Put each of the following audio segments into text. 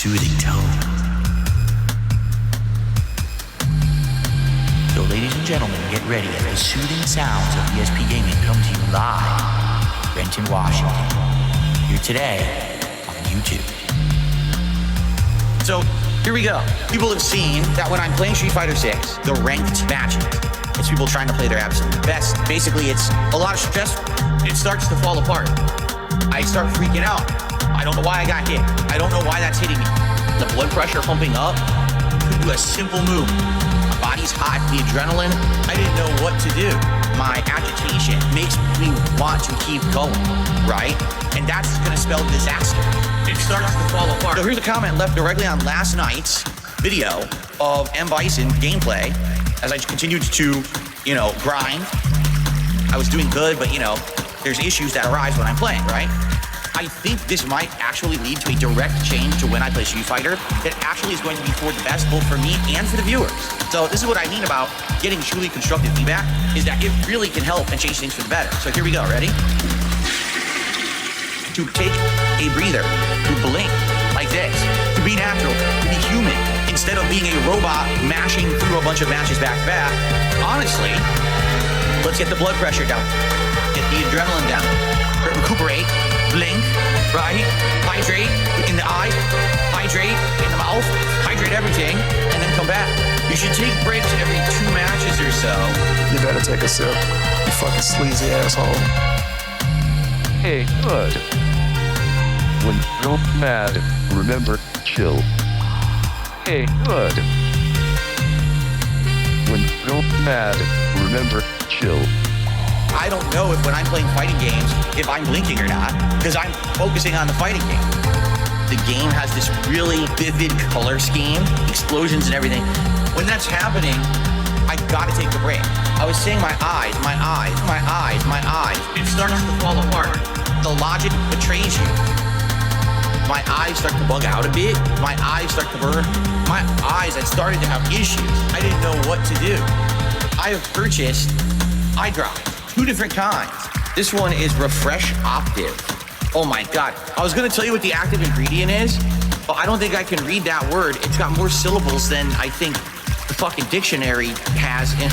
soothing tone. So ladies and gentlemen, get ready as the soothing sounds of ESP Gaming come to you live, Renton, Washington, here today on YouTube. So here we go. People have seen that when I'm playing Street Fighter 6, the ranked matches, it's people trying to play their absolute best. Basically, it's a lot of stress. It starts to fall apart. I start freaking out. I don't know why I got hit. I don't know why that's hitting me. The blood pressure pumping up could do a simple move. My body's hot, the adrenaline, I didn't know what to do. My agitation makes me want to keep going, right? And that's gonna spell disaster. It starts to fall apart. So here's a comment left directly on last night's video of M. Bison gameplay as I continued to, grind. I was doing good, but there's issues that arise when I'm playing, right? I think this might actually lead to a direct change to when I play Street Fighter that actually is going to be for the best, both for me and for the viewers. So this is what I mean about getting truly constructive feedback, is that it really can help and change things for the better. So here we go, ready? To take a breather, to blink like this, to be natural, to be human, instead of being a robot mashing through a bunch of matches back to back. Honestly, let's get the blood pressure down, get the adrenaline down, recuperate, blink, right? Hydrate in the eye, hydrate in the mouth, hydrate everything, and then come back. You should take breaks every 2 matches or so. You better take a sip, you fucking sleazy asshole. Hey, good. When you're mad, remember, chill. Hey, good. When you're mad, remember, chill. I don't know if when I'm playing fighting games, if I'm blinking or not, because I'm focusing on the fighting game. The game has this really vivid color scheme, explosions and everything. When that's happening, I gotta take a break. I was saying my eyes. It starts to fall apart. The logic betrays you. My eyes start to bug out a bit. My eyes start to burn. My eyes had started to have issues. I didn't know what to do. I have purchased eye drops. 2 different kinds. This one is Refresh Optive. Oh my God. I was gonna tell you what the active ingredient is, but I don't think I can read that word. It's got more syllables than I think the fucking dictionary has in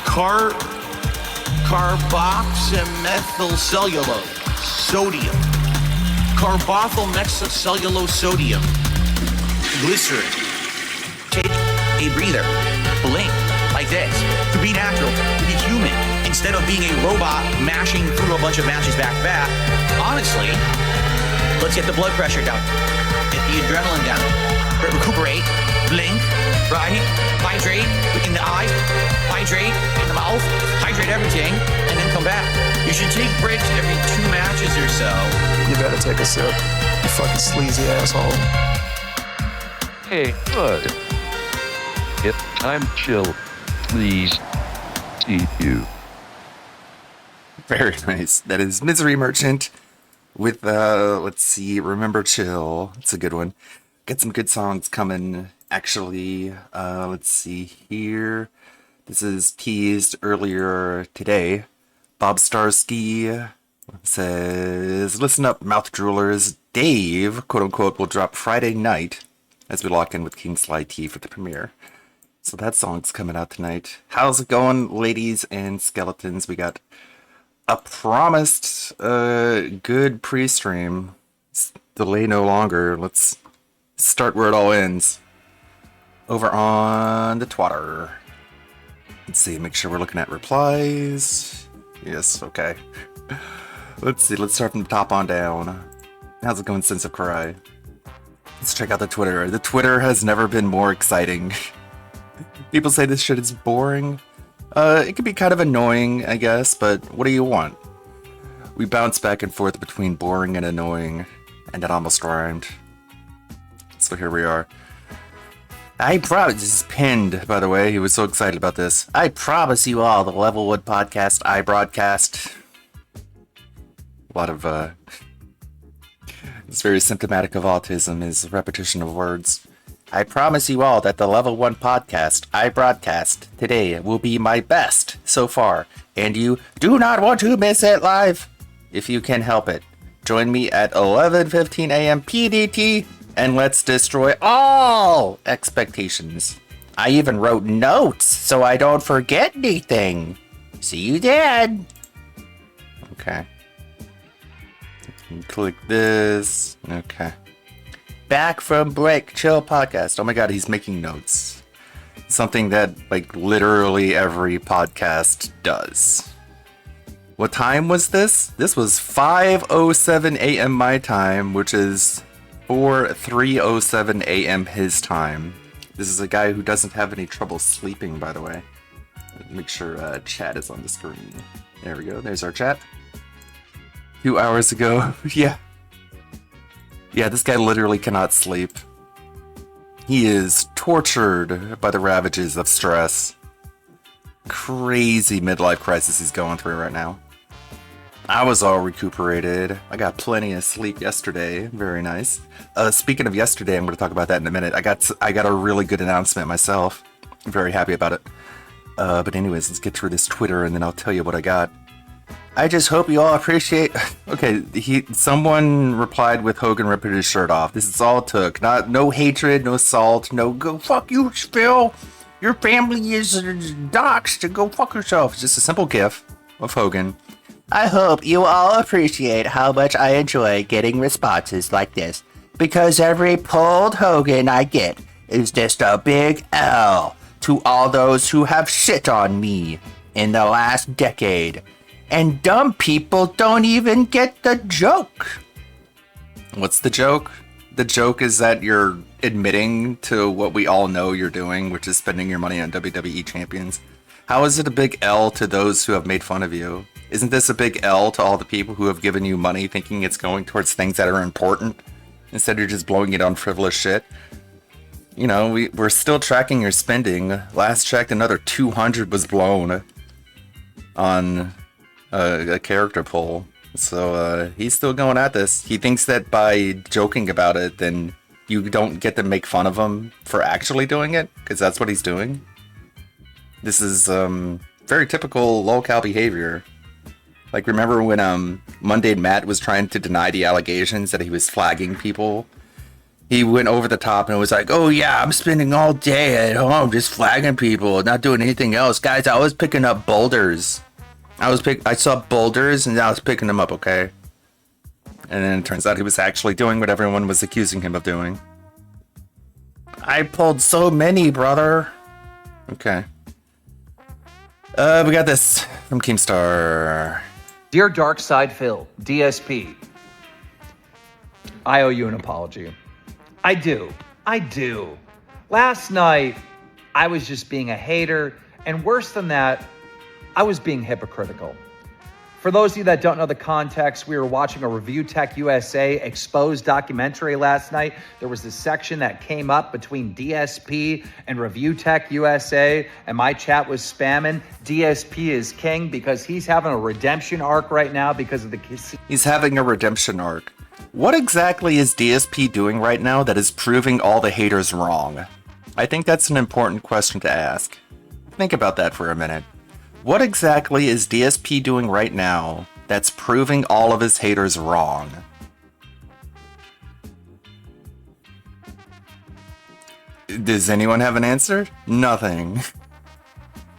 carboxymethylcellulose sodium. Carbethylmethylcellulose sodium. Glycerin. Take a breather. Blink like this. To be natural, to be human, instead of being a robot mashing through a bunch of matches back to back. Honestly, let's get the blood pressure down, get the adrenaline down, recuperate, blink, right? Hydrate in the eye, hydrate in the mouth, hydrate everything, and then come back. You should take breaks every 2 matches or so. You better take a sip, you fucking sleazy asshole. Hey, good. If I'm chill, please see you. Very nice. That is Misery Merchant with, let's see, Remember Chill. It's a good one. Got some good songs coming, actually. Let's see here. This is teased earlier today. Bob Starsky says, listen up, mouth droolers. Dave, quote unquote, will drop Friday night as we lock in with King Sly T for the premiere. So that song's coming out tonight. How's it going, ladies and skeletons? We got a promised good pre-stream. Delay no longer. Let's start where it all ends. Over on the Twitter. Let's see, make sure we're looking at replies. Yes, okay. Let's see, let's start from the top on down. How's it going, Sense of Karai? Let's check out the Twitter. The Twitter has never been more exciting. People say this shit is boring. It can be kind of annoying, I guess, but what do you want? We bounce back and forth between boring and annoying, and that almost rhymed. So here we are. This is pinned, by the way. He was so excited about this. I promise you all, the Levelwood podcast, I broadcast. A lot of, it's very symptomatic of autism, is repetition of words. I promise you all that the Level 1 podcast I broadcast today will be my best so far, and you do not want to miss it live. If you can help it, join me at 11:15 a.m. PDT and let's destroy all expectations. I even wrote notes so I don't forget anything. See you dead. Okay. Click this. Okay. Back from break, chill podcast. Oh my god, he's making notes. Something that, like, literally every podcast does. What time was this? This was 5:07 a.m. my time, which is 3:07 a.m. his time. This is a guy who doesn't have any trouble sleeping, by the way. Make sure chat is on the screen. There we go. There's our chat. 2 hours ago. Yeah. Yeah, this guy literally cannot sleep. He is tortured by the ravages of stress. Crazy midlife crisis he's going through right now. I was all recuperated. I got plenty of sleep yesterday. Very nice. Speaking of yesterday, I'm going to talk about that in a minute. I got a really good announcement myself. I'm very happy about it. But anyways, let's get through this Twitter and then I'll tell you what I got. I just hope you all appreciate... Okay, someone replied with Hogan ripping his shirt off. This is all it took. No hatred, no salt, no go fuck you, Phil. Your family is doxxed to go fuck yourself. It's just a simple gif of Hogan. I hope you all appreciate how much I enjoy getting responses like this, because every pulled Hogan I get is just a big L to all those who have shit on me in the last decade. And dumb people don't even get the joke. What's the joke? The joke is that you're admitting to what we all know you're doing, which is spending your money on WWE champions. How is it a big L to those who have made fun of you? Isn't this a big L to all the people who have given you money thinking it's going towards things that are important, instead of just blowing it on frivolous shit? You know, we're still tracking your spending. Last checked, another 200 was blown on a character poll. So he's still going at this. He thinks that by joking about it, then you don't get to make fun of him for actually doing it, because that's what he's doing. This is very typical lolcow behavior. Like, remember when Mundane Matt was trying to deny the allegations that he was flagging people? He went over the top and was like, oh yeah, I'm spending all day at home just flagging people, not doing anything else. Guys, I was picking up boulders. I saw boulders and I was picking them up, okay? And then it turns out he was actually doing what everyone was accusing him of doing. I pulled so many, brother. Okay. We got this from Keemstar. Dear Darkside Phil, DSP, I owe you an apology. I do. Last night, I was just being a hater, and worse than that, I was being hypocritical. For those of you that don't know the context, we were watching a Review Tech USA exposed documentary last night. There was this section that came up between DSP and Review Tech USA, and my chat was spamming. DSP is king because he's having a redemption arc right now because of the... He's having a redemption arc. What exactly is DSP doing right now that is proving all the haters wrong? I think that's an important question to ask. Think about that for a minute. What exactly is DSP doing right now that's proving all of his haters wrong? Does anyone have an answer? Nothing.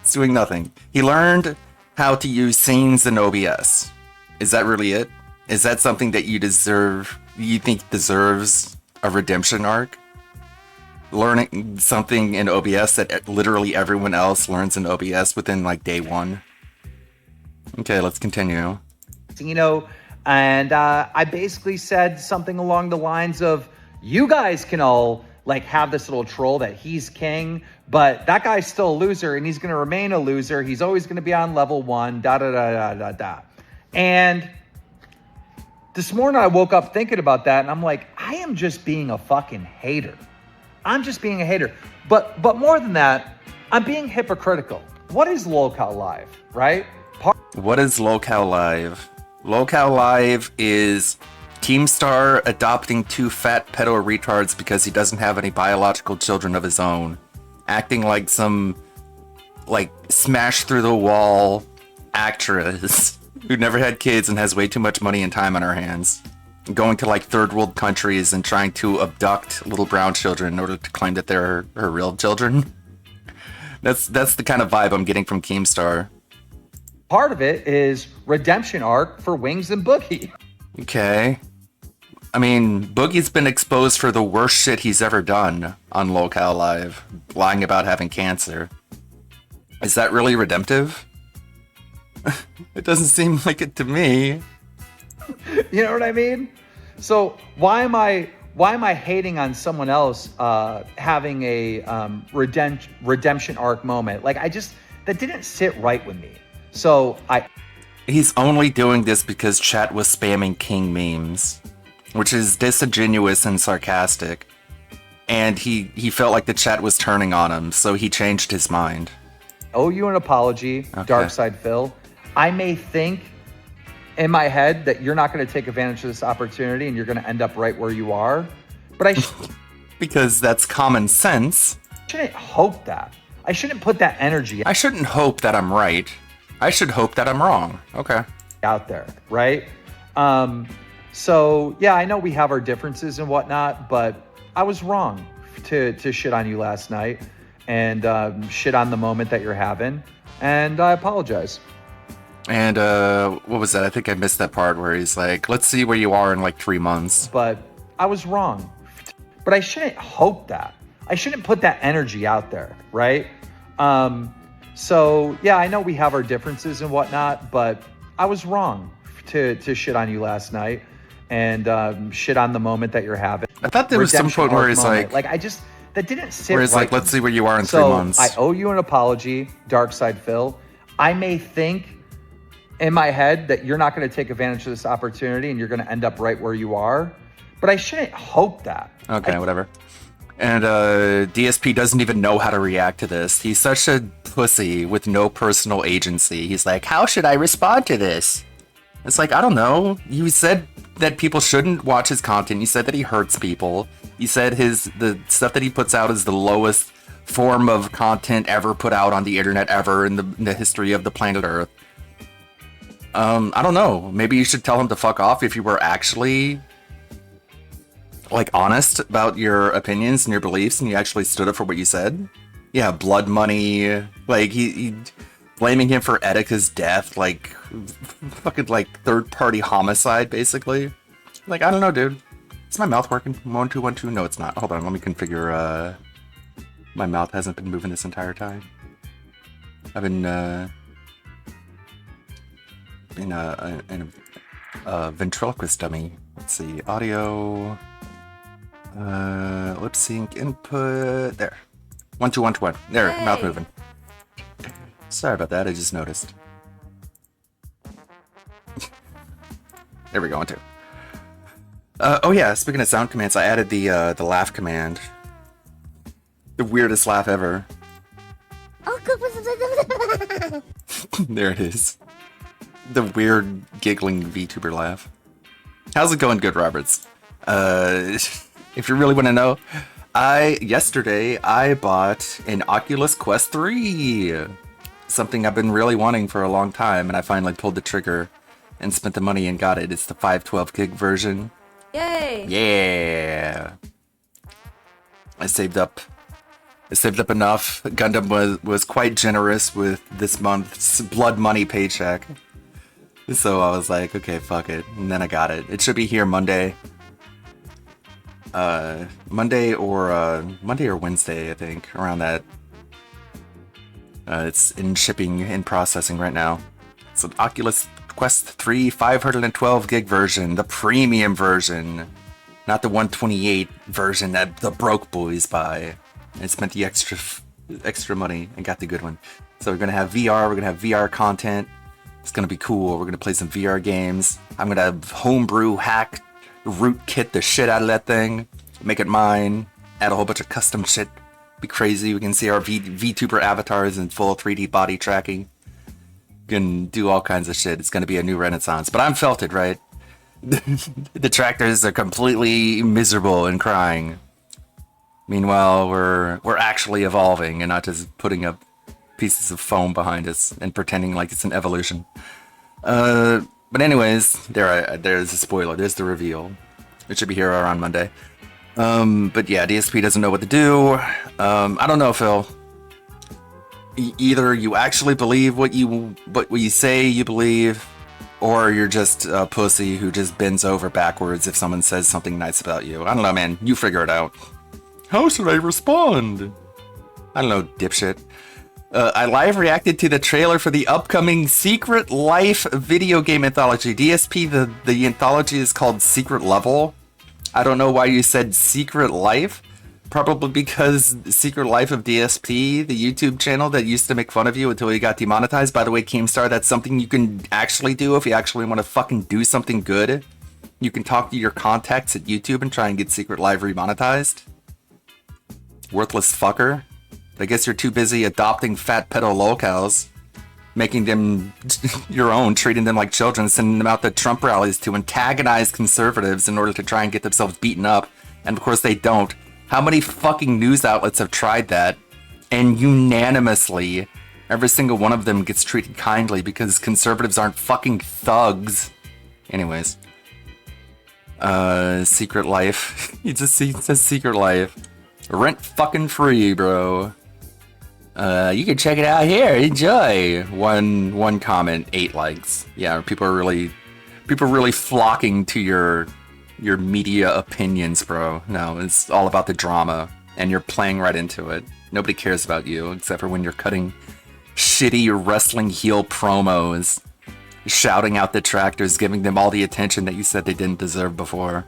It's doing nothing. He learned how to use scenes in OBS. Is that really it? Is that something that you think deserves a redemption arc? Learning something in OBS that literally everyone else learns in OBS within like day one. Okay, let's continue. And I basically said something along the lines of, you guys can all like have this little troll that he's king, but that guy's still a loser and he's going to remain a loser. He's always going to be on level 1, And this morning I woke up thinking about that and I'm like, I am just being a fucking hater. I'm just being a hater. But more than that, I'm being hypocritical. What is Lolcow Live, right? What is Lolcow Live? Lolcow Live is Keemstar adopting 2 fat pedo retards because he doesn't have any biological children of his own. Acting like some, like, smash through the wall actress who never had kids and has way too much money and time on her hands. going to like third world countries and trying to abduct little brown children in order to claim that they're her real children. That's the kind of vibe I'm getting from Keemstar. Part of it is redemption arc for Wings and Boogie. Okay. I mean, Boogie's been exposed for the worst shit he's ever done on Locale Live, lying about having cancer. Is that really redemptive? It doesn't seem like it to me. You know what I mean? So why am I hating on someone else having a redemption arc moment? Like that didn't sit right with me. So He's only doing this because chat was spamming King memes, which is disingenuous and sarcastic. And he felt like the chat was turning on him, so he changed his mind. owe you an apology, Okay. Darkside Phil. I may think in my head that you're not going to take advantage of this opportunity and you're going to end up right where you are, but I Because that's common sense. shouldn't hope that. I shouldn't put that energy I shouldn't hope that I'm right. I should hope that I'm wrong. Okay. out there, right? So yeah, I know we have our differences and whatnot, but I was wrong to shit on you last night and shit on the moment that you're having, and I apologize. And what was that? I think I missed that part where he's like, let's see where you are in like 3 months. But I was wrong. But I shouldn't hope that. I shouldn't put that energy out there, right? So yeah, I know we have our differences and whatnot, but I was wrong to shit on you last night and shit on the moment that you're having. I thought there was some Redemption quote where arc he's moment. like, that didn't sit where he's right like, let's with see me. where you are in So 3 months. I owe you an apology, Darkside Phil. I may think in my head that you're not going to take advantage of this opportunity and you're going to end up right where you are, but I shouldn't hope that. Okay, whatever. And DSP doesn't even know how to react to this. He's such a pussy with no personal agency. He's like, how should I respond to this? It's like, I don't know. You said that people shouldn't watch his content. You said that he hurts people. You said the stuff that he puts out is the lowest form of content ever put out on the internet ever in the history of the planet Earth. I don't know. Maybe you should tell him to fuck off if you were actually like honest about your opinions and your beliefs and you actually stood up for what you said. Yeah, blood money, like he blaming him for Etika's death, like fucking like third party homicide basically. Like, I don't know, dude. Is my mouth working? 1 2 1 2. No, it's not. Hold on, let me configure. My mouth hasn't been moving this entire time. I've been in a ventriloquist dummy. Let's see, audio. Lip sync input. There. 1 2 1 2 1. There, Hey. mouth moving. Sorry about that, I just noticed. There we go, 1 2. Oh yeah, speaking of sound commands, I added the laugh command. The weirdest laugh ever. There it is. The weird giggling VTuber laugh. How's it going, Good Roberts? If you really want to know, yesterday I bought an Oculus Quest 3. Something I've been really wanting for a long time, and I finally pulled the trigger and spent the money and got it. It's the 512 gig version. Yay! Yeah. I saved up enough. Gundam was quite generous with this month's blood money paycheck. So I was like, okay, fuck it. And then I got it. It should be here Monday. Monday or Wednesday, I think, around that. It's in shipping and processing right now. It's an Oculus Quest 3 512 gig version, the premium version, not the 128 version that the broke boys buy. And spent the extra money and got the good one. So we're gonna have VR. We're gonna have VR content. It's gonna be cool. We're gonna play some VR games. I'm gonna homebrew, hack, rootkit the shit out of that thing, make it mine, add a whole bunch of custom shit. Be crazy. We can see our VTuber avatars in full 3D body tracking. We can do all kinds of shit. It's gonna be a new renaissance. But I'm felted, right? The tractors are completely miserable and crying. Meanwhile, we're actually evolving and not just putting up pieces of foam behind us and pretending like it's an evolution. But anyways, there's a spoiler. There's the reveal. It should be here around Monday. But yeah, DSP doesn't know what to do. I don't know, Phil. Either you actually believe what you say you believe, or you're just a pussy who just bends over backwards if someone says something nice about you. I don't know, man. You figure it out. How should I respond? I don't know, dipshit. I live reacted to the trailer for the upcoming Secret Life video game anthology. DSP, the anthology is called Secret Level. I don't know why you said Secret Life. Probably because Secret Life of DSP, the YouTube channel that used to make fun of you until you got demonetized. By the way, Keemstar, that's something you can actually do if you actually want to fucking do something good. You can talk to your contacts at YouTube and try and get Secret Life remonetized. Worthless fucker. I guess you're too busy adopting fat pedo locals, making them your own, treating them like children, sending them out to Trump rallies to antagonize conservatives in order to try and get themselves beaten up. And of course they don't. How many fucking news outlets have tried that? And unanimously, every single one of them gets treated kindly because conservatives aren't fucking thugs. Anyways. Secret Life. He says Secret Life. Rent fucking free, bro. You can check it out here. Enjoy. One comment, 8 likes. Yeah, people are really flocking to your media opinions, bro. No, it's all about the drama, and you're playing right into it. Nobody cares about you, except for when you're cutting shitty wrestling heel promos, shouting out detractors, giving them all the attention that you said they didn't deserve before.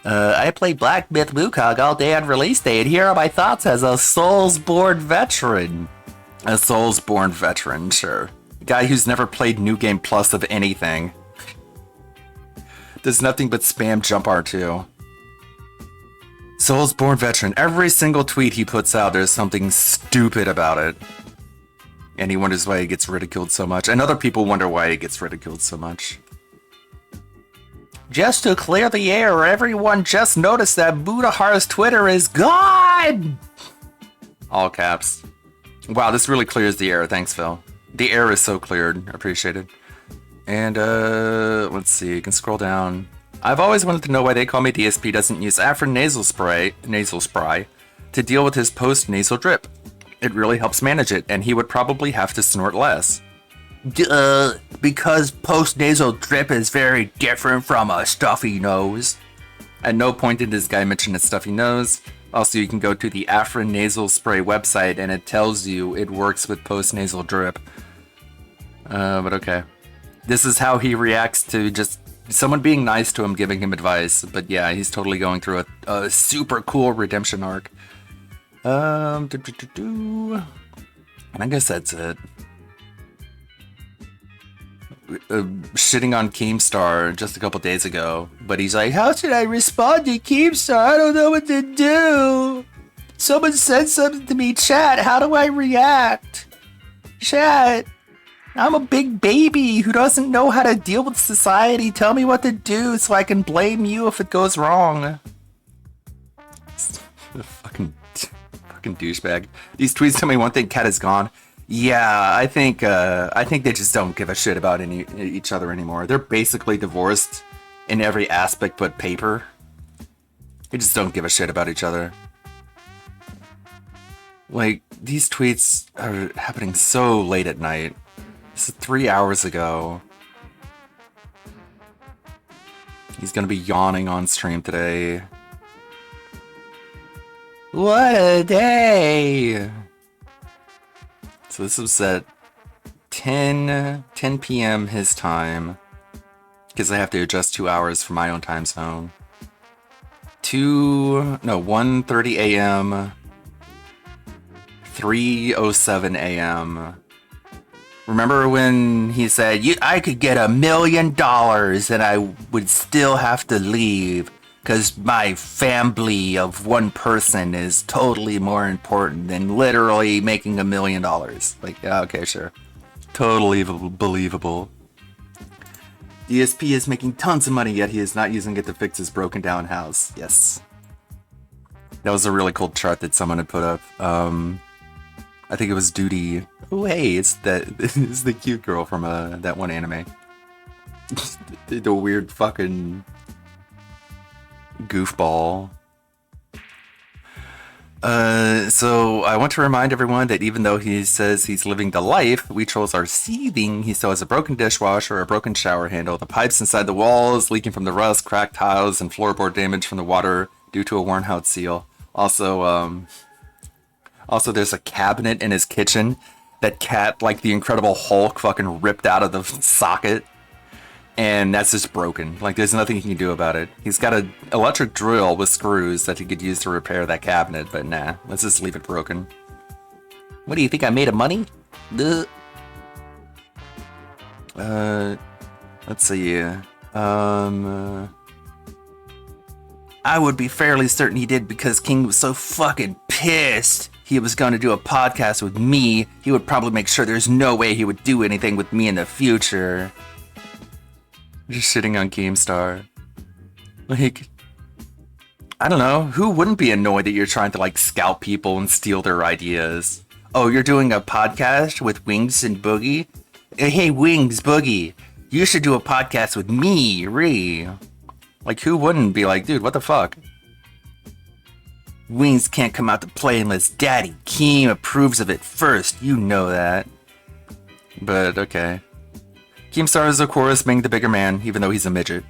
I play Black Myth Wukong all day on release day, and here are my thoughts as a Soulsborne veteran. A Soulsborne veteran, sure. A guy who's never played New Game Plus of anything. Does nothing but spam Jump R2. Soulsborne veteran. Every single tweet he puts out, there's something stupid about it. And he wonders why he gets ridiculed so much. And other people wonder why he gets ridiculed so much. Just to clear the air, everyone just noticed that Budahar's Twitter is gone! All caps. Wow, this really clears the air. Thanks, Phil. The air is so cleared. Appreciate it. And, let's see, you can scroll down. I've always wanted to know why they call me DSP doesn't use Afrin nasal spray to deal with his post-nasal drip. It really helps manage it, and he would probably have to snort less. Because post-nasal drip is very different from a stuffy nose. At no point did this guy mention a stuffy nose. Also, you can go to the Afrin nasal spray website, and it tells you it works with post-nasal drip. But okay. This is how he reacts to just someone being nice to him, giving him advice. But yeah, he's totally going through a super cool redemption arc. And I guess that's it. Shitting on Keemstar just a couple days ago. But he's like, how should I respond to Keemstar? I don't know what to do. Someone said something to me, chat. How do I react? Chat. I'm a big baby who doesn't know how to deal with society. Tell me what to do so I can blame you if it goes wrong. Fucking douchebag. These tweets tell me one thing, Cat is gone. Yeah, I think they just don't give a shit about each other anymore. They're basically divorced in every aspect but paper. They just don't give a shit about each other. Like, these tweets are happening so late at night. This is 3 hours ago. He's gonna be yawning on stream today. What a day! So this was at 10 p.m. his time. Because I have to adjust 2 hours for my own time zone. 1:30 a.m. 3:07 a.m. Remember when he said, I could get $1 million and I would still have to leave because my family of one person is totally more important than literally making $1 million. Like, yeah, okay, sure. Totally believable. DSP is making tons of money, yet he is not using it to fix his broken down house. Yes. That was a really cool chart that someone had put up. I think it was Duty. Oh, hey, it's the cute girl from that one anime. The weird fucking goofball. So I want to remind everyone that even though he says he's living the life, we trolls are seething. He still has a broken dishwasher, a broken shower handle, the pipes inside the walls leaking from the rust, cracked tiles, and floorboard damage from the water due to a worn out seal. Also, there's a cabinet in his kitchen that Cat, like the Incredible Hulk, fucking ripped out of the socket. And that's just broken. Like, there's nothing he can do about it. He's got an electric drill with screws that he could use to repair that cabinet, but nah, let's just leave it broken. What do you think, I made of money? Duh. Let's see. I would be fairly certain he did because King was so fucking pissed he was going to do a podcast with me. He would probably make sure there's no way he would do anything with me in the future. Just shitting on Keemstar. Like, I don't know. Who wouldn't be annoyed that you're trying to, like, scout people and steal their ideas? Oh, you're doing a podcast with Wings and Boogie? Hey, Wings, Boogie, you should do a podcast with me, Ree. Like, who wouldn't be like, dude, what the fuck? Wings can't come out to play unless Daddy Keem approves of it first. You know that. But, okay. Keemstar is, of course, being the bigger man, even though he's a midget.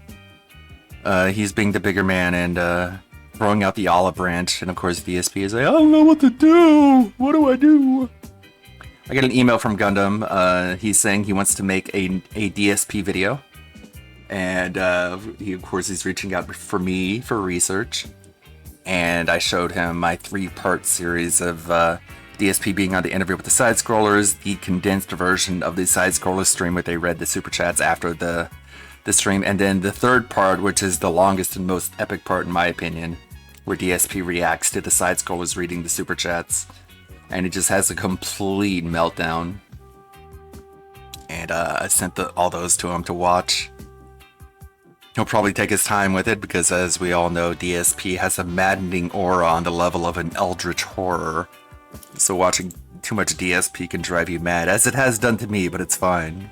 He's being the bigger man and throwing out the olive branch. And, of course, DSP is like, I don't know what to do. What do I do? I get an email from Gundam. He's saying he wants to make a DSP video. And, he, of course, he's reaching out for me for research. And I showed him my 3-part series of DSP being on the interview with the side-scrollers, the condensed version of the side-scroller stream where they read the super chats after the stream, and then the 3rd part, which is the longest and most epic part in my opinion, where DSP reacts to the side-scrollers reading the super chats, and it just has a complete meltdown. And I sent all those to him to watch. He'll probably take his time with it because, as we all know, DSP has a maddening aura on the level of an eldritch horror. So watching too much DSP can drive you mad, as it has done to me, but it's fine.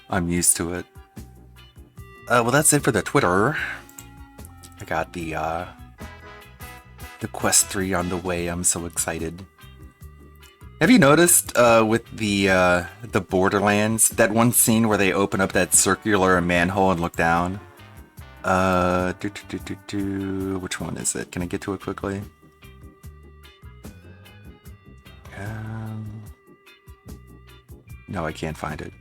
I'm used to it. Well, that's it for the Twitter. I got the Quest 3 on the way. I'm so excited. Have you noticed with the Borderlands, that one scene where they open up that circular manhole and look down? Which one is it? Can I get to it quickly? No, I can't find it.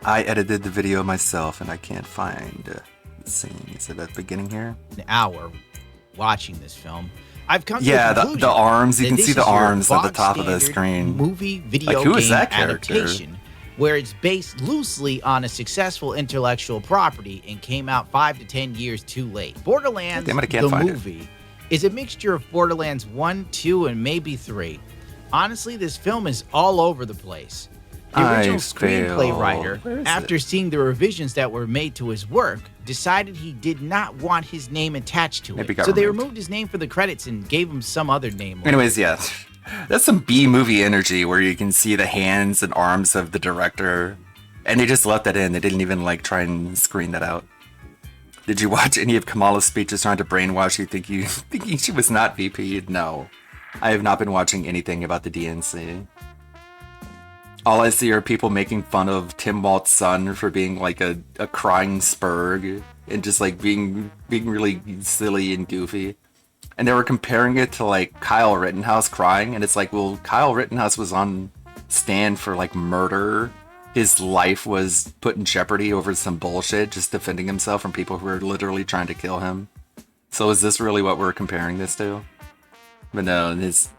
I edited the video myself and I can't find the scene. Is it at the beginning here? An hour watching this film, I've come to yeah, the conclusion the arms. You that can this see the is your arms at the bog top of the standard screen. Movie, video Like, who is game that character? adaptation, where it's based loosely on a successful intellectual property and came out 5 to 10 years too late. Borderlands, Damn it, I can't the find it. movie, is a mixture of Borderlands 1, 2, and maybe 3. Honestly, this film is all over the place. The original screenplay writer, after seeing the revisions that were made to his work, decided he did not want his name attached to Maybe it. got So they removed. removed his name for the credits and gave him some other name. Anyways, yeah. That's some B-movie energy where you can see the hands and arms of the director. And they just left that in. They didn't even, like, try and screen that out. Did you watch any of Kamala's speeches trying to brainwash you thinking she was not VP? No. I have not been watching anything about the DNC. All I see are people making fun of Tim Walt's son for being like a crying spurg and just like being really silly and goofy. And they were comparing it to like Kyle Rittenhouse crying, and it's like, well, Kyle Rittenhouse was on stand for like murder. His life was put in jeopardy over some bullshit, just defending himself from people who were literally trying to kill him. So is this really what we're comparing this to? But no, his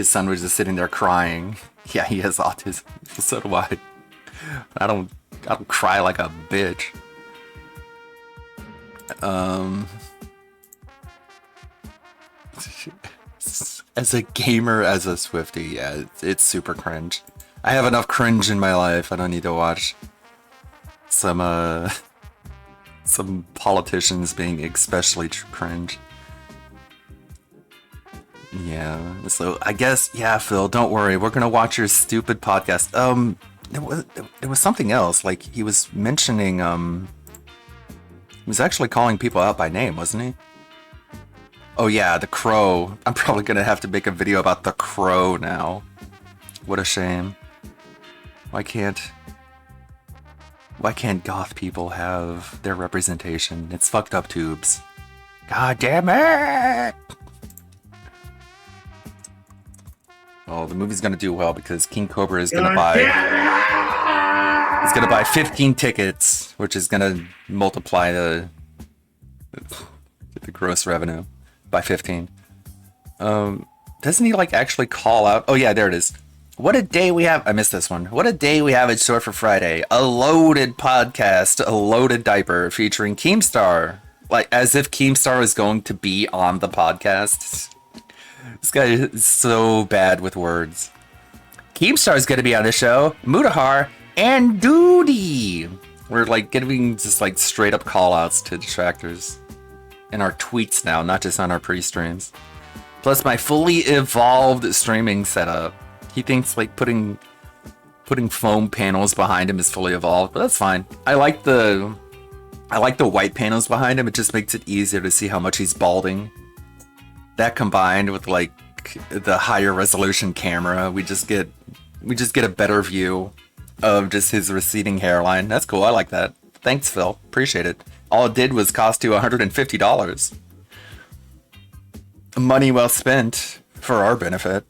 son was just sitting there crying. Yeah, he has autism. So do I. I don't cry like a bitch. As a gamer, as a Swiftie, yeah, it's super cringe. I have enough cringe in my life. I don't need to watch some politicians being especially cringe. Yeah, so I guess, yeah, Phil, don't worry. We're gonna watch your stupid podcast. there was something else. Like he was mentioning, he was actually calling people out by name, wasn't he? Oh yeah, the Crow. I'm probably gonna have to make a video about the Crow now. What a shame. Why can't goth people have their representation? It's fucked up, tubes. God damn it! Well, the movie's gonna do well because King Cobra is gonna buy. He's gonna buy 15 tickets, which is gonna multiply the gross revenue by 15. Doesn't he like actually call out? Oh yeah, there it is. What a day we have. I missed this one. What a day we have in store for Friday. A loaded podcast, a loaded diaper featuring Keemstar. Like as if Keemstar is going to be on the podcast. This guy is so bad with words. Keemstar is going to be on the show. Mutahar and Doody. We're like giving just like straight up call outs to detractors in our tweets now, not just on our pre-streams. Plus my fully evolved streaming setup. He thinks like putting foam panels behind him is fully evolved, but that's fine. I like the white panels behind him. It just makes it easier to see how much he's balding. That combined with like the higher resolution camera, we just get a better view of just his receding hairline. That's cool. I like that. Thanks, Phil. Appreciate it. All it did was cost you $150. Money well spent for our benefit.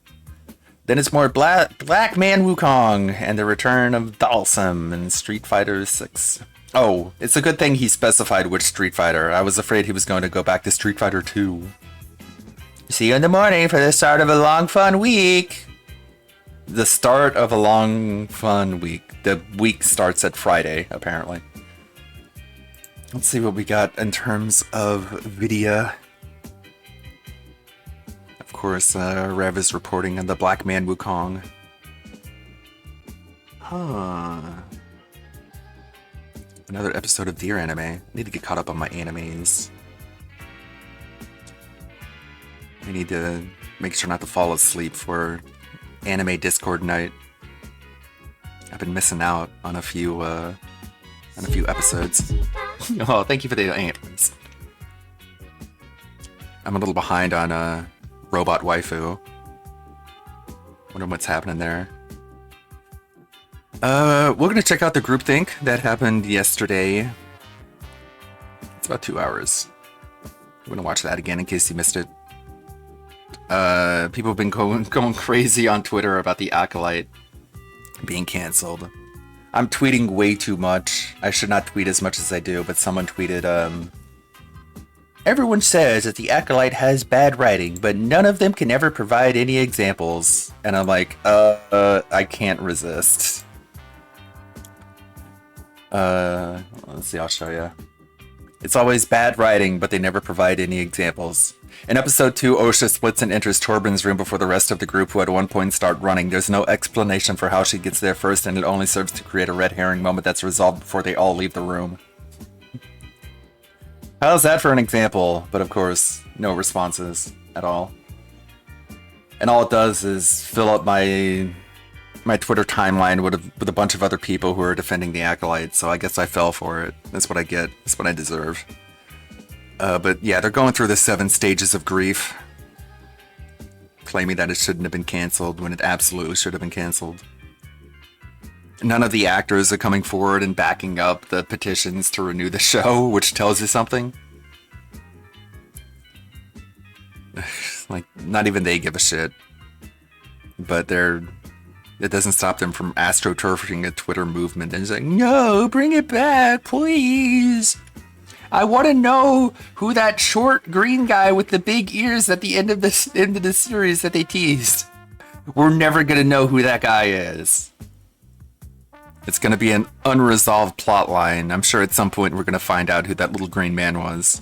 Then it's more Black Man Wukong and the return of Dalsum in Street Fighter 6. Oh, it's a good thing he specified which Street Fighter. I was afraid he was going to go back to Street Fighter 2. See you in the morning for the start of a long, fun week. The start of a long, fun week. The week starts at Friday, apparently. Let's see what we got in terms of video. Of course, Rev is reporting on the Black Man Wukong. Huh. Another episode of Dear Anime. I need to get caught up on my animes. I need to make sure not to fall asleep for anime Discord night. I've been missing out on a few episodes. Oh, thank you for the anthems. I'm a little behind on Robot Waifu. Wonder what's happening there. We're gonna check out the groupthink that happened yesterday. It's about 2 hours. We're gonna watch that again in case you missed it. People have been going crazy on Twitter about the Acolyte being canceled. I'm tweeting way too much. I should not tweet as much as I do, but someone tweeted, everyone says that the Acolyte has bad writing, but none of them can ever provide any examples. And I'm like, I can't resist. Let's see, I'll show you. It's always bad writing, but they never provide any examples. In episode 2, Osha splits and enters Torben's room before the rest of the group, who at one point start running. There's no explanation for how she gets there first, and it only serves to create a red herring moment that's resolved before they all leave the room. How's that for an example? But of course, no responses at all. And all it does is fill up my Twitter timeline with a bunch of other people who are defending the Acolyte, so I guess I fell for it. That's what I get. That's what I deserve. But yeah, they're going through the 7 stages of grief, claiming that it shouldn't have been canceled when it absolutely should have been canceled. None of the actors are coming forward and backing up the petitions to renew the show, which tells you something. Like, not even they give a shit. But it doesn't stop them from astroturfing a Twitter movement and saying, no, bring it back, please. I want to know who that short green guy with the big ears at the end of the series that they teased. We're never going to know who that guy is. It's going to be an unresolved plot line. I'm sure at some point we're going to find out who that little green man was.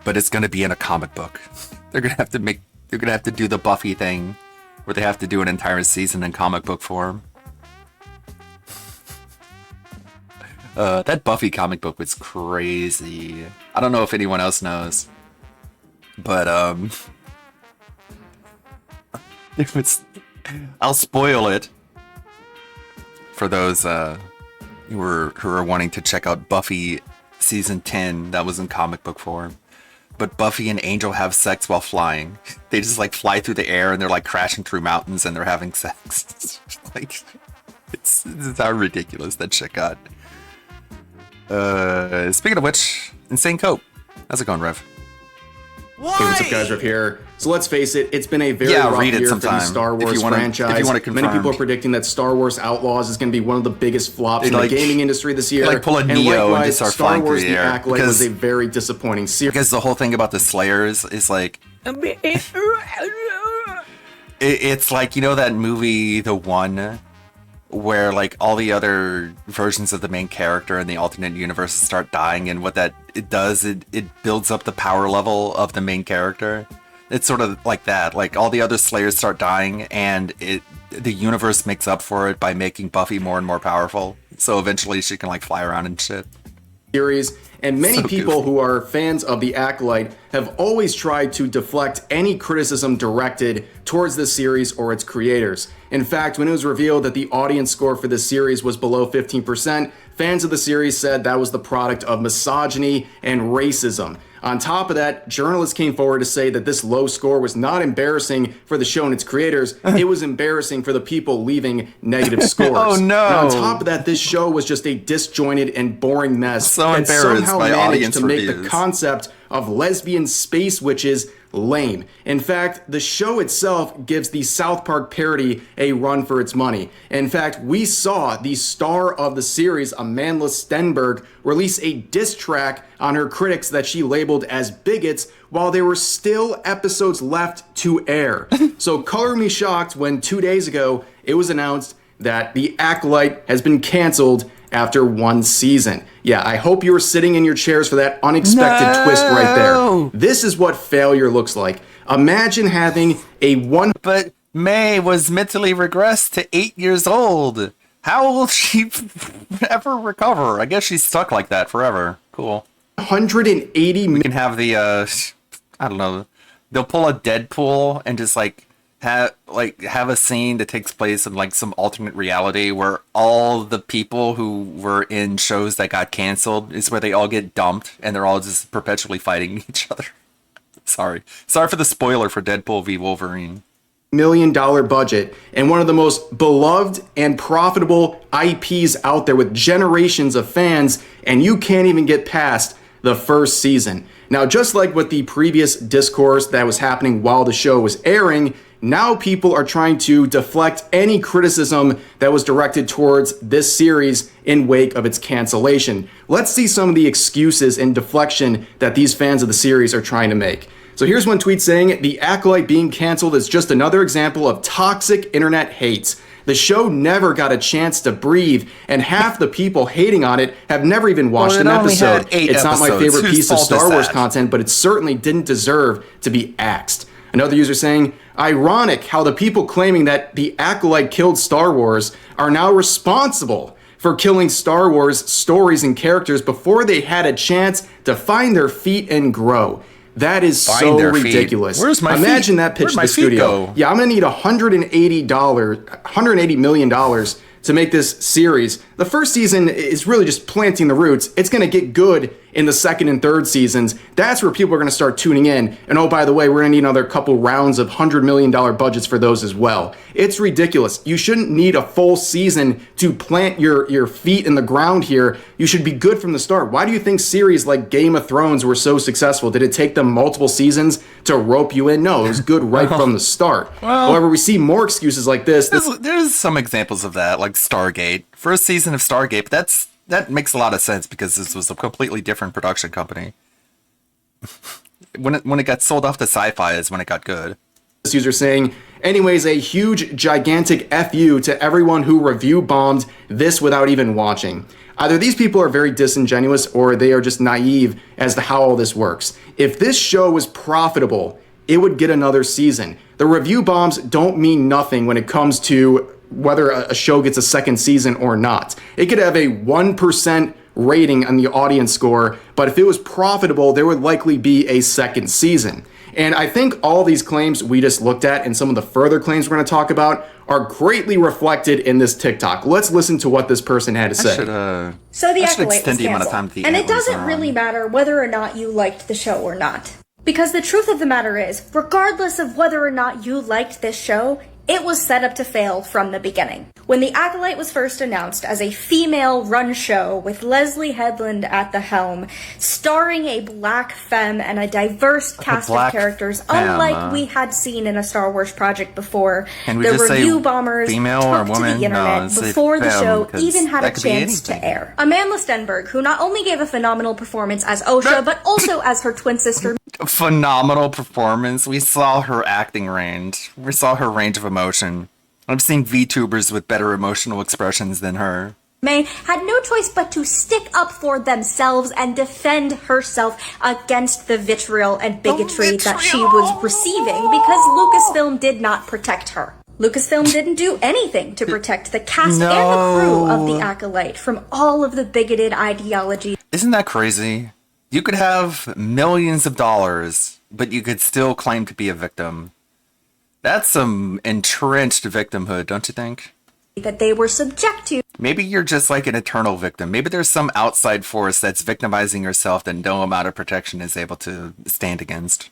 But it's going to be in a comic book. They're going to have to do the Buffy thing where they have to do an entire season in comic book form. That Buffy comic book was crazy. I don't know if anyone else knows, but it was. I'll spoil it. for those who are wanting to check out Buffy season 10, that was in comic book form. But Buffy and Angel have sex while flying. They just like fly through the air and they're like crashing through mountains and they're having sex. Like, it's how ridiculous that shit got. Speaking of which, Insane Cope. How's it going, Rev? Hey, what's up, guys? Rev here. So let's face it, it's been a very rough read it year for the sometime, Star if Wars you wanna- franchise. if you want it Many people are confirmed. predicting that Star Wars Outlaws is going to be one of the biggest flops in like- the gaming industry this year. like pull a and Neo and likewise, just start Star flying through Wars the The air, Acolyte was because- a very disappointing series. Because the whole thing about the Slayers is like... It's like, you know that movie, The One, where like all the other versions of the main character in the alternate universes start dying, and what that it does, it builds up the power level of the main character. It's sort of like that. Like all the other Slayers start dying, and the universe makes up for it by making Buffy more and more powerful. So eventually she can like fly around and shit. Series, and many So people goofy. who are fans of The Acolyte have always tried to deflect any criticism directed towards the series or its creators. In fact, when it was revealed that the audience score for this series was below 15%, fans of the series said that was the product of misogyny and racism. On top of that, journalists came forward to say that this low score was not embarrassing for the show and its creators, it was embarrassing for the people leaving negative scores. Oh, no. And on top of that, this show was just a disjointed and boring mess So that embarrassed somehow by managed audience to make the reviews. concept of lesbian space witches lame. In fact, the show itself gives the South Park parody a run for its money. In fact, we saw the star of the series, Amandla Stenberg, release a diss track on her critics that she labeled as bigots while there were still episodes left to air. So color me shocked when 2 days ago it was announced that The Acolyte has been canceled after one season. Yeah, I hope you were sitting in your chairs for that unexpected twist right there. This is what failure looks like. Imagine having a But May was mentally regressed to 8 years old. How will she ever recover? I guess she's stuck like that forever. Cool. 180 We can have the I don't know. They'll pull a Deadpool and just like have a scene that takes place in like some alternate reality where all the people who were in shows that got canceled is where they all get dumped and they're all just perpetually fighting each other. Sorry for the spoiler for Deadpool v Wolverine. million budget and one of the most beloved and profitable IPs out there with generations of fans, and you can't even get past the first season. Now, just like with the previous discourse that was happening while the show was airing, now people are trying to deflect any criticism that was directed towards this series in wake of its cancellation. Let's see some of the excuses and deflection that these fans of the series are trying to make. So here's one tweet saying, "The Acolyte being canceled is just another example of toxic internet hate. The show never got a chance to breathe, and half the people hating on it have never even watched Well, an it only episode. had 8 It's not my episodes. favorite Whose piece of fault is Star Wars that? content, but it certainly didn't deserve to be axed." Another user saying, "Ironic how the people claiming that The Acolyte killed Star Wars are now responsible for killing Star Wars stories and characters before they had a chance to find their feet and grow. That is Find so their feet. ridiculous. Where's my Imagine feet? that pitch Where'd to my the feet studio. go? Yeah, I'm gonna need $180 million to make this series. The first season is really just planting the roots. It's gonna get good in the second and third seasons. That's where people are gonna start tuning in. And oh, by the way, we're gonna need another couple rounds of $100 million budgets for those as well. It's ridiculous. You shouldn't need a full season to plant your feet in the ground here. You should be good from the start. Why do you think series like Game of Thrones were so successful? Did it take them multiple seasons to rope you in? No, it was good right from the start. However, we see more excuses like this. There's some examples of that, like Stargate. First season of Stargate, but that makes a lot of sense because this was a completely different production company. When it got sold off to Sci-Fi is when it got good. This user saying, anyways, a huge, gigantic FU to everyone who review bombed this without even watching. Either these people are very disingenuous or they are just naive as to how all this works. If this show was profitable, it would get another season. The review bombs don't mean nothing when it comes to whether a show gets a second season or not. It could have a 1% rating on the audience score, but if it was profitable, there would likely be a second season. And I think all these claims we just looked at and some of the further claims we're going to talk about are greatly reflected in this TikTok. Let's listen to what this person had to say. So the I should Acolyte extend was the amount of time canceled, the and it ad was doesn't on. really matter whether or not you liked the show or not. Because the truth of the matter is, regardless of whether or not you liked this show, it was set up to fail from the beginning. When The Acolyte was first announced as a female-run show with Leslie Headland at the helm, starring a black femme and a diverse cast of black characters, femme, unlike we had seen in a Star Wars project before, Can we the just say review bombers female or took to woman? the internet No, say before the femme, show 'cause even had a that could be chance to anything. air. Amanda Stenberg, who not only gave a phenomenal performance as Osha, but also as her twin sister Phenomenal performance. We saw her acting range. We saw her range of emotion. I've seen VTubers with better emotional expressions than her. May, had no choice but to stick up for themselves and defend herself against the vitriol and bigotry that she was receiving because Lucasfilm did not protect her. Lucasfilm didn't do anything to protect the cast and the crew of The Acolyte from all of the bigoted ideology. Isn't that crazy? You could have millions of dollars, but you could still claim to be a victim. That's some entrenched victimhood, don't you think? That they were subject to. Maybe you're just like an eternal victim. Maybe there's some outside force that's victimizing yourself that no amount of protection is able to stand against.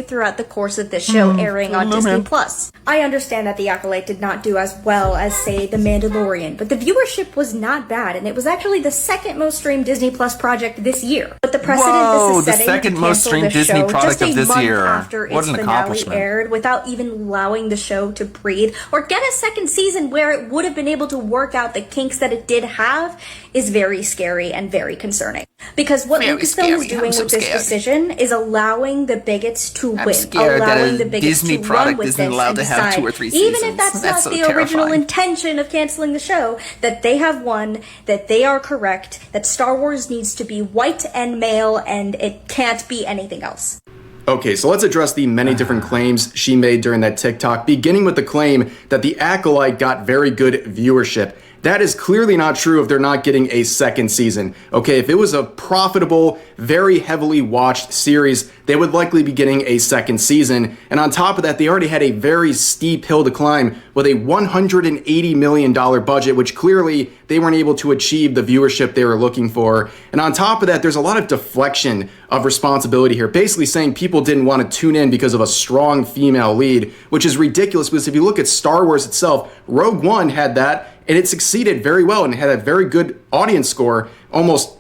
Throughout the course of this show airing on Disney Plus. I understand that The Acolyte did not do as well as, say, The Mandalorian, but the viewership was not bad, and it was actually the second most streamed Disney Plus project this year. But the precedent Whoa, this is the setting second to most cancel streamed this Disney show product just a of this month year. after What its an finale accomplishment. aired without even allowing the show to breathe or get a second season where it would have been able to work out the kinks that it did have is very scary and very concerning. Because what Very Lucasfilm scary. is doing I'm so with this scared. decision is allowing the bigots to I'm win, scared that allowing a the bigots Disney to product run with isn't this allowed and to have decide, 2 or 3 even seasons. if that's That's not so the original terrifying. intention of canceling the show, that they have won, that they are correct, that Star Wars needs to be white and male, and it can't be anything else. Okay, so let's address the many different claims she made during that TikTok, beginning with the claim that The Acolyte got very good viewership. That is clearly not true if they're not getting a second season. Okay, if it was a profitable, very heavily watched series, they would likely be getting a second season. And on top of that, they already had a very steep hill to climb with a $180 million budget, which clearly they weren't able to achieve the viewership they were looking for. And on top of that, there's a lot of deflection of responsibility here, basically saying people didn't want to tune in because of a strong female lead, which is ridiculous because if you look at Star Wars itself, Rogue One had that, and it succeeded very well and had a very good audience score, almost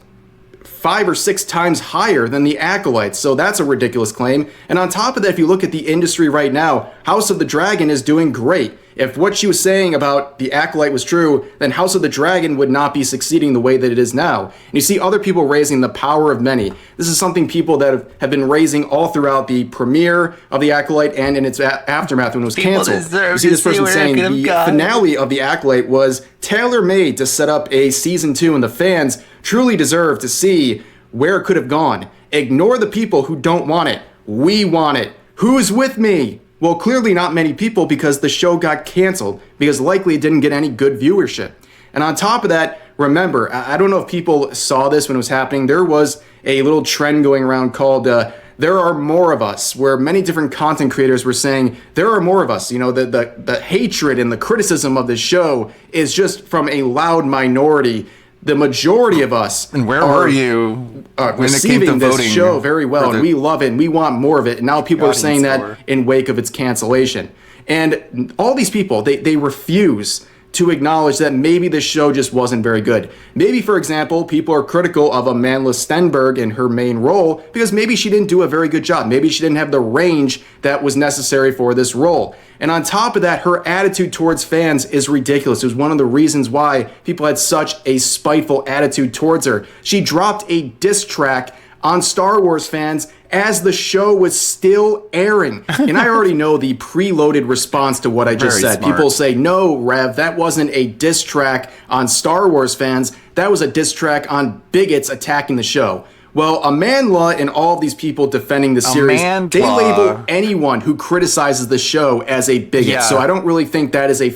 5 or 6 times higher than The Acolyte. So that's a ridiculous claim. And on top of that, if you look at the industry right now, House of the Dragon is doing great. If what she was saying about The Acolyte was true, then House of the Dragon would not be succeeding the way that it is now. And you see other people raising the power of many. This is something people that have been raising all throughout the premiere of The Acolyte and in its aftermath when it was canceled. deserve You see to this person see where saying it could've the gone. finale of The Acolyte was tailor-made to set up a season 2, and the fans truly deserve to see where it could have gone. Ignore the people who don't want it. We want it. Who's with me? Well, clearly not many people because the show got canceled because likely it didn't get any good viewership. And on top of that, remember, I don't know if people saw this when it was happening. There was a little trend going around called There Are More of Us, where many different content creators were saying, there are more of us. You know, the hatred and the criticism of this show is just from a loud minority. The majority of us And where were you when it came receiving to this voting show very well, for and the we love it, and we want more of it. And now people are saying audience that score? in wake of its cancellation. And all these people, they refuse to acknowledge that maybe the show just wasn't very good. Maybe, for example, people are critical of Amanda Stenberg in her main role because maybe she didn't do a very good job. Maybe she didn't have the range that was necessary for this role. And on top of that, her attitude towards fans is ridiculous. It was one of the reasons why people had such a spiteful attitude towards her. She dropped a diss track on Star Wars fans as the show was still airing. And I already know the preloaded response to what I just Very said. smart. People say, no, Rev, that wasn't a diss track on Star Wars fans. That was a diss track on bigots attacking the show. Well, Amanda and all of these people defending the series, Amanda. they label anyone who criticizes the show as a bigot. Yeah. So I don't really think that is a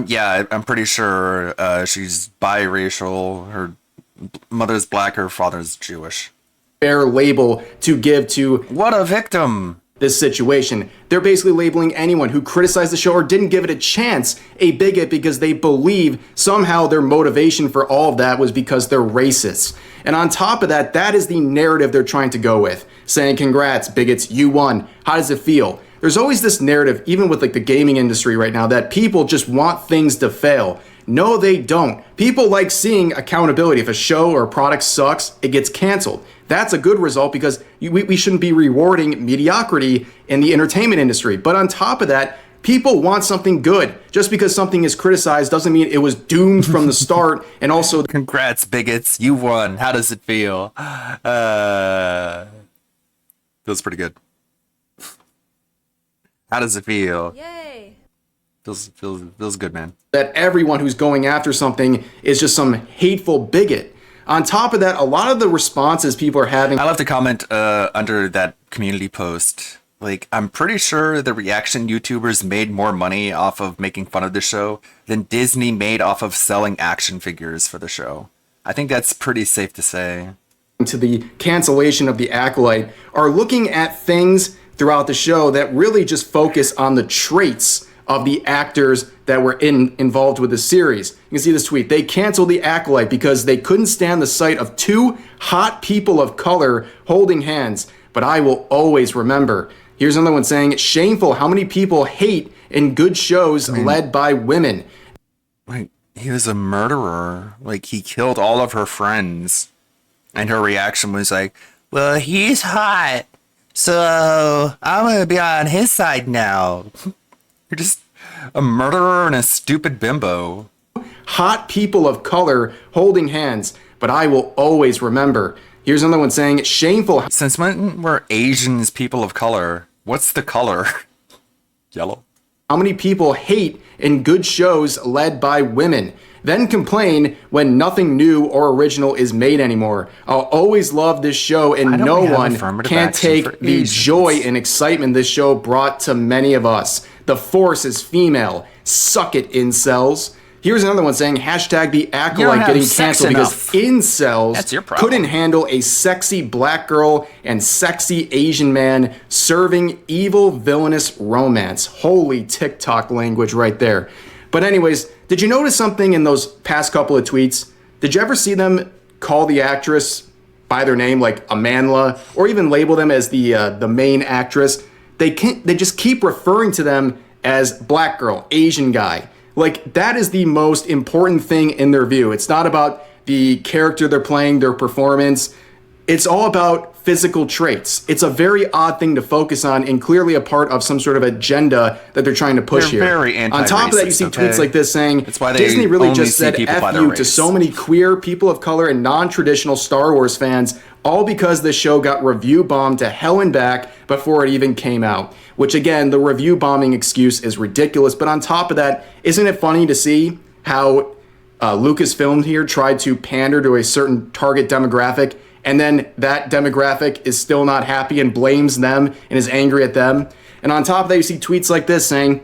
Yeah, I'm pretty sure she's biracial. Her mother's black, her father's Jewish. fair label to give to What a victim! this situation. They're basically labeling anyone who criticized the show or didn't give it a chance a bigot because they believe somehow their motivation for all of that was because they're racist. And on top of that, that is the narrative they're trying to go with, saying, congrats, bigots, you won. How does it feel? There's always this narrative, even with like the gaming industry right now, that people just want things to fail. No, they don't. People like seeing accountability. If a show or a product sucks, it gets canceled. That's a good result because we shouldn't be rewarding mediocrity in the entertainment industry. But on top of that, people want something good. Just because something is criticized doesn't mean it was doomed from the start. And also, congrats, bigots. You won. How does it feel? Feels pretty good. How does it feel? Yay. Feels good, man. That everyone who's going after something is just some hateful bigot. On top of that, a lot of the responses people are having... I love to comment under that community post. Like, I'm pretty sure the reaction YouTubers made more money off of making fun of the show than Disney made off of selling action figures for the show. I think that's pretty safe to say. ...to the cancellation of The Acolyte are looking at things throughout the show that really just focus on the traits of the actors that were involved with the series. You can see this tweet. They canceled The Acolyte because they couldn't stand the sight of two hot people of color holding hands, but I will always remember. Here's another one saying, shameful how many people hate in good shows led by women. Like, he was a murderer. Like, he killed all of her friends. And her reaction was like, well, he's hot, so I'm gonna be on his side now. You're just a murderer and a stupid bimbo. Hot people of color holding hands, but I will always remember. Here's another one saying, shameful. Since when were Asians people of color? What's the color? Yellow. How many people hate in good shows led by women, then complain when nothing new or original is made anymore. I'll always love this show, and no one can take the joy and excitement this show brought to many of us. The force is female. Suck it, incels. Here's another one saying, hashtag The Acolyte getting canceled because incels couldn't handle a sexy black girl and sexy Asian man serving evil, villainous romance. Holy TikTok language right there. But anyways, did you notice something in those past couple of tweets? Did you ever see them call the actress by their name, like Amandla, or even label them as the main actress? They just keep referring to them as black girl, Asian guy. Like, that is the most important thing in their view. It's not about the character they're playing, their performance. It's all about physical traits. It's a very odd thing to focus on and clearly a part of some sort of agenda that they're trying to push here. Very on top of that, you see tweets like this saying, why Disney really just said F you to so many queer, people of color, and non-traditional Star Wars fans, all because the show got review bombed to hell and back before it even came out. Which again, the review bombing excuse is ridiculous. But on top of that, isn't it funny to see how Lucasfilm here tried to pander to a certain target demographic, and then that demographic is still not happy and blames them and is angry at them? And on top of that, you see tweets like this saying,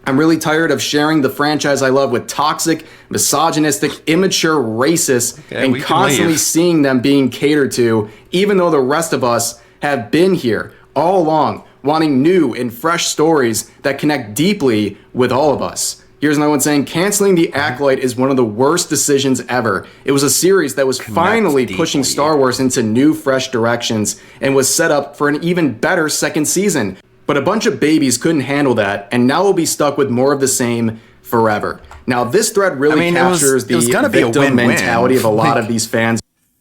I'm really tired of sharing the franchise I love with toxic, misogynistic, immature racists and constantly seeing them being catered to, even though the rest of us have been here all along, wanting new and fresh stories that connect deeply with all of us. Here's another one saying, canceling The Acolyte is one of the worst decisions ever. It was a series that was finally pushing Star Wars into new, fresh directions and was set up for an even better second season. But a bunch of babies couldn't handle that, and now we'll be stuck with more of the same forever. Now, this thread really captures the victim mentality of a lot of these fans.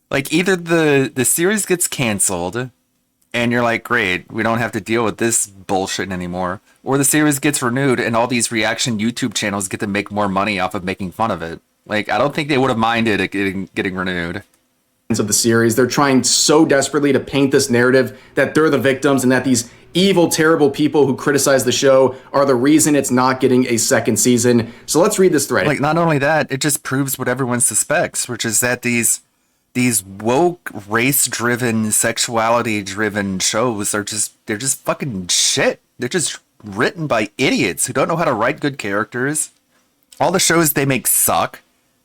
Like, either the series gets canceled, and you're like, great, we don't have to deal with this bullshit anymore. Or the series gets renewed and all these reaction YouTube channels get to make more money off of making fun of it. Like, I don't think they would have minded it getting renewed. Of the series, they're trying so desperately to paint this narrative that they're the victims and that these evil, terrible people who criticize the show are the reason it's not getting a second season. So let's read this thread. Like, not only that, it just proves what everyone suspects, which is that these woke, race-driven, sexuality-driven shows are they're just fucking shit. They're just written by idiots who don't know how to write good characters. All the shows they make suck.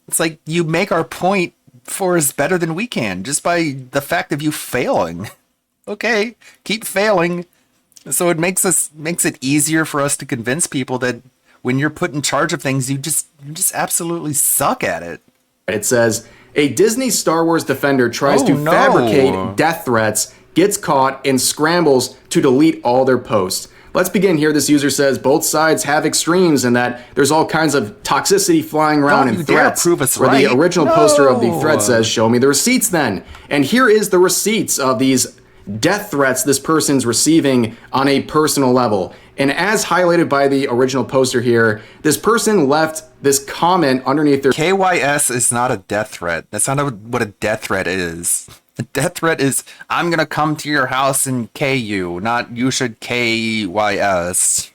It's like, you make our point for us better than we can just by the fact of you failing. Okay, keep failing. So it makes it easier for us to convince people that when you're put in charge of things, you just absolutely suck at it. It says, a Disney Star Wars defender tries to fabricate death threats, gets caught, and scrambles to delete all their posts. Let's begin here. This user says both sides have extremes and that there's all kinds of toxicity flying around in threats. Prove us where right. the original poster of the thread says, show me the receipts then. And here is the receipts of these death threats this person's receiving on a personal level. And as highlighted by the original poster here, this person left this comment underneath their KYS is not a death threat. That's not what a death threat is. A death threat is, I'm going to come to your house and K you, not you should KYS.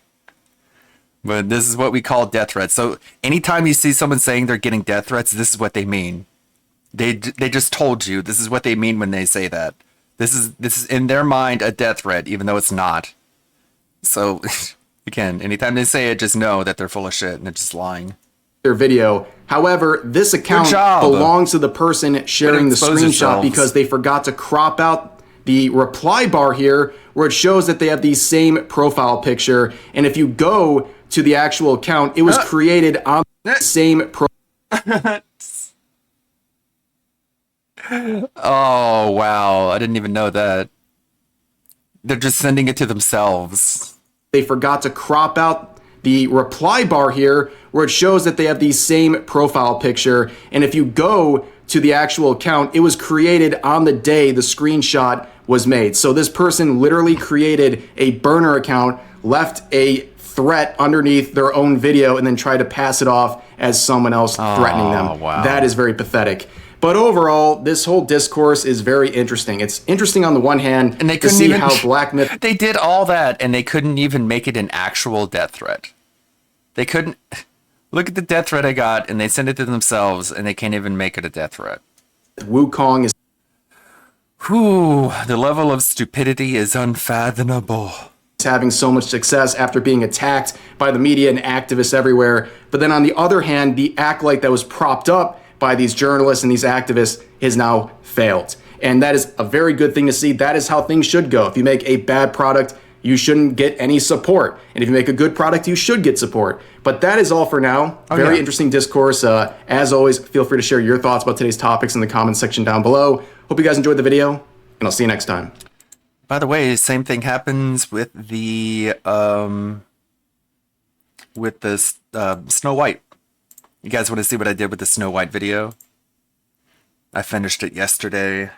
But this is what we call death threats. So anytime you see someone saying they're getting death threats, this is what they mean. They just told you this is what they mean when they say that. This is in their mind a death threat, even though it's not. So again, anytime they say it, just know that they're full of shit and they're just lying. Their video. However, this account belongs to the person sharing the screenshot because they forgot to crop out the reply bar here where it shows that they have the same profile picture. And if you go to the actual account, it was created on the same profile. Oh, wow. I didn't even know that. They're just sending it to themselves. They forgot to crop out the reply bar here where it shows that they have the same profile picture. And if you go to the actual account, it was created on the day the screenshot was made. So this person literally created a burner account, left a threat underneath their own video, and then tried to pass it off as someone else threatening them. Wow. That is very pathetic. But overall, this whole discourse is very interesting. It's interesting on the one hand and they to see how Black Myth... They did all that, and they couldn't even make it an actual death threat. They couldn't... Look at the death threat I got, and they sent it to themselves, and they can't even make it a death threat. Wukong is... Whew, the level of stupidity is unfathomable. Having so much success after being attacked by the media and activists everywhere. But then on the other hand, the acolyte that was propped up by these journalists and these activists has now failed. And that is a very good thing to see. That is how things should go. If you make a bad product, you shouldn't get any support. And if you make a good product, you should get support. But that is all for now. Very interesting discourse. As always, feel free to share your thoughts about today's topics in the comments section down below. Hope you guys enjoyed the video, and I'll see you next time. By the way, same thing happens with the Snow White. You guys want to see what I did with the Snow White video? I finished it yesterday,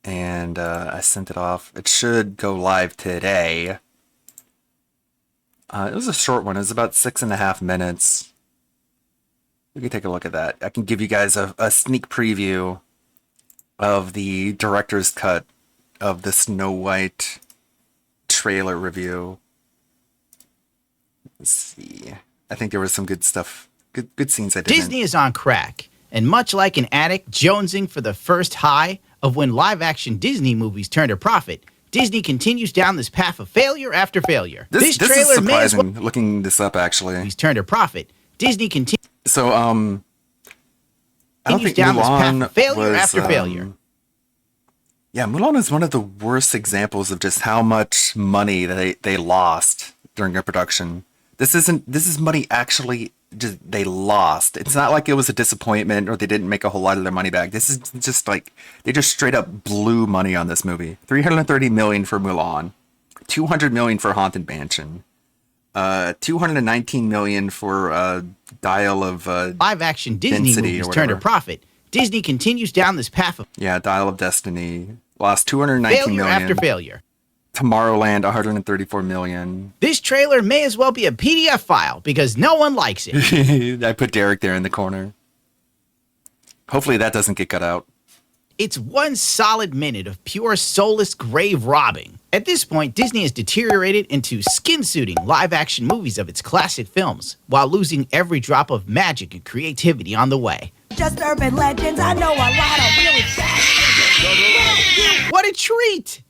and I sent it off. It should go live today. It was a short one. It was about 6.5 minutes. You can take a look at that. I can give you guys a sneak preview of the director's cut of the Snow White trailer review. Let's see. I think there was some good stuff. Good scenes I did. Disney is on crack, and much like an addict jonesing for the first high of when live-action Disney movies turn a profit, Disney continues down this path of failure after failure. This trailer is surprising. Looking this up, actually. He's turned a profit. Disney continues. So, I don't think down Mulan this path of failure was, after failure. Yeah, Mulan is one of the worst examples of just how much money they lost during their production. This is money actually just they lost. It's not like it was a disappointment or they didn't make a whole lot of their money back. This is just like they just straight up blew money on this movie. $330 million for Mulan, $200 million for Haunted Mansion, $219 million for Dial of live action Disney movies turned a profit. Disney continues down this path of Dial of Destiny lost $219 failure million after failure. Tomorrowland, $134 million. This trailer may as well be a PDF file because no one likes it. I put Derek there in the corner. Hopefully that doesn't get cut out. It's one solid minute of pure soulless grave robbing. At this point, Disney has deteriorated into skin-suiting live-action movies of its classic films, while losing every drop of magic and creativity on the way. Just urban legends, I know a lot of really fast. What a treat!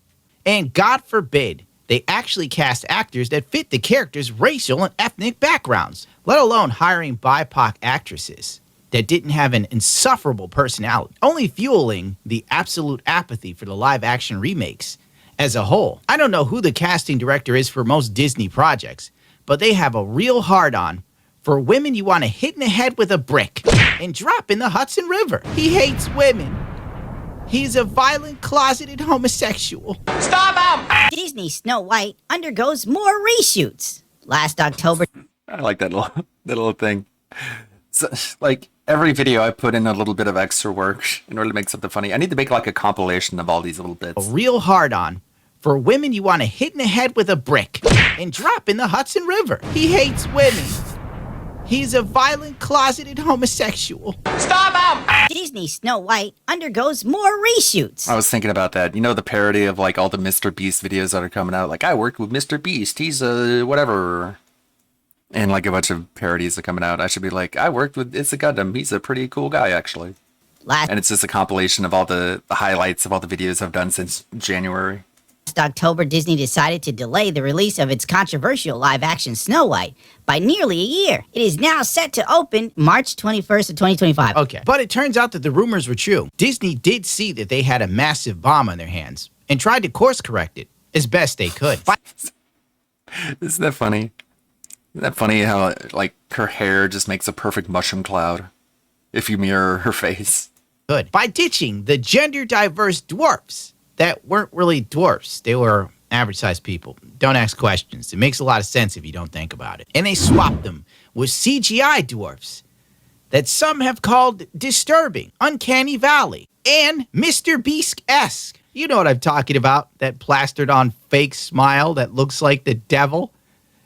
And God forbid they actually cast actors that fit the characters' racial and ethnic backgrounds, let alone hiring BIPOC actresses that didn't have an insufferable personality, only fueling the absolute apathy for the live-action remakes. as a whole. I don't know who the casting director is for most Disney projects, but they have a real hard-on for women you want to hit in the head with a brick and drop in the Hudson River. He hates women. He's a violent, closeted homosexual. Disney Snow White undergoes more reshoots. Last October, I like that little thing. So, like, every video I put in a little bit of extra work in order to make something funny. I need to make like a compilation of all these little A bits. real hard-on for women you want to hit in the head with a brick and drop in the Hudson River. He hates women. He's a violent, closeted homosexual. Disney Snow White undergoes more reshoots. I was thinking about that. You know, the parody of like all the Mr. Beast videos that are coming out. Like, I worked with Mr. Beast. He's a whatever. And like a bunch of parodies are coming out. I should be like, I worked with It's a Gundam. He's a pretty cool guy, actually. And it's just a compilation of all the highlights of all the videos I've done since January. Last October, Disney decided to delay the release of its controversial live-action Snow White by nearly a year. It is now set to open March 21st of 2025. Okay, but it turns out that the rumors were true. Disney did see that they had a massive bomb on their hands and tried to course correct it as best they could. Isn't that funny? Isn't that funny how, like, her hair just makes a perfect mushroom cloud if you mirror her face? Good. By ditching the gender-diverse dwarfs that weren't really dwarfs. They were average-sized people. Don't ask questions. It makes a lot of sense if you don't think about it. And they swapped them with CGI dwarfs that some have called disturbing, uncanny valley, and Mr. Beast-esque. You know what I'm talking about, that plastered-on fake smile that looks like the devil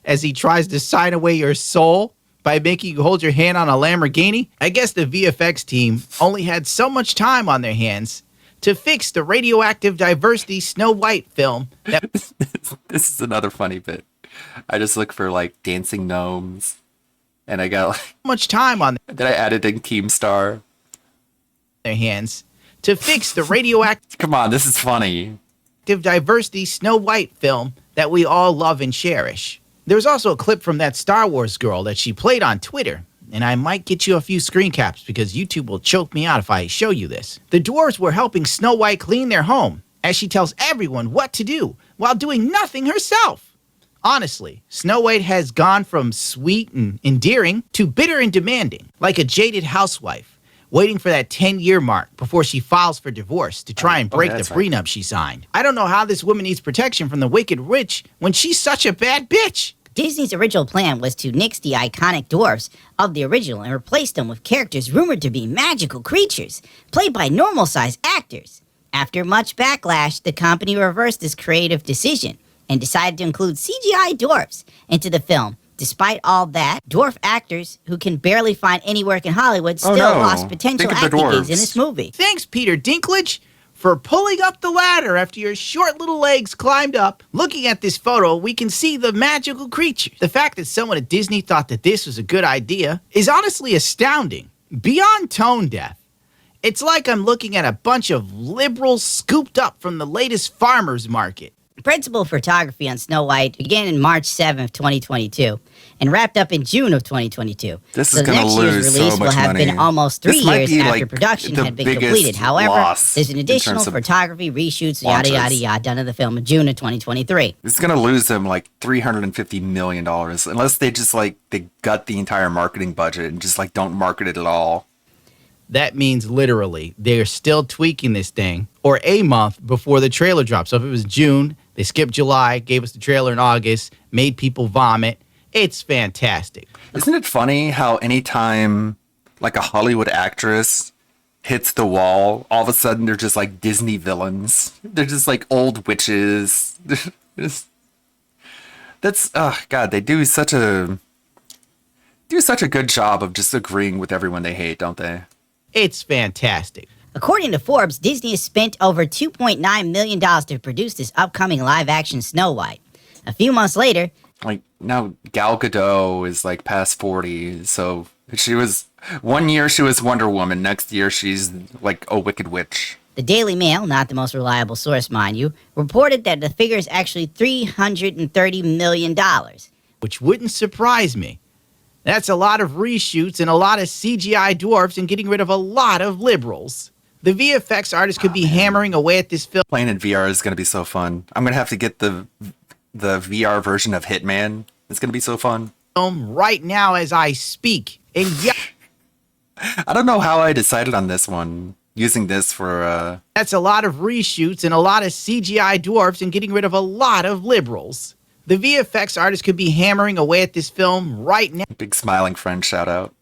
as he tries to sign away your soul by making you hold your hand on a Lamborghini. I guess the VFX team only had so much time on their hands to fix the radioactive diversity Snow White film. This is another funny bit. I just look for like dancing gnomes, and I got like much time on then I added in Keemstar. Their hands to fix the radioactive Come on, this is funny. diversity Snow White film that we all love and cherish. There was also a clip from that Star Wars girl that she played on Twitter, and I might get you a few screen caps because YouTube will choke me out if I show you this. The dwarves were helping Snow White clean their home as she tells everyone what to do while doing nothing herself. Honestly, Snow White has gone from sweet and endearing to bitter and demanding, like a jaded housewife, waiting for that 10-year mark before she files for divorce to try and break the prenup she signed. I don't know how this woman needs protection from the wicked witch when she's such a bad bitch. Disney's original plan was to nix the iconic dwarfs of the original and replace them with characters rumored to be magical creatures, played by normal-sized actors. After much backlash, the company reversed this creative decision and decided to include CGI dwarfs into the film. Despite all that, dwarf actors who can barely find any work in Hollywood still lost potential acting gigs in this movie. Thanks, Peter Dinklage, for pulling up the ladder after your short little legs climbed up. Looking at this photo, we can see the magical creature. The fact that someone at Disney thought that this was a good idea is honestly astounding. Beyond tone deaf. It's like I'm looking at a bunch of liberals scooped up from the latest farmer's market. Principal photography on Snow White began in March 7th, 2022, and wrapped up in June of 2022. This is going to lose so much money. Next year's release will have been almost 3 years after like production had been completed. However, there's an additional photography, reshoots, yada, yada, yada, done in the film in June of 2023. It's going to lose them like $350 million unless they just like, they gut the entire marketing budget and just like don't market it at all. That means literally they're still tweaking this thing, or a month before the trailer drops. So if it was June, they skipped July, gave us the trailer in August, made people vomit. It's fantastic. Isn't it funny how anytime like a Hollywood actress hits the wall, all of a sudden they're just like Disney villains. They're just like old witches. That's God, they do such a good job of just agreeing with everyone they hate, don't they? It's fantastic. According to Forbes, Disney has spent over $2.9 million to produce this upcoming live-action Snow White. A few months later, like now Gal Gadot is like past 40, so she was 1 year she was Wonder Woman, next year she's like a Wicked Witch. The Daily Mail, not the most reliable source, mind you, reported that the figure is actually $330 million. Which wouldn't surprise me. That's a lot of reshoots and a lot of CGI dwarfs and getting rid of a lot of liberals. The VFX artist could be hammering away at this film Playing in VR is going to be so fun. I'm going to have to get the VR version of Hitman. It's going to be so fun. right now as I speak. And yeah, I don't know how I decided on this one. Using this for, that's a lot of reshoots and a lot of CGI dwarfs and getting rid of a lot of liberals. The VFX artist could be hammering away at this film right big smiling friend shout out.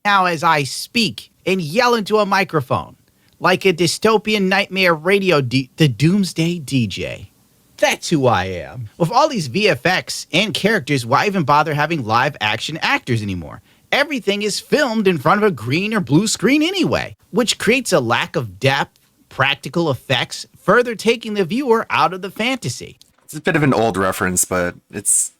now as I speak and yell into a microphone like a dystopian nightmare radio the Doomsday DJ. That's who I am. With all these VFX and characters, why even bother having live action actors anymore? Everything is filmed in front of a green or blue screen anyway, which creates a lack of depth, practical effects, further taking the viewer out of the fantasy. It's a bit of an old reference, but this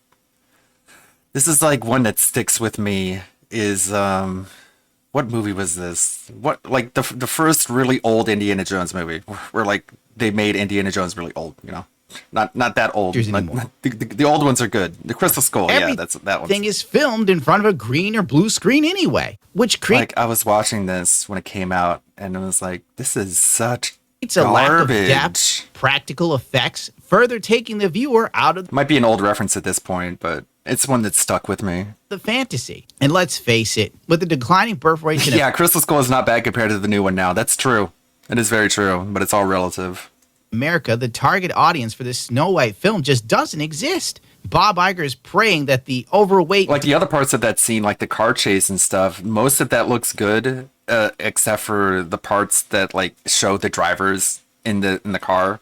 is like one that sticks with me is, what movie was this? What, like the first really old Indiana Jones movie where like they made Indiana Jones really old, you know? Not that old. Like, the old ones are good. The Crystal Skull, yeah, that's that one. Everything is filmed in front of a green or blue screen anyway, which creates like I was watching this when it came out, and it was like, this is such a lack of depth, practical effects, further taking the viewer out of might be an old reference at this point, but it's one that stuck with me. The fantasy. And let's face it, with the declining birth rate, yeah, Crystal Skull is not bad compared to the new one now. That's true. It is very true, but it's all relative. America, the target audience for this Snow White film just doesn't exist. Bob Iger is praying that the overweight... Like the other parts of that scene, like the car chase and stuff, most of that looks good, except for the parts that like show the drivers in the car.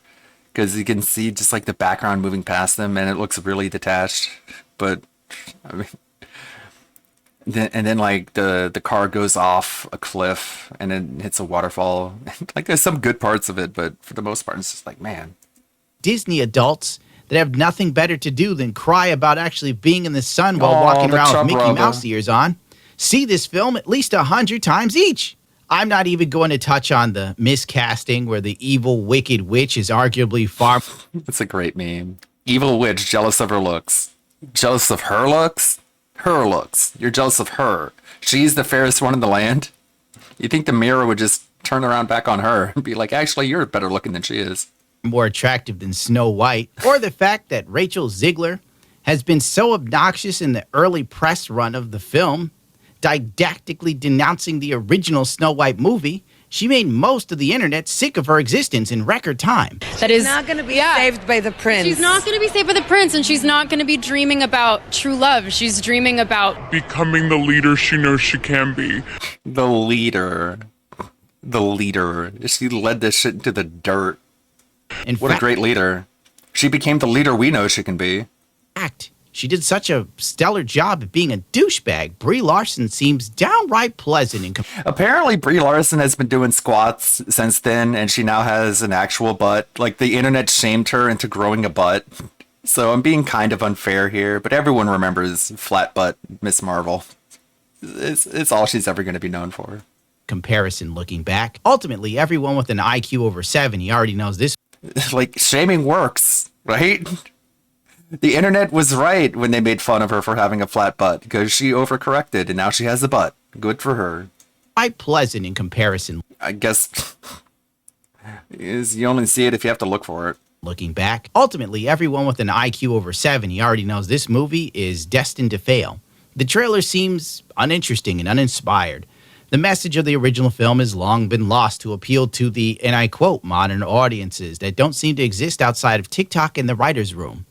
Because you can see just like the background moving past them, and it looks really detached. But, I mean... Then like the car goes off a cliff and then hits a waterfall. Like there's some good parts of it, but for the most part, it's just like, man. Disney adults that have nothing better to do than cry about actually being in the sun while walking around with Mickey Mouse ears on, see this film at least 100 times each. I'm not even going to touch on the miscasting where the evil, wicked witch is arguably far... That's a great meme. Evil witch, jealous of her looks. Jealous of her looks? Her looks. You're jealous of her. She's the fairest one in the land. You think the mirror would just turn around back on her and be like, actually, you're better looking than she is. More attractive than Snow White. Or the fact that Rachel Ziegler has been so obnoxious in the early press run of the film, didactically denouncing the original Snow White movie, she made most of the internet sick of her existence in record time. That is not going to be saved by the prince. She's not going to be saved by the prince, and she's not going to be dreaming about true love. She's dreaming about becoming the leader she knows she can be. The leader. The leader. She led this shit into the dirt. What a great leader. She became the leader we know she can be. She did such a stellar job at being a douchebag. Brie Larson seems downright pleasant. Apparently, Brie Larson has been doing squats since then, and she now has an actual butt. Like, the internet shamed her into growing a butt. So I'm being kind of unfair here, but everyone remembers flat butt Miss Marvel. It's all she's ever going to be known for. Comparison looking back. Ultimately, everyone with an IQ over 70 already knows this. Like, shaming works, right? The internet was right when they made fun of her for having a flat butt because she overcorrected and now she has a butt. Good for her. Quite pleasant in comparison. I guess is you only see it if you have to look for it. Looking back, ultimately, everyone with an IQ over 70 already knows this movie is destined to fail. The trailer seems uninteresting and uninspired. The message of the original film has long been lost to appeal to the, and I quote, modern audiences that don't seem to exist outside of TikTok and the writer's room.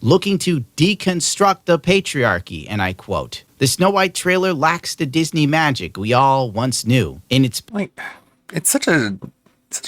Looking to deconstruct the patriarchy, and I quote, the Snow White trailer lacks the Disney magic we all once knew. And it's like, it's such a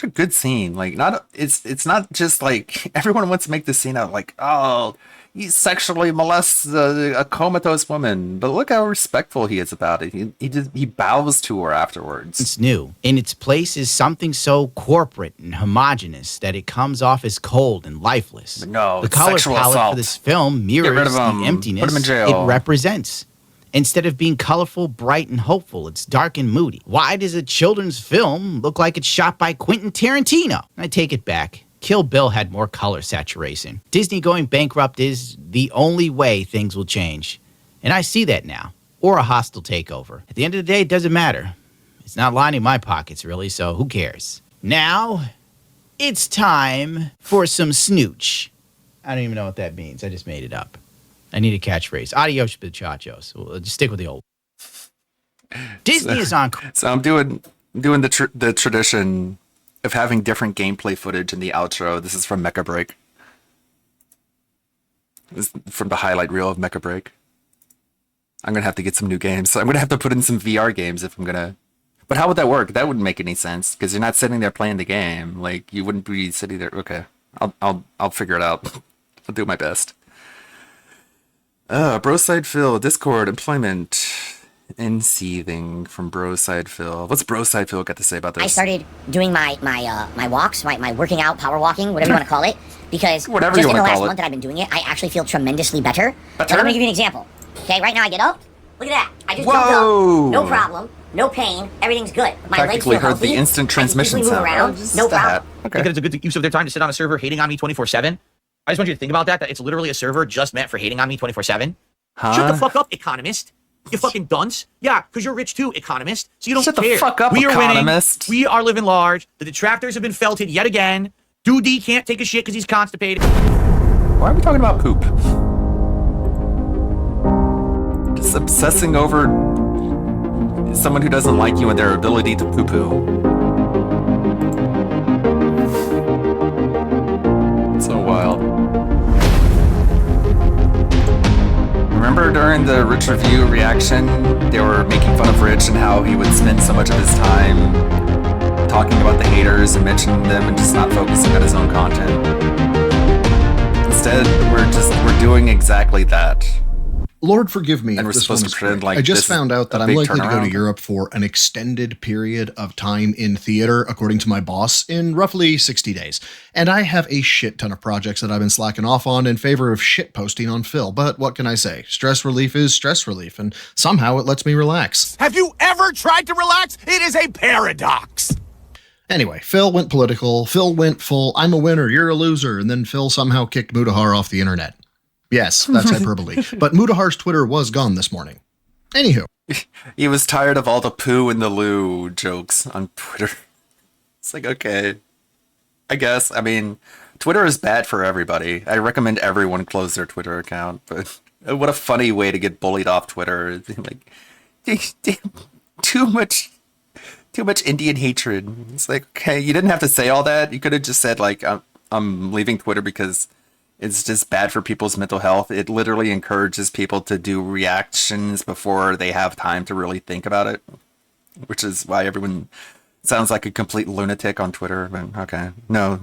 good scene. Like, it's not just like everyone wants to make this scene out like, oh, he sexually molests a comatose woman, but look how respectful he is about it. He bows to her afterwards. It's new. In its place is something so corporate and homogenous that it comes off as cold and lifeless. No, the color palette assault for this film mirrors the emptiness Put him in jail. It represents. Instead of being colorful, bright, and hopeful, it's dark and moody. Why does a children's film look like it's shot by Quentin Tarantino? I take it back. Kill Bill had more color saturation. Disney going bankrupt is the only way things will change. And I see that now. Or a hostile takeover. At the end of the day, it doesn't matter. It's not lining my pockets, really, so who cares? Now, it's time for some snooch. I don't even know what that means. I just made it up. I need a catchphrase. Adios, muchachos. We'll just stick with the old. Disney is on. So I'm doing the tradition of having different gameplay footage in the outro. This is from Mecha Break. This is from the highlight reel of Mecha Break. I'm gonna have to get some new games. So I'm gonna have to put in some VR games if I'm gonna. But how would that work? That wouldn't make any sense because you're not sitting there playing the game. Like you wouldn't be sitting there. Okay, I'll figure it out. I'll do my best. Broside Phil, Discord, employment, and seething from Broside Phil. What's Broside Phil got to say about this? I started doing my walks, my working out, power walking, whatever you want to call it, because whatever just you in the want to last call it. month that I've been doing it, I actually feel tremendously better. So let me give you an example. Okay, right now I get up. Look at that. I just jumped up. No problem. No pain. Everything's good. My legs feel heard healthy. the instant transmission I can easily move sound. around. No problem. Okay. Because it's a good use of their time to sit on a server hating on me 24/7. I just want you to think about that it's literally a server just meant for hating on me 24/7. Huh? Shut the fuck up, economist. You fucking dunce. Yeah, because you're rich too, economist. So you don't Shut care. the fuck up, we are economist. winning. We are living large. The detractors have been felted yet again. Dude can't take a shit because he's constipated. Why are we talking about poop? Just obsessing over someone who doesn't like you and their ability to poo-poo. So wild. Remember during the Rich Review reaction, they were making fun of Rich and how he would spend so much of his time talking about the haters and mentioning them and just not focusing on his own content. Instead, we're doing exactly that. Lord forgive me And if we're this supposed one to is pretend quick. like I just this found out that a I'm big likely to go to turnaround. Europe for an extended period of time in theater, according to my boss, in roughly 60 days. And I have a shit ton of projects that I've been slacking off on in favor of shit posting on Phil. But what can I say? Stress relief is stress relief, and somehow it lets me relax. Have you ever tried to relax? It is a paradox. Anyway, Phil went political. Phil went full, I'm a winner, you're a loser. And then Phil somehow kicked Mutahar off the internet. Yes, that's hyperbole. But Mutahar's Twitter was gone this morning. Anywho. He was tired of all the poo in the loo jokes on Twitter. It's like, okay. I guess. I mean, Twitter is bad for everybody. I recommend everyone close their Twitter account. But what a funny way to get bullied off Twitter. Like, too much Indian hatred. It's like, okay, you didn't have to say all that. You could have just said, like, I'm leaving Twitter because it's just bad for people's mental health. It literally encourages people to do reactions before they have time to really think about it, which is why everyone sounds like a complete lunatic on Twitter. But okay, no,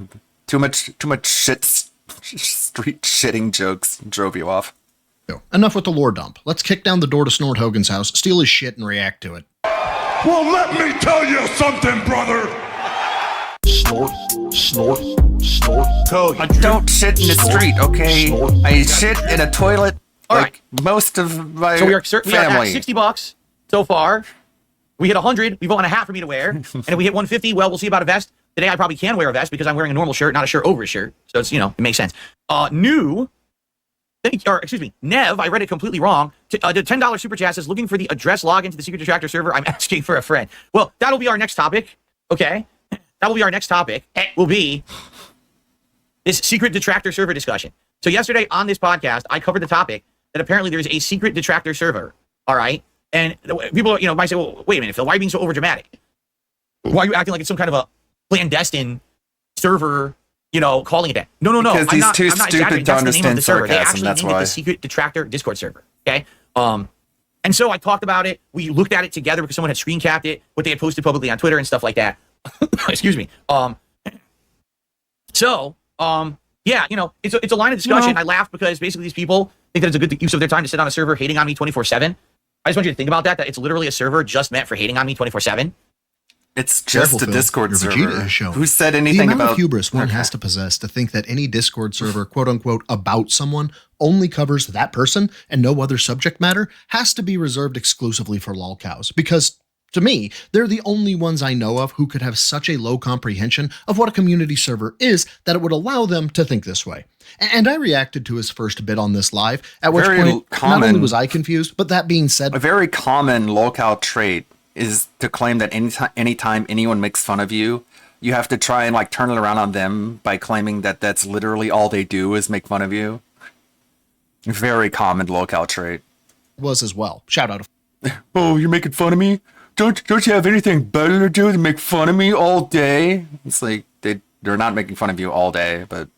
too much street shitting jokes drove you off. Enough with the lore dump. Let's kick down the door to Snort Hogan's house, steal his shit, and react to it. Well, let me tell you something, brother. Snort. I don't shit in the street, okay? I shit in a toilet. All like most of my So we are at family. $60 so far. We hit 100. We've won a hat for me to wear. And if we hit 150, well, we'll see about a vest. Today I probably can wear a vest because I'm wearing a normal shirt, not a shirt over a shirt. So it's, it makes sense. Nev, I read it completely wrong. The $10 super chat says, looking for the address login to the secret detractor server. I'm asking for a friend. Well, that'll be our next topic. Okay. That will be our next topic. It will be this secret detractor server discussion. So yesterday on this podcast, I covered the topic that apparently there's a secret detractor server. All right. And people, might say, well, wait a minute, Phil, why are you being so overdramatic? Why are you acting like it's some kind of a clandestine server, calling it that? No. Because I'm he's not, too I'm not stupid to understand the server. They sarcasm, actually that's named it why. the secret detractor Discord server. Okay. And so I talked about it. We looked at it together because someone had screen capped it, what they had posted publicly on Twitter and stuff like that. Excuse me. Yeah, it's a line of discussion. I laugh because basically these people think that it's a good use of their time to sit on a server hating on me 24/7. I just want you to think about that it's literally a server just meant for hating on me 24/7. It's just Careful, a Phil. Discord Your server. Vegeta has shown. Who said The anything amount about of hubris one has to possess to think that any Discord server, quote unquote, about someone only covers that person and no other subject matter has to be reserved exclusively for lolcows. Because to me, they're the only ones I know of who could have such a low comprehension of what a community server is that it would allow them to think this way. And I reacted to his first bit on this live, at which Very point common. not only was I confused, but that being said, a very common lolcow trait is to claim that anytime anyone makes fun of you, you have to try and like turn it around on them by claiming that that's literally all they do is make fun of you. Very common locale trait. Was as well. Shout out. Oh, you're making fun of me? Don't you have anything better to do than make fun of me all day? It's like they're not making fun of you all day, but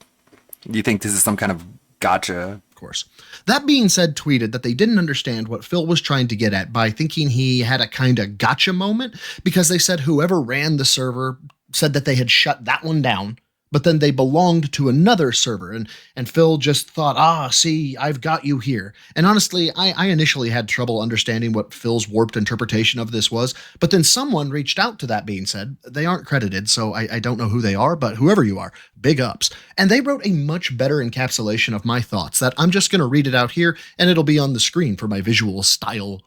you think this is some kind of gotcha. Of course. That being said, tweeted that they didn't understand what Phil was trying to get at by thinking he had a kind of gotcha moment, because they said whoever ran the server said that they had shut that one down, but then they belonged to another server, and Phil just thought, see, I've got you here. And honestly, I initially had trouble understanding what Phil's warped interpretation of this was, but then someone reached out to that being said. They aren't credited, so I don't know who they are, but whoever you are, big ups. And they wrote a much better encapsulation of my thoughts that I'm just going to read it out here, and it'll be on the screen for my visual style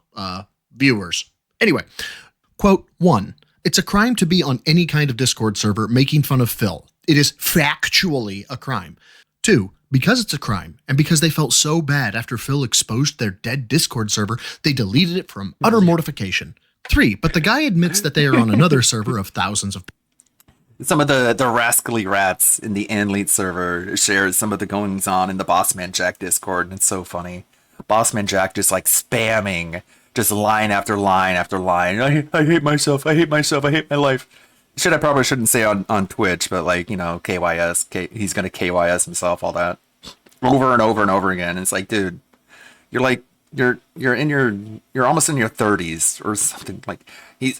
viewers. Anyway, quote 1, it's a crime to be on any kind of Discord server making fun of Phil. It is factually a crime. 2, because it's a crime, and because they felt so bad after Phil exposed their dead Discord server, they deleted it from utter mortification. 3, but the guy admits that they are on another server of thousands of people. Some of the rascally rats in the Anlete server shared some of the goings on in the Bossman Jack Discord, and it's so funny. Bossman Jack just like spamming, just line after line after line. I hate myself, I hate myself, I hate my life. Shit, I probably shouldn't say on Twitch, but like, you know, KYS, he's gonna KYS himself, all that, over and over and over again. It's like, dude, you're like, you're almost in your 30s or something. Like, he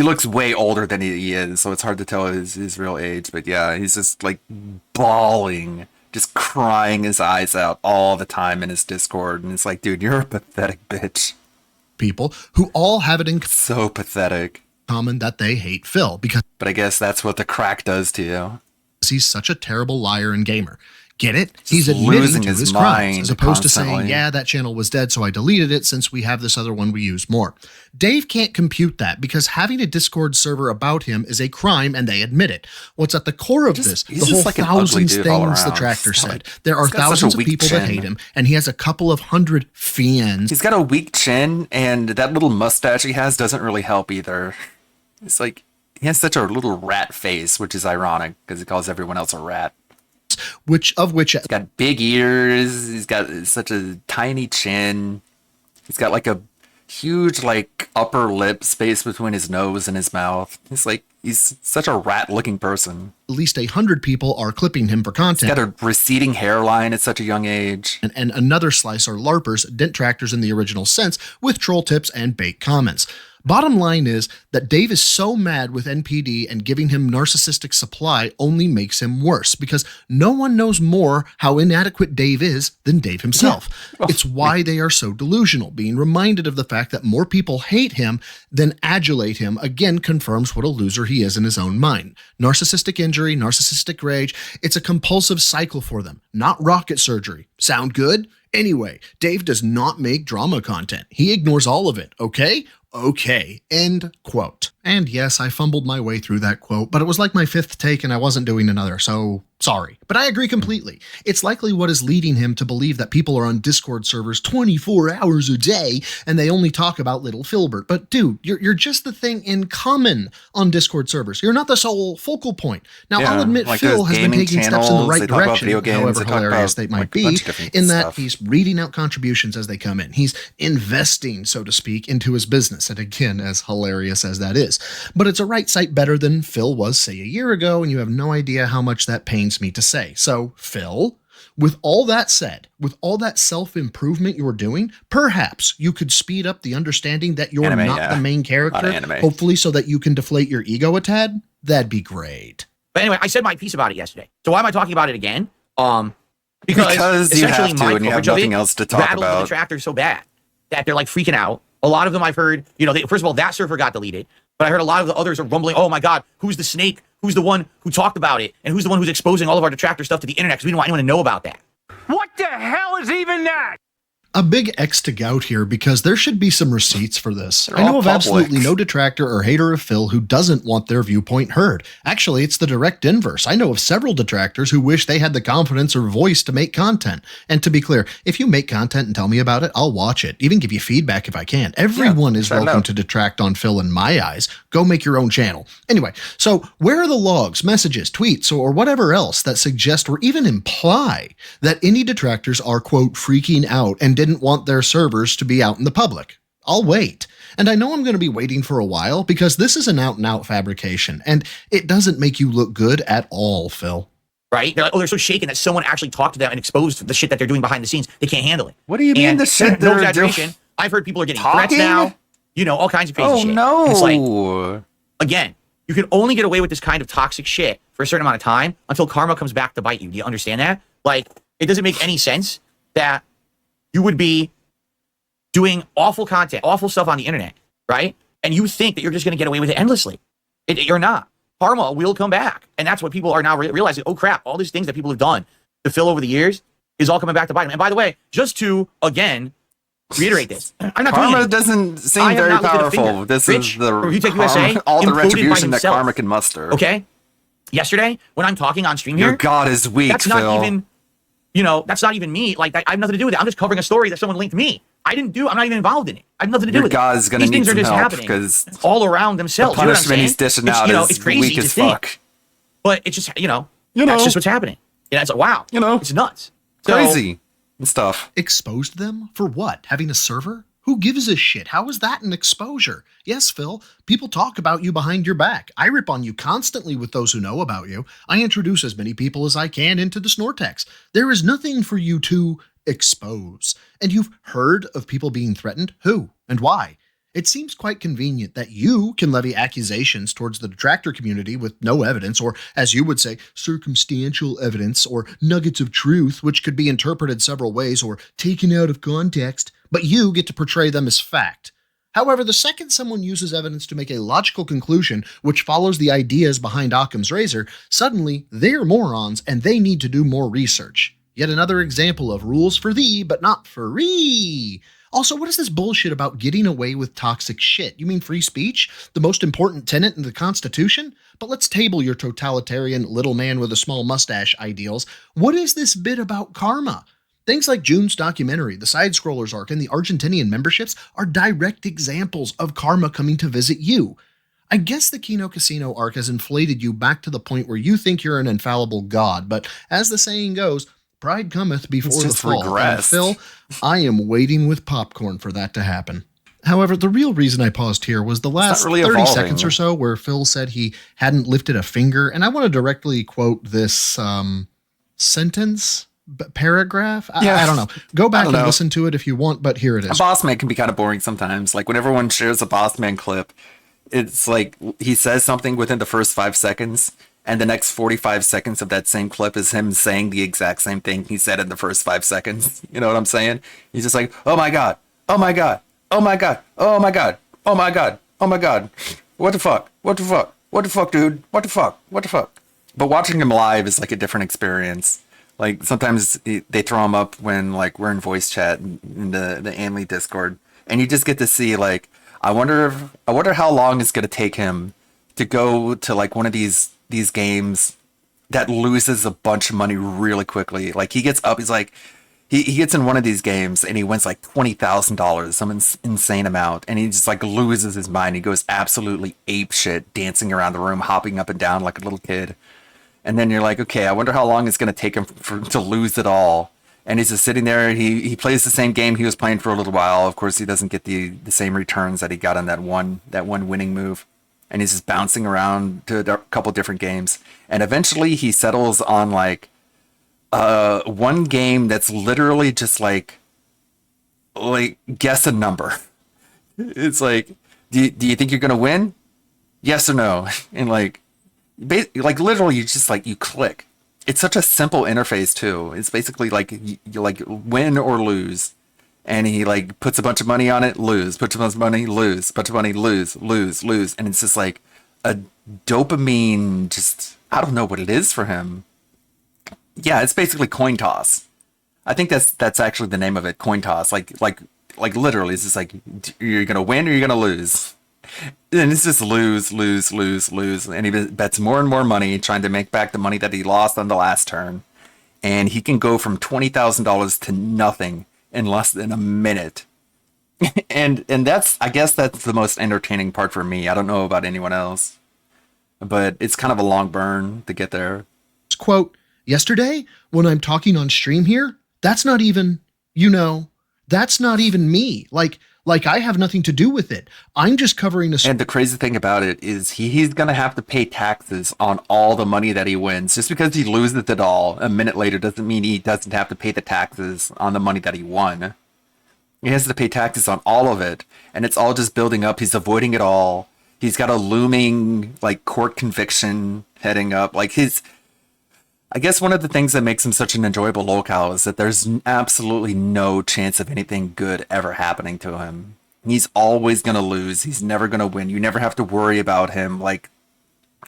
looks way older than he is, so it's hard to tell his real age. But yeah, he's just like bawling, just crying his eyes out all the time in his Discord, and it's like, dude, you're a pathetic bitch. People who all have it in so pathetic. Common that they hate Phil but I guess that's what the crack does to you. He's such a terrible liar and gamer. Get it? He's admitting to his crimes as opposed to saying, yeah, that channel was dead, so I deleted it since we have this other one we use more. Dave can't compute that because having a Discord server about him is a crime and they admit it. What's at the core of this, the whole like thousands things the Tractor said. There are thousands of people that hate him, and he has a couple of hundred fans. He's got a weak chin, and that little mustache he has doesn't really help either. It's like, he has such a little rat face, which is ironic because he calls everyone else a rat. He's got big ears. He's got such a tiny chin. He's got like a huge like upper lip space between his nose and his mouth. He's such a rat looking person. At least 100 people are clipping him for content. He's got a receding hairline at such a young age. And another slice are LARPers, detractors in the original sense, with troll tips and bait comments. Bottom line is that Dave is so mad with NPD, and giving him narcissistic supply only makes him worse because no one knows more how inadequate Dave is than Dave himself. Yeah. It's why they are so delusional. Being reminded of the fact that more people hate him than adulate him again confirms what a loser he is in his own mind. Narcissistic injury, narcissistic rage, it's a compulsive cycle for them, not rocket surgery. Sound good? Anyway, Dave does not make drama content. He ignores all of it, okay? Okay, end quote. And yes, I fumbled my way through that quote, but it was like my 5th take and I wasn't doing another, so sorry. But I agree completely. It's likely what is leading him to believe that people are on Discord servers 24 hours a day and they only talk about little Filbert. But dude, you're just the thing in common on Discord servers. You're not the sole focal point. Now, I'll admit like Phil has been taking steps in the right direction, however hilarious they might be, in that he's reading out contributions as they come in. He's investing, so to speak, into his business. And again, as hilarious as that is. But it's a right sight better than Phil was, say, a year ago, and you have no idea how much that pains me to say. So, Phil, with all that said, with all that self-improvement you're doing, perhaps you could speed up the understanding that you're not the main character, hopefully so that you can deflate your ego a tad. That'd be great. But anyway, I said my piece about it yesterday. So why am I talking about it again? Because you essentially have to, my and you have nothing else to talk rattled about. The detractors so bad that they're like freaking out. A lot of them I've heard, first of all, that server got deleted, but I heard a lot of the others are rumbling, oh my God, who's the snake? Who's the one who talked about it? And who's the one who's exposing all of our detractor stuff to the internet? Because we don't want anyone to know about that. What the hell is even that? A big X to gout here because there should be some receipts for this. They're I know all of public. absolutely no detractor or hater of Phil who doesn't want their viewpoint heard. Actually, it's the direct inverse. I know of several detractors who wish they had the confidence or voice to make content. And to be clear, if you make content and tell me about it, I'll watch it, even give you feedback if I can. Everyone is welcome to detract on Phil in my eyes. Go make your own channel. Anyway, so where are the logs, messages, tweets, or whatever else that suggest or even imply that any detractors are, quote, freaking out and didn't want their servers to be out in the public? I'll wait. And I know I'm going to be waiting for a while because this is an out-and-out fabrication, and it doesn't make you look good at all, Phil. Right? They're like, oh, they're so shaken that someone actually talked to them and exposed the shit that they're doing behind the scenes. They can't handle it. What do you mean And the shit no they're exaggeration. doing? I've heard people are getting Talking? threats now. You know, all kinds of crazy Oh shit. no! And it's like, again, you can only get away with this kind of toxic shit for a certain amount of time until karma comes back to bite you. Do you understand that? Like, it doesn't make any sense that you would be doing awful content, awful stuff on the internet, right? And you think that you're just going to get away with it endlessly. You're not. Karma will come back. And that's what people are now realizing. Oh, crap. All these things that people have done to Phil over the years is all coming back to bite them. And by the way, just to, again, reiterate this. I'm not Karma doing doesn't seem I am very not lifting a powerful. finger. This Rich, is the from Utech karma, USA, all the imploded by retribution that himself. karma can muster. Okay? Yesterday, when I'm talking on stream here, Your God is weak, that's not Phil. even, you know, that's not even me. Like, I have nothing to do with it. I'm just covering a story that someone linked me. I'm not even involved in it. I have nothing to do Your with God it. is gonna These need things are some just help happening because all around themselves. the You know what I'm punishment he's saying? dishing It's, out you know, is it's crazy weak to as think. fuck. But it's just, you know, You that's know. just what's happening. Yeah, it's like, wow. You know. It's nuts. So- Crazy and stuff. Exposed them? For what? Having a server? Who gives a shit? How is that an exposure? Yes, Phil, people talk about you behind your back. I rip on you constantly with those who know about you. I introduce as many people as I can into the Snortex. There is nothing for you to expose. And you've heard of people being threatened? Who and why? It seems quite convenient that you can levy accusations towards the detractor community with no evidence, or as you would say, circumstantial evidence, or nuggets of truth, which could be interpreted several ways or taken out of context, but you get to portray them as fact. However, the second someone uses evidence to make a logical conclusion which follows the ideas behind Occam's razor, suddenly they're morons and they need to do more research. Yet another example of rules for thee, but not for free. Also, what is this bullshit about getting away with toxic shit? You mean free speech? The most important tenet in the Constitution? But let's table your totalitarian little man with a small mustache ideals. What is this bit about karma? Things like June's documentary, the Side-Scrollers arc, and the Argentinian memberships are direct examples of karma coming to visit you. I guess the Kino Casino arc has inflated you back to the point where you think you're an infallible god, but as the saying goes, pride cometh before It's the just fall. And regressed. Phil, I am waiting with popcorn for that to happen. However, the real reason I paused here was the last really 30 evolving. seconds or so where Phil said he hadn't lifted a finger, and I want to directly quote this sentence, paragraph? I don't know. Go back and listen to it if you want, but here it A is. boss man can be kind of boring sometimes. Like when everyone shares a boss man clip, it's like he says something within the first 5 seconds, and the next 45 seconds of that same clip is him saying the exact same thing he said in the first 5 seconds. You know what I'm saying? He's just like, oh my God, oh my God, oh my God, oh my God, oh my God, oh my God. What the fuck? What the fuck? What the fuck, dude? What the fuck? What the fuck? But watching him live is like a different experience. Like sometimes they throw him up when like we're in voice chat in the Anley Discord, and you just get to see like I wonder how long it's gonna take him to go to like one of these games that loses a bunch of money really quickly. Like he gets up, he's like he gets in one of these games and he wins like $20,000, some insane amount, and he just like loses his mind. He goes absolutely ape shit, dancing around the room, hopping up and down like a little kid. And then you're like, okay, I wonder how long it's going to take him to lose it all. And he's just sitting there. He plays the same game he was playing for a little while. Of course, he doesn't get the same returns that he got on that one winning move. And he's just bouncing around to a couple different games. And eventually he settles on like one game that's literally just like guess a number. It's like, do you think you're going to win? Yes or no? And like literally you just like you click. It's such a simple interface too. It's basically like you like win or lose, and he like puts a bunch of money on it, lose, puts a bunch of money, lose, bunch of money, lose, and it's just like a dopamine. Just I don't know what it is for him. Yeah, it's basically coin toss. I think that's actually the name of it, coin toss. Like literally, it's just like you're gonna win or you're gonna lose. And it's just lose, and he bets more and more money trying to make back the money that he lost on the last turn. And he can go from $20,000 to nothing in less than a minute. and I guess that's the most entertaining part for me. I don't know about anyone else, but it's kind of a long burn to get there. Quote, yesterday when I'm talking on stream here, that's not even, that's not even me. Like I have nothing to do with it. I'm just covering a... And the crazy thing about it is he's going to have to pay taxes on all the money that he wins. Just because he loses it all a minute later doesn't mean he doesn't have to pay the taxes on the money that he won. He has to pay taxes on all of it. And it's all just building up. He's avoiding it all. He's got a looming court conviction heading up. I guess one of the things that makes him such an enjoyable locale is that there's absolutely no chance of anything good ever happening to him. He's always going to lose. He's never going to win. You never have to worry about him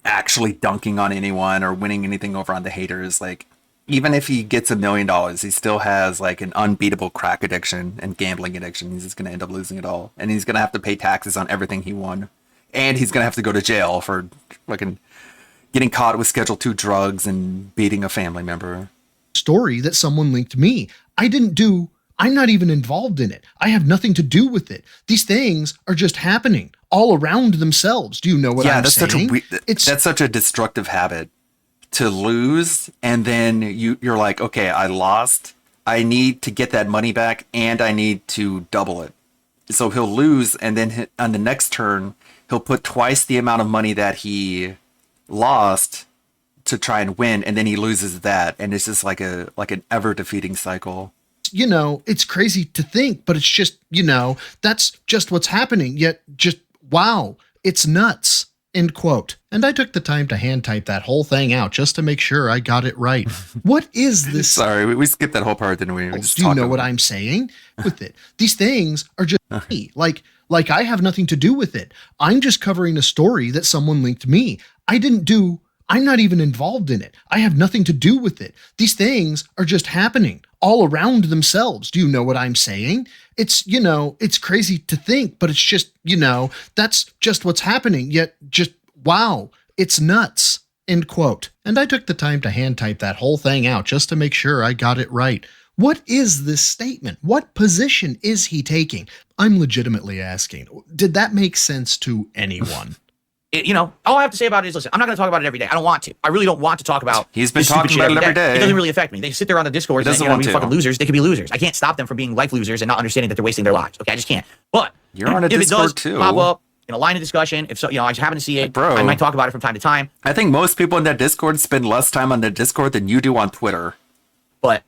actually dunking on anyone or winning anything over on the haters. Even if he gets $1 million, he still has an unbeatable crack addiction and gambling addiction. He's just going to end up losing it all. And he's going to have to pay taxes on everything he won. And he's going to have to go to jail for getting caught with Schedule II drugs and beating a family member. Story that someone linked me. I'm not even involved in it. I have nothing to do with it. These things are just happening all around themselves. Do you know what I'm saying? That's such a destructive habit to lose. And then you're like, okay, I lost. I need to get that money back and I need to double it. So he'll lose. And then on the next turn, he'll put twice the amount of money that he lost to try and win, and then he loses that, and it's just like an ever defeating cycle. It's crazy to think, but it's just, that's just what's happening. Yet just wow, it's nuts. End quote. And I took the time to hand type that whole thing out just to make sure I got it right. What is this? Sorry, we skipped that whole part, didn't we? Do you know what I'm saying with it? These things are just me. Like I have nothing to do with it. I'm just covering a story that someone linked me. I'm not even involved in it. I have nothing to do with it. These things are just happening all around themselves. Do you know what I'm saying? It's crazy to think, but it's just, that's just what's happening. Yet just, wow, it's nuts. End quote. And I took the time to hand type that whole thing out just to make sure I got it right. What is this statement? What position is he taking? I'm legitimately asking. Did that make sense to anyone? All I have to say about it is, listen, I'm not going to talk about it every day. I don't want to. I really don't want to talk about. He's been talking about it every day. It doesn't really affect me. They sit there on the Discord and be fucking losers. They could be losers. I can't stop them from being life losers and not understanding that they're wasting their lives. Okay, I just can't. But you're on a Discord too. Pop up in a line of discussion. If so, I just happen to see it. I might talk about it from time to time. I think most people in that Discord spend less time on the Discord than you do on Twitter. But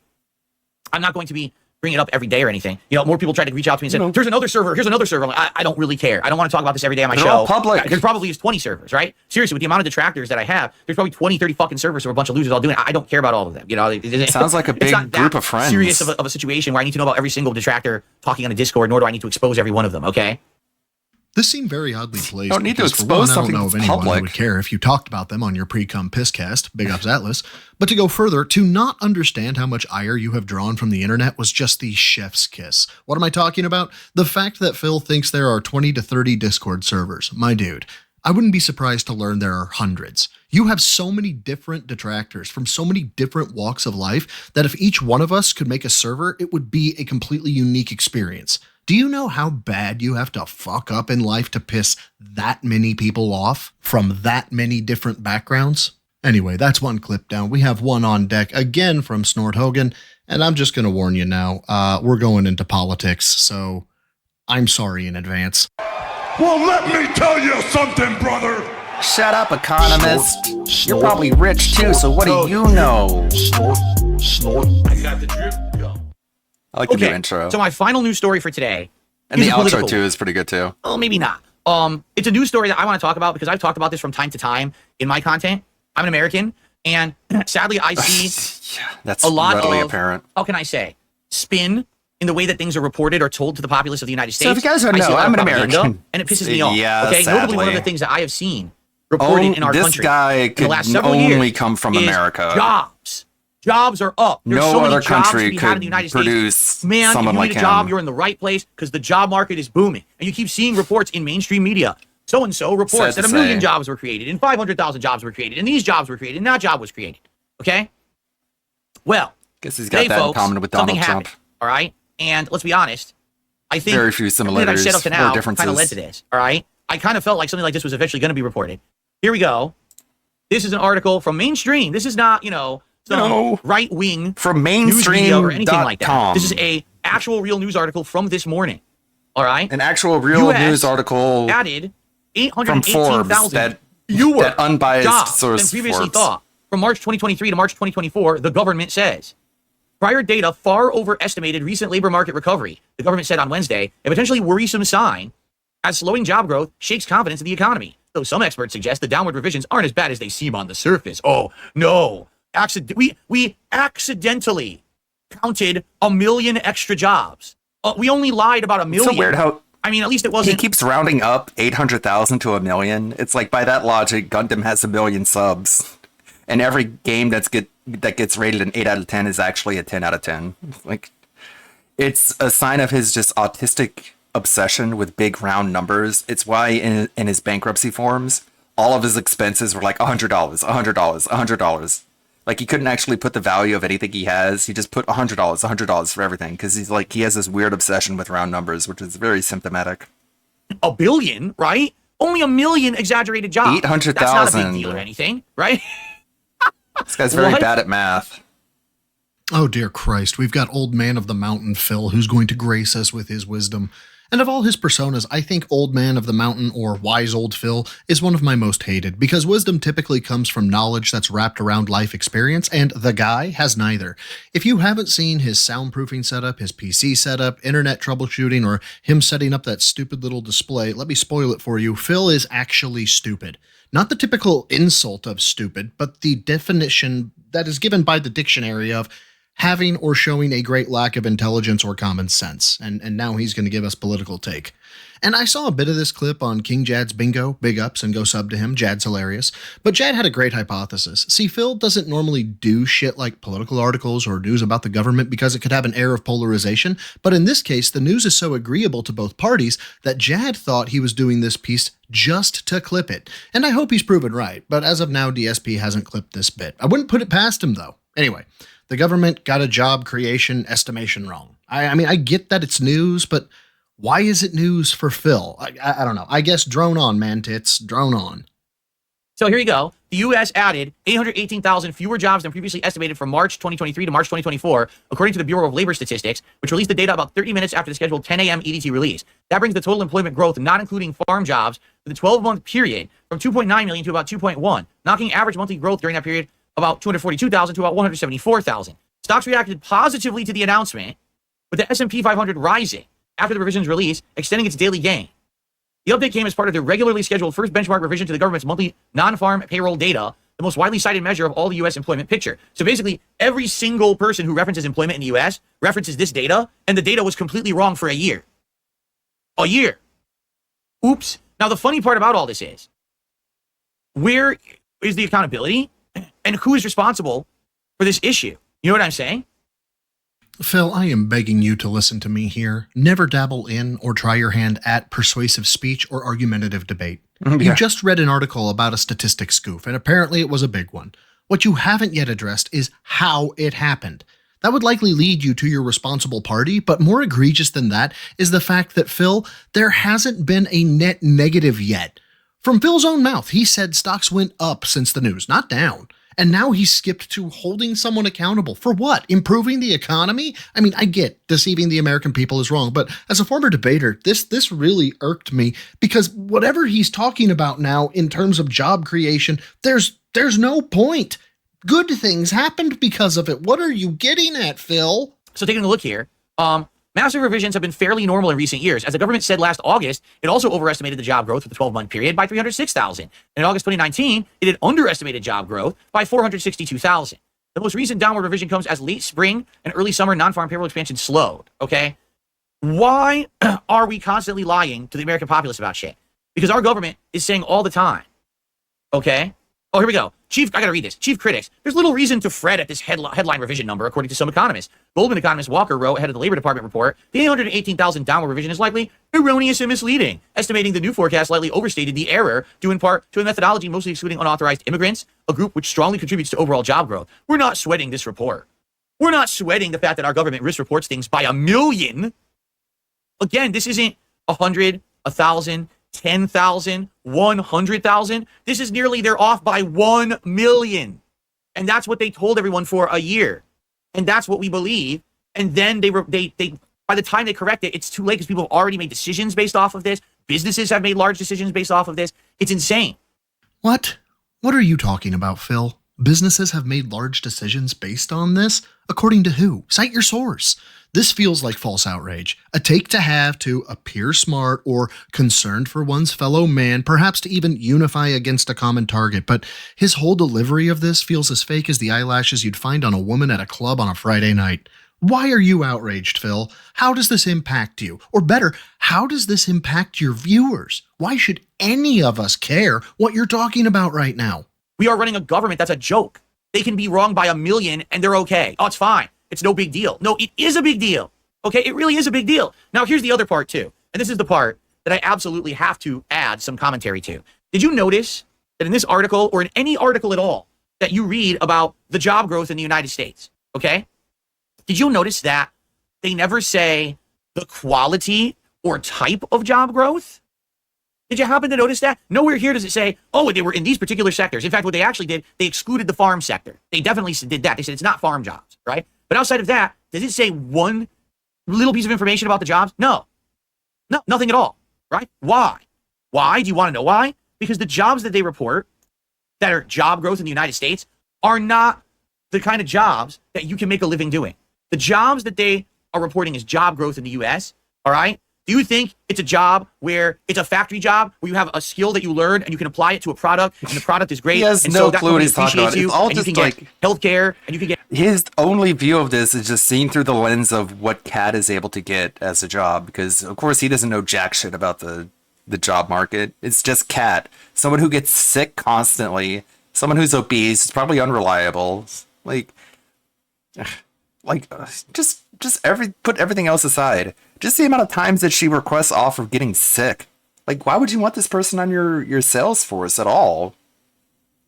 I'm not going to be bringing it up every day or anything. More people try to reach out to me and say, here's another server. I'm like, I don't really care. I don't want to talk about this every day on my show. All public. There's probably 20 servers, right? Seriously, with the amount of detractors that I have, there's probably 20, 30 fucking servers who are a bunch of losers all doing it. I don't care about all of them. It sounds like a big group of friends. Serious of a situation where I need to know about every single detractor talking on a Discord, nor do I need to expose every one of them, okay? This seemed very oddly placed. You don't need to expose something I don't know of anyone who would care if you talked about them on your pre-cum pisscast, big ups Atlas. But to go further, to not understand how much ire you have drawn from the internet was just the chef's kiss. What am I talking about? The fact that Phil thinks there are 20 to 30 Discord servers. My dude, I wouldn't be surprised to learn there are hundreds. You have so many different detractors from so many different walks of life that if each one of us could make a server, it would be a completely unique experience. Do you know how bad you have to fuck up in life to piss that many people off from that many different backgrounds? Anyway, that's one clip down. We have one on deck again from Snort Hogan, and I'm just going to warn you now, we're going into politics, so I'm sorry in advance. Well, let me tell you something, brother. Shut up, economist. You're probably rich too, so what do you know? Snort. I got the drip. I like the new intro. So my final news story for today. And the outro too is pretty good too. Oh, maybe not. It's a news story that I want to talk about because I've talked about this from time to time in my content. I'm an American, and sadly I see that's a lot readily of, apparent. How can I say, spin in the way that things are reported or told to the populace of the United States. So if you guys don't know, I'm an American. And it pisses me off. Yeah, okay, sadly. notably one of the things that I have seen reported in our country this guy in the could last several only years come from America. Jobs. Jobs are up. There's No so many other jobs to country be had in the could United produce States. Man, if someone you like need a job, him. you're in the right place because the job market is booming. And you keep seeing reports in mainstream media. So-and-so reports Sad that to 1 million say. jobs were created and 500,000 jobs were created and these jobs were created and that job was created. Okay? Well, Guess he's got today, that in folks, common with something Donald Trump. happened, all right? And let's be honest, I think Very few everything that I've said up to similarities or now differences. kind of led to this, all right? I kind of felt like something like this was eventually going to be reported. Here we go. This is an article from mainstream. This is not, some right-wing from news media or anything like that. mainstream.com. This is a actual real news article from this morning, all right? An actual real US news article added from Forbes 818,000 fewer that unbiased jobs source than previously Forbes. thought. From March 2023 to March 2024, the government says. Prior data far overestimated recent labor market recovery, the government said on Wednesday, a potentially worrisome sign as slowing job growth shakes confidence in the economy. Though some experts suggest the downward revisions aren't as bad as they seem on the surface. Oh, no. We accidentally counted 1 million extra jobs. We only lied about 1 million. So weird how I mean, at least it wasn't. he keeps rounding up 800,000 to 1 million. It's like by that logic, Gundam has 1 million subs, and every game that gets rated an 8 out of 10 is actually a 10 out of 10. Like, it's a sign of his just autistic obsession with big round numbers. It's why in his bankruptcy forms, all of his expenses were like $100, $100, $100. Like, he couldn't actually put the value of anything he has. He just put $100 for everything because he has this weird obsession with round numbers, which is very symptomatic. 1 billion, right? Only 1 million exaggerated jobs. 800,000. That's not a big deal or anything, right? This guy's very What? bad at math. Oh, dear Christ. We've got Old Man of the Mountain, Phil, who's going to grace us with his wisdom. And of all his personas, I think Old Man of the Mountain, or Wise Old Phil, is one of my most hated, because wisdom typically comes from knowledge that's wrapped around life experience, and the guy has neither. If you haven't seen his soundproofing setup, his PC setup, internet troubleshooting, or him setting up that stupid little display, let me spoil it for you, Phil is actually stupid. Not the typical insult of stupid, but the definition that is given by the dictionary of having or showing a great lack of intelligence or common sense. And now he's going to give us political take. And I saw a bit of this clip on King Jad's Bingo. Big ups and go sub to him. Jad's hilarious. But Jad had a great hypothesis. See, Phil doesn't normally do shit like political articles or news about the government because it could have an air of polarization. But in this case, the news is so agreeable to both parties that Jad thought he was doing this piece just to clip it. And I hope he's proven right. But as of now, DSP hasn't clipped this bit. I wouldn't put it past him, though. Anyway, the government got a job creation estimation wrong. I mean, I get that it's news, but why is it news for Phil? I don't know. I guess drone on, man tits. Drone on. So here you go. The U.S. added 818,000 fewer jobs than previously estimated from March 2023 to March 2024, according to the Bureau of Labor Statistics, which released the data about 30 minutes after the scheduled 10 a.m. EDT release. That brings the total employment growth, not including farm jobs, for the 12-month period from 2.9 million to about 2.1, knocking average monthly growth during that period about 242,000 to about 174,000. Stocks reacted positively to the announcement, with the S&P 500 rising after the revision's release, extending its daily gain. The update came as part of the regularly scheduled first benchmark revision to the government's monthly non-farm payroll data, the most widely cited measure of all the U.S. employment picture. So basically, every single person who references employment in the U.S. references this data, and the data was completely wrong for a year. A year. Oops. Now, the funny part about all this is, where is the accountability, and who is responsible for this issue? You know what I'm saying? Phil, I am begging you to listen to me here. Never dabble in or try your hand at persuasive speech or argumentative debate. You just read an article about a statistics spoof, and apparently it was a big one. What you haven't yet addressed is how it happened. That would likely lead you to your responsible party, but more egregious than that is the fact that, Phil, there hasn't been a net negative yet. From Phil's own mouth, he said stocks went up since the news, not down. And now he's skipped to holding someone accountable. For what? Improving the economy? I mean, I get deceiving the American people is wrong, but as a former debater, this really irked me because whatever he's talking about now in terms of job creation, there's no point. Good things happened because of it. What are you getting at, Phil? So taking a look here, massive revisions have been fairly normal in recent years. As the government said last August, it also overestimated the job growth for the 12-month period by 306,000. And in August 2019, it had underestimated job growth by 462,000. The most recent downward revision comes as late spring and early summer non-farm payroll expansion slowed, okay? Why are we constantly lying to the American populace about shit? Because our government is saying all the time, okay, Oh, here we go. I gotta read this. Chief critics. There's little reason to fret at this headline revision number, according to some economists. Goldman economist Walker wrote ahead of the Labor Department report, the 818,000 downward revision is likely erroneous and misleading, estimating the new forecast slightly overstated the error, due in part to a methodology mostly excluding unauthorized immigrants, a group which strongly contributes to overall job growth. We're not sweating this report. We're not sweating the fact that our government risk reports things by a million. Again, this isn't 100, 1,000, 10,000, 100,000. This is nearly, they're off by 1 million. And that's what they told everyone for a year. And that's what we believe. And then they by the time they correct it, it's too late because people have already made decisions based off of this. Businesses have made large decisions based off of this. It's insane. What? What are you talking about, Phil? Businesses have made large decisions based on this? According to who? Cite your source. This feels like false outrage, a take to have to appear smart or concerned for one's fellow man, perhaps to even unify against a common target. But his whole delivery of this feels as fake as the eyelashes you'd find on a woman at a club on a Friday night. Why are you outraged, Phil? How does this impact you? Or better, how does this impact your viewers? Why should any of us care what you're talking about right now? We are running a government that's a joke. They can be wrong by a million and they're okay. Oh, it's fine. It's no big deal. No, it is a big deal. Okay, it really is a big deal. Now, here's the other part too. And this is the part that I absolutely have to add some commentary to. Did you notice that in this article, or in any article at all, that you read about the job growth in the United States, okay? Did you notice that they never say the quality or type of job growth? Did you happen to notice that? Nowhere here does it say, oh, they were in these particular sectors. In fact, what they actually did, they excluded the farm sector. They definitely did that. They said it's not farm jobs, right? But outside of that, does it say one little piece of information about the jobs? No, nothing at all, right? Why? Why? Do you want to know why? Because the jobs that they report that are job growth in the United States are not the kind of jobs that you can make a living doing. The jobs that they are reporting as job growth in the US, all right? Do you think it's a job where it's a factory job where you have a skill that you learn and you can apply it to a product and the product is great? He has and no so that clue what company he's talking about. appreciates you, It's all and you just can like get healthcare and you can get. His only view of this is just seen through the lens of what Kat is able to get as a job, because of course he doesn't know jack shit about the job market. It's just Kat, someone who gets sick constantly, someone who's obese, is probably unreliable, put everything else aside. Just the amount of times that she requests off for getting sick. Like, why would you want this person on your sales force at all?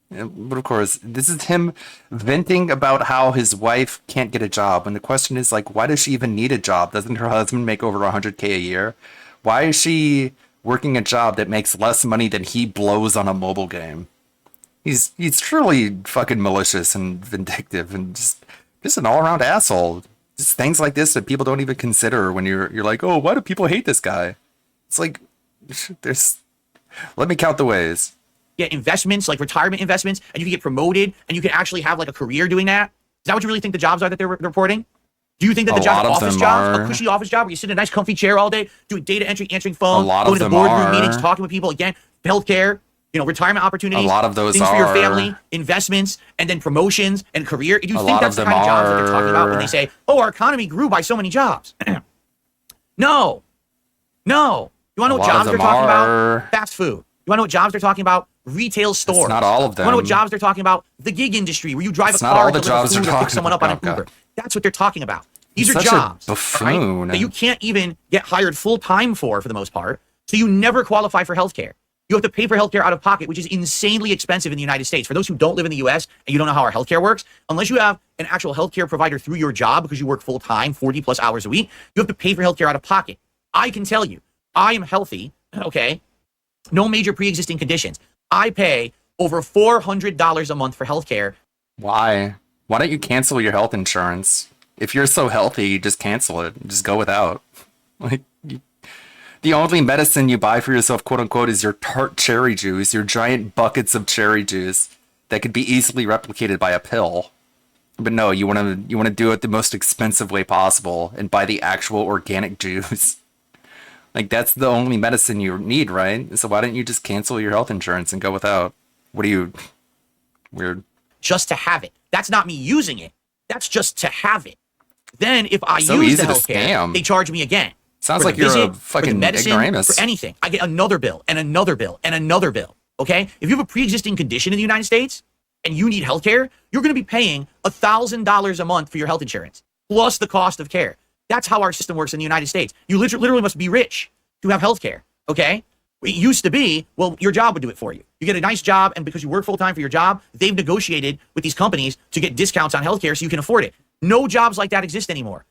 But of course, this is him venting about how his wife can't get a job. And the question is, like, why does she even need a job? Doesn't her husband make over $100K a year? Why is she working a job that makes less money than he blows on a mobile game? He's truly fucking malicious and vindictive and just an all-around asshole. Just things like this that people don't even consider when you're like, oh, why do people hate this guy? It's like, let me count the ways. Get investments, like retirement investments, and you can get promoted, and you can actually have like a career doing that. Is that what you really think the jobs are that they're reporting? Do you think that the job's an office job, a cushy office job where you sit in a nice comfy chair all day, doing data entry, answering phones, going to the boardroom meetings, talking with people, again, healthcare, retirement opportunities, a lot of those things for your family, investments, and then promotions and career. Do you think that's the kind of jobs that they're talking about when they say, oh, our economy grew by so many jobs? No. You want to know what jobs they're talking about? Fast food. You want to know what jobs they're talking about? Retail stores. It's not all of them. You want to know what jobs they're talking about? The gig industry, where you drive a car to deliver food or pick someone up on an Uber. That's what they're talking about. These are jobs, right, that you can't even get hired full time for the most part. So you never qualify for healthcare. You have to pay for healthcare out of pocket, which is insanely expensive in the United States. For those who don't live in the US and you don't know how our healthcare works, unless you have an actual healthcare provider through your job because you work full time, 40 plus hours a week, you have to pay for healthcare out of pocket. I can tell you, I am healthy, okay? No major pre-existing conditions. I pay over $400 a month for healthcare. Why? Why don't you cancel your health insurance? If you're so healthy, just cancel it. Just go without. The only medicine you buy for yourself, quote unquote, is your tart cherry juice, your giant buckets of cherry juice that could be easily replicated by a pill. But no, you want to do it the most expensive way possible and buy the actual organic juice. Like, that's the only medicine you need, right? So why don't you just cancel your health insurance and go without? What are you, weird? Just to have it. That's not me using it. That's just to have it. Then if I use the healthcare, they charge me again. Sounds like you're a fucking medicine, ignoramus. for anything. I get another bill and another bill and another bill. okay? If you have a pre-existing condition in the United States and you need health care, you're going to be paying $1,000 a month for your health insurance, plus the cost of care. That's how our system works in the United States. You literally must be rich to have health care, okay? It used to be, well, your job would do it for you. You get a nice job, and because you work full-time for your job, they've negotiated with these companies to get discounts on healthcare so you can afford it. No jobs like that exist anymore.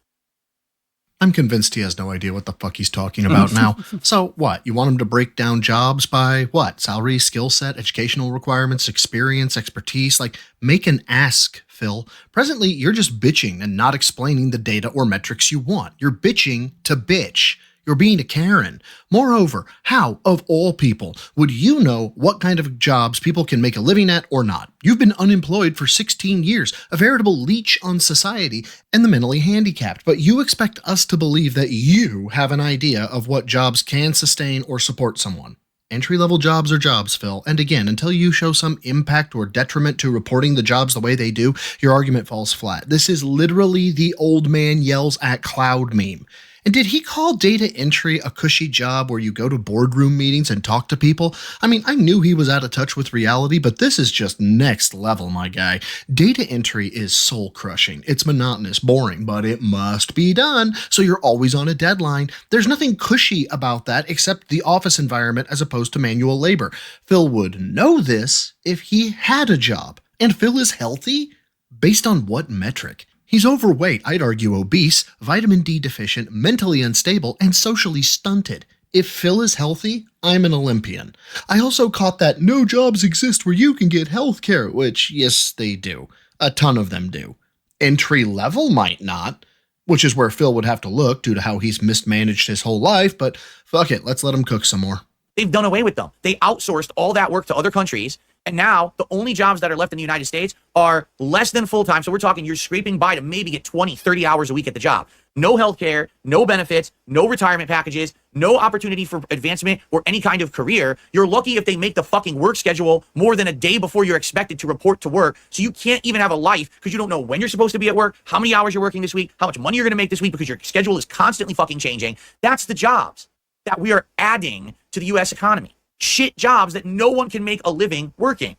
I'm convinced he has no idea what the fuck he's talking about now. So what? You want him to break down jobs by what? Salary, skill set, educational requirements, experience, expertise? Like, make an ask, Phil. Presently, you're just bitching and not explaining the data or metrics you want. You're bitching to bitch. You're being a Karen. Moreover, how, of all people, would you know what kind of jobs people can make a living at or not? You've been unemployed for 16 years, a veritable leech on society and the mentally handicapped, but you expect us to believe that you have an idea of what jobs can sustain or support someone. Entry-level jobs are jobs, Phil, and again, until you show some impact or detriment to reporting the jobs the way they do, your argument falls flat. This is literally the old man yells at cloud meme. And did he call data entry a cushy job where you go to boardroom meetings and talk to people? I mean, I knew he was out of touch with reality, but this is just next level, my guy. Data entry is soul-crushing. It's monotonous, boring, but it must be done, so you're always on a deadline. There's nothing cushy about that except the office environment as opposed to manual labor. Phil would know this if he had a job. And Phil is healthy? Based on what metric? He's overweight, I'd argue obese, vitamin D deficient, mentally unstable, and socially stunted. If Phil is healthy, I'm an Olympian. I also caught that no jobs exist where you can get health care, which, yes, they do. A ton of them do. Entry level might not, which is where Phil would have to look due to how he's mismanaged his whole life, but fuck it, let's let him cook some more. They've done away with them. They outsourced all that work to other countries. And now the only jobs that are left in the United States are less than full-time. So we're talking you're scraping by to maybe get 20, 30 hours a week at the job. No health care, no benefits, no retirement packages, no opportunity for advancement or any kind of career. You're lucky if they make the fucking work schedule more than a day before you're expected to report to work. So you can't even have a life because you don't know when you're supposed to be at work, how many hours you're working this week, how much money you're going to make this week because your schedule is constantly fucking changing. That's the jobs that we are adding to the U.S. economy. Shit jobs that no one can make a living working.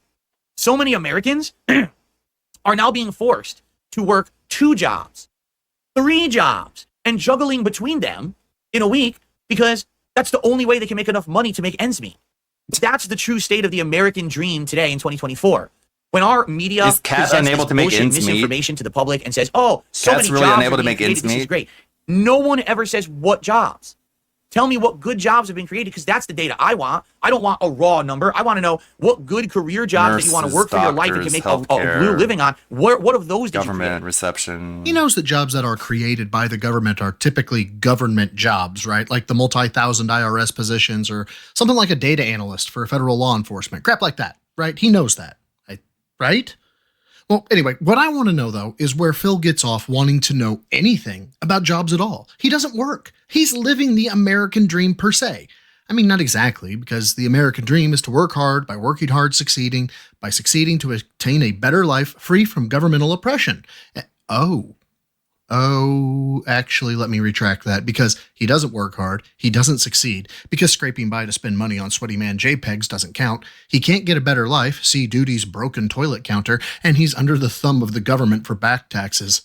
So many Americans are now being forced to work 2 jobs, 3 jobs, and juggling between them in a week because that's the only way they can make enough money to make ends meet. That's the true state of the American dream today in 2024. When our media is Kat unable to make ends meet? Misinformation to the public and says, "Oh, so Kat's many really jobs unable are to being make ends created. This meet. is great." No one ever says what jobs. Tell me what good jobs have been created because that's the data I want. I don't want a raw number. I want to know what good career jobs that you want to work for your life and can make a blue living on. What of those did you create? Government reception. He knows that jobs that are created by the government are typically government jobs, right? Like the multi-thousand IRS positions or something like a data analyst for federal law enforcement. Crap like that, right? He knows that, right? Well, anyway, what I want to know, though, is where Phil gets off wanting to know anything about jobs at all. He doesn't work. He's living the American dream per se. I mean, not exactly, because the American dream is to work hard, by working hard, succeeding, by succeeding to attain a better life free from governmental oppression. Actually, let me retract that, because he doesn't work hard, he doesn't succeed, because scraping by to spend money on sweaty man JPEGs doesn't count, he can't get a better life, see Duty's broken toilet counter, and he's under the thumb of the government for back taxes.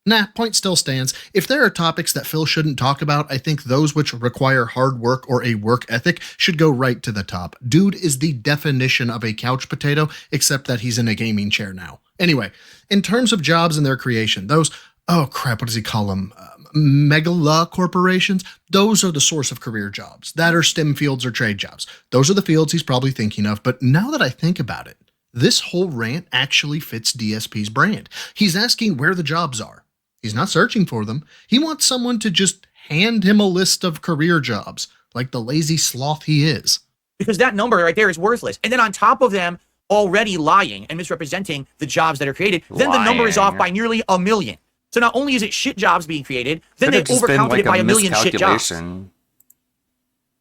Nah, point still stands. If there are topics that Phil shouldn't talk about, I think those which require hard work or a work ethic should go right to the top. Dude is the definition of a couch potato, except that he's in a gaming chair now. Anyway, in terms of jobs and their creation, those, oh crap, what does he call them? Megala corporations? Those are the source of career jobs. That are STEM fields or trade jobs. Those are the fields he's probably thinking of, but now that I think about it, this whole rant actually fits DSP's brand. He's asking where the jobs are. He's not searching for them. He wants someone to just hand him a list of career jobs, like the lazy sloth he is. Because that number right there is worthless. And then on top of them already lying and misrepresenting the jobs that are created, then the number is off by nearly 1 million. So not only is it shit jobs being created, then they overcounted it by 1 million shit jobs.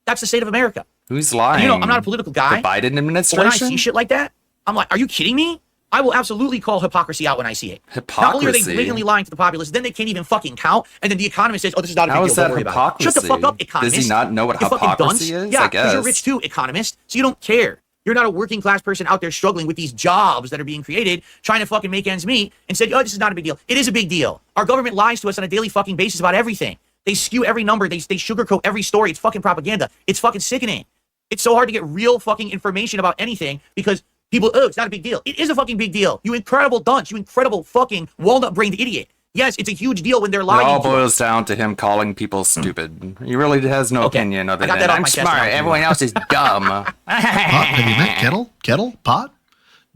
That's the state of America. Who's lying? And, I'm not a political guy. The Biden administration? But when I see shit like that, I'm like, are you kidding me? I will absolutely call hypocrisy out when I see it. Hypocrisy? Not only are they blatantly lying to the populace, then they can't even fucking count. And then the economist says, oh, this is not a big deal. Don't worry about it. Shut the fuck up, economist. Does he not know what hypocrisy is? Yeah, because you're rich too, economist. So you don't care. You're not a working class person out there struggling with these jobs that are being created, trying to fucking make ends meet, and said, oh, this is not a big deal. It is a big deal. Our government lies to us on a daily fucking basis about everything. They skew every number. They sugarcoat every story. It's fucking propaganda. It's fucking sickening. It's so hard to get real fucking information about anything because people, oh, it's not a big deal. It is a fucking big deal. You incredible dunce. You incredible fucking walnut-brained idiot. Yes, it's a huge deal when they're lying. It all boils down to him calling people stupid. He really has no opinion other than, I'm smart, everyone else is dumb. Pot, have you met Kettle? Kettle? Pot?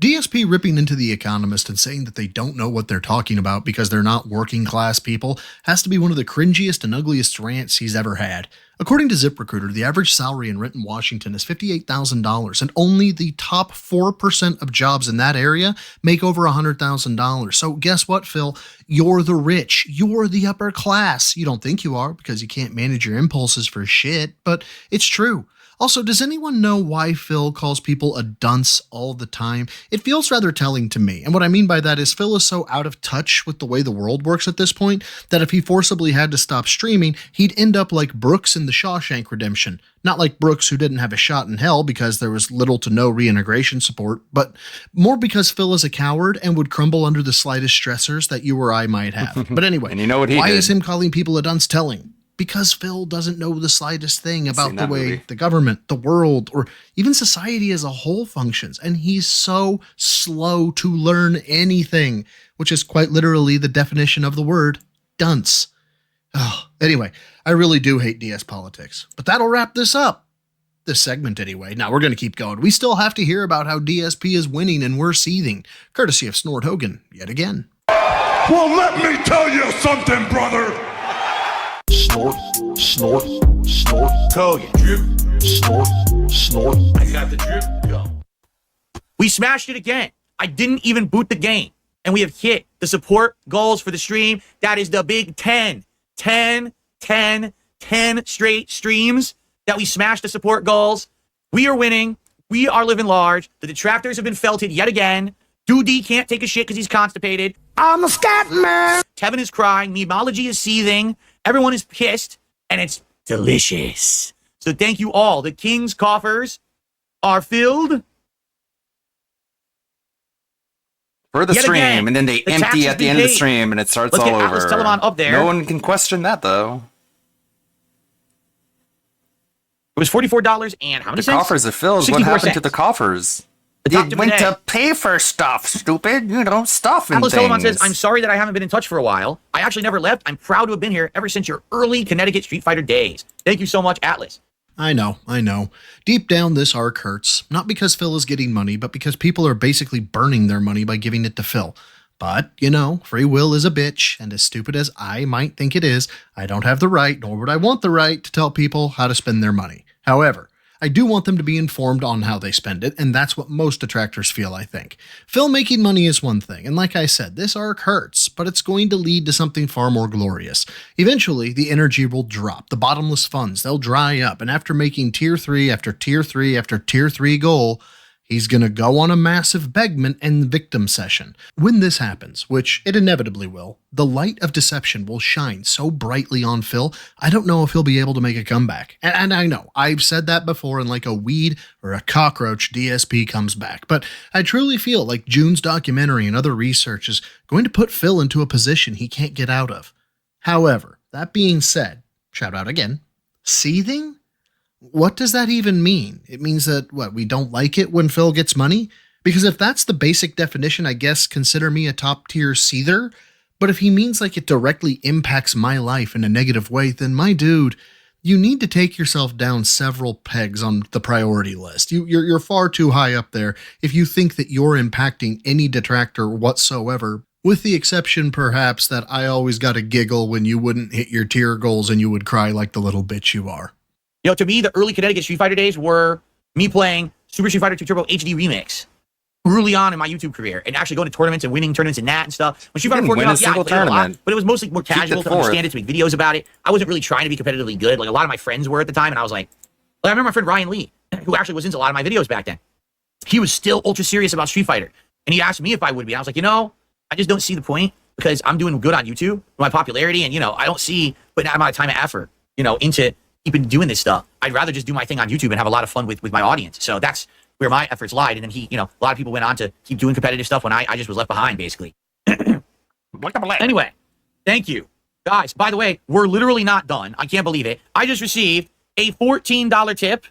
DSP ripping into The Economist and saying that they don't know what they're talking about because they're not working class people has to be one of the cringiest and ugliest rants he's ever had. According to ZipRecruiter, the average salary in Renton, Washington is $58,000, and only the top 4% of jobs in that area make over $100,000. So guess what, Phil? You're the rich. You're the upper class. You don't think you are because you can't manage your impulses for shit, but it's true. Also, does anyone know why Phil calls people a dunce all the time? It feels rather telling to me, and what I mean by that is Phil is so out of touch with the way the world works at this point that if he forcibly had to stop streaming, he'd end up like Brooks in The Shawshank Redemption. Not like Brooks, who didn't have a shot in hell because there was little to no reintegration support, but more because Phil is a coward and would crumble under the slightest stressors that you or I might have. But anyway, and you know what he why did? is him calling people a dunce telling? Because Phil doesn't know the slightest thing about the way the government, the world, or even society as a whole functions. And he's so slow to learn anything, which is quite literally the definition of the word dunce. Oh, anyway, I really do hate DS politics, but that'll wrap this up. This segment anyway. Now we're going to keep going. We still have to hear about how DSP is winning and we're seething, courtesy of Snort Hogan yet again. Well, let me tell you something, brother. Snort, snort, snort. Hogan. Drip. Snort, snort. I got the drip. Go. We smashed it again. I didn't even boot the game. And we have hit the support goals for the stream. That is the big 10. 10 straight streams that we smashed the support goals. We are winning. We are living large. The detractors have been felted yet again. Doody can't take a shit because he's constipated. I'm a scat man. Tevin is crying. Memeology is seething. Everyone is pissed. And it's delicious. So thank you all. The King's coffers are filled. For the Yet stream, again, and then they the empty taxes at the be end of the paid. stream, and it starts Let's all get over. Atlas Telemon up there. No one can question that, though. It was $44 and how many The cents? coffers are filled. What 64 happened to cents. the coffers? The You Dr. went Bidet. to pay for stuff, stupid. You know, stuff and Atlas things. Telemon says, I'm sorry that I haven't been in touch for a while. I actually never left. I'm proud to have been here ever since your early Connecticut Street Fighter days. Thank you so much, Atlas. I know. Deep down, this arc hurts. Not because Phil is getting money, but because people are basically burning their money by giving it to Phil. But, you know, free will is a bitch, and as stupid as I might think it is, I don't have the right, nor would I want the right, to tell people how to spend their money. However, I do want them to be informed on how they spend it, and that's what most detractors feel, I think. Phil making money is one thing, and like I said, this arc hurts, but it's going to lead to something far more glorious. Eventually, the energy will drop, the bottomless funds, they'll dry up, and after making tier 3 after tier 3 after tier 3 goal, he's going to go on a massive begment and victim session. When this happens, which it inevitably will, the light of deception will shine so brightly on Phil, I don't know if he'll be able to make a comeback. And I know, I've said that before, and like a weed or a cockroach, DSP comes back. But I truly feel like June's documentary and other research is going to put Phil into a position he can't get out of. However, that being said, shout out again, seething? What does that even mean? It means that, we don't like it when Phil gets money? Because if that's the basic definition, I guess consider me a top-tier seether. But if he means like it directly impacts my life in a negative way, then my dude, you need to take yourself down several pegs on the priority list. You're far too high up there if you think that you're impacting any detractor whatsoever, with the exception, perhaps, that I always got a giggle when you wouldn't hit your tier goals and you would cry like the little bitch you are. You know, to me, the early Connecticut Street Fighter days were me playing Super Street Fighter 2 Turbo HD Remix early on in my YouTube career and actually going to tournaments and winning tournaments and that and stuff. When Street Fighter 4 came out, I played a lot, but it was mostly more casual to understand it, to make videos about it. I wasn't really trying to be competitively good. Like a lot of my friends were at the time, and I was like, I remember my friend Ryan Lee, who actually was into a lot of my videos back then. He was still ultra serious about Street Fighter, and he asked me if I would be. And I was like, you know, I just don't see the point because I'm doing good on YouTube with my popularity, and, you know, I don't see putting that amount of time and effort, you know, into keeping doing this stuff. I'd rather just do my thing on YouTube and have a lot of fun with my audience. So that's where my efforts lied. And then he, a lot of people went on to keep doing competitive stuff when I just was left behind, basically. Anyway, thank you. Guys, by the way, we're literally not done. I can't believe it. I just received a $14 tip.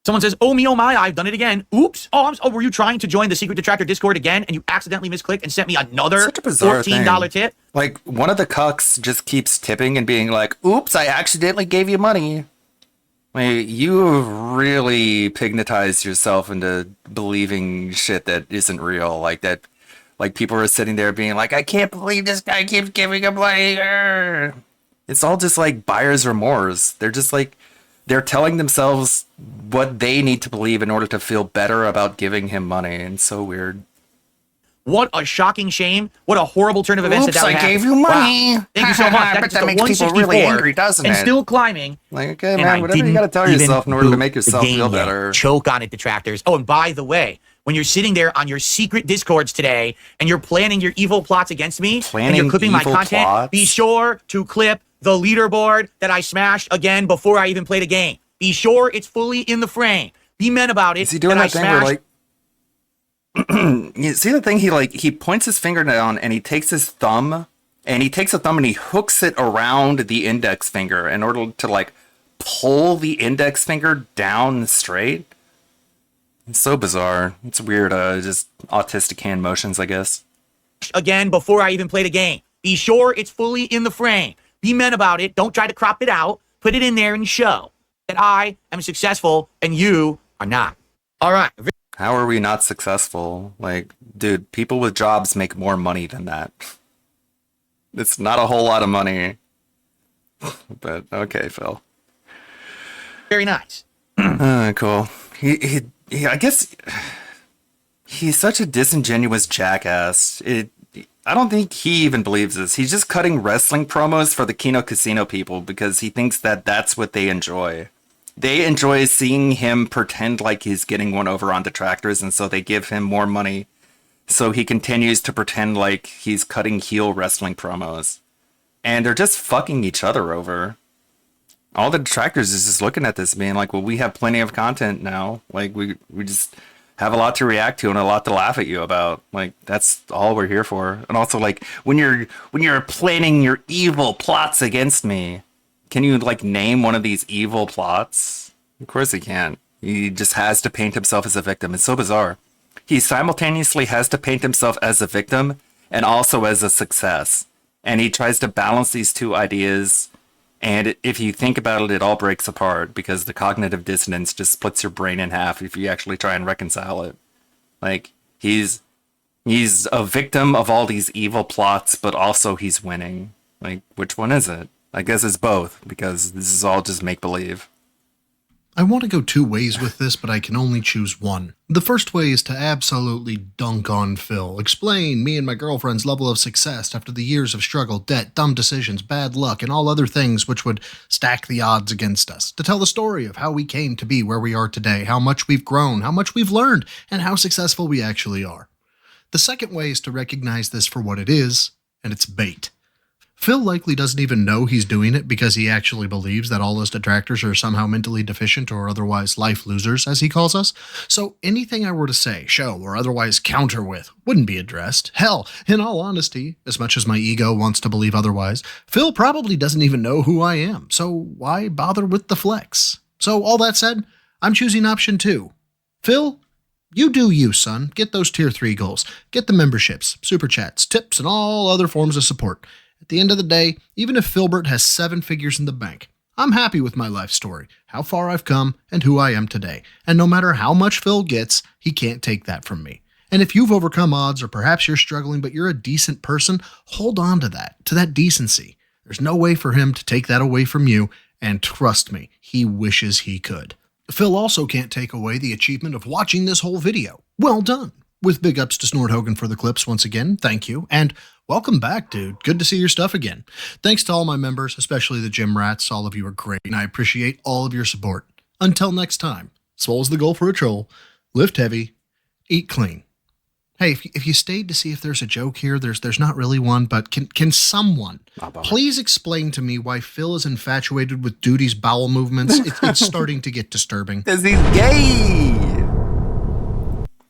Someone says, oh me, oh my, I've done it again. Oops. Oh, were you trying to join the Secret Detractor Discord again and you accidentally misclicked and sent me another Such a bizarre $14 tip? Like, one of the cucks just keeps tipping and being like, oops, I accidentally gave you money. Like, you have really pignatized yourself into believing shit that isn't real. Like that, like people are sitting there being like, I can't believe this guy keeps giving him money. Arr. It's all just like buyer's remorse. They're just like, they're telling themselves what they need to believe in order to feel better about giving him money. And it's so weird. What a shocking shame. What a horrible turn of events. Oops, that I happened. gave you money. Wow. Thank you so much. But that makes people really angry, doesn't it? And still climbing. Like, okay, man, whatever you got to tell yourself in order to make yourself feel better. Choke on it, detractors. Oh, and by the way, when you're sitting there on your secret Discords today and you're planning your evil plots against me and you're clipping my content, be sure to clip the leaderboard that I smashed again before I even played a game. Be sure it's fully in the frame. Be men about it. Is he doing that thing where, like, you see the thing? He points his finger down and he takes his thumb and he takes a thumb and he hooks it around the index finger in order to, like, pull the index finger down straight. It's so bizarre. It's weird, just autistic hand motions, I guess. Again, before I even played a game. Be sure it's fully in the frame. Be men about it. Don't try to crop it out. Put it in there and show that I am successful and you are not. All right. How are we not successful? Like, dude, people with jobs make more money than that. It's not a whole lot of money. But, okay, Phil. Very nice. Cool. He, I guess, he's such a disingenuous jackass. I don't think he even believes this. He's just cutting wrestling promos for the Kino Casino people because he thinks that that's what they enjoy. They enjoy seeing him pretend like he's getting one over on detractors, and so they give him more money. So he continues to pretend like he's cutting heel wrestling promos. And they're just fucking each other over. All the detractors is just looking at this being like, well, we have plenty of content now. Like, we just have a lot to react to and a lot to laugh at you about. Like, that's all we're here for. And also, like, when you're planning your evil plots against me, can you, like, name one of these evil plots? Of course he can't. He just has to paint himself as a victim. It's so bizarre. He simultaneously has to paint himself as a victim and also as a success. And he tries to balance these two ideas. And if you think about it, it all breaks apart because the cognitive dissonance just splits your brain in half if you actually try and reconcile it. Like, he's a victim of all these evil plots, but also he's winning. Like, which one is it? I guess it's both, because this is all just make-believe. I want to go two ways with this, but I can only choose one. The first way is to absolutely dunk on Phil, explain me and my girlfriend's level of success after the years of struggle, debt, dumb decisions, bad luck, and all other things which would stack the odds against us. To tell the story of how we came to be where we are today, how much we've grown, how much we've learned, and how successful we actually are. The second way is to recognize this for what it is, and it's bait. Phil likely doesn't even know he's doing it because he actually believes that all his detractors are somehow mentally deficient or otherwise life losers, as he calls us. So anything I were to say, show, or otherwise counter with wouldn't be addressed. Hell, in all honesty, as much as my ego wants to believe otherwise, Phil probably doesn't even know who I am. So why bother with the flex? So all that said, I'm choosing option 2. Phil, you do you, son. Get those tier 3 goals. Get the memberships, super chats, tips, and all other forms of support. At the end of the day, even if Philbert has 7 figures in the bank, I'm happy with my life story, how far I've come, and who I am today. And no matter how much Phil gets, he can't take that from me. And if you've overcome odds, or perhaps you're struggling, but you're a decent person, hold on to that decency. There's no way for him to take that away from you, and trust me, he wishes he could. Phil also can't take away the achievement of watching this whole video. Well done. With big ups to Snort Hogan for the clips once again, thank you. And welcome back, dude. Good to see your stuff again. Thanks to all my members, especially the gym rats. All of you are great, and I appreciate all of your support. Until next time, Swole's the goal for a troll. Lift heavy, eat clean. Hey, if you stayed to see if there's a joke here, there's not really one, but can someone please explain to me why Phil is infatuated with Duty's bowel movements? It's starting to get disturbing. Because he's gay!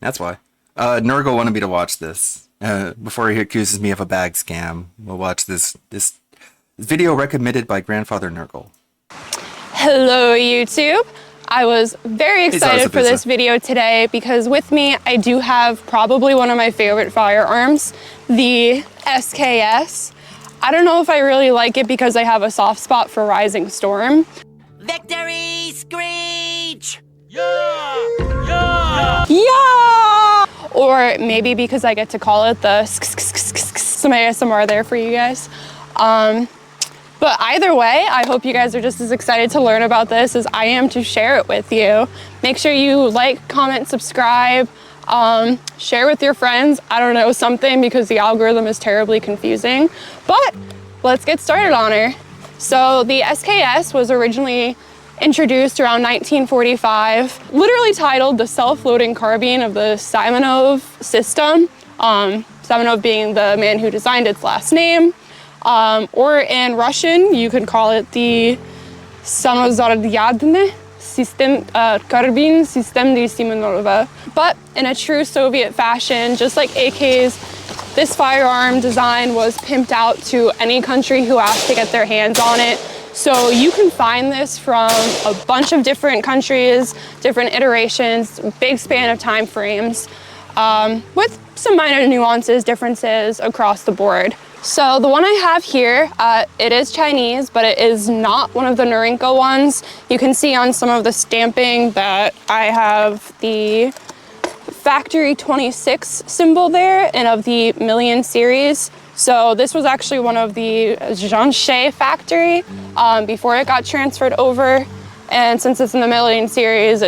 That's why. Nurgle wanted me to watch this. Before he accuses me of a bag scam, we'll watch this video recommended by Grandfather Nurgle. Hello, YouTube. I was very excited for this video today because with me, I do have probably one of my favorite firearms, the SKS. I don't know if I really like it because I have a soft spot for Rising Storm. Victory Screech! Yeah! Or maybe because I get to call it the some ASMR there for you guys. But either way, I hope you guys are just as excited to learn about this as I am to share it with you. Make sure you like, comment, subscribe, share with your friends. I don't know, something, because the algorithm is terribly confusing. But let's get started on her. So the SKS was originally introduced around 1945, literally titled the self-loading carbine of the Simonov system. Simonov being the man who designed its last name. Or in Russian, you could call it the Samozaryadny System Carbine System de Simonova. But in a true Soviet fashion, just like AKs, this firearm design was pimped out to any country who asked to get their hands on it. So you can find this from a bunch of different countries, different iterations, big span of time frames, with some minor nuances, differences across the board. So the one I have here, it is Chinese, but it is not one of the Norinco ones. You can see on some of the stamping that I have the Factory 26 symbol there and of the Million series. So this was actually one of the Zhanshe factory before it got transferred over. And since it's in the Million series,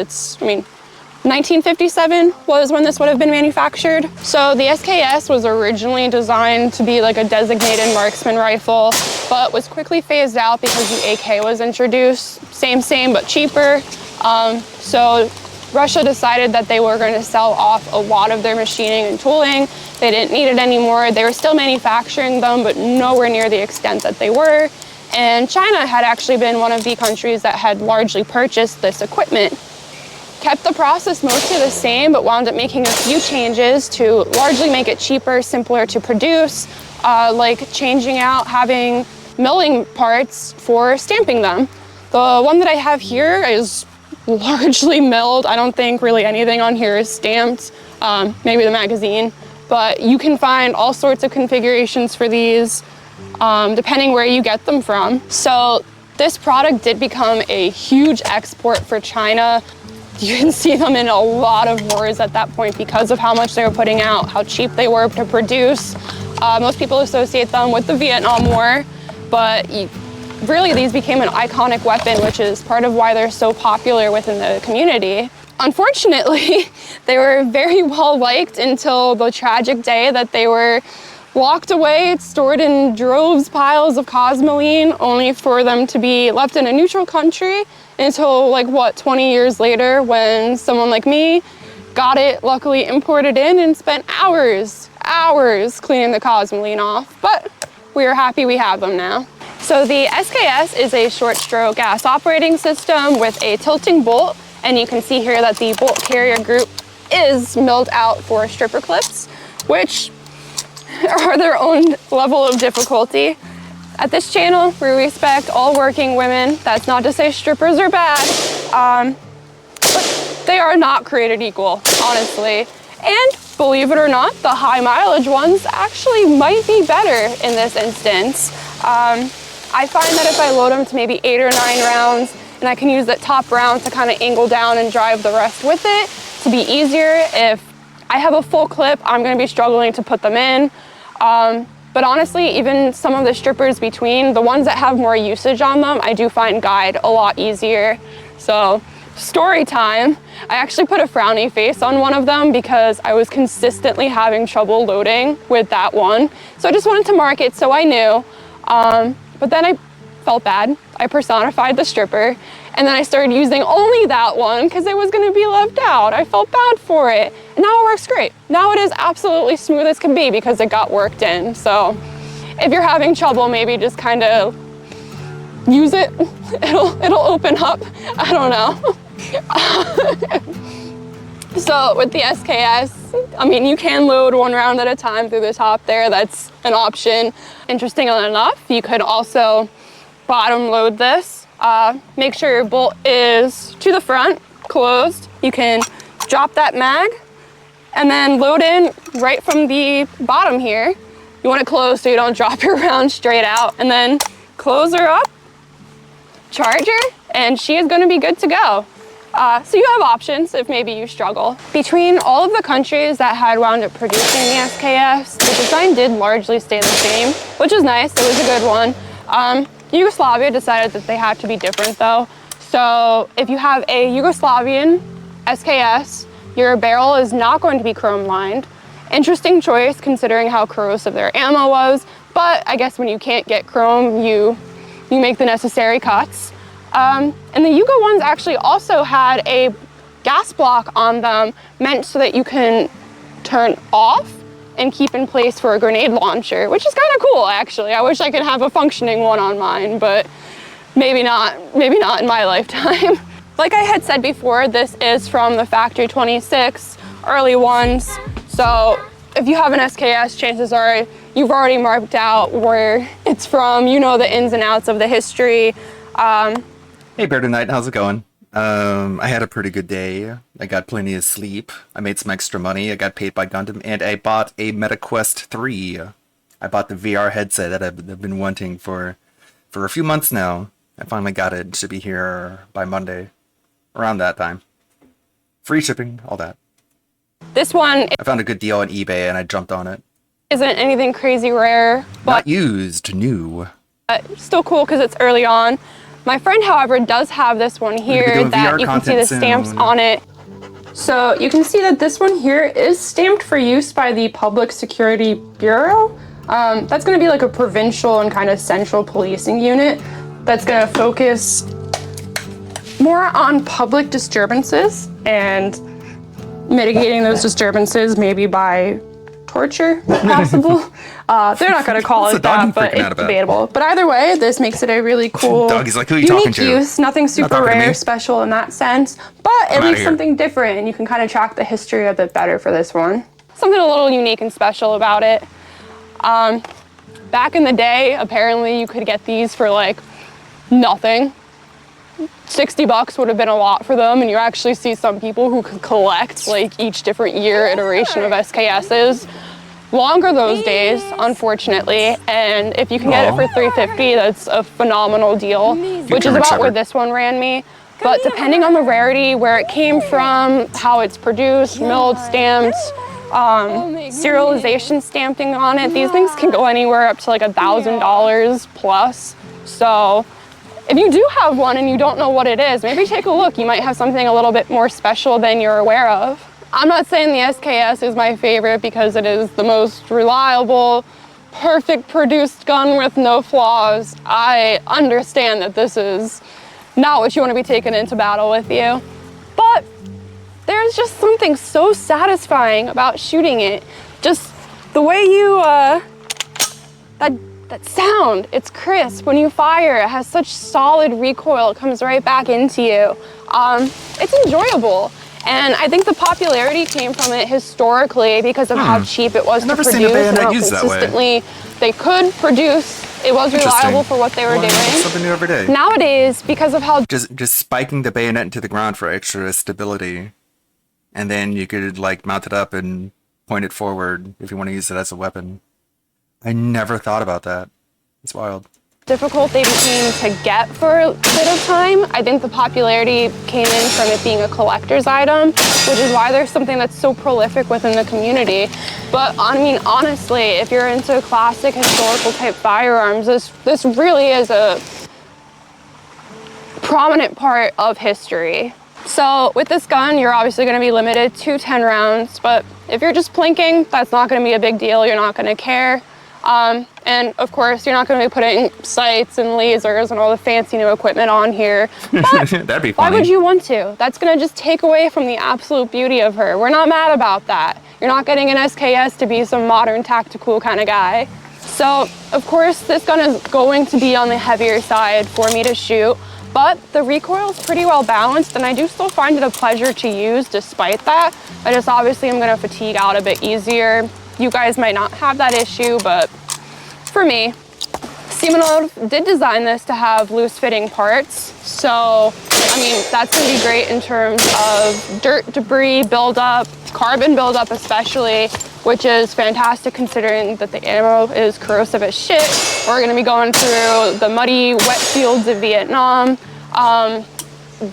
1957 was when this would have been manufactured. So the SKS was originally designed to be like a designated marksman rifle, but was quickly phased out because the AK was introduced. Same, but cheaper. So Russia decided that they were going to sell off a lot of their machining and tooling. They didn't need it anymore. They were still manufacturing them, but nowhere near the extent that they were. And China had actually been one of the countries that had largely purchased this equipment. Kept the process mostly the same, but wound up making a few changes to largely make it cheaper, simpler to produce, like changing out having milling parts for stamping them. The one that I have here is largely milled. I don't think really anything on here is stamped, maybe the magazine, but you can find all sorts of configurations for these, depending where you get them from. So this product did become a huge export for China. You can see them in a lot of wars at that point because of how much they were putting out, how cheap they were to produce. Most people associate them with the Vietnam War, but really these became an iconic weapon, which is part of why they're so popular within the community. Unfortunately, they were very well liked until the tragic day that they were locked away, stored in droves, piles of Cosmoline, only for them to be left in a neutral country until 20 years later when someone like me got it luckily imported in and spent hours cleaning the Cosmoline off. But we are happy we have them now. So the SKS is a short stroke gas operating system with a tilting bolt, and you can see here that the bolt carrier group is milled out for stripper clips, which are their own level of difficulty. At this channel, we respect all working women. That's not to say strippers are bad, but they are not created equal, honestly. And believe it or not, the high mileage ones actually might be better in this instance. I find that if I load them to maybe 8 or 9 rounds, and I can use that top round to kind of angle down and drive the rest with it to be easier. If I have a full clip, I'm gonna be struggling to put them in. But honestly, even some of the strippers between, the ones that have more usage on them, I do find guide a lot easier. So, story time. I actually put a frowny face on one of them because I was consistently having trouble loading with that one. So I just wanted to mark it so I knew. But then I felt bad. I personified the stripper, and then I started using only that one because it was gonna be left out. I felt bad for it. And now it works great. Now it is absolutely smooth as can be because it got worked in. So if you're having trouble, maybe just kind of use it. It'll open up. I don't know. So with the SKS, I mean, you can load one round at a time through the top there. That's an option. Interestingly enough, you could also bottom load this. Make sure your bolt is to the front, closed. You can drop that mag and then load in right from the bottom here. You want it closed so you don't drop your round straight out, and then close her up, charge her, and she is gonna be good to go. So you have options if maybe you struggle. Between all of the countries that had wound up producing the SKS, the design did largely stay the same, which is nice. It was a good one. Yugoslavia decided that they had to be different though. So if you have a Yugoslavian SKS, your barrel is not going to be chrome lined. Interesting choice considering how corrosive their ammo was, but I guess when you can't get chrome, you make the necessary cuts. And the Yugo ones actually also had a gas block on them, meant so that you can turn off and keep in place for a grenade launcher, which is kind of cool actually. I wish I could have a functioning one on mine, but maybe not in my lifetime. Like I had said before, this is from the Factory 26 early ones. So if you have an SKS, chances are you've already marked out where it's from, you know the ins and outs of the history. Hey Bear Tonight, how's it going? I had a pretty good day. I got plenty of sleep. I made some extra money. I got paid by Gundam, and I bought a MetaQuest 3. I bought the VR headset that I've been wanting for a few months now. I finally got it. It should be here by Monday, around that time. Free shipping, all that. This one, I found a good deal on eBay and I jumped on it. Isn't anything crazy rare, but not used, new. Still cool because it's early on. My friend, however, does have this one here that you can see the stamps on it. So you can see that this one here is stamped for use by the Public Security Bureau. That's going to be like a provincial and kind of central policing unit that's going to focus more on public disturbances and mitigating those disturbances, maybe by torture, if possible. They're not going to call it that, but it's debatable. But either way, this makes it a really cool, Doggy's like, who are you talking unique to? use. Nothing super rare, special in that sense, but at least something different, and you can kind of track the history a bit better for this one. Something a little unique and special about it. Back in the day, apparently you could get these for like nothing. $60 would have been a lot for them, and you actually see some people who could collect like each different year iteration of SKSs. Longer those days, unfortunately, and if you can get it for $350, that's a phenomenal deal, which is about where this one ran me. But depending on the rarity, where it came from, how it's produced, milled, stamped, serialization stamping on it, these things can go anywhere up to like $1,000 plus. So if you do have one and you don't know what it is, maybe take a look. You might have something a little bit more special than you're aware of. I'm not saying the SKS is my favorite because it is the most reliable, perfect produced gun with no flaws. I understand that this is not what you want to be taking into battle with you. But there's just something so satisfying about shooting it. Just the way you, that sound, it's crisp. When you fire, it has such solid recoil, it comes right back into you. It's enjoyable. And I think the popularity came from it historically because of how cheap it was to produce and how consistently they could produce. It was reliable for what they were doing. Something new every day. Nowadays, because of how just spiking the bayonet into the ground for extra stability, and then you could like mount it up and point it forward if you want to use it as a weapon. I never thought about that. It's wild. difficult they became to get for a bit of time. I think the popularity came in from it being a collector's item, which is why there's something that's so prolific within the community. But I mean, honestly, if you're into classic historical type firearms, this really is a prominent part of history. So with this gun, you're obviously going to be limited to 10 rounds, but if you're just plinking, that's not going to be a big deal. You're not going to care. And of course, you're not going to be putting sights and lasers and all the fancy new equipment on here. But that'd be funny. why would you want to? That's going to just take away from the absolute beauty of her. We're not mad about that. You're not getting an SKS to be some modern tactical kind of guy. So, of course, this gun is going to be on the heavier side for me to shoot, but the recoil is pretty well balanced, and I do still find it a pleasure to use despite that. I just obviously am going to fatigue out a bit easier. You guys might not have that issue, but for me, Simonov did design this to have loose fitting parts. So, I mean, that's going to be great in terms of dirt, debris buildup, carbon buildup especially, which is fantastic considering that the ammo is corrosive as shit. We're going to be going through the muddy, wet fields of Vietnam.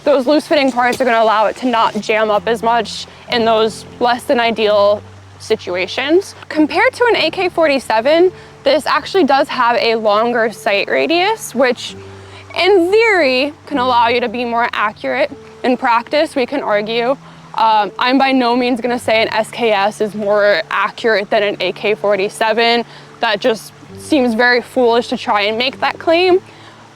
Those loose fitting parts are going to allow it to not jam up as much in those less than ideal situations. Compared to an AK-47, this actually does have a longer sight radius, which in theory can allow you to be more accurate. In practice, we can argue. I'm by no means gonna say an SKS is more accurate than an AK-47. That just seems very foolish to try and make that claim,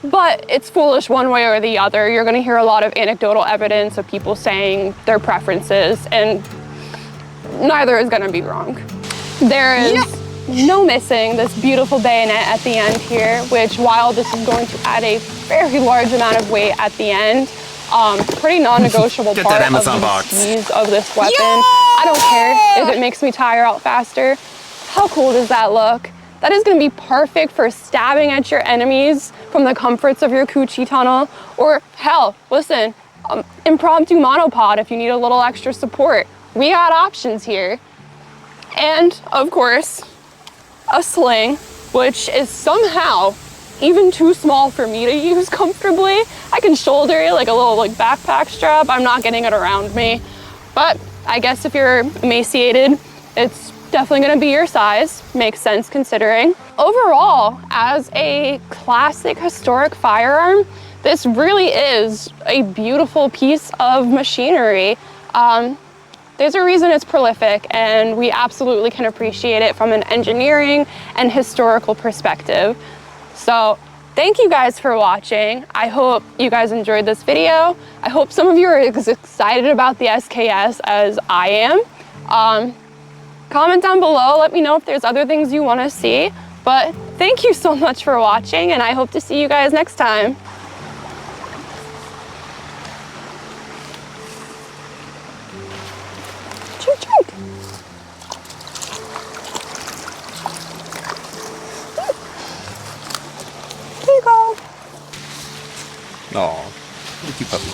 but it's foolish one way or the other. You're gonna hear a lot of anecdotal evidence of people saying their preferences, and neither is gonna be wrong. There is no missing this beautiful bayonet at the end here, which while this is going to add a very large amount of weight at the end, pretty non-negotiable Get part that of Amazon the box. squeeze of this weapon. I don't care if it makes me tire out faster. How cool does that look? That is gonna be perfect for stabbing at your enemies from the comforts of your coochie tunnel, or hell, listen, impromptu monopod if you need a little extra support. We got options here. And of course, a sling, which is somehow even too small for me to use comfortably. I can shoulder it like a little backpack strap. I'm not getting it around me. But I guess if you're emaciated, it's definitely gonna be your size. Makes sense considering. Overall, as a classic historic firearm, this really is a beautiful piece of machinery. There's a reason it's prolific, and we absolutely can appreciate it from an engineering and historical perspective. So thank you guys for watching. I hope you guys enjoyed this video. I hope some of you are as excited about the SKS as I am. Comment down below, let me know if there's other things you want to see. But thank you so much for watching, and I hope to see you guys next time. Chink, chink. Here you go. Aw, thank you, puppy.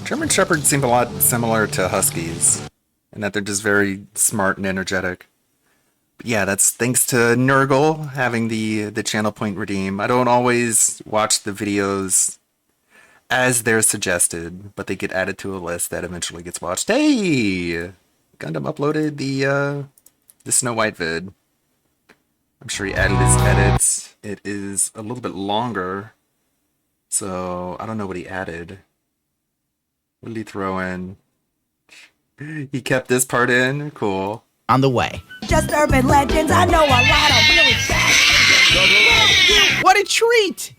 German Shepherds seem a lot similar to Huskies, in that they're just very smart and energetic. But yeah, that's thanks to Nurgle having the channel point redeem. I don't always watch the videos as they're suggested, but they get added to a list that eventually gets watched. Hey! Gundam uploaded the Snow White vid. I'm sure he added his edits. It is a little bit longer, so I don't know what he added. What did he throw in? He kept this part in? Cool. On the way. Just urban legends, I know a lot of really fast. What a treat!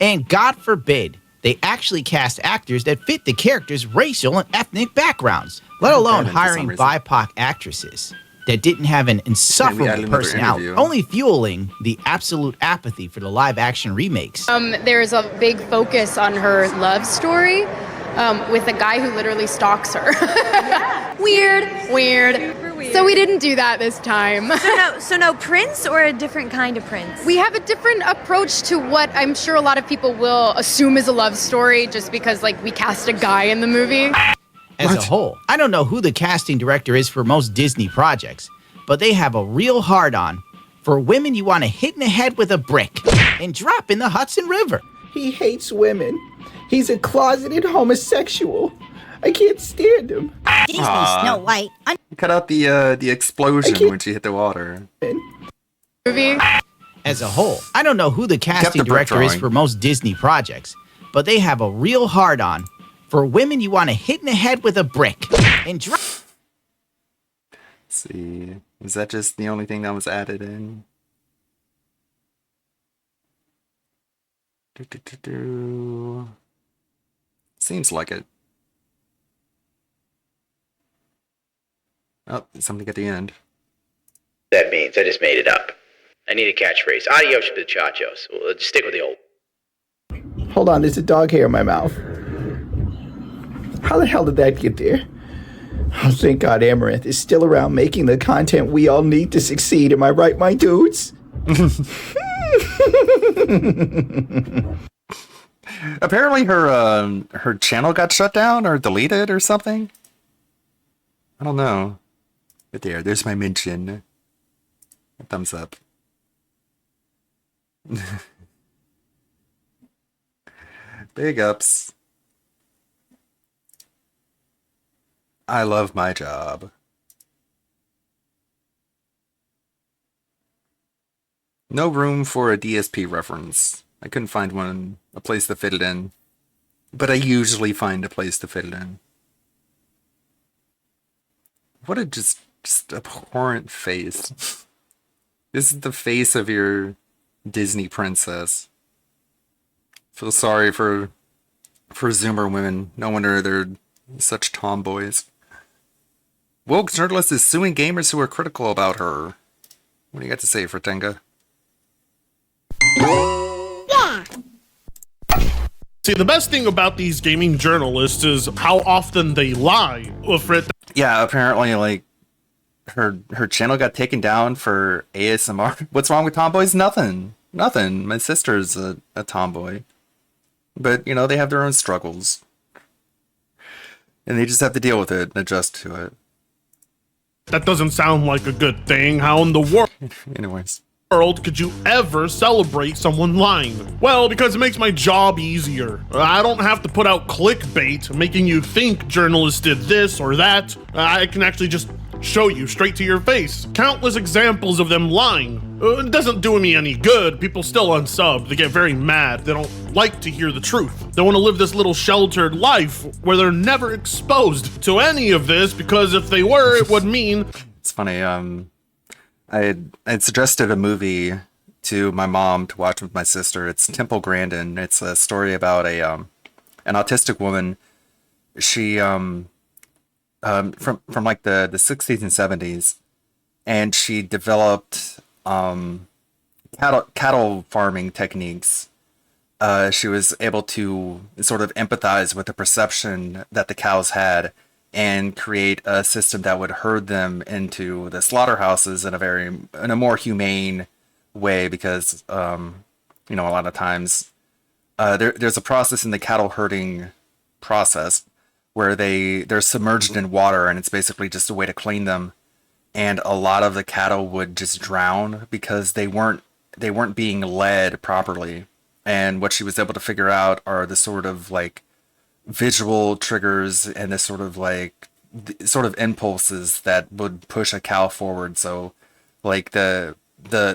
And God forbid they actually cast actors that fit the characters' racial and ethnic backgrounds, let alone hiring BIPOC actresses that didn't have an insufferable personality, only fueling the absolute apathy for the live-action remakes. There's a big focus on her love story with a guy who literally stalks her. Weird. So we didn't do that this time. So no Prince, or a different kind of Prince? We have a different approach to what I'm sure a lot of people will assume is a love story just because we cast a guy in the movie. As a whole, I don't know who the casting director is for most Disney projects, but they have a real hard-on for women you want to hit in the head with a brick and drop in the Hudson River. He hates women. He's a closeted homosexual. I can't stand him. Disney Snow White. Cut out the explosion when she hit the water. Movie. As a whole, I don't know who the casting director is for most Disney projects, but they have a real hard-on For women, you want to hit in the head with a brick and Let's see. Is that just the only thing that was added in? Seems like it. Oh, something at the end. That means I just made it up. I need a catchphrase. Adios, muchachos. We'll just stick with the old. Hold on, there's a dog hair in my mouth. How the hell did that get there? Oh, thank God Amaranth is still around making the content we all need to succeed. Am I right, my dudes? Apparently her channel got shut down or deleted or something. I don't know. But there's my mention. A thumbs up. Big ups. I love my job. No room for a DSP reference. I couldn't find one, a place to fit it in. But I usually find a place to fit it in. What a just abhorrent face. This is the face of your Disney princess. Feel sorry for Zoomer women. No wonder they're such tomboys. Woke journalist is suing gamers who are critical about her. What do you got to say, Fratenga? Yeah. See, the best thing about these gaming journalists is how often they lie. Yeah, apparently, like, her channel got taken down for ASMR. What's wrong with tomboys? Nothing. Nothing. My sister's a tomboy. But, you know, they have their own struggles. And they just have to deal with it and adjust to it. That doesn't sound like a good thing. How in the world... Anyways. World could you ever celebrate someone lying? Well, because it makes my job easier. I don't have to put out clickbait making you think journalists did this or that. I can actually just show you straight to your face countless examples of them lying. It doesn't do me any good. People still unsub. They get very mad. They don't like to hear the truth. They want to live this little sheltered life where they're never exposed to any of this, because if they were, it would mean... It's funny, I had suggested a movie to my mom to watch with my sister. It's Temple Grandin. It's a story about an autistic woman. She from like the 60s and 70s, and she developed cattle farming techniques. She was able to sort of empathize with the perception that the cows had, and create a system that would herd them into the slaughterhouses in a more humane way, because you know, a lot of times there's a process in the cattle herding process where they're submerged in water, and it's basically just a way to clean them, and a lot of the cattle would just drown because they weren't being led properly. And what she was able to figure out are the sort of like visual triggers and this sort of impulses that would push a cow forward. So like the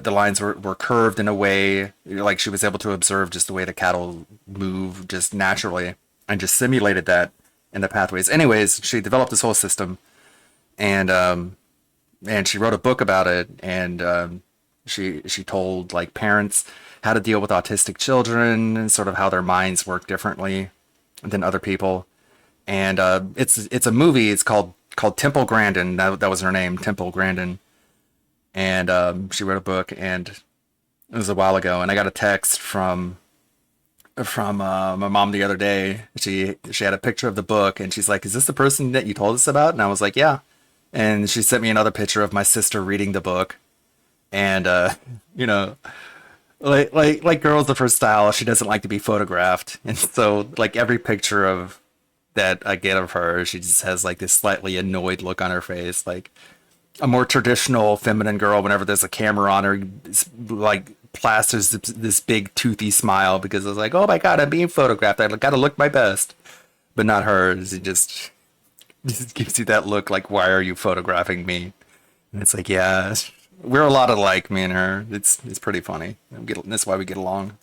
lines were curved in a way, like she was able to observe just the way the cattle move just naturally, and just simulated that in the pathways. Anyways, she developed this whole system, and she wrote a book about it, and she told like parents how to deal with autistic children and sort of how their minds work differently than other people. And it's a movie. It's called Temple Grandin. That was her name, Temple Grandin. And she wrote a book, and it was a while ago. And I got a text from my mom the other day. She had a picture of the book, and she's like, "Is this the person that you told us about?" And I was like, "Yeah." And she sent me another picture of my sister reading the book, and you know, like girls of her style, she doesn't like to be photographed, and so like every picture of that I get of her, she just has like this slightly annoyed look on her face, like a more traditional feminine girl. Whenever there's a camera on her, like plasters this big toothy smile because it's like, oh my god, I'm being photographed, I gotta look my best. But not hers. It just gives you that look like, why are you photographing me? And it's like, yeah, we're a lot alike, me and her. It's pretty funny. That's why we get along.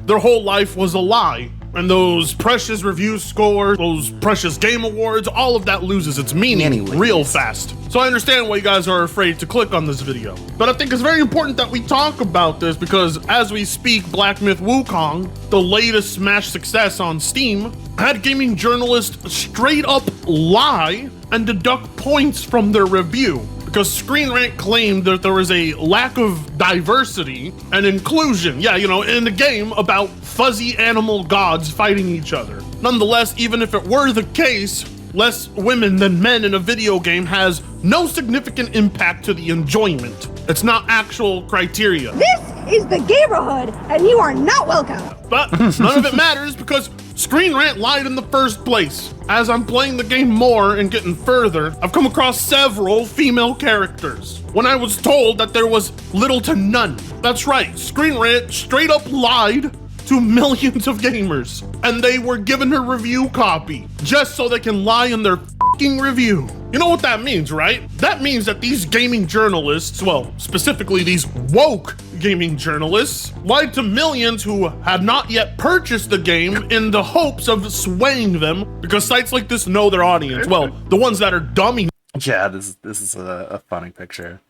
Their whole life was a lie. And those precious review scores, those precious game awards, all of that loses its meaning real fast. So I understand why you guys are afraid to click on this video. But I think it's very important that we talk about this because as we speak, Black Myth Wukong, the latest smash success on Steam, had gaming journalists straight up lie and deduct points from their review. Because Screen Rant claimed that there was a lack of diversity and inclusion, in the game about fuzzy animal gods fighting each other. Nonetheless, even if it were the case, less women than men in a video game has no significant impact to the enjoyment. It's not actual criteria. This is the Gamerhood, and you are not welcome. But none of it matters because Screen Rant lied in the first place. As I'm playing the game more and getting further, I've come across several female characters when I was told that there was little to none. That's right, Screen Rant straight up lied to millions of gamers, and they were given her review copy just so they can lie in their fucking review. You know what that means, right? That means that these gaming journalists, well, specifically these woke gaming journalists, lied to millions who had not yet purchased the game in the hopes of swaying them because sites like this know their audience. Well, the ones that are dummy. Yeah, this is a funny picture.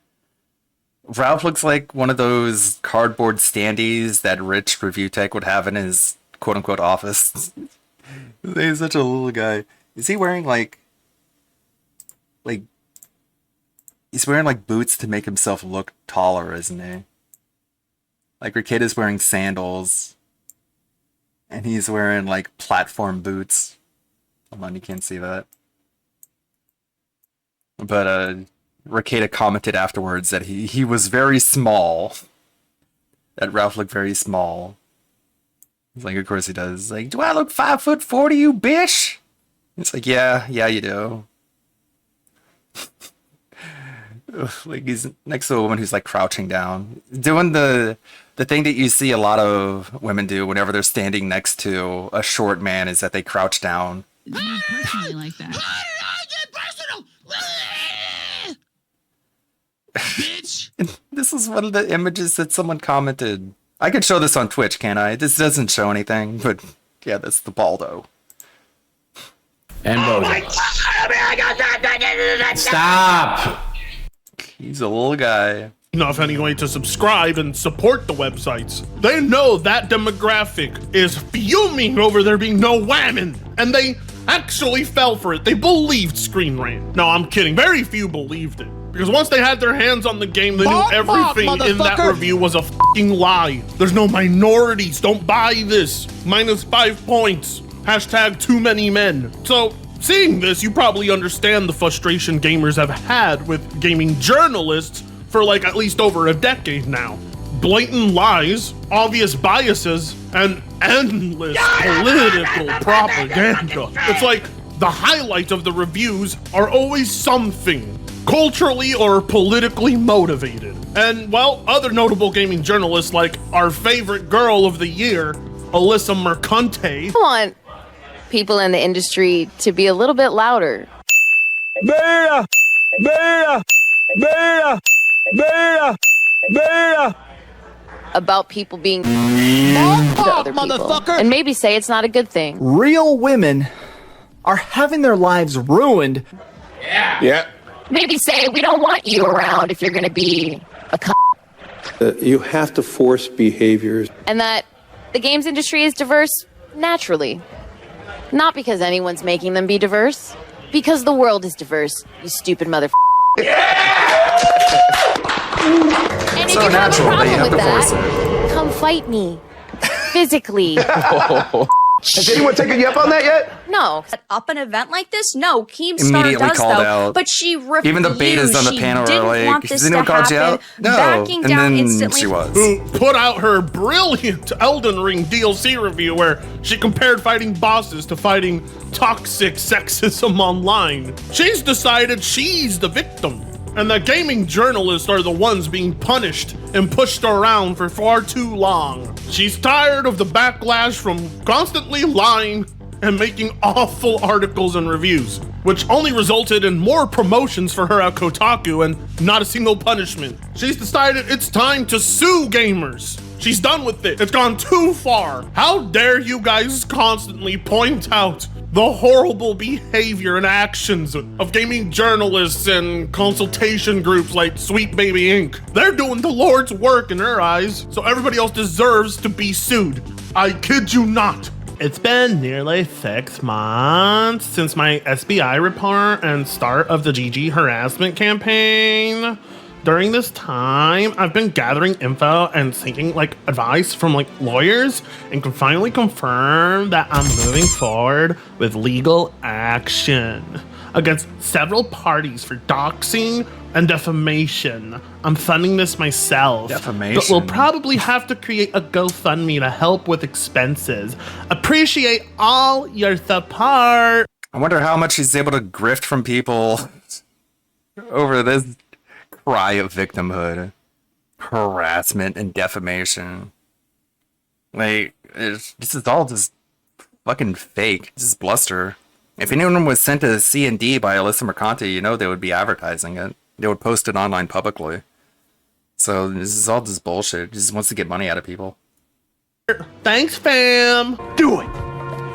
Ralph looks like one of those cardboard standees that Rich Review Tech would have in his quote-unquote office. He's such a little guy. Is he wearing like he's wearing like boots to make himself look taller, isn't he? Like Ricard is wearing sandals and he's wearing like platform boots. Hold on, you can't see that. But Ricada commented afterwards that he was very small. That Ralph looked very small. He's like, of course he does. He's like, do I look 5'4" to you, bitch? It's like, yeah, you do. Like he's next to a woman who's like crouching down, doing the thing that you see a lot of women do whenever they're standing next to a short man, is that they crouch down. It's not personally like that. Bitch. This is one of the images that someone commented. I could show this on Twitch, can't I? This doesn't show anything, but yeah, that's the Baldo. And Bozo. Stop! He's a little guy. Enough anyway to subscribe and support the websites. They know that demographic is fuming over there being no women, and they actually fell for it. They believed Screen Rant. No, I'm kidding. Very few believed it. Because once they had their hands on the game, they knew everything in that review was a fucking lie. There's no minorities. Don't buy this. -5 points. Hashtag too many men. So, seeing this, you probably understand the frustration gamers have had with gaming journalists for like at least over a decade now. Blatant lies, obvious biases, and endless political propaganda. It's like the highlight of the reviews are always something culturally or politically motivated. And, well, other notable gaming journalists like our favorite girl of the year, Alyssa Mercante. I want people in the industry to be a little bit louder. Beta! Beta! Beta! Beta! Beta! About people being to other people. And maybe say it's not a good thing. Real women are having their lives ruined. Yeah. Maybe say we don't want you around if you're going to be a You have to force behaviors. And that the games industry is diverse naturally. Not because anyone's making them be diverse. Because the world is diverse, you stupid mother. And if So you have a natural that you problem have with to force that, come fight me. Physically. Has anyone taken you up on that yet? No. Up an event like this? No, Keemstar Immediately does called though. out. But she refused. Even the betas on the She panel didn't are like, want this has to anyone called you happen. out? No. Backing And down then instantly. she was. Who put out her brilliant Elden Ring DLC review where she compared fighting bosses to fighting toxic sexism online. She's decided she's the victim, and that gaming journalists are the ones being punished and pushed around for far too long. She's tired of the backlash from constantly lying and making awful articles and reviews, which only resulted in more promotions for her at Kotaku and not a single punishment. She's decided it's time to sue gamers. She's done with it. It's gone too far. How dare you guys constantly point out the horrible behavior and actions of gaming journalists and consultation groups like Sweet Baby Inc. They're doing the Lord's work in her eyes, so everybody else deserves to be sued. I kid you not. It's been nearly 6 months since my SBI report and start of the GG harassment campaign. During this time, I've been gathering info and seeking advice from lawyers, and can finally confirm that I'm moving forward with legal action against several parties for doxing and defamation. I'm funding this myself. Defamation. But we'll probably have to create a GoFundMe to help with expenses. Appreciate all your support. I wonder how much he's able to grift from people over this cry of victimhood, harassment, and defamation. This is all just fucking fake. This is bluster. If anyone was sent to C&D by Alyssa Mercante, you know they would be advertising it. They would post it online publicly. So this is all just bullshit. He just wants to get money out of people. Thanks, fam. Do it.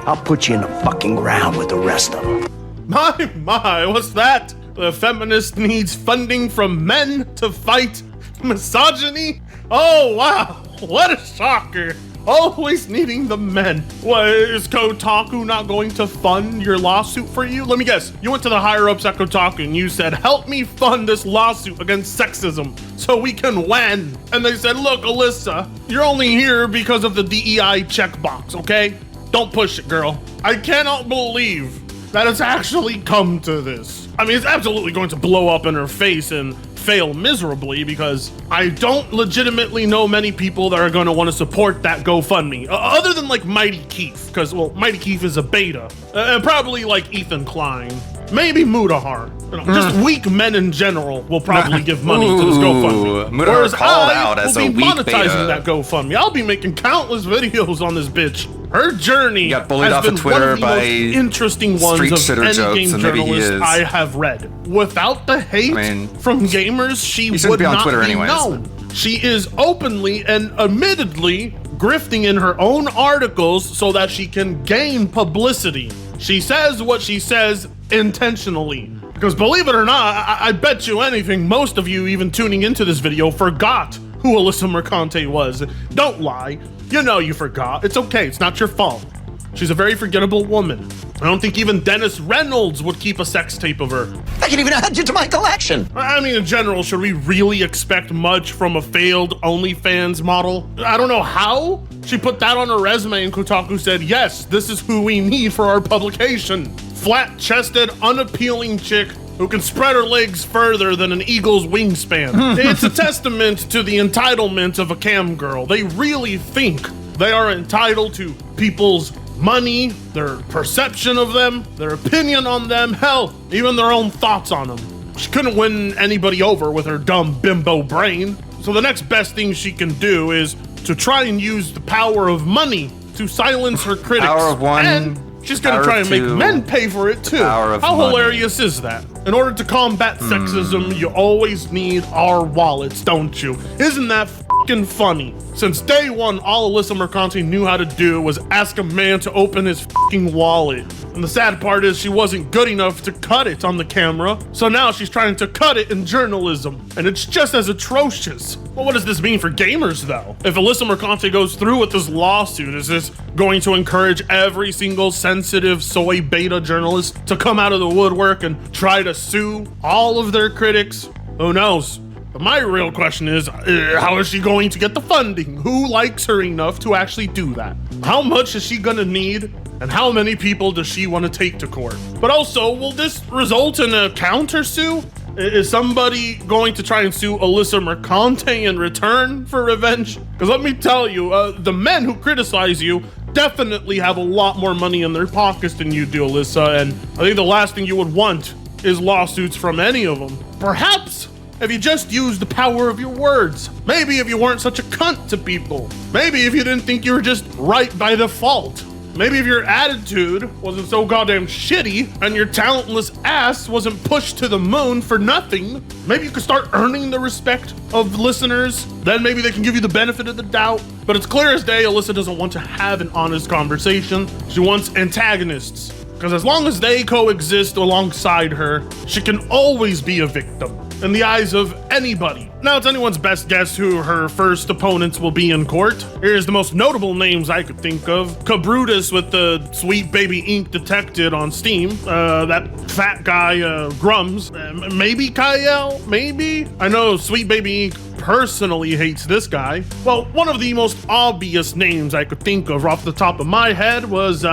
I'll put you in the fucking ground with the rest of them. My, what's that? The feminist needs funding from men to fight misogyny? Oh, wow. What a shocker. Always needing the men. What, is Kotaku not going to fund your lawsuit for you? Let me guess. You went to the higher ups at Kotaku and you said, help me fund this lawsuit against sexism so we can win. And they said, look, Alyssa, you're only here because of the DEI checkbox, okay? Don't push it, girl. I cannot believe that it's actually come to this. I mean, it's absolutely going to blow up in her face and fail miserably, because I don't legitimately know many people that are going to want to support that GoFundMe, other than Mighty Keith, because, well, Mighty Keith is a beta, and probably Ethan Klein, maybe Mudahar. Just weak men in general will probably give money to this GoFundMe. Mudahar Whereas called I out as will a be weak monetizing beta. that GoFundMe. I'll be making countless videos on this bitch. Her journey Got bullied has off been of Twitter one of the by most interesting ones street of shitter any jokes, game and maybe he journalist is. I have read. Without the hate from gamers, she shouldn't would be on not Twitter be anyways. known. She is openly and admittedly grifting in her own articles so that she can gain publicity. She says what she says intentionally. Because believe it or not, I bet you anything, most of you even tuning into this video forgot who Alyssa Mercante was. Don't lie. You know you forgot. It's okay. It's not your fault. She's a very forgettable woman. I don't think even Dennis Reynolds would keep a sex tape of her. I can even add you to my collection. I mean, in general, should we really expect much from a failed OnlyFans model? I don't know how she put that on her resume, and Kotaku said, yes, this is who we need for our publication. Flat-chested, unappealing chick who can spread her legs further than an eagle's wingspan. It's a testament to the entitlement of a cam girl. They really think they are entitled to people's money, their perception of them, their opinion on them, hell, even their own thoughts on them. She couldn't win anybody over with her dumb bimbo brain, so the next best thing she can do is to try and use the power of money to silence her critics. Power of one, and she's gonna power try of and make two, men pay for it too. power of How money. hilarious is that? In order to combat sexism, you always need our wallets, don't you? Isn't that fucking funny? Since day one, all Alyssa Mercante knew how to do was ask a man to open his fucking wallet. And the sad part is she wasn't good enough to cut it on the camera, so now she's trying to cut it in journalism. And it's just as atrocious. Well, what does this mean for gamers, though? If Alyssa Mercante goes through with this lawsuit, is this going to encourage every single sensitive soy beta journalist to come out of the woodwork and try to sue all of their critics? Who knows? But my real question is, how is she going to get the funding? Who likes her enough to actually do that? How much is she gonna need? And how many people does she want to take to court? But also, will this result in a counter-sue? Is somebody going to try and sue Alyssa Mercante in return for revenge? Because let me tell you, the men who criticize you definitely have a lot more money in their pockets than you do, Alyssa, and I think the last thing you would want is lawsuits from any of them. Perhaps if you just used the power of your words. Maybe if you weren't such a cunt to people. Maybe if you didn't think you were just right by default. Maybe if your attitude wasn't so goddamn shitty and your talentless ass wasn't pushed to the moon for nothing, maybe you could start earning the respect of listeners. Then maybe they can give you the benefit of the doubt. But it's clear as day, Alyssa doesn't want to have an honest conversation. She wants antagonists. Because as long as they coexist alongside her, she can always be a victim in the eyes of anybody. Now it's anyone's best guess who her first opponents will be in court. Here's the most notable names I could think of. Cabrutus with the Sweet Baby Ink detected on Steam. That fat guy, Grums. Maybe Kyle? Maybe? I know Sweet Baby Ink personally hates this guy. Well, one of the most obvious names I could think of off the top of my head was,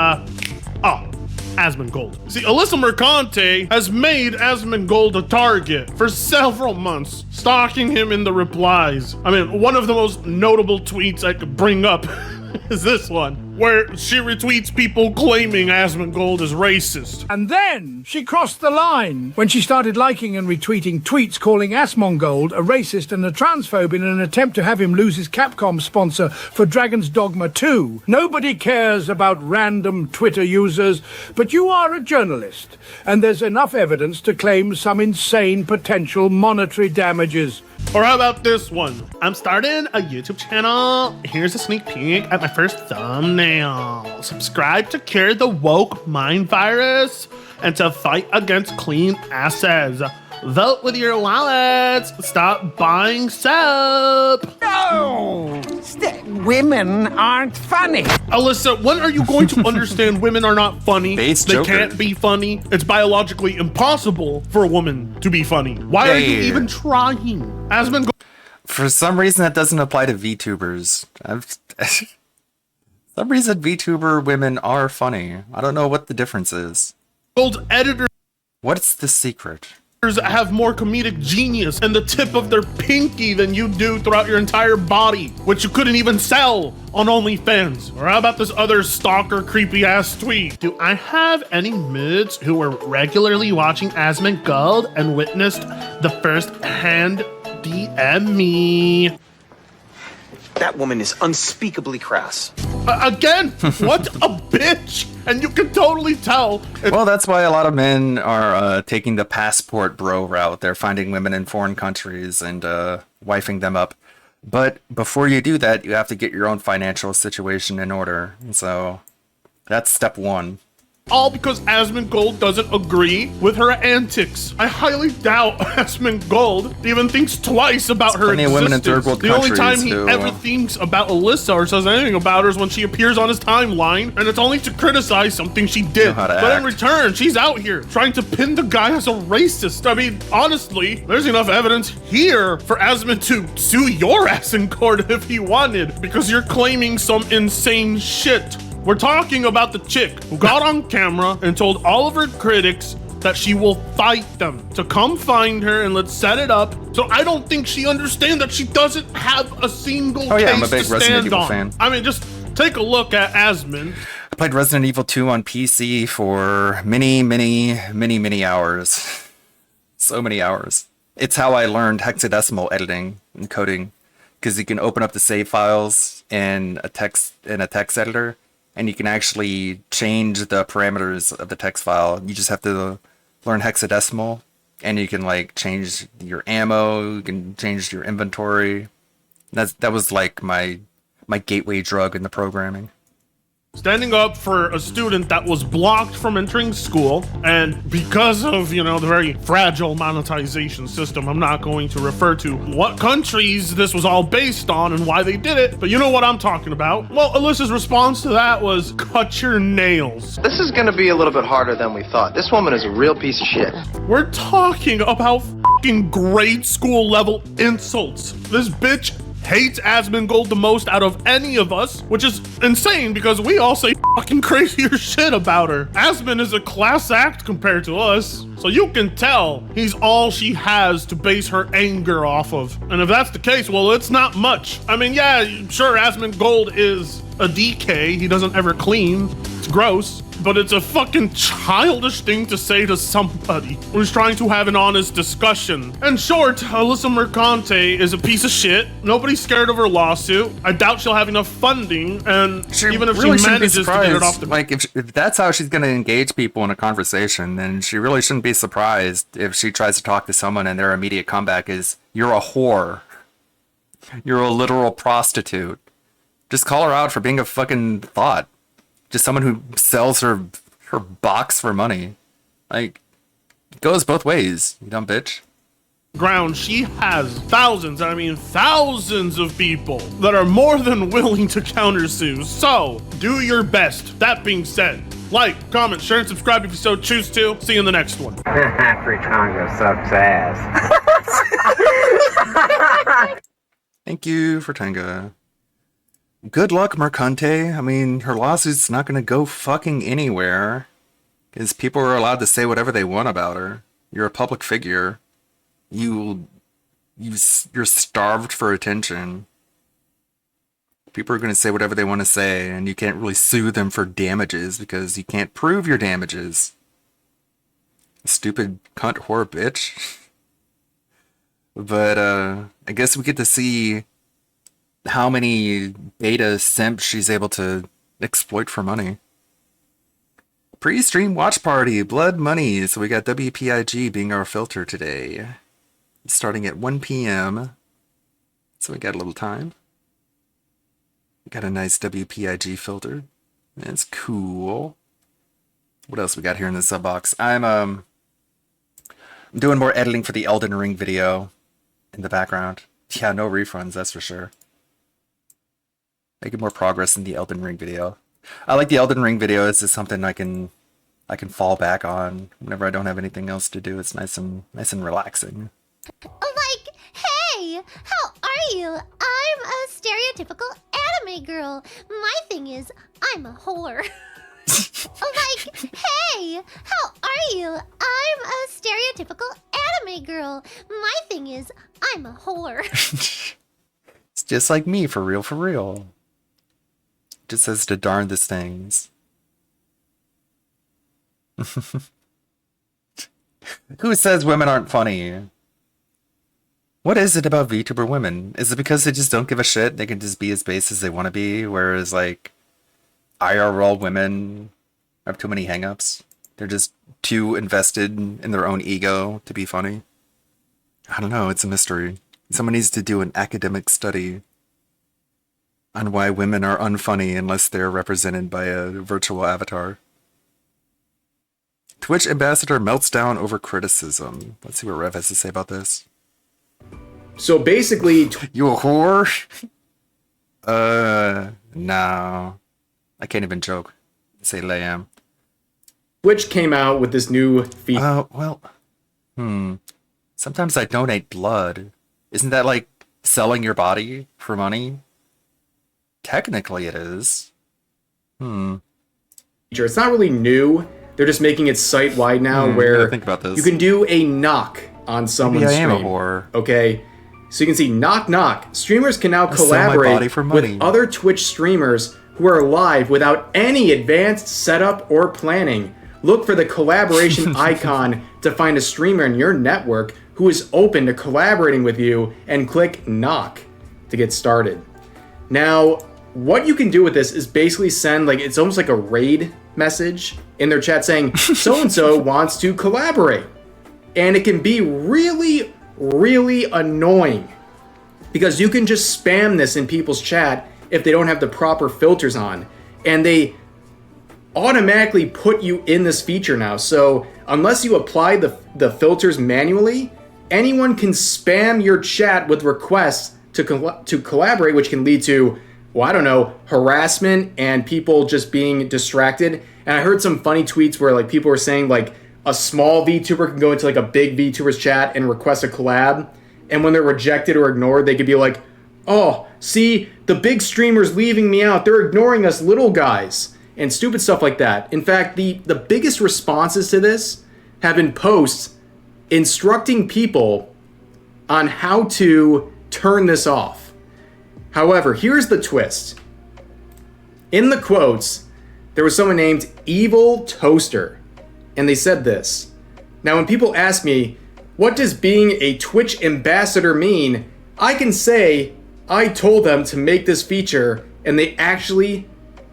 Asmongold. See, Alyssa Mercante has made Asmongold a target for several months, stalking him in the replies. I mean, one of the most notable tweets I could bring up is this one, where she retweets people claiming Asmongold is racist. And then she crossed the line when she started liking and retweeting tweets calling Asmongold a racist and a transphobe in an attempt to have him lose his Capcom sponsor for Dragon's Dogma 2. Nobody cares about random Twitter users, but you are a journalist, and there's enough evidence to claim some insane potential monetary damages. Or how about this one? I'm starting a YouTube channel. Here's a sneak peek at my first thumbnail. Subscribe to cure the woke mind virus and to fight against clean asses. Vote with your wallets. Stop buying soap. No! Women aren't funny. Alyssa, when are you going to understand women are not funny? They can't be funny. It's biologically impossible for a woman to be funny. Why are you even trying? For some reason, that doesn't apply to VTubers. Some reason VTuber women are funny. I don't know what the difference is. Old editor. What's the secret? Have more comedic genius in the tip of their pinky than you do throughout your entire body, which you couldn't even sell on OnlyFans. Or how about this other stalker creepy ass tweet? Do I have any mids who were regularly watching Asmongold and witnessed the first hand DM me? That woman is unspeakably crass. Again, what a bitch! And you can totally tell. Well, that's why a lot of men are taking the passport bro route. They're finding women in foreign countries and wifing them up. But before you do that, you have to get your own financial situation in order. So that's step one. All because Asmongold doesn't agree with her antics. I highly doubt Asmongold even thinks twice about her existence. Women in third world the only time he ever thinks about Alyssa or says anything about her is when she appears on his timeline, and it's only to criticize something she did. But in return, she's out here trying to pin the guy as a racist. I mean, honestly, there's enough evidence here for Asmon to sue your ass in court if he wanted, because you're claiming some insane shit. We're talking about the chick who got on camera and told all of her critics that she will fight them to come find her and let's set it up. So I don't think she understands that she doesn't have a single case I'm a big to Resident stand Evil on. fan. I mean, just take a look at Asmon. I played Resident Evil 2 on PC for many hours. So many hours. It's how I learned hexadecimal editing and coding, because you can open up the save files in a text editor, and you can actually change the parameters of the text file. You just have to learn hexadecimal, and you can like change your ammo, you can change your inventory. That was like my gateway drug into programming. Standing up for a student that was blocked from entering school, and because of, the very fragile monetization system, I'm not going to refer to what countries this was all based on and why they did it, but you know what I'm talking about. Well, Alyssa's response to that was, cut your nails. This is gonna be a little bit harder than we thought. This woman is a real piece of shit. We're talking about fucking grade school level insults. This bitch hates Asmongold the most out of any of us, which is insane because we all say fucking crazier shit about her. Asmon is a class act compared to us, so you can tell he's all she has to base her anger off of. And if that's the case, well, it's not much. I mean, yeah, sure, Asmongold is a DK. He doesn't ever clean. It's gross. but it's a fucking childish thing to say to somebody who's trying to have an honest discussion. In short, Alyssa Mercante is a piece of shit. Nobody's scared of her lawsuit. I doubt she'll have enough funding, and even if really she shouldn't be manages to get it surprised. off the... Like, if that's how she's going to engage people in a conversation, then she really shouldn't be surprised if she tries to talk to someone and their immediate comeback is, "You're a whore. You're a literal prostitute." Just call her out for being a fucking thought. Just someone who sells her box for money. Like, it goes both ways, you dumb bitch. Ground, she has thousands, and I mean thousands of people that are more than willing to countersue. So, do your best. That being said, like, comment, share, and subscribe if you so choose to. See you in the next one. Free Congo sucks ass. Thank you for Tenga. Good luck, Mercante. I mean, her lawsuit's not going to go fucking anywhere. Because people are allowed to say whatever they want about her. You're a public figure. You're starved for attention. People are going to say whatever they want to say, and you can't really sue them for damages because you can't prove your damages. Stupid cunt whore bitch. But I guess we get to see how many beta simps she's able to exploit for money. Pre-stream watch party, blood money. So we got WPIG being our filter today. Starting at 1 p.m. So we got a little time. We got a nice WPIG filter. That's cool. What else we got here in the sub box? I'm doing more editing for the Elden Ring video in the background. Yeah, no refunds, that's for sure. Making more progress in the Elden Ring video. I like the Elden Ring video. It's just something I can fall back on whenever I don't have anything else to do. It's nice and relaxing. Like, hey, how are you? I'm a stereotypical anime girl. My thing is, I'm a whore. Like, hey, how are you? I'm a stereotypical anime girl. My thing is, I'm a whore. It's just like me, for real, for real. Just says the darndest things. Who says women aren't funny? What is it about VTuber women? Is it because they just don't give a shit? They can just be as base as they want to be, whereas like IRL women have too many hangups. They're just too invested in their own ego to be funny. I don't know, it's a mystery. Someone needs to do an academic study on why women are unfunny unless they're represented by a virtual avatar. Twitch ambassador melts down over criticism. Let's see what Rev has to say about this. So basically... You a whore? No. I can't even joke. Say lamb. Twitch came out with this new feature. Sometimes I donate blood. Isn't that like selling your body for money? Technically it is. It's not really new. They're just making it site-wide now where think about this. You can do a knock on someone's Maybe I am stream. a whore. Okay? So you can see knock knock. Streamers can now I sell my body collaborate for money. with other Twitch streamers who are live without any advanced setup or planning. Look for the collaboration icon to find a streamer in your network who is open to collaborating with you and click knock to get started. Now, what you can do with this is basically send, like, it's almost like a raid message in their chat saying, so-and-so wants to collaborate. And it can be really, really annoying because you can just spam this in people's chat if they don't have the proper filters on. And they automatically put you in this feature now. So unless you apply the filters manually, anyone can spam your chat with requests to collaborate, which can lead to, well, I don't know, harassment and people just being distracted. And I heard some funny tweets where like people were saying like a small VTuber can go into like a big VTuber's chat and request a collab. And when they're rejected or ignored, they could be like, oh, see, the big streamer's leaving me out. They're ignoring us little guys. And stupid stuff like that. In fact, the biggest responses to this have been posts instructing people on how to turn this off. However, here's the twist. In the quotes, there was someone named Evil Toaster, and they said this. Now, when people ask me, what does being a Twitch ambassador mean? I can say, I told them to make this feature, and they actually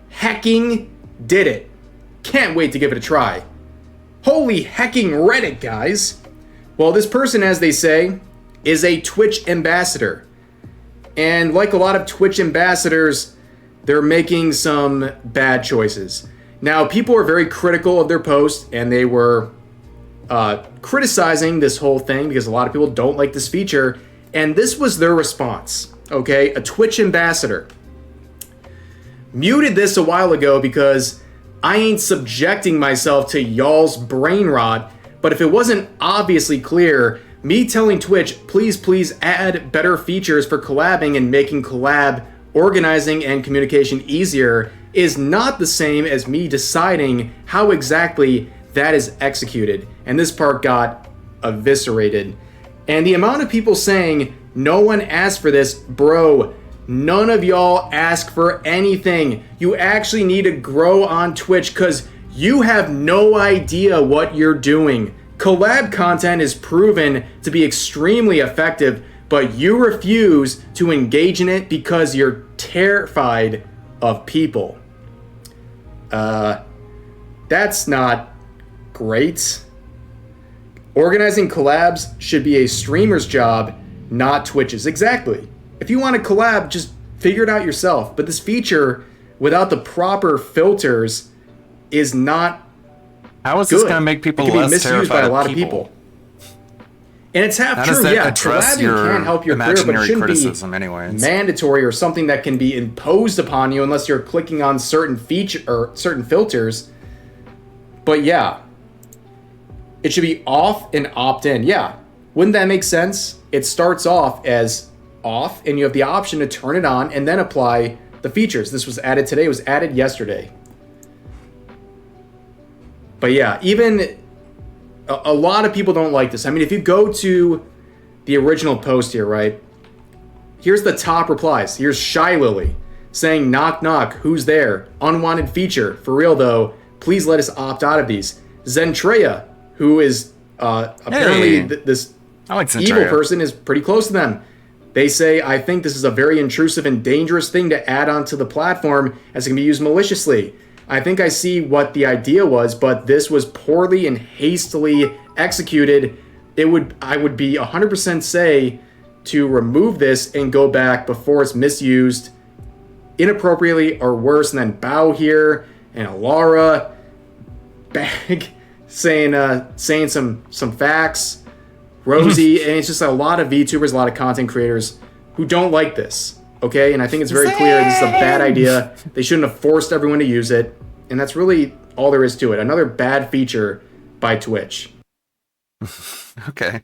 hecking did it. Can't wait to give it a try. Holy hecking Reddit, guys. Well, this person, as they say, is a Twitch ambassador. And like a lot of Twitch ambassadors, they're making some bad choices. Now, people are very critical of their post, and they were criticizing this whole thing because a lot of people don't like this feature. And this was their response, okay? A Twitch ambassador muted this a while ago because I ain't subjecting myself to y'all's brain rot. But if it wasn't obviously clear, me telling Twitch, please add better features for collabing and making collab organizing and communication easier is not the same as me deciding how exactly that is executed. And this part got eviscerated. And the amount of people saying, no one asked for this, bro, none of y'all ask for anything. You actually need to grow on Twitch because you have no idea what you're doing. Collab content is proven to be extremely effective, but you refuse to engage in it because you're terrified of people. That's not great. Organizing collabs should be a streamer's job, not Twitch's. Exactly. If you want to collab, just figure it out yourself. But this feature, without the proper filters, is not How is good. this going to make people it can less be misused terrified by a lot of people? And it's half How true. does that Yeah, address collabing your can help your career, but it imaginary shouldn't criticism be anyways? mandatory or something that can be imposed upon you unless you're clicking on certain feature or certain filters. But yeah, it should be off and opt in. Yeah, wouldn't that make sense? It starts off as off, and you have the option to turn it on and then apply the features. This was added today. It was added yesterday. But yeah, even a lot of people don't like this. I mean, if you go to the original post here, right? Here's the top replies. Here's Shy Lily saying, knock, knock, who's there? Unwanted feature. For real, though, please let us opt out of these. Zentreya, who is apparently this I like evil Zentreya. person, is pretty close to them. They say, I think this is a very intrusive and dangerous thing to add onto the platform as it can be used maliciously. I think I see what the idea was, but this was poorly and hastily executed. I would be 100% say to remove this and go back before it's misused inappropriately or worse. And then Bow here and Alara Bag saying some facts. Rosie, and it's just a lot of VTubers, a lot of content creators who don't like this. Okay, and I think it's very clear this is a bad idea. They shouldn't have forced everyone to use it, and that's really all there is to it. Another bad feature by Twitch. Okay.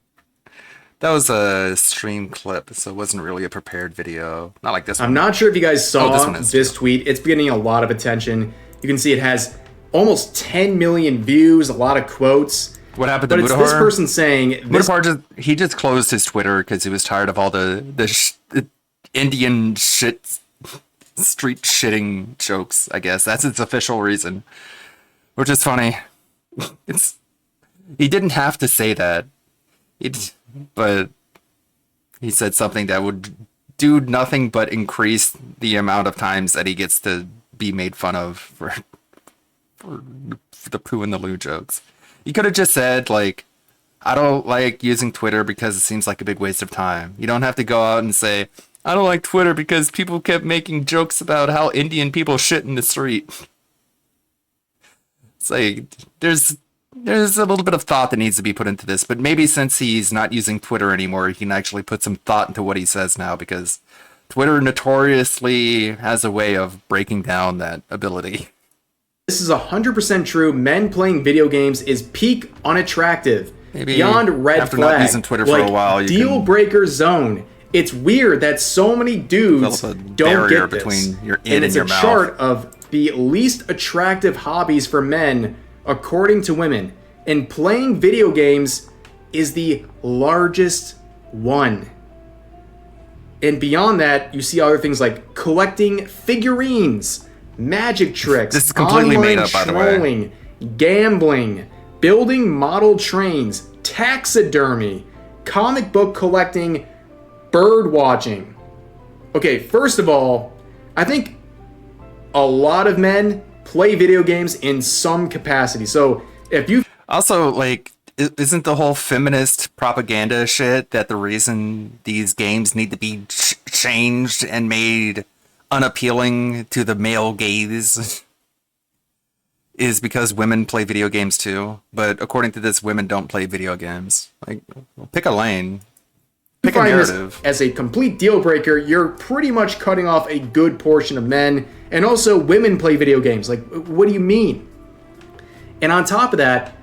That was a stream clip, so it wasn't really a prepared video. Not like this one. I'm not sure if you guys saw this one is this tweet. It's getting a lot of attention. You can see it has almost 10 million views, a lot of quotes. What happened to But it's Mutahar? this person saying... Mutahar just closed his Twitter because he was tired of all the Indian shit, street shitting jokes, I guess. That's its official reason. Which is funny. He didn't have to say that. But he said something that would do nothing but increase the amount of times that he gets to be made fun of for the poo and the loo jokes. You could have just said, like, I don't like using Twitter because it seems like a big waste of time. You don't have to go out and say, I don't like Twitter because people kept making jokes about how Indian people shit in the street. It's like, there's a little bit of thought that needs to be put into this, but maybe since he's not using Twitter anymore, he can actually put some thought into what he says now, because Twitter notoriously has a way of breaking down that ability. This is 100% true. Men playing video games is peak unattractive. Maybe beyond red after flag. not using Twitter for a while, you deal can breaker zone. It's weird that so many dudes develop a don't barrier get this. between your and in and it's your a mouth. chart of the least attractive hobbies for men according to women. And playing video games is the largest one. And beyond that, you see other things like collecting figurines, magic tricks, This is completely online made up, by the way. trolling, gambling, building model trains, taxidermy, comic book collecting, bird watching. Okay, first of all, I think a lot of men play video games in some capacity. So if you Also, like, isn't the whole feminist propaganda shit that the reason these games need to be changed and made unappealing to the male gaze is because women play video games too? But according to this, women don't play video games. Like, pick a lane. Pick a find this narrative. as a complete deal breaker, you're pretty much cutting off a good portion of men. And also, women play video games. Like, what do you mean? And on top of that,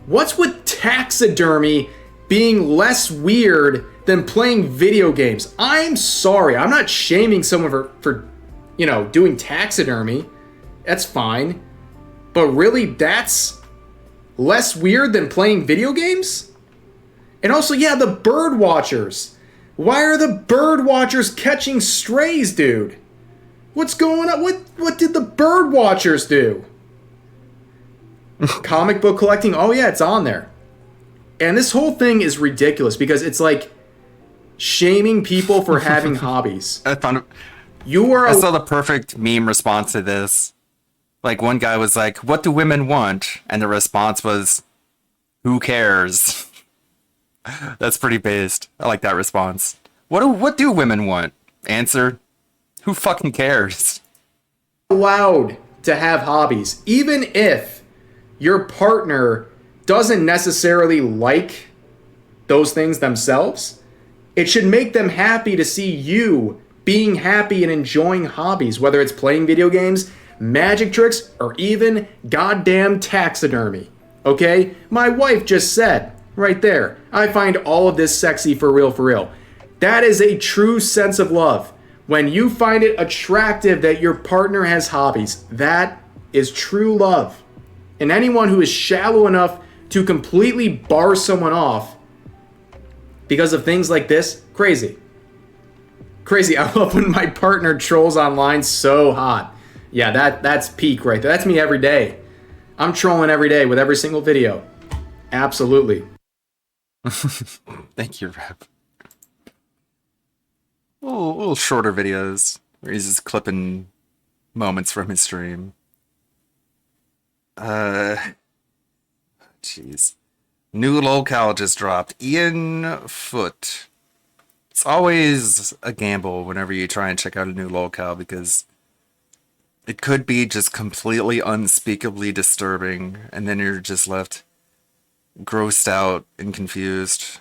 what's with taxidermy being less weird than playing video games? I'm sorry, I'm not shaming someone for you know, doing taxidermy. That's fine. But really, that's less weird than playing video games? And also, yeah, the bird watchers. Why are the bird watchers catching strays, dude? What's going on? What did the bird watchers do? Comic book collecting? Oh yeah, it's on there. And this whole thing is ridiculous because it's like shaming people for having hobbies. I found it. I saw the perfect meme response to this. Like, one guy was like, "What do women want?" And the response was, "Who cares?" That's pretty based. I like that response. What do women want? Answer, who fucking cares? Allowed to have hobbies, even if your partner doesn't necessarily like those things themselves. It should make them happy to see you being happy and enjoying hobbies, whether it's playing video games, magic tricks, or even goddamn taxidermy. Okay? My wife just said, right there, I find all of this sexy for real, for real. That is a true sense of love. When you find it attractive that your partner has hobbies, that is true love. And anyone who is shallow enough to completely bar someone off because of things like this, crazy. Crazy. I love when my partner trolls online so hot. Yeah, that's peak right there. That's me every day. I'm trolling every day with every single video. Absolutely. Thank you, Rep. Little shorter videos where he's just clipping moments from his stream. Jeez. New locale just dropped. Ian Foot. It's always a gamble whenever you try and check out a new locale because it could be just completely unspeakably disturbing and then you're just left grossed out and confused.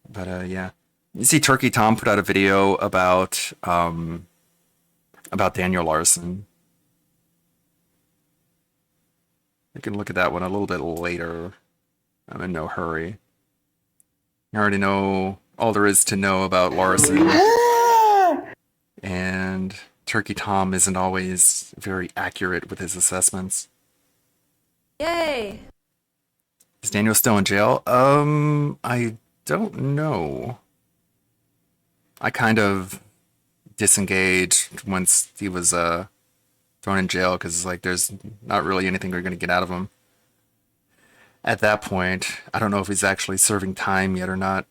But yeah. You see Turkey Tom put out a video about Daniel Larson. I can look at that one a little bit later. I'm in no hurry. I already know all there is to know about Larson. And Turkey Tom isn't always very accurate with his assessments. Yay! Is Daniel still in jail? I don't know. I kind of disengaged once he was thrown in jail because like there's not really anything we're going to get out of him. At that point, I don't know if he's actually serving time yet or not.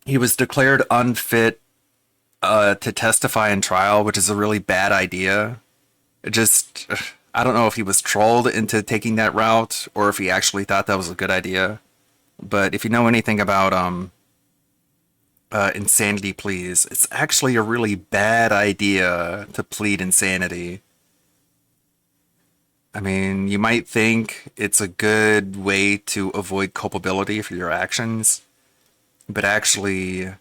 He was declared unfit to testify in trial, which is a really bad idea. I don't know if he was trolled into taking that route or if he actually thought that was a good idea. But if you know anything about insanity pleas, it's actually a really bad idea to plead insanity. I mean, you might think it's a good way to avoid culpability for your actions, but actually,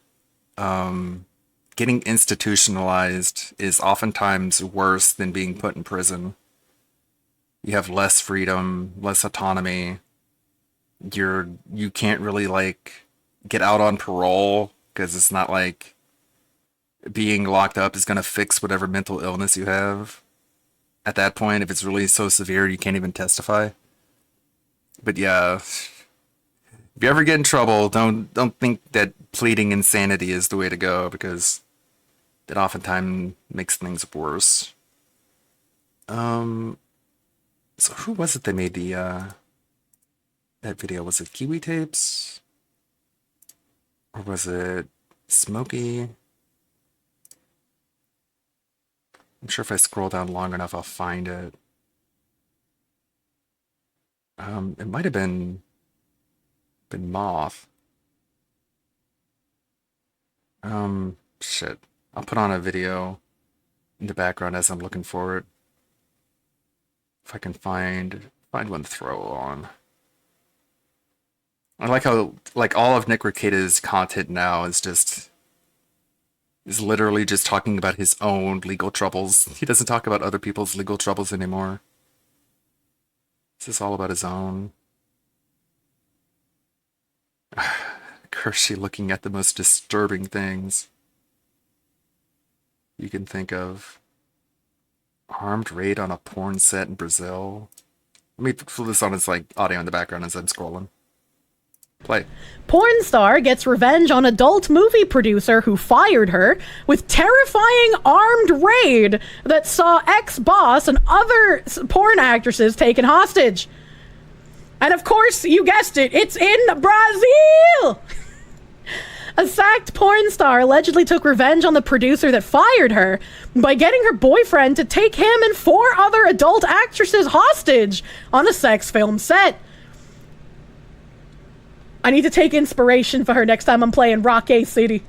getting institutionalized is oftentimes worse than being put in prison. You have less freedom, less autonomy. You can't really like get out on parole because it's not like being locked up is going to fix whatever mental illness you have. At that point, if it's really so severe, you can't even testify. But yeah, if you ever get in trouble, don't think that pleading insanity is the way to go because it oftentimes makes things worse. So who was it that made the that video? Was it Kiwi Tapes? Or was it Smokey? I'm sure if I scroll down long enough, I'll find it. It might have been Moth. Shit. I'll put on a video in the background as I'm looking for it. If I can find one to throw on. I like how, like, all of Nick Rekida's content now is literally just talking about his own legal troubles. He doesn't talk about other people's legal troubles anymore. This is all about his own. Kershey looking at the most disturbing things you can think of. Armed raid on a porn set in Brazil. Let me put this on as like audio in the background as I'm scrolling. Play. Porn star gets revenge on adult movie producer who fired her with terrifying armed raid that saw ex-boss and other porn actresses taken hostage. And of course, you guessed it, it's in Brazil! A sacked porn star allegedly took revenge on the producer that fired her by getting her boyfriend to take him and 4 other adult actresses hostage on a sex film set. I need to take inspiration for her next time I'm playing Rock-A City.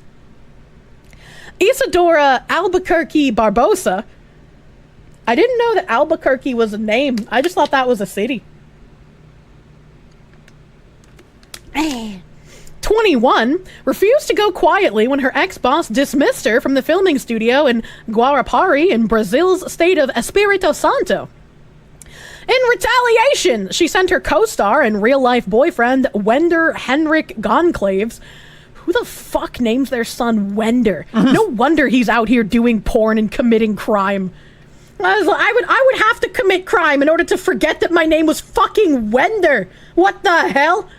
Isadora Albuquerque Barbosa. I didn't know that Albuquerque was a name. I just thought that was a city. 21, refused to go quietly when her ex-boss dismissed her from the filming studio in Guarapari in Brazil's state of Espírito Santo. In retaliation, she sent her co-star and real-life boyfriend, Wender Henrik Gonclaves. Who the fuck names their son Wender? No wonder he's out here doing porn and committing crime. I would have to commit crime in order to forget that my name was fucking Wender. What the hell?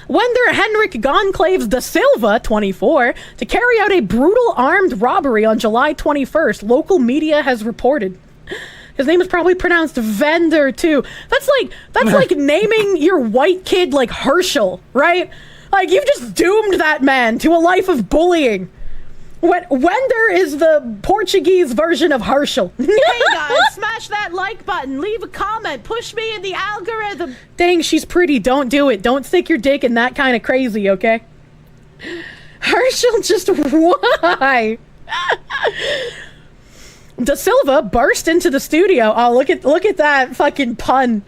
Wender Henrik Gonclaves da Silva, 24, to carry out a brutal armed robbery on July 21st, local media has reported. His name is probably pronounced Vender, too. That's like naming your white kid like Herschel, right? Like, you've just doomed that man to a life of bullying. Wender is the Portuguese version of Herschel. Hey guys, smash that like button, leave a comment, push me in the algorithm. Dang, she's pretty, don't do it. Don't stick your dick in that kind of crazy, okay? Herschel, just why? Da Silva burst into the studio. Oh, look at that fucking pun.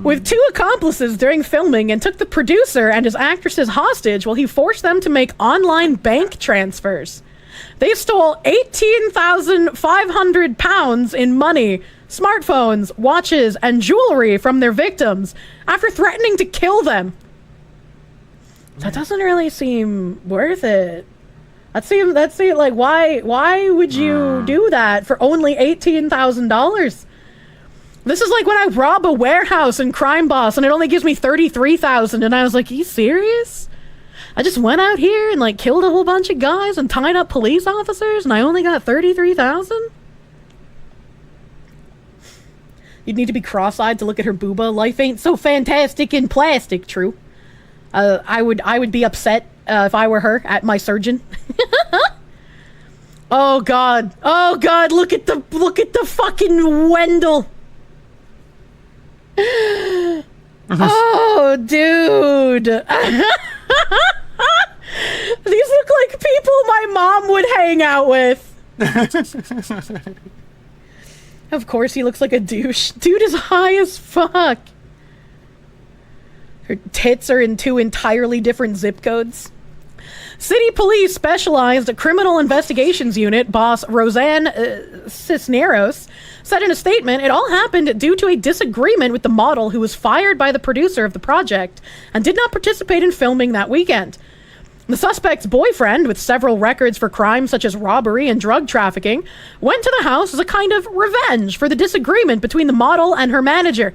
With 2 accomplices during filming and took the producer and his actresses hostage while he forced them to make online bank transfers. They stole 18,500 pounds in money, smartphones, watches, and jewelry from their victims after threatening to kill them. That doesn't really seem worth it. That seems like why would you do that for only $18,000? This is like when I rob a warehouse in Crime Boss and it only gives me $33,000 and I was like, are you serious? I just went out here and like killed a whole bunch of guys and tied up police officers and I only got $33,000? You'd need to be cross-eyed to look at her booba. Life ain't so fantastic in plastic, true. I would be upset if I were her at my surgeon. Oh god, look at the fucking Wendell. Oh dude. These look like people my mom would hang out with. Of course he looks like a douche. Dude is high as fuck. Her tits are in 2 entirely different zip codes. City Police Specialized Criminal Investigations Unit boss Roseanne Cisneros said in a statement, it all happened due to a disagreement with the model who was fired by the producer of the project and did not participate in filming that weekend. The suspect's boyfriend, with several records for crimes such as robbery and drug trafficking, went to the house as a kind of revenge for the disagreement between the model and her manager.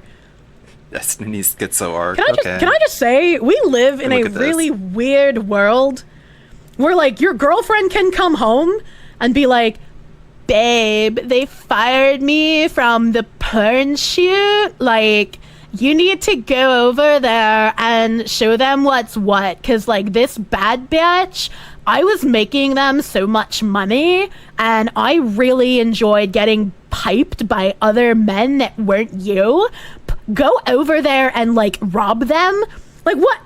Destiny Schizo arc. Can I just say, we live in a really weird world where like your girlfriend can come home and be like, babe, they fired me from the porn shoot. Like, you need to go over there and show them what's what. Because, like, this bad bitch, I was making them so much money. And I really enjoyed getting piped by other men that weren't you. Go over there and, like, rob them. Like, what?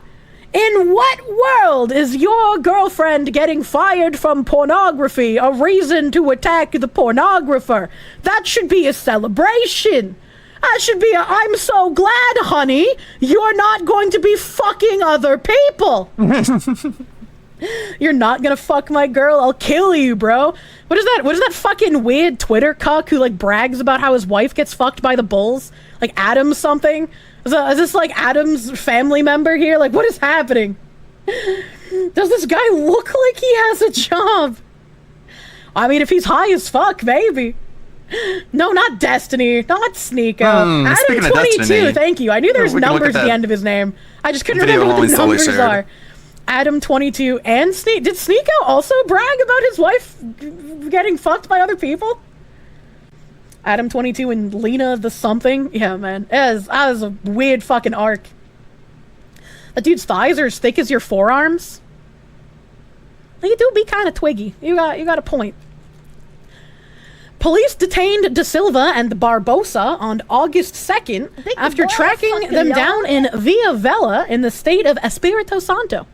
In what world is your girlfriend getting fired from pornography a reason to attack the pornographer? That should be a celebration. That should be a, I'm so glad, honey, you're not going to be fucking other people. You're not gonna fuck my girl, I'll kill you, bro. What is that? What is that fucking weird Twitter cuck who, like, brags about how his wife gets fucked by the bulls? Like, Adam something? Is this, like, Adam's family member here? Like, what is happening? Does this guy look like he has a job? I mean, if he's high as fuck, maybe. No, not Destiny. Not Sneeko. Adam 22, thank you. I knew there was numbers at the end of his name. I just couldn't remember what the numbers are. Adam 22 and Sneeko. Did Sneeko also brag about his wife getting fucked by other people? Adam 22 and Lena the something. Yeah, man. That was a weird fucking arc. That dude's thighs are as thick as your forearms. They do be kind of twiggy. You got a point. Police detained De Silva and Barbosa on August 2nd after tracking them down in Villa Vela in the state of Espirito Santo.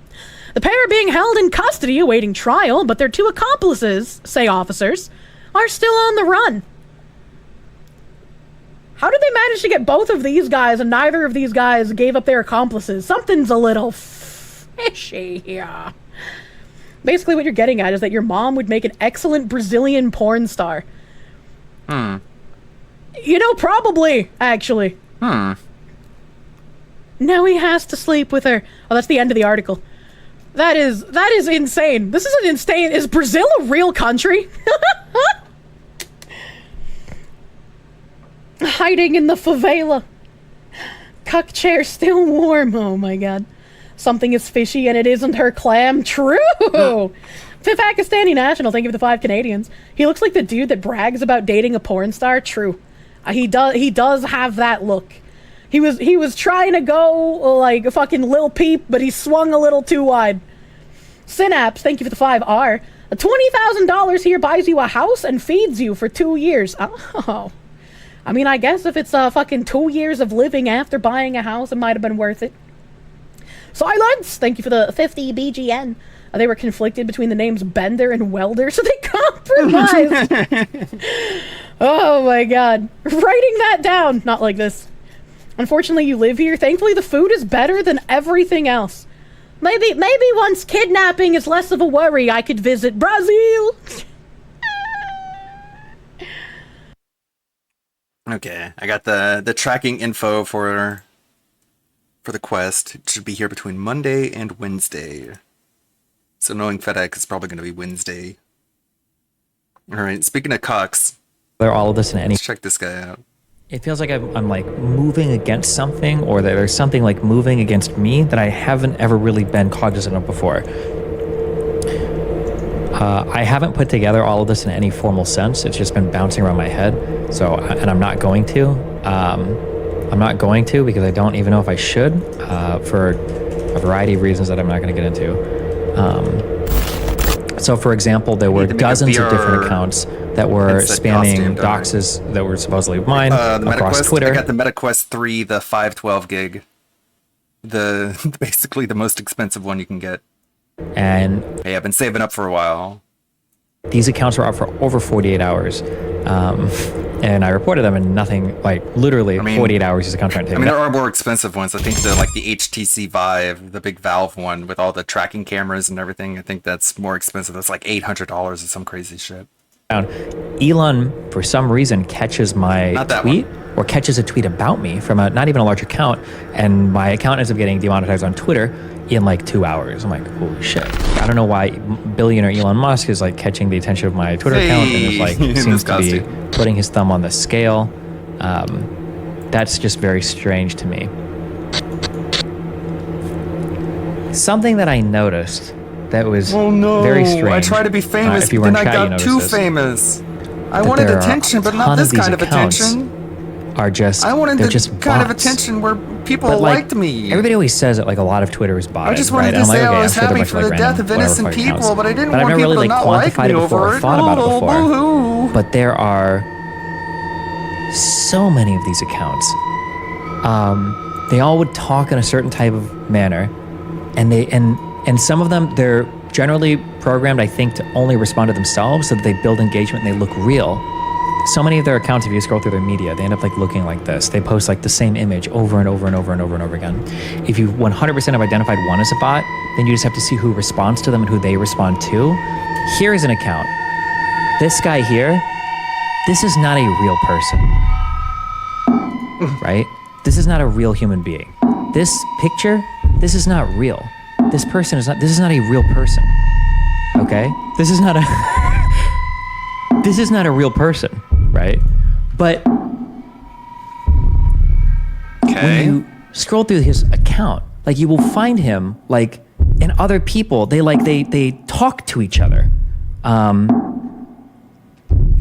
The pair are being held in custody awaiting trial, but their two accomplices, say officers, are still on the run. How did they manage to get both of these guys and neither of these guys gave up their accomplices? Something's a little fishy here. Basically what you're getting at is that your mom would make an excellent Brazilian porn star. You know, probably, actually. Now he has to sleep with her. Oh, that's the end of the article. That is insane. This is an insane... Is Brazil a real country? Hiding in the favela. Cuck chair still warm. Oh my god. Something is fishy and it isn't her clam. True! The Pakistani national, thank you for the 5 Canadians. He looks like the dude that brags about dating a porn star. True. He does have that look. He was trying to go like a fucking Lil Peep, but he swung a little too wide. Synapse, thank you for the 5R. $20,000 here buys you a house and feeds you for 2 years. Oh. I mean, I guess if it's fucking 2 years of living after buying a house, it might have been worth it. Silence! Thank you for the 50 BGN. They were conflicted between the names Bender and Welder, so they compromised. Oh my god. Writing that down. Not like this. Unfortunately, you live here. Thankfully, the food is better than everything else. Maybe once kidnapping is less of a worry, I could visit Brazil. Okay, I got the tracking info for the quest. It should be here between Monday and Wednesday. So knowing FedEx, it's probably going to be Wednesday. Alright, speaking of cucks. They're all of this in any... Let's check this guy out. It feels like I'm like moving against something, or that there's something like moving against me that I haven't ever really been cognizant of before. I haven't put together all of this in any formal sense. It's just been bouncing around my head. So, and I'm not going to. I'm not going to because I don't even know if I should, for a variety of reasons that I'm not going to get into. So, for example, there were dozens of different accounts that were spamming doxes that were supposedly mine across Twitter. I got the MetaQuest 3, the 512 gig. Basically the most expensive one you can get. And hey, I've been saving up for a while. These accounts were out for over 48 hours. And I reported them and nothing, like literally 48 hours these accounts aren't taken. There are more expensive ones. I think the HTC Vive, the big Valve one with all the tracking cameras and everything, I think that's more expensive. That's like $800 or some crazy shit. Elon, for some reason, catches my tweet or catches a tweet about me from not even a large account, and my account ends up getting demonetized on Twitter in like 2 hours. I'm like, holy shit. I don't know why billionaire Elon Musk is like catching the attention of my Twitter account and is like seems to be putting his thumb on the scale. That's just very strange to me. Something that I noticed that was Oh no! very strange. I tried to be famous, if you but were then in I chat, you got noticed too this, famous. I that wanted there are attention, a but not ton this these kind of accounts attention. Are just I wanted they're the just kind of bots. attention where people But, like, liked me. Everybody always says that like a lot of Twitter is botted. I just wanted right? to And I'm say like, okay, I I'm was sure there are a happy bunch for of, the like, death random of whatever innocent fucking accounts. people, but I didn't But I've want never people really to like not like quantified me it before over or it. thought about it Oh, before. boo-hoo. But there are so many of these accounts. They all would talk in a certain type of manner, and and some of them they're generally programmed, I think, to only respond to themselves so that they build engagement and they look real. So many of their accounts, if you scroll through their media, they end up like looking like this. They post like the same image over and over and over and over and over again. If you 100% have identified one as a bot, then you just have to see who responds to them and who they respond to. Here's an account. This guy here, this is not a real person, right? This is not a real human being. This picture, this is not real. This person is not, this is not a real person, okay? This is not a, this is not a real person, right? But when you scroll through his account, like you will find him like, and other people, they talk to each other.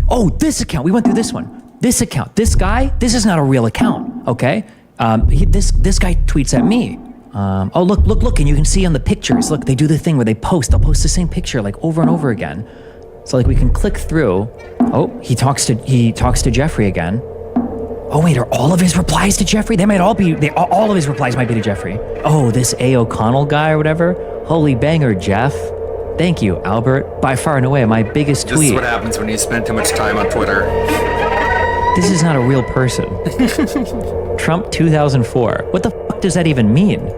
Oh, this account, we went through this one. This account, this guy, this is not a real account, okay? This guy tweets at me. Oh, look, and you can see on the pictures, look, they do the thing where they'll post the same picture like over and over again. So like we can click through. Oh, he talks to Jeffrey again. Oh wait, are all of his replies to Jeffrey? They might all be, all of his replies might be to Jeffrey. Oh, this A. O'Connell guy or whatever. Holy banger, Jeff. Thank you, Albert. By far and away, my biggest tweet. This is what happens when you spend too much time on Twitter. This is not a real person. Trump 2004. What the fuck does that even mean?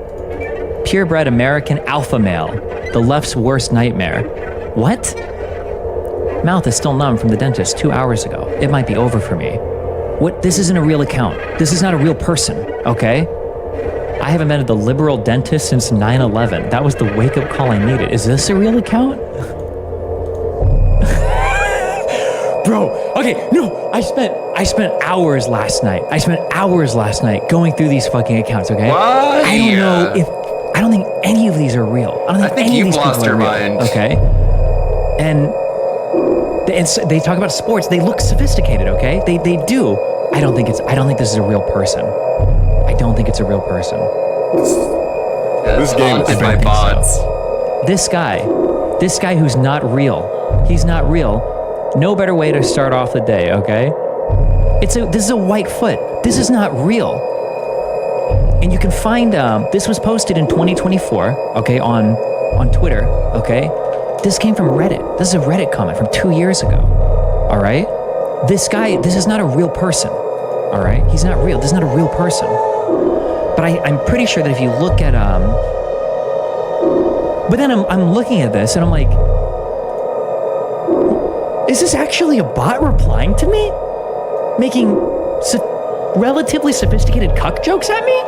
Purebred American alpha male. The left's worst nightmare. What? Mouth is still numb from the dentist 2 hours ago. It might be over for me. What? This isn't a real account. This is not a real person, okay? I haven't been to the liberal dentist since 9/11. That was the wake-up call I needed. Is this a real account? Bro, okay, no, I spent hours last night. I spent hours last night going through these fucking accounts, okay? Why? I don't think any of these are real. I don't think any of these lost people your are real, mind. okay? And they talk about sports. They look sophisticated, okay? They do. I don't think this is a real person. I don't think it's a real person. This game is by bots. This guy who's not real. He's not real. No better way to start off the day, okay? This is a white foot. This is not real. And you can find this was posted in 2024, okay, on Twitter, okay? This came from Reddit. This is a Reddit comment from 2 years ago. All right? This guy, this is not a real person. All right? He's not real. This is not a real person. But I'm pretty sure that if you look at but then I'm looking at this and I'm like, is this actually a bot replying to me? Making relatively sophisticated cuck jokes at me?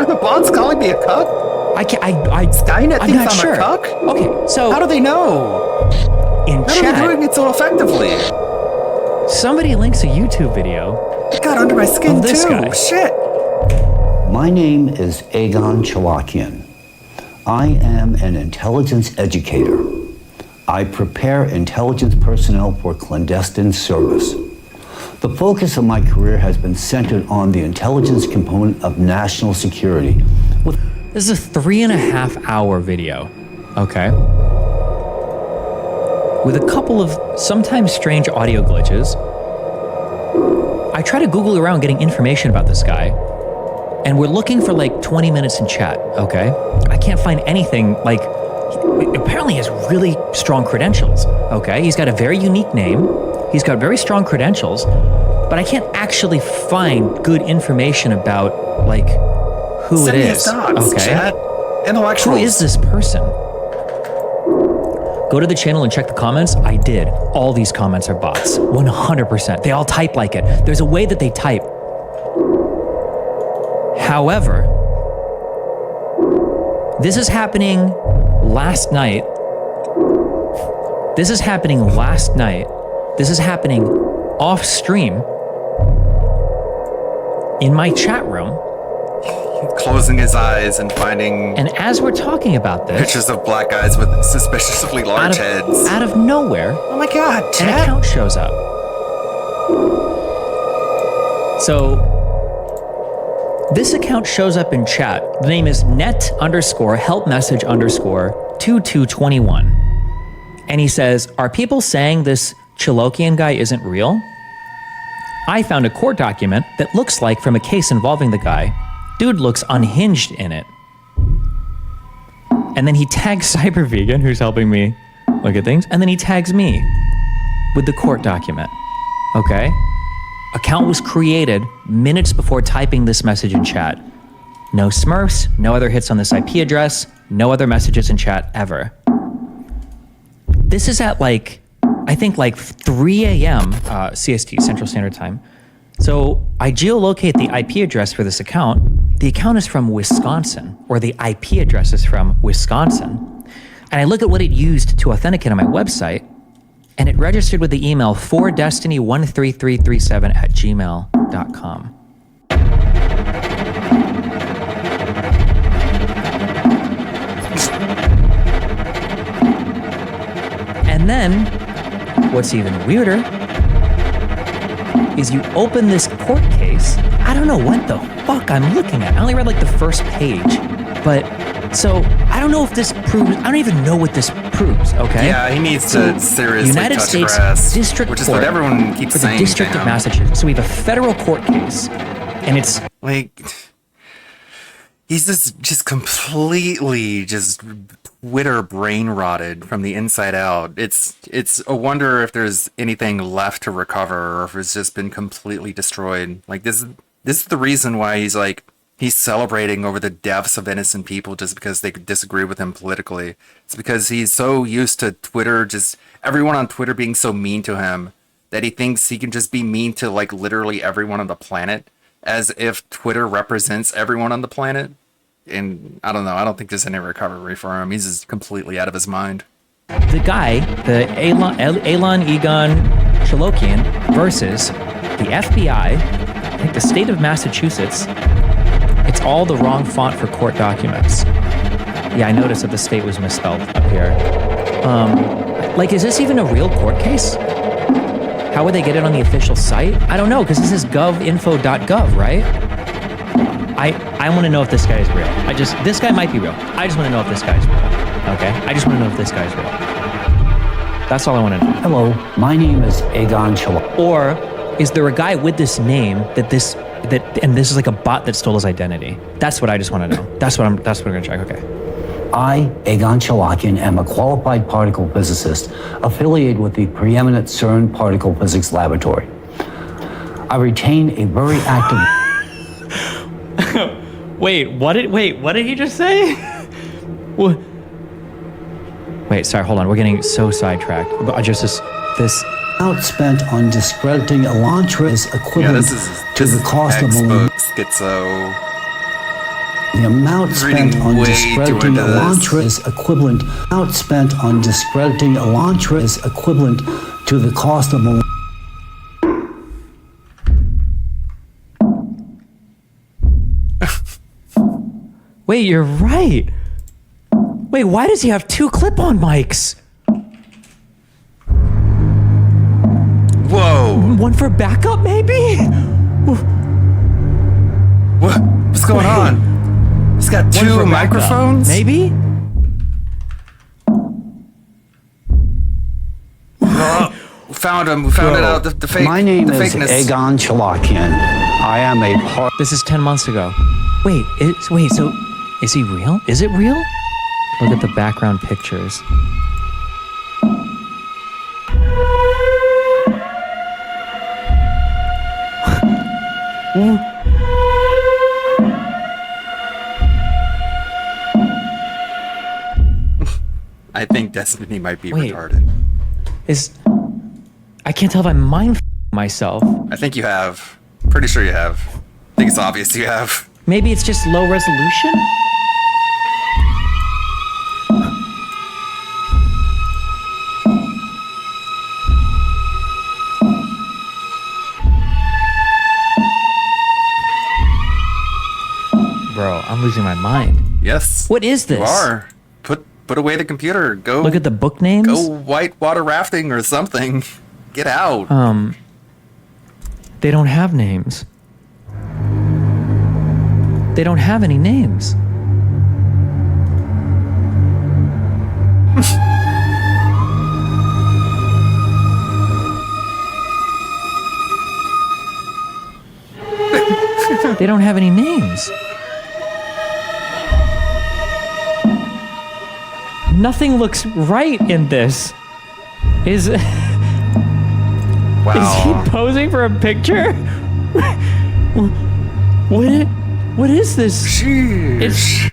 The bot's calling me a cuck? Skynet I'm thinks not I'm sure. a cuck? Okay, so how do they know? In How chat, are they doing it so effectively? somebody links a YouTube video. It got under my skin of this too. guy. Shit. My name is Egon Chalakian. I am an intelligence educator. I prepare intelligence personnel for clandestine service. The focus of my career has been centered on the intelligence component of national security. This is a 3.5 hour video, okay? With a couple of sometimes strange audio glitches. I try to Google around getting information about this guy, and we're looking for like 20 minutes in chat, okay? I can't find anything, like, apparently he has really strong credentials, okay? He's got a very unique name, he's got very strong credentials, but I can't actually find good information about, like, who Send it me is, his docs, okay? chat. Who is this person? Go to the channel and check the comments. I did. All these comments are bots, 100%. They all type like it. There's a way that they type. However, this is happening last night. This is happening last night. This is happening off stream in my chat room. closing his eyes and finding. And as we're talking about this, pictures of black guys with suspiciously large heads. Out of nowhere, oh my god, an account shows up. So this account shows up in chat. The name is net_help_message_2221. And he says, are people saying this Chalokian guy isn't real? I found a court document that looks like from a case involving the guy. Dude looks unhinged in it. And then he tags Cyber Vegan, who's helping me look at things, and then he tags me with the court document. Okay? Account was created minutes before typing this message in chat. No smurfs, no other hits on this IP address, no other messages in chat ever. This is at like, I think like 3 a.m. CST, Central Standard Time. So I geolocate the IP address for this account. The account is from Wisconsin, or the IP address is from Wisconsin. And I look at what it used to authenticate on my website, and it registered with the email 4destiny13337@gmail.com. And then, what's even weirder is you open this court case. I don't know what the fuck I'm looking at. I only read like the first page, but so I don't know if this proves. I don't even know what this proves. Okay. Yeah, he needs to seriously United touch States grass, District which is Court what everyone keeps for the saying. District of Massachusetts. So we have a federal court case, and it's like he's just completely just Twitter brain rotted from the inside out. It's a wonder if there's anything left to recover, or if it's just been completely destroyed. Like this is the reason why he's celebrating over the deaths of innocent people just because they disagree with him politically. It's because he's so used to Twitter, just everyone on Twitter being so mean to him, that he thinks he can just be mean to like literally everyone on the planet, as if Twitter represents everyone on the planet. And I don't know, I don't think there's any recovery for him. He's just completely out of his mind. the guy, the Elon Egon Chalokian versus the FBI, I think the state of Massachusetts. It's all the wrong font for court documents. Yeah, I noticed that the state was misspelled up here. Like, is this even a real court case? How would they get it on the official site? I don't know, because this is govinfo.gov, right? I want to know if this guy is real. This guy might be real. I just want to know if this guy's real. Okay? I just want to know if this guy's real. That's all I want to know. Hello, my name is Egon Chalokian. Or is there a guy with this name and this is like a bot that stole his identity? That's what I just want to know. That's what we're going to check. Okay. I, Egon Chalokian, am a qualified particle physicist affiliated with the preeminent CERN Particle Physics Laboratory. I retain a very active... Wait, what did he just say? Wait, sorry, hold on. We're getting so sidetracked. This amount spent on discrediting Elantra is equivalent to the cost of Schizo. The amount spent on discrediting Elantra is equivalent. Amount spent on discrediting Elantra is equivalent to the cost of Wait, you're right. Wait, why does he have two clip-on mics? Whoa. One for backup, maybe? What's going on? He's got two microphones? Maybe? Found him. We found it out. The fake. My name is fakeness. Egon Chalokian. I am a part. This is 10 months ago. Wait, so is he real? Is it real? Look at the background pictures. I think Destiny might be retarded. I can't tell if I'm mind myself. I think you have. Pretty sure you have. I think it's obvious you have. Maybe it's just low resolution? Bro. I'm losing my mind. Yes. What is this? You are. Put away the computer. Go look at the book names. Go whitewater rafting or something. Get out. They don't have names. They don't have any names. They don't have any names. Nothing looks right in this. Is he posing for a picture? What is this? The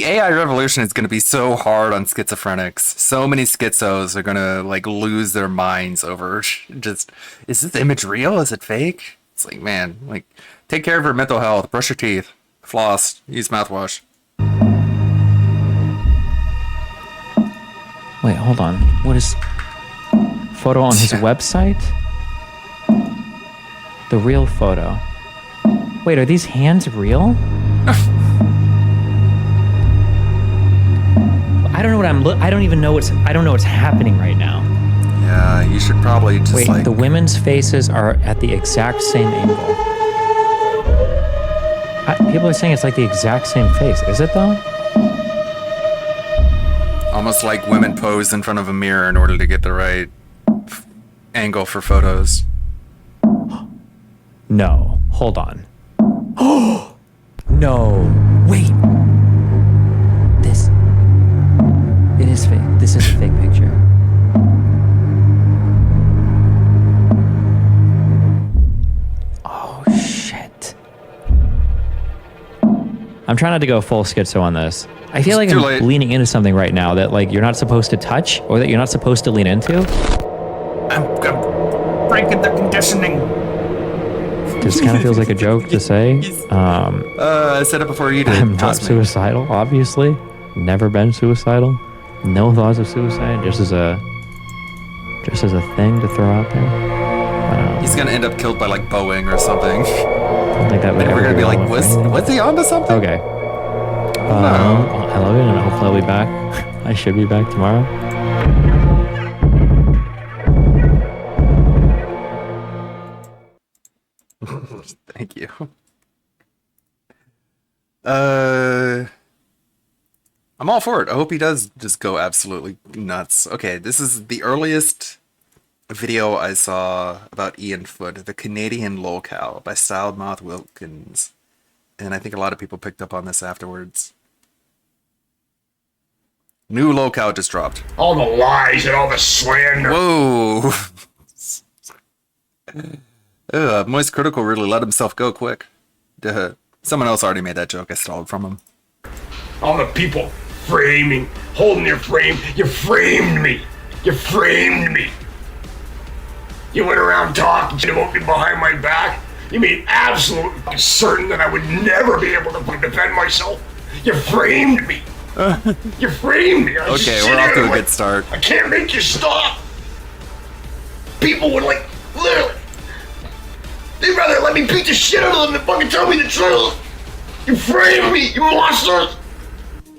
AI revolution is going to be so hard on schizophrenics. So many schizos are going to like lose their minds over just, is this image real? Is it fake? It's like, man, like, take care of your mental health. Brush your teeth. Floss. Use mouthwash. Wait, hold on. What is... Photo on his website? The real photo. Wait, are these hands real? I don't know what I don't even know I don't know what's happening right now. Yeah, you should probably just Wait, the women's faces are at the exact same angle. People are saying it's like the exact same face. Is it though? Almost like women pose in front of a mirror in order to get the right angle for photos. No. Hold on. Oh! No. Wait. It is fake. This is a fake picture. Oh, shit. I'm trying not to go full schizo on this. I feel like I'm leaning into something right now that like you're not supposed to touch or that you're not supposed to lean into. I'm breaking the conditioning. This kind of feels like a joke to say. I said it before you did. I'm not suicidal, obviously. Never been suicidal. No thoughts of suicide. Just as a thing to throw out there. He's gonna end up killed by like Boeing or something. I don't think that would and ever we're gonna be like, wrong was he onto something? Okay. I love you, and hopefully I'll be back. I should be back tomorrow. Thank you. I'm all for it. I hope he does just go absolutely nuts. Okay, this is the earliest video I saw about Ian Foote, the Canadian lolcow by Styled Moth Wilkins. And I think a lot of people picked up on this afterwards. New lolcow just dropped. All the lies and all the slander. Whoa. Moist Critical really let himself go quick. Someone else already made that joke. I stole it from him. All the people framing, holding your frame. You framed me. You framed me. You went around talking about me behind my back. You made absolutely certain that I would never be able to defend myself. You framed me. You framed me. Okay, we're off to a good start. I can't make you stop. People would like, literally, they'd rather let me beat the shit out of them than fucking tell me the truth. You framed me, you monsters.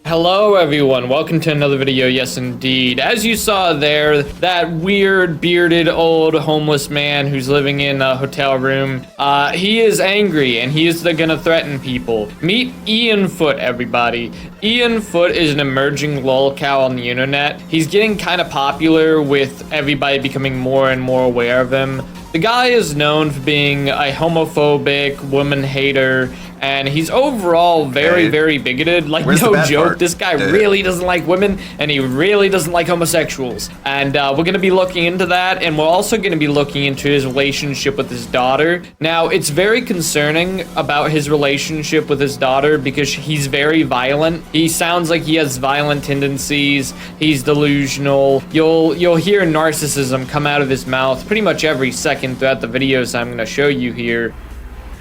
Hello everyone, welcome to another video. Yes indeed, as you saw there, that weird bearded old homeless man who's living in a hotel room, he is angry and he is gonna threaten people. Meet Ian Foote, everybody. Ian Foote is an emerging lolcow on the internet. He's getting kind of popular with everybody becoming more and more aware of him. The guy is known for being a homophobic woman hater, and he's overall very, very bigoted. Like, no joke, this guy really doesn't like women, and he really doesn't like homosexuals. And we're going to be looking into that, and we're also going to be looking into his relationship with his daughter. Now, it's very concerning about his relationship with his daughter because he's very violent. He sounds like he has violent tendencies. He's delusional. You'll hear narcissism come out of his mouth pretty much every second throughout the videos I'm going to show you here.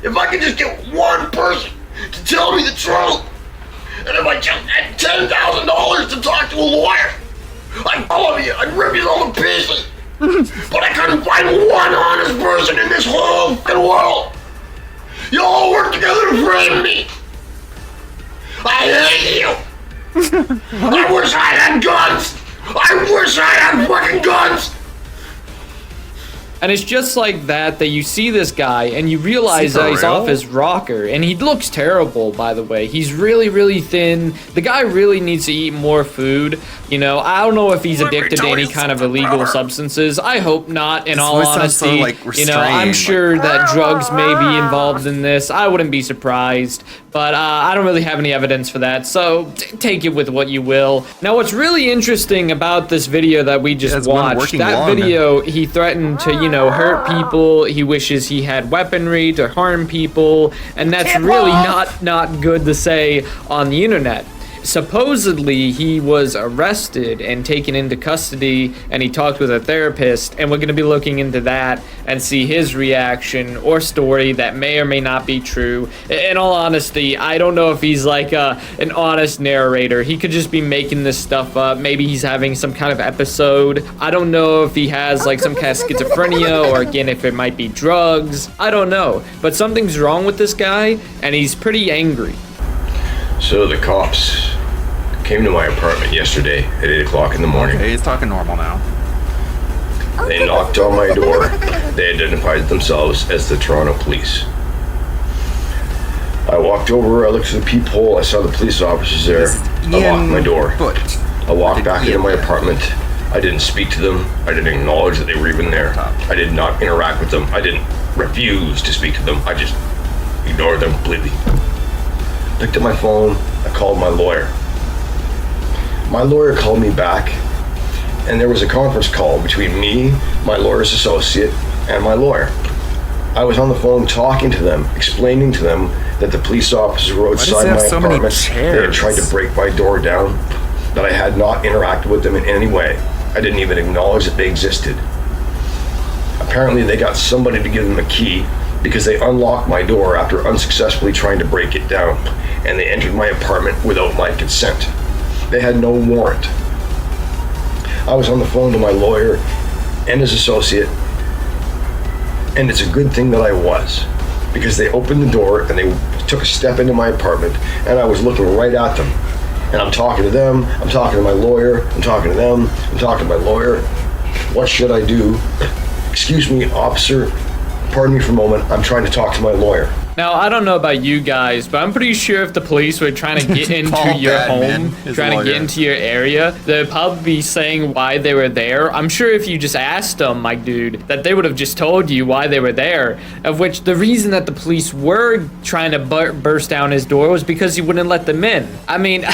If I could just get one person to tell me the truth, and if I just had $10,000 to talk to a lawyer, I'd follow you, I'd rip you all to pieces. But I couldn't find one honest person in this whole fucking world. You all work together to frame me. I hate you! I wish I had guns! I wish I had fucking guns! And it's just like that you see this guy and you realize that he's off his rocker, and he looks terrible, by the way. He's really, really thin. The guy really needs to eat more food. You know, I don't know if he's addicted to any kind of illegal substances. I hope not, in all honesty. You know, I'm sure that drugs may be involved in this. I wouldn't be surprised. But I don't really have any evidence for that, so take it with what you will. Now, what's really interesting about this video that we just watched, that video, he threatened to, you know, hurt people. He wishes he had weaponry to harm people, and that's really not good to say on the internet. Supposedly, he was arrested and taken into custody, and he talked with a therapist, and we're going to be looking into that and see his reaction or story that may or may not be true. In all honesty, I don't know if he's like an honest narrator. He could just be making this stuff up. Maybe he's having some kind of episode. I don't know if he has like some kind of schizophrenia, or again, if it might be drugs. I don't know. But something's wrong with this guy, and he's pretty angry. So the cops came to my apartment yesterday at 8 o'clock in the morning. Hey, he's talking normal now. They knocked on my door. They identified themselves as the Toronto police. I walked over, I looked through the peephole, I saw the police officers there. I locked my door. I walked back into my apartment. I didn't speak to them. I didn't acknowledge that they were even there. I did not interact with them. I didn't refuse to speak to them. I just ignored them completely. Picked up my phone, I called my lawyer. My lawyer called me back, and there was a conference call between me, my lawyer's associate, and my lawyer. I was on the phone talking to them, explaining to them that the police officers were outside my apartment. They had tried to break my door down, that I had not interacted with them in any way. I didn't even acknowledge that they existed. Apparently they got somebody to give them a key because they unlocked my door after unsuccessfully trying to break it down, and they entered my apartment without my consent. They had no warrant. I was on the phone to my lawyer and his associate, and it's a good thing that I was, because they opened the door and they took a step into my apartment, and I was looking right at them. And I'm talking to them, I'm talking to my lawyer, I'm talking to them, I'm talking to my lawyer. What should I do? Excuse me, officer. Pardon me for a moment, I'm trying to talk to my lawyer. Now, I don't know about you guys, but I'm pretty sure if the police were trying to get into your home, trying to get into your area, they'd probably be saying why they were there. I'm sure if you just asked them, my dude, that they would have just told you why they were there. Of which the reason that the police were trying to burst down his door was because he wouldn't let them in. I mean,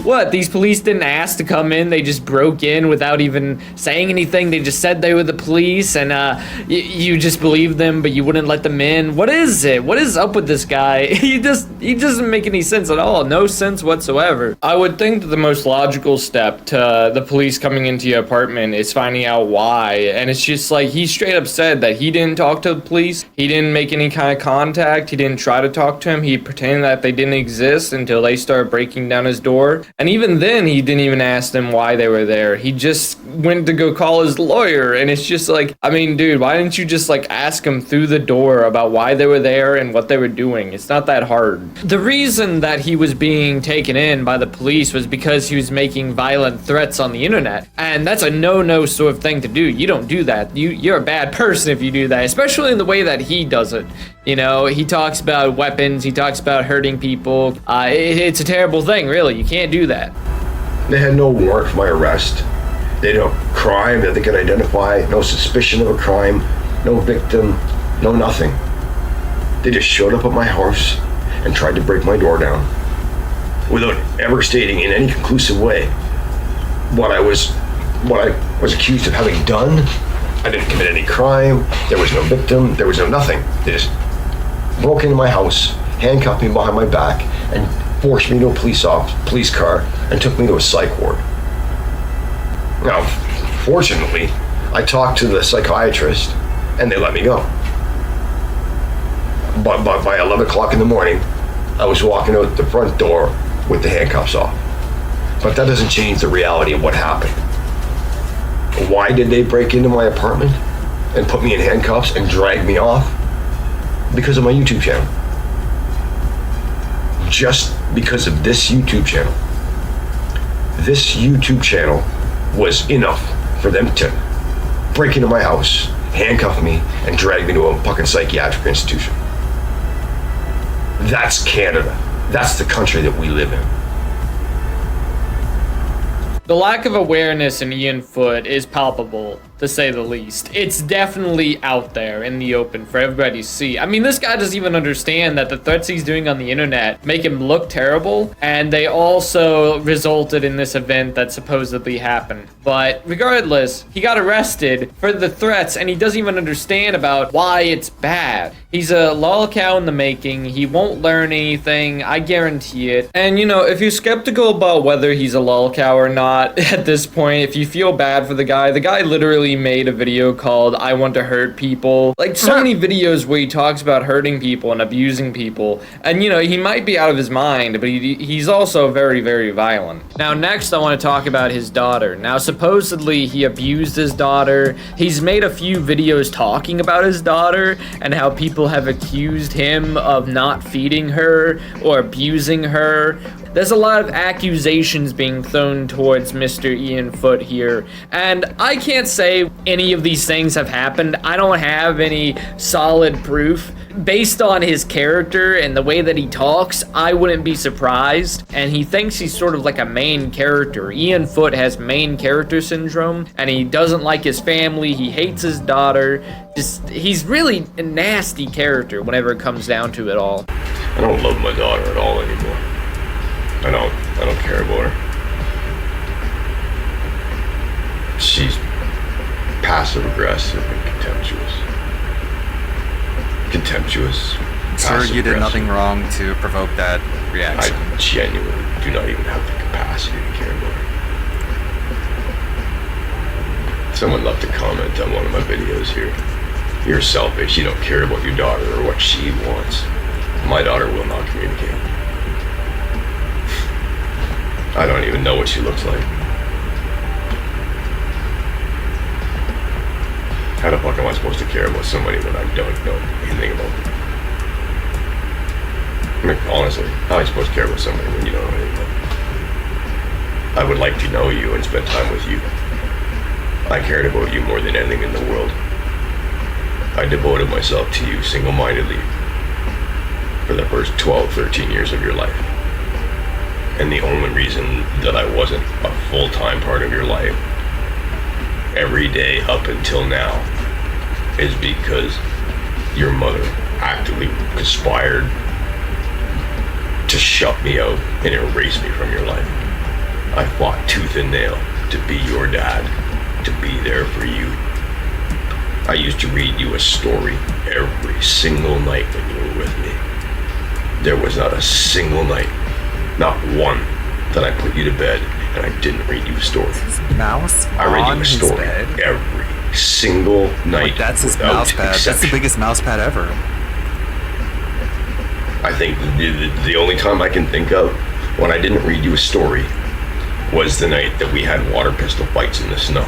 what? These police didn't ask to come in. They just broke in without even saying anything. They just said they were the police, and you just believed them, but you wouldn't let them in. What is it? What is up with this guy? He doesn't make any sense at all. No sense whatsoever. I would think that the most logical step to the police coming into your apartment is finding out why, and it's just like he straight up said that he didn't talk to the police. He didn't make any kind of contact. He didn't try to talk to him. He pretended that they didn't exist until they started breaking down his door, and even then he didn't even ask them why they were there. He just went to go call his lawyer, and it's just like, I mean, dude, why didn't you just like ask him through the door about why they were there and what they were doing? It's not that hard. The reason that he was being taken in by the police was because he was making violent threats on the internet, and that's a no sort of thing to do. You don't do that. You're a bad person if you do that, especially in the way that he does it. You know, he talks about weapons, he talks about hurting people. It's a terrible thing, really. You can't do that. They had no warrant for my arrest. They had no crime that they could identify, no suspicion of a crime, no victim, no nothing. They just showed up at my house and tried to break my door down without ever stating in any conclusive way what I was accused of having done. I didn't commit any crime. There was no victim. There was no nothing. They just broke into my house, handcuffed me behind my back, and forced me to a police car and took me to a psych ward. Now, fortunately, I talked to the psychiatrist and they let me go. But by 11 o'clock in the morning, I was walking out the front door with the handcuffs off. But that doesn't change the reality of what happened. Why did they break into my apartment and put me in handcuffs and drag me off? Because of my YouTube channel. Just because of this YouTube channel. This YouTube channel was enough for them to break into my house, handcuff me, and drag me to a fucking psychiatric institution. That's Canada. That's the country that we live in. The lack of awareness in Ian Foote is palpable, to say the least. It's definitely out there in the open for everybody to see. I mean, this guy doesn't even understand that the threats he's doing on the internet make him look terrible, and they also resulted in this event that supposedly happened. But regardless, he got arrested for the threats, and he doesn't even understand about why it's bad. He's a lolcow in the making. He won't learn anything, I guarantee it. And you know, if you're skeptical about whether he's a lolcow or not, at this point, if you feel bad for the guy literally made a video called I Want to Hurt People. Like, so many videos where he talks about hurting people and abusing people. And you know, he might be out of his mind, but he's also very, very violent. Now, next I want to talk about his daughter. Now, supposedly he abused his daughter. He's made a few videos talking about his daughter and how people have accused him of not feeding her or abusing her. There's a lot of accusations being thrown towards Mr. Ian Foote here, and I can't say any of these things have happened. I don't have any solid proof. Based on his character and the way that he talks, I wouldn't be surprised, and he thinks he's sort of like a main character. Ian Foote has main character syndrome, and he doesn't like his family, he hates his daughter. He's really a nasty character whenever it comes down to it all. I don't love my daughter at all anymore. I don't care about her. She's passive aggressive and contemptuous. Sir, you did nothing wrong to provoke that reaction. I genuinely do not even have the capacity to care about her. Someone left a comment on one of my videos here. You're selfish, you don't care about your daughter or what she wants. My daughter will not communicate. I don't even know what she looks like. How the fuck am I supposed to care about somebody when I don't know anything about them? I mean, honestly, how am I supposed to care about somebody when you don't know anything about them? I would like to know you and spend time with you. I cared about you more than anything in the world. I devoted myself to you single-mindedly for the first 12, 13 years of your life. And the only reason that I wasn't a full-time part of your life every day up until now is because your mother actively conspired to shut me out and erase me from your life. I fought tooth and nail to be your dad, to be there for you. I used to read you a story every single night when you were with me. There was not a single night, not one, that I put you to bed and I didn't read you a story. Mouse? I read you a story every single night. Like, that's his mouse pad. That's the biggest mouse pad ever. I think the only time I can think of when I didn't read you a story was the night that we had water pistol fights in the snow.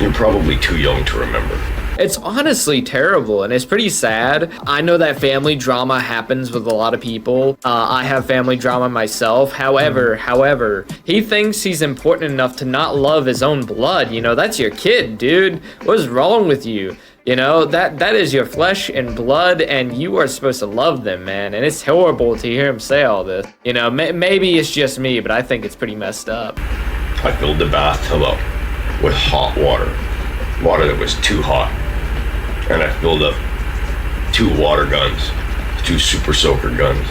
You're probably too young to remember. It's honestly terrible, and it's pretty sad. I know that family drama happens with a lot of people. I have family drama myself. However, he thinks he's important enough to not love his own blood. You know, that's your kid, dude. What is wrong with you? You know, that is your flesh and blood, and you are supposed to love them, man. And it's horrible to hear him say all this. You know, maybe it's just me, but I think it's pretty messed up. I filled the bathtub up with hot water that was too hot. And I filled up 2 water guns, 2 super soaker guns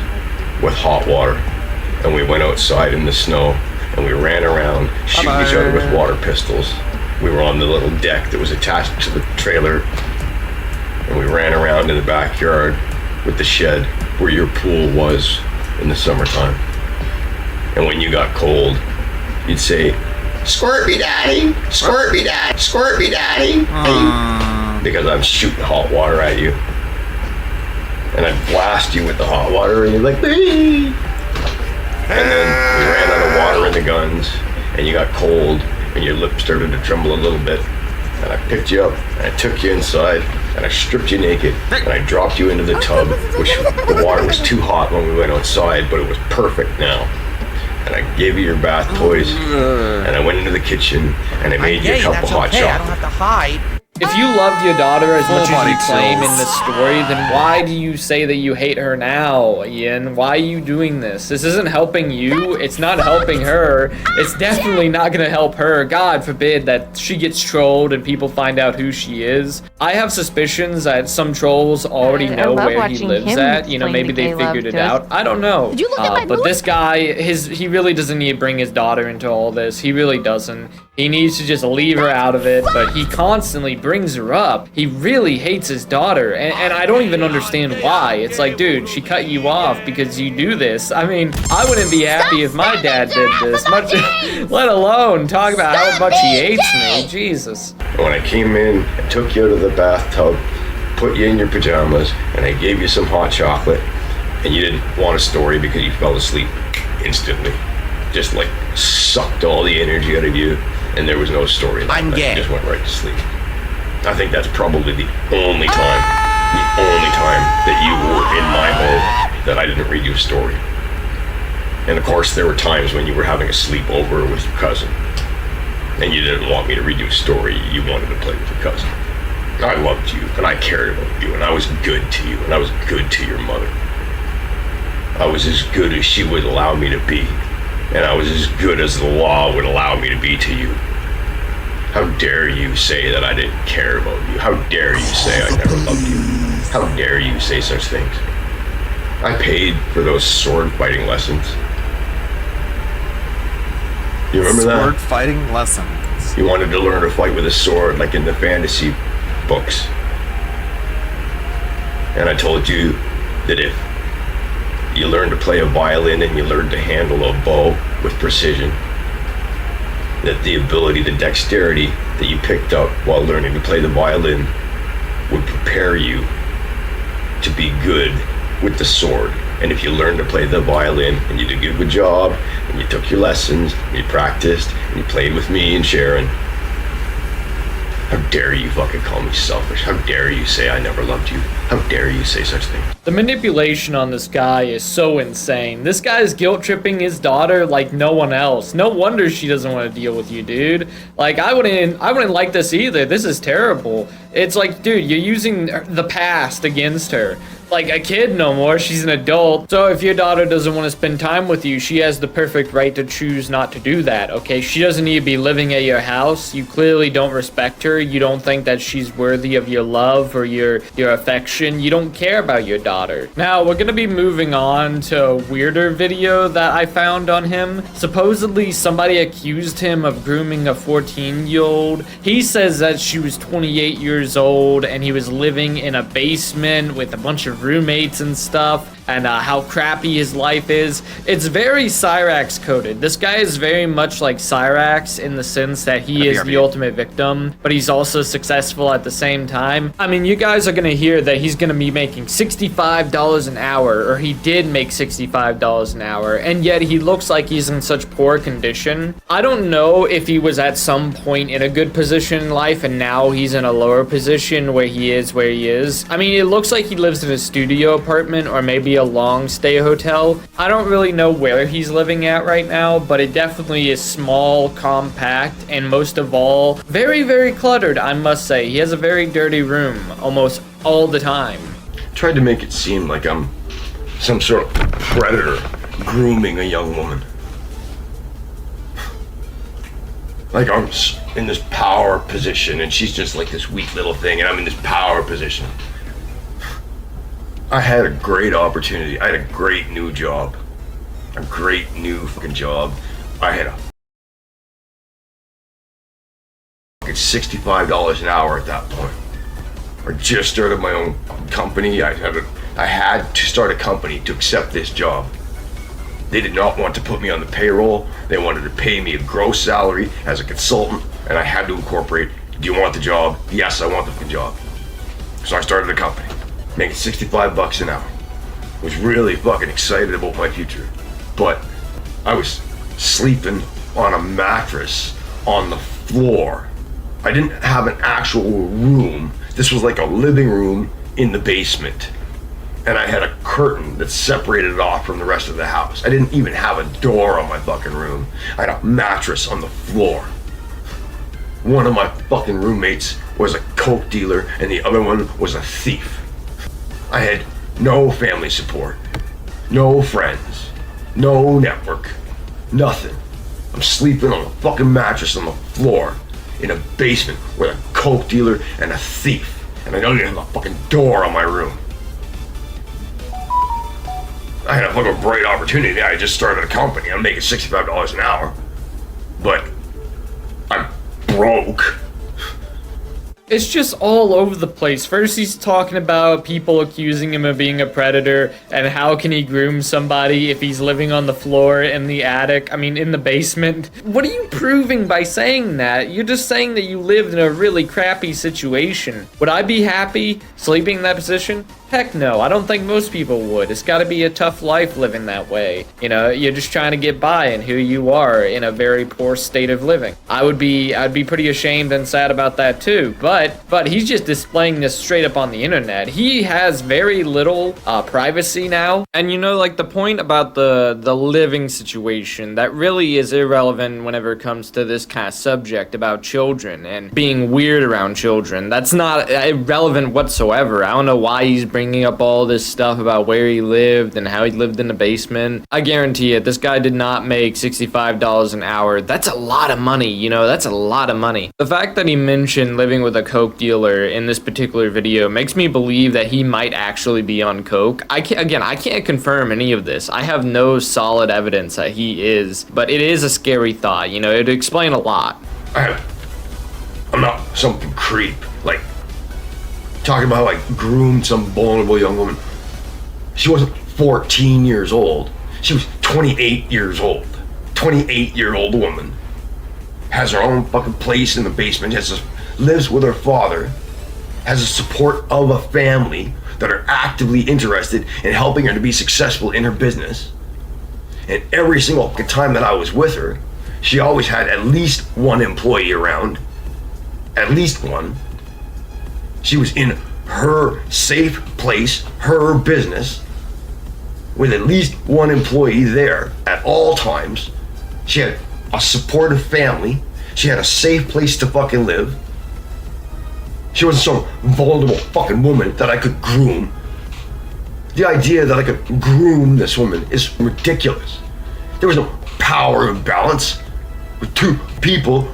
with hot water. And we went outside in the snow and we ran around shooting each other with water pistols. We were on the little deck that was attached to the trailer. And we ran around in the backyard with the shed where your pool was in the summertime. And when you got cold, you'd say, "Squirt me, daddy, squirt me, daddy, squirt me, daddy." Because I'm shooting hot water at you. And I'd blast you with the hot water and you're like, "Hey!" And then we ran out of water in the guns and you got cold and your lip started to tremble a little bit. And I picked you up and I took you inside and I stripped you naked, and I dropped you into the tub, which the water was too hot when we went outside, but it was perfect now. And I gave you your bath toys, and I went into the kitchen, and I made you a cup of hot chocolate. I don't have to hide. If you loved your daughter as much as you claim in this story, then why do you say that you hate her now, Ian? Why are you doing this? This isn't helping you. It's not helping her. It's definitely not gonna help her. God forbid that she gets trolled and people find out who she is. I have suspicions that some trolls already know where he lives at. You know, maybe they figured it out. I don't know. Did you look at my But this guy, he really doesn't need to bring his daughter into all this. He really doesn't. He needs to just leave her out of it, but he constantly brings her up. He really hates his daughter, and I don't even understand why. It's like, dude, she cut you off because you do this. I mean, I wouldn't be happy if my dad did this, much, let alone talk about how much he hates me. Jesus. When I came in, I took you out of the bathtub, put you in your pajamas, and I gave you some hot chocolate, and you didn't want a story because you fell asleep instantly. Just like sucked all the energy out of you, and there was no story. I'm gay. You just went right to sleep. I think that's probably the only time that you were in my home that I didn't read you a story. And of course, there were times when you were having a sleepover with your cousin, and you didn't want me to read you a story. You wanted to play with your cousin. I loved you, and I cared about you, and I was good to you, and I was good to your mother. I was as good as she would allow me to be. And I was as good as the law would allow me to be to you. How dare you say that I didn't care about you? How dare you say I never loved you? How dare you say such things? I paid for those sword fighting lessons. You remember that? Sword fighting lessons. You wanted to learn to fight with a sword like in the fantasy books. And I told you that if you learn to play a violin and you learn to handle a bow with precision, that the ability, the dexterity that you picked up while learning to play the violin would prepare you to be good with the sword. And if you learned to play the violin and you did a good job and you took your lessons and you practiced and you played with me and Sharon, how dare you fucking call me selfish? How dare you say I never loved you? How dare you say such things? The manipulation on this guy is so insane. This guy is guilt tripping his daughter like no one else. No wonder she doesn't want to deal with you, dude. Like, I wouldn't like this either. This is terrible. It's like, dude, you're using the past against her. Like a kid no more, she's an adult. So if your daughter doesn't want to spend time with you, she has the perfect right to choose not to do that, okay? She doesn't need to be living at your house. You clearly don't respect her. You don't think that she's worthy of your love or your affection. You don't care about your daughter. Now, we're gonna be moving on to a weirder video that I found on him. Supposedly, somebody accused him of grooming a 14-year-old. He says that she was 28 years old and he was living in a basement with a bunch of roommates and stuff, and how crappy his life is. It's very Cyrax coded. This guy is very much like Cyrax in the sense that he is the ultimate victim, but he's also successful at the same time. I mean, you guys are gonna hear that he's gonna be making $65 an hour, or he did make $65 an hour, and yet he looks like he's in such poor condition. I don't know if he was at some point in a good position in life and now he's in a lower position where he is where he is. I mean, it looks like he lives in a studio apartment or maybe a long stay hotel. I don't really know where he's living at right now, but it definitely is small, compact, and most of all, very, very cluttered, I must say. He has a very dirty room almost all the time. Tried to make it seem like I'm some sort of predator grooming a young woman. Like I'm in this power position and she's just like this weak little thing and I'm in this power position. I had a great opportunity. I had a great new job. A great new fucking job. I had a fucking $65 an hour at that point. I just started my own company. I had to start a company to accept this job. They did not want to put me on the payroll. They wanted to pay me a gross salary as a consultant, and I had to incorporate. Do you want the job? Yes, I want the fucking job. So I started a company, making $65 an hour. I was really fucking excited about my future, but I was sleeping on a mattress on the floor. I didn't have an actual room This was like a living room in the basement. And I had a curtain that separated it off from the rest of the house. I didn't even have a door on my fucking room. I had a mattress on the floor. One of my fucking roommates was a coke dealer and the other one was a thief. I had no family support, no friends, no network, nothing. I'm sleeping on a fucking mattress on the floor in a basement with a coke dealer and a thief. And I don't even have a fucking door on my room. I had a fucking bright opportunity. I just started a company. I'm making $65 an hour. But I'm broke. It's just all over the place. First he's talking about people accusing him of being a predator and how can he groom somebody if he's living on the floor in the attic, in the basement. What are you proving by saying that? You're just saying that you lived in a really crappy situation. Would I be happy sleeping in that position? Heck no, I don't think most people would. It's gotta be a tough life living that way. You're just trying to get by, and here you are in a very poor state of living. I'd be pretty ashamed and sad about that too, but he's just displaying this straight up on the internet. He has very little privacy now, and like the point about the living situation, that really is irrelevant whenever it comes to this kind of subject about children and being weird around children. That's not irrelevant whatsoever. I don't know why he's bringing up all this stuff about where he lived and how he lived in the basement. I guarantee it, this guy did not make $65 an hour. That's a lot of money, that's a lot of money. The fact that he mentioned living with a coke dealer in this particular video makes me believe that he might actually be on coke. I can't confirm any of this. I have no solid evidence that he is, but it is a scary thought, it'd explain a lot. I'm not some creep, talking about groomed some vulnerable young woman. She wasn't 14 years old. She was 28 years old. 28-year-old woman. Has her own fucking place in the basement. Lives with her father. Has the support of a family that are actively interested in helping her to be successful in her business. And every single time that I was with her, she always had at least one employee around. At least one. She was in her safe place, her business, with at least one employee there at all times. She had a supportive family. She had a safe place to fucking live. She wasn't some vulnerable fucking woman that I could groom. The idea that I could groom this woman is ridiculous. There was no power imbalance with two people.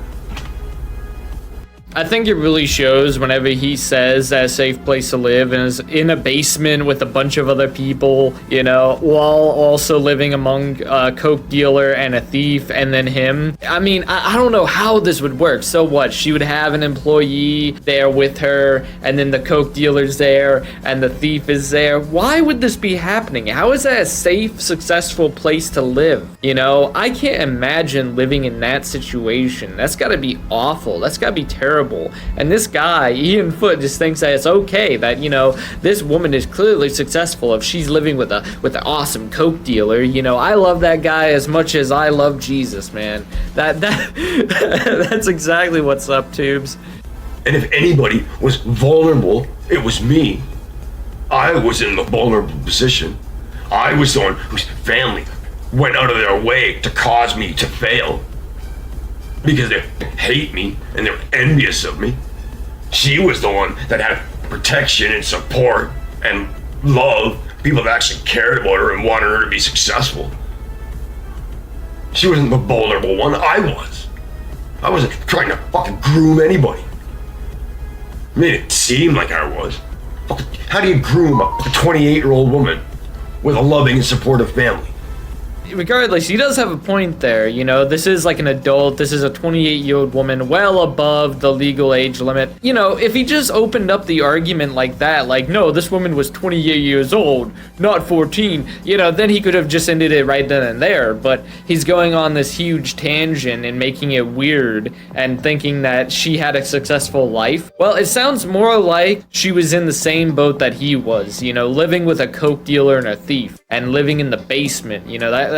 I think it really shows whenever he says that a safe place to live and is in a basement with a bunch of other people, while also living among a coke dealer and a thief and then him. I don't know how this would work. So what? She would have an employee there with her and then the coke dealer's there and the thief is there. Why would this be happening? How is that a safe, successful place to live? I can't imagine living in that situation. That's gotta be awful. That's gotta be terrible. And this guy, Ian Foot, just thinks that it's okay that, this woman is clearly successful if she's living with an awesome coke dealer. I love that guy as much as I love Jesus, man. That's exactly what's up, Tubes. And if anybody was vulnerable, it was me. I was in the vulnerable position. I was the one whose family went out of their way to cause me to fail. Because they hate me and they're envious of me. She was the one that had protection and support and love. People that actually cared about her and wanted her to be successful. She wasn't the vulnerable one, I was. I wasn't trying to fucking groom anybody. Made it seem like I was. How do you groom a 28-year-old woman with a loving and supportive family? Regardless, he does have a point there. This is like an adult. This is a 28-year-old woman, well above the legal age limit. If he just opened up the argument like that, no, this woman was 28 years old, not 14, then he could have just ended it right then and there. But he's going on this huge tangent and making it weird and thinking that she had a successful life. Well, it sounds more like she was in the same boat that he was, living with a coke dealer and a thief and living in the basement.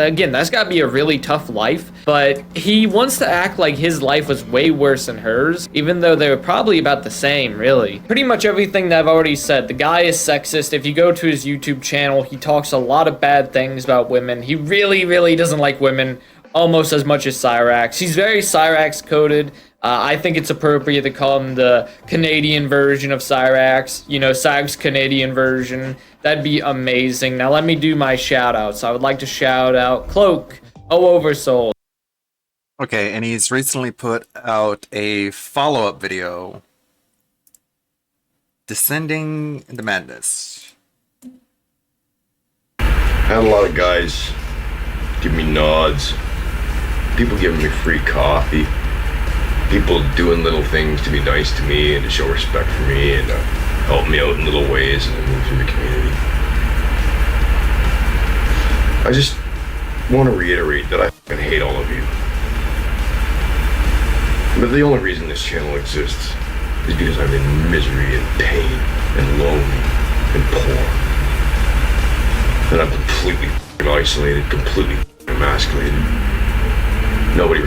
again, that's got to be a really tough life, but he wants to act like his life was way worse than hers, even though they were probably about the same, really. Pretty much everything that I've already said. The guy is sexist. If you go to his YouTube channel, he talks a lot of bad things about women. He really, really doesn't like women almost as much as Cyrax. He's very Cyrax coded. I think it's appropriate to call him the Canadian version of Cyrax. You know, Cyrax's Canadian version. That'd be amazing. Now let me do my shout outs. I would like to shout out Cloak, Oversoul. Okay, and he's recently put out a follow-up video. Descending into Madness. Had a lot of guys give me nods. People giving me free coffee. People doing little things to be nice to me and to show respect for me and to help me out in little ways as I move through the community. I just want to reiterate that I fucking hate all of you. But the only reason this channel exists is because I'm in misery and pain and lonely and poor. And I'm completely isolated, completely emasculated. Nobody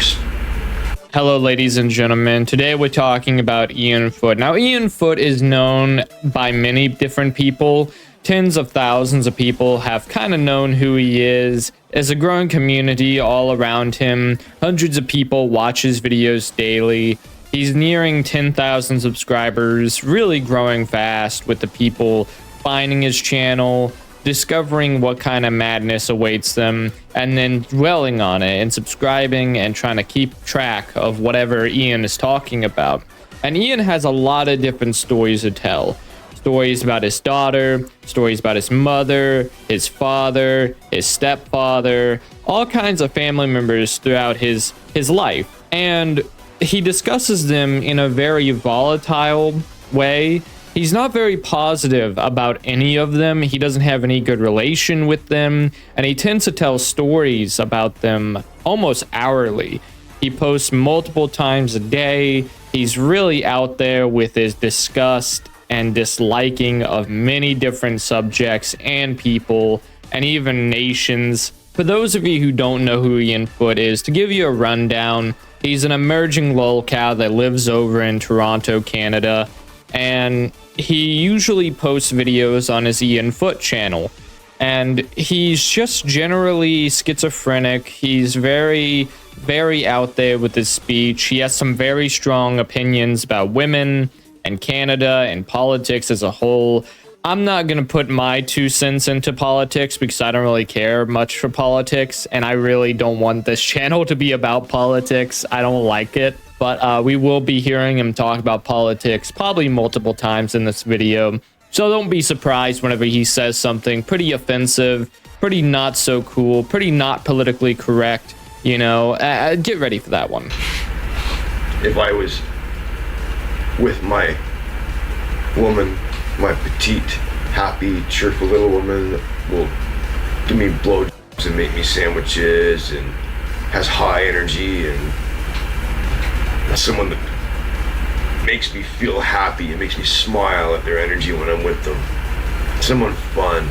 Hello, ladies and gentlemen. Today we're talking about Ian Foot. Now, Ian Foot is known by many different people. Tens of thousands of people have kind of known who he is. There's a growing community all around him. Hundreds of people watch his videos daily. He's nearing 10,000 subscribers, really growing fast with the people finding his channel, discovering what kind of madness awaits them, and then dwelling on it and subscribing and trying to keep track of whatever Ian is talking about. And Ian has a lot of different stories to tell. Stories about his daughter, stories about his mother, his father, his stepfather, all kinds of family members throughout his life. And he discusses them in a very volatile way. He's not very positive about any of them. He doesn't have any good relation with them, and he tends to tell stories about them almost hourly. He posts multiple times a day. He's really out there with his disgust and disliking of many different subjects and people and even nations. For those of you who don't know who Ian Foot is, to give you a rundown, he's an emerging lolcow that lives over in Toronto, Canada, and he usually posts videos on his Ian Foot channel. And he's just generally schizophrenic. He's very, very out there with his speech. He has some very strong opinions about women and Canada and politics as a whole. I'm not going to put my 2 cents into politics because I don't really care much for politics, and I really don't want this channel to be about politics. I don't like it. But we will be hearing him talk about politics probably multiple times in this video. So don't be surprised whenever he says something pretty offensive, pretty not so cool, pretty not politically correct. You know, get ready for that one. If I was with my woman, my petite, happy, cheerful little woman that will give me blowjobs and make me sandwiches and has high energy and someone that makes me feel happy and makes me smile at their energy when I'm with them. Someone fun.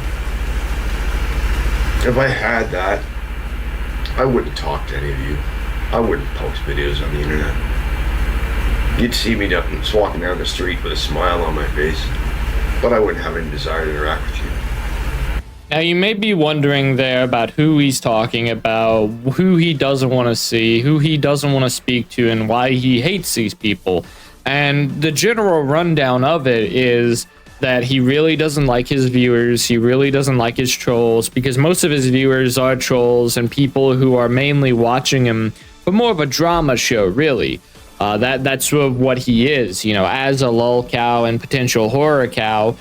If I had that, I wouldn't talk to any of you. I wouldn't post videos on the internet. You'd see me just walking down the street with a smile on my face, but I wouldn't have any desire to interact with you. Now, you may be wondering there about who he's talking about, who he doesn't want to see, who he doesn't want to speak to, and why he hates these people. And the general rundown of it is that he really doesn't like his viewers. He really doesn't like his trolls, because most of his viewers are trolls and people who are mainly watching him for more of a drama show, really. That's sort of what he is, you know, as a lolcow and potential horror cow.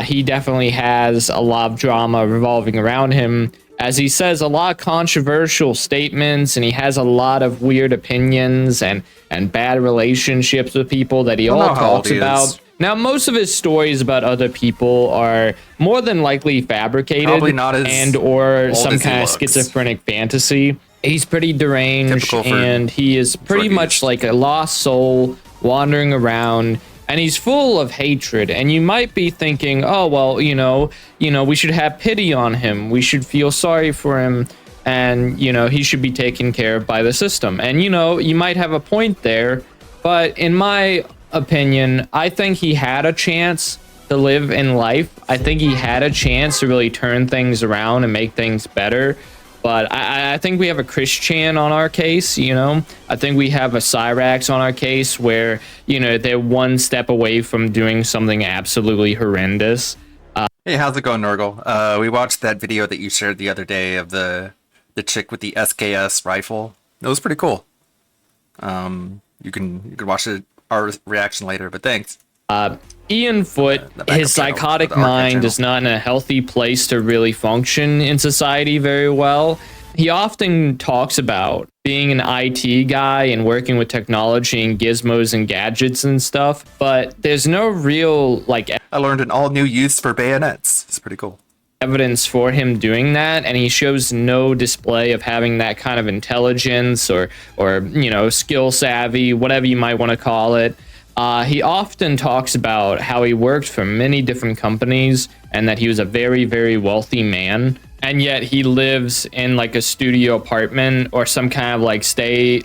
He definitely has a lot of drama revolving around him. As he says a lot of controversial statements, and he has a lot of weird opinions and bad relationships with people that he all talks about. Now, most of his stories about other people are more than likely fabricated, probably not as and or old some as he kind of looks. schizophrenic fantasy. He's pretty deranged, Typical for and he is pretty much like a lost soul wandering around. And he's full of hatred, and you might be thinking, oh, well, you know, we should have pity on him. We should feel sorry for him. and you know, he should be taken care of by the system. And you know, you might have a point there, but in my opinion, I think he had a chance to live in life. I think he had a chance to really turn things around and make things better. But I think we have a Chris Chan on our case, you know. I think we have a Cyrax on our case where, you know, they're one step away from doing something absolutely horrendous. Hey, how's it going, Nurgle? We watched that video that you shared the other day of the chick with the SKS rifle. It was pretty cool. You can watch our reaction later, but thanks. Ian Foot, his psychotic mind is not in a healthy place to really function in society very well. He often talks about being an IT guy and working with technology and gizmos and gadgets and stuff, but there's no real, like... I learned an all-new use for bayonets. It's pretty cool. Evidence for him doing that, and he shows no display of having that kind of intelligence or you know, skill savvy, whatever you might want to call it. He often talks about how he worked for many different companies and that he was a very, very wealthy man. And yet he lives in like a studio apartment or some kind of like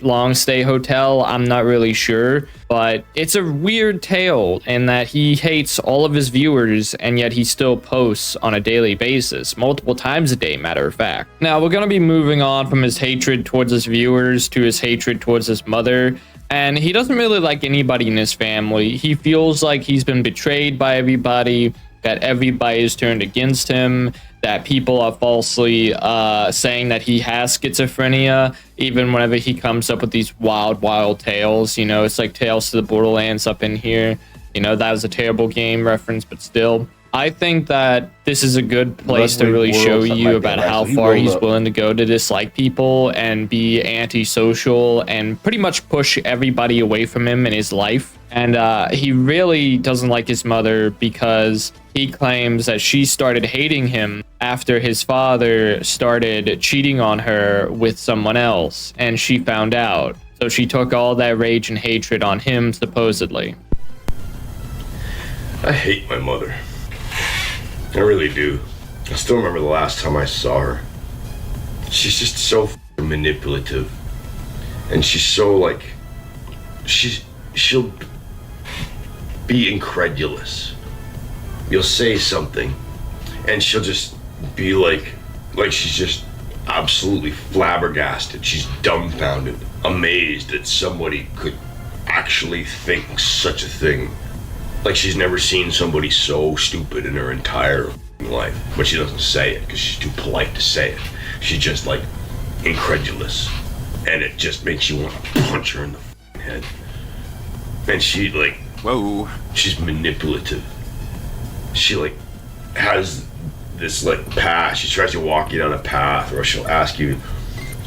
long stay hotel. I'm not really sure, but it's a weird tale in that he hates all of his viewers and yet he still posts on a daily basis, multiple times a day, matter of fact. Now we're going to be moving on from his hatred towards his viewers to his hatred towards his mother. And he doesn't really like anybody in his family. He feels like he's been betrayed by everybody, that everybody is turned against him, that people are falsely saying that he has schizophrenia, even whenever he comes up with these wild tales. You know, it's like Tales to the Borderlands up in here. You know, that was a terrible game reference, but still. I think that this is a good place to really show you about how far he's willing to go to dislike people and be antisocial and pretty much push everybody away from him in his life. And he really doesn't like his mother because he claims that she started hating him after his father started cheating on her with someone else, and she found out. So she took all that rage and hatred on him, supposedly. I hate my mother. I really do. I still remember the last time I saw her. She's just so manipulative. And she's so like, she'll be incredulous. You'll say something and she'll just be like she's just absolutely flabbergasted. She's dumbfounded, amazed that somebody could actually think such a thing. Like she's never seen somebody so stupid in her entire life. But she doesn't say it because she's too polite to say it. She's just like incredulous. And it just makes you want to punch her in the head. And she like, whoa, she's manipulative. She like has this like path. She tries to walk you down a path, or she'll ask you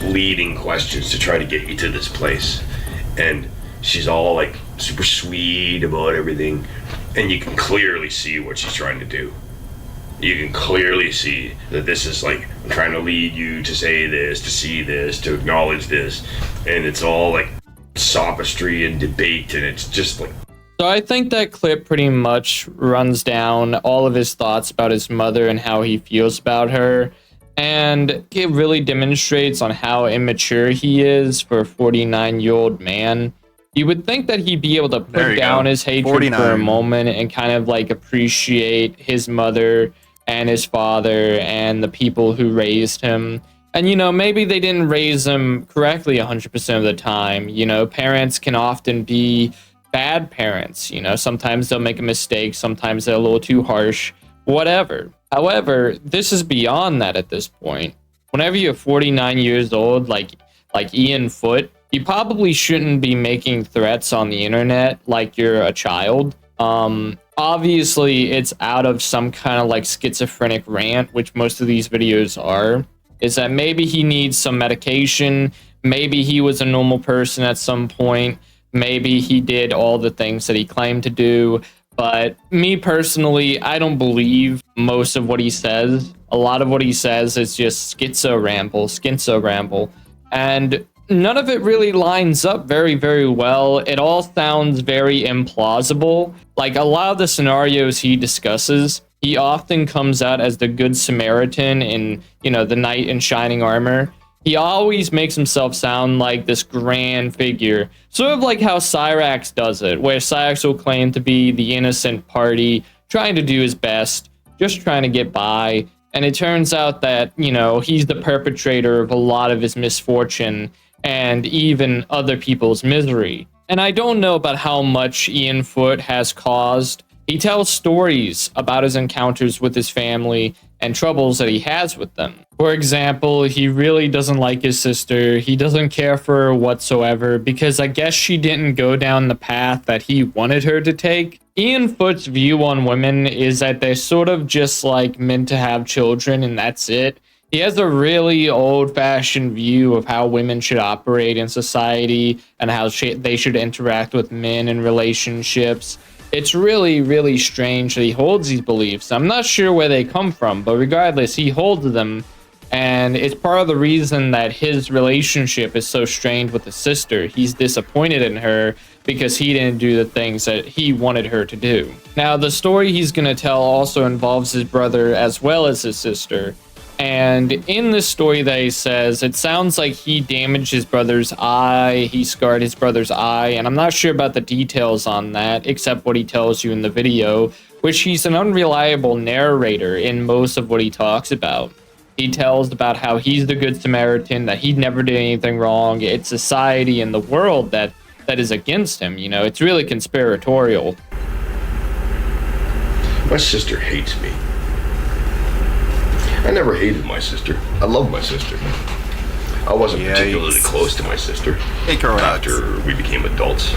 leading questions to try to get you to this place. And she's all like super sweet about everything, and you can clearly see what she's trying to do. You can clearly see that this is like, I'm trying to lead you to say this, to see this, to acknowledge this, and it's all like sophistry and debate, and it's just like... So I think that clip pretty much runs down all of his thoughts about his mother and how he feels about her, and it really demonstrates on how immature he is for a 49-year-old man. You would think that he'd be able to put down his hatred 49. For a moment and kind of like appreciate his mother and his father and the people who raised him. And, you know, maybe they didn't raise him correctly 100% of the time. You know, parents can often be bad parents. You know, sometimes they'll make a mistake. Sometimes they're a little too harsh, whatever. However, this is beyond that at this point. Whenever you're 49 years old, like Ian Foot, you probably shouldn't be making threats on the internet like you're a child. Obviously, it's out of some kind of like schizophrenic rant, which most of these videos are, is that maybe he needs some medication. Maybe he was a normal person at some point. Maybe he did all the things that he claimed to do. But me personally, I don't believe most of what he says. A lot of what he says is just schizo ramble. And none of it really lines up very, very well. It all sounds very implausible. Like a lot of the scenarios he discusses, he often comes out as the good Samaritan in, you know, the knight in shining armor. He always makes himself sound like this grand figure, sort of like how Cyrax does it, where Cyrax will claim to be the innocent party, trying to do his best, just trying to get by, and it turns out that, you know, he's the perpetrator of a lot of his misfortune and even other people's misery. And I don't know about how much Ian Foote has caused. He tells stories about his encounters with his family and troubles that he has with them. For example, he really doesn't like his sister. He doesn't care for her whatsoever because I guess she didn't go down the path that he wanted her to take. Ian Foote's view on women is that they're sort of just like meant to have children and that's it. He has a really old-fashioned view of how women should operate in society and how they should interact with men in relationships. It's really, really strange that he holds these beliefs. I'm not sure where they come from, but regardless, he holds them. And it's part of the reason that his relationship is so strained with his sister. He's disappointed in her because he didn't do the things that he wanted her to do. Now, the story he's going to tell also involves his brother as well as his sister. And in this story that he says, it sounds like he damaged his brother's eye, he scarred his brother's eye, and I'm not sure about the details on that, except what he tells you in the video, which he's an unreliable narrator in most of what he talks about. He tells about how he's the Good Samaritan, that he never did anything wrong, it's society and the world that is against him, you know, it's really conspiratorial. My sister hates me. I never hated my sister. I love my sister. I wasn't particularly close to my sister. After we became adults,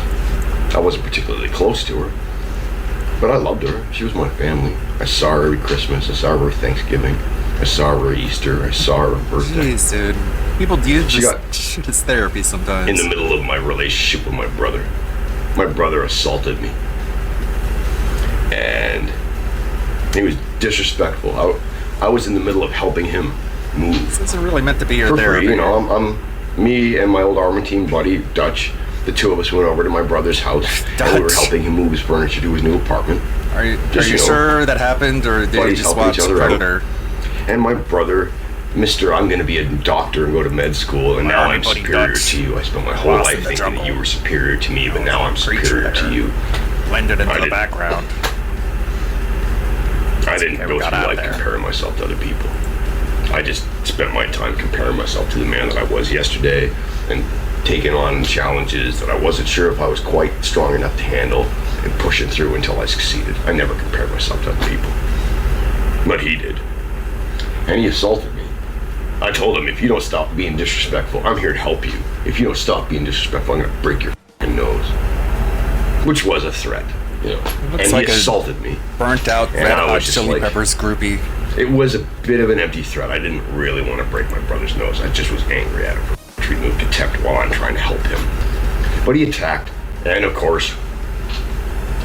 I wasn't particularly close to her. But I loved her. She was my family. I saw her every Christmas. I saw her every Thanksgiving. I saw her Easter. I saw her birthday. Jeez, dude. People do this shit as therapy sometimes. In the middle of my relationship with my brother. My brother assaulted me. And he was disrespectful. I was in the middle of helping him move. This isn't really meant to be your therapy. You know, I'm me and my old Army team buddy, Dutch. The two of us went over to my brother's house. And we were helping him move his furniture to his new apartment. Are you sure that happened, or did you just watch Predator? And my brother, Mr. I'm going to be a doctor and go to med school, and now I'm superior to you. I spent my whole life thinking that you were superior to me, but now I'm superior to you. Blended into the background. I didn't go through life comparing myself to other people. I just spent my time comparing myself to the man that I was yesterday and taking on challenges that I wasn't sure if I was quite strong enough to handle and pushing through until I succeeded. I never compared myself to other people. But he did. And he assaulted me. I told him, if you don't stop being disrespectful, I'm here to help you. If you don't stop being disrespectful, I'm going to break your f***ing nose. Which was a threat. You know, and he assaulted me. Burnt out Red Hot Chili Peppers groupie. It was a bit of an empty threat. I didn't really want to break my brother's nose. I just was angry at him for treating me with contempt while I'm trying to help him. But he attacked, and of course,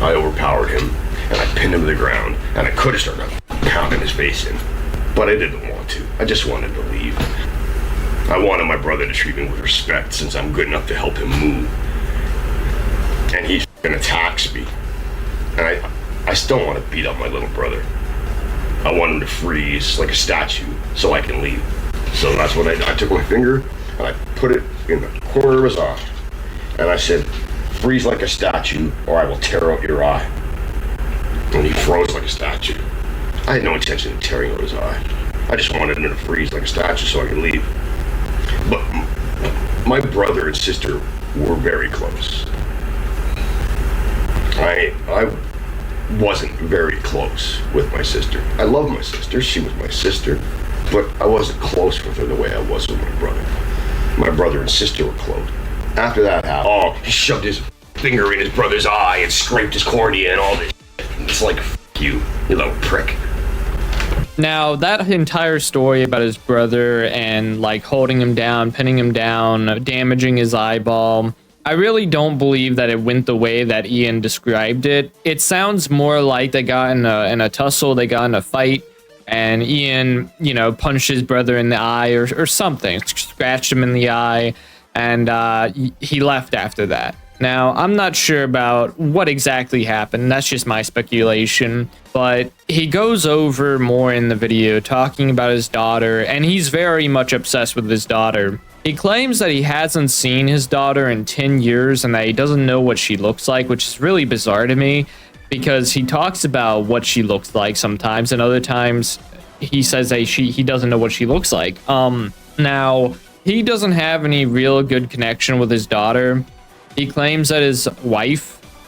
I overpowered him, and I pinned him to the ground, and I could have started pounding his face in, but I didn't want to. I just wanted to leave. I wanted my brother to treat me with respect since I'm good enough to help him move. And he attacks me. And I still want to beat up my little brother. I want him to freeze like a statue so I can leave. So that's what I took my finger and I put it in the corner of his eye. And I said, freeze like a statue or I will tear out your eye. And he froze like a statue. I had no intention of tearing out his eye. I just wanted him to freeze like a statue so I could leave. But my brother and sister were very close. I wasn't very close with my sister. I love my sister. She was my sister. But I wasn't close with her the way I was with my brother. My brother and sister were close. After that happened, he shoved his finger in his brother's eye and scraped his cornea and all this shit. It's like, f*** you little prick. Now, that entire story about his brother and, like, holding him down, pinning him down, damaging his eyeball, I really don't believe that it went the way that Ian described it. It sounds more like they got in a tussle, they got in a fight, and Ian, you know, punched his brother in the eye or something, scratched him in the eye, and he left after that. Now, I'm not sure about what exactly happened. That's just my speculation. But he goes over more in the video talking about his daughter, and he's very much obsessed with his daughter. He claims that he hasn't seen his daughter in 10 years and that he doesn't know what she looks like, which is really bizarre to me because he talks about what she looks like sometimes, and other times he says that he doesn't know what she looks like. Now, he doesn't have any real good connection with his daughter. He claims that his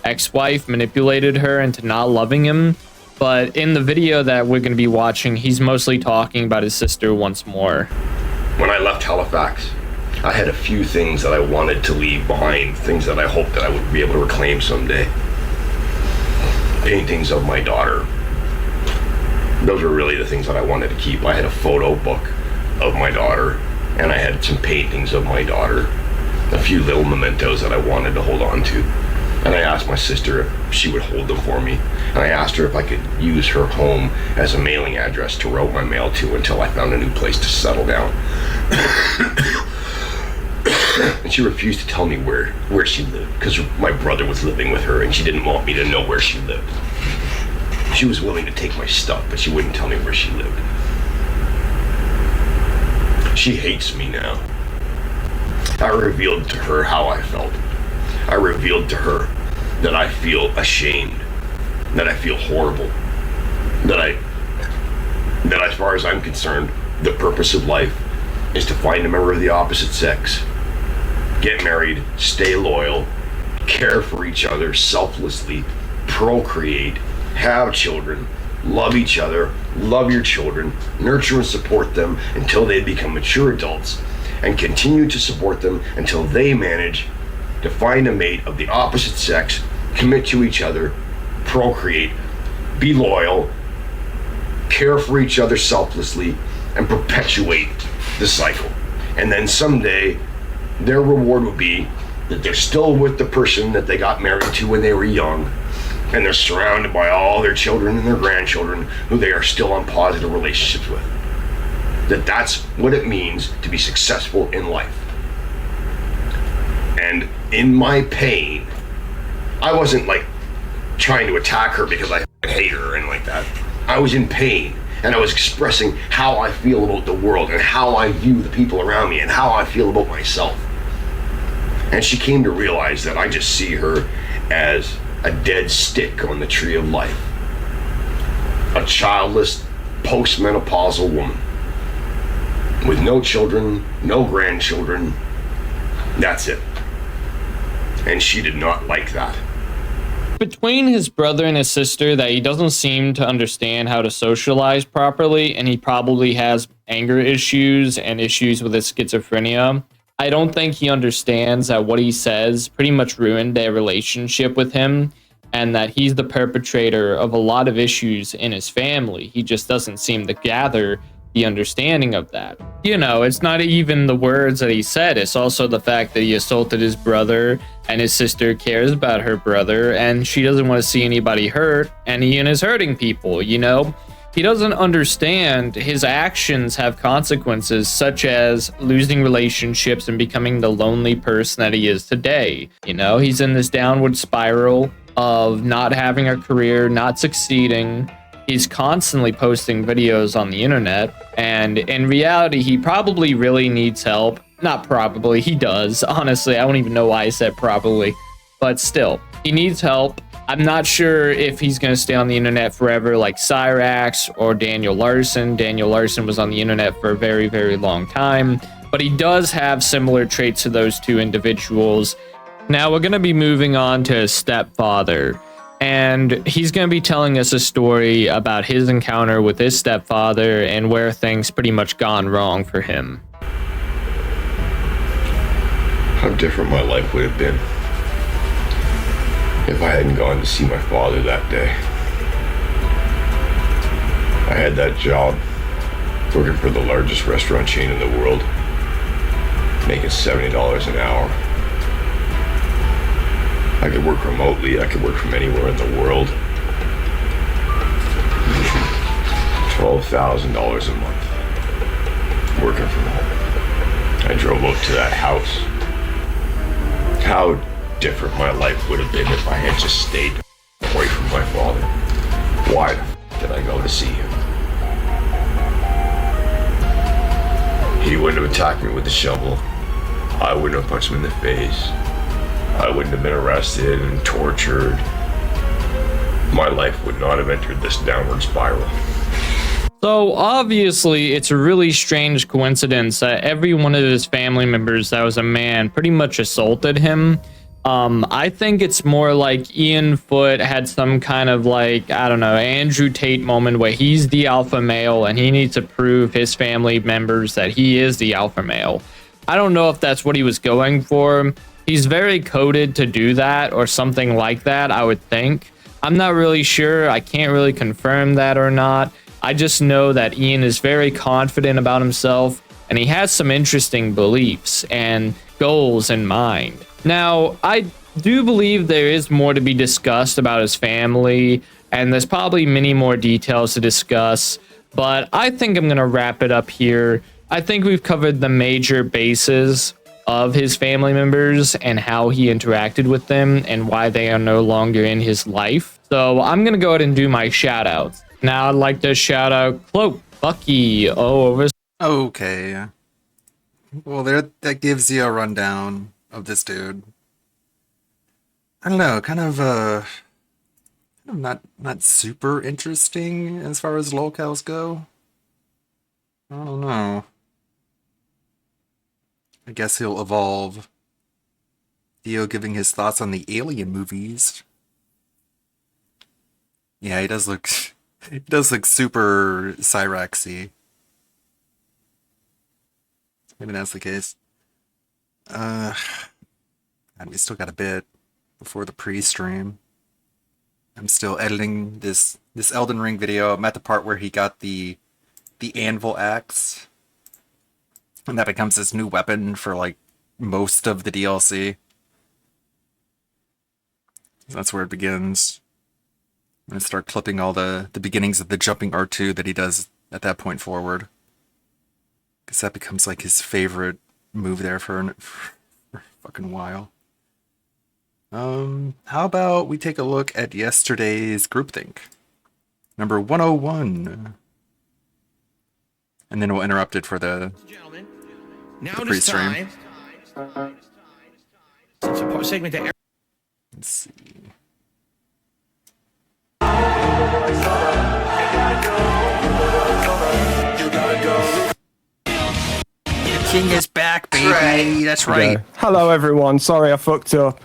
ex-wife, manipulated her into not loving him. But in the video that we're going to be watching, he's mostly talking about his sister once more. When I left Halifax, I had a few things that I wanted to leave behind, things that I hoped that I would be able to reclaim someday. Paintings of my daughter. Those were really the things that I wanted to keep. I had a photo book of my daughter, and I had some paintings of my daughter. A few little mementos that I wanted to hold on to. And I asked my sister if she would hold them for me. And I asked her if I could use her home as a mailing address to route my mail to until I found a new place to settle down. And she refused to tell me where she lived because my brother was living with her and she didn't want me to know where she lived. She was willing to take my stuff, but she wouldn't tell me where she lived. She hates me now. I revealed to her how I felt. I revealed to her that I feel ashamed, that I feel horrible, that as far as I'm concerned, the purpose of life is to find a member of the opposite sex, get married, stay loyal, care for each other selflessly, procreate, have children, love each other, love your children, nurture and support them until they become mature adults, and continue to support them until they manage to find a mate of the opposite sex, commit to each other, procreate, be loyal, care for each other selflessly, and perpetuate the cycle. And then someday, their reward will be that they're still with the person that they got married to when they were young, and they're surrounded by all their children and their grandchildren who they are still in positive relationships with. That's what it means to be successful in life. And in my pain, I wasn't like trying to attack her because I hate her and like that. I was in pain and I was expressing how I feel about the world and how I view the people around me and how I feel about myself. And she came to realize that I just see her as a dead stick on the tree of life. A childless, postmenopausal woman. With no children, no grandchildren. That's it. And she did not like that. Between his brother and his sister, that he doesn't seem to understand how to socialize properly, and he probably has anger issues and issues with his schizophrenia. I don't think he understands that what he says pretty much ruined their relationship with him, and that he's the perpetrator of a lot of issues in his family. He just doesn't seem to gather the understanding of that. You know, it's not even the words that he said, it's also the fact that he assaulted his brother, and his sister cares about her brother, and she doesn't want to see anybody hurt, and Ian is hurting people, you know? He doesn't understand his actions have consequences, such as losing relationships and becoming the lonely person that he is today. You know, he's in this downward spiral of not having a career, not succeeding. He's constantly posting videos on the internet, and in reality, he probably really needs help. Not probably, he does. Honestly, I don't even know why I said probably, but still, he needs help. I'm not sure if he's going to stay on the internet forever like Cyrax or Daniel Larson. Daniel Larson was on the internet for a very, very long time, but he does have similar traits to those two individuals. Now we're going to be moving on to his stepfather, and he's going to be telling us a story about his encounter with his stepfather and where things pretty much gone wrong for him. How different my life would have been if I hadn't gone to see my father that day. I had that job working for the largest restaurant chain in the world, making $70 an hour. I could work remotely, I could work from anywhere in the world. $12,000 a month, working from home. I drove up to that house. How different my life would have been if I had just stayed away from my father. Why the f did I go to see him? He wouldn't have attacked me with a shovel. I wouldn't have punched him in the face. I wouldn't have been arrested and tortured. My life would not have entered this downward spiral. So obviously it's a really strange coincidence that every one of his family members that was a man pretty much assaulted him. I think it's more like Ian Foote had some kind of like, I don't know, Andrew Tate moment where he's the alpha male and he needs to prove his family members that he is the alpha male. I don't know if that's what he was going for. He's very coded to do that or something like that, I would think. I'm not really sure. I can't really confirm that or not. I just know that Ian is very confident about himself and he has some interesting beliefs and goals in mind. Now, I do believe there is more to be discussed about his family, and there's probably many more details to discuss, but I think I'm going to wrap it up here. I think we've covered the major bases of his family members and how he interacted with them and why they are no longer in his life. So I'm going to go ahead and do my shout outs. Now I'd like to shout out Cloak, Bucky, Okay. Well, that gives you a rundown of this dude. I don't know, kind of not super interesting as far as locales go. I don't know. I guess he'll evolve. Theo giving his thoughts on the Alien movies. Yeah, he does look super Cyraxy. Maybe that's the case. And we still got a bit before the pre-stream. I'm still editing this Elden Ring video. I'm at the part where he got the anvil axe. And that becomes his new weapon for like most of the DLC. That's where it begins. I'm gonna start clipping all the beginnings of the jumping R2 that he does at that point forward. Because that becomes like his favorite move there for a fucking while. How about we take a look at yesterday's groupthink? Number 101. And then we'll interrupt it for the pre-stream. Let's see. The king is back, baby. That's right. Hello, everyone. Sorry, I fucked up.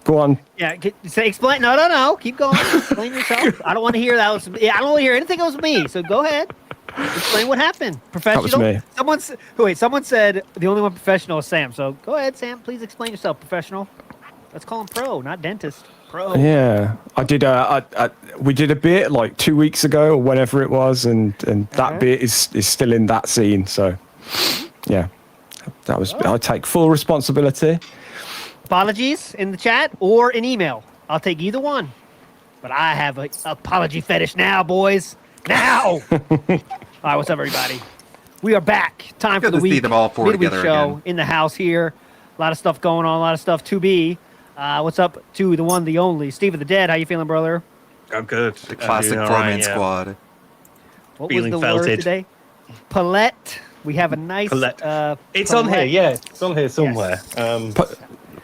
Go on. Yeah, say explain. No. Keep going. Explain yourself. I don't want to hear that. I don't want to hear anything else with me. So go ahead. Explain what happened. Professional. That was me. Someone said the only one professional is Sam. So go ahead, Sam. Please explain yourself, professional. Let's call him pro, not dentist. Pro. Yeah, I did. We did a bit like 2 weeks ago or whenever it was, and that bit is still in that scene. So, yeah, that was. I take full responsibility. Apologies in the chat or in email. I'll take either one. But I have an apology fetish now, boys. Now. All right, what's up, everybody? We are back. Time for the week. Midweek show again. In the house here. A lot of stuff going on. A lot of stuff to be. What's up to the one, the only, Steve of the Dead? How you feeling, brother? I'm good. The classic four-man squad. What feeling was the word today? Palette. We have a nice. Palette. It's on here. Yeah, it's on here somewhere. Yes.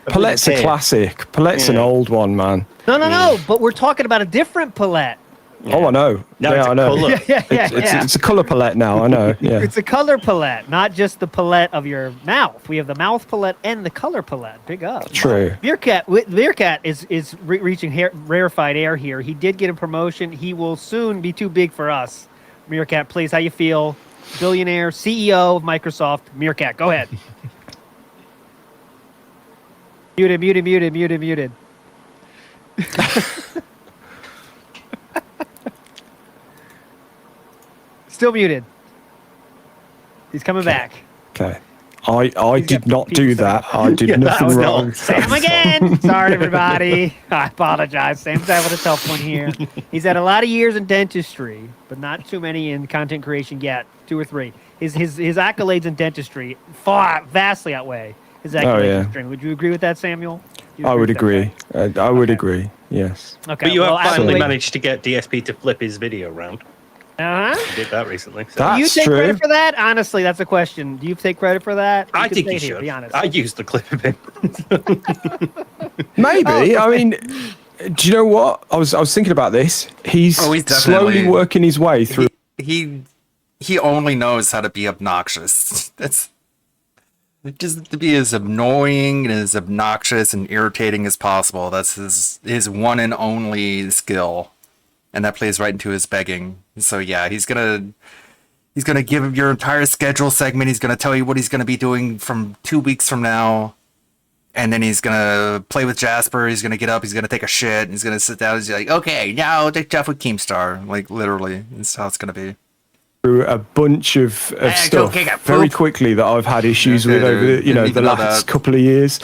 Palette's a classic. Palette's an old one, man. No. But we're talking about a different palette. Yeah. Oh, I know. No, I know. Color. It's a color palette now. I know. Yeah. It's a color palette, not just the palette of your mouth. We have the mouth palette and the color palette. Big up. True. Meerkat is reaching rarefied air here. He did get a promotion. He will soon be too big for us. Meerkat, please, how you feel? Billionaire, CEO of Microsoft. Meerkat, go ahead. Muted. Still muted. He's coming back. Okay. I did not do that. I did nothing wrong. Sam again. Sorry, everybody. I apologize. Sam's having a tough one here. He's had a lot of years in dentistry, but not too many in content creation yet. 2 or 3. His accolades in dentistry vastly outweigh his accolades in streaming. Would you agree with that, Samuel? I would agree. I would agree. Yes. Okay. But you well, have finally Adelaide- managed to get DSP to flip his video around. Uh-huh. You did that recently. So. Do you take credit for that? Honestly, that's a question. Do you take credit for that? I can think say you it here, should. Be honest. I used the clip of him. Maybe. I mean, do you know what? I was thinking about this. He's slowly definitely- working his way through. He only knows how to be obnoxious. That's just to be as annoying and as obnoxious and irritating as possible. That's his one and only skill, and that plays right into his begging. So yeah, he's gonna give him your entire schedule segment. He's gonna tell you what he's gonna be doing from 2 weeks from now, and then he's gonna play with Jasper. He's gonna get up. He's gonna take a shit. And he's gonna sit down. He's like, okay, now take Jeff with Keemstar. Like literally, that's how it's gonna be. Through a bunch of stuff very quickly that I've had issues with over the last couple of years.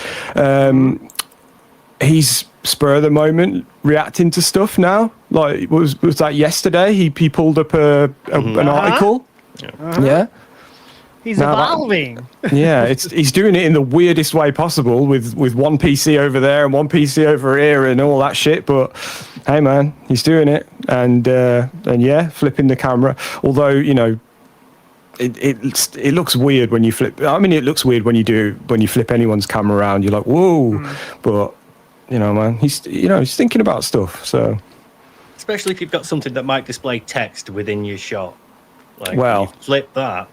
He's spur of the moment reacting to stuff now. Like was that yesterday? He pulled up an article. Yeah. He's Now that- evolving. Yeah, he's doing it in the weirdest way possible with one PC over there and one PC over here and all that shit. But hey, man, he's doing it, and yeah, flipping the camera. Although it looks weird when you flip. I mean, it looks weird when you flip anyone's camera around. You're like, whoa, but man, he's thinking about stuff. So Especially if you've got something that might display text within your shot. Like, Well- you flip that.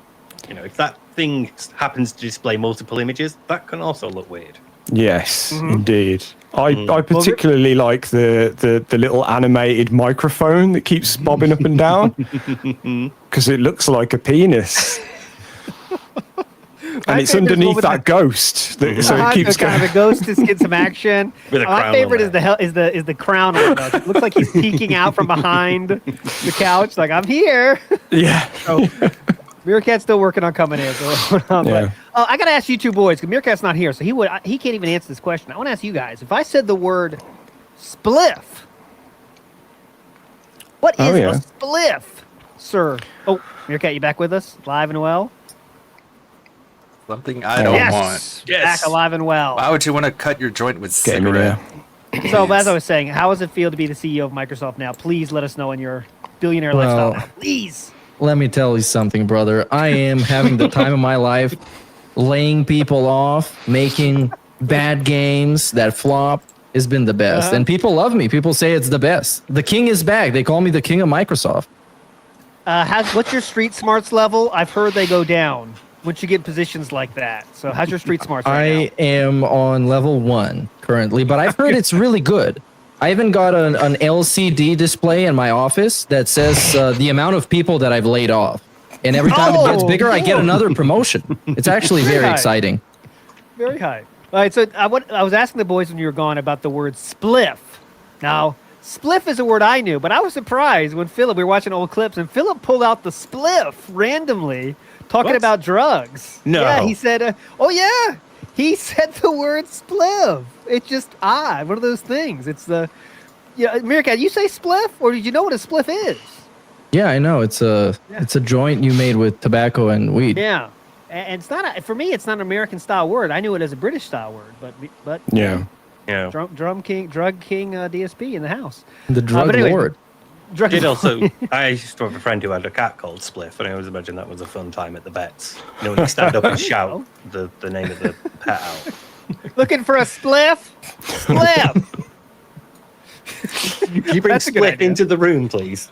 If that thing happens to display multiple images, that can also look weird. yes, indeed. I particularly like the little animated microphone that keeps bobbing up and down because it looks like a penis. And it's underneath that ghost, so it keeps kind going. of the ghost is getting some action. With a My crown favorite on is the crown on it. It looks like he's peeking out from behind the couch, like I'm here. Yeah. So, Meerkat's still working on coming in. So, Yeah. I got to ask you two boys, because Meerkat's not here, so he can't even answer this question. I want to ask you guys, if I said the word spliff, what is a spliff, sir? Oh, Meerkat, you back with us? Live and well? Something I don't want. Back alive and well. Why would you want to cut your joint with Get him in cigarette? So, as I was saying, how does it feel to be the CEO of Microsoft now? Please let us know in your billionaire lifestyle now. Please. Let me tell you something, brother. I am having the time of my life, laying people off, making bad games that flop has been the best. And people love me. People say it's the best. The king is back. They call me the king of Microsoft. What's your street smarts level? I've heard they go down once you get positions like that. So how's your street smarts right I am on level 1 currently, but I've heard it's really good. I even got an LCD display in my office that says the amount of people that I've laid off. And every time it gets bigger, I get another promotion. It's actually very exciting. Very high. All right, so I was asking the boys when you were gone about the word spliff. Now, spliff is a word I knew, but I was surprised when we were watching old clips, and Philip pulled out the spliff randomly, talking about drugs. No. Yeah, he said, he said the word spliff. It's just odd. One of those things. It's Meerkat, you say spliff, or did you know what a spliff is? Yeah, I know. It's a joint you made with tobacco and weed. Yeah. And it's not for me. It's not an American style word. I knew it as a British style word, but Yeah. drug king, DSP in the house. The drug lord. Drug Did lord. also, I used to have a friend who had a cat called Spliff, and I always imagined that was a fun time at the vets. When you stand up and shout the name of the pet out. Looking for a spliff? Spliff! Can you bring That's a good Spliff idea. into the room, please?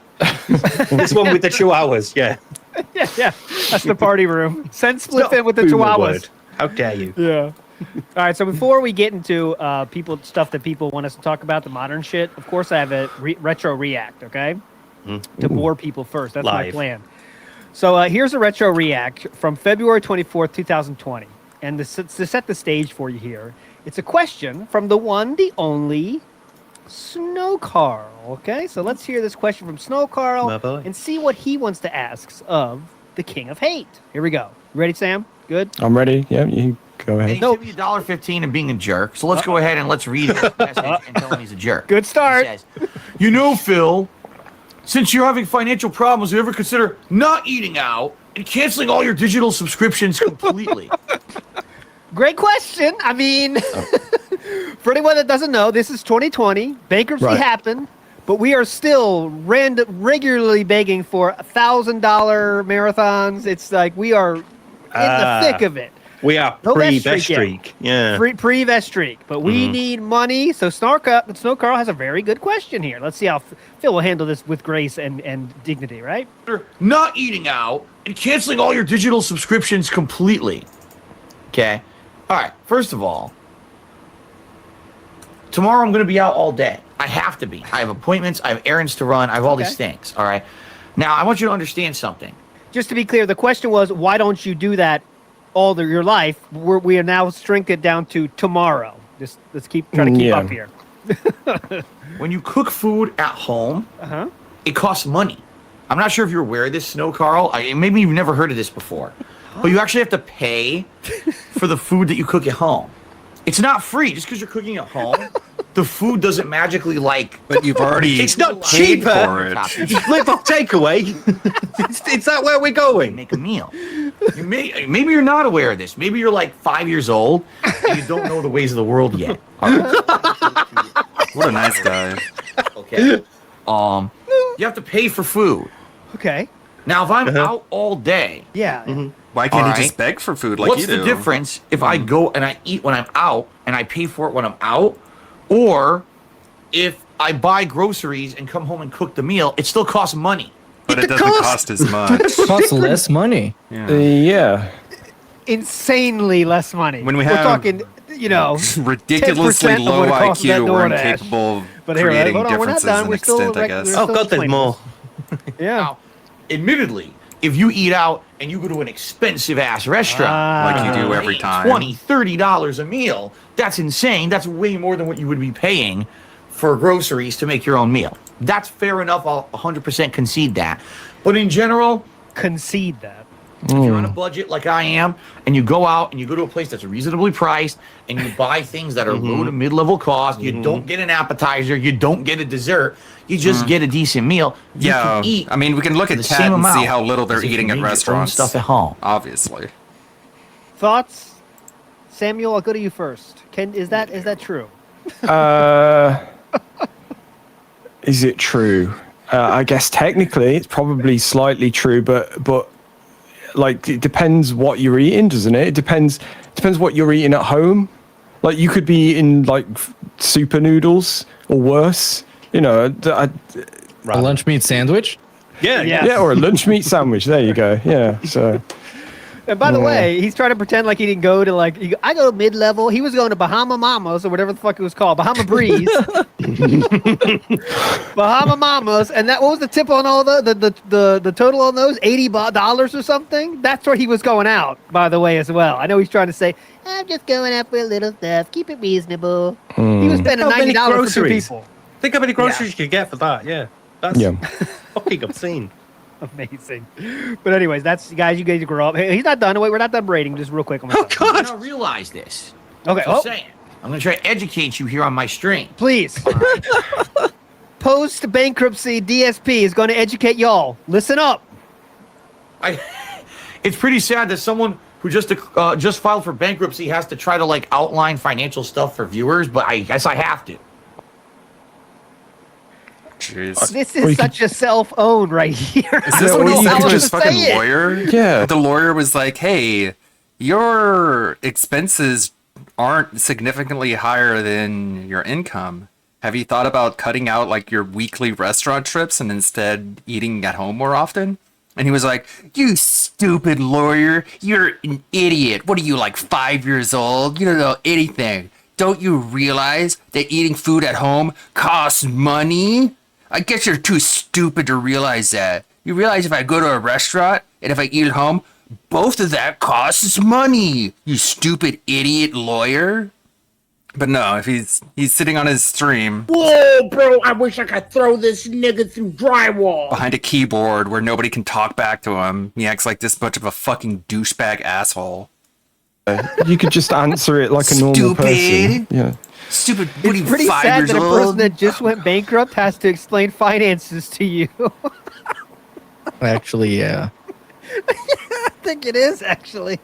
This one with the chihuahuas, yeah. yeah. That's the party room. Send Spliff Not in with the boomer chihuahuas. word. How dare you? Yeah. All right, so before we get into stuff that people want us to talk about, the modern shit, of course I have a retro react, okay? To bore people first. That's my Live. plan. So here's a retro react from February 24th, 2020. And to set the stage for you here, it's a question from the one, the only, Snow Carl. Okay, so let's hear this question from Snow Carl My boy. and see what he wants to ask of the King of Hate. Here we go. Ready, Sam? Good? I'm ready. Yeah, you go ahead. He's giving you $1.15 and being a jerk. So let's go ahead and let's read his message and tell him he's a jerk. Good start. He says, Phil, since you're having financial problems, you ever consider not eating out and canceling all your digital subscriptions completely? Great question. I mean, For anyone that doesn't know, this is 2020. Bankruptcy Right. happened, but we are still regularly begging for $1,000 marathons. It's like we are in the thick of it. We are No pre-vest vest yet. streak. Yeah. Pre-vest streak, but we need money. So Snow Carl has a very good question here. Let's see how Phil will handle this with grace and dignity, right? Not eating out and canceling all your digital subscriptions completely. Okay. All right. First of all, tomorrow I'm going to be out all day. I have to be. I have appointments. I have errands to run. I have all these things. All right. Now, I want you to understand something. Just to be clear, the question was, why don't you do that all your life? We are now shrink it down to tomorrow. Just let's try to keep up here. When you cook food at home, it costs money. I'm not sure if you're aware of this, Snow Carl. Maybe you've never heard of this before. But you actually have to pay for the food that you cook at home. It's not free. Just because you're cooking at home, the food doesn't magically But you've already It's not paid cheaper. for it. Just live off takeaway. It's that where we're going. Make a meal. Maybe you're not aware of this. Maybe you're like 5 years old and you don't know the ways of the world yet. What a nice guy. Okay. You have to pay for food. Okay. Now, if I'm out all day, Why can't all you just beg for food like what's you do? the difference if I go and I eat when I'm out and I pay for it when I'm out, or if I buy groceries and come home and cook the meal? It still costs money. But it doesn't cost as much. It costs less money. Yeah. Insanely less money. When we're talking, ridiculously 10% of low what it costs at IQ, we're DoorDash. incapable of But here, creating hold on, we're not differences done. in We're still extent, I guess. we're still explaining more. Yeah. Now, admittedly, if you eat out and you go to an expensive ass restaurant, Like you do every time. $20, $30 a meal, that's insane. That's way more than what you would be paying for groceries to make your own meal. That's fair enough. I'll 100% concede that. But in general, concede that. If you're on a budget like I am, and you go out and you go to a place that's reasonably priced, and you buy things that are low to mid-level cost, you don't get an appetizer, you don't get a dessert, you just get a decent meal. You can eat. I mean, we can look at the Cat same and see amount how little they're as if you eating at made your own restaurants. stuff at home. Obviously. Thoughts? Samuel, I'll go to you first. Is that true? Is it true? I guess technically it's probably slightly true, but like it depends what you're eating, doesn't it? It depends what you're eating at home. Like you could be eating like super noodles or worse. You know, A lunch meat sandwich? Yeah, or a lunch meat sandwich. There you go. Yeah. So. And by the way, he's trying to pretend like he didn't go to I go mid-level. He was going to Bahama Mamas or whatever the fuck it was called, Bahama Breeze, Bahama Mamas, and what was the tip on all the total on those? $80 or something. That's where he was going out, by the way, as well. I know he's trying to say, I'm just going out for a little stuff, keep it reasonable. He was spending $90 for two people. Think how many groceries you could get for that. Yeah, that's fucking obscene. Amazing. But anyways, that's guys. You guys grow up. Hey, he's not done. Wait, we're not done braiding. Just real quick. You don't realize this. Okay. I'm saying. I'm going to try to educate you here on my stream. Please. Post bankruptcy, DSP is going to educate y'all. Listen up. It's pretty sad that someone who just filed for bankruptcy has to try to outline financial stuff for viewers, but I guess I have to. Jeez. This is such a self-own right here. Is this what he said to his fucking say it. lawyer? Yeah. The lawyer was like, hey, your expenses aren't significantly higher than your income. Have you thought about cutting out your weekly restaurant trips and instead eating at home more often? And he was like, you stupid lawyer, you're an idiot. What are you, 5 years old? You don't know anything. Don't you realize that eating food at home costs money? I guess you're too stupid to realize that. You realize if I go to a restaurant and if I eat at home, both of that costs money, you stupid idiot lawyer. But no, if he's sitting on his stream Whoa, bro, I wish I could throw this nigga through drywall. behind a keyboard where nobody can talk back to him, he acts like this much of a fucking douchebag asshole. You could just answer it like a normal person. Yeah. Stupid. It's pretty sad that a person that just went bankrupt has to explain finances to you. Actually, yeah. I think it is, actually.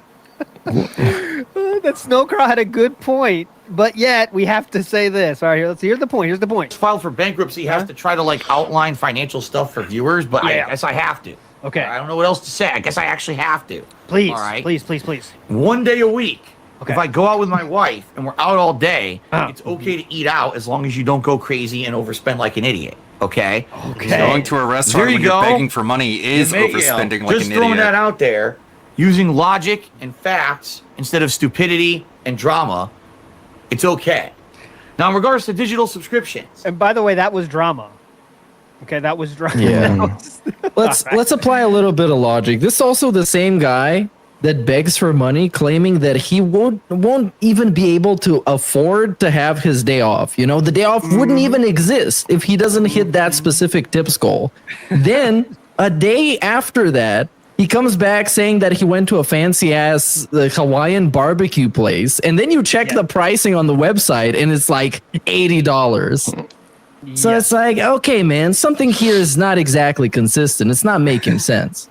That Snowcrow had a good point, but yet we have to say this. All right, here's the point. Here's the point. Filed for bankruptcy has to try to like outline financial stuff for viewers, but I guess I have to. Okay. I don't know what else to say. I guess I actually have to. Please, All right. please. 1 day a week. If I go out with my wife and we're out all day, it's okay to eat out as long as you don't go crazy and overspend like an idiot. Okay. Going to a restaurant when you're begging for money is overspending like an idiot. Just throwing that out there, using logic and facts instead of stupidity and drama, it's okay. Now, in regards to digital subscriptions, And by the way, that was drama. Okay, that was drama. Yeah. Let's apply a little bit of logic. This is also the same guy that begs for money, claiming that he won't even be able to afford to have his day off. You know, the day off wouldn't even exist if he doesn't hit that specific tips goal. Then a day after that, he comes back saying that he went to a fancy ass Hawaiian barbecue place, and then you check the pricing on the website, and it's like $80. So it's like, okay, man, something here is not exactly consistent. It's not making sense.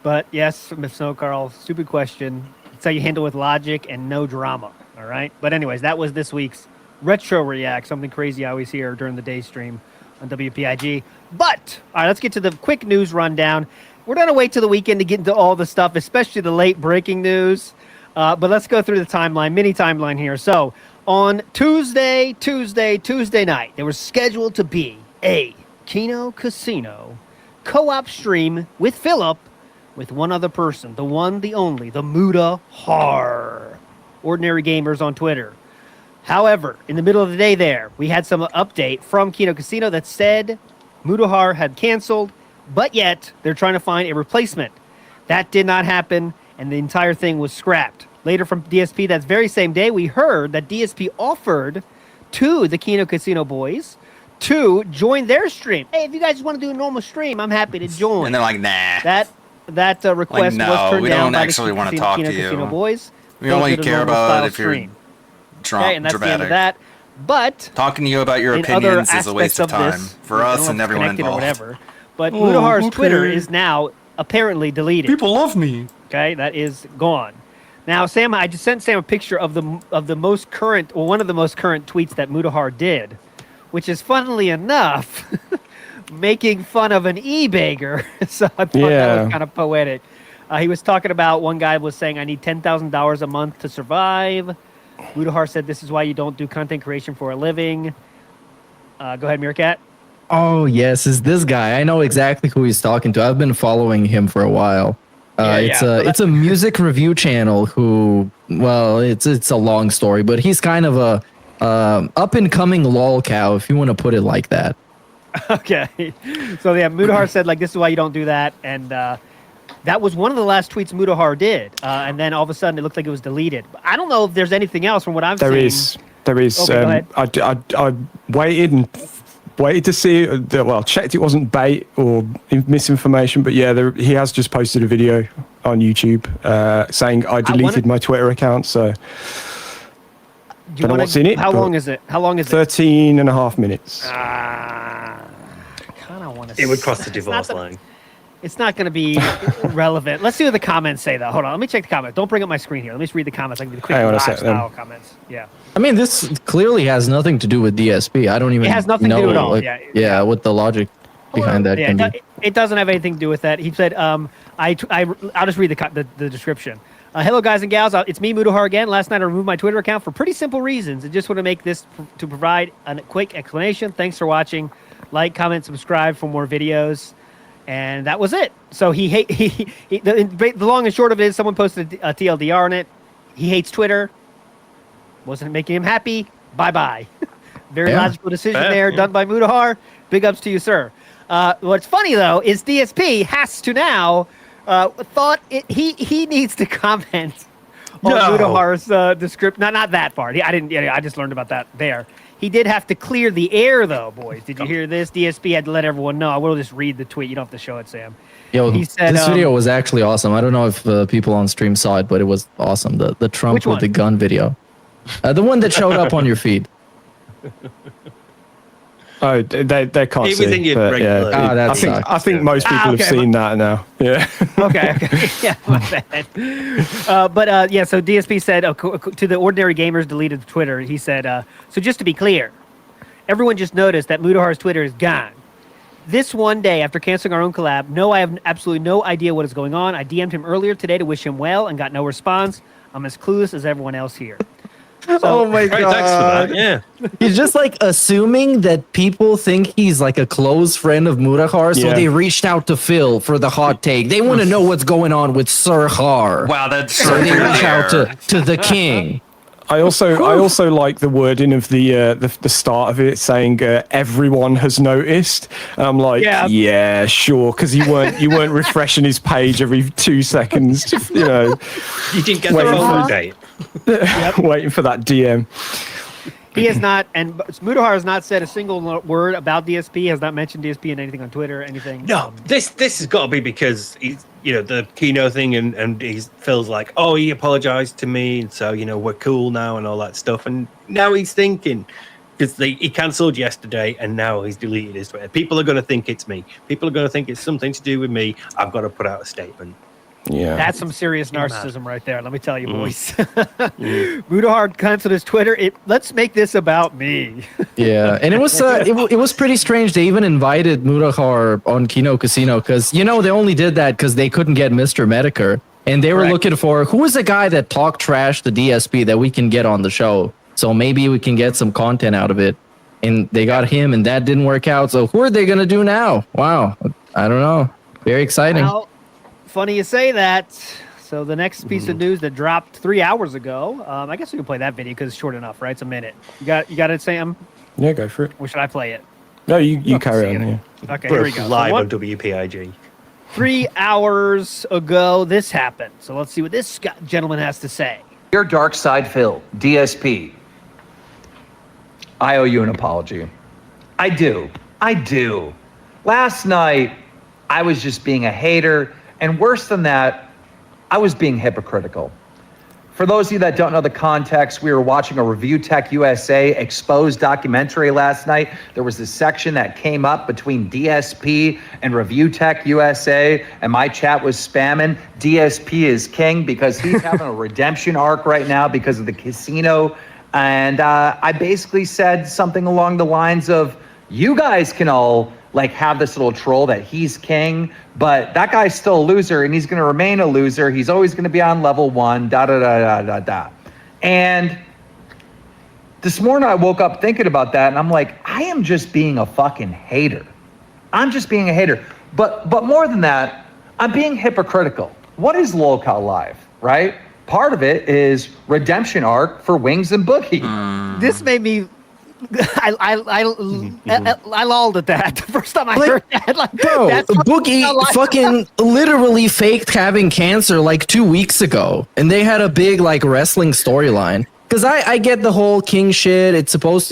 But yes, Miss Snow Carl, stupid question. It's how you handle with logic and no drama. All right. But anyways, that was this week's Retro React, something crazy I always hear during the day stream on WPIG. But all right, let's get to the quick news rundown. We're gonna wait till the weekend to get into all the stuff, especially the late breaking news. But let's go through the timeline, mini timeline here. So on Tuesday night, there was scheduled to be a Kino Casino co-op stream with Philip, with one other person, the one, the only, the Muda Har, Ordinary Gamers on Twitter. However, in the middle of the day there, we had some update from Kino Casino that said Muda Har had canceled, but yet they're trying to find a replacement. That did not happen, and the entire thing was scrapped. Later from DSP, that very same day, we heard that DSP offered to the Kino Casino boys to join their stream. Hey, if you guys want to do a normal stream, I'm happy to join. And they're like, nah. That request Like, was no, turned we down don't by actually the want to Kino talk to Casino you. boys. We Go only to the care normal about style if you're stream. Okay, and that's the end of that. But talking to you about your in other opinions is a waste of aspects time this, for I us don't know and if it's everyone connected or involved. whatever. But Oh, Mudahar's okay. Twitter is now apparently deleted. People love me. Okay, that is gone. Now, Sam, I just sent Sam a picture of the most current, well, one of the most current tweets that Mudahar did, which is, funnily enough, making fun of an e-bagger. So I thought that was kind of poetic. He was talking about, one guy was saying, I need $10,000 a month to survive. Mudahar said, this is why you don't do content creation for a living. Go ahead, Meerkat. Oh, yes, is this guy. I know exactly who he's talking to. I've been following him for a while. It's a music review channel who, well, it's a long story, but he's kind of a up-and-coming lol cow, if you want to put it like that. Okay. So, yeah, Mudahar said, like, this is why you don't do that. And that was one of the last tweets Mudahar did. And then all of a sudden it looked like it was deleted. But I don't know if there's anything else from what I've seen. There is. Okay, go ahead. I waited to see. Checked it wasn't bait or misinformation, but yeah, he has just posted a video on YouTube saying I deleted my Twitter account. So don't know what's in it. How long is it? 13 and a half minutes. I kind of want to. It would cross the divorce line. It's not going to be relevant. Let's see what the comments say, though. Hold on. Let me check the comments. Don't bring up my screen here. Let me just read the comments. I can do the quick Hang on a live sec, style comments. Yeah. I mean, this clearly has nothing to do with DSP. I don't even It has nothing to know, do at all. like, Yeah. what the logic behind that can be. It doesn't have anything to do with that. He said, I'll just read the description. Hello, guys and gals. It's me, Mudahar, again. Last night I removed my Twitter account for pretty simple reasons. I just want to make this to provide a quick explanation. Thanks for watching. Like, comment, subscribe for more videos. And that was it. So the long and short of it is someone posted a TLDR on it. He hates Twitter. Wasn't making him happy. Bye-bye. Very logical decision there, done by Mudahar. Big ups to you, sir. What's funny, though, is DSP has to now he needs to comment on Mudahar's description. Not that far. I just learned about that there. He did have to clear the air, though, boys. Did you hear this? DSP had to let everyone know. I will just read the tweet. You don't have to show it, Sam. Yo, he said, this video was actually awesome. I don't know if people on stream saw it, but it was awesome. The Trump with the gun video. The one that showed up on your feed. Oh, they can't It see. was in your but, regular- yeah. Ah, that I think sucks. I think most people have okay, seen that now. Yeah. Okay. Yeah, my bad. Yeah, so DSP said to the ordinary gamers deleted Twitter, he said, so just to be clear, everyone just noticed that Mudahar's Twitter is gone. This one day after canceling our own collab, no, I have absolutely no idea what is going on. I DM'd him earlier today to wish him well and got no response. I'm as clueless as everyone else here. Oh my Right, thanks for that. Yeah. He's just like assuming that people think he's like a close friend of Mudahar, so Yeah. they reached out to Phil for the hot take. They want to know what's going on with Sir Har. Wow, that's So they reach out to the king. I also like the wording of the start of it saying everyone has noticed. And I'm like, yeah sure, because you weren't refreshing his page every 2 seconds. You know, You didn't get the Wait. phone date. waiting for that DM. He has not, and Mudahar has not said a single word about DSP, has not mentioned DSP in anything on Twitter or anything. No, this has got to be because he's, the Kino thing, and he feels like, oh, he apologized to me, and so we're cool now and all that stuff. And now he's thinking because he cancelled yesterday, and now he's deleted his Twitter. People are going to think it's me. People are going to think it's something to do with me. I've got to put out a statement. Yeah, That's some serious narcissism right there. Let me tell you, boys. Mudahar canceled his Twitter. Let's make this about me. Yeah, and it was pretty strange. They even invited Mudahar on Kino Casino because they only did that because they couldn't get Mr. Medicare, and they were looking for who was the guy that talked trash to DSP that we can get on the show. So maybe we can get some content out of it. And they got him, and that didn't work out. So who are they gonna do now? Wow, I don't know. Very exciting. Well, funny you say that. So the next piece of news that dropped 3 hours ago, I guess we can play that video because it's short enough, right? It's a minute. You got it, Sam? Yeah, go for it. Or should I play it? No, you carry on. Yeah. Okay, here we go. Live So on WPIG. 3 hours ago, this happened. So let's see what this gentleman has to say. Dear Dark Side Phil, DSP, I owe you an apology. I do. Last night, I was just being a hater, and worse than that, I was being hypocritical. For those of you that don't know the context, we were watching a Review Tech USA exposed documentary last night. There was this section that came up between DSP and Review Tech USA, and my chat was spamming DSP is king because he's having a redemption arc right now because of the casino. And I basically said something along the lines of, you guys can all have this little troll that he's king, but that guy's still a loser and he's going to remain a loser. He's always going to be on level 1, da. And this morning I woke up thinking about that and I'm like, I am just being a fucking hater. I'm just being a hater. But more than that, I'm being hypocritical. What is Lolcow Live, right? Part of it is redemption arc for Wings and Boogie. This made me... I lolled at that the first time I heard that. Bro, Boogie fucking literally faked having cancer 2 weeks ago, and they had a big wrestling storyline. Because I get the whole king shit.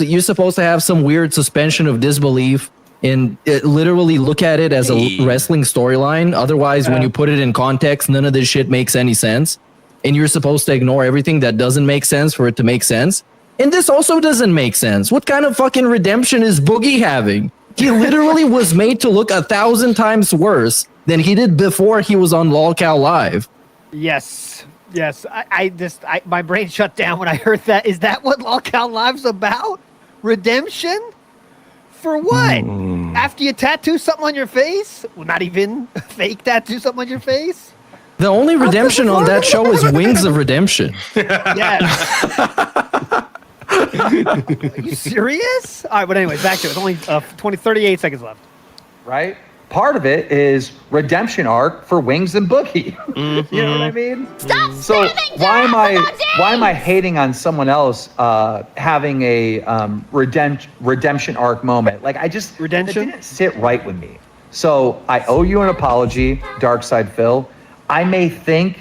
You're supposed to have some weird suspension of disbelief and literally look at it as a wrestling storyline. Otherwise, when you put it in context, none of this shit makes any sense. And you're supposed to ignore everything that doesn't make sense for it to make sense. And this also doesn't make sense. What kind of fucking redemption is Boogie having? He literally was made to look 1,000 times worse than he did before he was on Lolcow Live. Yes. My brain shut down when I heard that. Is that what Lolcow Live's about? Redemption? For what? After you tattoo something on your face? Well, not even fake tattoo something on your face? The only redemption on that show is Wings of Redemption. Yes. Are you serious? All right, but anyways, back to it. It's only 38 seconds left. Right? Part of it is redemption arc for Wings and Boogie. You know what I mean? Stop So why am I hating on someone else having a redemption arc moment? It didn't sit right with me. So I owe you an apology, Dark Side Phil. I may think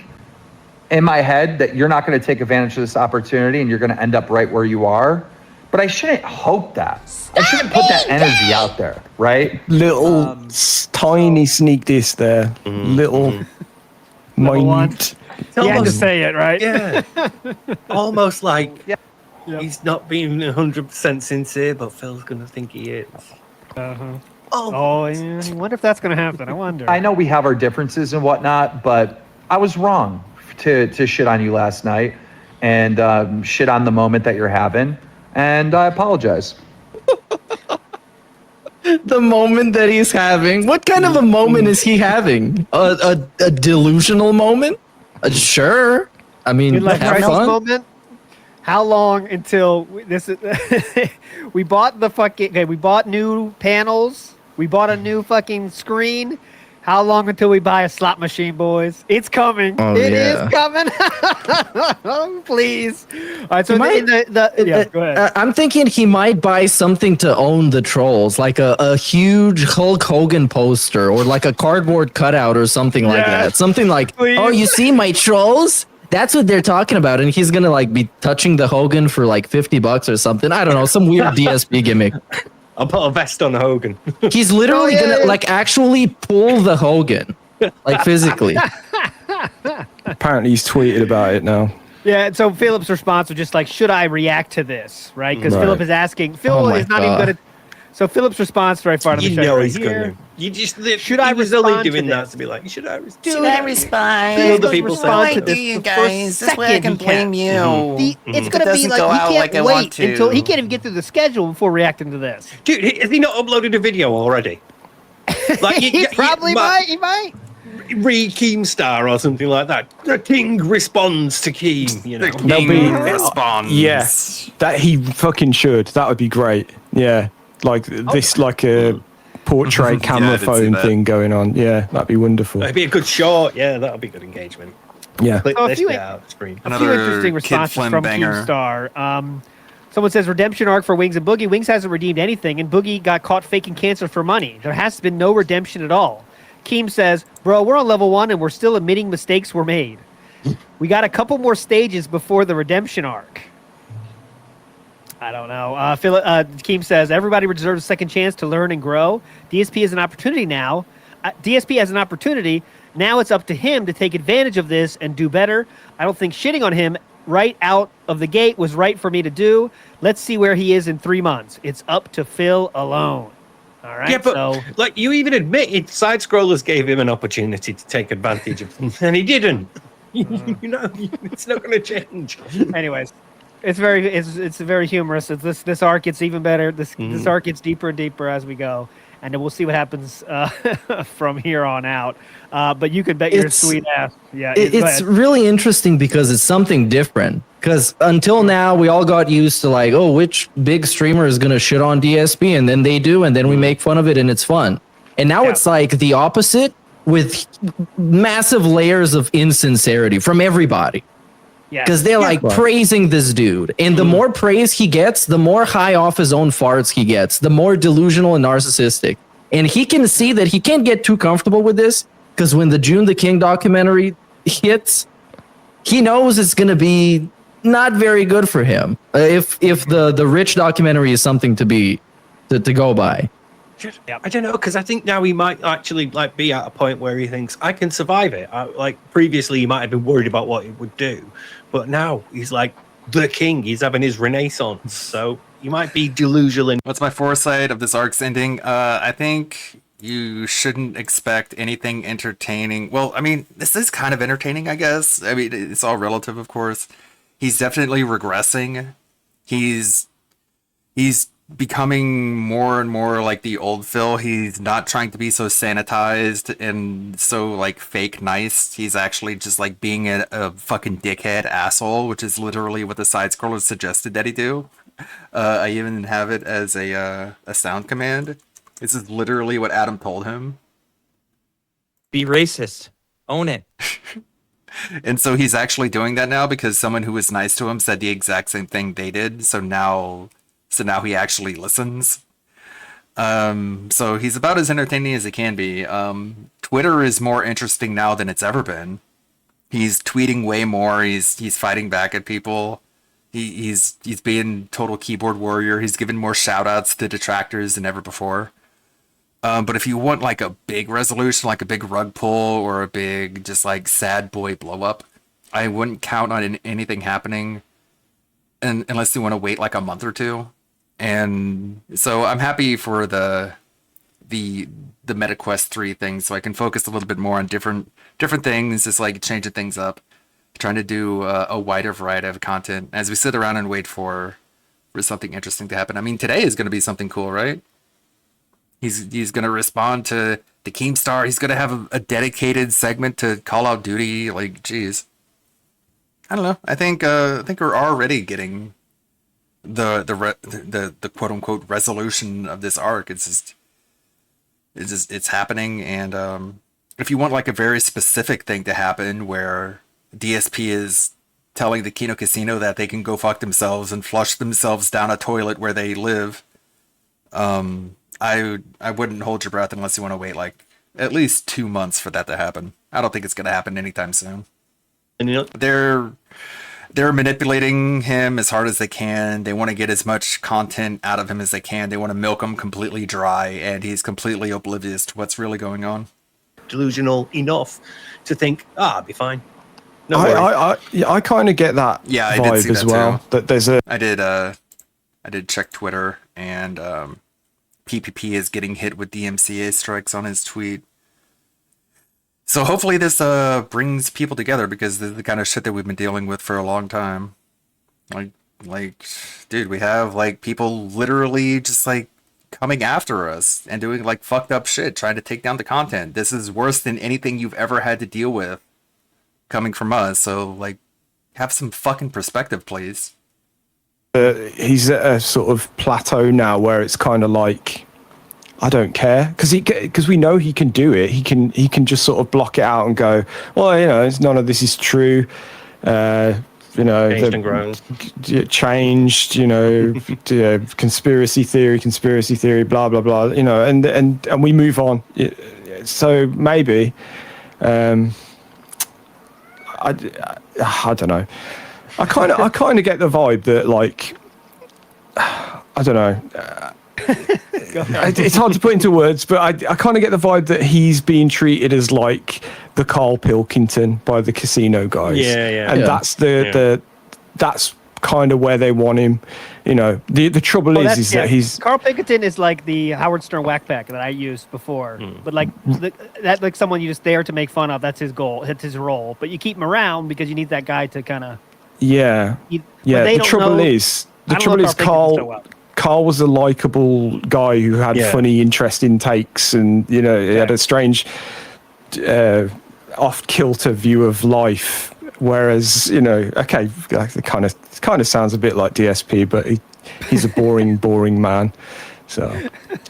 in my head that you're not going to take advantage of this opportunity and you're going to end up right where you are. But I shouldn't hope that. I shouldn't put that energy out there, right? Little tiny sneak diss there. Little minute. You had to say it, right? Yeah. Almost like He's not being 100% sincere, but Phil's gonna think he is. Oh, yeah. I wonder if that's going to happen. I wonder. I know we have our differences and whatnot, but I was wrong to shit on you last night and shit on the moment that you're having, and I apologize. The moment that he's having. What kind of a moment is he having? A delusional moment? Sure. I mean, Midlife have crisis fun. moment. How long until this is? We bought the fucking. Okay, we bought new panels. We bought a new fucking screen. How long until we buy a slot machine, boys? It's coming. Oh, It yeah. is coming. Please. All right. So yeah, go ahead. I'm thinking he might buy something to own the trolls, like a huge Hulk Hogan poster or like a cardboard cutout or something like that. Something like, oh, you see my trolls? That's what they're talking about. And he's going to like be touching the Hogan for like $50 or something. I don't know. Some weird DSP gimmick. I'll put a vest on Hogan. He's literally going to like actually pull the Hogan, like physically. Apparently he's tweeted about it now. Yeah, and so Philip's response was just like, should I react to this? Right? Because Right. Philip is asking. Phil Oh my is not even God. going to. So Philip's response right far to the You show know right he's here. gonna. You just Should I was only respond to doing that this? to be like, should I respond? Should I respond? Feel the people respond saying to it. this You the first This way I can second he blame can. you. It's If going it to be doesn't like go he out can't like I want wait to. until he can't even get through the schedule before reacting to this. Dude, has he not uploaded a video already? Like He probably might. He might. Keemstar or something like that. The king responds to Keem. You know, There'll be Yeah, that he fucking should. That would be great. Yeah, like this, like a portrait Yeah, I camera did see phone that. thing going on. Yeah, that'd be wonderful. That'd be a good shot. Yeah, that'll be good engagement. Yeah. Click Oh, a this few- bit out of the screen. A few interesting responses from Keemstar. Someone says redemption arc for Wings and Boogie. Wings hasn't redeemed anything, and Boogie got caught faking cancer for money. There has been no redemption at all. Keem says, bro, we're on level 1 and we're still admitting mistakes were made. We got a couple more stages before the redemption arc. I don't know. Keem says, everybody deserves a second chance to learn and grow. DSP has an opportunity now. DSP has an opportunity. Now it's up to him to take advantage of this and do better. I don't think shitting on him right out of the gate was right for me to do. Let's see where he is in 3 months. It's up to Phil alone. All right. Yeah, but so like you even admitted, side scrollers gave him an opportunity to take advantage of them, and he didn't. You know, it's not going to change. anyways, it's very humorous. This arc gets even better. This arc gets deeper and deeper as we go, and then we'll see what happens from here on out. But you can bet your sweet ass. Yeah, go It's ahead. really interesting because it's something different. Because until now, we all got used to like, oh, which big streamer is going to shit on DSP? And then they do, and then we make fun of it, and it's fun. And now it's like the opposite with massive layers of insincerity from everybody. Because they're like praising this dude. And the more praise he gets, the more high off his own farts he gets, the more delusional and narcissistic. And he can see that he can't get too comfortable with this because when the June the King documentary hits, he knows it's going to be not very good for him. If the Rich documentary is something to go by. I don't know, because I think now he might actually like be at a point where he thinks I can survive it. Like previously, he might have been worried about what it would do, but now he's like the king. He's having his renaissance, so he might be delusional. What's my foresight of this arc's ending? I think you shouldn't expect anything entertaining. Well, I mean, this is kind of entertaining, I guess. I mean, it's all relative, of course. He's definitely regressing. He's becoming more and more like the old Phil. He's not trying to be so sanitized and so like fake nice. He's actually just like being a fucking dickhead asshole, which is literally what the side scrollers suggested that he do. I even have it as a sound command. This is literally what Adam told him. Be racist. Own it. And so he's actually doing that now because someone who was nice to him said the exact same thing they did. So now he actually listens. So he's about as entertaining as it can be. Twitter is more interesting now than it's ever been. He's tweeting way more. He's fighting back at people. He's being total keyboard warrior. He's giving more shout outs to detractors than ever before. But if you want like a big resolution, like a big rug pull or a big just like sad boy blow up, I wouldn't count on anything happening and unless you want to wait like a month or two. And so I'm happy for the MetaQuest 3 thing, so I can focus a little bit more on different things, just like changing things up, trying to do a wider variety of content as we sit around and wait for something interesting to happen. I mean, today is going to be something cool, right? He's going to respond to the Keemstar. He's going to have a dedicated segment to Call of Duty. Like, geez, I don't know. I think we're already getting the quote unquote resolution of this arc. It's happening. And if you want like a very specific thing to happen where DSP is telling the Kino Casino that they can go fuck themselves and flush themselves down a toilet where they live, I wouldn't hold your breath unless you want to wait like at least 2 months for that to happen. I don't think it's going to happen anytime soon. And you know, they're manipulating him as hard as they can. They want to get as much content out of him as they can. They want to milk him completely dry, and he's completely oblivious to what's really going on. Delusional enough to think, I'll be fine. No I kind of get that I vibe did see as that well. too. That there's a I did check Twitter, and PPP is getting hit with DMCA strikes on his tweet. So hopefully this brings people together, because this is the kind of shit that we've been dealing with for a long time. Like, dude, we have like people literally just like coming after us and doing like fucked up shit, trying to take down the content. This is worse than anything you've ever had to deal with coming from us. So like, have some fucking perspective, please. He's at a sort of plateau now where it's kind of like, I don't care, because we know he can do it. He can just sort of block it out and go, well, you know, none of this is true. You know, changed and grown. Changed. You know, conspiracy theory, blah blah blah. You know, and we move on. So maybe, I don't know. I kind of get the vibe that like, I don't know. It's hard to put into words, but I kind of get the vibe that he's being treated as like the Carl Pilkington by the casino guys. And that's that's kind of where they want him. You know, the trouble is that he's Carl Pilkington is like the Howard Stern whackback that I used before, but like that, like someone you just there to make fun of. That's his goal. That's his role. But you keep him around because you need that guy to kind of. The trouble is Carl was a likable guy who had funny, interesting takes, and you know, he had a strange, off-kilter view of life. Whereas, you know, okay, it kind of sounds a bit like DSP, but he's a boring man. So,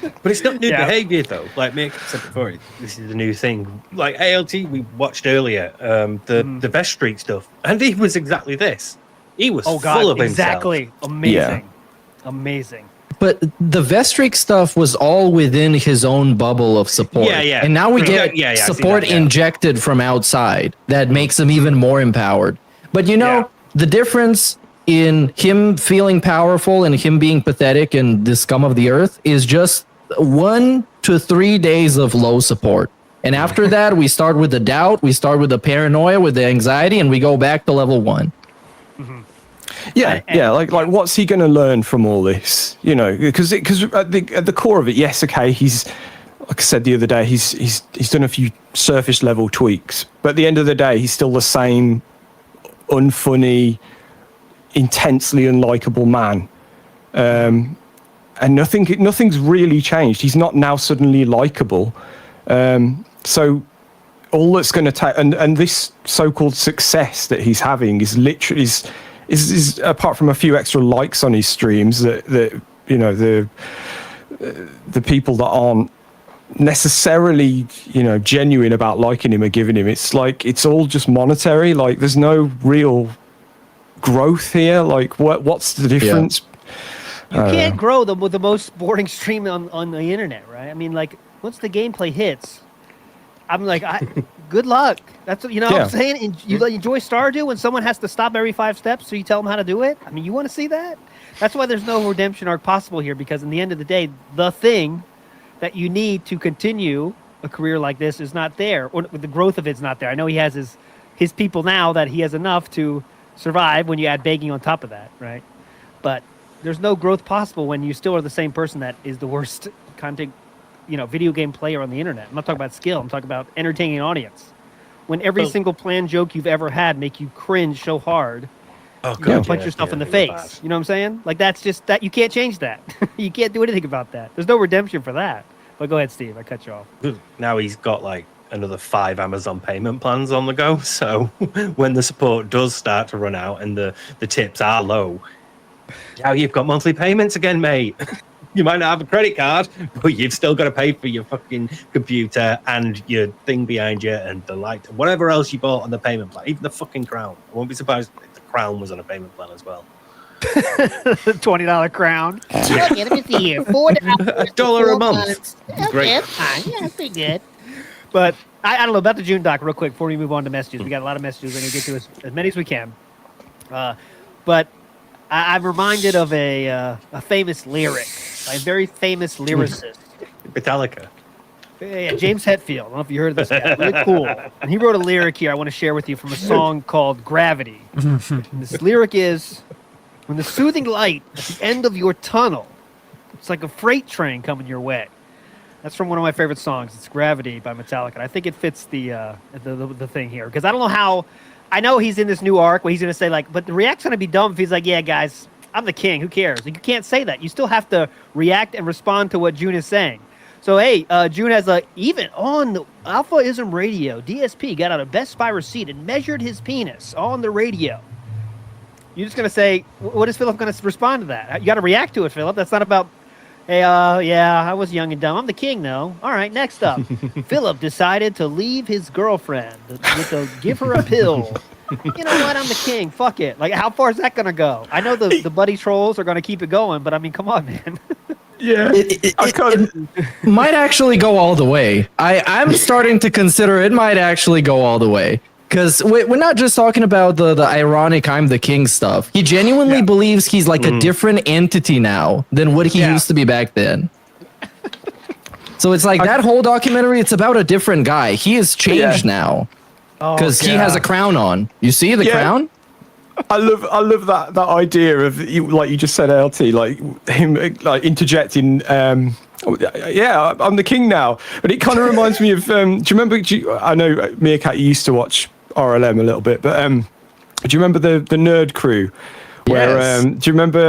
but it's not new behavior though. Like Mick said before, this is a new thing. Like ALT, we watched earlier, the Best Street stuff, and he was exactly this. He was full of himself. Exactly, amazing. Amazing. But the Vestrik stuff was all within his own bubble of support. And now we get support injected from outside that makes him even more empowered. But you know, the difference in him feeling powerful and him being pathetic and the scum of the earth is just 1 to 3 days of low support. And after that, we start with the doubt, we start with the paranoia, with the anxiety, and we go back to level 1. Like what's he going to learn from all this? You know, because at the core of it, yes, okay, he's, like I said the other day, he's done a few surface level tweaks, but at the end of the day, he's still the same unfunny, intensely unlikable man, and nothing's really changed. He's not now suddenly likable, so all that's going to take, and this so-called success that he's having is literally is apart from a few extra likes on his streams that you know, the people that aren't necessarily, you know, genuine about liking him or giving him, it's like it's all just monetary. Like there's no real growth here. Like what's the difference? You can't grow them with the most boring stream on the internet, right? I mean, like once the gameplay hits, I'm like, good luck. That's what, you know what I'm saying? You enjoy Stardew when someone has to stop every 5 steps so you tell them how to do it? I mean, you want to see that? That's why there's no redemption arc possible here, because in the end of the day, the thing that you need to continue a career like this is not there, or the growth of it's not there. I know he has his people now that he has enough to survive when you add begging on top of that, right? but there's no growth possible when you still are the same person that is the worst content, video game player on the internet. I'm not talking about skill. I'm talking about entertaining an audience. When every single planned joke you've ever had make you cringe so hard, you punch yourself in the face. You know what I'm saying? Like, that's just that. You can't change that. You can't do anything about that. There's no redemption for that. But go ahead, Steve. I cut you off. Now he's got like another 5 Amazon payment plans on the go. So when the support does start to run out and the tips are low, now you've got monthly payments again, mate. You might not have a credit card, but you've still got to pay for your fucking computer and your thing behind you and the light, whatever else you bought on the payment plan, even the fucking crown. I won't be surprised if the crown was on a payment plan as well. $20 crown. Okay, let me see here. $4 a month. Great. That's fine. Yeah, that's pretty good. But I don't know about the June doc real quick before we move on to messages. We got a lot of messages. We're going to get to as many as we can. But I'm reminded of a famous lyric, a very famous lyricist. Metallica. Yeah, James Hetfield. I don't know if you heard of this guy. Really cool. And he wrote a lyric here I want to share with you from a song called Gravity. And this lyric is, when the soothing light at the end of your tunnel, it's like a freight train coming your way. That's from one of my favorite songs. It's Gravity by Metallica. And I think it fits the thing here. Because I don't know how... I know he's in this new arc where he's going to say, like, but the react's going to be dumb if he's like, yeah, guys, I'm the king. Who cares? Like, you can't say that. You still have to react and respond to what June is saying. So, hey, June has even on the Alpha-ism radio, DSP got out a Best Buy receipt and measured his penis on the radio. You're just going to say, what is Philip going to respond to that? You got to react to it, Philip. That's not about, hey, yeah, I was young and dumb. I'm the king, though. All right, next up. Philip decided to leave his girlfriend give her a pill. You know what? I'm the king. Fuck it. Like, how far is that going to go? I know the buddy trolls are going to keep it going, but I mean, come on, man. Yeah. It might actually go all the way. I'm starting to consider it might actually go all the way. Because we're not just talking about the ironic I'm the king stuff. He genuinely believes he's like a different entity now than what he used to be back then. So it's like that whole documentary, it's about a different guy. He has changed now. Because he has a crown on. You see the crown? I love that idea of, like you just said, LT, like him like interjecting, yeah, I'm the king now. But it kind of reminds me of, do you remember, I know Meerkat used to watch RLM a little bit, but do you remember the Nerd Crew? Where do you remember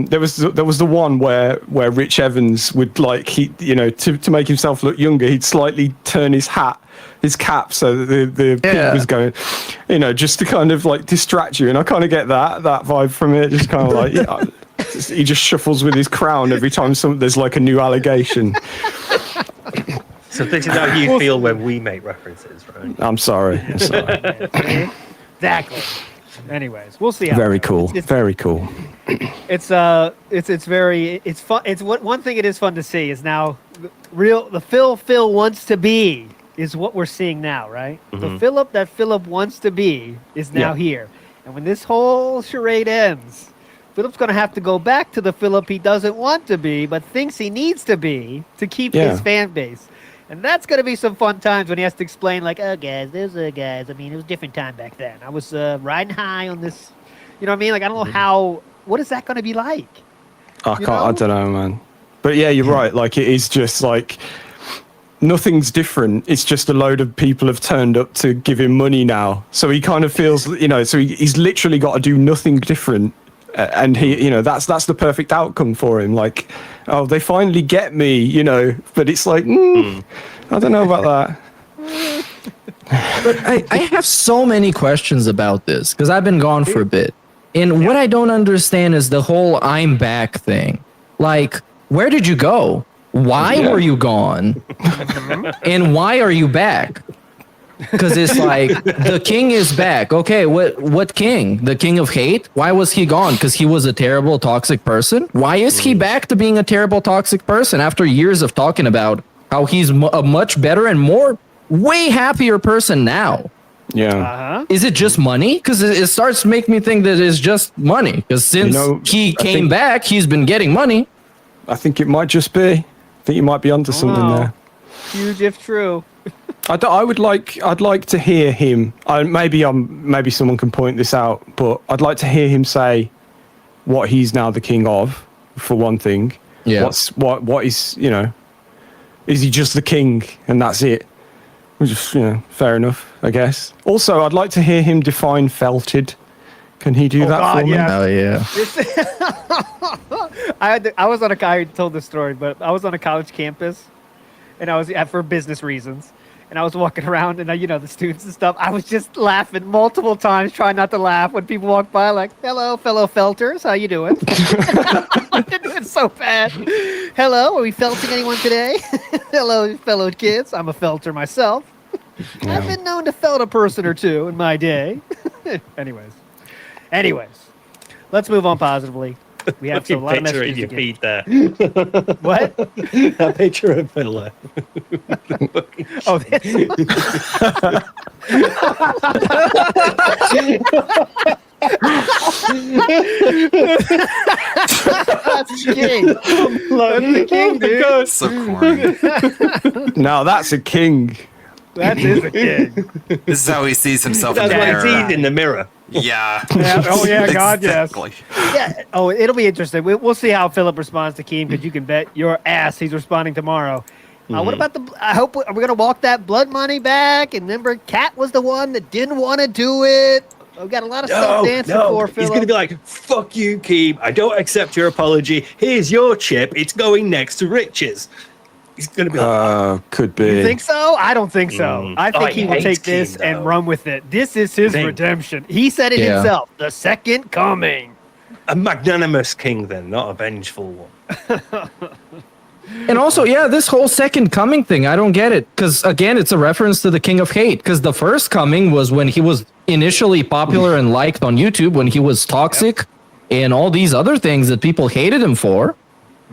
there was the one where Rich Evans would, like, to make himself look younger, he'd slightly turn his cap so that the pig was going, just to kind of like distract you. And I kind of get that vibe from it. Just kind of like he just shuffles with his crown every time there's like a new allegation. So this is how you feel when we make references, right? I'm sorry. Exactly. Anyways, we'll see. How very cool. Very cool. It's fun. It's one thing it is fun to see is now the Phil wants to be is what we're seeing now, right? The Philip that Philip wants to be is now here. And when this whole charade ends, Philip's going to have to go back to the Philip he doesn't want to be, but thinks he needs to be to keep his fan base. And that's going to be some fun times when he has to explain, like, oh, guys, I mean, it was a different time back then. I was riding high on this, you know what I mean? Like, I don't know what is that going to be like? I don't know, man. But yeah, you're right. Like, it is just like, nothing's different. It's just a load of people have turned up to give him money now. So he kind of feels, so he's literally got to do nothing different. And he, that's the perfect outcome for him. Like, oh, they finally get me, but it's like, I don't know about that. But I have so many questions about this because I've been gone for a bit. And what I don't understand is the whole I'm back thing. Like, where did you go? Why were you gone? And why are you back? Because it's like, the king is back. Okay, what king? The king of hate? Why was he gone? Because he was a terrible, toxic person? Why is he back to being a terrible, toxic person after years of talking about how he's a much better and way happier person now? Yeah. Is it just money? Because it starts to make me think that it's just money. Because since he came back, he's been getting money. I think it might just be. I think you might be onto something there. Huge if true. I'd like to hear him. Maybe someone can point this out, but I'd like to hear him say, what he's now the king of, for one thing. Yeah. What is, you know, is he just the king and that's it? Which is, you know, fair enough, I guess. Also, I'd like to hear him define felted. Can he do that for me? Oh yeah. I was on I told this story, but I was on a college campus, and I was for business reasons, and I was walking around, and the students and stuff. I was just laughing multiple times, trying not to laugh when people walk by, like, "Hello, fellow felters, how you doing?" It's so bad. Hello, are we felting anyone today? Hello, fellow kids. I'm a felter myself. I've been known to felt a person or two in my day. Anyways, let's move on positively. We have a lot of messages your to feet there. What? That picture of Fiddler. Oh, this. That's king. That's the king, dude. So corny. Now that's a king. That is a king. This is how he sees himself That's in the why mirror. he's in the mirror. Yeah. Oh yeah, God, Exactly. yes. Yeah. Oh, it'll be interesting. We'll see how Philip responds to Keem, because you can bet your ass he's responding tomorrow. What about I hope we're gonna walk that blood money back. And remember, Kat was the one that didn't want to do it. We've got a lot of stuff dancing for Philip. He's going to be like, "Fuck you, Keem. I don't accept your apology. Here's your chip. It's going next to Rich's." He's going to be like, could be. You think so? I don't think so. I think he will hate take this Keem, and though. run with it. This is his redemption. He said it himself. The second coming. A magnanimous king, then, not a vengeful one. And also, yeah, this whole second coming thing, I don't get it. Because, again, it's a reference to the King of Hate. Because the first coming was when he was initially popular and liked on YouTube, when he was toxic and all these other things that people hated him for.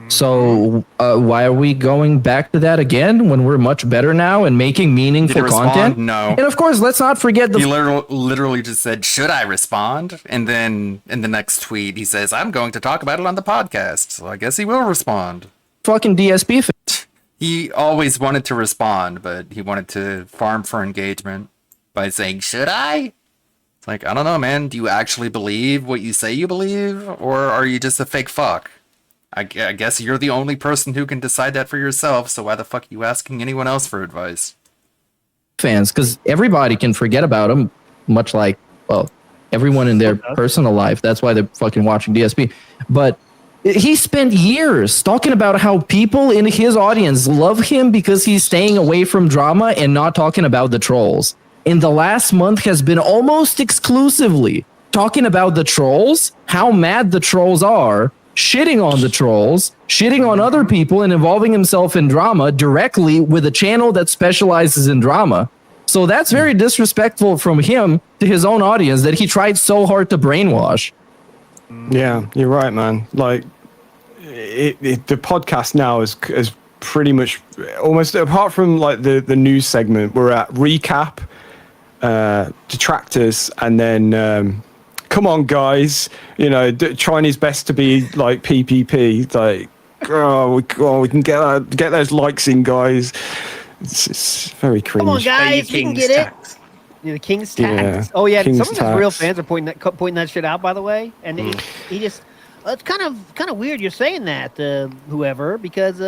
So why are we going back to that again when we're much better now and making meaningful Did he respond? content? No. And of course, let's not forget the He literally just said, "Should I respond?" And then in the next tweet, he says, "I'm going to talk about it on the podcast." So I guess he will respond. fucking DSP thing. He always wanted to respond, but he wanted to farm for engagement by saying, "Should I?" It's like, I don't know, man. Do you actually believe what you say you believe? Or are you just a fake fuck? I guess you're the only person who can decide that for yourself, so why the fuck are you asking anyone else for advice? Fans, because everybody can forget about him, much like, well, everyone in their personal life. That's why they're fucking watching DSP. But he spent years talking about how people in his audience love him because he's staying away from drama and not talking about the trolls. In the last month has been almost exclusively talking about the trolls, how mad the trolls are, shitting on the trolls, shitting on other people, and involving himself in drama directly with a channel that specializes in drama. So that's very disrespectful from him to his own audience that he tried so hard to brainwash. Yeah, you're right, man. Like, the podcast now is pretty much almost, apart from like the news segment, we're at recap, detractors, and then come on, guys, you know, trying his best to be like PPP, like, we can get those likes in, guys. It's very cringe. Come on, guys, we can get it. Yeah, the King's tax. Oh yeah, King's some of his real tax. fans are pointing that shit out, by the way, and he just. Well, it's kind of weird you're saying that, whoever, because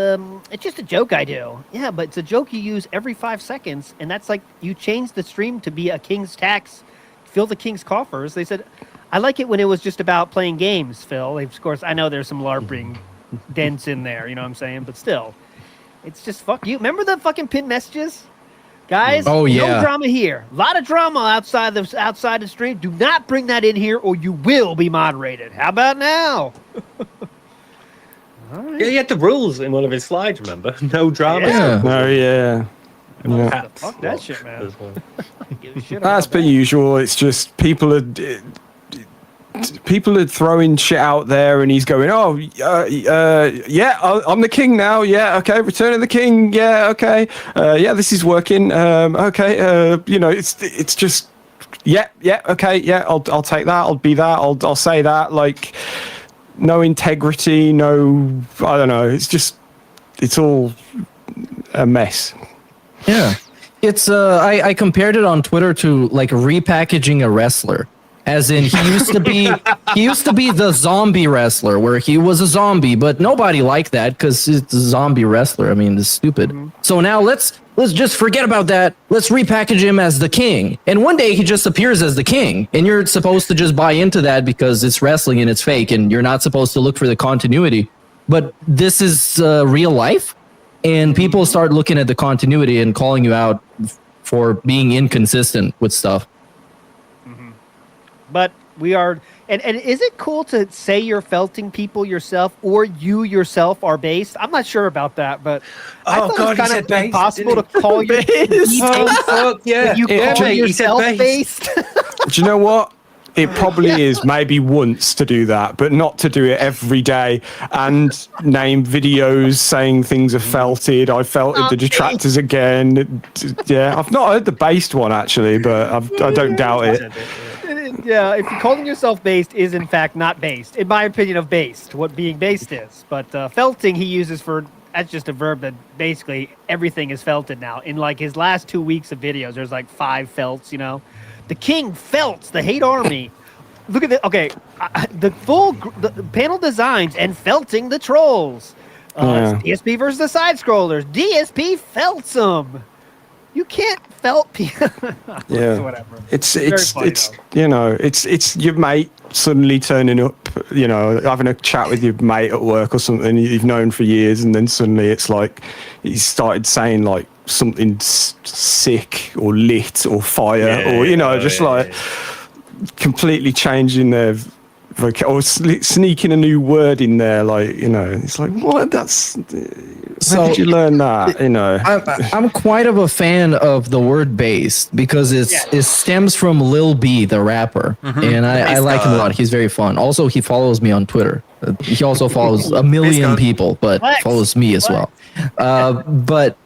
it's just a joke I do. Yeah, but it's a joke you use every 5 seconds, and that's like you change the stream to be a King's tax, fill the King's coffers. They said, I like it when it was just about playing games, Phil. Of course, I know there's some LARPing dents in there, you know what I'm saying? But still, it's just fuck you. Remember the fucking pinned messages? Guys, Oh, yeah. no drama here. A lot of drama outside the stream. Do not bring that in here or you will be moderated. How about now? Yeah, he had the rules in one of his slides, remember? No drama. Yeah. Oh, yeah. Yeah. Fuck that shit, man. Give a shit That's about per usual. It's just people are throwing shit out there, and he's going, "Oh, yeah, I'm the king now. Yeah, okay, Return of the King. Yeah, okay, yeah, this is working. Okay, you know, it's just, yeah, okay, yeah, I'll take that. I'll be that. I'll say that. Like, no integrity, no, I don't know. It's all a mess. Yeah. It's I compared it on Twitter to like repackaging a wrestler. As in, he used to be the zombie wrestler, where he was a zombie, but nobody liked that because it's a zombie wrestler. I mean, it's stupid. So now let's just forget about that. Let's repackage him as the king. And one day he just appears as the king, and you're supposed to just buy into that because it's wrestling and it's fake, and you're not supposed to look for the continuity. But this is real life, and people start looking at the continuity and calling you out for being inconsistent with stuff. But we are, and is it cool to say you're felting people yourself, or you yourself are based? I'm not sure about that, but I thought God, it was he kind said of impossible to call you based. Oh, fuck, yeah. You Yeah, call he yourself said based. Do you know what? It probably is maybe once to do that, but not to do it every day and name videos saying things are felted. I felted the detractors again. Yeah, I've not heard the based one actually, but I don't doubt it. Yeah, if you're calling yourself based is in fact not based, in my opinion of based, what being based is. But felting he uses for, that's just a verb that basically everything is felted now. In like his last 2 weeks of videos, there's like 5 felts, you know. The king felts the hate army. Look at the, okay, the full the panel designs and felting the trolls. It's DSP versus the side scrollers. DSP felts them. You can't felt people. Yeah, Whatever. It's funny, you know, it's your mate suddenly turning up, you know, having a chat with your mate at work or something you've known for years, and then suddenly it's like he started saying like something sick or lit or fire or you know, just like completely changing their or sneaking a new word in there, like, you know, it's like, what? That's how did you learn that? You know, I'm quite of a fan of the word based because it stems from Lil B, the rapper, and I like him a lot. He's very fun. Also, he follows me on Twitter. He also follows a million people, but follows me as well. But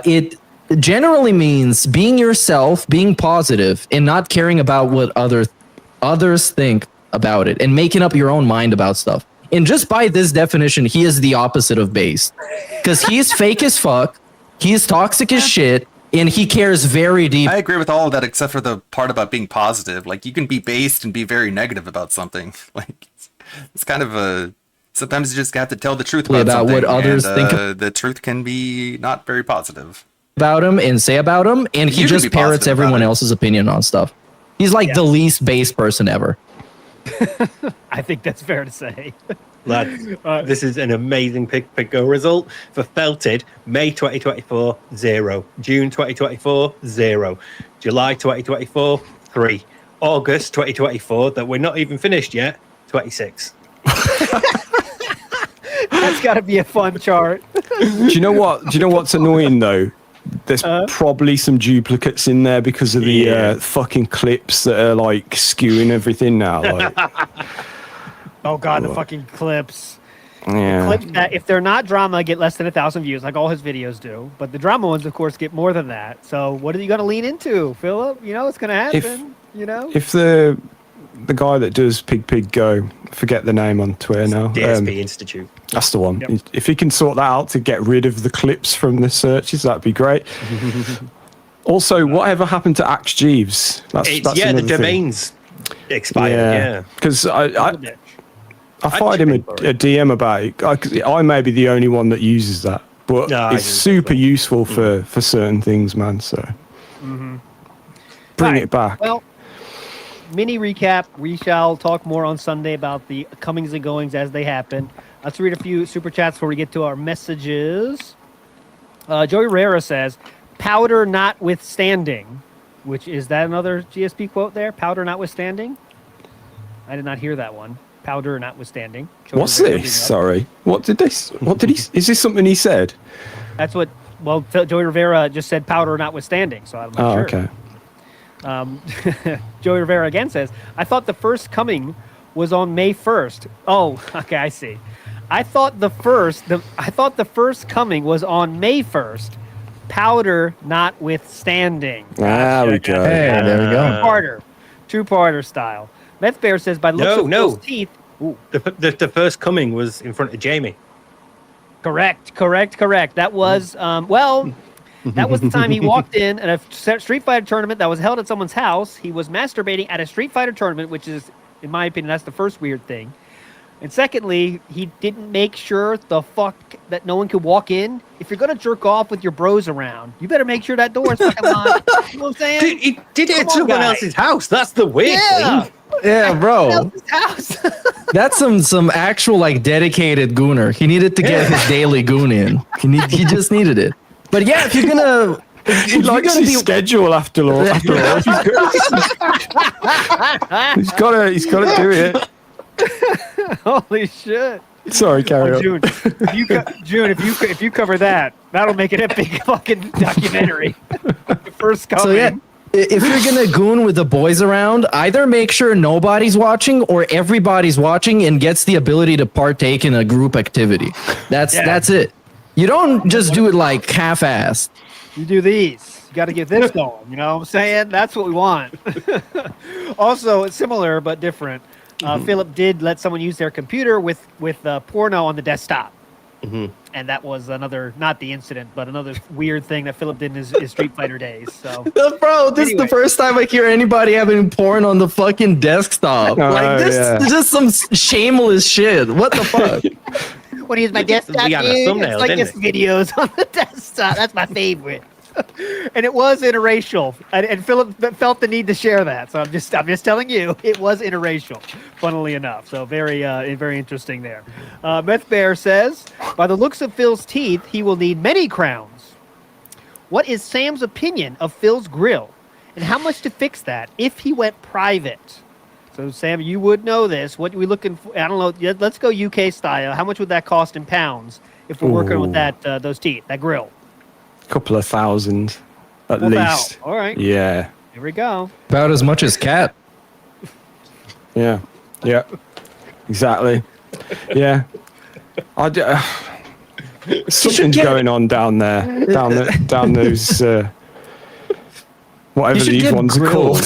it generally means being yourself, being positive, and not caring about what others think about it, and making up your own mind about stuff. And just by this definition, he is the opposite of based, because he's fake as fuck, he's toxic as shit, and he cares very deep. I agree with all of that except for the part about being positive. Like, you can be based and be very negative about something. Like, it's kind of a, sometimes you just have to tell the truth about something, what others and, think the truth can be not very positive about him and say about him, and he just parrots everyone else's opinion on stuff. He's like the least based person ever. I think that's fair to say. Lads, this is an amazing pick go result for felted. May 2024, 0. June 2024, 0. July 2024, 3. August 2024, that we're not even finished yet, 26. That's got to be a fun chart. Do you know what? Do you know what's annoying though? There's probably some duplicates in there because of the fucking clips that are like skewing everything now. Like, oh god, the fucking clips. Yeah. The clips that, if they're not drama, get less than 1,000 views, like all his videos do. But the drama ones, of course, get more than that. So what are you going to lean into, Philip? You know it's going to happen. If the guy that does Pig Go, forget the name on Twitter now. DSP Institute. That's the one. Yep. If he can sort that out to get rid of the clips from the searches, that'd be great. Also, whatever happened to Axe Jeeves? That's The another thing. domains expired. Yeah, because I fired him a DM about it. I may be the only one that uses that, but it's super useful for certain things, man. So bring it back. Well, mini recap. We shall talk more on Sunday about the comings and goings as they happen. Let's read a few super chats before we get to our messages. Joey Rera says, "Powder notwithstanding," which is that another GSP quote there? Powder notwithstanding. I did not hear that one. Powder notwithstanding. Joey What's Rivera this? Sorry. What did he? Is this something he said? That's what. Well, Joey Rivera just said powder notwithstanding, so I'm not sure. Okay. Joey Rivera again says, "I thought the first coming was on May 1st. Oh, okay, I see. I thought the first coming was on May 1st. Powder notwithstanding." There we go. Hey, there we go. Two-parter style. Meth Bear says, "By looks of Phil's teeth." Ooh. The first coming was in front of Jamie. Correct. That was well. That was the time he walked in at a Street Fighter tournament that was held at someone's house. He was masturbating at a Street Fighter tournament, which is, in my opinion, that's the first weird thing. And secondly, he didn't make sure that no one could walk in. If you're gonna jerk off with your bros around, you better make sure that door is fucking locked. You know what I'm saying? Dude, he did it at someone else's house. That's the weird thing. Yeah, bro. That's some actual like dedicated gooner. He needed to get his daily goon in. He just needed it. But yeah, if you're gonna he likes his schedule after all. He's gotta do it. Holy shit! Sorry, carry on. June, if you cover that, that'll make it a big fucking documentary. The first coming. So yeah, if you're gonna goon with the boys around, either make sure nobody's watching or everybody's watching and gets the ability to partake in a group activity. That's it. You don't just do it like half-assed. You do these. You got to get this going. You know what I'm saying? That's what we want. Also, it's similar but different. Philip did let someone use their computer with porno on the desktop. And that was not the incident, but another weird thing that Philip did in his Street Fighter days. So, bro, this is the first time I hear anybody having porn on the fucking desktop. This is just some shameless shit. What the fuck? When he used my desktop, We got a dude, thumbnail, it's like didn't just videos on the desktop. That's my favorite. And it was interracial, and Philip felt the need to share that. So I'm just telling you, it was interracial, funnily enough. So very interesting there. Meth Bear says, by the looks of Phil's teeth, he will need many crowns. What is Sam's opinion of Phil's grill, and how much to fix that if he went private? So Sam, you would know this. What are we looking for? I don't know. Let's go UK style. How much would that cost in pounds if we're working with those teeth, that grill? Couple of thousand, at least. All right. Yeah. Here we go. About as much as Cat. Yeah. Exactly. Yeah. Something's going on down there. Down those whatever these ones are called.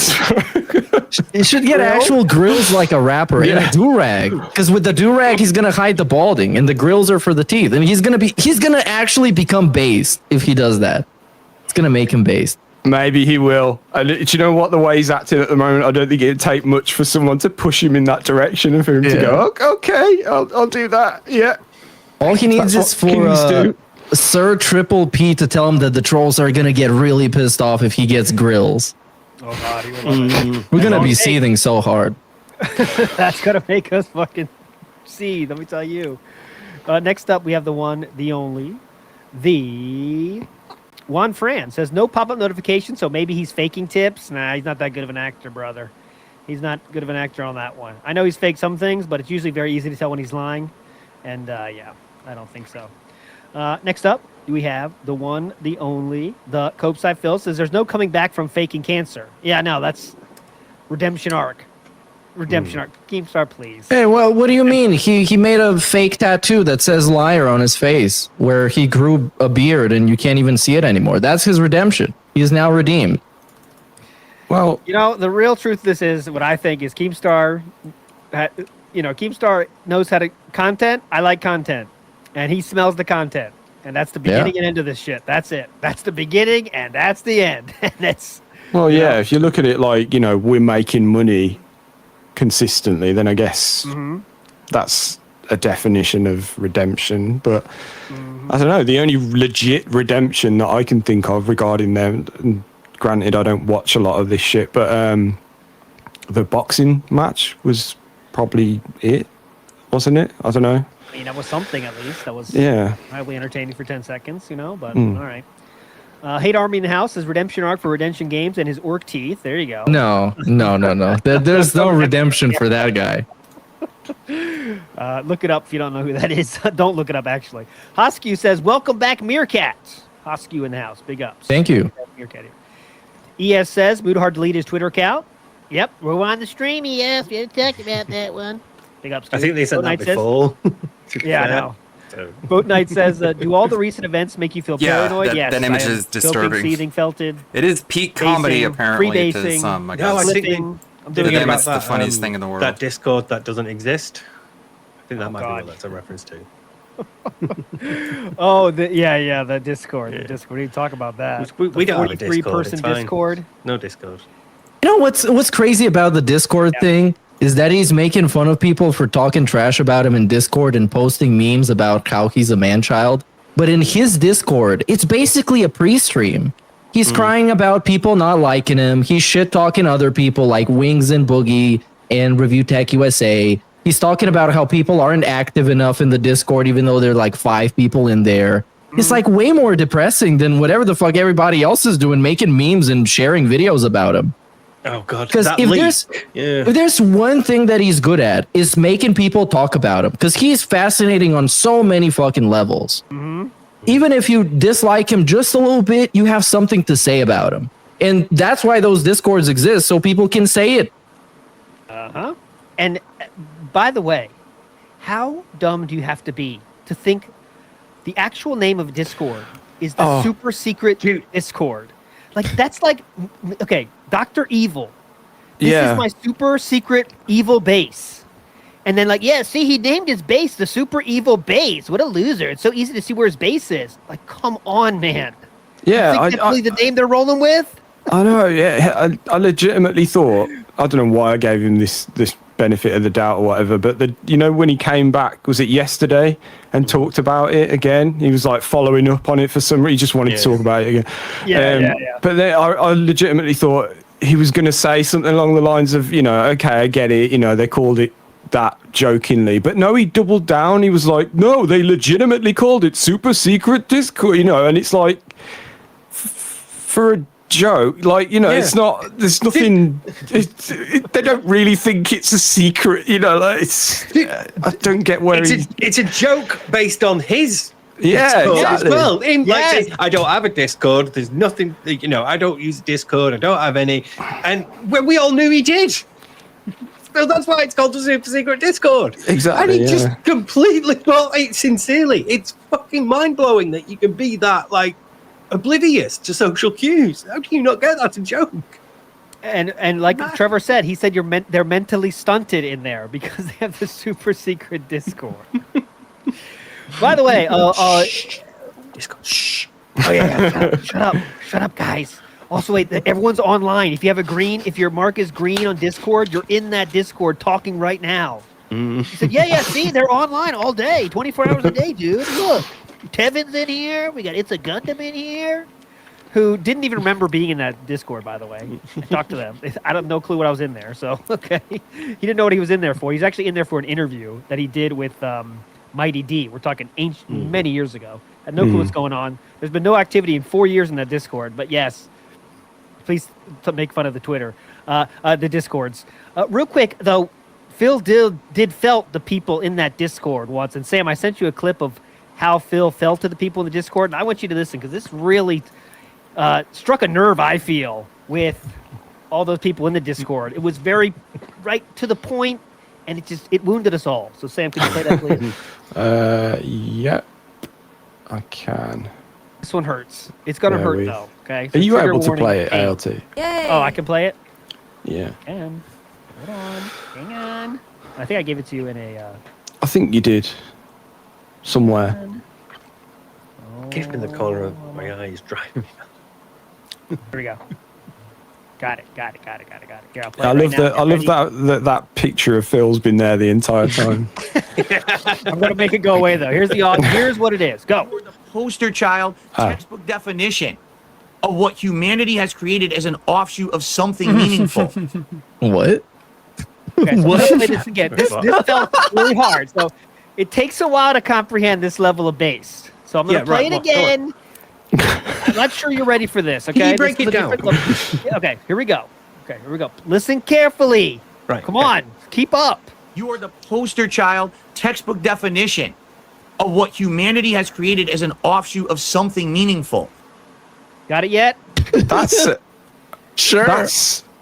You should get actual grills like a rapper and a do-rag. Because with the do-rag, he's gonna hide the balding, and the grills are for the teeth. And he's gonna actually become based if he does that. It's gonna make him based. Maybe he will. And do you know what, the way he's acting at the moment, I don't think it'd take much for someone to push him in that direction and for him to go, okay, I'll do that. Yeah. All he needs is for Sir Triple P to tell him that the trolls are gonna get really pissed off if he gets grills. Oh god, he would love it. We're gonna be seething so hard. That's gonna make us fucking seethe, let me tell you. Next up, we have the one, the only, the Juan Fran says no pop-up notification, so maybe he's faking tips. Nah, he's not that good of an actor, brother. He's not good of an actor on that one. I know he's faked some things, but it's usually very easy to tell when he's lying. And yeah, I don't think so. Next up, we have the one, the only, the Copeside Phil says there's no coming back from faking cancer. Yeah, no, that's Redemption Arc. Redemption Arc. Keemstar, please. Hey, well, what do you mean? He made a fake tattoo that says liar on his face where he grew a beard and you can't even see it anymore. That's his redemption. He is now redeemed. Well, you know, the real truth of this is what I think is Keemstar, Keemstar knows how to content. I like content. And he smells the content. And that's the beginning and end of this shit. That's it. That's the beginning and that's the end. And that's if you look at it like, we're making money consistently, then I guess that's a definition of redemption. But I don't know, the only legit redemption that I can think of regarding them, and granted I don't watch a lot of this shit, but the boxing match was probably it, wasn't it? I don't know. I mean, that was something at least. That was mildly entertaining for 10 seconds, but all right. Hate Army in the House is Redemption Arc for Redemption Games and his orc teeth. There you go. No. There's no redemption for that guy. Look it up if you don't know who that is. Don't look it up, actually. Hoskew says, welcome back, Meerkat. Hoskew in the house. Big ups. Thank you. Meerkat here. ES says, Moodhard deleted his Twitter account. Yep, we're on the stream, ES. We had to talk about that one. Big ups. I think they said that before. Yeah, I know. Boat Knight says, do all the recent events make you feel paranoid? Yes. That image is disturbing. Seething, felted. It is peak comedy, apparently, to some, I guess. No, I think to them, it's the funniest thing in the world. That Discord that doesn't exist. I think that might be what that's a reference to. Oh, the Discord. The Discord. We need to talk about that. We don't have a 43 Discord. person It's fine. Discord. No Discord. You know what's crazy about the Discord thing is that he's making fun of people for talking trash about him in Discord and posting memes about how he's a man-child. But in his Discord, it's basically a pre-stream. He's crying about people not liking him. He's shit-talking other people like Wings and Boogie and Review Tech USA. He's talking about how people aren't active enough in the Discord, even though there are like 5 people in there. It's like way more depressing than whatever the fuck everybody else is doing, making memes and sharing videos about him. Oh god! Because if there's one thing that he's good at, is making people talk about him. Because he's fascinating on so many fucking levels. Even if you dislike him just a little bit, you have something to say about him, and that's why those Discords exist, so people can say it. And by the way, how dumb do you have to be to think the actual name of Discord is the super secret Discord? Like, that's like, okay, Dr. Evil. This is my super secret evil base. And then like, yeah, see, he named his base the super evil base. What a loser. It's so easy to see where his base is. Like, come on, man. Yeah. You think that's really the name they're rolling with? I know, yeah. I legitimately thought, I don't know why I gave him this benefit of the doubt or whatever, but when he came back, was it yesterday, and talked about it again? He was like following up on it for some reason. He just wanted to talk about it again. Yeah. But then I legitimately thought he was going to say something along the lines of, okay, I get it. They called it that jokingly, but no, he doubled down. He was like, no, they legitimately called it super secret Discord, and it's like, for a joke, like, it's not, there's nothing, they don't really think it's a secret, like, it's, I don't get where it's a joke based on his Discord exactly. As well. I don't have a Discord, there's nothing, I don't use Discord, I don't have any, and we all knew he did. So that's why it's called the Super Secret Discord. Exactly. And he just completely, sincerely, it's fucking mind-blowing that you can be that, like, oblivious to social cues. How do you not get that's a joke? And like Trevor said, he said they're mentally stunted in there because they have the super secret Discord. By the way, Discord. Shh. Oh yeah, shut up, guys. Also, wait, everyone's online. If your mark is green on Discord, you're in that Discord talking right now. He said, yeah, see, they're online all day, 24 hours a day, dude. Look. Tevin's in here. We got It's a Gundam in here, who didn't even remember being in that Discord, by the way. I talked to them. I have no clue what I was in there, so, okay. He didn't know what he was in there for. He's actually in there for an interview that he did with Mighty D. We're talking many years ago. Had no clue what's going on. There's been no activity in 4 years in that Discord, but yes, please make fun of the Twitter, the Discords. Real quick, though, Phil did felt the people in that Discord once, and Sam, I sent you a clip of how Phil felt to the people in the Discord, and I want you to listen because this really struck a nerve, I feel, with all those people in the Discord. It was very right to the point, and it wounded us all. So Sam, can you play that, please? Yep, I can. This one hurts. It's gonna hurt though. Okay. So are you able to play it, ALT? Yay! Oh, I can play it. Yeah. I can. Hold on. Hang on. I think I gave it to you in a. I think you did. Somewhere. Keep in the corner of my eyes, driving me. Here we go. Got it. Here, I'll play I love that picture of Phil's been there the entire time. I'm gonna make it go away though. Here's what it is. Go. You're the poster child, textbook definition of what humanity has created as an offshoot of something meaningful. What? Okay, so let's play this again. This felt really hard. So it takes a while to comprehend this level of bass. So I'm going to play it again. I'm not sure you're ready for this, okay? Can you break it down? Okay, here we go. Listen carefully. Right. Come on. Keep up. You are the poster child, textbook definition of what humanity has created as an offshoot of something meaningful. Got it yet? That's it. Sure.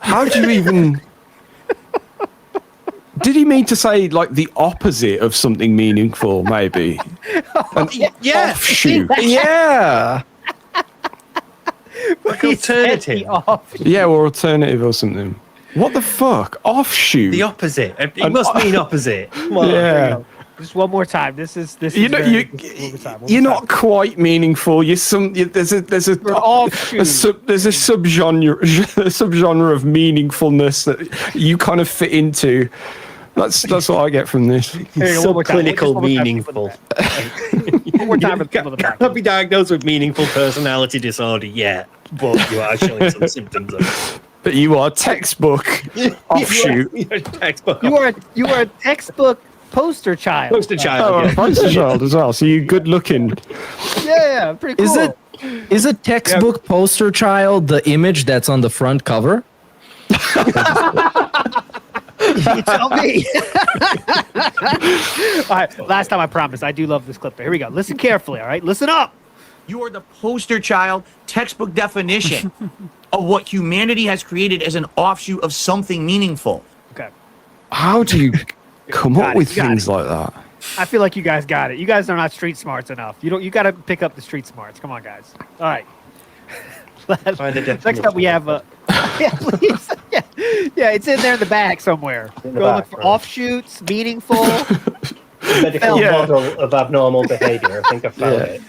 How do you even... Did he mean to say like the opposite of something meaningful? Maybe. Yeah. Offshoot. Yeah. Like alternative. Yeah, or alternative or something. What the fuck? Offshoot. The opposite. It must mean opposite. Come on. Yeah. Just one more time. This is You know, very- you're not quite meaningful. There's a subgenre of meaningfulness that you kind of fit into. That's what I get from this. Subclinical meaningful. One more time for the people in the back. Can't be diagnosed with meaningful personality disorder yet, but you are showing some symptoms of it. But you are textbook offshoot. You're a textbook. You are a textbook poster child. Poster child. Oh, a poster child as well. So you're good looking. Yeah, pretty cool. Is a textbook poster child the image that's on the front cover? You tell me. All right, last time I promise. I do love this clip. Here we go. Listen carefully, all right? Listen up. You are the poster child, textbook definition of what humanity has created as an offshoot of something meaningful. Okay. How do you come Got up it, with got things it. like that? I feel like you guys got it. You guys are not street smarts enough. You got to pick up the street smarts. Come on, guys. All right. Next up, we have. Yeah, please. Yeah, it's in there in the back somewhere. In the Go back, look for right. offshoots, meaningful. Medical Yeah. model of abnormal behavior. I think I found it.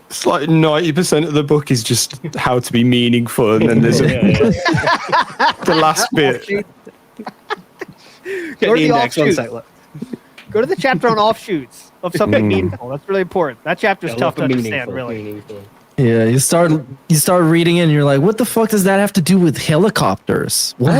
It's like 90% of the book is just how to be meaningful, and then there's the last bit. Get Go to the the index one offshoots. sec. look. Go to the chapter on offshoots of something meaningful. That's really important. That chapter's Yeah, tough look to for understand, meaningful, really. meaningful. Yeah, you start reading it and you're like, what the fuck does that have to do with helicopters? What?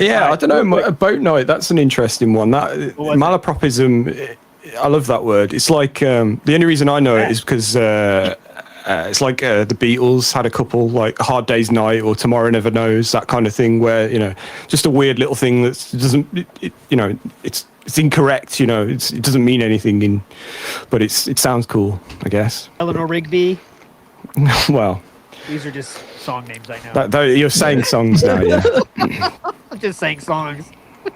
Yeah, I don't know. Boat night, that's an interesting one. That malapropism, I love that word. It's like the only reason I know it is because it's like the Beatles had a couple, like A Hard Day's Night or Tomorrow Never Knows, that kind of thing, where, you know, just a weird little thing that doesn't, you know, it's incorrect, you know, it doesn't mean anything, but it sounds cool, I guess. Eleanor Rigby. Well, These are just song names I know. you're saying songs now, yeah. I'm just saying songs.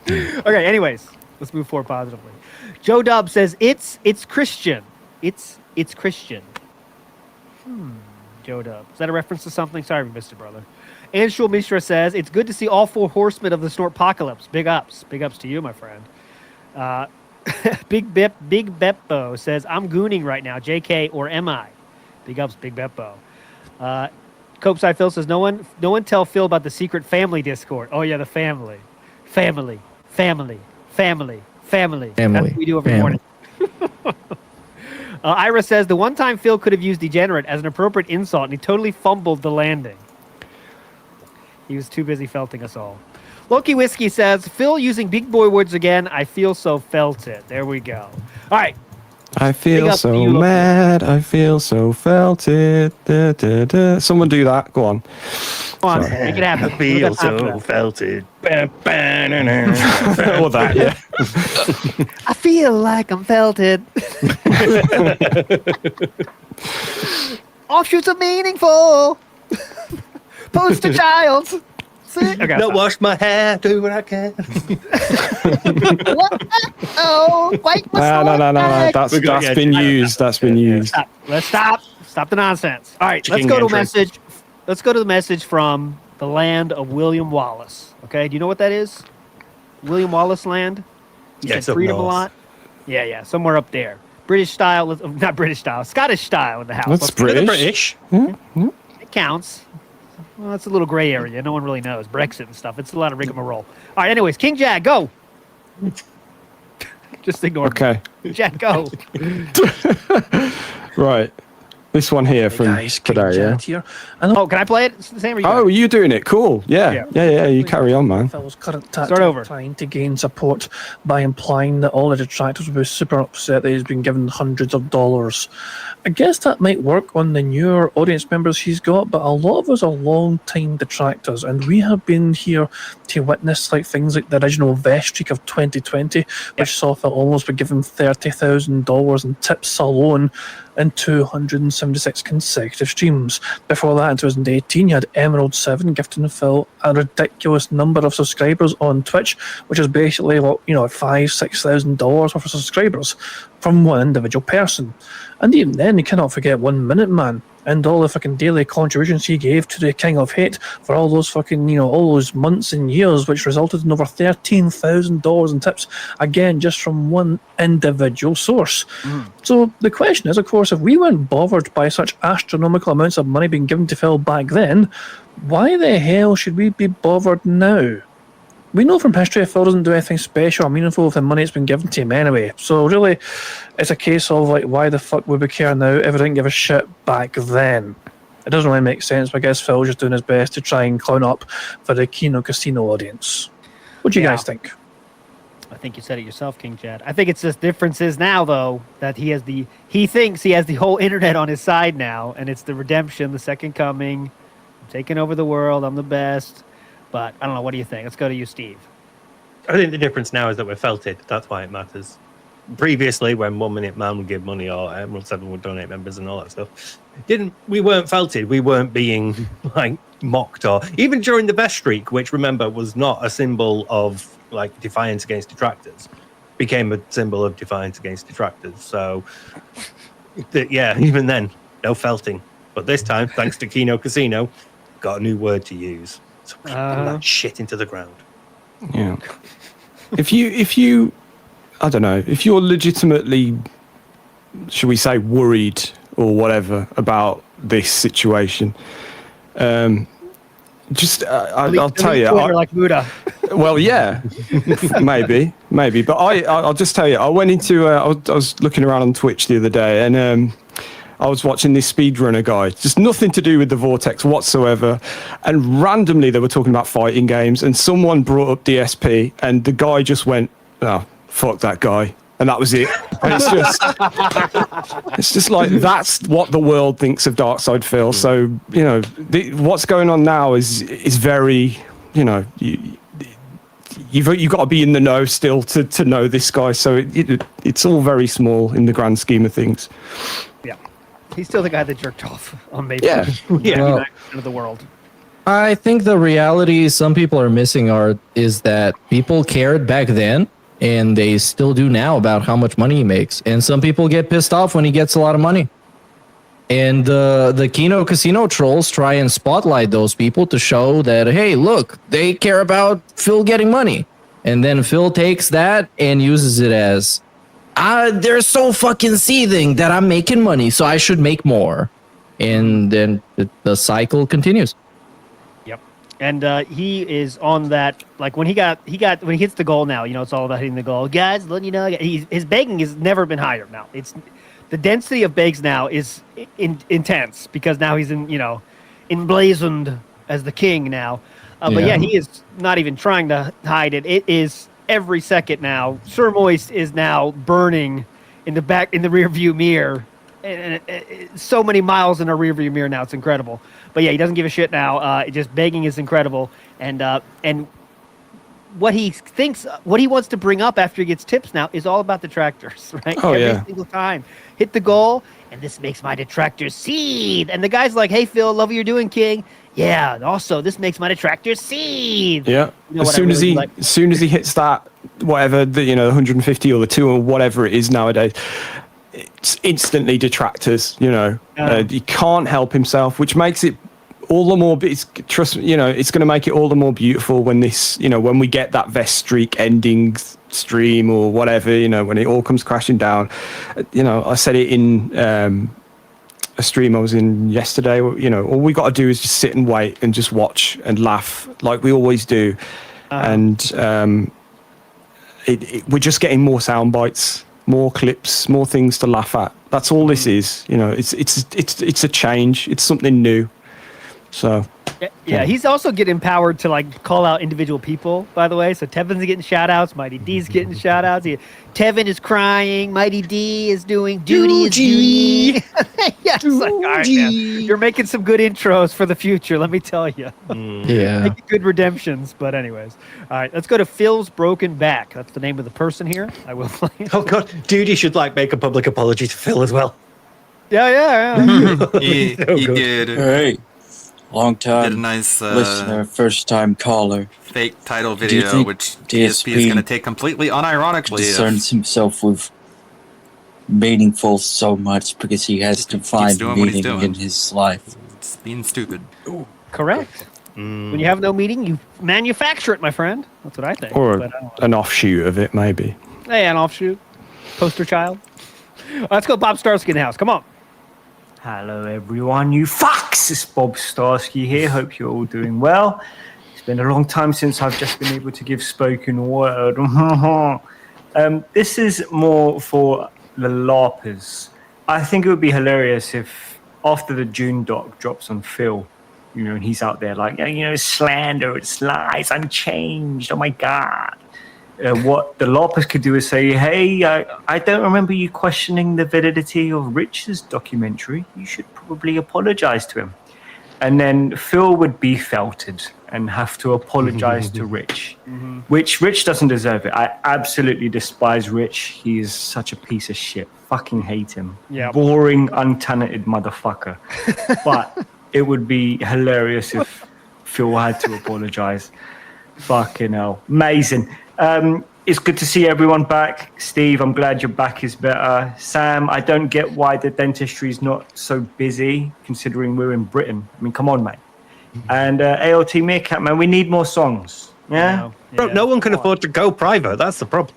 Okay, anyways, let's move forward positively. Joe Dub says it's Christian. It's Christian. Joe Dub. Is that a reference to something? Sorry, we missed it, brother. Anshul Mishra says it's good to see all four horsemen of the Snortpocalypse. Big ups. Big ups to you, my friend. Big Beppo says I'm gooning right now. JK or am I? Big ups, Big Beppo. Copeside Phil says no one tell Phil about the secret family Discord. Oh yeah, the family. Family. That's what we do every morning. Ira says the one time Phil could have used degenerate as an appropriate insult and he totally fumbled the landing. He was too busy felting us all. Loki Whiskey says Phil using big boy words again. I feel so felted. There we go. All right. I Big feel up to so you, Loki. mad, I feel so felted. Da, da, da. Someone do that. Go on. Come on, Sorry. make it happen. I feel We got time for so that. felted. Or that, yeah. I feel like I'm felted. Offshoots are meaningful. Poster child. See? Okay, Don't stop. wash my hair, do what I can. What? Oh, wipe my No. sword back. That's been used. That's been used. Stop. Let's stop. Stop the nonsense. All right, let's Chicken go to a entry. message. Let's go to the message from the land of William Wallace. Okay, do you know what that is? William Wallace land? He Yeah, said it's up freedom a north. lot. Yeah, somewhere up there. British style, not British style, Scottish style in the house. That's Let's- British. It counts. Well, it's a little gray area. No one really knows. Brexit and stuff. It's a lot of rigmarole. All right, anyways, King Jack, go. Just ignore Okay. me. Jack, go. Right. This one here from today, yeah? Here. Oh, can I play it? It's the same. Or you got Oh, it? you doing it? Cool. Yeah. You carry on, man. Phil's current Start tactic over. of trying to gain support by implying that all the detractors will be super upset that he's been given hundreds of dollars. I guess that might work on the newer audience members he's got, but a lot of us are long-time detractors, and we have been here to witness things like the original Vest streak of 2020, which saw Phil almost be given $30,000 in tips alone in 276 consecutive streams. Before that, in 2018, you had Emerald 7 gifting Phil a ridiculous number of subscribers on Twitch, which is basically $5,000-6,000 worth of subscribers. from one individual person. And even then, you cannot forget 1 Minute Man and all the fucking daily contributions he gave to the King of Hate for all those fucking, you know, all those months and years, which resulted in over $13,000 in tips, again, just from one individual source. So the question is, of course, if we weren't bothered by such astronomical amounts of money being given to Phil back then, why the hell should we be bothered now? We know from history Phil doesn't do anything special or meaningful with the money that's been given to him anyway. So really, it's a case of like, why the fuck would we care now if we didn't give a shit back then? It doesn't really make sense, but I guess Phil's just doing his best to try and clown up for the Kino Casino audience. What do you guys think? I think you said it yourself, King Chad. I think it's just differences now, though, that he thinks he has the whole internet on his side now, and it's the redemption, the second coming, I'm taking over the world, I'm the best. But I don't know. What do you think? Let's go to you, Steve. I think the difference now is that we're felted. That's why it matters. Previously, when 1 Minute Man would give money or Emerald 7 would donate members and all that stuff, we weren't felted. We weren't being like mocked, or even during the best streak, which remember was not a symbol of like defiance against detractors, became a symbol of defiance against detractors. So yeah, even then, no felting. But this time, thanks to Kino Casino, got a new word to use. So put that shit into the ground. Yeah. If you, I don't know, if you're legitimately, should we say, worried or whatever about this situation, just I'll tell you. Like Muda. Well, yeah, maybe, but I'll just tell you. I went into, I was looking around on Twitch the other day, and I was watching this speedrunner guy, just nothing to do with the Vortex whatsoever. And randomly they were talking about fighting games, and someone brought up DSP, and the guy just went, oh, fuck that guy. And that was it. And it's just like, that's what the world thinks of Darkside Phil. So, you know, what's going on now is very, you know, you've got to be in the know still to know this guy. So it's all very small in the grand scheme of things. Yeah. He's still the guy that jerked off on May 1st. Yeah. Well, of the world. I think the reality some people are missing is that people cared back then, and they still do now, about how much money he makes. And some people get pissed off when he gets a lot of money. And the Kino Casino trolls try and spotlight those people to show that, hey, look, they care about Phil getting money. And then Phil takes that and uses it as, they're so fucking seething that I'm making money, so I should make more. And then the cycle continues. Yep. And he is on that, like when he hits the goal now, you know, it's all about hitting the goal. Guys, letting you know, his begging has never been higher now. It's the density of begs now is intense because now he's emblazoned as the king now. But yeah, he is not even trying to hide it. It is every second now. Sir Moist is now burning in the rear view mirror, and so many miles in a rear view mirror now. It's incredible. But yeah, he doesn't give a shit now. Just begging is incredible, and what he thinks, what he wants to bring up after he gets tips now is all about detractors, right? Oh, Every single time, hit the goal, and this makes my detractors seethe. And the guy's like, "Hey Phil, love what you're doing, King. Yeah, and also this makes my detractors seethe." Yeah. You know as soon as he hits that, whatever the 150 or the 2 or whatever it is nowadays, it's instantly detractors. He can't help himself, which makes it all the more. It's going to make it all the more beautiful when when we get that Vest streak ending stream or whatever. When it all comes crashing down. I said it in a stream I was in yesterday. All we got to do is just sit and wait and just watch and laugh like we always do, and we're just getting more sound bites, more clips, more things to laugh at. That's all this is. It's a change. It's something new. So yeah, he's also getting empowered to call out individual people, by the way. So Tevin's getting shout outs, Mighty D's getting shout outs. Tevin is crying, Mighty D is doing duty. Yeah, it's like, all right, man, you're making some good intros for the future, let me tell you. Yeah. Making good redemptions, but anyways. All right, let's go to Phil's Broken Back. That's the name of the person here. I will play it. Oh god, Duty should make a public apology to Phil as well. Yeah. he did. Hey. Long time did a nice listener, first time caller. Fake title video, which DSP is going to take completely unironically. Concerns himself with meaningful so much because he has to find doing what he's meaning doing. in his life. It's being stupid. Correct. When you have no meaning, you manufacture it, my friend. That's what I think. Or But I don't know. an offshoot of it, maybe. Hey, an offshoot. Poster child. Let's go Bob Starsky in the house. Come on. Hello, everyone. You fucks! It's Bob Starsky here. Hope you're all doing well. It's been a long time since I've just been able to give spoken word. This is more for the LARPers. I think it would be hilarious if, after the June doc drops on Phil, you know, and he's out there like, slander, it's lies, unchanged, oh my God. What the LARPers could do is say, hey, I don't remember you questioning the validity of Rich's documentary. You should probably apologize to him. And then Phil would be felted and have to apologize to Rich, which Rich doesn't deserve it. I absolutely despise Rich. He is such a piece of shit. Fucking hate him. Yep. Boring, untalented motherfucker. But it would be hilarious if Phil had to apologize. Fucking hell. Amazing. It's good to see everyone back. Steve, I'm glad your back is better. Sam, I don't get why the dentistry is not so busy, considering we're in Britain. I mean, come on, mate. And ALT Meerkat, man, we need more songs. Yeah? Bro, no one can afford to go private. That's the problem.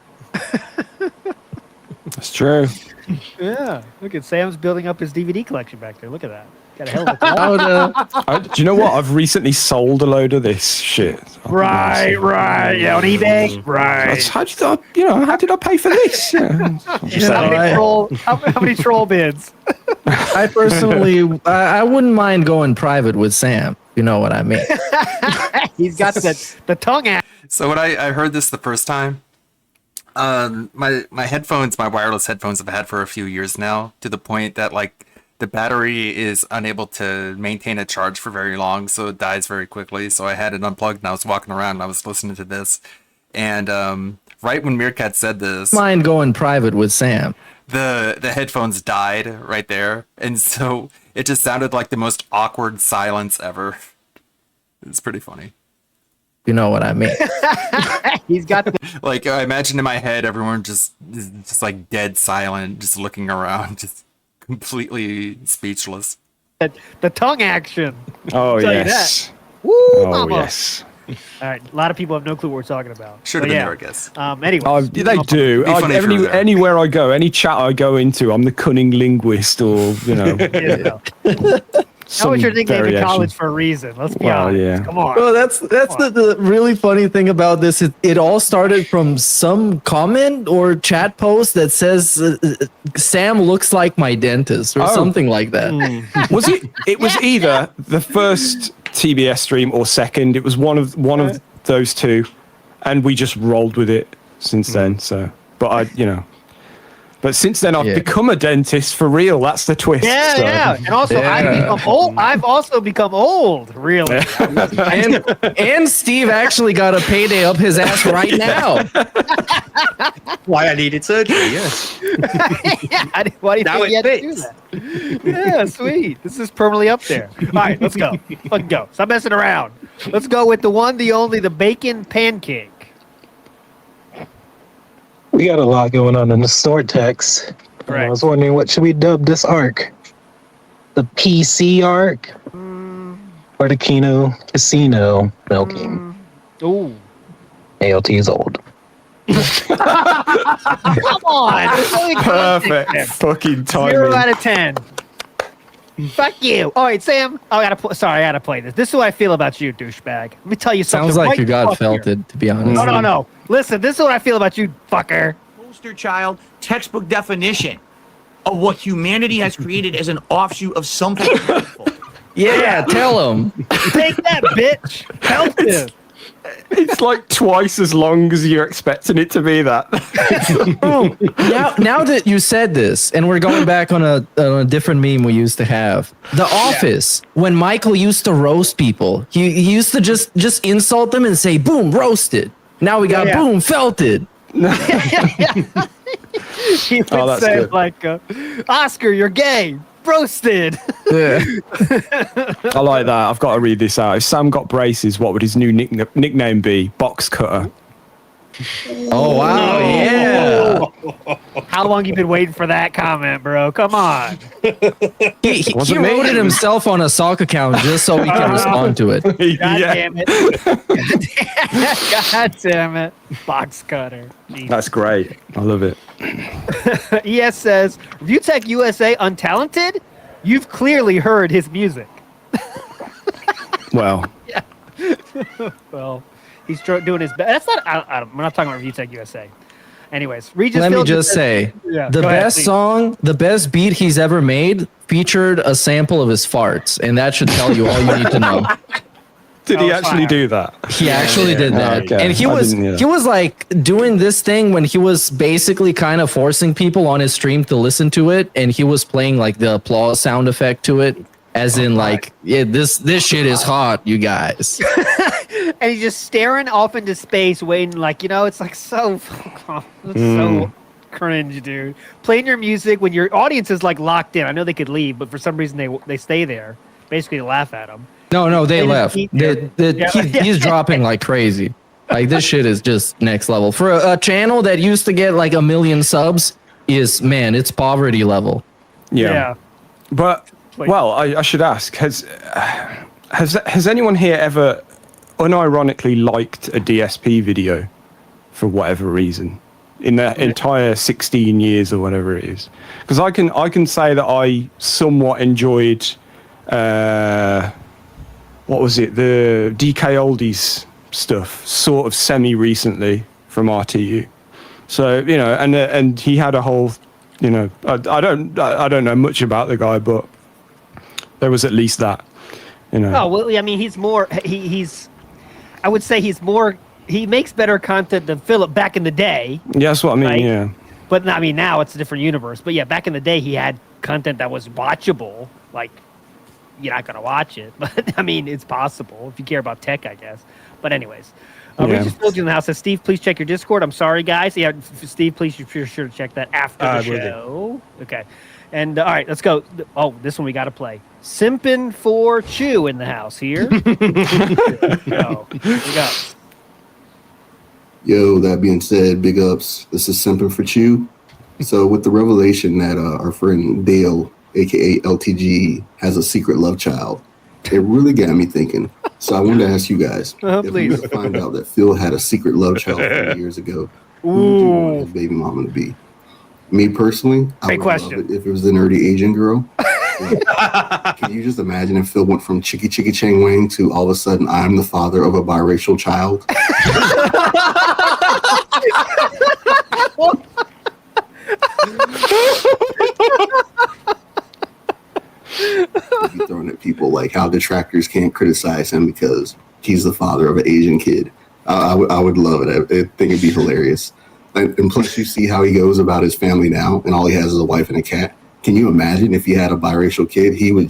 That's true. Yeah. Look at Sam's building up his DVD collection back there. Look at that. Got a hell of a Do you know what? I've recently sold a load of this shit. Right. Yeah, on eBay. Right. How did I pay for this? How many troll bids? I personally, I wouldn't mind going private with Sam. You know what I mean? He's got the tongue out. So when I heard this the first time, my headphones, my wireless headphones, I've had for a few years now, to the point that like the battery is unable to maintain a charge for very long, so it dies very quickly. So I had it unplugged and I was walking around and I was listening to this, and right when Meerkat said this, Mind going private with Sam. the headphones died right there, and so it just sounded like the most awkward silence ever. It's pretty funny. You know what I mean? He's got the like I imagine in my head everyone just like dead silent, just looking around, just completely speechless. the tongue action. Oh, Tell you yes. that. Woo, Oh, mama. yes. All right, a lot of people have no clue what we're talking about. Should have But been yeah. there, I guess. Anyway, Oh, they do. Be funny if you were there. Anywhere I go, any chat I go into, I'm the cunning linguist, or That was your nickname in variation. college for a reason. Let's be Well, honest. yeah. Come on. Well, that's the really funny thing about this. It all started from some comment or chat post that says Sam looks like my dentist or something like that. Was it? It was either the first TBS stream or second. It was one of those two, and we just rolled with it since then. So, but but since then I've become a dentist for real. That's the twist. Yeah, so. yeah. And also, I've become old. I've also become old, really. And Steve actually got a payday up his ass right now. Why I needed surgery, yes. Why do you Now think you it had to do that? Yeah, sweet. This is permanently up there. All right, let's go. Fucking go. Stop messing around. Let's go with the one, the only, the bacon pancake. We got a lot going on in the Sortex. I was wondering, what should we dub this arc? The PC arc? Or the Kino Casino milking? Ooh. ALT is old. Come on. Perfect fucking timing. 0 out of 10. Fuck you. All right, Sam. I gotta play this. This is what I feel about you, douchebag. Let me tell you something. Sounds like right you got the fuck here. felted, to be honest. No. Listen, this is what I feel about you, fucker. Poster child, textbook definition of what humanity has created as an offshoot of something beautiful. Yeah, tell him. Take that, bitch. Help him. It's like twice as long as you're expecting it to be. That. now that you said this, and we're going back on a different meme we used to have, The Office, when Michael used to roast people, he used to just insult them and say, boom, roasted. Now we got boom, felted. He would that's say good. like, Oscar, you're gay. Roasted. Yeah. I like that. I've got to read this out. If Sam got braces, what would his new nickname be? Box cutter. Oh wow, yeah. How long you been waiting for that comment, bro? Come on. He wrote it himself on a sock account just so he can respond to it. God damn it. God damn it. Box cutter. Jesus. That's great. I love it. ES says, ReviewTech USA untalented? You've clearly heard his music. Well. Yeah. Well, he's doing his best. That's not. We're not talking about ReviewTech USA. Anyways, Regis. Let me Phil just say, Yeah, the go ahead, best please. song, the best beat he's ever made featured a sample of his farts, and that should tell you all you need to know. Did he actually do that? He actually did that, Okay. and he I was didn't hear that. he was like doing this thing when he was basically kind of forcing people on his stream to listen to it, and he was playing like the applause sound effect to it, as in like, yeah, this shit is hot, you guys. And he's just staring off into space, waiting. Like, it's like so, so cringe, dude. Playing your music when your audience is like locked in. I know they could leave, but for some reason they stay there, basically to laugh at him. No, they just left. keep there. He's dropping like crazy. Like this shit is just next level for a channel that used to get like 1 million subs. It's poverty level. Yeah. But well, I should ask: has anyone here ever unironically liked a DSP video for whatever reason in the entire 16 years or whatever it is? Because I can say that I somewhat enjoyed what was it, the DK Oldies stuff, sort of semi recently from RTU. So and he had a whole, I don't know much about the guy, but there was at least that, Oh well, I mean, he's more. He's. I would say he's more. He makes better content than Philip back in the day. Yeah, that's what I mean. Right? Yeah. But I mean, now it's a different universe. But yeah, back in the day, he had content that was watchable. Like, you're not gonna watch it, but I mean, it's possible if you care about tech, I guess. But anyways, we just told you in the house. Says Steve, please check your Discord. I'm sorry, guys. Yeah, Steve, please be sure to check that after the Will do. show. Okay. And all right, let's go. Oh, this one we got to play. Simpin' for Chew in the house here. Here we go. Here we go. Yo, that being said, big ups. This is Simpin' for Chew. So with the revelation that our friend Dale, aka LTG, has a secret love child, it really got me thinking. So I wanted to ask you guys, if we were to find out that Phil had a secret love child 40 years ago, who would you want his baby mama to be? Me personally, I would love it if it was the nerdy Asian girl. Like, can you just imagine if Phil went from Chicky Chicky Chang Wang to all of a sudden I'm the father of a biracial child? Be throwing at people like how detractors can't criticize him because he's the father of an Asian kid. I would love it. I think it'd be hilarious. And plus, you see how he goes about his family now, and all he has is a wife and a cat. Can you imagine if he had a biracial kid? He would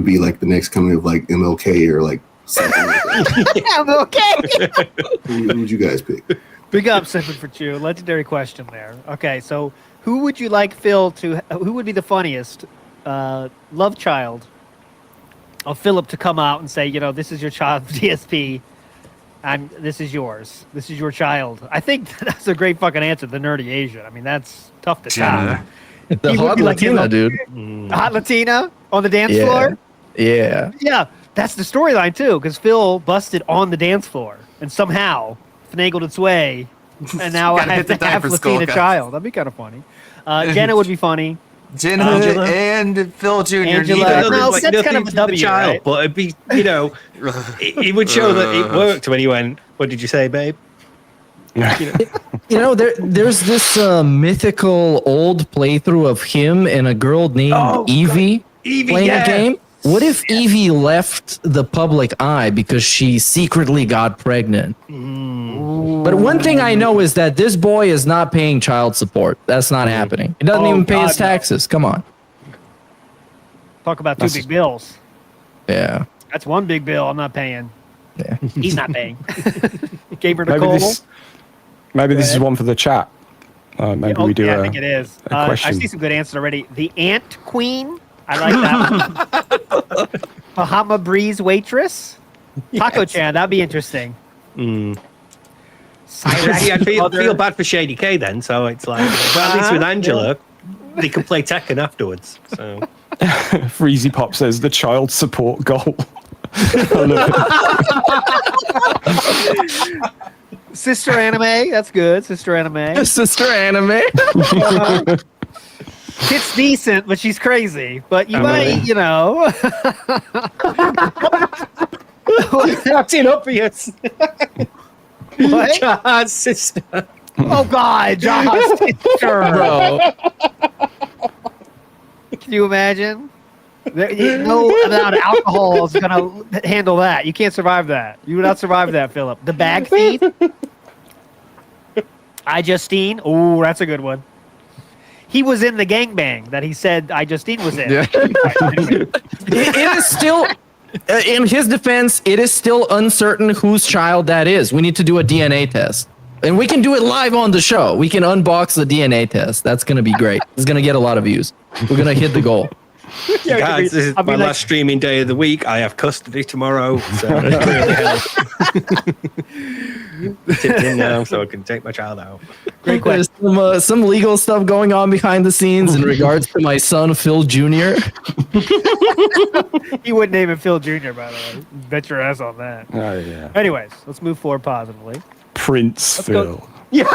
be like the next coming of like MLK or like something like that. MLK. Who would you guys pick? Big up, Simpin' for Chew. Legendary question there. Okay, so who would you like Phil to? Who would be the funniest love child of Philip to come out and say, this is your child, DSP. This is yours. This is your child. I think that's a great fucking answer. The nerdy Asian. I mean, that's tough to top. The hot Latina, dude. Hot Latina on the dance Yeah. floor. Yeah. Yeah, that's the storyline too, because Phil busted on the dance floor and somehow finagled its way, and now I Gotta have hit the to have diaper skull, Latina guys. child. That'd be kind of funny. Jenna would be funny. Jenna and Phil Jr. Angela. No, Like, that's nothing kind of a to the W, child, right? but it'd be, it would show that it worked when he went, what did you say, babe? There's this mythical old playthrough of him and a girl named Evie playing a game. What if Evie left the public eye because she secretly got pregnant? But one thing I know is that this boy is not paying child support. That's not happening. He doesn't even pay his taxes. Come on. Talk about two big bills. Yeah. That's one big bill I'm not paying. Yeah. He's not paying. Gave her the Maybe coal. this is one for the chat. Maybe we do I think it is. a I question. see some good answers already. The Ant Queen. I like that one. Bahama Breeze Waitress. Taco Chan. That'd be interesting. See, I feel bad for Shady K then, so it's like, well, at least with Angela, they can play Tekken afterwards. So Freezy Pop says the child support goal. I love it. Sister Anime, that's good. Sister Anime. Sister Anime. It's decent, but she's crazy. But you might, you know. That's inobvious. What? Jaha's sister. Oh God, Jaha's sister. Bro. Can you imagine? No amount of alcohol is gonna handle that. You can't survive that. You would not survive that, Philip. The bag thief. Justine. Oh, that's a good one. He was in the gangbang that he said Justine was in. Yeah. It is still, in his defense, it is still uncertain whose child that is. We need to do a DNA test. And we can do it live on the show. We can unbox the DNA test. That's going to be great. It's going to get a lot of views. We're going to hit the goal. Yeah, guys, this is my last streaming day of the week. I have custody tomorrow, so it really helps. Tipped in now, so I can take my child out. Great There's some legal stuff going on behind the scenes in regards to my son Phil Jr. He would name him Phil Jr. By the way. Bet your ass on that. Oh yeah. Anyways, let's move forward positively. Prince Phil. Yeah.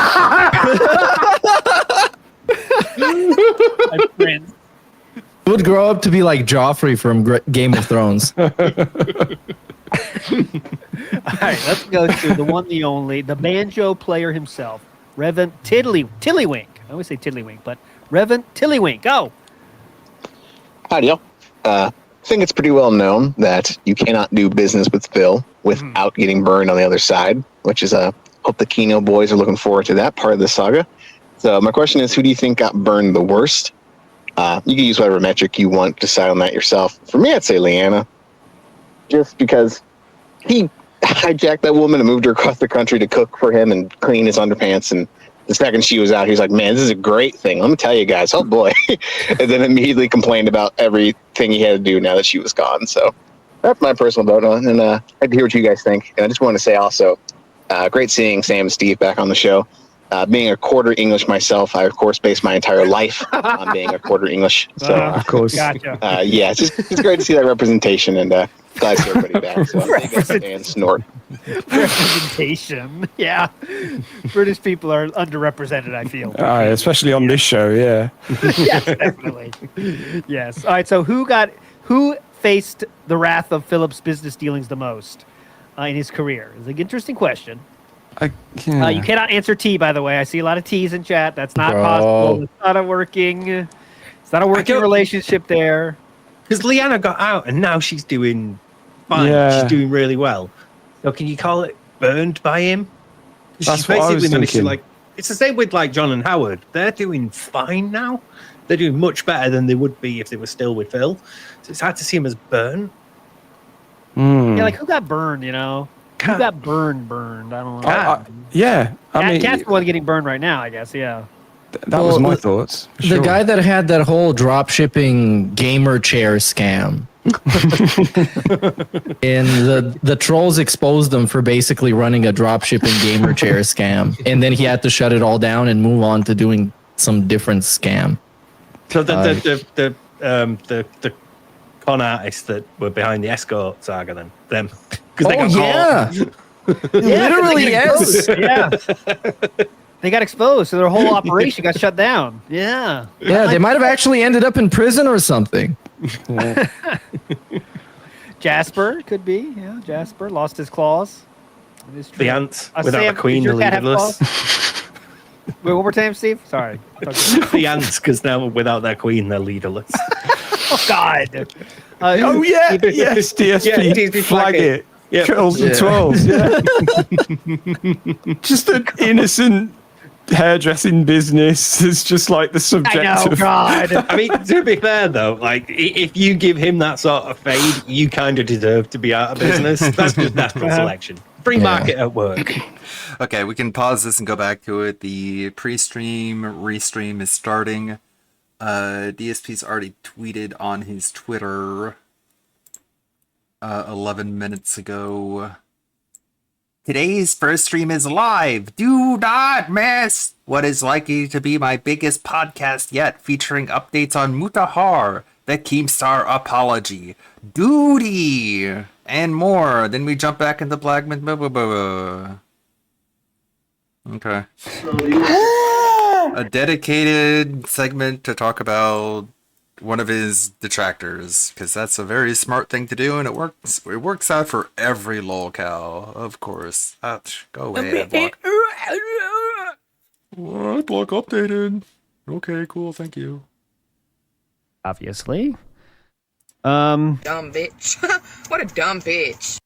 Prince. Would grow up to be like Joffrey from Game of Thrones. All right, let's go to the one, the only, the banjo player himself, Reverend Tiddlywink. I always say Tiddlywink, but Reverend Tiddlywink. Go. Howdy, y'all. I think it's pretty well known that you cannot do business with Phil without getting burned on the other side, which is hope the Kino boys are looking forward to that part of the saga. So my question is, who do you think got burned the worst? You can use whatever metric you want to decide on that yourself. For me, I'd say Leanna, just because he hijacked that woman and moved her across the country to cook for him and clean his underpants. And the second she was out, he was like, man, this is a great thing. Let me tell you guys. Oh, boy. And then immediately complained about everything he had to do now that she was gone. So that's my personal vote on. And I'd like to hear what you guys think. And I just want to say also, great seeing Sam and Steve back on the show. Being a quarter English myself, I of course base my entire life on being a quarter English. So of course, gotcha. Yeah, it's great to see that representation, and glad to see everybody back. So and snort. Representation, yeah. British people are underrepresented. I feel, especially on this show. Yeah. Yes, definitely. Yes. All right. So who faced the wrath of Philip's business dealings the most in his career? It's an interesting question. You cannot answer T, by the way. I see a lot of T's in chat. That's not possible. It's not a working relationship there. Because Leanna got out and now she's doing fine. Yeah. She's doing really well. So can you call it burned by him? That's what I was managed thinking. to it's the same with like John and Howard. They're doing fine now. They're doing much better than they would be if they were still with Phil. So it's hard to see him as burned. Yeah, like who got burned, you know? Who got burned? I don't know. I mean, Cat's the one getting burned right now, I guess. Yeah. That was my thoughts. for The sure. guy that had that whole drop shipping gamer chair scam. And the trolls exposed him for basically running a drop shipping gamer chair scam. And then he had to shut it all down and move on to doing some different scam. So the con artists that were behind the escort saga, then them. They got caught. Literally, yes. Yeah. They got exposed, so their whole operation got shut down. Yeah. Yeah, they might have actually ended up in prison or something. Jasper could be. Yeah, Jasper lost his claws. It is true. The ants without Sam, the queen, does the your cat have leaderless. claws? Wait, one more time, Steve. Sorry. The ants, because now without their queen, they're leaderless. Oh God. Oh yeah, yes, DSP, DSP flag it. Yep. Trolls and twirls, yeah. Just an innocent hairdressing business is just like the subject I know, of God. I mean, to be fair though, like if you give him that sort of fade, you kind of deserve to be out of business. That's just natural selection. Free market at work. Okay, we can pause this and go back to it. The pre-stream, restream is starting. DSP's already tweeted on his Twitter 11 minutes ago. Today's first stream is live. Do not miss what is likely to be my biggest podcast yet, featuring updates on Mutahar, the Keemstar apology, Duty, and more. Then we jump back into Black Myth. Okay. A dedicated segment to talk about one of his detractors, because that's a very smart thing to do, and it works out for every lolcow, of course. Ouch. Go away, Adblock. Adblock updated. Okay, cool, thank you. Obviously. Dumb bitch. What a dumb bitch.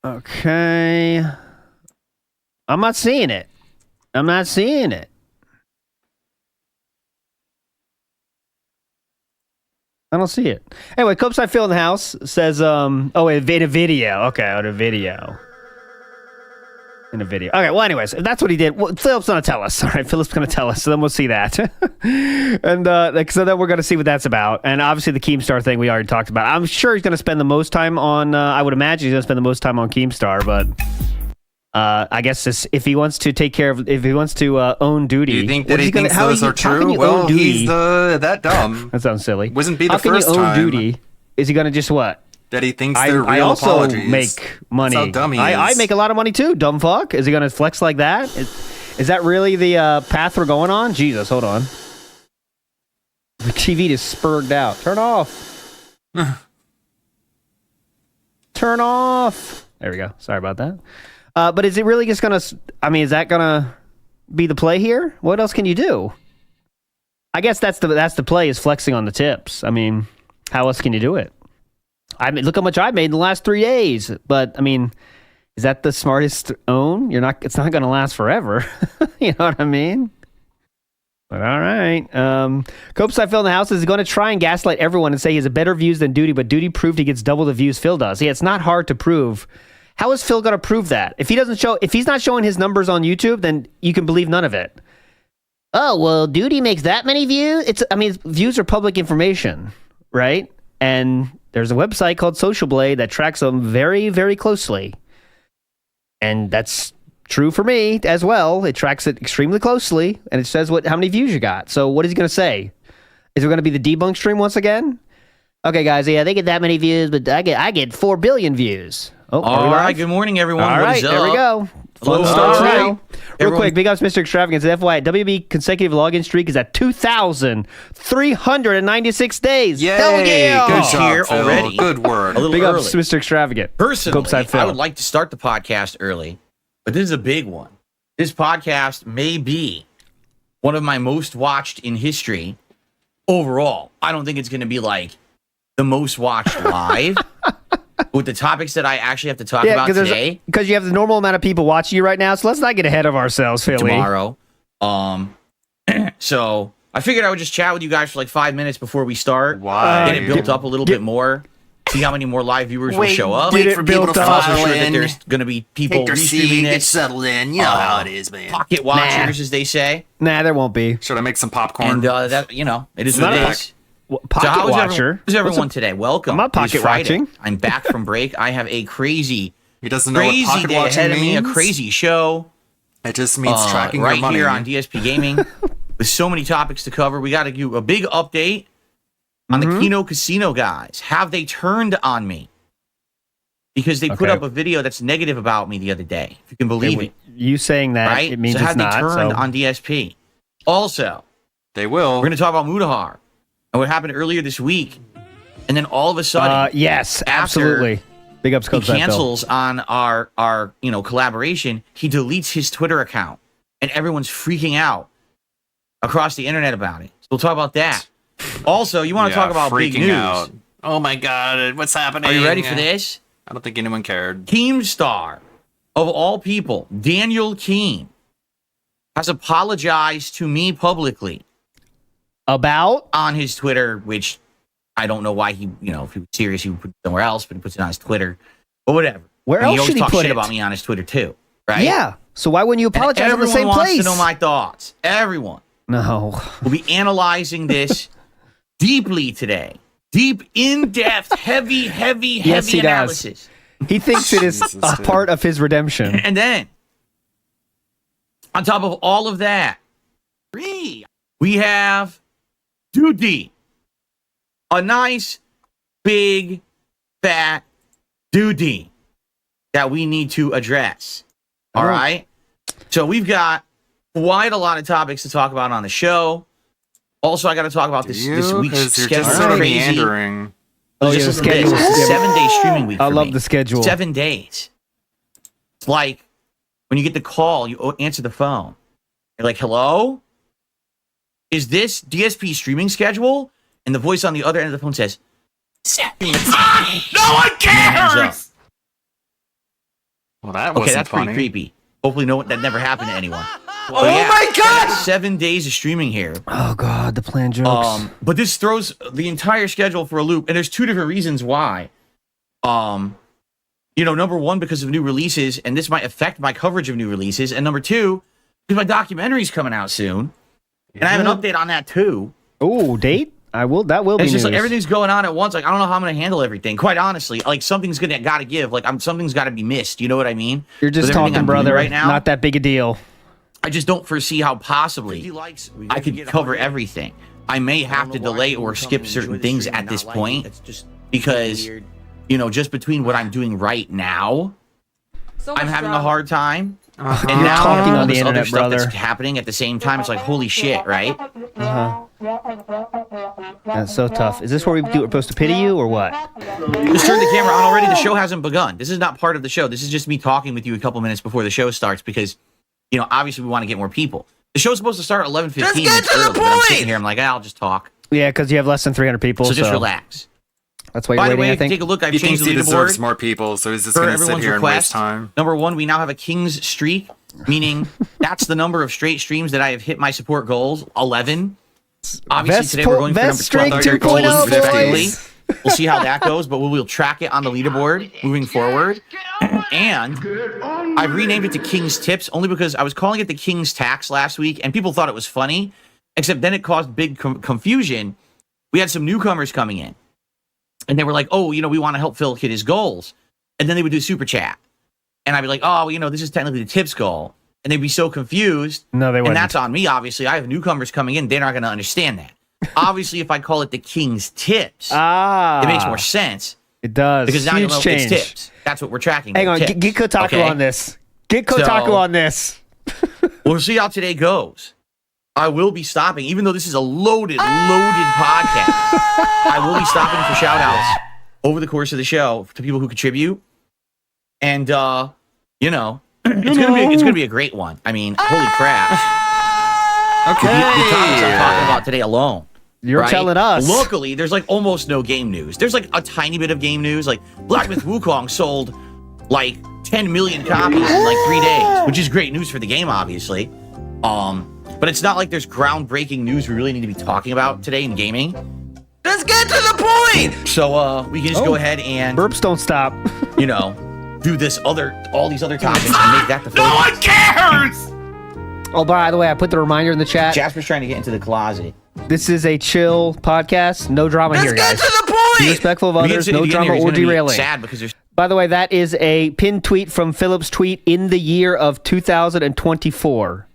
Okay. I'm not seeing it. I'm not seeing it. I don't see it. Anyway, Copeside Phil in the house says, oh, wait, in a video. Okay, on a video. In a video. Okay, well, anyways, if that's what he did, well, Philip's going to tell us. All right, Philip's going to tell us, so then we'll see that. And so then we're going to see what that's about. And obviously the Keemstar thing we already talked about. I'm sure he's going to spend the most time on, I would imagine he's going to spend the most time on Keemstar, but I guess if he wants to take care of, if he wants to own Duty. Do you think that he thinks those are true? Well, he's that dumb. That sounds silly. Wouldn't be the How first can you own time. Duty? Is he going to just what? That he thinks they're real I also apologies. make money. That's how dumb he I is. make a lot of money too, dumb fuck. Is he going to flex like that? Is that really the path we're going on? Jesus, hold on. The TV just spurred out. Turn off. Turn off. There we go. Sorry about that. But is it really just going to... I mean, is that going to be the play here? What else can you do? I guess that's the play, is flexing on the tips. I mean, how else can you do it? I mean, look how much I made in the last 3 days. But I mean, is that the smartest own? It's not going to last forever. You know what I mean? But all right. Copeside Phil in the house is going to try and gaslight everyone and say he has a better views than Duty, but Duty proved he gets double the views Phil does. Yeah, it's not hard to prove. How is Phil going to prove that? If he's not showing his numbers on YouTube, then you can believe none of it. Oh, well, Duty makes that many views? Views are public information, right? And there's a website called Social Blade that tracks them very, very closely. And that's true for me as well. It tracks it extremely closely, and it says how many views you got. So what is he going to say? Is it going to be the debunk stream once again? Okay, guys, yeah, they get that many views, but I get 4 billion views. Oh, all right, good morning, everyone. All right, there we go. Flow starts now. Real quick, big ups, Mr. Extravagance. FYI, WB consecutive login streak is at 2,396 days. Yay! Hell yeah! Good here Phil. already. Good word. A little Big early. ups, Mr. Extravagant. Personally, Copeside Phil. I would like to start the podcast early, but this is a big one. This podcast may be one of my most watched in history overall. I don't think it's going to be like the most watched live. With the topics that I actually have to talk about today. Because you have the normal amount of people watching you right now, so let's not get ahead of ourselves, Philly. Tomorrow. So I figured I would just chat with you guys for like 5 minutes before we start. Why? Get it built up a little bit more. See how many more live viewers will show up. Wait for people to I'm also file sure that in. there's going to be people Take their seat, restreaming get this. settled in. You know how it is, man. Pocket watchers, as they say. Nah, there won't be. Should I make some popcorn? And that, it is what it is. Pocket so how's watcher. How's everyone today? Welcome. I'm not pocket It is Friday. watching. I'm back from break. I have a crazy, He doesn't know what crazy pocket day watching ahead of me. A means? crazy show. It just means tracking right your money. here on DSP Gaming with so many topics to cover. We got to do a big update on the Kino Casino guys. Have they turned on me? Because they put up a video that's negative about me the other day. If you can believe it. You saying that, Right? it means so it's have not. they turned So. on DSP? Also, they will. We're going to talk about Mutahar and what happened earlier this week. And then all of a sudden, yes, after absolutely. Big ups, he Copeside Phil. cancels on our collaboration. He deletes his Twitter account, and everyone's freaking out across the internet about it. So we'll talk about that. Also, you want to talk about big freaking news? out. Oh my god, what's happening? Are you ready for this? I don't think anyone cared. Keemstar, of all people, Daniel Keem, has apologized to me publicly about on his Twitter, which I don't know why he, if he was serious, he would put it somewhere else, but he puts it on his Twitter. But whatever. Where I mean, else should he always put talk shit it? about me on his Twitter too, right? Yeah. So why wouldn't you apologize in the same everyone wants place? to know my thoughts. Everyone. No. We'll be analyzing this deeply today. Deep, in-depth, heavy Yes, he does. analysis. He thinks it is a part of his redemption. And then, on top of all of that, we have Duty. A nice, big, fat duty that we need to address. All right? So we've got quite a lot of topics to talk about on the show. Also, I got to talk about this week's schedule. Crazy. Oh, yeah, the schedule. It's a 7-day streaming week. I love the schedule. 7 days. It's like when you get the call, you answer the phone. You're like, hello? Is this DSP streaming schedule? And the voice on the other end of the phone says, 7 days. No one cares! Well, that okay, wasn't that's funny. pretty creepy. Hopefully that never happened to anyone. Oh my God! 7 days of streaming here. Oh God, the plan jokes. But this throws the entire schedule for a loop, and there's two different reasons why. Number one, because of new releases, and this might affect my coverage of new releases, and number two, because my documentary's coming out soon, and I have an update on that too. Oh, date? That will be It's just news. like everything's going on at once. Like I don't know how I'm gonna handle everything. Quite honestly, like something's gotta give. Like something's gotta be missed. You know what I mean? You're just With everything talking, I'm doing brother. right now. Not that big a deal. I just don't foresee how possibly I could cover everything. I may have to delay or skip certain things at this point because, just between what I'm doing right now, I'm having a hard time. And now talking on all the this other internet, stuff that's brother. happening at the same time. It's like, holy shit, right? That's so tough. Is this where we're supposed to pity you or what? Just turn the camera on already. The show hasn't begun. This is not part of the show. This is just me talking with you a couple minutes before the show starts because, obviously we want to get more people. The show's supposed to start at 11:15 minutes early, but I'm sitting here. I'm like, I'll just talk. Yeah, because you have less than 300 people. So just relax. That's why you're By the waiting, way, I think. take a look. I've He changed thinks the he deserves leaderboard more people, so he's just for going to sit everyone's here and waste request. time. Number one, we now have a King's streak, meaning that's the number of straight streams that I have hit my support goals, 11. Obviously, Vest today we're going for number streak 12. 2.0, respectively. We'll see how that goes, but we will track it on the leaderboard moving forward. And I renamed it to King's Tips only because I was calling it the King's Tax last week, and people thought it was funny, except then it caused big confusion. We had some newcomers coming in. And they were like, oh, we want to help Phil hit his goals. And then they would do super chat. And I'd be like, oh, this is technically the tips goal. And they'd be so confused. No, they wouldn't. And that's on me, obviously. I have newcomers coming in. They're not going to understand that. Obviously, if I call it the King's Tips, it makes more sense. It does. Because now Huge you'll know change. it's tips. That's what we're tracking. Hang on, tips, get Kotaku okay? on this. Get Kotaku on this. We'll see how today goes. I will be stopping, even though this is a loaded podcast. I will be stopping for shout outs over the course of the show to people who contribute. And, it's gonna be a great one. I mean, holy crap. Okay. The topics I'm talking about today alone. You're telling us. Luckily, there's like almost no game news. There's like a tiny bit of game news. Like Black Myth Wukong sold like 10 million copies in like 3 days, which is great news for the game, obviously. But it's not like there's groundbreaking news we really need to be talking about today in gaming. Let's get to the point! So we can just go ahead and burps don't stop. Do all these other topics and make that the focus. No one cares! Oh, by the way, I put the reminder in the chat. Jasper's trying to get into the closet. This is a chill podcast. No drama here, guys. Let's get to the point! Be respectful of others. No drama or derailing. Sad because there's. By the way, that is a pinned tweet from Philip's tweet in the year of 2024.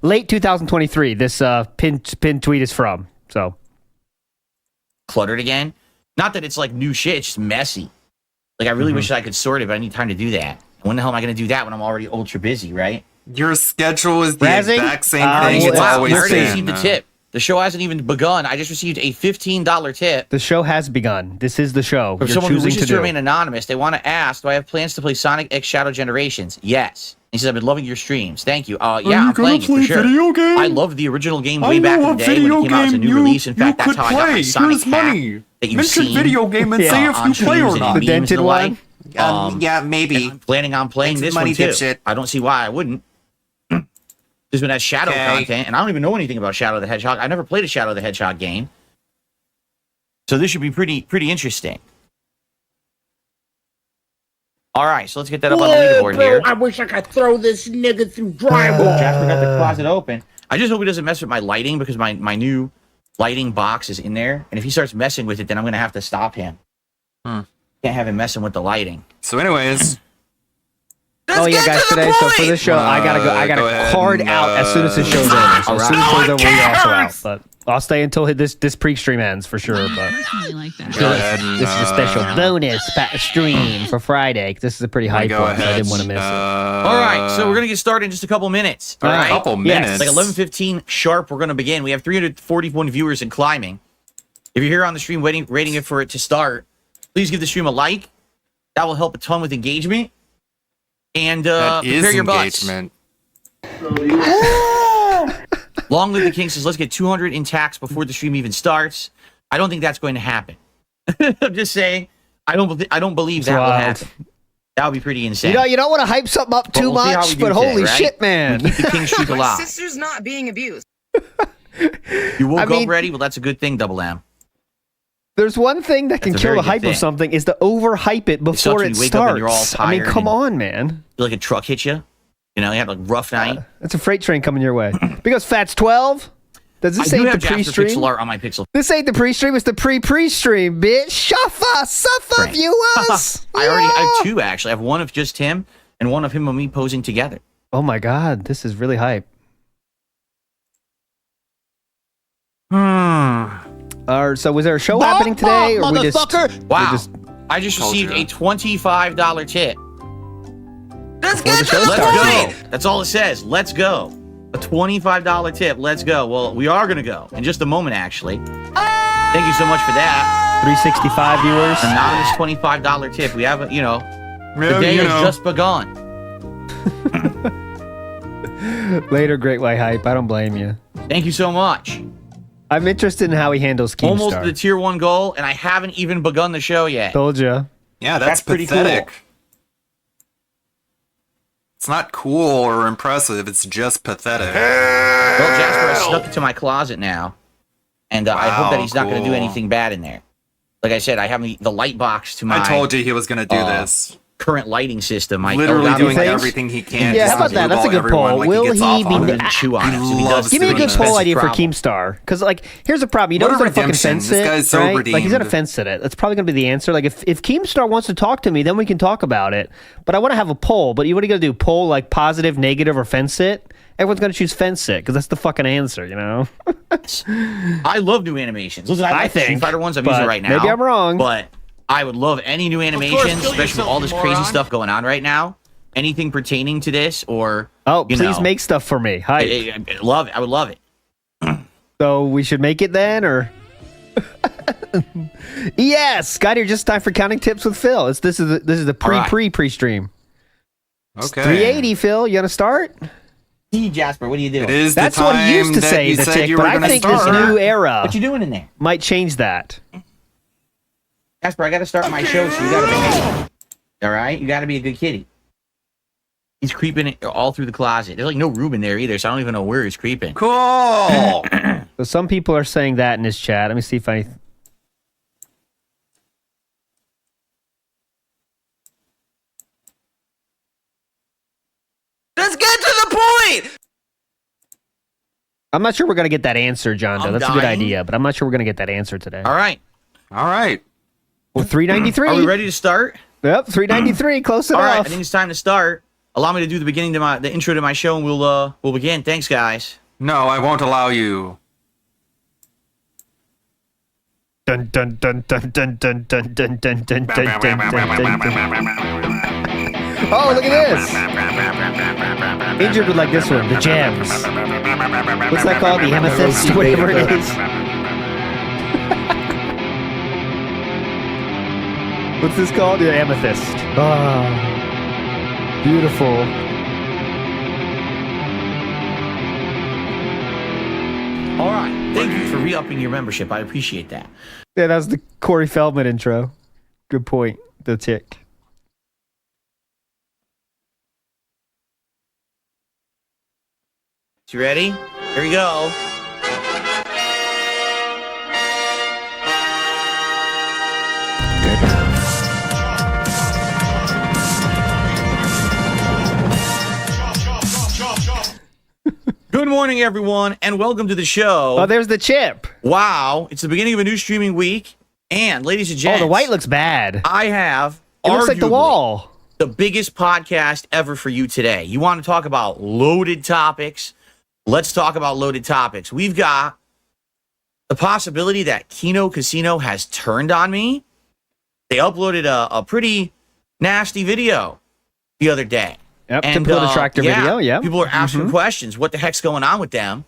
Late 2023. This pinned tweet is from. So Cluttered again. Not that it's like new shit. It's just messy. Like I really wish I could sort it, but I need time to do that. When the hell am I going to do that when I'm already ultra busy, right? Your schedule is the Razzing? exact same thing. It's Wow, I always already been. received the tip. The show hasn't even begun. I just received a $15 tip. the show has begun. This is the show. From You're someone who choosing wishes to to do. remain anonymous. They want to ask, do I have plans to play Sonic X Shadow Generations? Yes. He says, I've been loving your streams. Thank you. Yeah, I'm playing it for sure. Video game? I loved the original game way back in the day when it came out as a new release. In fact, that's how I got my Sonic hat that you've Mention seen. video game and say if on you play or streams and not. in The memes and dented like. one? Yeah, maybe. I'm planning on playing Mention this money, one too. dipshit. I don't see why I wouldn't. This one has Shadow content, and I don't even know anything about Shadow the Hedgehog. I never played a Shadow the Hedgehog game. So this should be pretty interesting. All right, so let's get that up on the leaderboard here. I wish I could throw this nigga through drywall. Jasper got the closet open. I just hope he doesn't mess with my lighting because my new lighting box is in there. And if he starts messing with it, then I'm going to have to stop him. Can't have him messing with the lighting. So, anyways. Oh yeah, guys. Today, so for this show, I gotta go. I gotta card out as soon as the show's over. So as soon as the show's over, we're also out. But I'll stay until this pre-stream ends for sure. But this is a special bonus stream for Friday. 'Cause this is a pretty high point, so I didn't want to miss it. All right, so we're gonna get started in just a couple minutes. All right, couple minutes. Like 11:15 sharp. We're gonna begin. We have 341 viewers and climbing. If you're here on the stream waiting for it to start, please give the stream a like. That will help a ton with engagement. And prepare your engagement. Long live the king says, let's get 200 in tax before the stream even starts. I don't think that's going to happen. I'm just saying, I don't believe that will happen. That would be pretty insane. You don't want to hype something up too much, but holy shit, man. We'll keep the king streak My alive. sister's not being abused. You woke up ready? Well, that's a good thing, Double M. There's one thing that can kill the hype of something is to overhype it before it starts. I mean, come on, man. Like a truck hit you. You know, you have a rough night. That's a freight train coming your way. Because Fats 12. Does this ain't the pre-stream? Pixel art on my pixel. This ain't the pre-stream. It's the pre-stream, bitch. Suffer, viewers. I already have two actually. I have one of just him and one of him and me posing together. Oh my god, this is really hype. So was there a show happening today, or we just? Wow! I just received a $25 tip. Let's get to the point. That's all it says. Let's go. A $25 tip. Let's go. Well, we are gonna go in just a moment, actually. Thank you so much for that. 365 viewers. Anonymous $25 tip. We have, the day has just begun. Later, Great White Hype. I don't blame you. Thank you so much. I'm interested in how he handles Keemstar. Almost to the tier 1 goal, and I haven't even begun the show yet. Told ya. Yeah, that's pretty pathetic. cool. It's not cool or impressive. It's just pathetic. Well, Jasper has snuck into my closet now, and I hope that he's not going to do anything bad in there. Like I said, I have the light box to my. I told you he was going to do this. Current lighting system. Literally doing everything he can. Yeah, how about that? That's a good poll. Will he be? Chew on it. Give me a good poll idea for Keemstar. Because here's the problem. You know he's gonna fucking fence it, guy's so right? redeemed. Like he's gonna fence it. That's probably gonna be the answer. Like if Keemstar wants to talk to me, then we can talk about it. But I want to have a poll. But what are you gonna do? Poll like positive, negative, or fence it? Everyone's gonna choose fence it because that's the fucking answer. You know. I love new animations. Listen, I like the Street Fighter ones I'm using right now. Maybe I'm wrong. But I would love any new animations, especially with all this crazy stuff going on right now. Anything pertaining to this, or please make stuff for me. Hi, I love it. I would love it. So we should make it then, or yes, got here just in time for counting tips with Phil. This is the pre-stream. Okay. 380, Phil. You gonna start? Hey, Jasper, what are you doing? It is That's the what time he used to that say. you The said tick, you but were I gonna think start. this new era What you doing in there? might change that. Jasper, I got to start my show, so you got to behave. All right? You got to be a good kitty. He's creeping all through the closet. There's like no room in there either, so I don't even know where he's creeping. Cool. So some people are saying that in his chat. Let me see if I... Let's get to the point! I'm not sure we're going to get that answer, John Doe. I'm That's a good dying. idea, but I'm not sure we're going to get that answer today. All right. All right. Well, 393. Are we ready to start? Yep, 393. Close enough. All right, I think it's time to start. Allow me to do the beginning to the intro to my show, and we'll begin. Thanks, guys. No, I won't allow you. Dun dun dun dun dun dun dun dun dun dun dun dun dun. Oh, look at this! Injured would like this one, the Gems. What's that called? The Amethyst, whatever it is. What's this called? The Amethyst. Ah, beautiful. All right. Thank you for re-upping your membership. I appreciate that. Yeah, that was the Corey Feldman intro. Good point. The tick. You ready? Here we go. Good morning, everyone, and welcome to the show. Oh, there's the chip. Wow, it's the beginning of a new streaming week, and ladies and gents, Oh, the white looks bad. I have It looks like the arguably wall. the biggest podcast ever for you today. You want to talk about loaded topics? Let's talk about loaded topics. We've got the possibility that Kino Casino has turned on me. They uploaded a pretty nasty video the other day. Yep, typical detractor video, yeah. People are asking questions. What the heck's going on with them?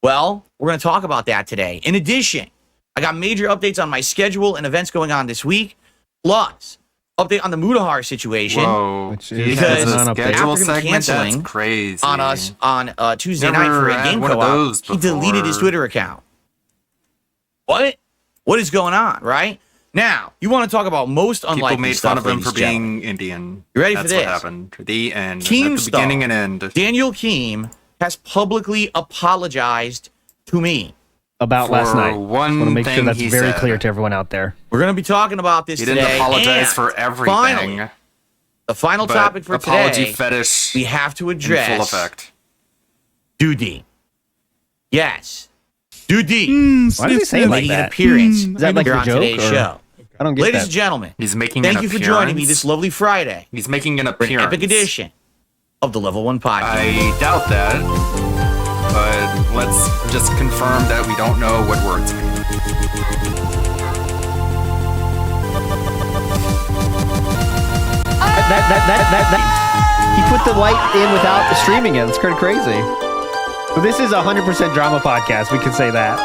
Well, we're going to talk about that today. In addition, I got major updates on my schedule and events going on this week. Plus, update on the Mudahar situation. Whoa. Because schedule after him segment, canceling that's crazy. on us on Tuesday Never night for a had game one of co-op, those he deleted his before. Twitter account. What? What is going on, right? Now, you want to talk about most unlikely People made stuff, fun of him ladies for and gentlemen. being Indian. You ready That's for this? what happened. The end. Keem At the beginning and end. Daniel Keem has publicly apologized to me About For last night. one Want to make sure thing that's he very said. clear to everyone out there. We're going to be talking about this He today. didn't apologize and for everything. Finally, the final But topic for apology today, fetish we have to in address full effect. Doody. Yes, Doody. Why does he say it like making an that? appearance Is that like here a on joke, today's or- show. I don't get Ladies that. and gentlemen, He's making thank an you for appearance. joining me this lovely Friday He's making an for an appearance. epic edition of the Level 1 Podcast. I doubt that, but let's just confirm that we don't know what words mean. He put the white in without the streaming it. It's kind of crazy. But this is a 100% drama podcast. We can say that.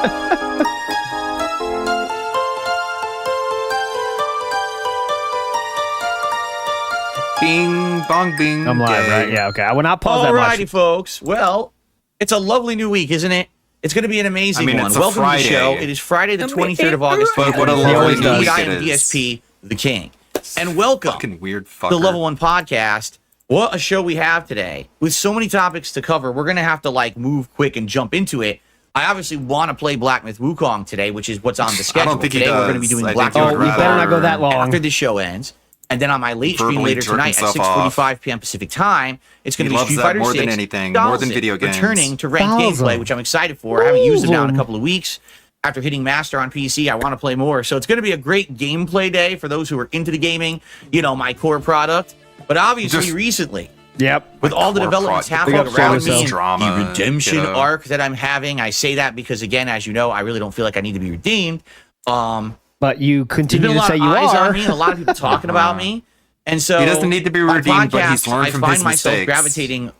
Bing, bong, bing. I'm live, gay. right? Yeah, okay. I will not pause that much. Alrighty, folks. Well, it's a lovely new week, isn't it? It's going to be an amazing I mean, one. it's a Welcome Friday. to the show. It is Friday the 23rd of August. But what a 2024. lovely Indeed, week I it am is. DSP, the king. And welcome Fucking weird to fucker. the Level 1 Podcast. What a show we have today. With so many topics to cover, we're going to have to move quick and jump into it. I obviously want to play Black Myth Wukong today, which is what's on the schedule. don't think he Today we're going to be does. doing I Black think he Myth would We better not go that long. after the show ends. And then on my late stream Verbally later jerk tonight at himself 6:45 p.m. Pacific time, it's going He to be loves Street that Fighter more than 6 anything, more than Dhalsim video games. returning to ranked Dhalsim. gameplay, which I'm excited for. I haven't used it now in a couple of weeks. After hitting Master on PC, I want to play more. So it's going to be a great gameplay day for those who are into the gaming, my core product. But obviously, Just- recently, Yep. with all the core developments product. happening Big up around Star me and Drama, the redemption kiddo. arc that I'm having, I say that because, again, as you know, I really don't feel like I need to be redeemed. But you There's continue been a to lot say of you eyes are. on me and a lot of people talking about me. And so He doesn't need to be on redeemed, but he's podcasts, learned I from find his myself mistakes. gravitating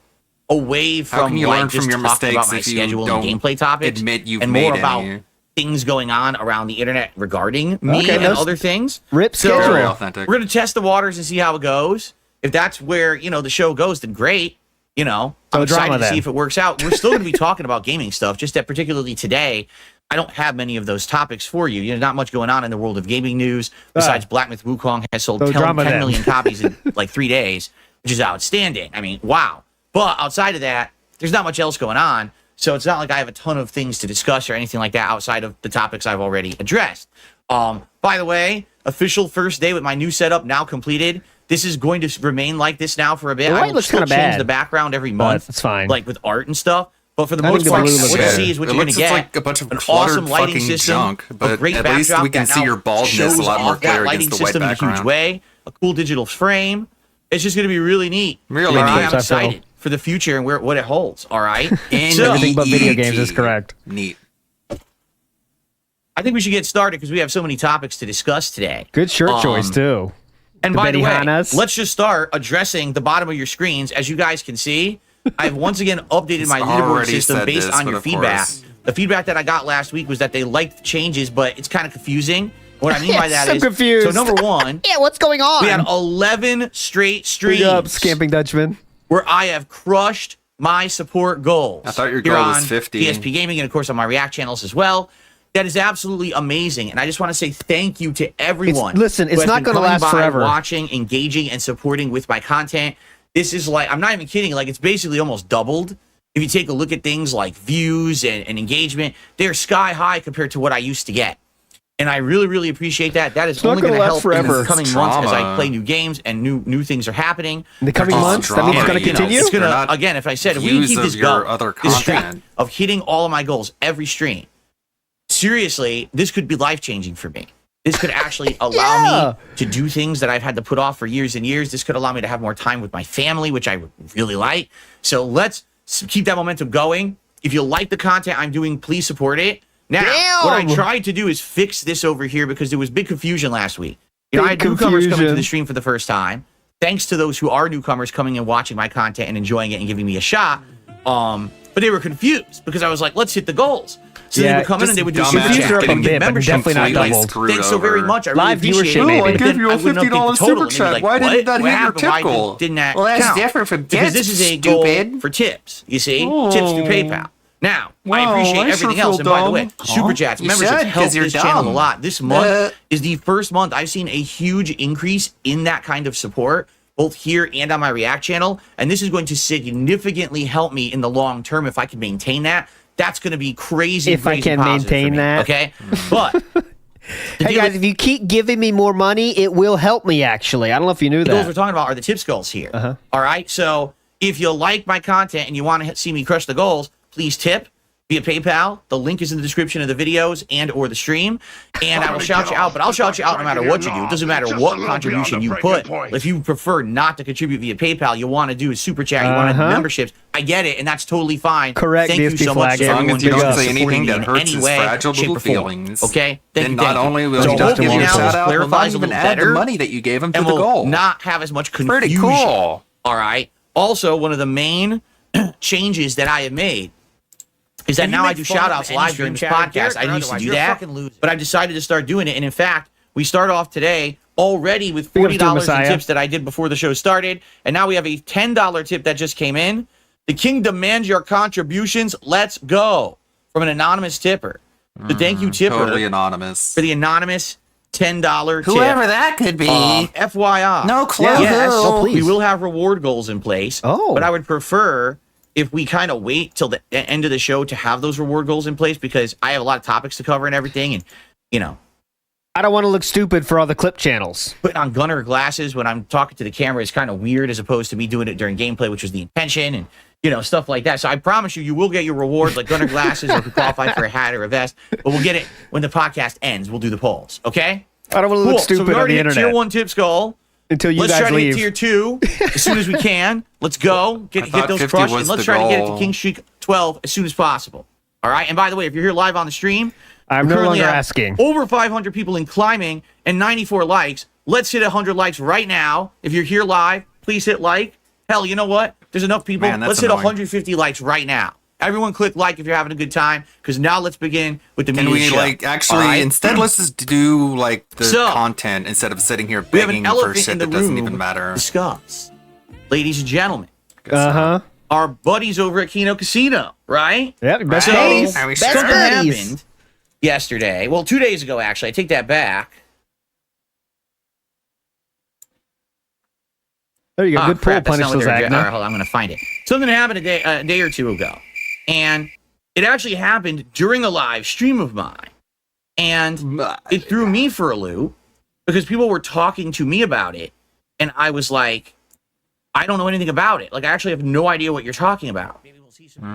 away How from can you learn just from your talking about mistakes my if you schedule don't and gameplay topics admit you've and made more about any? things going on around the internet regarding me Okay, and no- other things. Rip So schedule. Very authentic. we're gonna test the waters and see how it goes. If that's where the show goes, then great. I'm So excited drama to then. see if it works out. We're still gonna be talking about gaming stuff, just that particularly today. I don't have many of those topics for you. Not much going on in the world of gaming news besides Black Myth Wukong has sold So 10 drama then. million copies in 3 days, which is outstanding. I mean, wow. But outside of that, there's not much else going on. So it's not like I have a ton of things to discuss or anything like that outside of the topics I've already addressed. By the way, official first day with my new setup now completed. This is going to remain like this now for a bit. The I white will looks still kinda change bad, the background every month. It's fine. Like with art and stuff. But for the I most think the part, blue what looks you better. see is what It you're going to looks get. like a bunch of An cluttered awesome lighting fucking system, junk, a but great at least backdrop we can that see now your baldness shows a lot more off that clear lighting against the white system in a huge background. way. A cool digital frame. It's just going to be really neat. Really All right, neat. I'm excited for the future and what it holds. All right. So, Everything but video games is correct. Neat. I think we should get started because we have so many topics to discuss today. Good shirt choice, too. And The by the way, Benihana's. let's just start addressing the bottom of your screens. As you guys can see, I've once again updated my leaderboard already system said based this, on but your of feedback. course. The feedback that I got last week was that they liked the changes, but it's kind of confusing. What I mean by that I'm is, confused. so number one, Yeah, what's going on? we had 11 straight Big up, streams Scamping Dutchman. where I have crushed my support goals. I thought your here goal was on 50. PSP Gaming and of course on my React channels as well. That is absolutely amazing, and I just want to say thank you to everyone. Listen, who it's has not been gonna coming last by, forever. Watching, engaging, and supporting with my content. This is I'm not even kidding. It's basically almost doubled. If you take a look at things like views and engagement, they're sky high compared to what I used to get. And I really, really appreciate that. That is not only going gonna to last help in forever. the coming It's months as I drama. play new games and new things are happening. In the coming It's months, that means it's drama, going to you know. continue? It's They're gonna not again. If I said if we can views keep of this your going, other this streak content. of hitting all of my goals every stream, seriously, this could be life changing for me. This could actually allow me to do things that I've had to put off for years and years. This could allow me to have more time with my family, which I really like. So let's keep that momentum going. If you like the content I'm doing, please support it. Now, what I tried to do is fix this over here because there was big confusion last week. You know, I had newcomers coming to the stream for the first time. Thanks to those who are newcomers coming and watching my content and enjoying it and giving me a shot. But they were confused because I was like, let's hit the goals. So they would come in and they would do super chat and get membership. Definitely not doubled. Thanks so very much. I really Live appreciate viewership, it. maybe. I give you a $50 super chat. Why didn't that hit your tip goal? Didn't that Well, that's count? different from Because tips, this is a stupid. goal for tips. You see, tips through PayPal. Now, I appreciate everything else. And by the way, super chats, memberships help this channel a lot. This month is the first month I've seen a huge increase in that kind of support, both here and on my React channel. And this is going to significantly help me in the long term if I can maintain that. That's going to be crazy. If I can maintain that. Okay. But hey guys, if you keep giving me more money, it will help me actually. I don't know if you knew the goals that. we're talking about are the tips goals here. All right. So if you like my content and you want to see me crush the goals, please tip via PayPal. The link is in the description of the videos and or the stream. And I will shout you out, but I'll shout you out no matter what you do. It doesn't matter what contribution you put. If you prefer not to contribute via PayPal, you want to do a super chat, you want to do memberships, I get it, and that's totally fine. Correct. Thank you so much to everyone you who don't say supported anything me that in hurts any his way, fragile shape, little or form. feelings. Okay? Thank Then you. not only will so you just hopefully now shout out, clarifies but a might even little add the better, money that you gave him to and the will goal. not have as much confusion. Pretty cool. All right. Also, one of the main changes that I have made is that now I do shout outs live during this podcast. I used to do that, but I've decided to start doing it. And in fact, we start off today already with $40 in tips that I did before the show started. And now we have a $10 tip that just came in. The king demands your contributions. Let's go. From an anonymous tipper. So thank you, tipper. Totally anonymous. For the anonymous $10 tip. Whoever that could be. FYI. No clue. Yes, Oh, we will have reward goals in place. Oh. But I would prefer if we kind of wait till the end of the show to have those reward goals in place, because I have a lot of topics to cover and everything. And, you know, I don't want to look stupid for all the clip channels. putting on gunner glasses when I'm talking to the camera is kind of weird, as opposed to me doing it during gameplay, which was the intention, and, you know, stuff like that. So I promise you, you will get your rewards like gunner glasses, or if you qualify for a hat or a vest. But we'll get it when the podcast ends. We'll do the polls. Okay? I don't want to look stupid so we on already the hit internet. Tier 1 tips goal. Until you Let's guys try to leave. hit tier 2 as soon as we can. Let's go. Get those crushed, and let's try to get it to King Streak 12 as soon as possible. All right? And by the way, if you're here live on the stream, I'm we no currently longer have asking. over 500 people in climbing and 94 likes. Let's hit 100 likes right now. If you're here live, please hit like. Hell, you know what? There's enough people. Man, that's let's hit annoying. 150 likes right now. Everyone click like if you're having a good time, because now let's begin with the meat Can of the we, show. like, actually, All right? instead, let's just do, like, the So, content instead of sitting here we have an begging for elephant shit in the that doesn't room even matter. Discuss. Ladies and gentlemen. Uh-huh. Our buddies over at Kino Casino, right? Yep, best So, buddies. something Best buddies. happened yesterday. Well, 2 days ago, actually. I take that back. There you go. Good pull, Crap, that's punish not what those they were doing. All right, Agna. hold on, I'm going to find it. Something happened a day or two ago. And it actually happened during a live stream of mine. And it threw me for a loop because people were talking to me about it. And I was like, I don't know anything about it. Like, I actually have no idea what you're talking about.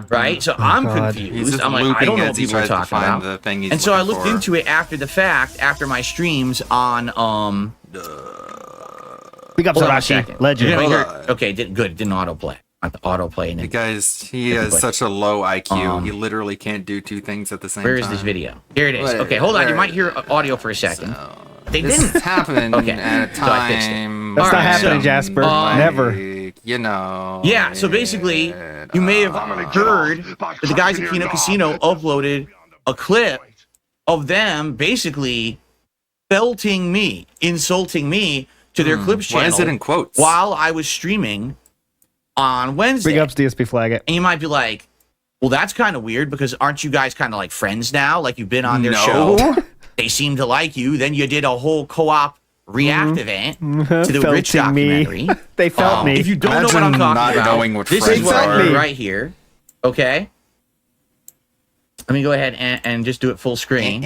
Right? So I'm God. He's confused. just I'm like, I looping don't know as what he people are tries to talking find about. the thing he's And so I looking looked for. into it after the fact, after my streams on Big up hold on a Sarashi, second. legend. You're gonna Hold hear- okay, good. Didn't autoplay. Not the autoplay. And then Guys, he has Everybody. such a low IQ. He literally can't do two things at the same time. Where is this video? Here it is. Okay, hold on. You might hear audio for a second. They This didn't. is happening Okay. at a So I fixed it. time. That's not Alright, happening, so, Jasper. Never. You know. Yeah, so basically, you may have heard that the guys at Kino Casino uploaded a clip of them basically belting me, insulting me to their clips channel. Why is it in quotes? While I was streaming on Wednesday. Big ups DSP Flag it. And you might be like, well, that's kind of weird because aren't you guys kind of like friends now? Like you've been on their show. They seem to like you. Then you did a whole co-op React event to the Rich Felting me. documentary. They felt me. If you don't know what I'm Imagine talking not about, knowing what this friends is what I are. did right here. Okay. Let me go ahead and just do it full screen.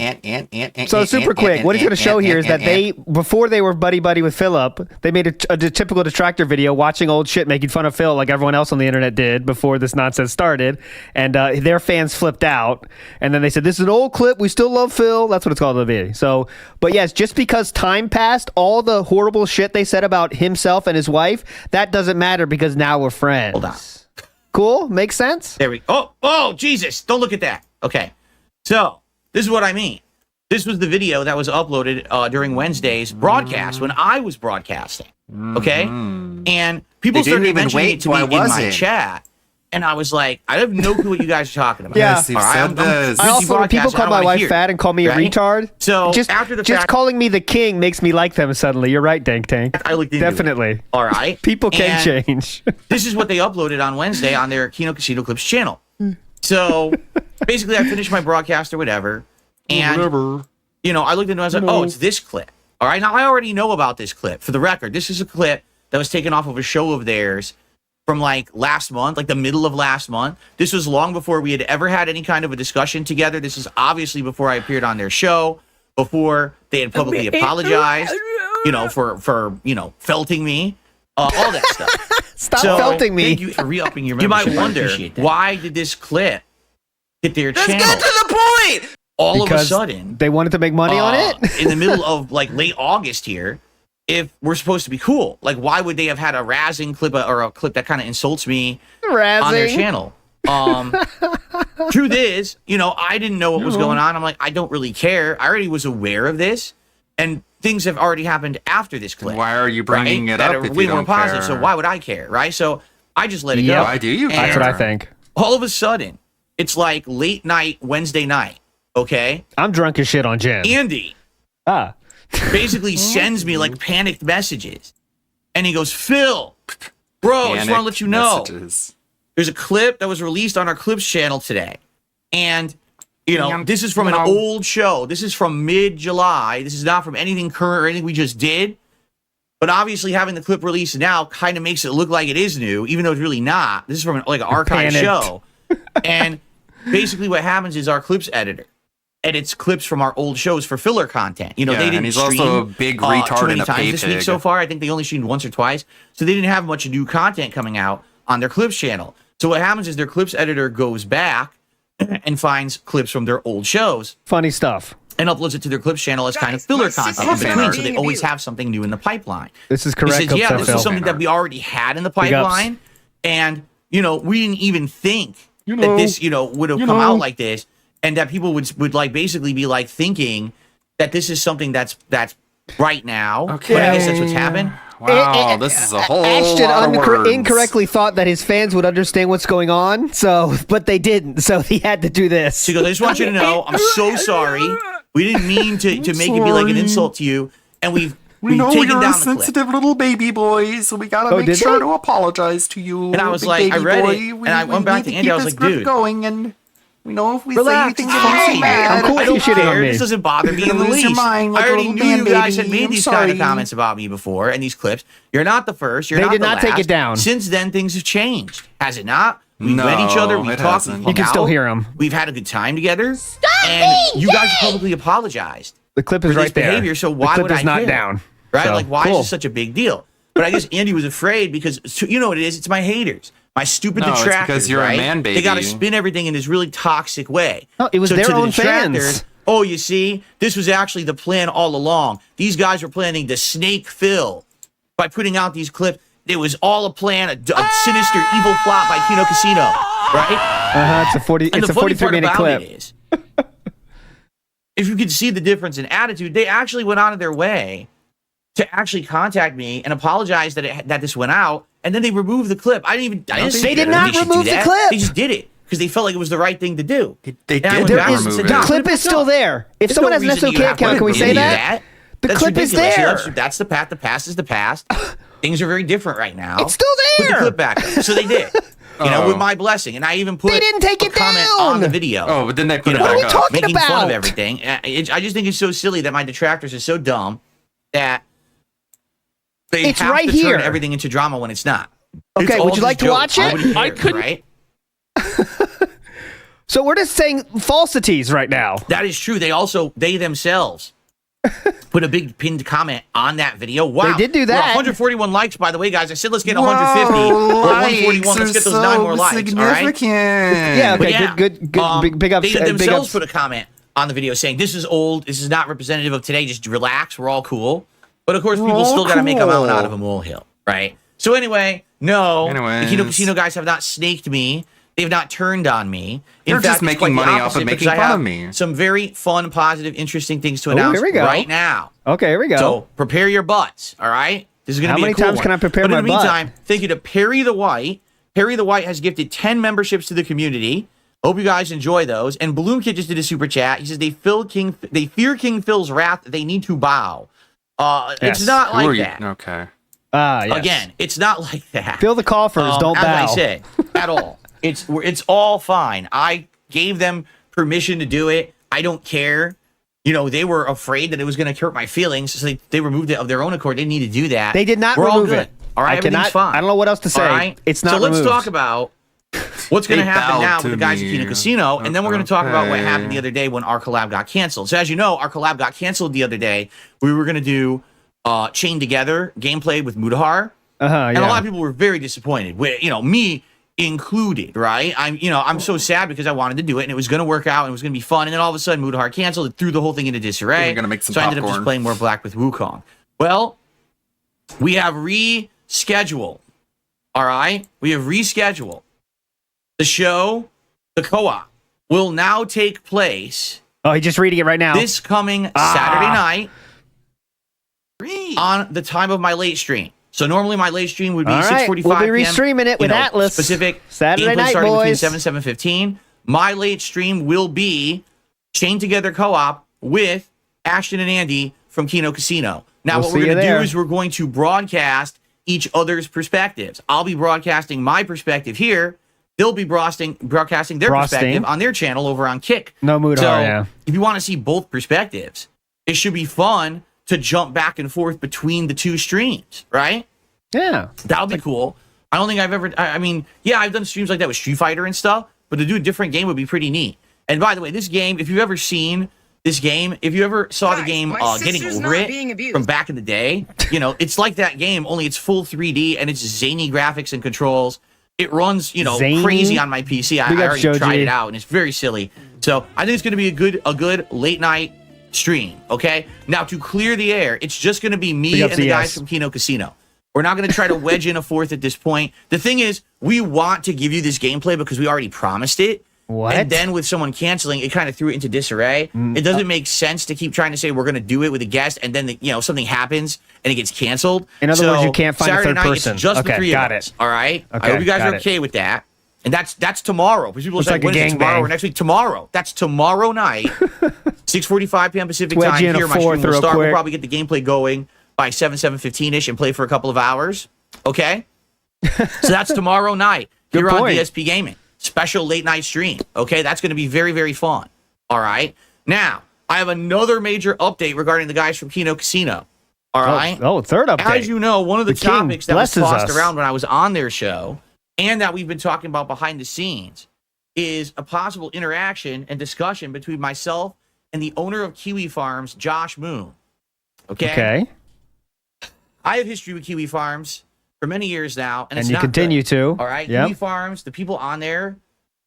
So super quick, what he's going to show here is that they, before they were buddy with Philip, they made a typical detractor video watching old shit, making fun of Phil like everyone else on the internet did before this nonsense started, and their fans flipped out, and then they said, this is an old clip, we still love Phil. That's what it's called in the video. So, but yes, just because time passed, all the horrible shit they said about himself and his wife, that doesn't matter because now we're friends. Hold on. Cool? Makes sense? There we go. Oh, Jesus. Don't look at that. Okay. So, this is what I mean. This was the video that was uploaded during Wednesday's broadcast when I was broadcasting. Okay? And people started mentioning it to me in my chat. And I was like, I have no clue what you guys are talking about. Yeah. I also, when people call my wife fat and call me a retard, so just, after the just fact, calling me the king makes me like them suddenly. You're right, Dank Tank. I looked into Definitely. it. All right. People can change. This is what they uploaded on Wednesday on their Kino Casino Clips channel. So basically, I finished my broadcast or whatever, and you know, I looked into it. I was like, oh, it's this clip. All right. Now I already know about this clip. For the record, this is a clip that was taken off of a show of theirs from like last month, like the middle of last month. This was long before we had ever had any kind of a discussion together. This is obviously before I appeared on their show, before they had publicly apologized, you know, for you know, felting me, all that stuff. Stop felting me. Thank you for re-upping your membership. You might wonder, why did this clip hit their channel? Let's get to the point! All because of a sudden, they wanted to make money on it? In the middle of like late August here, if we're supposed to be cool, like why would they have had a razzing clip or a clip that kind of insults me on their channel? Truth is, you know, I didn't know what was going on. I'm like, I don't really care. I already was aware of this, and things have already happened after this clip. Why are you bringing it up if you don't positive, care? So why would I care, right? So I just let it go. Why do you care? That's what I think. All of a sudden, it's like late night Wednesday night. Okay, I'm drunk as shit on gin. Andy basically sends me like panicked messages, and he goes, Phil, bro, I just want to let you know there's a clip that was released on our Clips channel today, and you know, this is from an old show. This is from mid-July. This is not from anything current or anything we just did. But obviously, having the clip released now kind of makes it look like it is new, even though it's really not. This is from like an archive show. And basically what happens is our clips editor edits clips from our old shows for filler content. You know, they didn't and he's stream also a big retard too many and a times this week pay so pig. far. I think they only streamed once or twice. So they didn't have much new content coming out on their clips channel. So what happens is their clips editor goes back and finds clips from their old shows. Funny stuff. And uploads it to their clips channel as kind of filler content in between, so they always have something new in the pipeline. This is correct. He says, yeah, this is something that we already had in the pipeline. And, you know, we didn't even think that this, you know, would have come out like this. And that people would like basically be like thinking that this is something that's right now. Okay. But I guess that's what's happened. Wow, this is a whole Ashton lot of words. incorrectly thought that his fans would understand what's going on, but they didn't. So he had to do this. She goes, I just want you to know, I'm so sorry. We didn't mean to make it be like an insult to you. And we've know taken you're down a the clip. sensitive little baby boy, so we gotta make sure to apologize to you. And I was big like, I baby read boy. it, and I went back to Andy. I was like, dude, going, and we know if we relax, say anything it's bad, I'm cool I if don't you shitting care. on me. This doesn't bother me You're in the gonna lose your least. mind like I a already little knew you guys had baby. made I'm these kind of sorry. comments about me before, and these clips. You're not the first. You're They not did the not last. take it down. Since then, things have changed. Has it not? We've No, met each other. We've it talked. hasn't. We've You can hung still out. hear him. We've had a good time together. Stop and me, you guys Jay! publicly apologized The clip for is this right there. behavior. So The why clip would is I not care? down. Right? So, Like, why cool. is this such a big deal? But I guess Andy was afraid because, you know what it is? It's my haters. My stupid No, it's detractors, because you're a right? man They got to baby. spin everything in this really toxic way. No, it was So their to the own detractors, fans. oh, you see, this was actually the plan all along. These guys were planning to snake Phil by putting out these clips. It was all a plan, a sinister, evil plot by Kino Casino, right? It's a 40. And It's the a funny 43-minute part clip. about it is, if you could see the difference in attitude, they actually went out of their way to actually contact me and apologize that this went out, and then they removed the clip. I didn't say They did that not they should remove do the that. clip. They just did it because they felt like it was the right thing to do. They And I did went not back and remove said, it. The "No, clip is still there. If there's someone no has an reason you SOK have to account, can we say do that? The That's clip is ridiculous. there. That's the path. The past is the past. Things are very different right now. It's still Put the there. clip back up. So they did. You know, with my blessing, and I even put They didn't take a it comment down. on the video. Oh, but then they put it What are back we up. talking making fun about? of everything. I just think it's so silly that my detractors are so dumb that they It's have right to here. turn everything into drama when it's not. Okay, It's all would you just like to jokes. watch it? Nobody I cares, couldn't- Right? So we're just saying falsities right now. That is true. They themselves put a big pinned comment on that video. Wow. They did do that. We're 141 likes, by the way, guys. I said let's get 150. We're 141. Let's get those 9 more likes. All right? Yeah, okay, good. Big ups. They big themselves ups. put a comment on the video saying, this is old. This is not representative of today. Just relax. We're all cool. But of course, people still got to make a mountain out of a molehill, right? So anyway, no. The Kino Casino guys have not snaked me. They've not turned on me. You're just making money off of making fun of me. Some very fun, positive, interesting things to announce right now. Okay, here we go. So prepare your butts, all right? This is going to be How many times can I prepare my butt? But in the meantime, thank you to Perry the White. Perry the White has gifted 10 memberships to the community. Hope you guys enjoy those. And Balloon Kid just did a super chat. He says they fear King Phil's wrath. They need to bow. It's not like that. Okay. Yes. Again, it's not like that. Feel the coffers. Don't bow. As I said, at all. It's all fine. I gave them permission to do it. I don't care. You know, they were afraid that it was going to hurt my feelings, so they removed it of their own accord. They need to do that. They did not We're remove all good. it. All right, I everything's fine. I don't know what else to say. All right? It's not So let's removed. talk about what's going to happen now with the guys at Kino Casino, and then we're going to talk about what happened the other day when our collab got canceled. So as you know, our collab got canceled the other day. We were going to do Chained Together gameplay with Mudahar. And a lot of people were very disappointed. Me included, right? I'm so sad because I wanted to do it and it was going to work out and it was going to be fun. And then all of a sudden, Mudahar canceled. It threw the whole thing into disarray. We're gonna make some so I ended up popcorn. just playing more Black with Wukong. Well, we have rescheduled. All right, we have rescheduled the show. The co-op will now take place. Oh, he's just reading it right now. This coming Saturday night on the time of my late stream. So normally my late stream would be 6:45 We'll be p.m. restreaming it with Atlas. Specific Saturday gameplay night, starting between boys. 7 and 7:15. My late stream will be Chained Together co-op with Ashton and Andy from Kino Casino. Now, We'll what we're see you going to do there. is we're going to broadcast each other's perspectives. I'll be broadcasting my perspective here. They'll be broadcasting their perspective on their channel over on Kick. No Mudahar, So yeah. if you want to see both perspectives, it should be fun to jump back and forth between the two streams, right? Yeah. That'll be cool. I don't think I've ever, I've done streams like that with Street Fighter and stuff, but to do a different game would be pretty neat. And by the way, this game, if you've ever seen this game, if you ever saw the game Getting Over It from back in the day, it's like that game, only it's full 3D and it's zany graphics and controls. It runs, Zany? crazy on my PC. I Big up, already tried Shoji. it out and it's very silly. So I think it's going to be a good late night stream. Okay. Now to clear the air, it's just going to be me Big up and to the guys yes. from Kino Casino. We're not going to try to wedge in a fourth at this point. The thing is, we want to give you this gameplay because we already promised it. What? And then with someone canceling, it kind of threw it into disarray. It doesn't make sense to keep trying to say we're going to do it with a guest, and then something happens and it gets canceled. In other words, you can't find a Saturday third night, person. It's just Okay, the three got of us. it. All right. Okay, I hope you guys got are it. okay with that. And that's tomorrow. Because people It's say, like a when is it, gangbang. tomorrow or next week? Tomorrow. That's tomorrow night, 6:45 p.m. Pacific Wedge time. you in a Here, my stream fourth will real start. We'll quick. probably get the gameplay going by 7:15ish and play for a couple of hours. Okay. So that's tomorrow night Good here point. on DSP Gaming. Special late night stream. Okay, that's going to be very, very fun. All right. Now, I have another major update regarding the guys from Kino Casino. All right. Third update. As you know, one of the, The king topics that was blesses tossed us. around when I was on their show and that we've been talking about behind the scenes is a possible interaction and discussion between myself and the owner of Kiwi Farms, Josh Moon. Okay. I have history with Kiwi Farms for many years now, and it's you not continue good. to. All right. Yep. Kiwi Farms, the people on there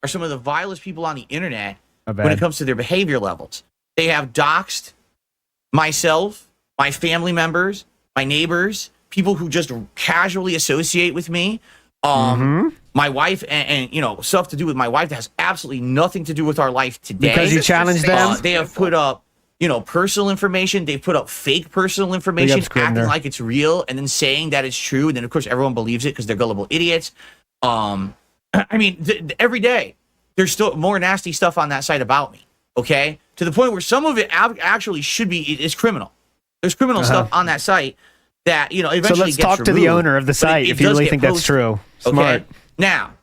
are some of the vilest people on the internet I when it bet. comes to their behavior levels. They have doxed myself, my family members, my neighbors, people who just casually associate with me. My wife and stuff to do with my wife that has absolutely nothing to do with our life today. Because you challenged them? They have put up, personal information. They've put up fake personal information, acting Scribner. like it's real, and then saying that it's true. And then, of course, everyone believes it because they're gullible idiots. Every day, there's still more nasty stuff on that site about me, okay? To the point where some of it actually should be, is criminal. There's criminal stuff on that site that, eventually So let's gets talk to the removed, owner of the but site it if you does really get think that's posted. true. Smart. Okay? Now,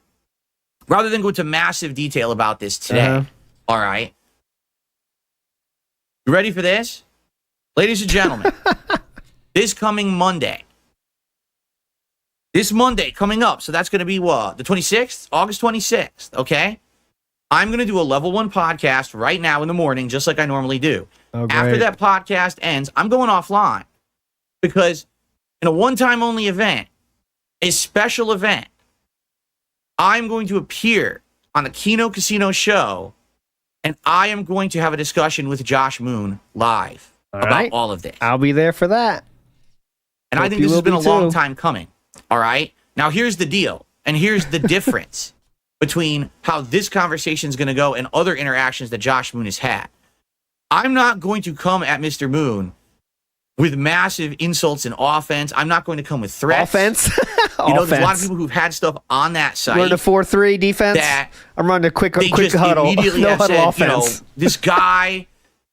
rather than go into massive detail about this today, all right? You ready for this? Ladies and gentlemen, this coming Monday, coming up, so that's going to be what? The 26th? August 26th, okay? I'm going to do a level 1 podcast right now in the morning, just like I normally do. Oh, After great. that podcast ends, I'm going offline because in a one-time only event, a special event, I'm going to appear on the Kino Casino show, and I am going to have a discussion with Josh Moon live about all of this. I'll be there for that. And I Hope think you this has will been a be long too. time coming. All right. Now, here's the deal. And here's the difference between how this conversation is going to go and other interactions that Josh Moon has had. I'm not going to come at Mr. Moon with massive insults and offense. I'm not going to come with threats. Offense? You know, there's a lot of Offense. people who've had stuff on that site. Run a 4-3 defense. That I'm running a quick they quick just huddle. immediately No have huddle said, you know, offense. this guy,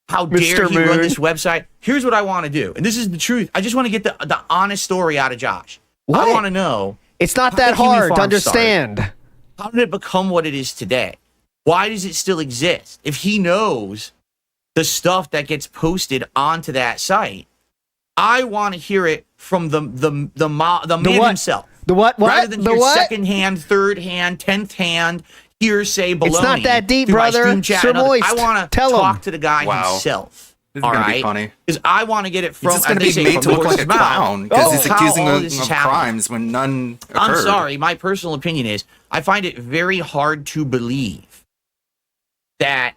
how dare Mr. he run Moon. this website? Here's what I want to do. And this is the truth. I just want to get the honest story out of Josh. What? I want to know. It's not how that did Kiwi hard to Farm understand. start? How did it become what it is today? Why does it still exist? If he knows the stuff that gets posted onto that site, I want to hear it from the man what? himself. The what? Rather than The hear what? second hand, third hand, 10th hand, hearsay baloney. It's not that deep, through my brother. stream chat Sir and other- Moist, I want to tell talk him. to the guy Wow. himself. This is all gonna be right? funny. Because I want to get it from. He's just going to as they be say, made from to look the like a horse's mouth. clown because he's How accusing all them this is of happening. crimes when none occurred. I'm sorry. My personal opinion is I find it very hard to believe that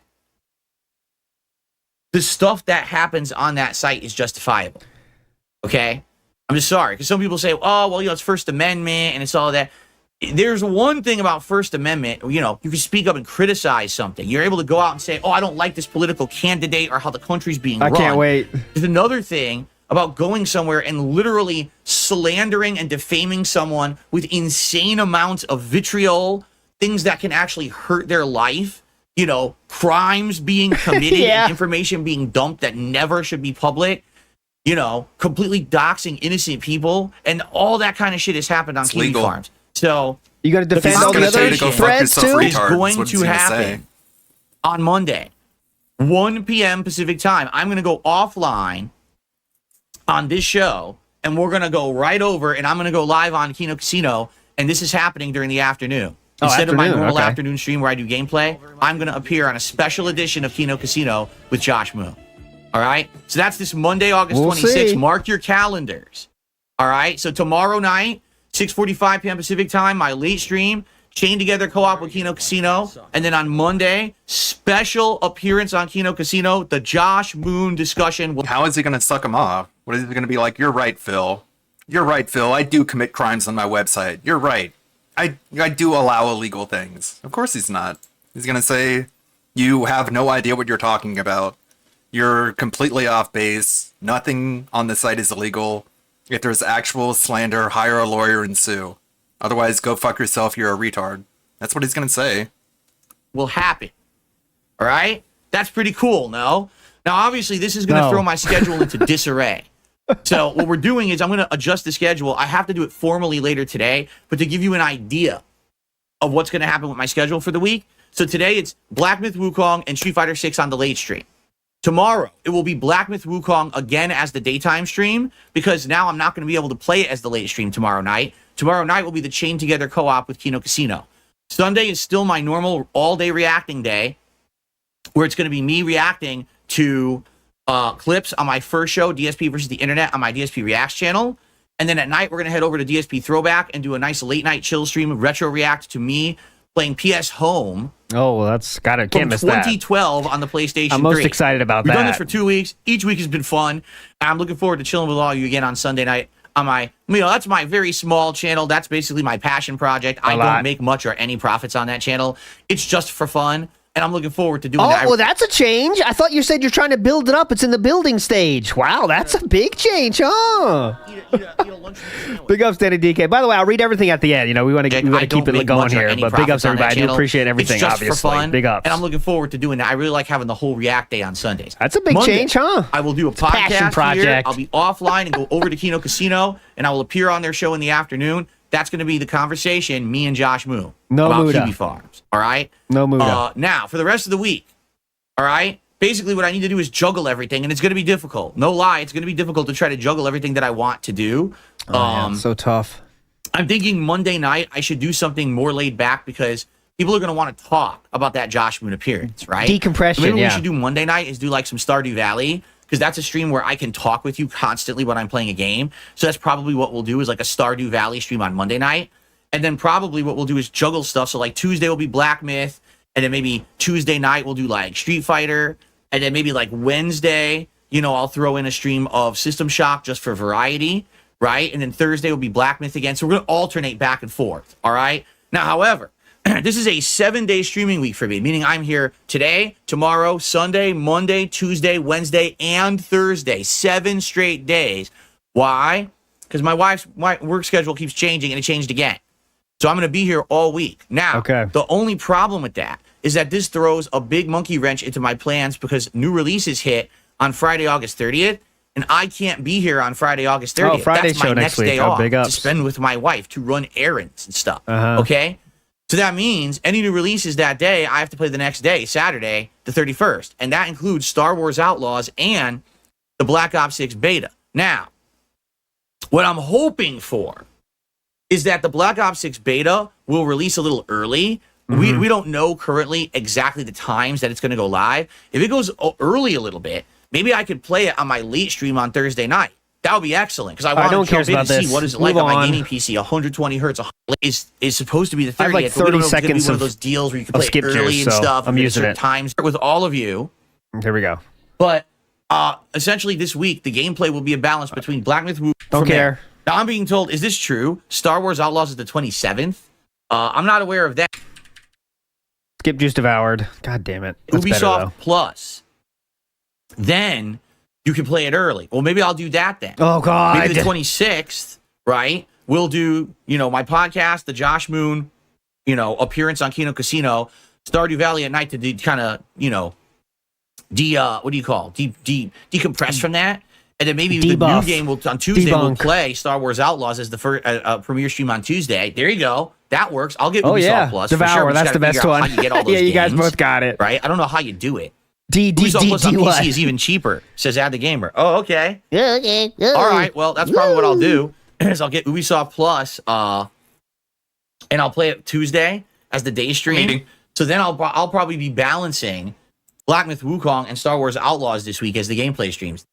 the stuff that happens on that site is justifiable. Okay? I'm just sorry. Because some people say, oh, well, you know, it's First Amendment and it's all that. There's one thing about First Amendment, you know, you can speak up and criticize something. You're able to go out and say, oh, I don't like this political candidate or how the country's being I run. can't wait. There's another thing about going somewhere and literally slandering and defaming someone with insane amounts of vitriol, things that can actually hurt their life, you know, crimes being committed Yeah. and information being dumped that never should be public, you know, completely doxing innocent people, and all that kind of shit has happened on It's Kiwi legal. Farms. So You got to defend This is all the gonna other tell you to go fuck threads yourself, too. retard. is That's going what to he's gonna happen say. on Monday, 1 p.m. Pacific time. I'm going to go offline on this show, and we're going to go right over, and I'm going to go live on Kino Casino, and this is happening during the afternoon. Oh, Instead of my afternoon, normal okay. afternoon stream where I do gameplay, I'm going to appear on a special edition of Kino Casino with Josh Moon. All right? So that's this Monday, August We'll 26th. see. Mark your calendars. All right? So tomorrow night, 6:45 p.m. Pacific time, my late stream, Chain Together Co-op with Kino Casino. And then on Monday, special appearance on Kino Casino, the Josh Moon discussion. How is he going to suck him off? What is he going to be like? You're right, Phil. You're right, Phil. I do commit crimes on my website. You're right. I do allow illegal things. Of course he's not. He's going to say, you have no idea what you're talking about. You're completely off base. Nothing on the site is illegal. If there's actual slander, hire a lawyer and sue. Otherwise, go fuck yourself. You're a retard. That's what he's going to say. Will happen. All right? That's pretty cool, no? Now, obviously, this is going to No. throw my schedule into disarray. So what we're doing is I'm going to adjust the schedule. I have to do it formally later today, but to give you an idea of what's going to happen with my schedule for the week. So today it's Black Myth Wukong and Street Fighter 6 on the late stream. Tomorrow, it will be Black Myth Wukong again as the daytime stream, because now I'm not going to be able to play it as the late stream tomorrow night. Tomorrow night will be the Chain Together Co-op with Kino Casino. Sunday is still my normal all-day reacting day, where it's going to be me reacting to clips on my first show, DSP versus the Internet, on my DSP Reacts channel. And then at night, we're going to head over to DSP Throwback and do a nice late-night chill stream of retro react to me playing PS Home Oh, well, that's got to from can't miss that. 2012 on the PlayStation 3. I'm most excited about We've that. done this for 2 weeks. Each week has been fun. I'm looking forward to chilling with all you again on Sunday night on my, you know, that's my very small channel. That's basically my passion project. I lot. don't make much or any profits on that channel. It's just for fun. And I'm looking forward to doing Oh, that. well, that's a change. I thought you said you're trying to build it up. It's in the building stage. Wow, that's a big change, huh? Big ups, Danny DK. By the way, I'll read everything at the end. You know, we want to I keep don't it make going much or here, any but big profits ups, on that everybody. I do channel. appreciate everything, It's just obviously. for fun, Big ups. and I'm looking forward to doing that. I really like having the whole React Day on Sundays. That's a big Monday, change, huh? I will do a passion podcast here. project. I'll be offline and go over to Kino Casino, and I will appear on their show in the afternoon. That's going to be the conversation, me and Josh Moon, No about Muda. Kiwi Farms. All right? No Muda. Now, for the rest of the week, all right? Basically, what I need to do is juggle everything, and it's going to be difficult. No lie, it's going to be difficult to try to juggle everything that I want to do. Oh, yeah, it's so tough. I'm thinking Monday night I should do something more laid back because people are going to want to talk about that Josh Moon appearance, right? Decompression, So maybe what yeah. we should do Monday night is do like some Stardew Valley, because that's a stream where I can talk with you constantly when I'm playing a game. So that's probably what we'll do, is like a Stardew Valley stream on Monday night. And then probably what we'll do is juggle stuff. So like Tuesday will be Black Myth, and then maybe Tuesday night we'll do like Street Fighter, and then maybe like Wednesday, you know, I'll throw in a stream of System Shock just for variety, right? And then Thursday will be Black Myth again. So we're going to alternate back and forth, all right? Now, however, this is a 7-day streaming week for me, meaning I'm here today, tomorrow, Sunday, Monday, Tuesday, Wednesday, and Thursday. 7 straight days. Why? Because my wife's work schedule keeps changing, and it changed again. So I'm going to be here all week. Now, the only problem with that is that this throws a big monkey wrench into my plans, because new releases hit on Friday, August 30th, and I can't be here on Friday, August 30th. Oh, Friday That's my show next next week. day Oh, off big to ups. spend with my wife, to run errands and stuff. Uh-huh. Okay? So that means any new releases that day, I have to play the next day, Saturday, the 31st. And that includes Star Wars Outlaws and the Black Ops 6 beta. Now, what I'm hoping for is that the Black Ops 6 beta will release a little early. We don't know currently exactly the times that it's going to go live. If it goes early a little bit, maybe I could play it on my late stream on Thursday night. That would be excellent, because I want to jump in and see what is it like on my gaming PC. 120 hertz is supposed to be the 30th. I have like 30 but we don't know if it's gonna be seconds one of those deals where you can play skip early juice, and so stuff. I'm at using certain it. times with all of you. Here we go. But essentially this week, the gameplay will be a balance between Black Myth Wukong. Don't care. Now I'm being told, is this true? Star Wars Outlaws is the 27th. I'm not aware of that. Skip juice devoured. God damn it. That's better, Ubisoft though. Plus. Then you can play it early. Well, maybe I'll do that then. Oh, God. Maybe the 26th, right? We'll do, you know, my podcast, the Josh Moon, you know, appearance on Kino Casino, Stardew Valley at night to kind of, you know, what do you call? Decompress from that. And then maybe the Debuff. new game on Tuesday we'll Debunk. play Star Wars Outlaws as the first premiere stream on Tuesday. There you go. That works. I'll get Oh, Ubisoft yeah. Plus. Devour. For sure. We just That's the gotta best figure out one. How you get all those Yeah, you guys games, both got it. right? I don't know how you do it. D Ubisoft Plus on what? PC is even cheaper, says Ad the Gamer. Oh, okay. Okay. All right. Well, that's probably what I'll do. Is I'll get Ubisoft Plus, and I'll play it Tuesday as the day stream. So then I'll probably be balancing Black Myth Wukong and Star Wars Outlaws this week as the gameplay streams.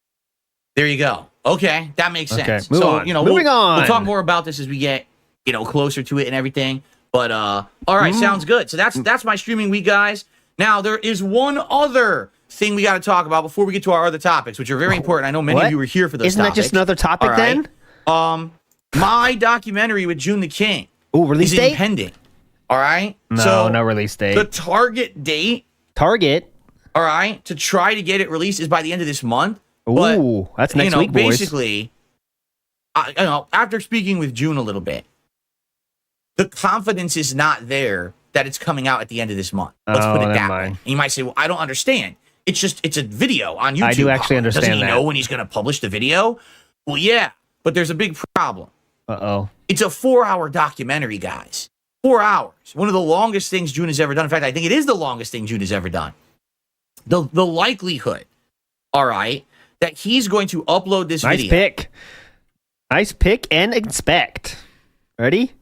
There you go. Okay, that makes sense. Okay, move on. You know, Moving we'll on. talk more about this as we get, you know, closer to it and everything. But all right, sounds good. So that's my streaming week, guys. Now there is one other thing we got to talk about before we get to our other topics, which are very important. I know many What? of you were here for those. Isn't that just topics. another topic All right. My documentary with June the King release is date? impending. All right. No, no release date. The target date. All right, to try to get it released is by the end of this month. Ooh, that's next week, boys. Basically, after speaking with June a little bit, the confidence is not there that it's coming out at the end of this month. Let's put it that way. And you might say, well, I don't understand. It's a video on YouTube. I do actually understand Doesn't he that. know when he's going to publish the video? Well, yeah, but there's a big problem. Uh-oh. It's a 4-hour documentary, guys. 4 hours. One of the longest things June has ever done. In fact, I think it is the longest thing June has ever done. The likelihood, all right, that he's going to upload this Nice video. pick. Nice pick and inspect. Ready?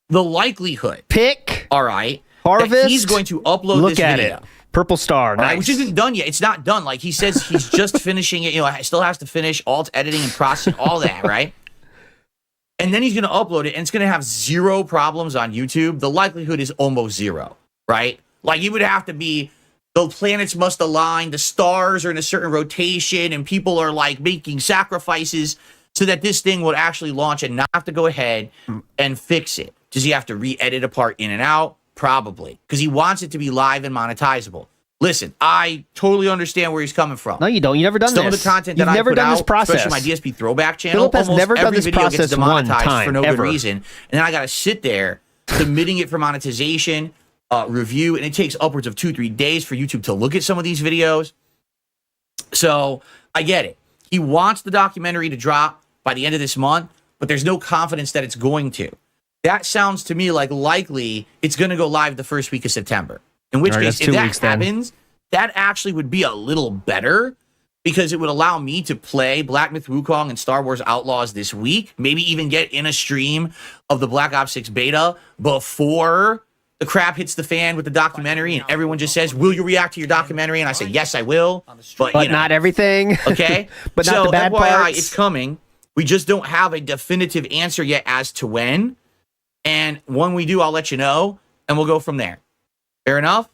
The likelihood. Pick. All right. Harvest. That he's going to upload Look this at video. it. Purple star. All right, Nice. which isn't done yet. It's not done. Like he says he's just finishing it. You know, still has to finish alt editing and processing, all that, right? And then he's going to upload it, and it's going to have 0 problems on YouTube. The likelihood is almost 0, right? Like it would have to be the planets must align, the stars are in a certain rotation, and people are like making sacrifices so that this thing would actually launch and not have to go ahead and fix it. Does he have to re-edit a part in and out? Probably, because he wants it to be live and monetizable. Listen, I totally understand where he's coming from. No, you don't. You never done Some this. of the content You've that never I put done out, this process. especially my DSP throwback channel, Philip has almost never done every this video gets process one demonetized time, for no ever. good reason, and then I got to sit there submitting it for monetization, review, and it takes upwards of 2-3 days for YouTube to look at some of these videos. So I get it. He wants the documentary to drop by the end of this month, but there's no confidence that it's going to. That sounds to me like likely it's going to go live the first week of September. In which All right, case, that's if 2 that weeks then. happens, that actually would be a little better because it would allow me to play Black Myth Wukong and Star Wars Outlaws this week, maybe even get in a stream of the Black Ops 6 beta before the crap hits the fan with the documentary and everyone just says, will you react to your documentary? And I say, yes, I will. But you know, not everything. Okay? But so, not the bad FYI, parts. it's coming. We just don't have a definitive answer yet as to when. And when we do, I'll let you know, and we'll go from there. Fair enough?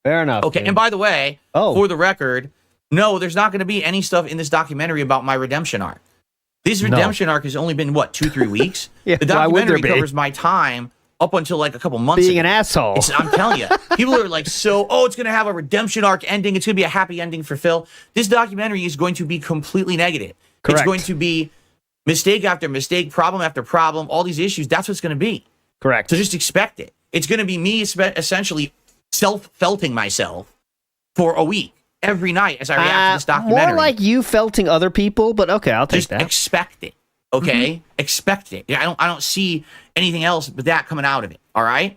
Fair enough. Okay, dude. and by the way, for the record, no, there's not going to be any stuff in this documentary about my redemption arc. This redemption arc has only been, what, 2-3 weeks? Yeah, the why would there documentary be? covers my time up until like a couple months Being ago. an asshole. I'm telling you, people are like, it's going to have a redemption arc ending. It's going to be a happy ending for Phil. This documentary is going to be completely negative. Correct. It's going to be mistake after mistake, problem after problem, all these issues. That's what it's going to be. Correct. So just expect it. It's going to be me essentially self-felting myself for a week every night as I react to this documentary. More like you felting other people, but okay, I'll take Just that. expect it. Okay? Expect it. Yeah, I don't see anything else but that coming out of it. All right?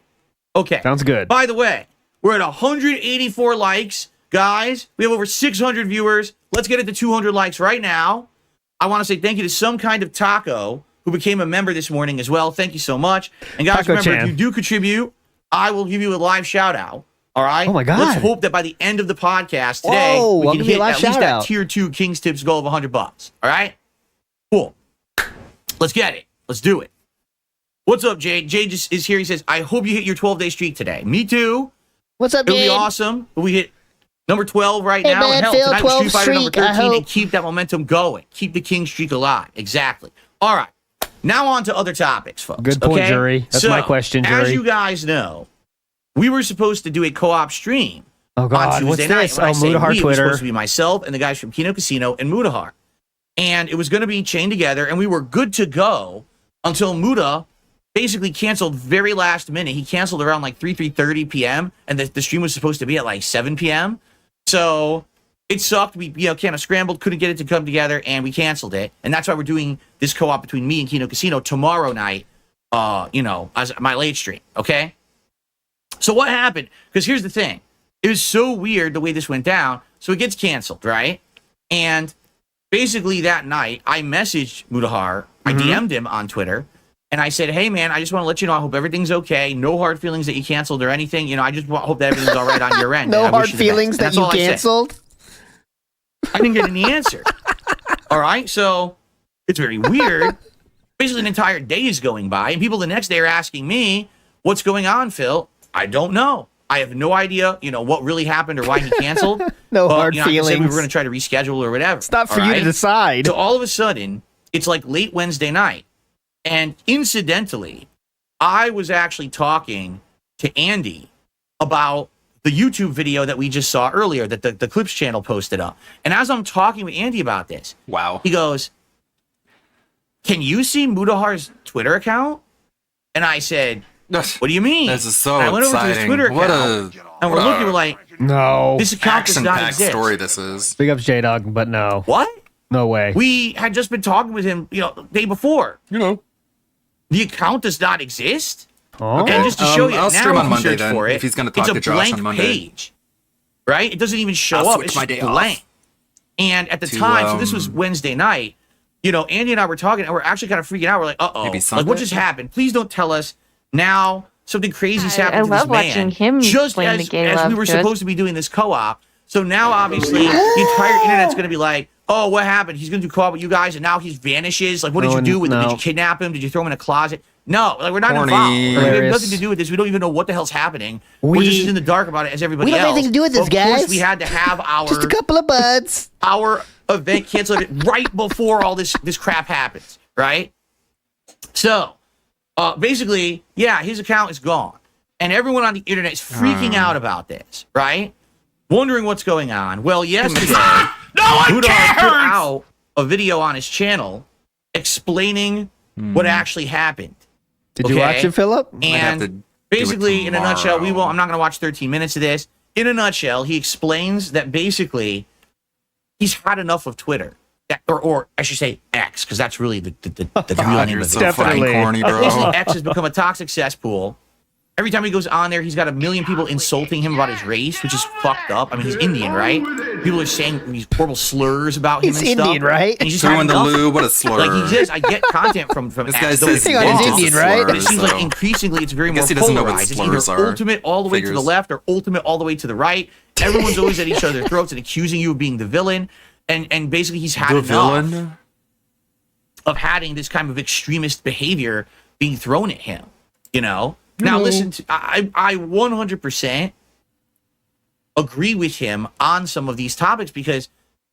Okay. Sounds good. By the way, we're at 184 likes. Guys, we have over 600 viewers. Let's get it to 200 likes right now. I want to say thank you to Some Kind of Taco, who became a member this morning as well. Thank you so much. And guys, Taco remember, Chan. if you do contribute, I will give you a live shout out. All right? Oh my God. Let's hope that by the end of the podcast today, Whoa, we I'll can give you a hit live at least shout that out. tier 2 King's Tips goal of $100. All right? Cool. Let's get it. Let's do it. What's up, Jade? Jade just is here. He says, I hope you hit your 12-day streak today. Me too. What's up, It'll be Jade? awesome. We hit number 12 right Hey, now. man, And hell, Phil, tonight was 12 Street Fighter number streak, I 13 and hope. keep that momentum going. Keep the King streak alive. Exactly. All right. Now on to other topics, folks. Good point, okay? jury. That's my question, As jury. you guys know, we were supposed to do a co-op stream Oh on God, Tuesday what's night. this? When I Oh, say Mudahar we, it was Twitter. supposed to be myself and the guys from Kino Casino and Mudahar. And it was going to be chained together, and we were good to go until Muda basically canceled very last minute. He canceled around like 3:30 p.m., and the stream was supposed to be at like 7 p.m. So it sucked. We kind of scrambled, couldn't get it to come together, and we canceled it. And that's why we're doing this co-op between me and Kino Casino tomorrow night, as my late stream, okay? So what happened? Because here's the thing. It was so weird the way this went down. So it gets canceled, right? And basically that night, I messaged Mudahar. I DM'd him on Twitter. And I said, hey, man, I just want to let you know, I hope everything's okay. No hard feelings that you canceled or anything. I just hope that everything's all right on your end. No I wish hard you the best. feelings And that that's you all I said. canceled? I didn't get any answer. All right, so it's very weird. Basically, an entire day is going by, and people the next day are asking me, what's going on, Phil? I don't know. I have no idea, what really happened or why he canceled. No But, hard I said we feelings. were going to try to reschedule or whatever. It's not for all you to right? decide. So all of a sudden, it's like late Wednesday night. And incidentally, I was actually talking to Andy about the YouTube video that we just saw earlier that the Clips channel posted up. And as I'm talking with Andy about this, he goes, can you see Mudahar's Twitter account? And I said, what do you mean? This is so And I went over to his exciting. Twitter What account, a- and we're what looking, a we're like, No. this account does not action-packed exist. story this is. Big ups, J-Dog, but no. What? No way. We had just been talking with him, the day before. The account does not exist. Oh. And just to show you, I'll now stream if on you Monday search then, for it, if he's gonna talk it's a to Josh blank on Monday. page, right? It doesn't even show I'll up. switch It's my just day off. blank. And at the To, time, so this was Wednesday night, Andy and I were talking, and we're actually kind of freaking out. We're like, uh-oh. Maybe Like, Sunday? what just happened? Please don't tell us now something crazy's happened to this love watching man. him Just playing as, the gay as love we were good. supposed to be doing this co-op. So now, obviously, the entire internet's going to be like, oh, what happened? He's going to do co-op with you guys, and now he vanishes. Like, what did No you do one- with him? Did no. you kidnap him? Did you throw him in a closet? No, like, we're not Horny. involved. Like, we have Hilarious. nothing to do with this. We don't even know what the hell's happening. We're We- just in the dark about it as everybody We don't have else. anything to do with this, Of course, guys. we had to have our Just a couple of buds. our event canceled it right before all this crap happens, right? So, basically, yeah, his account is gone. And everyone on the internet is freaking out about this, right? Wondering what's going on. Well, yesterday, Mudahar put out a video on his channel explaining what actually happened. Did you watch it, Philip? And basically, in a nutshell, I'm not going to watch 13 minutes of this. In a nutshell, he explains that basically he's had enough of Twitter. Or I should say X, because that's really the real name You're of so it. fucking corny, bro. Basically, X has become a toxic cesspool. Every time he goes on there, he's got a million people insulting him about his race, which is fucked up. I mean, he's Indian, right? People are saying these horrible slurs about him and stuff. He's Indian, right? And he's just Throwing having the enough. loo, what a slur. Like, he says, I get content from This guy ads, says though Hang on, he's it's Indian, right? but it seems like so- increasingly it's very I more guess he doesn't know what polarized. It's slurs either are. ultimate all the way to the Figures. left or ultimate all the way to the right. Everyone's always at each other's throats and accusing you of being the villain. And basically he's had enough of having this kind of extremist behavior being thrown at him, you know? Now listen, I 100% agree with him on some of these topics because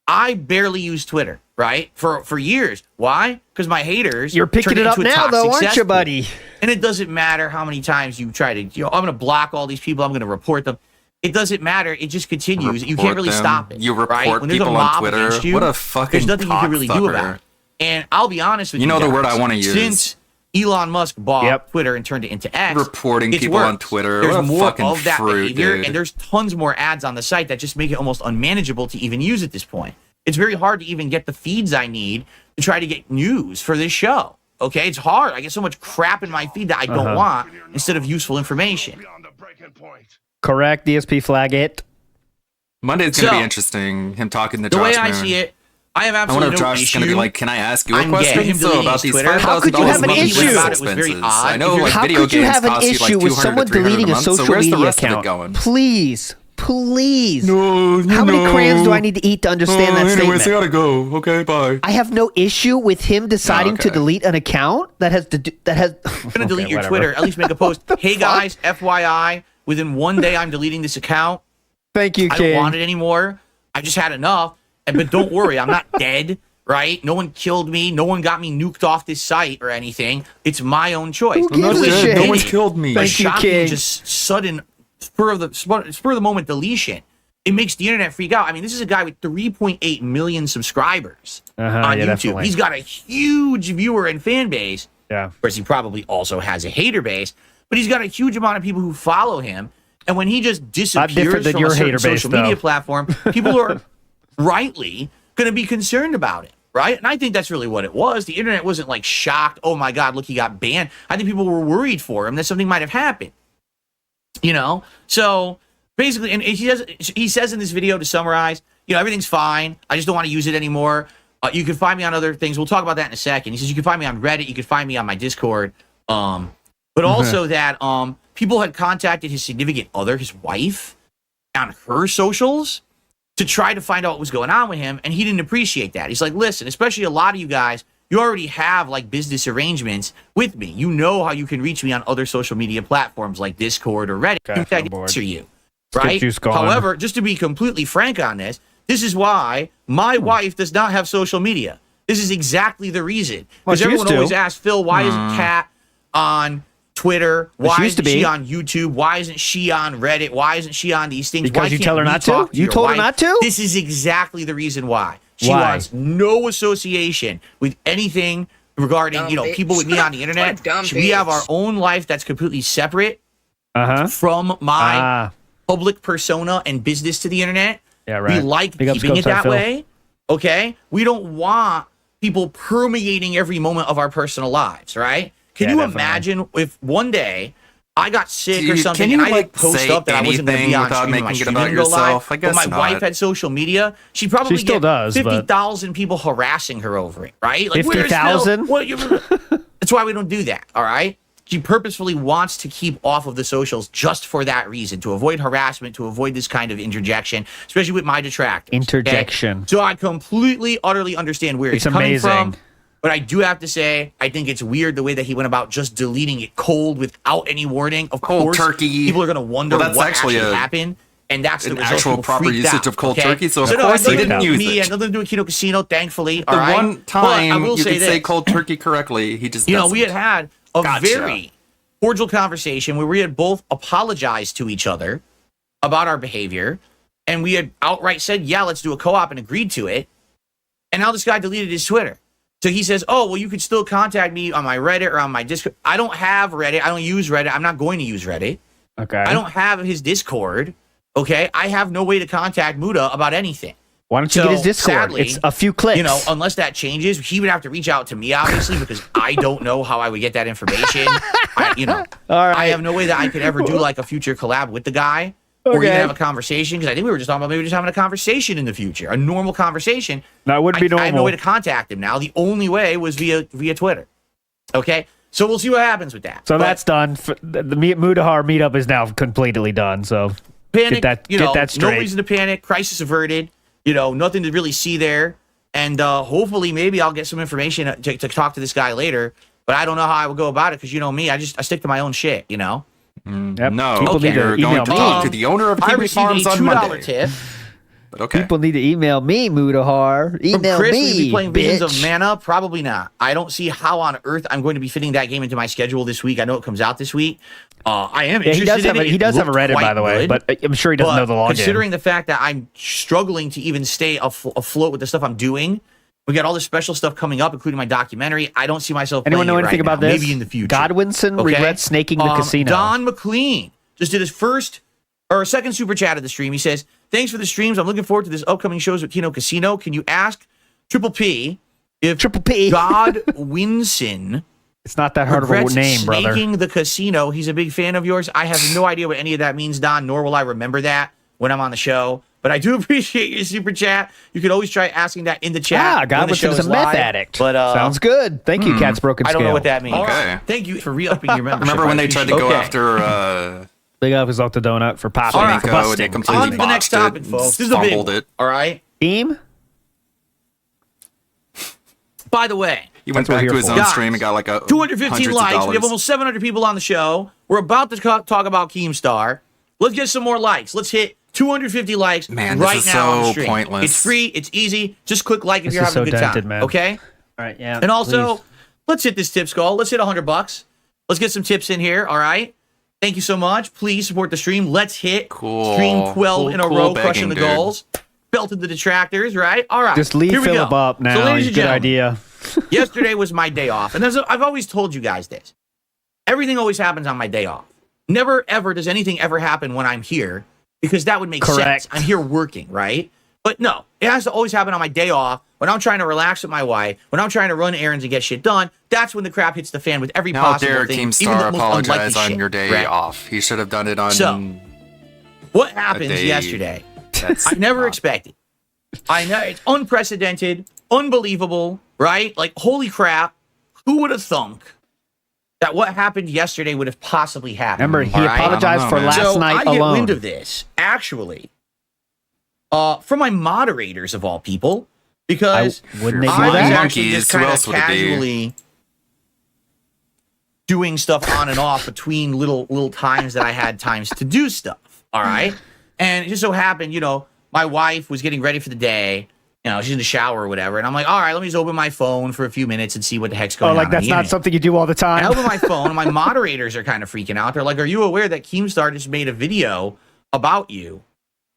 I barely use Twitter, right? For years. Why? Because my haters You're picking turn it up into a now, though, toxic aren't you, cesspool. buddy? And it doesn't matter how many times you try to, I'm going to block all these people. I'm going to report them. It doesn't matter. It just continues. You can't really stop it. You report right? When there's a people on mob Twitter. against you, What a fucking there's nothing you can really do cocksucker. about it. And I'll be honest with you. You know the guys, word I wanna use. Since Elon Musk bought Twitter and turned it into X, Reporting it's people on worked. Twitter. There's What a more fucking of that fruit, behavior, dude. and there's tons more ads on the site that just make it almost unmanageable to even use at this point. It's very hard to even get the feeds I need to try to get news for this show. Okay, it's hard. I get so much crap in my feed that I don't want instead of useful information. Correct. DSP flag it. Monday's going to So, be interesting. Him talking to The Josh way I Moon. see it, I have I wonder absolutely if no Josh is issue. going to be like, can I ask you a I'm question? gay. Him So deleting about his these Twitter. $5,000 How could you have an monthly issue? expenses. It was very odd. I know like How video could you games have an cost you like issue with 200 someone to 300 deleting a month, so social where's the media rest of it account? going? Please. No, How many crayons do I need to eat to understand that anyways, statement? I gotta go. Okay, bye. I have no issue with him deciding to delete an account that has I'm gonna delete your Twitter. At least make a post. Hey guys, FYI, within one day I'm deleting this account. Thank you, I King. don't want it anymore. I just had enough. But don't worry, I'm not dead. Right? No one killed me. No one got me nuked off this site or anything. It's my own choice. Who gives a shit? No one killed me. A Thank you, shocking, King. just sudden spur of the moment deletion. It makes the internet freak out. I mean, this is a guy with 3.8 million subscribers on YouTube. definitely. He's got a huge viewer and fan base. Yeah. Of course, he probably also has a hater base, but he's got a huge amount of people who follow him. And when he just different disappears than from your a certain hater base, social media though. platform, people are rightly going to be concerned about it, right? And I think that's really what it was. The internet wasn't like shocked. Oh my God, look, he got banned. I think people were worried for him that something might have happened. You know, so basically, and he says in this video, to summarize, everything's fine. I just don't want to use it anymore. You can find me on other things. We'll talk about that in a second. He says you can find me on Reddit. You can find me on my Discord. But also that people had contacted his significant other, his wife, on her socials to try to find out what was going on with him, and he didn't appreciate that. He's like, listen, especially a lot of you guys, you already have like business arrangements with me. You know how you can reach me on other social media platforms like Discord or Reddit. Okay, I I'm bored. answer you, Let's get right? juice going. However, just to be completely frank on this is why my wife does not have social media. This is exactly the reason. Well, Because she everyone used to. always asks, Phil, why isn't Kat on Twitter? Well, Why she used to isn't she be. on YouTube? Why isn't she on Reddit? Why isn't she on these things? Because Why you can't tell her we not to? talk You your told her wife? not to? This is exactly the reason why. She Why? wants no association with anything regarding, Dumb bitch. people with me on the What internet. a dumb We have bitch. our own life that's completely separate Uh-huh. from my public persona and business to the internet. Yeah, right. We like Big ups, keeping it Coach that Phil. way. Okay? We don't want people permeating every moment of our personal lives, right? Can Yeah, you definitely. imagine if one day I got sick or Dude, something can you, and I like, didn't post say up that I wasn't going to be anything on without stream, my making it stream about didn't go live, yourself? I but my guess wife not. had social media, she'd probably She still get does, but- 50,000 people harassing her over it, right? Like, where's 50,000? Phil? What you? That's why we don't do that, all right? She purposefully wants to keep off of the socials just for that reason, to avoid harassment, to avoid this kind of interjection, especially with my detractors. okay? Interjection. So I completely, utterly understand where It's he's coming amazing. from. But I do have to say, I think it's weird the way that he went about just deleting it cold without any warning. Of Cold course, turkey. people are going to wonder Well, that's what actually actually a- happened. And that's the an result. actual People proper freaked usage out, of cold okay? turkey, so of no, course it he had didn't nothing to do with use me, it. and nothing to do with Kino Casino, thankfully. The all right? one But I time will you say could say this. cold turkey correctly, he just we doesn't. had had a Gotcha. very cordial conversation where we had both apologized to each other about our behavior, and we had outright said, yeah, let's do a co-op, and agreed to it. And now this guy deleted his Twitter. So he says, oh, well, you could still contact me on my Reddit or on my Discord. I don't have Reddit. I don't use Reddit. I'm not going to use Reddit. Okay. I don't have his Discord. Okay. I have no way to contact Muda about anything. Why don't you get his Discord? Sadly, It's a few clicks. You know, unless that changes, he would have to reach out to me, obviously, because I don't know how I would get that information. I have no way that I could ever do like a future collab with the guy or even have a conversation, because I think we were just talking about maybe just having a conversation in the future, a normal conversation. That would be normal. I have no way to contact him now. The only way was via Twitter. Okay? So we'll see what happens with that. So that's done. The Mudahar meetup is now completely done. So panic, get that straight. No reason to panic. Crisis averted. You know, nothing to really see there. And hopefully, maybe I'll get some information to talk to this guy later. But I don't know how I would go about it because you know me, I stick to my own shit. You know. Yep. No, People need to you're going to talk to the owner of Kiwi Farms on Monday. Tip. But okay. People need to email me, Mudahar. Email From Chris, me, will you be playing bitch. Visions of Mana? Probably not. I don't see how on earth I'm going to be fitting that game into my schedule this week. I know it comes out this week. I am interested in it. He does have a Reddit, by the way, but I'm sure he doesn't know the login. Considering the fact that I'm struggling to even stay afloat with the stuff I'm doing, we got all this special stuff coming up, including my documentary. I don't see myself Anyone playing know it anything right about now. this? Maybe in the future. Godwinson regrets snaking the casino. Don McLean just did his second super chat of the stream. He says, "Thanks for the streams. I'm looking forward to this upcoming shows with Kino Casino. Can you ask Triple P if Godwinson it's not that hard of a name, brother. Snaking the casino. He's a big fan of yours. I have no idea what any of that means, Don, nor will I remember that when I'm on the show. But I do appreciate your super chat. You could always try asking that in the chat. Yeah, Godwinson is a meth addict. But sounds good. Thank you, Cat's Broken I Scale. don't know what that means. Okay. Thank you for re-upping your membership. Remember when they tried to go after Big up is off the donut for popping All right, for Nico, busting. they completely On to the next botched topic, it, folks. This is a big fumbled one, it. all right? Team? By the way, He went back to his own stream and got like a 215 hundreds of likes. We dollars. have almost 700 people on the show. We're about to talk about Keemstar. Let's get some more likes. Let's hit 250 likes Man, this right is now on the so stream. pointless. It's free. It's easy. Just click like if This you're is having a so good dented, time. man. Okay? All right, yeah. And also, please. let's hit this tip skull. Let's hit $100. Let's get some tips in here. All right? Thank you so much. Please support the stream. Let's hit stream 12 in a row, crushing the begging, dude. goals. Belted the detractors, right? All right. Just leave here we Philip go. up now. So, ladies Good and gentlemen, idea. yesterday was my day off. And I've always told you guys this. Everything always happens on my day off. Never, ever does anything ever happen when I'm here because that would make Correct. sense. I'm here working, right? But no, it has to always happen on my day off when I'm trying to relax with my wife, when I'm trying to run errands and get shit done. That's when the crap hits the fan with every How possible dare thing. even Keemstar the most unlikely apologize on shit, your day right? off? He should have done it on. So, what happens day yesterday? that's I never expected. I know it's unprecedented, unbelievable, right? Like, holy crap! Who would have thunk that what happened yesterday would have possibly happened? Remember, he all right? apologized for last So night I get alone. wind of this actually from my moderators of all people, because wouldn't they do I was that? actually Monkeys, just who kind of else would it be? casually doing stuff on and off between little times that I had times to do stuff. All right, and it just so happened, you know, my wife was getting ready for the day. You know, she's in the shower or whatever, and I'm like, all right, let me just open my phone for a few minutes and see what the heck's going Oh, on. like on that's the not internet. something you do all the time. I open my phone, and my moderators are kind of freaking out. They're like, "Are you aware that Keemstar just made a video about you,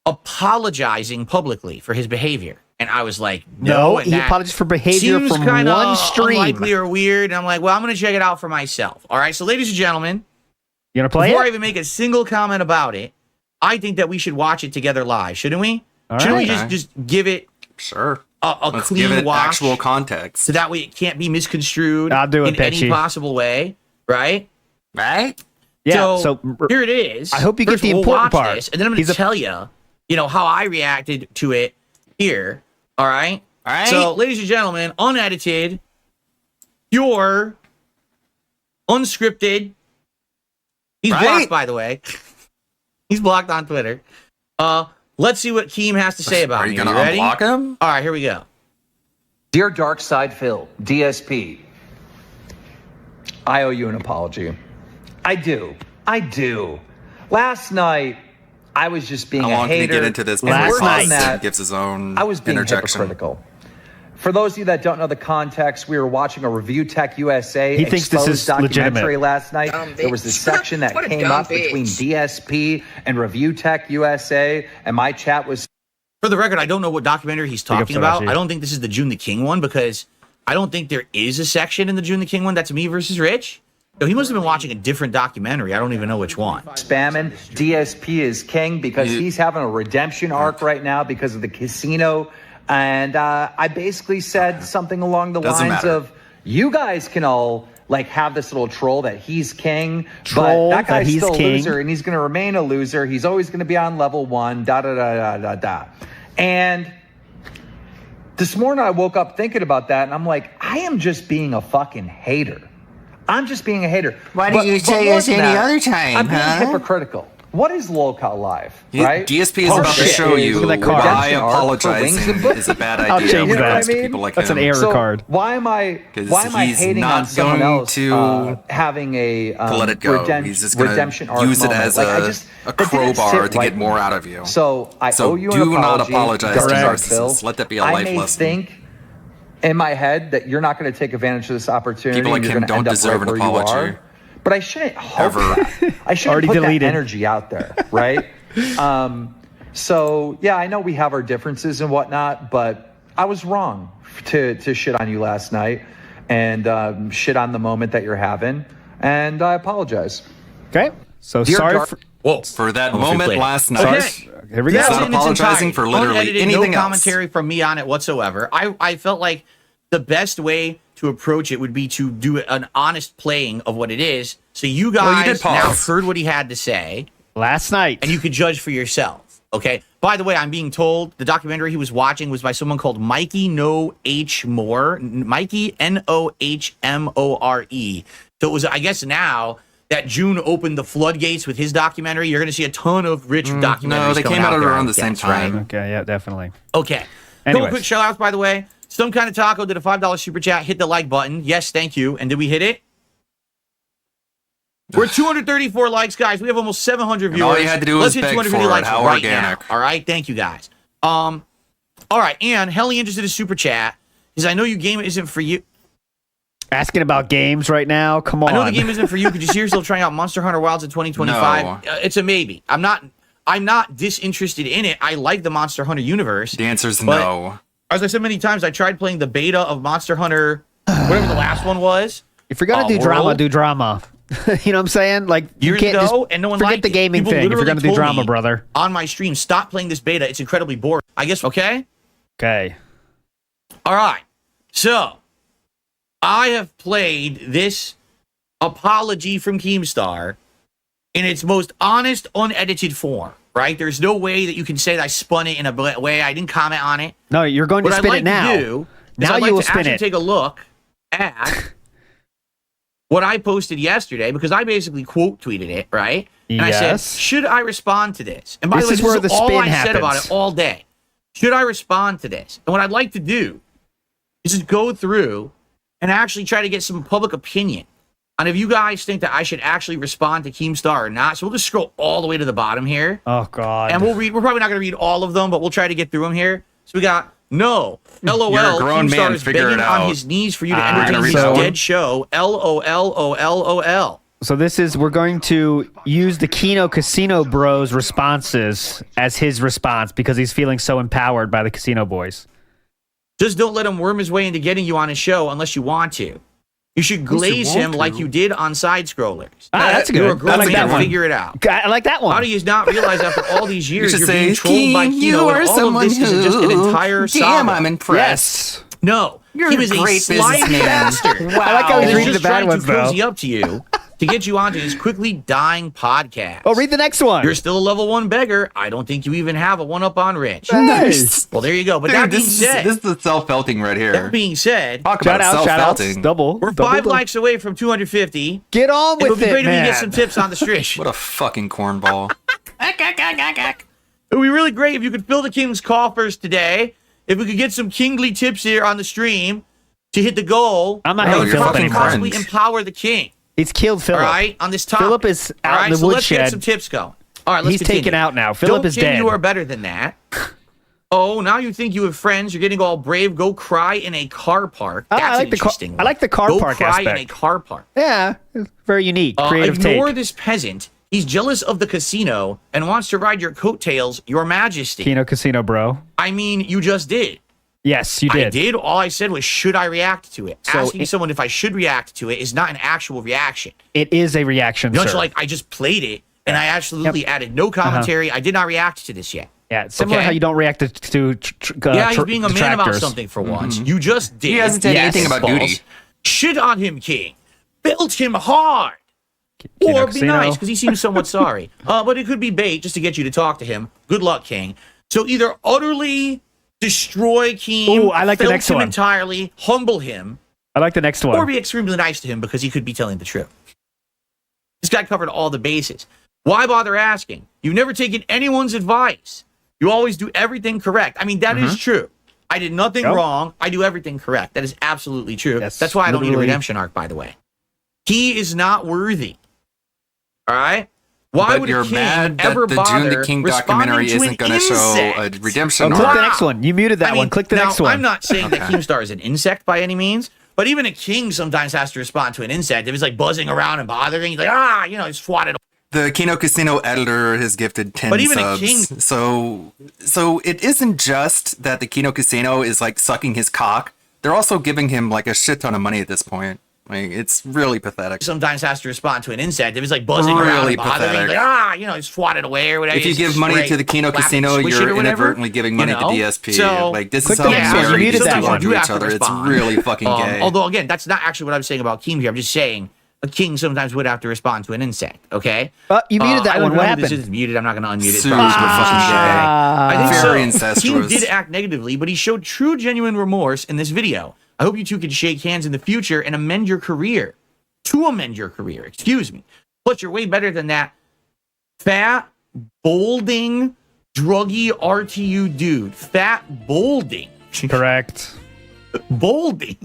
apologizing publicly for his behavior?" And I was like, No, and he that apologized for behavior seems from kinda one stream. unlikely or weird. And I'm like, well, I'm going to check it out for myself. All right, so ladies and gentlemen, You gonna play before I it? even make a single comment about it, I think that we should watch it together live, shouldn't we? All Shouldn't right. we Okay. just give it Sure. a Let's clean give it watch, actual context. so that way it can't be misconstrued I'll do it, in any Petchy. possible way, right? Right? Yeah. So, So, here it is. I hope you get First the we'll important watch part. this, and then I'm going He's to a- tell you know, how I reacted to it here. All right? All right. So, ladies and gentlemen, unedited, pure, unscripted. He's Right? blocked, by the way. He's blocked on Twitter. Let's see what Keem has to say about Are me. you gonna ready? unblock him? All right, here we go. Dear Darkside Phil, DSP, I owe you an apology. I do. Last night, I was just being How a long can he hater. get into this and before worse night. than Fox that, gives his own I was being interjection? hypocritical. For those of you that don't know the context, we were watching a Review Tech USA He thinks this is exposed documentary legitimate. last night. Dumb There was bitch. this section that What a came dumb up between bitch. DSP and Review Tech USA, and my chat was For the record, I don't know what documentary he's Big up talking about. Sorachi. I don't think this is the June the King one, because I don't think there is a section in the June the King one that's me versus Rich. So he must have been watching a different documentary. I don't even know which one. Spamming. DSP is king because he's having a redemption arc right now because of the casino. And I basically said something along the lines of, you guys can all like have this little troll that he's king, Troll but that guy's that he's still a king. loser and he's going to remain a loser. He's always going to be on level 1, And this morning I woke up thinking about that and I'm like, I am just being a fucking hater. I'm just being a hater. Why didn't you say more this than any that, other time, I'm being huh? hypocritical. What is Lolcow Live, right? DSP is about to show you why apologizing is a bad idea. I'll change when it that. comes to people like That's him. an error card. Why am I he's hating not on someone going else to having a let it go. He's just going redemption to arc use it moment? as Like, I a just- that didn't crowbar sit to right get with more me. out of you. So I owe you an do not apology. apologize to Correct. Phil. narcissists. Let that be a I life may lesson. think in my head that you're not going to take advantage of this opportunity. People like you're him gonna don't end up deserve right an where you apology. are. But I shouldn't hope that. I shouldn't Already put deleted. that energy out there, right? So yeah, I know we have our differences and whatnot, but I was wrong to shit on you last night and shit on the moment that you're having, and I apologize. Okay, so Dear sorry Dark- for. Whoa, for that moment last night. Okay. Here we He's go. not apologizing for literally Unedited, anything no else. commentary from me on it whatsoever. I felt like the best way to approach it would be to do an honest playing of what it is. So you Well, you guys did pause. now heard what he had to say Last night. and you could judge for yourself. Okay. By the way, I'm being told the documentary he was watching was by someone called Mikey No H More. Mikey NOHMORE. So it was, I guess now that June opened the floodgates with his documentary, you're going to see a ton of rich documentaries. No, they coming came out there, around I the same guess, right? time. Okay, yeah, definitely. Okay. Anyways. Couple quick shout outs, by the way. Some Kind of Taco did a $5 super chat. Hit the like button. Yes, thank you. And did we hit it? We're at 234 likes, guys. We have almost 700 viewers. And all you had to do was Let's hit beg 250 for it. likes How right organic. now. All right, thank you, guys. All right, and Helly interested in super chat because I know you game isn't for you. Asking about games right now. Come on. I know the game isn't for you because you're still trying out Monster Hunter Wilds in 2025. No. It's a maybe. I'm not disinterested in it. I like the Monster Hunter universe. The answer is But no. As I said many times, I tried playing the beta of Monster Hunter, whatever the last one was. If you're gonna do drama, World. do drama. You know what I'm saying? Like you Years can't ago, just and no one forget liked the it. gaming People thing. If you're literally gonna do told drama, me brother. on my stream, stop playing this beta. It's incredibly boring. I guess, okay? Okay. All right. So, I have played this apology from Keemstar in its most honest, unedited form, right? There's no way that you can say that I spun it in a way. I didn't comment on it. No, you're going to What I'd spin like it now. to do is Now I'd you like will to spin actually it. take a look at what I posted yesterday because I basically quote tweeted it, right? And I said, Yes. should I respond to this? And by This the way, is this where is the all spin I said about happens. it all day. Should I respond to this? And what I'd like to do is just go through and actually try to get some public opinion on if you guys think that I should actually respond to Keemstar or not. So we'll just scroll all the way to the bottom here. Oh God. And we'll read. We're probably not going to read all of them, but we'll try to get through them here. So we got no. LOL. You're a grown Keemstar man, is figure begging it on out. his knees for you to Ah, entertain I'm his gonna read that dead show. LOL. So this is we're going to use the Kino Casino Bros responses as his response because he's feeling so empowered by the Casino Boys. Just don't let him worm his way into getting you on his show unless you want to. You should Unless you glaze want him to. like you did on Side Scrollers. Ah, that's You're a good. grown I like man, that one. figure it out. I like that How one. do you not realize after all these years should you're say, being trolled by "Keem, you Kino are and all someone of this is just an who- entire saga? Damn, I'm impressed. No, You're he a was great slimy businessman. bastard. Wow. I like how he's He's reading just the bad trying ones, to though. cozy up to you to get you onto his quickly dying podcast. Oh, read the next one. You're still a level 1 beggar. I don't think you even have a 1-up on Rich. Nice. Well, there you go. But Dude, that being this said, is the self-felting right here. that being said, Talk shout about out, shout outs, self-felting. double. we're double, 5 double. likes away from 250. Get on It would with be it, great if we man. get some tips on the stream. What a fucking cornball. It would be really great if you could fill the king's coffers today. If we could get some kingly tips here on the stream to hit the goal. I'm not Oh, hitting you're Philip fucking anymore. Possibly friends. empower the king. He's killed Philip. All right, on this topic. Philip is All out right, in the so let's get woodshed. some tips going. All right, let's He's continue. taken out now. Philip Don't is think dead. you are better than that. Oh, now you think you have friends. You're getting all brave. Go cry in a car park. Ah, That's I like the car. interesting. I like the car Go park cry in a aspect. car park. Yeah, it's very unique. Creative Ignore take. this peasant. He's jealous of the casino and wants to ride your coattails, your majesty. Kino Casino, bro. I mean, you just did. Yes, you did. I did. All I said was, should I react to it? So Asking someone if I should react to it is not an actual reaction. It is a reaction, You know, sir. it's like I just played it and I absolutely added no commentary. I did not react to this yet. Yeah, it's similar how you don't react to yeah, he's being a man about something for once. You just did. He hasn't said anything about duty. Shit on him, King. Built him hard. Or be Casino. nice, because he seems somewhat sorry. But it could be bait just to get you to talk to him. Good luck, King. So either utterly destroy King, Ooh, I like the filth next him one. entirely, humble him, I like the next one. or be extremely nice to him because he could be telling the truth. This guy covered all the bases. Why bother asking? You've never taken anyone's advice. You always do everything correct. I mean, that is true. I did nothing wrong. I do everything correct. That is absolutely true. That's why I don't need a literally- redemption arc, by the way. He is not worthy. All right? Why But would you're a king mad ever that the bother June the King responding documentary to isn't an going to show a insect? redemption Click arc. the next one. You muted that I one. mean, Click the now, next one. I'm not saying that Keemstar is an insect by any means, but even a king sometimes has to respond to an insect. If it's like buzzing around and bothering, he's like, he's swatted. The Kino Casino editor has gifted 10 But even a subs. king- So it isn't just that the Kino Casino is like sucking his cock. They're also giving him like a shit ton of money at this point. Like, it's really pathetic. Sometimes has to respond to an insect. If it's like buzzing around Really and bothering, he's pathetic. like, he's swatted away or whatever. If you Just give money straight to the Kino slap Casino, and squish it you're or whatever, inadvertently giving money to DSP. So, Like, this click is the how next one. You very muted that sometimes one. do each other. It's really fucking gay. Although, again, that's not actually what I'm saying about Keem here. I'm just saying a king sometimes would have to respond to an insect, okay? You muted that I don't one. know What if this happened? is muted. I'm not going to unmute it. It's Super probably fucking fucking gay. I think Very Keem incestuous. did act negatively, but he showed true, genuine remorse in this video. I hope you two can shake hands in the future and amend your career. To amend your career, excuse me. Plus, you're way better than that fat, bolding, druggy RTU dude. Fat, bolding. Correct. Bolding.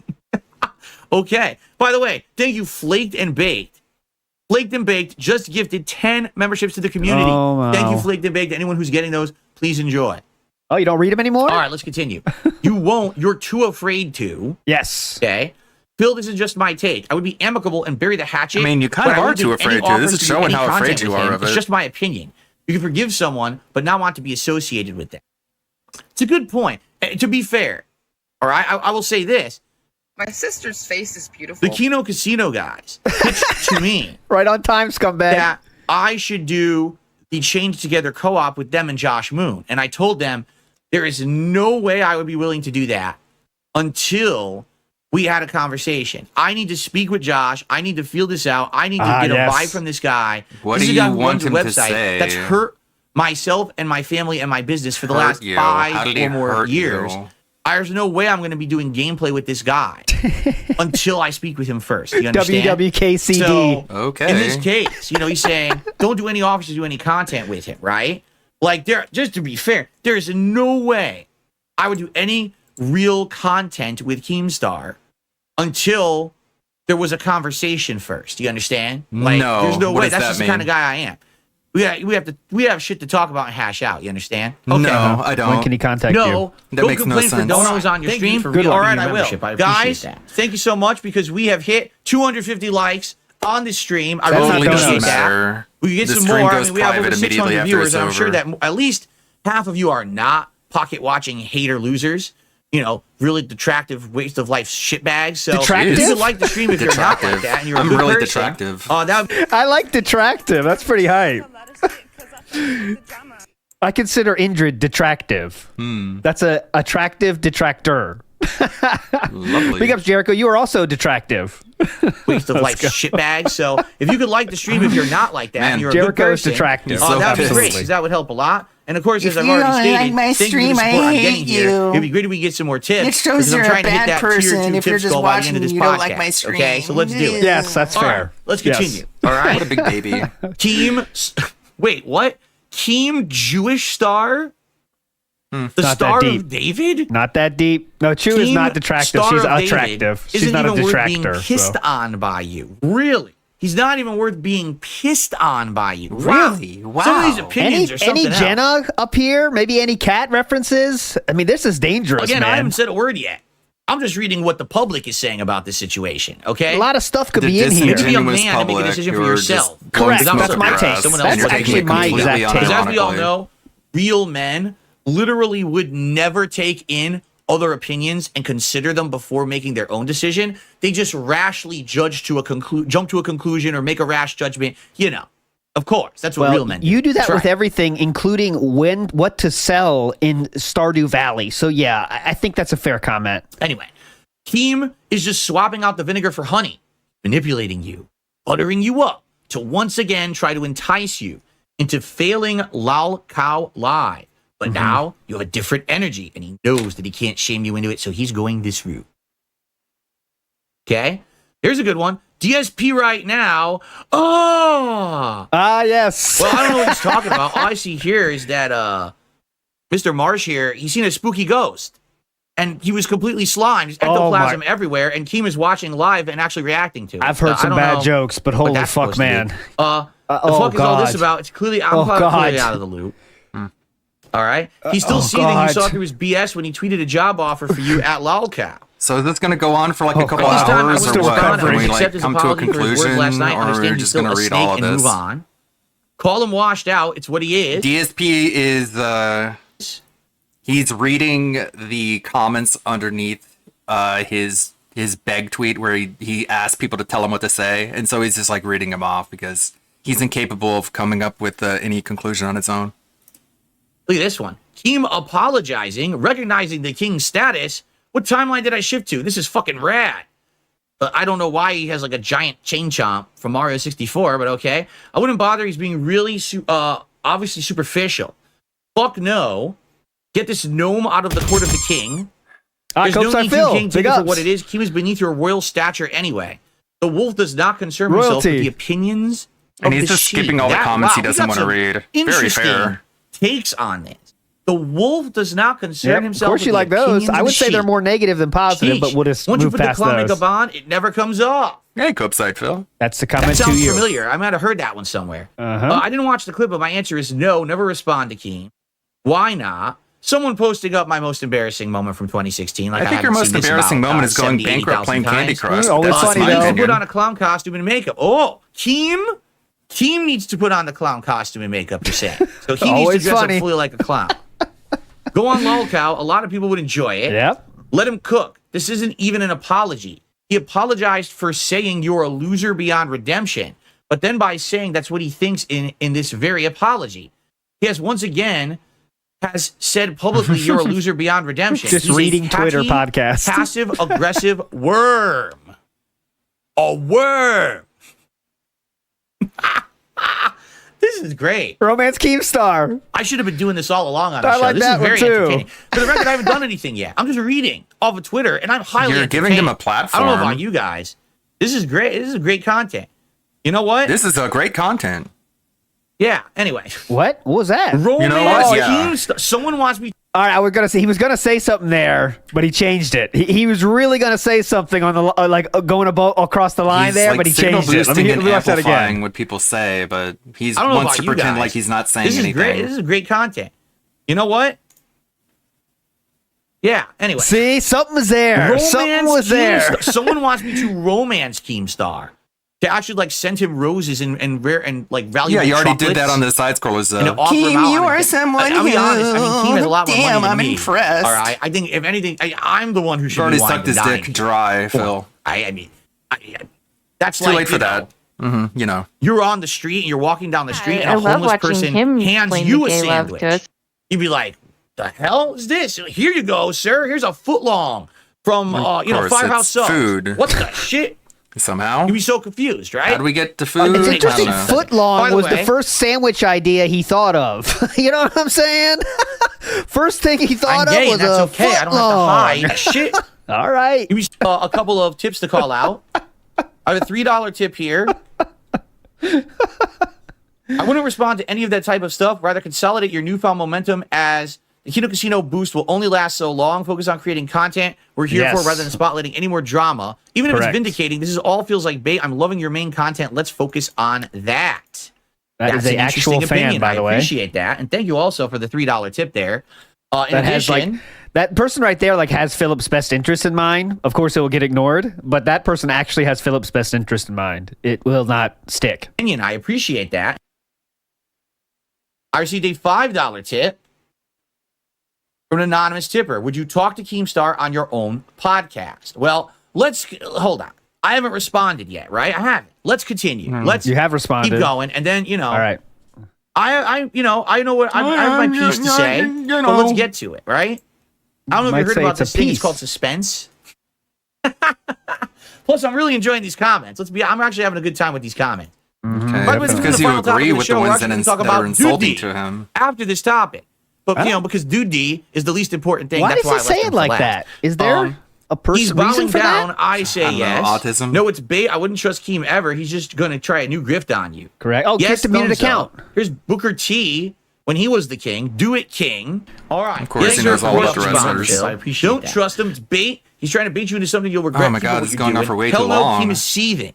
Okay. By the way, thank you, Flaked and Baked. Flaked and Baked just gifted 10 memberships to the community. Oh, wow. Thank you, Flaked and Baked. Anyone who's getting those, please enjoy. Oh, you don't read them anymore? All right, let's continue. You won't. You're too afraid to. Yes. Okay. Phil, this is just my take. I would be amicable and bury the hatchet. I mean, you kind but of I are wouldn't too make any afraid to. This offers is do showing any how content afraid you with are him. of It's it. just my opinion. You can forgive someone, but not want to be associated with them. It's a good point. To be fair, all right, I will say this. My sister's face is beautiful. The Kino Casino guys pitched to me Right on time, scumbag. that I should do the Change Together co-op with them and Josh Moon. And I told them there is no way I would be willing to do that until we had a conversation. I need to speak with Josh. I need to feel this out. I need to get a vibe from this guy. What This do is a guy you who want runs a him to website say? that's hurt myself and my family and my business for the Hurt last you? How 5 did he or more hurt years. you? There's no way I'm going to be doing gameplay with this guy until I speak with him first. You understand? WWKCD. So, Okay. in this case, he's saying, don't do any offers to do any content with him, right? Like, just to be fair, there is no way I would do any real content with Keemstar until there was a conversation first. You understand? Like, No. there's no What way. does That's that just the kind mean? of guy I am. We have shit to talk about and hash out. You understand? No, I don't. When can he contact No, you? That go makes no complain for sense. donos on your Thank you stream. for Good luck. All right, your I will. membership. I appreciate Guys, that. thank you so much because we have hit 250 likes on this stream. I That's really not appreciate donuts. that. Matter. We can get The some stream more. goes We have over private immediately 600 after viewers, it's and I'm sure over. that at least half of you are not pocket watching hater losers. Really detractive waste of life shitbags. So Detractive? if you could like the stream if you're not like that and you're a I'm good really person, detractive. I like detractive. That's pretty hype. I consider Indrid detractive. That's a attractive detractor. Lovely. Big ups, Jericho. You are also detractive. waste of life shitbags. So if you could like the stream if you're not like that Man, and you're a Jericho good is person, detractive. So that would be pissed. great because that would help a lot. And of course, as If I've you already don't stated, like my thank you for stream, the I support I'm hate getting here. you. It'd be great if we get some more tips. It shows because I'm you're a trying to hit bad that person tier 2 if you're tips just goal by the end of watching this and you don't podcast. like my Okay, so let's do it. Yes, that's All right, fair. let's Yes. continue. All right. What a big baby. Wait, what? Keem Jewish Star? The Not that Star deep. of David? Not that deep. No, Chu is Keem not detractive. Star She's of David attractive. She's isn't not a even worth being detractor. pissed so. on by you. Really? He's not even worth being pissed on by you. Really? Wow. Some of these opinions are something Any else. Jenna up here? Maybe any cat references? I mean, this is dangerous, Again, I man. haven't said a word yet. I'm just reading what the public is saying about this situation, okay? A lot of stuff could The be in here. You can be a disingenuous man and make a public decision for who are just yourself. blowing Correct. smoke That's up my your take. ass, Someone and else you're would taking actually it my completely exact take. Because as we all unironically. know, real men literally would never take in other opinions and consider them before making their own decision. They just rashly judge to jump to a conclusion or make a rash judgment. You know, of course, that's what real men do. You do that That's with right. everything, including what to sell in Stardew Valley. So yeah, I think that's a fair comment. Anyway, Keem is just swapping out the vinegar for honey, manipulating you, buttering you up to once again try to entice you into failing Lal Cow live. But now you have a different energy, and he knows that he can't shame you into it, so he's going this route. Okay? Here's a good one. DSP right now. Oh! Yes. Well, I don't know what he's talking about. All I see here is that Mr. Marsh here, he's seen a spooky ghost. And he was completely slimed. There's ectoplasm everywhere, and Keem is watching live and actually reacting to it. I've heard I some don't bad know jokes, but what holy that's fuck, supposed to be. man. The oh, fuck is all this God. about? It's clearly, I'm Oh, clearly God. out of the loop. All right? He's still seething. You saw through his BS when he tweeted a job offer for you at Lolcow. So is this going to go on for like a couple This time, I hours would or what? respond And and we like accept his come to a apology for his words conclusion, last night. or Understand we're he's just still going to a read snake all of and move this? on. Call him washed out. It's what he is. DSP is he's reading the comments underneath his beg tweet where he asked people to tell him what to say, and so he's just like reading them off because he's incapable of coming up with any conclusion on his own. Look at this one. Keem apologizing, recognizing the king's status. What timeline did I shift to? This is fucking rad. I don't know why he has like a giant chain chomp from Mario 64, but okay. I wouldn't bother. He's being really, obviously superficial. Fuck no. Get this gnome out of the court of the king. There's no need to king take it for what it is. Keem is beneath your royal stature anyway. The wolf does not concern himself with the opinions And of he's the just sheep. skipping all the comments he we doesn't got want to some read. Very Interesting fair. takes on this. The wolf does not concern Yep, himself. of course with you the like those. opinions I of would the say they're sheep. more negative than positive, but we'll just Once you move put the past Klondike those. on, it never comes off. Hey, Copside Phil. That's the That comment to sounds you. familiar. I might have heard that one somewhere. Uh-huh. I didn't watch the clip, but my answer is no. Never respond to Keem. Why not? Someone posting up my most embarrassing moment from 2016. Like I think your haven't most seen this embarrassing about, moment is going 70, bankrupt 80,000 playing Candy times. Crush. Always That's funny, my though. He needs to opinion. put on a clown costume and makeup. Oh, Keem needs to put on the clown costume and makeup, you're saying. So he needs to Always dress funny. up fully like a clown. Go on Lolcow. A lot of people would enjoy it. Yep. Let him cook. This isn't even an apology. He apologized for saying you're a loser beyond redemption, but then by saying that's what he thinks in this very apology. He has once again said publicly you're a loser beyond redemption. Just He's a reading Twitter catchy, podcasts. Passive aggressive worm. A worm. This is great. Romance Keemstar. I should have been doing this all along on the I show. like This that is very one, too. entertaining. For the record, I haven't done anything yet. I'm just reading off of Twitter, and I'm highly You're giving him a entertained. I don't know platform. about you guys. This is great. This is great content. You know what? This is a great content. Yeah. Anyway. What? What was that? Romance You know what? Yeah. Keemstar. Someone wants me. All right, I was gonna say he was gonna say something there, but he changed it. He was really gonna say something on the going across the line He's there, like but he signal changed it. Let boosting me and watch that amplifying again. what people say, but he I don't know wants about to you pretend guys. like he's not saying This is anything. great. This is great content. You know what? Yeah. Anyway. See, something was there. Something was there. Keemstar. Someone wants me to romance Keemstar. To actually like send him roses and rare and like valuable. Yeah, you already did chocolates that on the side scrollers. and to offer him out on a- I'll be honest. I mean, Keem has a lot more money than I'm me. impressed. All right. I think if anything, I'm the one who He's should already be wanting sucked to his dine dick here. dry, Phil. I mean, that's Too like, late for you know, that. Mm-hmm, you know. You're on the street and you're walking down the street, I and a love homeless watching person him hands explain you the a gay love sandwich. to us. You'd be like, "The hell is this? Here you go, sir. Here's a foot long from Of course, Firehouse it's Subs. food. What the shit?" Somehow. You'd be so confused, right? How do we get to food? It's I interesting. don't know. Foot long By the was way- the first sandwich idea he thought of. You know what I'm saying? First thing he thought I'm gay, of was and that's a okay. I don't footlong. have to hide shit. All right. Give me a couple of tips to call out. I have a $3 tip here. I wouldn't respond to any of that type of stuff. Rather, consolidate your newfound momentum as the Kino Casino boost will only last so long. Focus on creating content we're here Yes. for rather than spotlighting any more drama. Even if Correct. it's vindicating, this is all feels like bait. I'm loving your main content. Let's focus on that. That is That's an actual interesting fan, opinion. by the way. I appreciate that. And thank you also for the $3 tip there. In That has addition, like that person right there like has Philip's best interest in mind. Of course, it will get ignored, but that person actually has Philip's best interest in mind. It will not stick. opinion. I appreciate that. I received a $5 tip. From an anonymous tipper, would you talk to Keemstar on your own podcast? Well, let's hold on. I haven't responded yet, right? I haven't. Let's continue. Let's You have responded. keep going, and then All right. I know what I have my piece to say, but let's get to it, right? I don't know if you heard about this thing. It's called suspense. Plus, I'm really enjoying these comments. I'm actually having a good time with these comments. Okay. By the way, this is Because the you final topic agree of the with show. the We're ones actually that, gonna talk that about are insulting Dude D to him. after this topic. But because Dude D is the least important thing. Why that's does why he I say left it him for like last. that? Is there a He's reason bowing for down. that? I say I don't know, yes. autism? No, it's bait. I wouldn't trust Keem ever. He's just going to try a new grift on you. Correct. Oh, yes, get the muted thumbs up. account. Here's Booker T when he was the king. Do it, king. All right. Of course, Yes, he sir, knows all about the response, wrestlers. Phil. I appreciate Don't that. trust him. It's bait. He's trying to bait you into something you'll regret. Oh my Keep God, what this is you're going on doing. for way Hell too no, long. Keem is seething.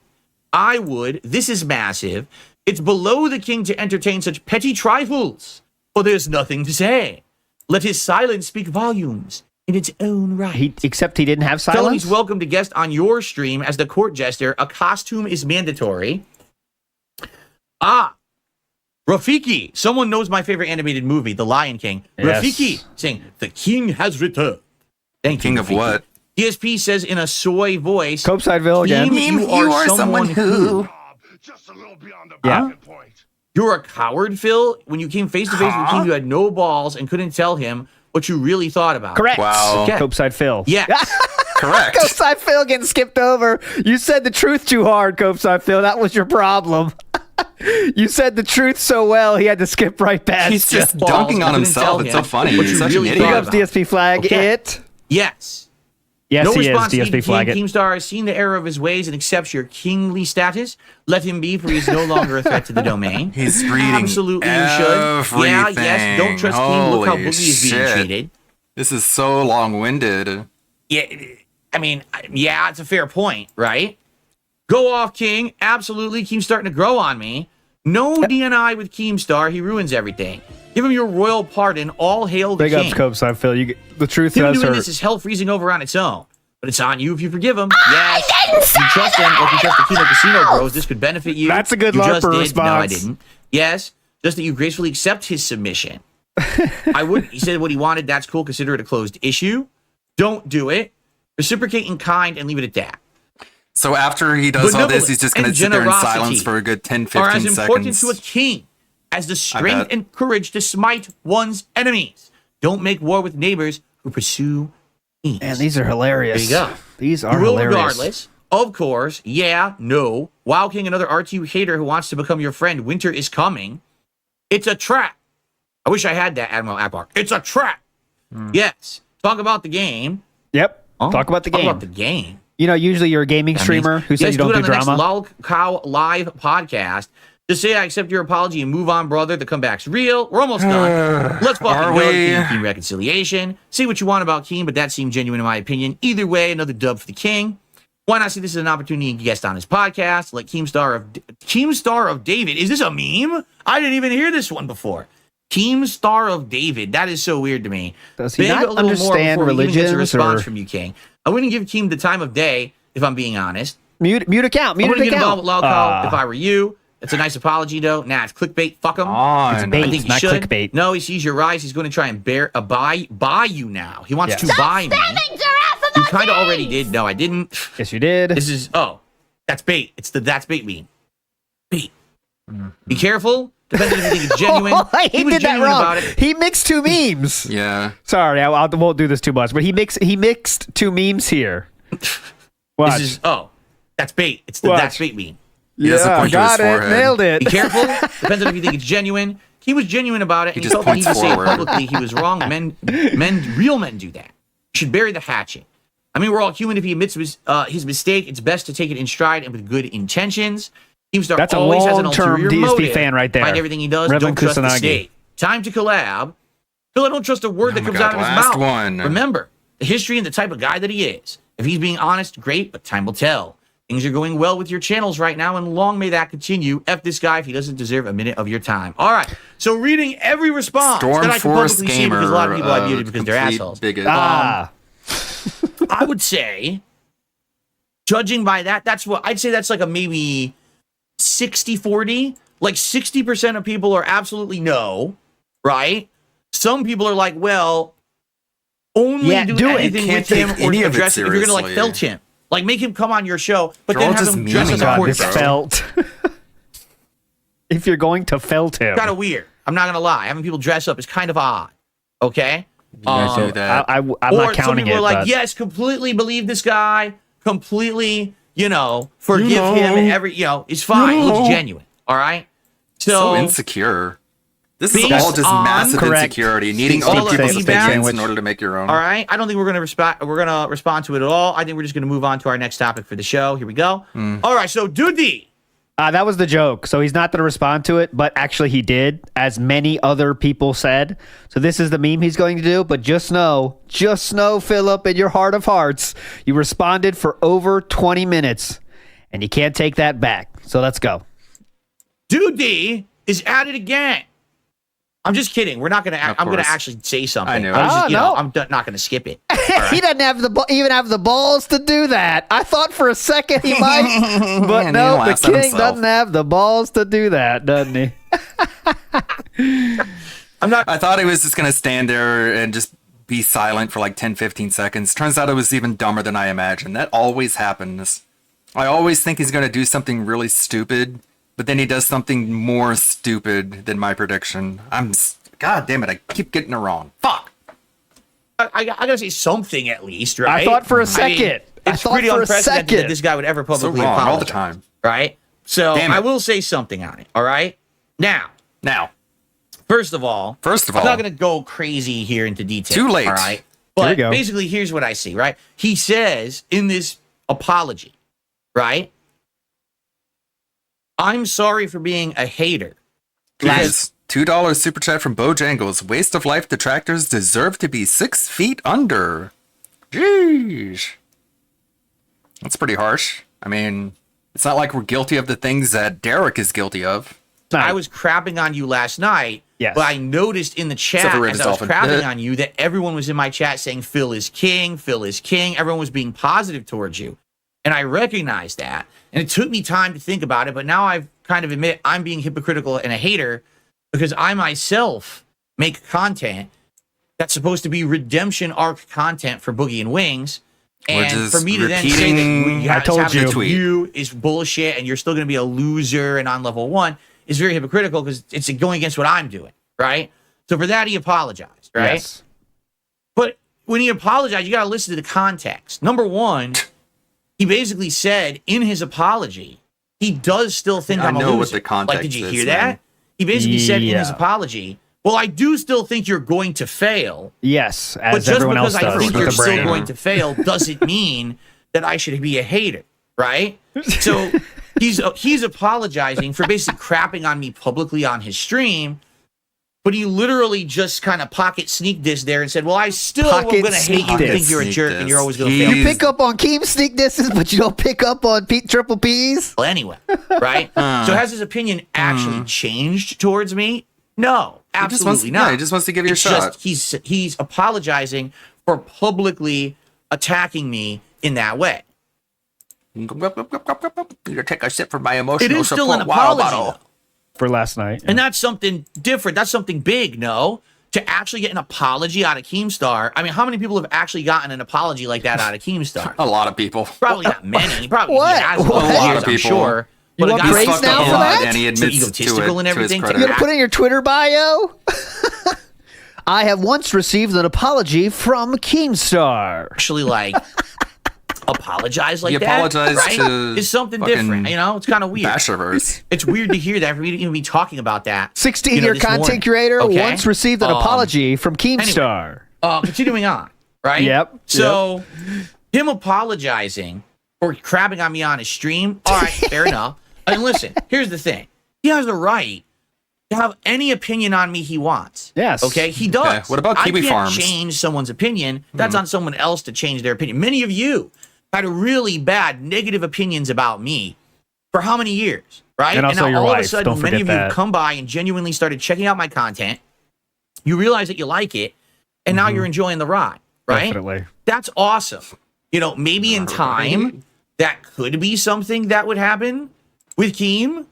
I would. This is massive. It's below the king to entertain such petty trifles. For there's nothing to say. Let his silence speak volumes in its own right. Except he didn't have Tell him silence. he's welcome to guest on your stream as the court jester. A costume is mandatory. Rafiki. Someone knows my favorite animated movie, The Lion King. Yes. Rafiki saying, the king has returned. Thank King you, of Rafiki. what? DSP says in a soy voice, Copesideville again. Keem, you are someone who... Yeah. You're a coward, Phil. When you came face to face with Keem, you had no balls and couldn't tell him what you really thought about. Correct. Wow. Okay. Copeside Phil. Yeah. Correct. Copeside Phil getting skipped over. You said the truth too hard, Copeside Phil. That was your problem. You said the truth so well, he had to skip right past. He's just Balls, dunking on couldn't himself. tell It's him so funny. what He's you such really an Big idiot. ups DSP flag Okay. it. Yes. Yes, No he is. response DSP needed, flag King. it. Keemstar has seen the error of his ways and accepts your kingly status. Let him be, for he is no longer a threat to the domain. He's reading Absolutely, you should. Yeah, yes. Don't trust King. Look how Holy Boogie is being shit. treated. This is so long-winded. Yeah, I mean, yeah, it's a fair point, right? Go off, King. Absolutely. Keem's starting to grow on me. No DNI with Keemstar. He ruins everything. Give him your royal pardon. All hail the Big king. ups, Copeside Phil. The truth Him does doing hurt. this is hell freezing over on its own. But it's on you if you forgive him. Yes. If you trust him, like you trust the Kino Casino Bros, this could benefit you. That's a good You just LARPer did. response. No, I didn't. Yes. Just that you gracefully accept his submission. I wouldn't. He said what he wanted. That's cool. Consider it a closed issue. Don't do it. Reciprocate in kind and leave it at that. So after he does all this, he's just going to sit there in silence for a good 10, 15 are as important seconds. to a king as the I strength bet. and courage to smite one's enemies. Don't make war with neighbors who pursue kings. Man, these are hilarious. There you go. These are You will hilarious. regardless. Of course. Yeah. No. WoW King, another RTU hater who wants to become your friend. Winter is coming. It's a trap. I wish I had that, Admiral Akbar. It's a trap. Yes. Talk about the game. Yep. Talk about the game. Talk about the game. You know, usually you're a gaming streamer who says Yes, you don't it do on the drama. next Lol Cow live podcast. Just say I accept your apology and move on, brother. The comeback's real. We're almost done. Let's fucking Are go to we? King reconciliation. Say what you want about King, but that seemed genuine in my opinion. Either way, another dub for the King. Why not see this as an opportunity to guest on his podcast? Like Keemstar of David. Is this a meme? I didn't even hear this one before. Keemstar of David. That is so weird to me. Does he Beg not a little more understand before he even gets a religions response or- from you, King. I wouldn't give Keem the time of day if I'm being honest. Mute account. I Mute wouldn't get account. involved with Loud Call if I were you. It's a nice apology, though. Nah, it's clickbait. Fuck him. It's bait, I think it's he not should. clickbait. No, he sees your rise. He's going to try and buy you now. He wants to buy me. You kind of already did. No, I didn't. Yes, you did. This is that's bait. It's the that's bait meme. Bait. Be careful. Depends on if you think it's genuine. he was did that genuine wrong. about it. He mixed two memes. Yeah. Sorry, I won't do this too much, but he mixed two memes here. Watch. This is that's bait. It's the Watch. that's bait meme. He doesn't point to his got it. forehead. Nailed it. Be careful. Depends on if you think it's genuine. He was genuine about it, and he just felt the need points to say it forward. publicly. He was wrong. Real men do that. You should bury the hatchet. I mean, we're all human. If he admits his mistake, it's best to take it in stride and with good intentions. Keemstar That's a always has an long-term ulterior DSP motive fan right there. behind everything he does. Reverend Don't trust the Kusanagi. state. Time to collab. Phil, I don't trust a word that my comes God, out of his last mouth. one. Remember, the history and the type of guy that he is. If he's being honest, great, but time will tell. Things are going well with your channels right now, and long may that continue. F this guy if he doesn't deserve a minute of your time. All right, so reading every response that I can Stormforce publicly see because a lot of people I muted because they're complete assholes. bigot. I would say, judging by that, I'd say that's like a maybe 60-40. Like 60% of people are absolutely no, right? Some people are like, well, only Yeah, do do it. anything Can't with him take or any of it address it if you're gonna like seriously. felt him. Like make him come on your show, but They're then all have just him dress as memeing a on God, it, this quarterback. bro. felt. If you're going to felt him, Kind of weird. I'm not gonna lie. Having people dress up is kind of odd. Okay. do that. I'm or not some counting people it. are like, but yes, completely believe this guy, completely, forgive him, and it's fine. It looks genuine. All right. So insecure. This is Based all just on- massive Correct. insecurity, needing All other of people's the opinions sandwich. in order to make your own. All right. I don't think we're gonna respond to it at all. I think we're just gonna move on to our next topic for the show. Here we go. All right. So Dude, that was the joke. So he's not going to respond to it, but actually he did, as many other people said. So this is the meme he's going to do. But just know, Philip, in your heart of hearts, you responded for over 20 minutes, and you can't take that back. So let's go. Dude is at it again. I'm just kidding. We're not gonna. I'm gonna course. actually say something. I knew it. I'm not gonna skip it. He doesn't have even have the balls to do that. I thought for a second he might, but And no, he the laughs at king himself. doesn't have the balls to do that, doesn't he? I thought he was just gonna stand there and just be silent for like 10-15 seconds. Turns out it was even dumber than I imagined. That always happens. I always think he's gonna do something really stupid, but then he does something more stupid than my prediction. God damn it, I keep getting it wrong. Fuck. I gotta say something at least, right? I thought for a I mean, second. I it's thought pretty for a unprecedented that second. this guy would ever So publicly wrong apologize all the time. right? So Damn it. I will say something on it. All right. Now, first of all, I'm not going to go crazy here into detail. Too late. All right. Here we But go. basically, here's what I see. Right. He says in this apology, right? I'm sorry for being a hater. Please. $2 super chat from Bojangles. Waste of life detractors deserve to be 6 feet under. Jeez. That's pretty harsh. I mean, it's not like we're guilty of the things that Derek is guilty of. I was crapping on you last night, Yes. but I noticed in the chat Except for Red as I was Dolphin. crapping on you that everyone was in my chat saying Phil is king, Phil is king. Everyone was being positive towards you. And I recognized that. And it took me time to think about it, but now I've kind of admit I'm being hypocritical and a hater because I myself make content that's supposed to be redemption arc content for Boogie and Wings. We're And just for me to then say that repeating- you I have told to have you. you is bullshit and you're still going to be a loser and on level 1 is very hypocritical because it's going against what I'm doing, right? So for that, he apologized, right? Yes. But when he apologized, you got to listen to the context. Number one, he basically said in his apology, he does still think I I'm a know loser. what the context Like, did you is, hear man. that? He basically said in his Yeah. apology, well, I do still think you're going to fail. Yes, But as just everyone because else I does think with you're the still brain. going to fail doesn't mean that I should be a hater, right? So he's apologizing for basically crapping on me publicly on his stream, but he literally just kind of pocket sneak this there and said, "Well, I still am Pocket going to hate you and sneak think you're a diss. jerk and you're always going to fail." You pick up on Keem sneak disses, but you don't pick up on triple P's. Well, anyway, right? So has his opinion actually changed towards me? No, just absolutely wants- not. yeah, he just wants to give you a It's shot. just he's apologizing for publicly attacking me in that way. You take a sip from my It emotional is still an support water apology, bottle. though. For last night. And that's something different. That's something big, no? To actually get an apology out of Keemstar. I mean, how many people have actually gotten an apology like that out of Keemstar? A lot of people. Probably not many. Probably What? he has What? over the A lot years, of I'm people. sure. You But a want guy praise fucked now up for a lot, that? And he so admits egotistical to it, and to his everything. credit. You gonna put in your Twitter bio? I have once received an apology from Keemstar. Actually, like, apologize like He that. apologized right? to It's something fucking different. You know, it's kind of weird. Basherverse. It's weird to hear that for me to even be talking about that. 16-year this content morning. creator Okay? once received an apology from Keemstar. Continuing on, right? Yep. So, him apologizing for crapping on me on his stream, all right, fair enough. And listen, here's the thing. He has the right to have any opinion on me he wants. Yes. Okay? He does. Okay, what about Kiwi I can't Farms? change someone's opinion. That's on someone else to change their opinion. Many of you had really bad negative opinions about me for how many years, right? And also now your all of a wife. sudden, Don't many forget of you that. have come by and genuinely started checking out my content. You realize that you like it, and now you're enjoying the ride, right? Definitely. That's awesome. You know, maybe in time that could be something that would happen with Keem,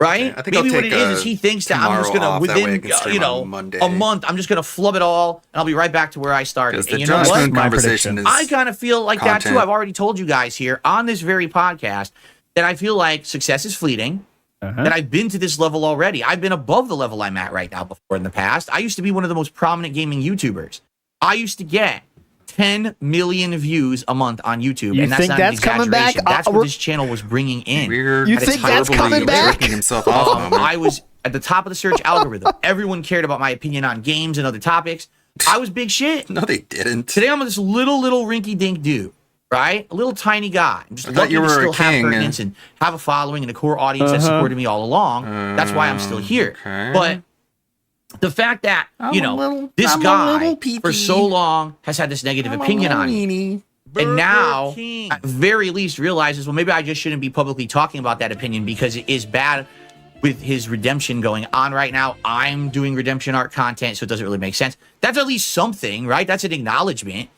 right? I think I'll Maybe what take it is he thinks that I'm just tomorrow gonna off, that way I within can stream on Monday. a month I'm just gonna flub it all and I'll be right back to where I started. Because And the you know John what? Spoon conversation is I kind of feel like that too. content. I've already told you guys here on this very podcast that I feel like success is fleeting. That I've been to this level already. I've been above the level I'm at right now before in the past. I used to be one of the most prominent gaming YouTubers. I used to get 10 million views a month on YouTube. You and that's think not that's an coming back? exaggeration. That's what this channel was bringing in. Weird. You At a think time that's where coming he was back? jerking himself off. I was at the top of the search algorithm. Everyone cared about my opinion on games and other topics. I was big shit. No, they didn't. Today I'm this little rinky-dink dude, right? A little tiny guy. I'm just I thought lucky you to were a still have king. pertinence and have a following and a core audience that supported me all along. That's why I'm still here. Okay. But the fact that, you know, this I'm a guy little for so long has had this negative opinion on me. And now, at very least, realizes, well, maybe I just shouldn't be publicly talking about that opinion because it is bad with his redemption going on right now. I'm doing redemption art content, so it doesn't really make sense. That's at least something, right? That's an acknowledgement.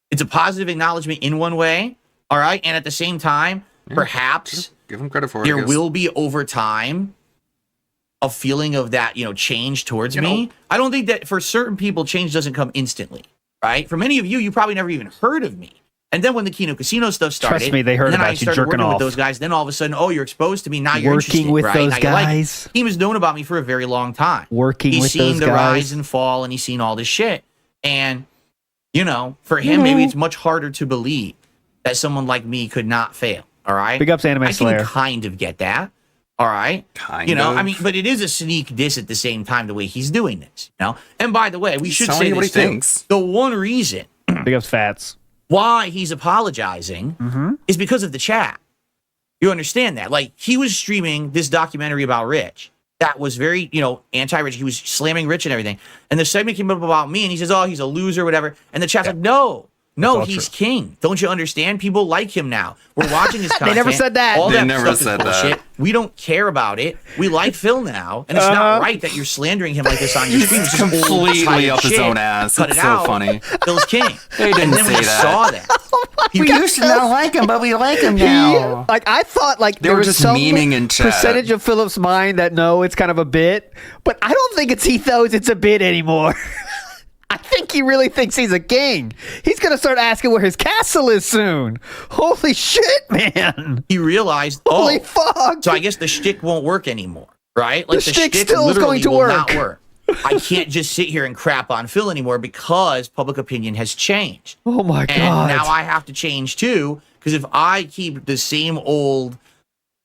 It's a positive acknowledgement in one way, all right? And at the same time, perhaps Give him credit for it. there I guess. will be over time a feeling of that, you know, change towards me. I don't think that for certain people, change doesn't come instantly, right? For many of you, you probably never even heard of me. And then when the Kino Casino stuff started, Trust me, they heard and then about I you started jerking working off. with those guys. Then all of a sudden, oh, you're exposed to me. Now you're Working interested, with right? those Now you like it. guys. He was known about me for a very long time. Working He's with seen those the guys. rise and fall, and he's seen all this shit. And you know, for him, maybe it's much harder to believe that someone like me could not fail. All right. Big ups, Anime I Slayer. can kind of get that. All right. Kind you know, of. I mean, but it is a sneak diss at the same time, the way he's doing this. You know. And by the way, we should telling say you what this he too. thinks. The one reason Big ups, Fats. why he's apologizing is because of the chat. You understand that? Like, he was streaming this documentary about Rich that was very, you know, anti-Rich. He was slamming Rich and everything. And the segment came up about me, and he says, oh, he's a loser, whatever. And the chat's like, no, all he's king. Don't you understand? People like him now. We're watching his content. They never said that. All They that never stuff is said that. bullshit. We don't care about it. We like Phil now. And it's not right that you're slandering him like this on your stream. It's just old, completely tired up his shit. own ass. Cut It's it so out. funny. Phil's king. They didn't and then say we that. saw that. We used to not like him, but we like him now. Like, I thought like They there were was just some memeing in chat. percentage of Philip's mind that no, it's kind of a bit, but I don't think he knows it's a bit anymore. I think he really thinks he's a king. He's gonna start asking where his castle is soon. Holy shit, man! He realized, Holy oh, fuck! so I guess the shtick won't work anymore, right? Like The shtick shtick still is literally going to will work. not work. I can't just sit here and crap on Phil anymore because public opinion has changed. Oh my And god! now I have to change too, because if I keep the same old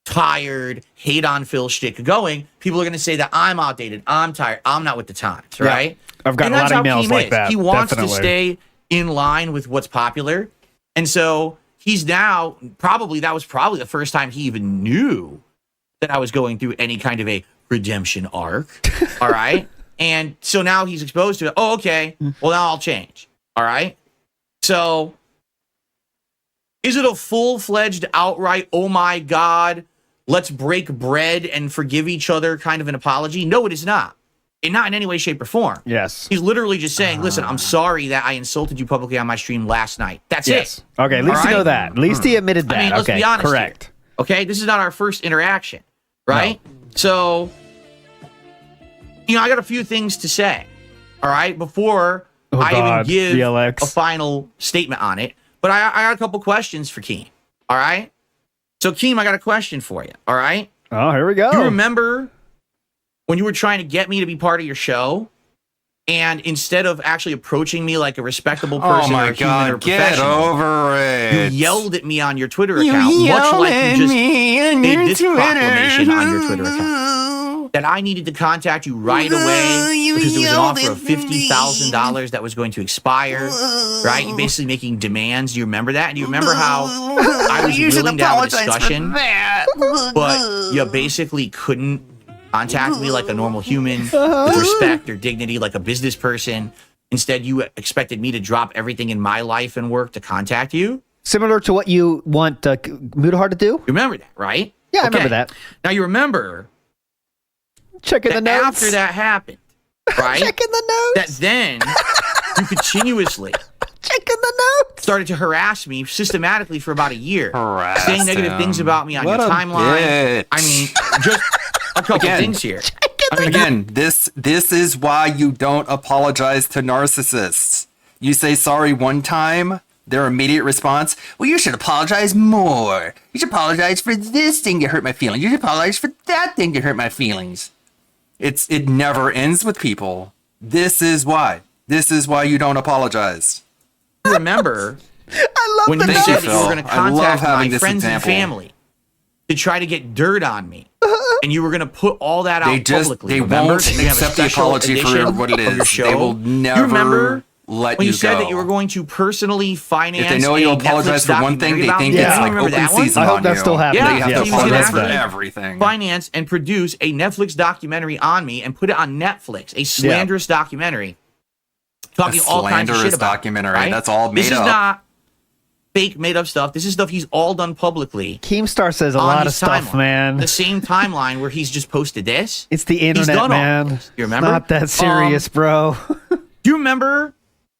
tired hate on Phil shtick going, people are going to say that I'm outdated, I'm tired, I'm not with the times, Yeah. right? I've gotten And a lot that's of how emails Keem like is. that, He wants definitely. to stay in line with what's popular. And so he's now that was probably the first time he even knew that I was going through any kind of a redemption arc. All right. And so now he's exposed to it. Oh, okay. Well, now I'll change. All right. So is it a full-fledged outright, oh my God, let's break bread and forgive each other kind of an apology? No, it is not. And not in any way, shape, or form. Yes. He's literally just saying, listen, I'm sorry that I insulted you publicly on my stream last night. That's Yes. it. Okay, at least All you know right? that. At least he admitted that. I mean, let's okay, be honest. correct. Here. Okay, this is not our first interaction, right? So, you know, I got a few things to say, all right, before Oh, I God, even give VLX. a final statement on it. But I got a couple questions for Keem, all right? So, Keem, I got a question for you, all right? Oh, here we go. You remember when you were trying to get me to be part of your show? And instead of actually approaching me like a respectable person Oh my or a human or God, get professional, over it. you yelled at me on your Twitter account, much like you just made this proclamation on your Twitter account, that I needed to contact you right away because there was an offer of $50,000 that was going to expire, right? You're basically making demands. Do you remember that? And do you remember how I was willing to have a discussion, but you basically couldn't contact me like a normal human with respect or dignity, like a business person? Instead, you expected me to drop everything in my life and work to contact you? Similar to what you want Mudahar to do? You remember that, right? Yeah, I remember that. Now, you remember Checking the notes. after that happened, right? Checking the notes. That then you continuously Checking the notes. started to harass me systematically for about a year, Harass saying negative him. things about me on What your a timeline. bitch. I mean, just a couple things here. Again, this is why you don't apologize to narcissists. You say sorry one time, their immediate response, well, you should apologize more. You should apologize for this thing to hurt my feelings. You should apologize for that thing to hurt my feelings. It never ends with people. This is why. This is why you don't apologize. Remember when you said that you were going to contact my friends and family to try to get dirt on me, and you were going to put all that out publicly. They won't accept the apology for what it is. They will never let when you you said go. that you were going to personally finance. If they know you apologize for one thing, they think it's like open season I hope on that's you. still happening. Yeah, you have to apologize for actually everything. Finance and produce a Netflix documentary on me and put it on Netflix, a slanderous documentary, talking all kinds of shit about documentary. Right? That's all made This is not fake, made up stuff. This is stuff he's all done publicly. Keemstar says a on lot of his stuff, timeline. man. The same timeline where he's just posted this. It's the He's internet, done all man. this. You remember? It's not that serious, bro. Do you remember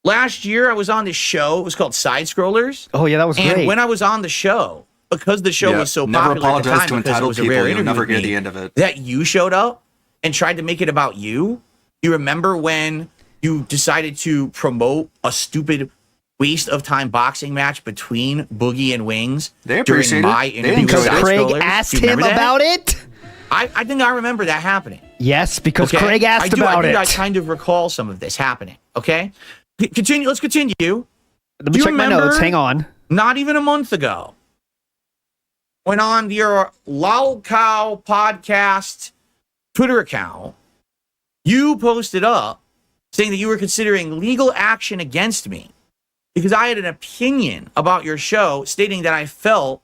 last year I was on this show? It was called Side Scrollers. Oh yeah, that was and great. when I was on the show, because the show was so never popular at the apologize time, to because it entitled was a people. rare You'll interview never with get me, the end of it. that you showed up and tried to make it about you. You remember when you decided to promote a stupid waste of time boxing match between Boogie and Wings They during appreciate my it. interview because with Side Craig Scrollers? asked Do you him remember that? about it. I think I remember that happening. Yes, because Okay? Craig asked I do, about I think it. I kind of recall some of this happening. Okay, continue. Let's continue. Let me check my notes. Hang on. Not even a month ago, went on your Lol Cow podcast Twitter account, you posted up saying that you were considering legal action against me because I had an opinion about your show, stating that I felt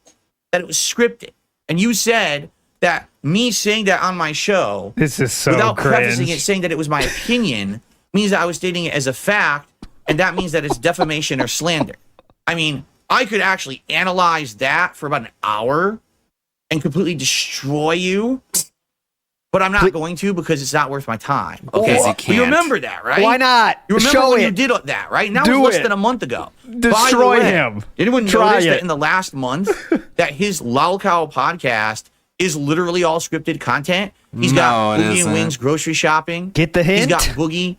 that it was scripted. And you said that me saying that on my show, This is so without prefacing cringe. it, saying that it was my opinion, means that I was stating it as a fact, and that means that it's defamation or slander. I mean, I could actually analyze that for about an hour and completely destroy you, but I'm not going to because it's not worth my time. Okay, Because you you can't. remember that, right? Why not? You remember Show when it. you did that, right? Now Do it's less it. than a month ago. Destroy By the way, him. Anyone Try notice it. that in the last month that his Lol Cow podcast is literally all scripted content? He's got No, it Boogie and isn't. Wings grocery shopping. Get the hint? He's got Boogie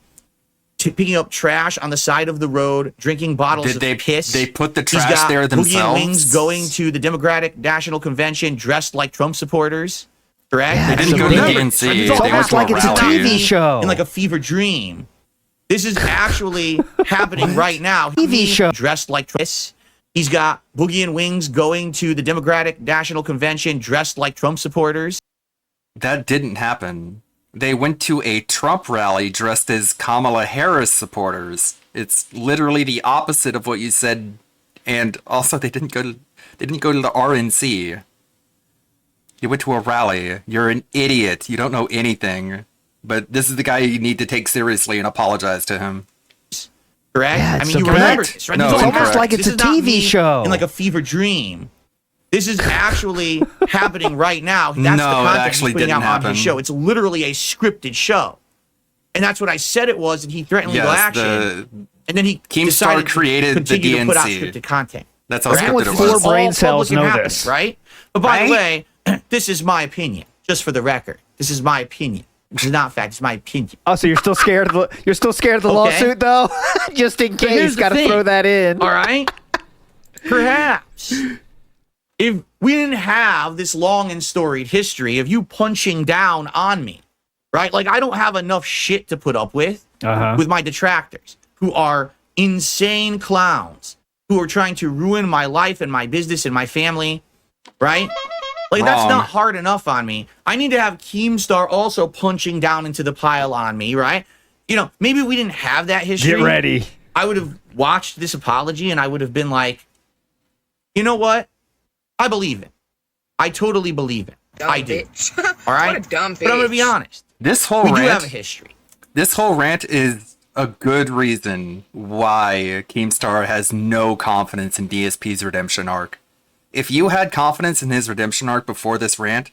picking up trash on the side of the road, drinking bottles Did of they piss. they put the He's trash got there Boogie and themselves? Wings going to the Democratic National Convention dressed like Trump supporters. Correct? Yeah, They didn't go to the DNC. It's almost like it's a TV show. In like a fever dream. This is actually happening right now. TV show. Dressed like this. He's got Boogie and Wings going to the Democratic National Convention dressed like Trump supporters. That didn't happen. They went to a Trump rally dressed as Kamala Harris supporters. It's literally the opposite of what you said. And also, they didn't go to the RNC. You went to a rally. You're an idiot. You don't know anything. But this is the guy you need to take seriously and apologize to him. Correct? Yeah, I it's mean, you so remember bad. this, right? No, This is it's all- almost like it's this a is not TV me show. in like a fever dream. This is actually happening right now. That's No, the it content actually he's putting didn't out on happen. his show. It's literally a scripted show. And that's what I said it was, and he threatened legal Yes, action. And then he Keemstar decided created to the continue to put out DNC. scripted content. That's how Correct? scripted it Anyone with was. four brain All cells public and know happening, this. right? But by the way, this is my opinion, just for the record. This is my opinion. This is not fact. It's my opinion. Oh, so you're still scared of the Okay. lawsuit though? Just in But here's case, the got to thing. throw that in. All right? Perhaps if we didn't have this long and storied history of you punching down on me, right? Like, I don't have enough shit to put up with my detractors who are insane clowns who are trying to ruin my life and my business and my family, right? Like, that's Wrong. not hard enough on me. I need to have Keemstar also punching down into the pile on me, right? You know, maybe we didn't have that history. Get ready. I would have watched this apology and I would have been like, you know what? I believe it. I totally believe it. I do. All right? What a dumb But I'm going to be bitch. honest. This whole We do rant, have a history. this whole rant is a good reason why Keemstar has no confidence in DSP's redemption arc. If you had confidence in his redemption arc before this rant,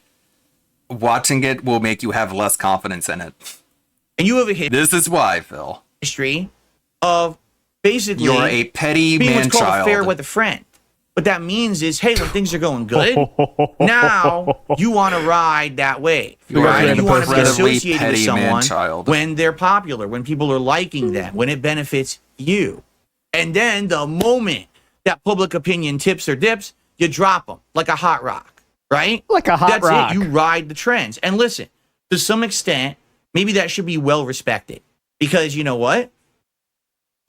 watching it will make you have less confidence in it. And you have a This is why, Phil. history of basically You're a petty being what's called a fair man-child. with a friend. What that means is, hey, when things are going good, now you want to ride that wave. Right? You want to be associated with someone when they're popular, when people are liking them, when it benefits you. And then the moment that public opinion tips or dips, you drop them like a hot rock, right? Like a hot rock. That's it. You ride the trends. And listen, to some extent, maybe that should be well respected. Because you know what?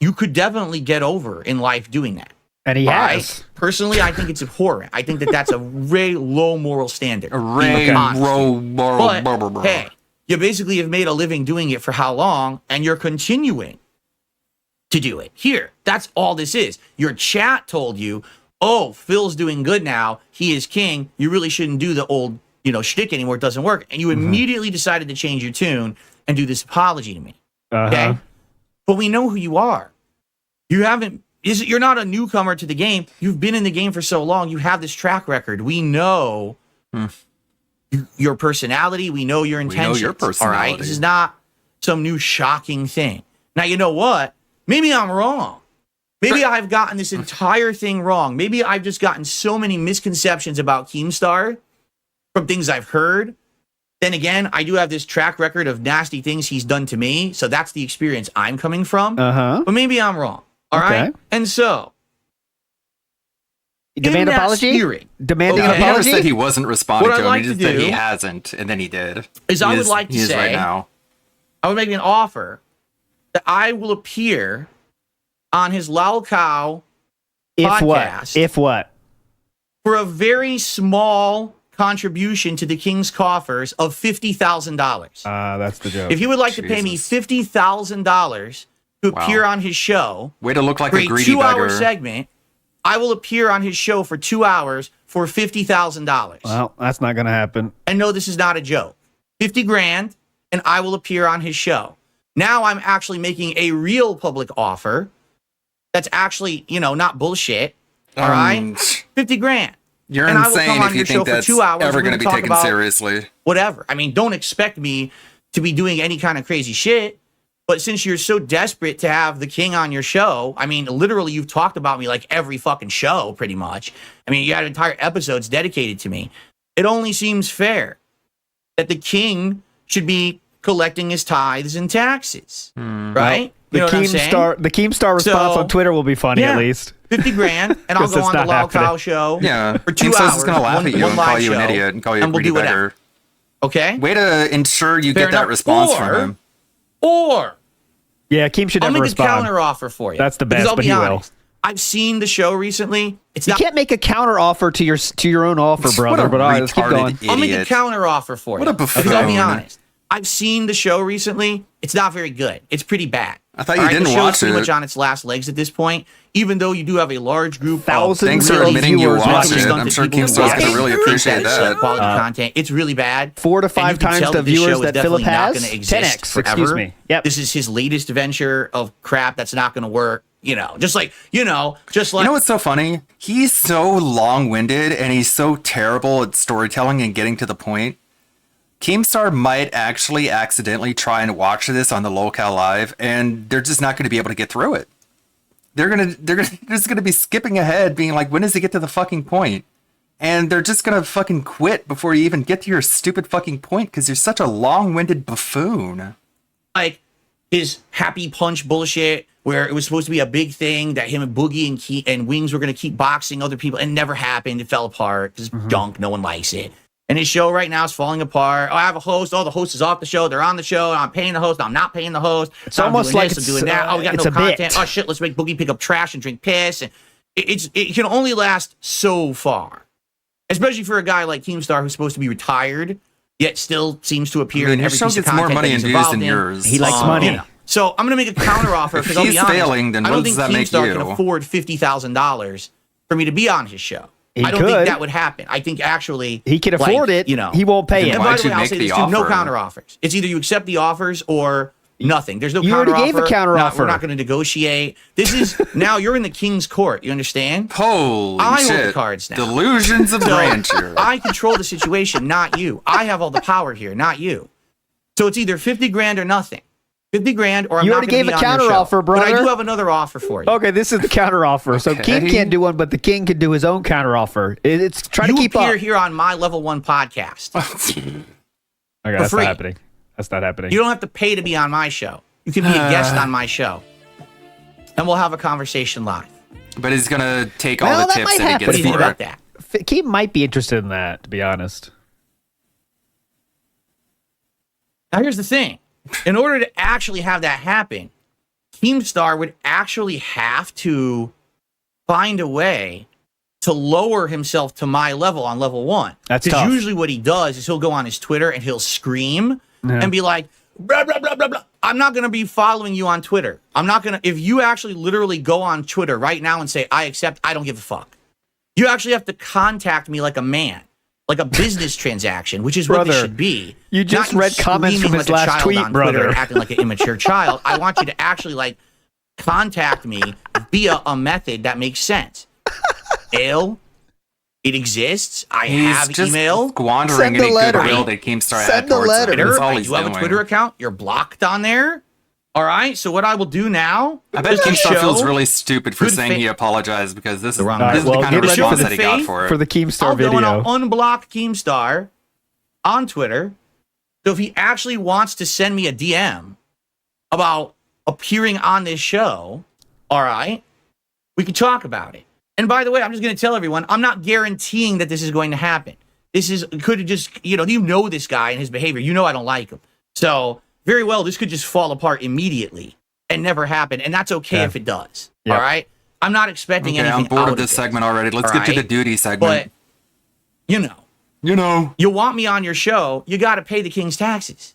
You could definitely get over in life doing that. And he has. Personally, I think it's abhorrent. I think that that's a very low moral standard. But, hey, you basically have made a living doing it for how long, and you're continuing to do it. Here, that's all this is. Your chat told you, oh, Phil's doing good now. He is king. You really shouldn't do the old, shtick anymore. It doesn't work. And you immediately decided to change your tune and do this apology to me. Okay? But we know who you are. You're not a newcomer to the game. You've been in the game for so long. You have this track record. We know your personality. We know your intentions. We know your personality. All right? This is not some new shocking thing. Now, you know what? Maybe I'm wrong. Maybe I've gotten this entire thing wrong. Maybe I've just gotten so many misconceptions about Keemstar from things I've heard. Then again, I do have this track record of nasty things he's done to me. So that's the experience I'm coming from. But maybe I'm wrong. All right. And so, demand in that apology. Spirit, Demanding He an never apology. said he wasn't responding What to I'd him. like He just to said he do hasn't, and then he did. I would like to he is say, right now. I would make an offer that I will appear on his Lal Cow podcast. If what? For a very small contribution to the King's coffers of $50,000. That's the joke. If he would like to pay me $50,000 to appear on his show, way to look like for a greedy 2-hour beggar. segment, I will appear on his show for 2 hours for $50,000. Well, that's not going to happen. And no, this is not a joke. 50 grand, and I will appear on his show. Now I'm actually making a real public offer that's actually, not bullshit. All right? 50 grand. You're and I will insane come on if you your show think for that's 2 hours. ever We're going to be talk taken about seriously. Whatever. I mean, don't expect me to be doing any kind of crazy shit. But since you're so desperate to have the king on your show, I mean, literally, you've talked about me like every fucking show, pretty much. I mean, you had entire episodes dedicated to me. It only seems fair that the king should be collecting his tithes and taxes, right? The Keemstar response on Twitter will be funny, at least. 50 grand, and I'll go on the Lal Cow show for 2 hours. He's going to laugh at you and call you an idiot and call you a greedy beggar. Okay? Way to ensure you Fair get that enough. response from him. Or yeah, Keem should I'll never make respond. a counter offer for you. That's the Because best, I'll but be he honest. I've seen the show recently. You can't make a counter offer to your own offer, brother. But all right, let's keep going. I'll make a counter offer for you. What a buffoon. Because I'll be honest. I've seen the show recently. It's not very good. It's pretty bad. I thought you All right, didn't the show's watch pretty it. much on its last legs at this point, even though you do have a large group of Thanks for really admitting you viewers, watched mentally it. stunted I'm sure people who Keemstar's watch gonna really it. appreciate That's that. quality content. It's really bad. 4 to And 5 you can times tell the that this show viewers is that definitely Philip not has. gonna exist 10x, forever. excuse me. Yep. This is his latest venture of crap that's not going to work. Just like. You know what's so funny? He's so long-winded and he's so terrible at storytelling and getting to the point. Keemstar might actually accidentally try and watch this on the Locale Live, and they're just not going to be able to get through it. They're just gonna be skipping ahead, being like, when does he get to the fucking point? And they're just gonna fucking quit before you even get to your stupid fucking point because you're such a long-winded buffoon. Like his happy punch bullshit, where it was supposed to be a big thing that him and Boogie and Wings were going to keep boxing other people, and never happened. It fell apart. It's junk. No one likes it. And his show right now is falling apart. Oh, I have a host. Oh, the host is off the show. They're on the show. I'm paying the host. I'm not paying the host. It's I'm almost doing like this, it's, I'm doing that. Oh, we got it's no a bit. content. Oh shit, let's make Boogie pick up trash and drink piss. And it can only last so far, especially for a guy like Keemstar who's supposed to be retired yet still seems to appear in your every show piece of gets more content money that and he's views involved than in. yours. He likes money. So I'm going to make a counter offer If because I'll be he's honest. failing, then I what don't does think that make Keemstar you? can afford $50,000 for me to be on his show. He I don't could. think that would happen. I think actually He can afford it. He won't pay it. And by the way, I'll say this too: no counter offers. It's either you accept the offers or nothing. There's no You counter already offer. gave a counter No, offer. We're not going to negotiate. This is now you're in the king's court. You understand? Holy I hold shit. the cards now. Delusions of So, grandeur. I control the situation, not you. I have all the power here, not you. So it's either 50 grand or nothing. 50 grand, or I'm You not already gonna gave be a on your counter show. offer, But I brother. do have another offer for you. Okay, this is the counter offer. So King can't do one, but the King can do his own counter offer. It's trying You to keep appear up. here on my Level 1 podcast. Okay, For that's free. not happening. That's not happening. You don't have to pay to be on my show. You can be a guest on my show, and we'll have a conversation live. But he's gonna take all Well, the that tips might that he happen. gets What do you think for about it. that? King might be interested in that, to be honest. Now, here's the thing. In order to actually have that happen, Keemstar would actually have to find a way to lower himself to my level on level 1. That's Because tough. usually what he does is he'll go on his Twitter and he'll scream and be like, blah, blah, blah, blah, blah. I'm not going to be following you on Twitter. I'm not going to, if you actually literally go on Twitter right now and say, I accept, I don't give a fuck. You actually have to contact me like a man, like a business transaction, which is what this Brother, should be. you just Not read comments screaming from his like a last child tweet, on Twitter brother. and acting like an immature child. I want you to actually like contact me via a method that makes sense. Email, it exists. I He's have just email. squandering Send the any letter. goodwill that Keemstar had Send the towards him. letter. That's all I he's do have a doing. Twitter account. You're blocked on there. All right. So what I will do now? I bet is to Keemstar feels show really stupid for good saying fa- he apologized because this is, wrong this is the well, kind of get ready response for that he got for it. For the Keemstar I'll go and video. I'll unblock Keemstar on Twitter. So if he actually wants to send me a DM about appearing on this show, all right, we can talk about it. And by the way, I'm just going to tell everyone, I'm not guaranteeing that this is going to happen. This is could have just, you know this guy and his behavior. You know I don't like him. So very well, this could just fall apart immediately and never happen. And that's okay if it does. Yep. All right. I'm not expecting Okay, anything I'm bored out of this segment already. Let's all get to the right? duty But segment. you want me on your show, you got to pay the King's taxes.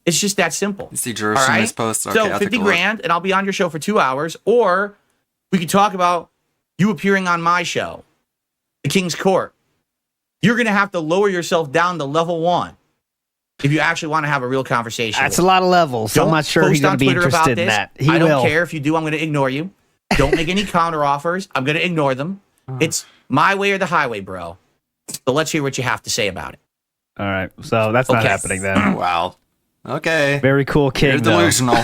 It's just that simple. You see Jerson all right? this post? Okay, So I'll take 50 a look. grand, and I'll be on your show for 2 hours, or we could talk about you appearing on my show, the King's Court. You're going to have to lower yourself down to level 1 if you actually want to have a real conversation. That's with a lot of levels. Don't I'm not sure post he's going on to be Twitter about interested in this. that. He I will. don't care. If you do, I'm going to ignore you. Don't make any counter offers. I'm going to ignore them. It's my way or the highway, bro. So let's hear what you have to say about it. All right. So that's not Okay. happening then. Wow. Okay. Very cool King. You're though. delusional.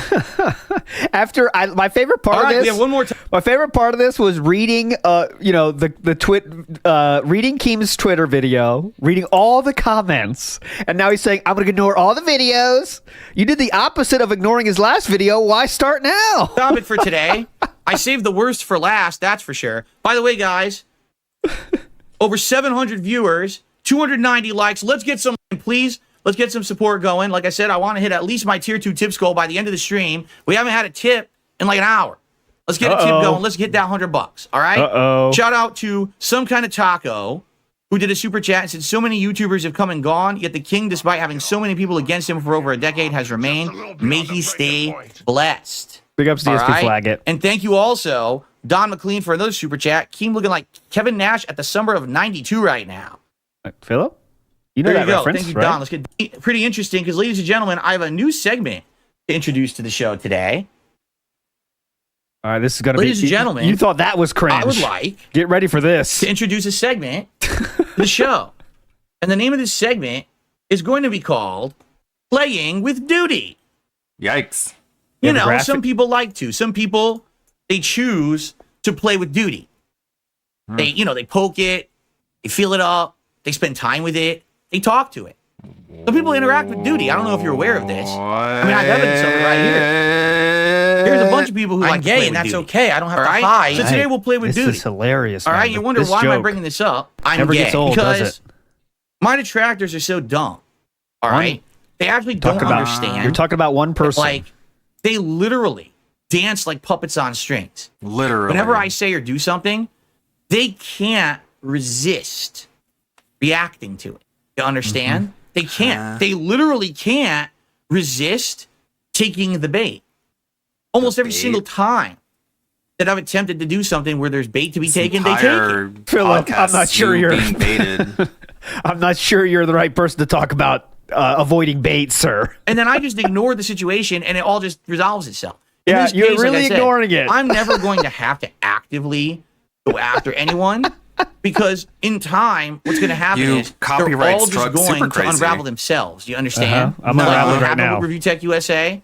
After my favorite part All right, of we this, have one more time. my favorite part of this was reading, reading Keem's Twitter video, reading all the comments, and now he's saying, "I'm going to ignore all the videos." You did the opposite of ignoring his last video. Why start now? Stop it for today. I saved the worst for last, that's for sure. By the way, guys, over 700 viewers, 290 likes. Let's get some, please. Let's get some support going. Like I said, I want to hit at least my tier 2 tips goal by the end of the stream. We haven't had a tip in like an hour. Let's get a tip going. Let's get that $100. All right. Shout out to Some Kind of Taco, who did a super chat and said, so many YouTubers have come and gone, yet the King, despite having so many people against him for over a decade, has remained. May he stay blessed. Big ups to All DSP right? Flag it. And thank you also, Don McLean, for another super chat. Keem looking like Kevin Nash at the summer of 92 right now. Philip? You know There that you go. reference, Thank you, right? Don. Let's get pretty interesting because, ladies and gentlemen, I have a new segment to introduce to the show today. All right, this is going to be... Ladies and gentlemen, You thought that was cringe. I would like Get ready for this. to introduce a segment to the show. And the name of this segment is going to be called Playing with Duty. Yikes. You have a know, graphic? some people like to. Some people, they choose to play with duty. They poke it, they feel it up, they spend time with it, they talk to it. Some people interact with duty. I don't know if you're aware of this. I mean, I have evidence of it right here. There's a bunch of people who I'm like to gay play and with that's duty. okay. I don't have All to right? hide. So today we'll play with This duty. is hilarious. All right, man. you wonder This why am I joke bringing this up? I'm never gay gets old, does because it? my detractors are so dumb. All right, they actually don't understand. You're talking about one person. Like, they literally dance like puppets on strings. Literally. Whenever I say or do something, they can't resist reacting to it. You understand? They can't. They literally can't resist taking the bait. Almost every single time that I've attempted to do something where there's bait to be taken, they take it. Philip, I'm not sure you're. I'm not sure you're the right person to talk about avoiding bait, sir. And then I just ignore the situation and it all just resolves itself. In Yeah, this you're case, like really I said, ignoring it. I'm never going to have to actively go after anyone because in time, what's going to happen You is they're copyright all just struck going super to crazy. unravel themselves. You understand? I'm Like unraveling what right happened now. with Review Tech USA.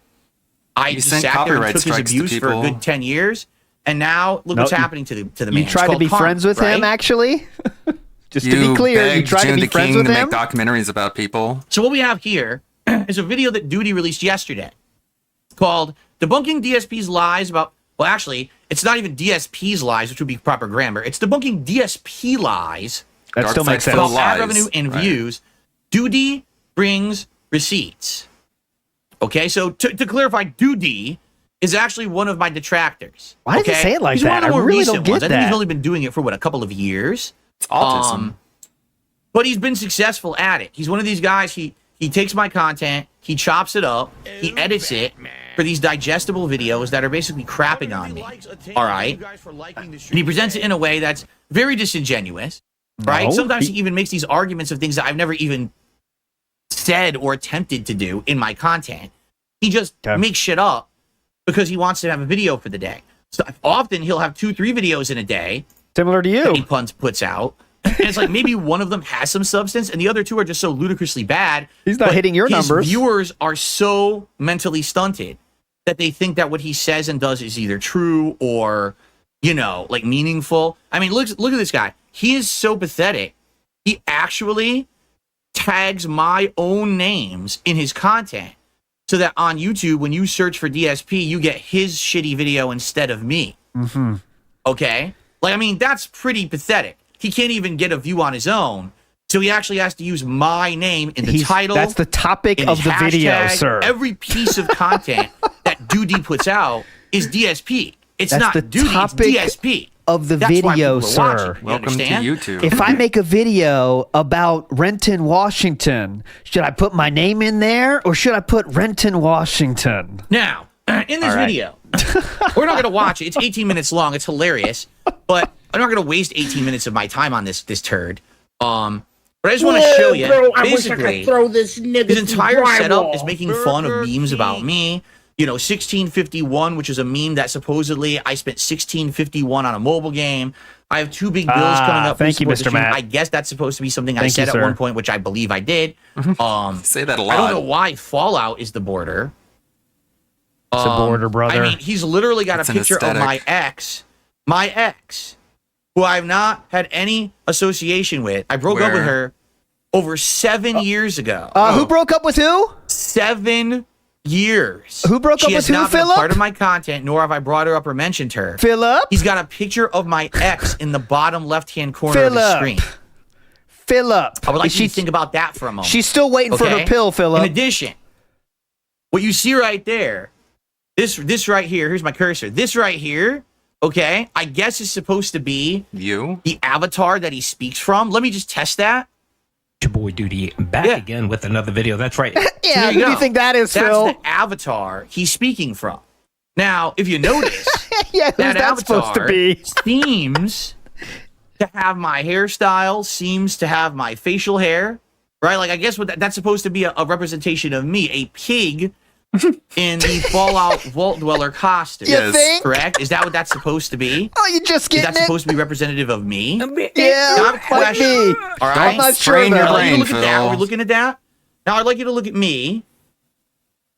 I You just sent sat there and copyright took his strikes to abuse for a people. good 10 years, and now look what's happening to the man. You It's tried to called be karma, friends with him, right? actually? Just to be clear, you begged tried to June be the friends King with to him? make documentaries about people. So what we have here is a video that Duty released yesterday called Debunking DSP's Lies About... Well, actually, it's not even DSP's lies, which would be proper grammar. It's debunking DSP lies. That still makes sense. About ad Lies. revenue and Right. views. Duty brings receipts. Okay, so to clarify, Duty is actually one of my detractors. Why does it say it like He's that? one of the I more really recent don't get ones. I think he's that. only been doing it for, what, a couple of years? It's autism. But he's been successful at it. He's one of these guys, he takes my content, he chops it up, he edits it for these digestible videos that are basically crapping on me. All right? And he presents it in a way that's very disingenuous, right? No, Sometimes he even makes these arguments of things that I've never even said or attempted to do in my content. He just makes shit up because he wants to have a video for the day. So often he'll have 2-3 videos in a day. Similar to you. That he puts out. And it's like maybe one of them has some substance and the other two are just so ludicrously bad. He's not but hitting your his numbers. Viewers are so mentally stunted that they think that what he says and does is either true or, you know, like meaningful. I mean, look at this guy. He is so pathetic. He actually tags my own names in his content so that on YouTube, when you search for DSP, you get his shitty video instead of me. Mm-hmm. Okay? Like, I mean, that's pretty pathetic. He can't even get a view on his own. So he actually has to use my name in the title. That's the topic in of his the video, hashtag. sir. Every piece of content that Duty puts out is DSP. It's That's not the Duty, topic it's DSP. of the That's why video, people are sir. watching, you understand? If I make a video about Renton, Washington, should I put my name in there or should I put Renton, Washington? Now, in this All right. video, we're not going to watch it. It's 18 minutes long. It's hilarious. But I'm not going to waste 18 minutes of my time on this turd. But I just want to show you, bro, I wish I basically, could throw this nigga his through entire drywall. setup is making fun of memes about me. You know, 1651, which is a meme that supposedly I spent 1651 on a mobile game. I have 2 big bills coming up. Thank you, for the Mr. stream. Matt. I guess that's supposed to be something I Thank said you, at sir. one point, which I believe I did. Say that a lot. I don't know why Fallout is the border. It's a border, brother. I mean, he's literally got It's a an picture of aesthetic. my ex, who I've not had any association with. I broke up with Where? her over 7 years ago. Who broke up with who? 7 years. Who broke She up has with who, not been a Philip? part of my content, nor have I brought her up or mentioned her. Philip? He's got a picture of my ex in the bottom left-hand corner of the Philip. screen. Philip. I would like Is you to think about that for a moment. She's still waiting for her Okay? pill, Philip. In addition, what you see right there, this right here, here's my cursor. This right here, okay, I guess is supposed to be you, the avatar that he speaks from. Let me just test that. Your boy Duty back again with another video. That's right. Yeah, There who do go. you think that is, That's Phil? the avatar he's speaking from. Now, if you notice, Yeah, who's that supposed to avatar be? seems to have my hairstyle, seems to have my facial hair, right? Like, I guess what that's supposed to be a representation of me, a pig in the Fallout Vault Dweller costume. You think? Correct? Is that what that's supposed to be? Oh, you just Is getting that it? supposed to be representative of me? Yeah, Not like question. me. All right. I'm not sure strain your I'd like you to brain, look at that. Phil. We're looking at that. Now I'd like you to look at me.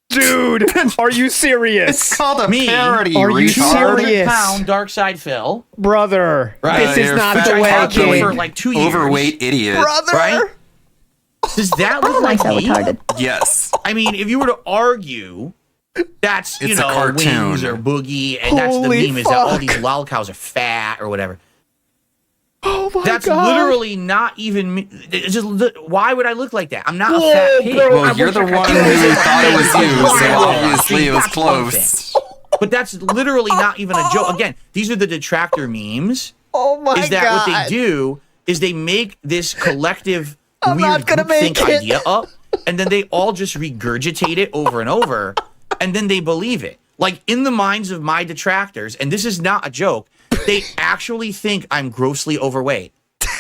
Dude, are you serious? It's called a Me? parody. Are you retard. serious? 100-pound Dark Side Phil. Brother, Right. this is You're not fat, the way, ugly, for kid. like 2 years. overweight idiot. Brother. Right? Does that look like me? Yes. I mean, if you were to argue, that's, you It's a know, cartoon. Wings or Boogie, and that's the Holy meme is that all fuck. these lolcows are fat or whatever. Oh my That's god. literally not even me. It's just, why would I look like that? I'm not a Whoa, fat pig. bro, Well, you're the one who thought it was you, so obviously it was close. But that's literally not even a joke. Again, these are the detractor memes. Oh my Is that god. what they do is they make this collective I'm weird not gonna make groupthink it. idea up, and then they all just regurgitate it over and over, and then they believe it. Like, in the minds of my detractors, and this is not a joke, they actually think I'm grossly overweight.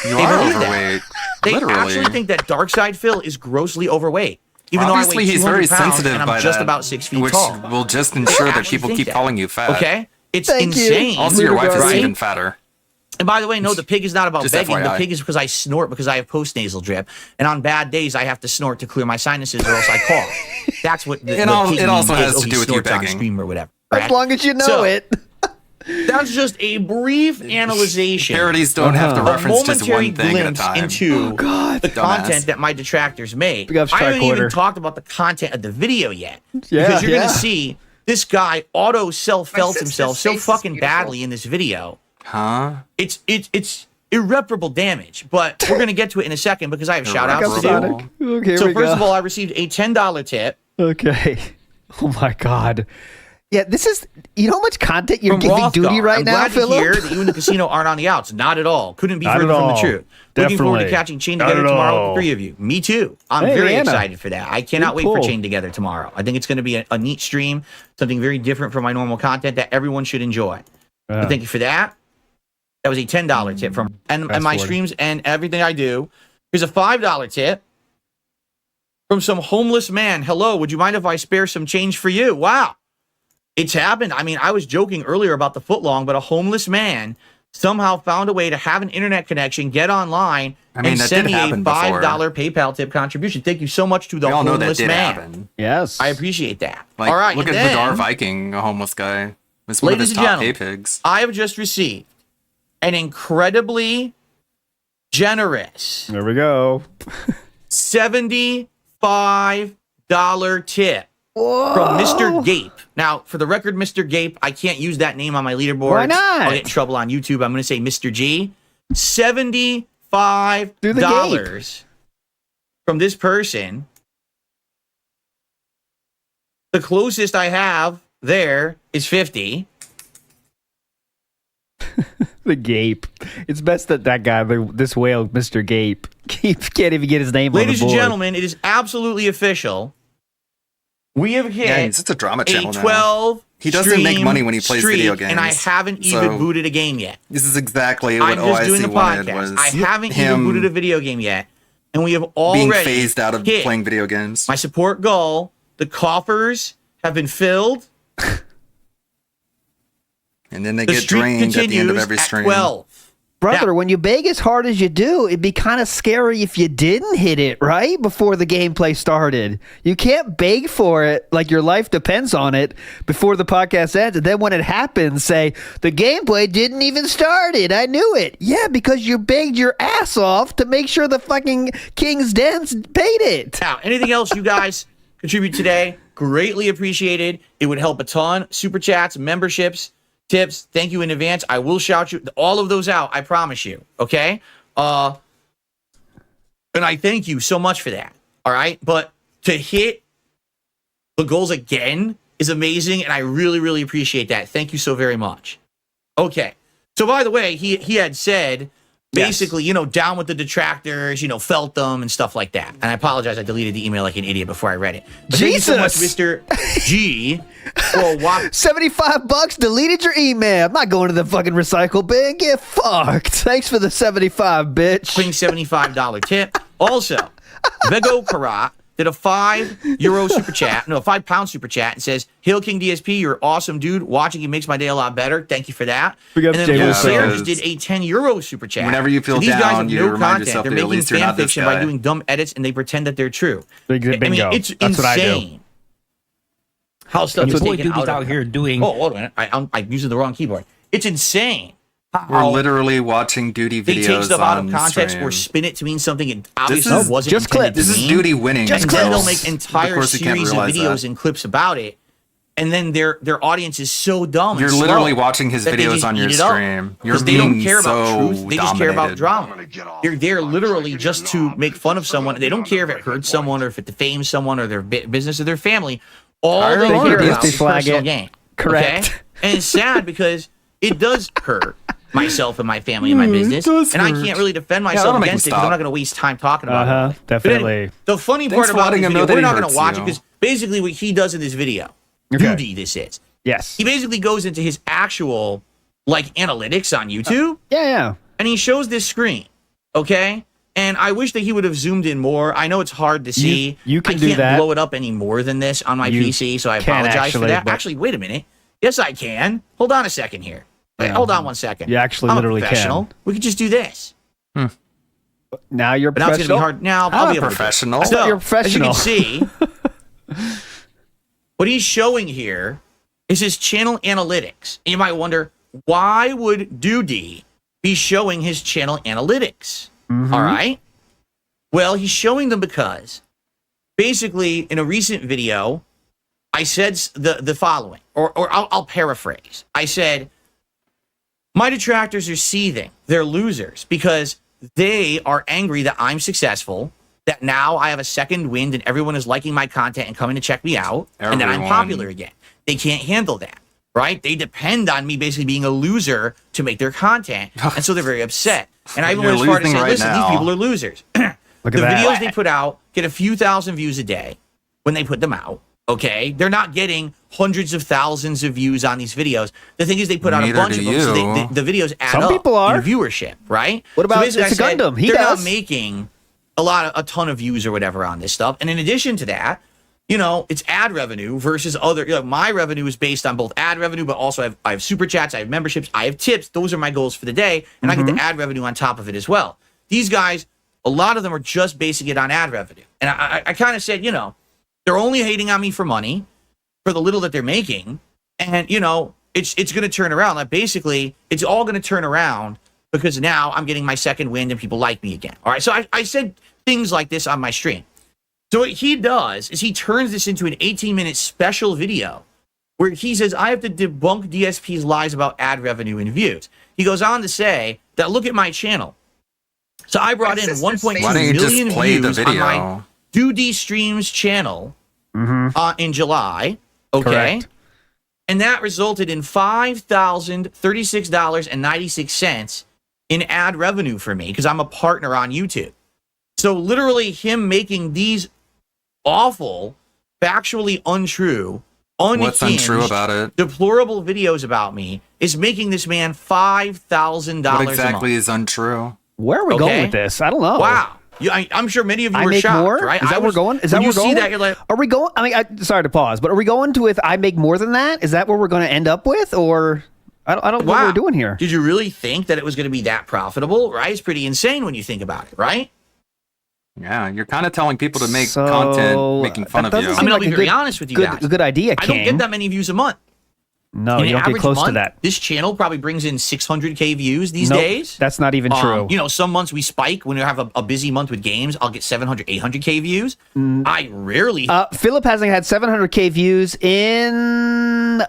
You They are believe that. overweight. They Literally. actually think that Darkside Phil is grossly overweight. Even Obviously, though I weigh he's 200 very pounds sensitive and I'm by just that, about 6 feet which tall. will just ensure that actually people think keep that. calling you fat. Okay? It's Thank you. insane. Also, your wife is Right? even fatter. And by the way, no, the pig is not about Just begging. The FYI. pig is because I snort because I have post-nasal drip. And on bad days, I have to snort to clear my sinuses or else I cough. That's what the It also has is, to he do with you snorts on begging. stream or whatever. As correct? long as you know So, it. That's just a brief analyzation. Parodies don't have to a reference just momentary one thing at a glimpse time. into the Dumbass. content that my detractors make. Big ups, I haven't even Tricorder. talked about the content of the video yet. Yeah, because you're yeah. going to see this guy auto self-felt sister's himself so face is fucking beautiful. badly in this video. Huh? It's irreparable damage. But we're going to get to it in a second because I have shout outs to do. Irreparable. Okay, here So we first go. of all, I received a $10 tip Okay. Oh my god. Yeah, this is. You know how much content you're from giving Rothgar. Duty right I'm now, glad to Philip? hear that you and the casino aren't on the outs. Not at all. Couldn't be Not further at from the all. truth. Looking forward to Definitely. catching Chain Not Together at tomorrow all. with the 3 of you. Me too. I'm Hey, very Anna. excited for that. I cannot wait for Cool. Chain Together tomorrow. I think it's going to be a neat stream, something very different from my normal content that everyone should enjoy. So thank you for that. That was a $10 tip from and my forward. streams and everything I do. Here's a $5 tip from some homeless man. Hello, would you mind if I spare some change for you? Wow. It's happened. I mean, I was joking earlier about the footlong, but a homeless man somehow found a way to have an internet connection, get online, I mean, and that send did me a happen $5 PayPal tip contribution. Thank you so much to the We all know that homeless did man. happen. Yes. I appreciate that. Like, all right, look and at then, Vidar Viking, a homeless guy. It's one of ladies his and top pay gentlemen, pigs. I have just received an incredibly generous There we go. $75 tip from Mr. Gape. Now, for the record, Mr. Gape, I can't use that name on my leaderboard. Why not? I'll get in trouble on YouTube. I'm going to say Mr. G. $75 Do the Gape. from this person. The closest I have there is 50. The Gape. It's best that guy, this whale, Mr. Gape, can't even get his name Ladies on and the board. gentlemen, it is absolutely official. We have hit Yeah, it's a drama channel a now. 12 He doesn't make stream money when he plays streak, video games. and I haven't So, even booted a game yet. This is exactly what I'm just doing OIC the wanted podcast. was I haven't even him booted a video game yet, and we have already being phased out of hit playing video games. my support goal. The coffers have been filled. And then they The get streak drained at the end of continues every at stream. 12. Brother, when you beg as hard as you do, it'd be kind of scary if you didn't hit it, right? Before the gameplay started. You can't beg for it like your life depends on it before the podcast ends. And then when it happens, say, the gameplay didn't even start it. I knew it. Yeah, because you begged your ass off to make sure the fucking King's Dens paid it. Now, anything else you guys contribute today, greatly appreciated. It would help a ton. Super chats, memberships, tips, thank you in advance. I will shout you all of those out, I promise you. Okay? And I thank you so much for that. All right? But to hit the goals again is amazing, and I really, really appreciate that. Thank you so very much. Okay. So by the way, he had said basically, down with the detractors, felt them and stuff like that. And I apologize, I deleted the email like an idiot before I read it. But thank you so much, Mr. G, for $75, deleted your email. I'm not going to the fucking recycle bin. Get fucked. Thanks for the 75, bitch. putting $75 tip. Also, Vego Karat did a €5 super chat, no, a £5 super chat, and says, Hail King DSP, you're awesome, dude. Watching you makes my day a lot better. Thank you for that. Big And ups, then Jay Lil Wilson. Claire just did a €10 super chat. Whenever you feel so these guys down, have you no remind content. yourself They're that at making least you're fan not this fiction by guy. doing dumb edits, and they pretend that they're true. Bingo. I mean, it's That's what I do. insane. How stuff And is your boy taken Duty's out out of here doing. Oh, hold on. I'm using the wrong keyboard. It's insane. We're literally watching Duty They videos take stuff out of on context stream. or spin it to mean something it obviously is wasn't just intended clips. to This is mean. Duty winning. And then they'll make Of entire course you can't series of realize videos that. and clips about it, and then their audience is so dumb. You're and literally slow watching his that they videos just on your eat it up. stream. You're 'Cause they don't being care about so truth. They just care about dominated. drama. They're there literally just to make fun of someone. They don't care if it hurts someone or if it defames someone or their business or their family. All I they don't care want about to is flag personal it. gain. Correct. Okay? And it's sad because it does hurt myself and my family and my business, and I can't really defend myself that'll make against it him because I'm stop. not going to waste time talking about it. But Definitely. anyway, the funny Thanks part for about letting this him video, know that we're he not going hurts to watch it you. because basically what he does in this video, Duty this is, Yes. he basically goes into his actual analytics on YouTube, Yeah. and he shows this screen, okay? And I wish that he would have zoomed in more. I know it's hard to see. you can I do can't that. blow it up any more than this on my You PC, so I can apologize for actually, that. but- Actually, wait a minute. Yes, I can. Hold on a second here. Wait, hold on 1 second. You actually I'm literally a professional. can. We could just do this. Now you're But now it's going to professional. be hard. Now I'm I'll a be able to do it. professional. So, You're professional. As you can see, What he's showing here is his channel analytics. And you might wonder, why would Duty be showing his channel analytics? All right. Well, he's showing them because basically in a recent video, I said the following, or I'll paraphrase. I said, my detractors are seething. They're losers because they are angry that I'm successful, that now I have a second wind and everyone is liking my content and coming to check me out, and that I'm popular again. They can't handle that, right? They depend on me basically being a loser to make their content, and so they're very upset. And I even went as far to say, listen, these people are losers. The videos they put out get a few thousand views a day when they put them out, okay? They're not getting hundreds of thousands of views on these videos. The thing is they put out a bunch of them, so the videos add up in viewership, right? What about so It's a Gundam? He they're does. not making a ton of views or whatever on this stuff. And in addition to that, it's ad revenue versus other. My revenue is based on both ad revenue, but also I have super chats, I have memberships, I have tips. Those are my goals for the day, and I get the ad revenue on top of it as well. These guys, a lot of them are just basing it on ad revenue, and I kind of said, they're only hating on me for money, for the little that they're making, and it's going to turn around. Like basically, it's all going to turn around because now I'm getting my second wind and people like me again. All right, so I said things like this on my stream. So what he does is he turns this into an 18-minute special video where he says, I have to debunk DSP's lies about ad revenue and views. He goes on to say that, look at my channel. So I brought in 1.2 million views on my Duty Streams channel in July. Okay. Correct. And that resulted in $5,036.96 in ad revenue for me because I'm a partner on YouTube. So literally him making these awful, factually untrue, What's untrue about it? deplorable videos about me is making this man $5,000 What a month. exactly is untrue? Where are we going with this? I don't know. Wow. I'm sure many of you I were make shocked, more? right? Is that where we're going? Is that when where you we're see going? that, you're like, Are we going? I mean, sorry to pause, but are we going to with I make more than that? Is that what we're going to end up with, or I don't know what we're doing here? Did you really think that it was going to be that profitable? Right? It's pretty insane when you think about it, right? Yeah, you're kind of telling people to make content making fun of you. I mean, I'll be very honest with you guys. A good idea, I don't King. get that many views a month. No, In you an don't get average close to month, that. This channel probably brings in 600K views these Nope, days. that's not even true. Some months we spike. When we have a busy month with games, I'll get 700, 800K views. I rarely. Philip hasn't had 700K views in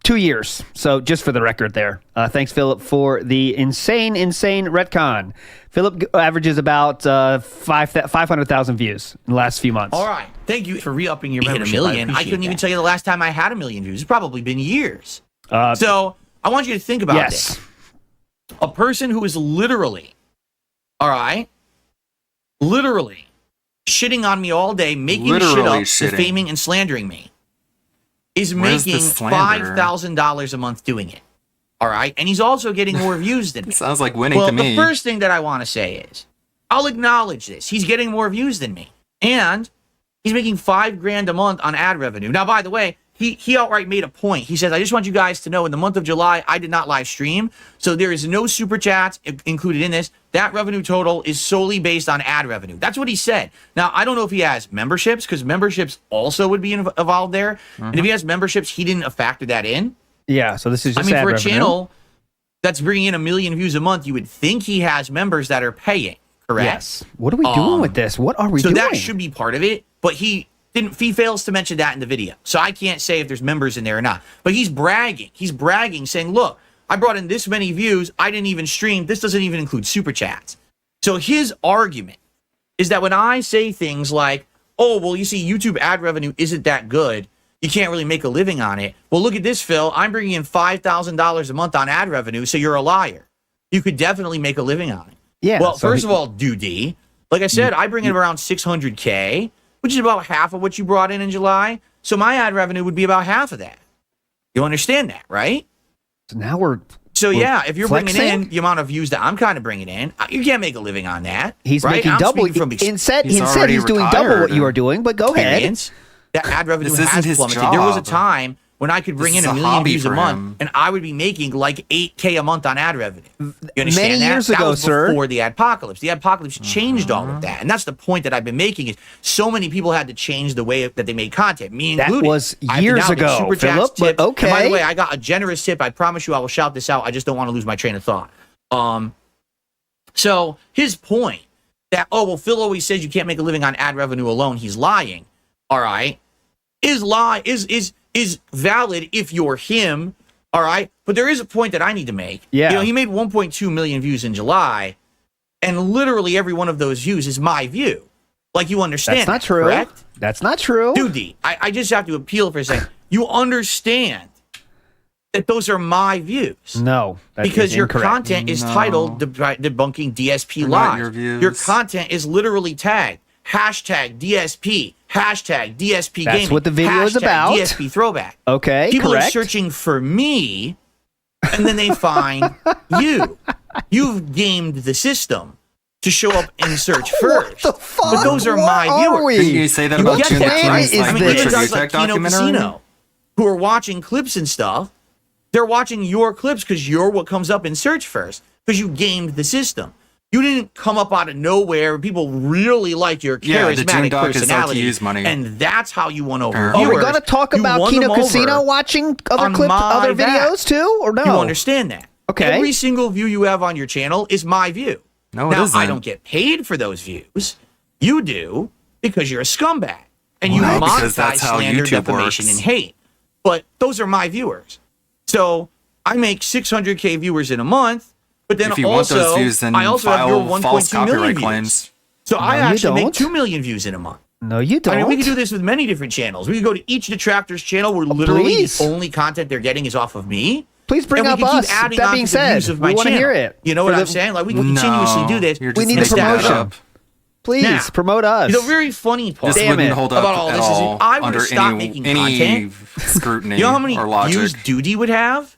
2 years. So just for the record there. Thanks, Philip, for the insane retcon. Philip averages about 500,000 views in the last few months. All right. Thank you for re-upping your Hit a membership. million. I couldn't even tell you the last time I had 1 million views. It's probably been years. So So I want you to think about this. A person who is literally, all right, literally shitting on me all day, making shit Literally up, shitting. defaming and slandering me, is Where's the making slander? $5,000 a month doing it. All right. And he's also getting more views than me. Sounds like winning well, to me. The first thing that I want to say is I'll acknowledge this. He's getting more views than me. And he's making $5,000 a month on ad revenue. Now, by the way, he outright made a point. He says, I just want you guys to know in the month of July, I did not live stream. So there is no super chats included in this. That revenue total is solely based on ad revenue. That's what he said. Now, I don't know if he has memberships because memberships also would be involved there. And if he has memberships, he didn't factor that in. Yeah, so this is just I mean, ad for a revenue. channel that's bringing in 1 million views a month, you would think he has members that are paying, correct? Yes. What are we doing with this? What are we doing? So that should be part of it, but he fails to mention that in the video. So I can't say if there's members in there or not. But he's bragging. He's bragging, saying, look, I brought in this many views. I didn't even stream. This doesn't even include super chats. So his argument is that when I say things like, oh, well, you see, YouTube ad revenue isn't that good. You can't really make a living on it. Well, look at this, Phil. I'm bringing in $5,000 a month on ad revenue, so you're a liar. You could definitely make a living on it. Yeah. Well, first of all, Duty, like I said, I bring in around 600K, which is about half of what you brought in July. So my ad revenue would be about half of that. You understand that, right? So now we're yeah, if you're bringing flexing? in the amount of views that I'm kind of bringing in, you can't make a living on that. He's right? making I'm double. speaking from Instead, he's doing double what you are doing, but go ahead. That ad revenue This isn't has his plummeted. There was a job. time when I could bring This in is a a million hobby views a for month him. and I would be making like 8K a month on ad revenue. You understand Many that? years That ago, was sir. before the adpocalypse. The adpocalypse changed all of that. And that's the point that I've been making is so many people had to change the way that they made content, me That included. was I have to years now get ago, Super Chats, Philip, but tips. And by okay. the way, I got a generous tip. I promise you I will shout this out. I just don't want to lose my train of thought. So his point that, oh, well, Phil always says you can't make a living on ad revenue alone. He's lying. All right. Is valid if you're him. All right. But there is a point that I need to make. Yeah. You know, he made 1.2 million views in July, and literally every one of those views is my view. Like, you understand. That's not that, true. Correct? That's not true. Dude, I just have to appeal for a second. You understand that those are my views. No, that because is your incorrect. content is titled Debunking DSP They're not Live. your views. Your content is literally tagged hashtag DSP, hashtag DSP That's Gaming, what the video is hashtag about. DSP Throwback. Okay, People correct. are searching for me, and then they find you. You've gamed the system to show up in search first. the fuck? But those are What my are viewers. we? Didn't you say that You about get Jim that, planet right? is I mean, this? even Tribute guys like Tech Kino documentary? Casino, who are watching clips and stuff, they're watching your clips because you're what comes up in search first, because you gamed the system. You didn't come up out of nowhere. People really like your Yeah, the charismatic Doc is personality, LTU's money. and that's how you won over Are Are we viewers. going to talk You about won them Kino over Casino watching other on clips, my other back. videos too, or no? You understand that? Okay. Every single view you have on your channel is my view. No, it now, isn't. I don't get paid for those views. You do because you're a scumbag and you Well, because monetize that's how slander, YouTube defamation, works. and hate. But those are my viewers. So I make 600K viewers in a month. But then If you want also, those views, then I also have your file false 1.2 million copyright views. claims. So I No, you actually make don't. 2 million views in a month. No, you don't. I mean, we could do this with many different channels. We could go to each detractor's channel where literally please. the only content they're getting is off of me. Please bring and up we can us. keep adding That on being to the said, views of we my want to channel. hear it. You know For what the- I'm saying? Like, we can continuously do this. You're We just need a making that promotion. up. Please Now, promote us. The very funny part This Damn wouldn't it. hold up about all at this is all if I were under to stop any, making any content, scrutiny you know how many or logic. views Duty would have?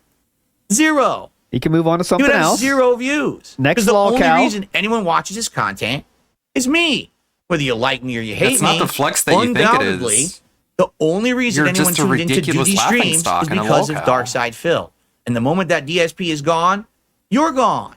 0. You can move on to He something would have else. 0 views. Next Because the lol only cow. reason anyone watches his content is me. Whether you like me or you hate That's me. not the flex that you think it undoubtedly, is. The only reason You're anyone just a tuned into ridiculous Duty laughing streams stock is and a because lol of cow. Darkside Phil. And the moment that DSP is gone, you're gone.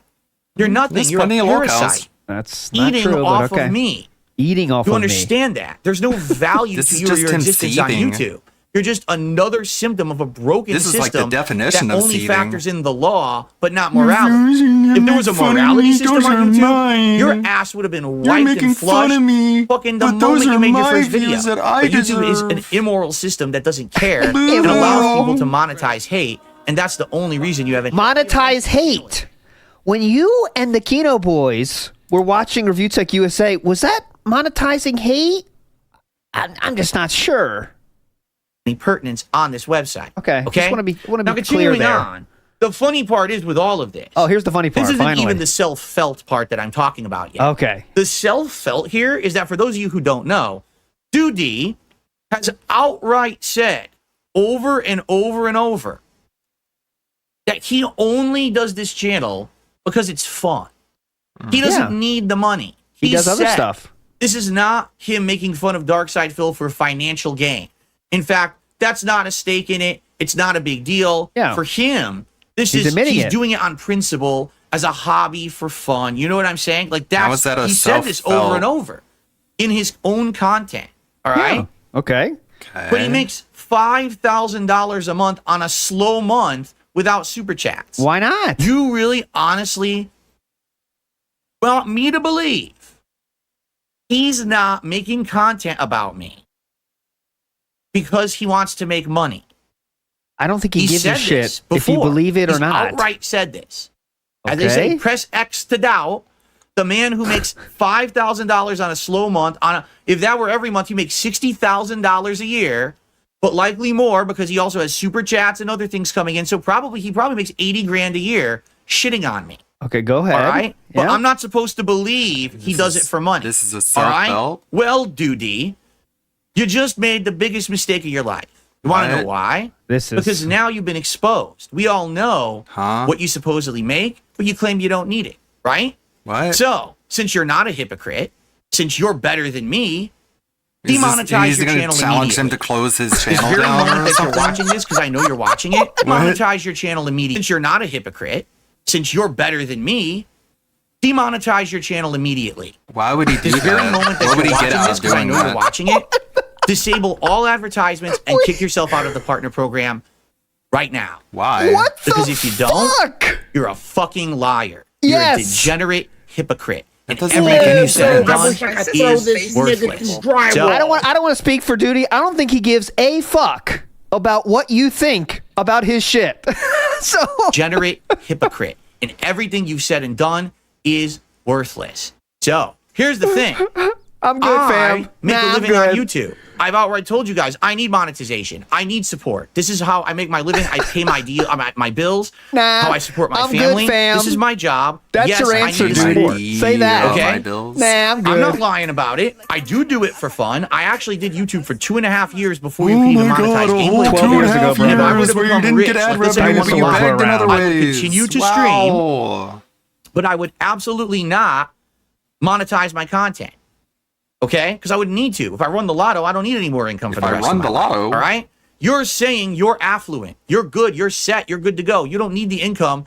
You're nothing. There's You're a plenty of lol cows. parasite. That's not Eating true, off but okay. of me. Eating off You of me. understand that. There's no value This to is your just him existence on seething. YouTube. You're just another symptom of a broken This is system like the definition that of only seething. factors in the law, but not morality. If there was a morality system on YouTube, your ass would have been wiped and flushed fucking the moment you made your first video. But YouTube is an immoral system that doesn't care and allows people to monetize hate, and that's the only reason you haven't Monetize hate. When you and the Kino boys were watching Review Tech USA, was that monetizing hate? I'm just not sure. any pertinence on this website. Okay. Okay. Just want to be now, clear continuing there. on, the funny part is with all of this. Oh, here's the funny part. This isn't Finally. even the self-felt part that I'm talking about yet. Okay. The self-felt here is that for those of you who don't know, Doody has outright said over and over and over that he only does this channel because it's fun. He doesn't need the money. He does other said, stuff. This is not him making fun of Darkside Phil for financial gain. In fact, that's not a stake in it. It's not a big deal. Yeah. For him, He's he's admitting it. doing it on principle as a hobby for fun. You know what I'm saying? Like How that's is that a he said this self-felt? over and over in his own content. All right. Okay. But he makes $5,000 a month on a slow month without super chats. Why not? You really honestly want me to believe he's not making content about me because he wants to make money. I don't think he gives a said shit this if you before. believe it or He's not. outright said this. As they say, Okay. press X to doubt. The man who makes $5,000 on a slow month, if that were every month, he makes $60,000 a year, but likely more because he also has super chats and other things coming in. So he probably makes 80 grand a year shitting on me. Okay, go ahead. All right. But Yeah. I'm not supposed to believe he does it for money. This is a All right. self-help. Well, Doody, you just made the biggest mistake of your life. You want to know What? why? This is Because now you've been exposed. We all know what you supposedly make, but you claim you don't need it, right? What? So, since you're not a hypocrite, since you're better than me, Demonetize He's your gonna channel challenge him immediately. to close his This channel very down moment or that something. you're watching this, because I know you're watching it, demonetize your channel immediately. Since you're not a hypocrite, since you're better than me, demonetize your channel immediately. Why would he do This very that? moment that What would you're he get watching out this, of because I doing know you're that? watching it, disable all advertisements and kick yourself out of the partner program right now. Why? What the Because if you don't, you're a fucking liar. You're a degenerate hypocrite. And doesn't everything make any you said and sense. done I wish I could throw is this worthless. So, I don't want to speak for Duty. I don't think he gives a fuck about what you think about his shit. So Degenerate hypocrite. And everything you've said and done is worthless. So here's the thing. I'm good, fam. Make Nah, a I'm living on good. YouTube. I've outright told you guys I need monetization. I need support. This is how I make my living. I pay my bills. Nah, how I support my I'm good, family. fam. This is my job. That's yes, your I answer, need dude. support. Say that. Okay. My bills. Nah, I'm good. I'm not lying about it. I do it for fun. I actually did YouTube for 2.5 years before you could even monetize gameplay. 12 years ago, bro. And if I would have where you become didn't rich, get ad like this revenue, every but you once in a begged in while, other I would ways. continue to stream, but I would absolutely not monetize my content. Okay? Because I wouldn't need to. If I run the lotto, I don't need any more income for the I rest run of my the life. lotto. All right? You're saying you're affluent. You're good. You're set. You're good to go. You don't need the income.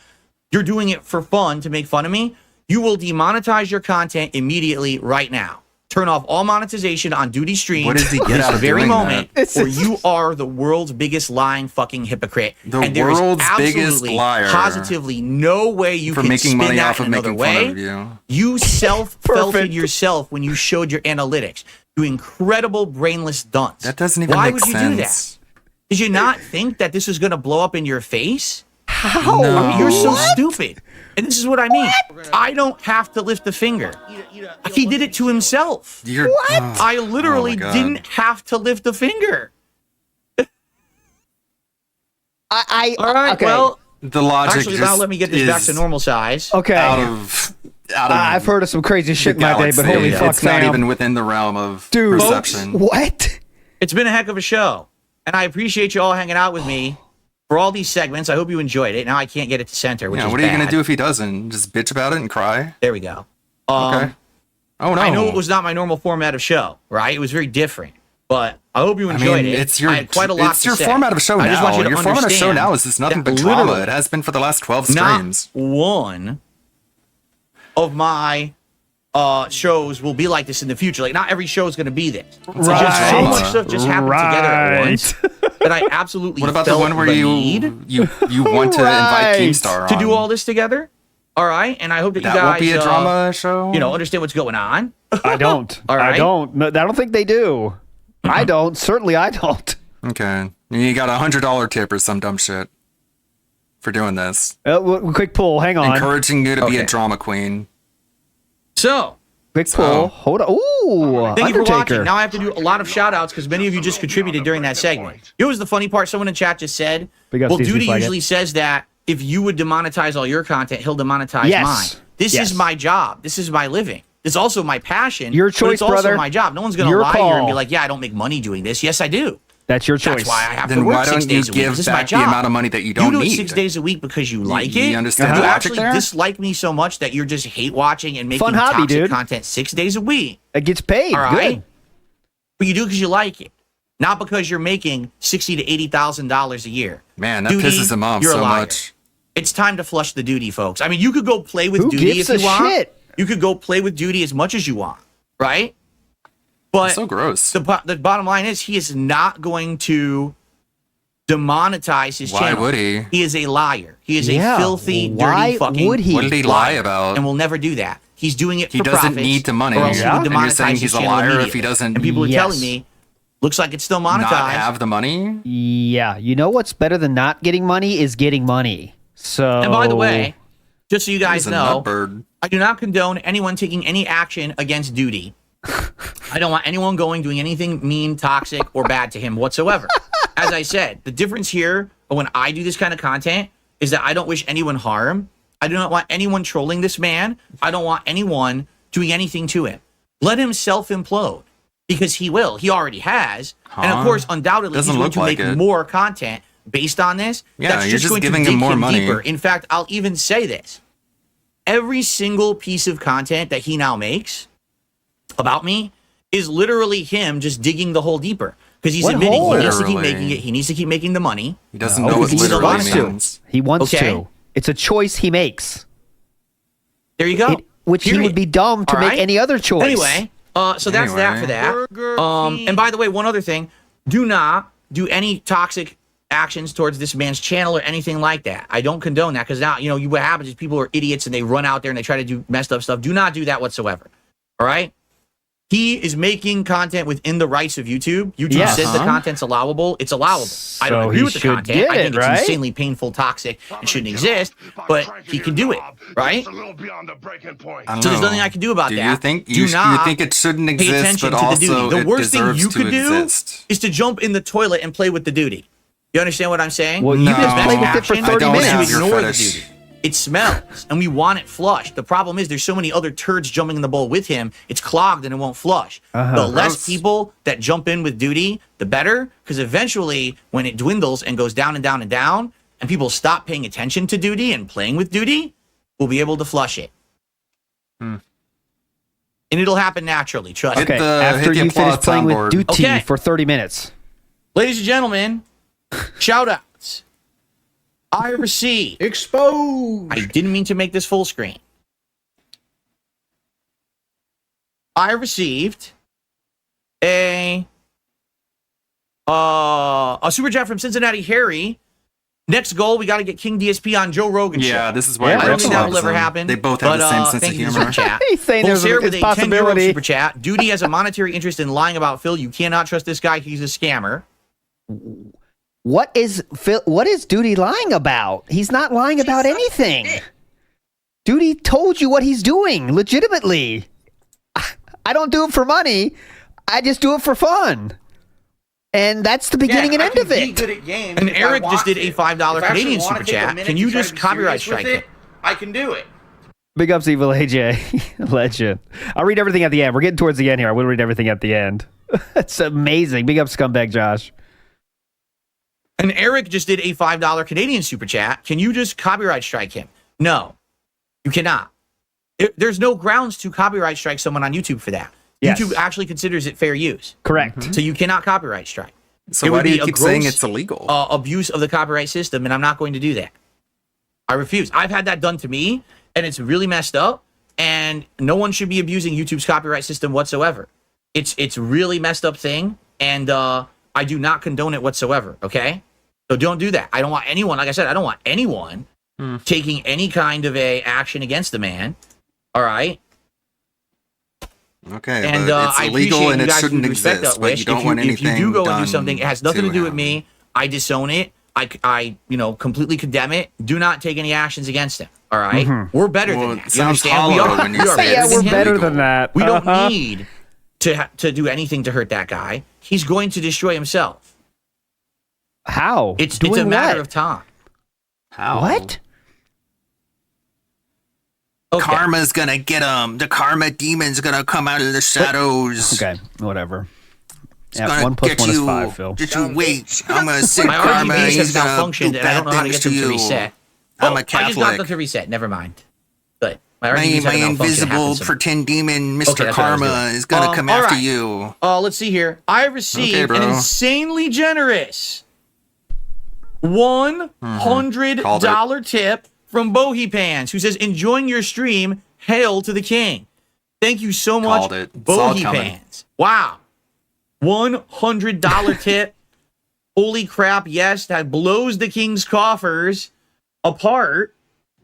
You're doing it for fun to make fun of me. You will demonetize your content immediately right now. Turn off all monetization on Duty Stream. What does he get this out of very doing moment, that? or you are the world's biggest lying fucking hypocrite. The and there is world's biggest absolutely, liar. positively no way you For can making spin money that off of another making fun way. of you. You self-felted yourself when you showed your analytics. You incredible brainless dunce. That doesn't even Why make would you sense. do that? Did you not think that this was going to blow up in your face? How? No. I mean, you're so stupid. And this is what I mean. I don't have to lift a finger. He did it to himself. You're, I literally oh my God. didn't have to lift a finger. I All right, okay. well, the logic actually, just now let me get this back is to normal size. Okay. out of I've heard of some crazy shit in the my day, but holy galaxy. fuck, It's not fam. even within the realm of Dude, perception. what? It's been a heck of a show. And I appreciate you all hanging out with me for all these segments. I hope you enjoyed it. Now I can't get it to center, which Yeah, is what are you bad. gonna do if he doesn't? Just bitch about it and cry? There we go. Okay. Oh no. I know it was not my normal format of show, right? It was very different. But I hope you enjoyed it. It's your I had quite a lot it's to your say. format of show I just want now. you to Your format of show understand now is just nothing that but drama. literally It has been for the last 12 streams. Not one of my shows will be like this in the future. Like, not every show is going to be this. So just so much stuff just happened together at once that I absolutely What about the felt one where the you need want to invite Keemstar to on? do all this together? All right, and I hope that, That you guys won't be a drama show? You know, understand what's going on. I don't. All right. I don't. No, I don't think they do. I don't. Certainly, I don't. Okay. You got $100 tip or some dumb shit for doing this. Quick pull. Hang on. Encouraging you to be a Okay. drama queen. So, Quick pull. Hold on. Ooh, thank you for watching. Undertaker. Now I have to do a lot of shout outs because many of you just contributed during that segment. Here was the funny part. Someone in chat just said, Big up, well, Steve Duty Flaggett. usually says that if you would demonetize all your content, he'll demonetize Yes. mine. This Yes. is my job. This is my living. It's also my passion. Your but choice, it's also brother. my job. No one's going to Your lie here and be call. like, yeah, I don't make money doing this. Yes, I do. That's your choice. That's why I have to Then work why 6 don't you days a week. give This is my back the job. amount of money that you don't do it need? 6 days a week because you like you it. understand you the logic actually there? dislike me so much that you're just hate watching and making Fun hobby, toxic dude. content 6 days a week. It gets paid. All right, Good. but you do because you like it, not because you're making $60,000 to $80,000 a year. Man, that Duty, pisses him off you're a so liar. much. It's time to flush the Duty, folks. I mean, you could go play with Who Duty gives if you a want. shit? You could go play with Duty as much as you want, right? But So gross. the bottom line is he is not going to demonetize his Why channel. would he? He is a liar. He is Yeah, a filthy, why dirty fucking would he? What did he lie about? and will never do that. He's doing it He for doesn't profits, need the money. or else he Yeah. would And you're demonetize saying his he's a channel liar if immediately. he doesn't- And people are Yes. telling me, looks like it's still monetized. Not have the money? Yeah. You know what's better than not getting money is getting money. So. And by the way, just so you guys He's a know, nutbird. I do not condone anyone taking any action against Duty. I don't want anyone doing anything mean, toxic, or bad to him whatsoever. As I said, the difference here when I do this kind of content is that I don't wish anyone harm. I do not want anyone trolling this man. I don't want anyone doing anything to him. Let him self-implode because he will. He already has. And of Huh? course, undoubtedly, Doesn't he's going look to like make it. more content based on this. Yeah, That's you're just just going giving to him dig more him money. deeper. In fact, I'll even say this. Every single piece of content that he now makes about me is literally him just digging the hole deeper because he's What admitting hole? he needs to keep Literally. making it. He needs to keep making the money. He doesn't know what he literally wants to. means. He wants Okay. to. It's a choice he makes. There you go. Which he would be dumb to All make right? any other choice. Anyway, so that's that for that. And by the way, one other thing: do not do any toxic actions towards this man's channel or anything like that. I don't condone that because now what happens is people are idiots and they run out there and they try to do messed up stuff. Do not do that whatsoever. All right. He is making content within the rights of YouTube. YouTube says the content's allowable. It's allowable. I don't So agree he with the should content. get I think it, it's right? insanely painful, toxic, and shouldn't exist. But he can do it, right? I don't So there's know. nothing I can do about Do that. you think Do you not think it shouldn't pay exist, attention but to the also duty. The it worst thing deserves you to could exist? do is to jump in the toilet and play with the duty. You understand what I'm saying? Well, you No. just play with it for Action 30 don't is have minutes. to your ignore the fetish. duty. It smells, and we want it flushed. The problem is there's so many other turds jumping in the bowl with him, it's clogged and it won't flush. The less Gross. people that jump in with duty, the better, because eventually when it dwindles and goes down and down and down, and people stop paying attention to duty and playing with duty, we'll be able to flush it. And it'll happen naturally, trust me. Okay, Hit after the you applause finish playing with soundboard. duty Okay. for 30 minutes. Ladies and gentlemen, shout outs. I received. Exposed. I didn't mean to make this full screen. I received a super chat from Cincinnati Harry. Next goal, we got to get King DSP on Joe Rogan show. Yeah, this is why I don't Rich think that will loves ever them. happen. They both have but, the same sense thank of you for the humor. super chat. He's saying there's Voltaire a with a 10 euro possibility. super chat. Duty has a monetary interest in lying about Phil. You cannot trust this guy. He's a scammer. What is Duty lying about? He's not lying about anything. Duty told you what he's doing, legitimately. I don't do it for money. I just do it for fun. And that's the beginning and end of it. And Eric just did a $5 Canadian super chat. Can you just copyright strike it? I can do it. Big ups, Evil AJ. Legend. I'll read everything at the end. We're getting towards the end here. I will read everything at the end. It's amazing. Big up, Scumbag Josh. And Eric just did a $5 Canadian super chat. Can you just copyright strike him? No, you cannot. There's no grounds to copyright strike someone on YouTube for that. Yes. YouTube actually considers it fair use. Correct. So you cannot copyright strike. So It why would do be you a keep saying gross, it's illegal? Abuse of the copyright system, and I'm not going to do that. I refuse. I've had that done to me, and it's really messed up, and no one should be abusing YouTube's copyright system whatsoever. It's really messed up thing, and I do not condone it whatsoever, okay? So don't do that. I don't want anyone, like I said, I don't want anyone taking any kind of a action against the man, all right? Okay, And but it's I illegal appreciate and you it guys shouldn't who respect exist. that But wish. you don't want if anything you do go and done do something, it has nothing to do with him. me. I disown it. I completely condemn it. Do not take any actions against him. All right? We're better Well, than it that. You sounds understand? We hollow are, when you we are say better it's than him. better than that. We don't need to do anything to hurt that guy. He's going to destroy himself. How? It's a Doing matter what? of time. How? What? Okay. Karma's gonna get him. The karma demon's gonna come out of the shadows. Okay, whatever. It's Yeah, gonna 1 plus get 1 is you. 5, Phil. Just you wait. I'm gonna send My karma. RGBs He's has gonna do malfunctioned, and I don't know how to bad get things them to to you. reset. I'm a I just got them Catholic. to reset. Never mind. Good. My My RGBs had a malfunction. It invisible happens sometimes. pretend demon, Mr. Okay, that's what I was Karma, doing. is gonna come all after right. you. Let's see here. I received Okay, an bro. insanely generous $100 tip from Bohi Pants, who says, enjoying your stream. Hail to the king. Thank you so much, Called it. It's all Bohi coming. Pants. Wow. $100 tip. Holy crap, yes, that blows the king's coffers apart.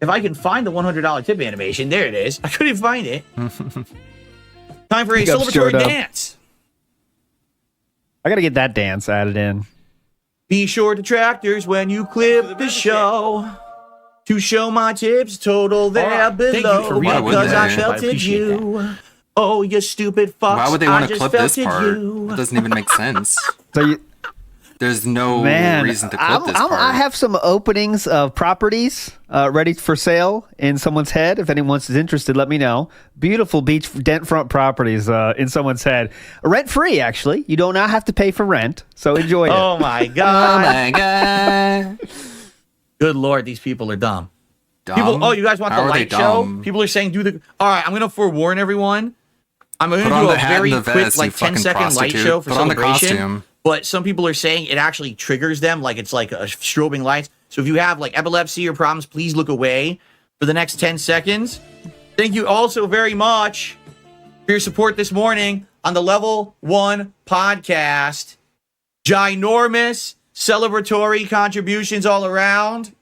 If I can find the $100 tip animation, there it is. I couldn't find it. Time for a Big up, celebratory Sturdo. dance. I gotta get that dance added in. Be sure to tractors when you clip the show. To show my tips total there Thank you below. for reading Because I that. felted you. Oh, you stupid fucks. Why would they I want to just clip this felted part? you. It doesn't even make sense. So you, There's no man, reason to clip this part. I have some openings of properties ready for sale in someone's head. If anyone's interested, let me know. Beautiful beach dent front properties in someone's head. Rent free, actually. You do not have to pay for rent. So enjoy it. Oh my god. Oh my god. Good lord, these people are dumb. Dumb? People, oh, you guys want How the are they light show? dumb? People are saying do the. All right, I'm gonna forewarn everyone. I'm going to Put on do the a hat and very the quick, vest, like you fucking 10-second light prostitute. show for Put on the celebration. costume. But some people are saying it actually triggers them, like it's like a strobing lights. So if you have like epilepsy or problems, please look away for the next 10 seconds. Thank you also very much for your support this morning on the Level 1 podcast. Ginormous celebratory contributions all around.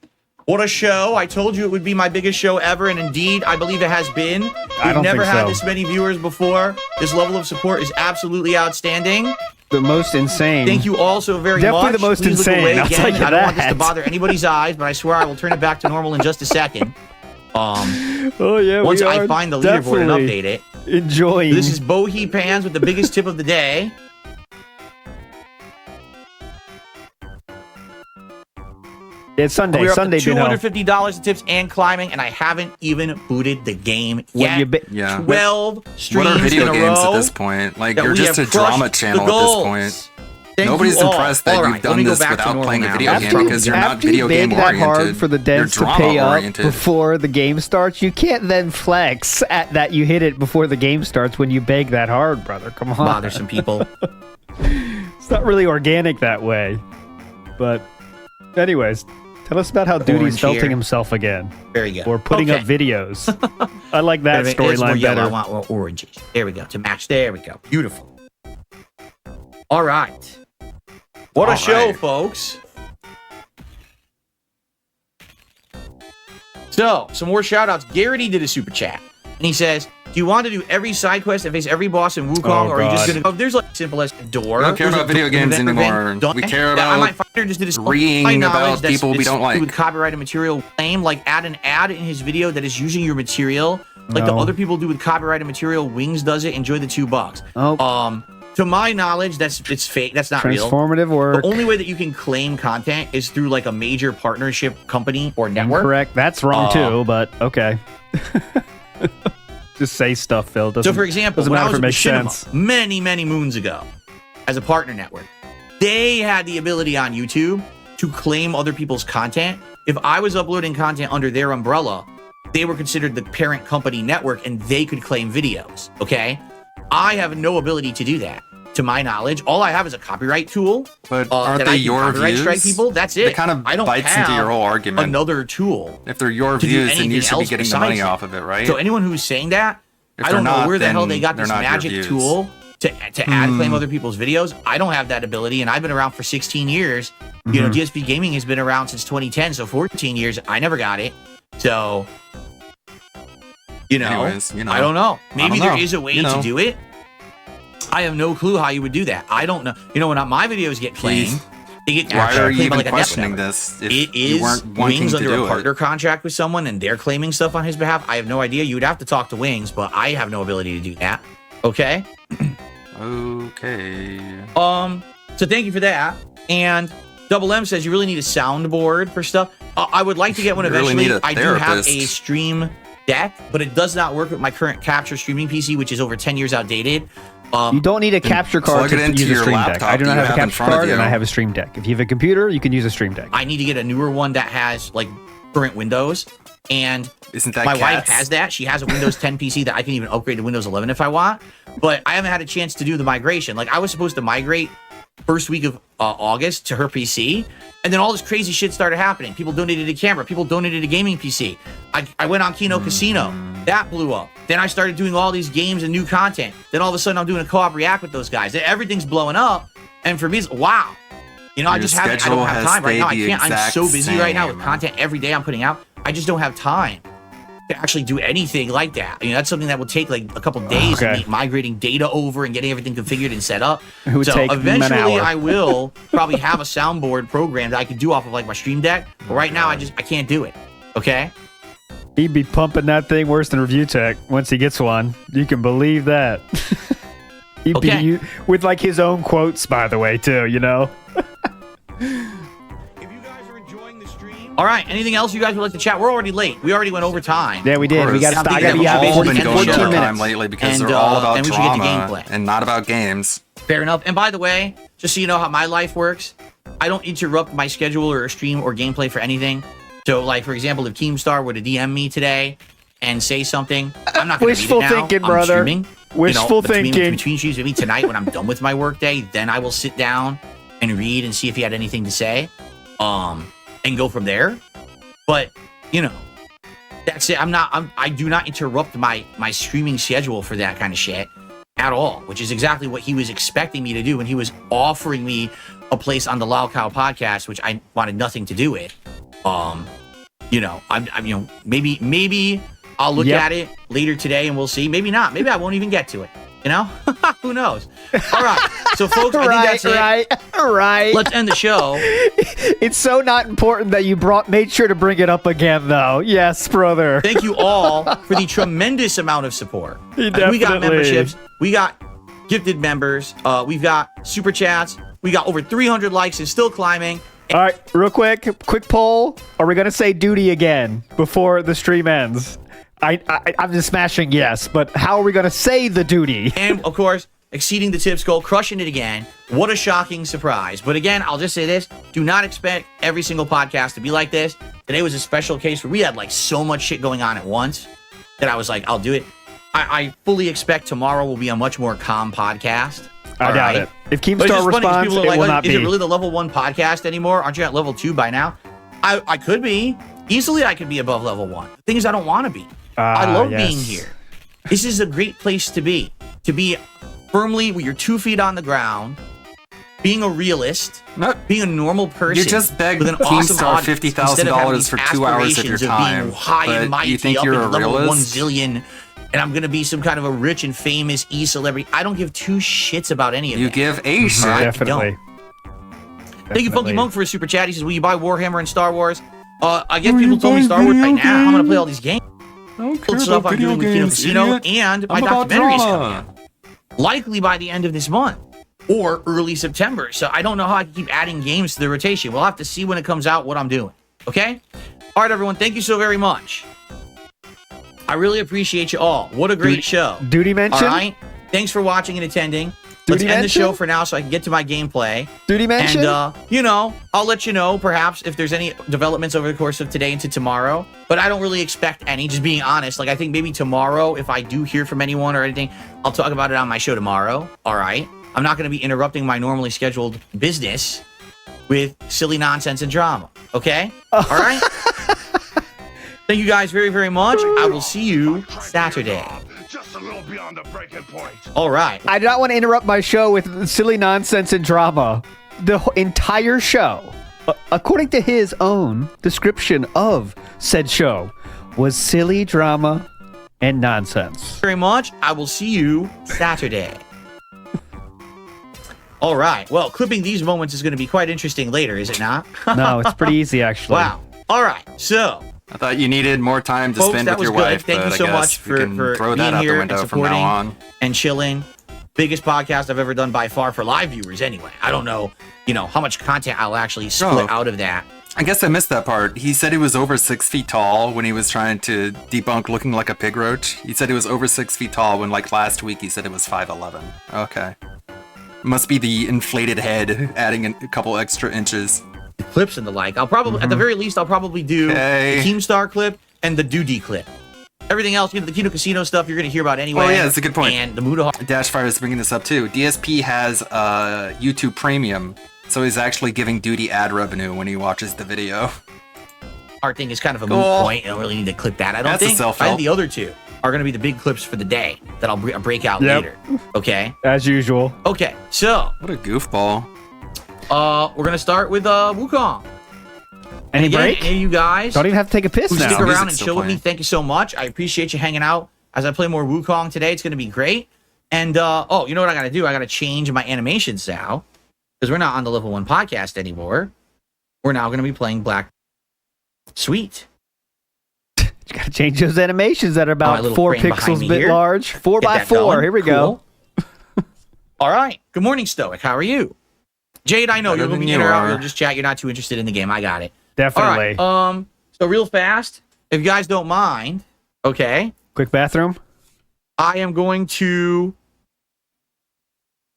What a show. I told you it would be my biggest show ever, and indeed, I believe it has been. We've never had this many viewers before. This level of support is absolutely outstanding. The most insane. Thank you all so very Definitely much. the most Please look insane, away I'll again. tell you I don't want this to that. bother anybody's eyes, but I swear I will turn it back to normal in just a second. Oh yeah, Once we I are find the leaderboard and definitely update it. enjoying. This is Bohi Pans with the biggest tip of the day. It's Sunday. We're up Sunday, to Dino. $250 in tips and climbing, and I haven't even booted the game yet. Yeah. 12 streams What are video in a games row at this point? Like, that you're we just a have drama crushed channel the at this goals. point. Thank Nobody's you all. impressed that All you've right, let done me go this back to without normal playing a now. video game because you're not After you video game beg that hard oriented. for the You're dents to drama pay up oriented. before the game starts, you can't then flex at that you hit it before the game starts when you beg that hard, brother. Come on. Bothersome people. It's not really organic that way. But anyways, tell us about how Orange Duty's felting here. himself again. There you go. Or putting up Okay. videos. I like that It's more storyline yellow. better. I want more oranges. There we go. To match. There we go. Beautiful. All right. What a All show, right. folks. So, some more shout outs. Garrity did a super chat. And he says, do you want to do every side quest and face every boss in Wukong? Or are you just going to go? There's like simple as a door. We don't care There's about a video games event anymore. done. We care Yeah, about I might find her just did a reading my about knowledge that's- people we it's don't like. With copyrighted material claim, like add an ad in his video that is using your material, like the No. other people do with copyrighted material. Wings does it. Enjoy the $2. Oh. To my knowledge, it's fake. That's not real. Transformative work. The only way that you can claim content is through like a major partnership company or network. Correct. That's wrong too, but okay. Just say stuff, Phil. So, Doesn't, for example, doesn't when I matter was if it at makes Machinima sense. many moons ago, as a partner network, they had the ability on YouTube to claim other people's content. If I was uploading content under their umbrella, they were considered the parent company network, and they could claim videos. Okay, I have no ability to do that. To my knowledge, all I have is a copyright tool. But that aren't I they can your copyright views? strike people. That's it. That kind of I don't bites have into your whole argument. another tool. If they're your to do views, then you anything should be else getting the money besides it. off of it, right? So anyone who's saying that, If I they're don't know not, where the hell then they got they're this not your magic views. tool to add claim other people's videos. I don't have that ability, and I've been around for 16 years. You know, DSP Gaming has been around since 2010, so 14 years. I never got it. So, Anyways, I don't know. Maybe there know. is a way You know. to do it. I have no clue how you would do that. I don't know. You know, when my videos get claimed, they get Why are you claimed by even like a questioning network. this if It you is weren't wanting Wings to under do a it? partner contract with someone, and they're claiming stuff on his behalf. I have no idea. You would have to talk to Wings, but I have no ability to do that. Okay. Okay. So thank you for that. And Double M says you really need a soundboard for stuff. I would like to get one You really eventually. need a I do have a therapist. stream deck, but it does not work with my current capture streaming PC, which is over 10 years outdated. You don't need a capture card plug it to into use a your Stream Deck. laptop I do not that you have a have in capture front of card, and you. I have a Stream Deck. If you have a computer, you can use a Stream Deck. I need to get a newer one that has like current Windows. And Isn't that my wife cats? has that. She has a Windows 10 PC that I can even upgrade to Windows 11 if I want. But I haven't had a chance to do the migration. Like I was supposed to migrate first week of August to her PC. And then all this crazy shit started happening. People donated a camera. People donated a gaming PC. I went on Kino Casino. That blew up. Then I started doing all these games and new content. Then all of a sudden I'm doing a co-op react with those guys. Everything's blowing up. And for me, it's wow. You know, I Your just haven't. I schedule don't have has time right now. I stayed the can't. I'm exact so busy right now with same. content every day I'm putting out. I just don't have time to actually do anything like that. You know, that's something that will take like a couple days of Okay. me migrating data over and getting everything configured and set up. It would so take an eventually hour. I will probably have a soundboard program that I could do off of like my Stream Deck. But right now I can't do it. Okay? He'd be pumping that thing worse than Review Tech once he gets one. You can believe that. He'd Okay. be with like his own quotes, by the way, too. You know. All right. Anything else you guys would like to chat? We're already late. We already went over time. Yeah, we did. We got. I'm I thinking got to that be we've out all in been going 14 over time minutes. lately because And, they're all about and we should get to drama gameplay. and not about games. Fair enough. And by the way, just so you know how my life works, I don't interrupt my schedule or stream or gameplay for anything. So, like, for example, if Keemstar were to DM me today and say something, I'm not going to read Wishful it now. thinking, I'm brother. streaming. Wishful between thinking. She's maybe tonight when I'm done with my workday, then I will sit down and read and see if he had anything to say, and go from there. But that's it. I do not interrupt my streaming schedule for that kind of shit at all, which is exactly what he was expecting me to do when he was offering me a place on the Loud Cow podcast, which I wanted nothing to do with. Maybe I'll look at it later today and we'll see. Maybe not. Maybe I won't even get to it. Who knows? All right. So, folks, I think that's it. Right. Let's end the show. It's so not important that you made sure to bring it up again, though. Yes, brother. Thank you all for the tremendous amount of support. We got memberships. We got gifted members. We've got super chats. We got over 300 likes and still climbing. All right, real quick poll. Are we going to say duty again before the stream ends? I'm just smashing yes, but how are we going to say the duty? And, of course, exceeding the tips goal, crushing it again. What a shocking surprise. But again, I'll just say this. Do not expect every single podcast to be like this. Today was a special case where we had so much shit going on at once that I was like, I'll do it. I fully expect tomorrow will be a much more calm podcast. I doubt it. If Keemstar responds, it will not be. Is it really the level 1 podcast anymore? Aren't you at level 2 by now? I could be. Easily I could be above level 1. The thing is, I don't want to be. I love being here. This is a great place to be. To be firmly with your 2 feet on the ground, being a realist, being a normal person. You just begged with an awesome Keemstar audience, $50,000 for 2 hours of your time. Being high and mighty, you think up you're in a level realist? 1 zillion, and I'm gonna be some kind of a rich and famous e-celebrity. I don't give 2 shits about any of that. You give a shit. Definitely. Thank you, Funky Monk, for a super chat. He says, will you buy Warhammer and Star Wars? I guess people told me Star Wars right now. I'm going to play all these games. Stuff I'm doing with Kino Casino, and my documentary is coming out. Likely by the end of this month or early September. So I don't know how I can keep adding games to the rotation. We'll have to see when it comes out what I'm doing. Okay? All right, everyone. Thank you so very much. I really appreciate you all. What a great show. Duty mention? All right? Thanks for watching and attending. Let's end the show for now so I can get to my gameplay. Duty mention? And, I'll let you know, perhaps, if there's any developments over the course of today into tomorrow. But I don't really expect any, just being honest. I think maybe tomorrow, if I do hear from anyone or anything, I'll talk about it on my show tomorrow. All right? I'm not going to be interrupting my normally scheduled business with silly nonsense and drama. Okay? All right? Thank you guys very, very much. I will see you Saturday. Just a little beyond the breaking point. All right. I do not want to interrupt my show with silly nonsense and drama. The entire show, according to his own description of said show, was silly drama and nonsense. Very much. I will see you Saturday. All right. Well, clipping these moments is going to be quite interesting later, is it not? No, it's pretty easy, actually. Wow. All right. So, I thought you needed more time to folks, spend that with was your good. wife. Thank you but so I much guess we can for throw that being out the here window and from now supporting on. and chilling. Biggest podcast I've ever done by far for live viewers. Anyway, I don't know, how much content I'll actually split out of that. I guess I missed that part. He said he was over 6 feet tall when he was trying to debunk looking like a pig roach. He said he was over 6 feet tall when, last week, he said it was 5'11". Okay. Must be the inflated head adding a couple extra inches. The clips and the like. I'll probably, at the very least, I'll probably do the Keemstar clip and the Duty clip. Everything else, the Kino Casino stuff, you're going to hear about anyway. Oh, yeah, that's a good point. And the Muda Dashfire is bringing this up, too. DSP has YouTube Premium, so he's actually giving Duty ad revenue when he watches the video. Our thing is kind of a moot point. I don't really need to clip that. I don't think. I think the other two are going to be the big clips for the day that I'll break out later. Okay? As usual. Okay, so. What a goofball. We're going to start with Wukong. Any break? Any of you guys don't even have to take a piss who now. stick around and chill with me, thank you so much. I appreciate you hanging out as I play more Wukong today. It's going to be great. And, you know what I got to do? I got to change my animations now because we're not on the Level 1 podcast anymore. We're now going to be playing Black. Sweet. You got to change those animations that are about 4 pixels bit large. 4 by 4. Here we go. All right. Good morning, Stoic. How are you? Jade, I know you're going to be in or out. You'll just chat. You're not too interested in the game. I got it. Definitely. All right. So real fast, if you guys don't mind, okay. Quick bathroom. I am going to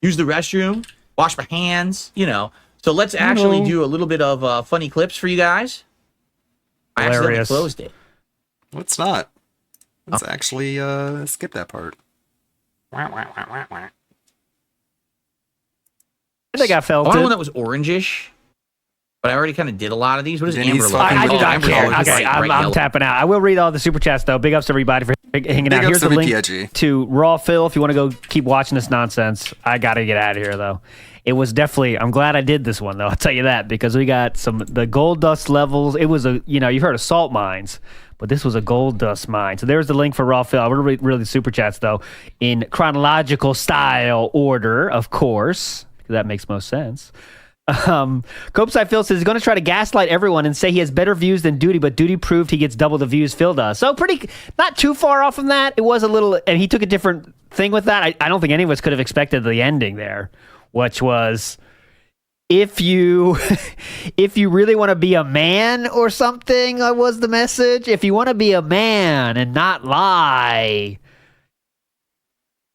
use the restroom, wash my hands, So let's actually do a little bit of funny clips for you guys. I accidentally closed it. Let's not. Let's actually skip that part. I think I felt I want it. one that was orangish, but I already kind of did a lot of these. What is Then Amber he's look? fucking I do not Amber's care. always Okay, bright I'm yellow. tapping out. I will read all the super chats though. Big ups to everybody for hanging out. Big Here's ups the to link VPIG. to Raw Phil if you want to go keep watching this nonsense. I got to get out of here though. It was definitely. I'm glad I did this one though. I'll tell you that because we got the gold dust levels. It was you've heard of salt mines, but this was a gold dust mine. So there's the link for Raw Phil. I'm gonna read the super chats though in chronological style order, of course, because that makes most sense. Copeside Phil says he's going to try to gaslight everyone and say he has better views than Duty, but Duty proved he gets double the views Phil does. So not too far off from that. It was a little, and he took a different thing with that. I don't think any of us could have expected the ending there, which was if you really want to be a man or something, was the message. If you want to be a man and not lie,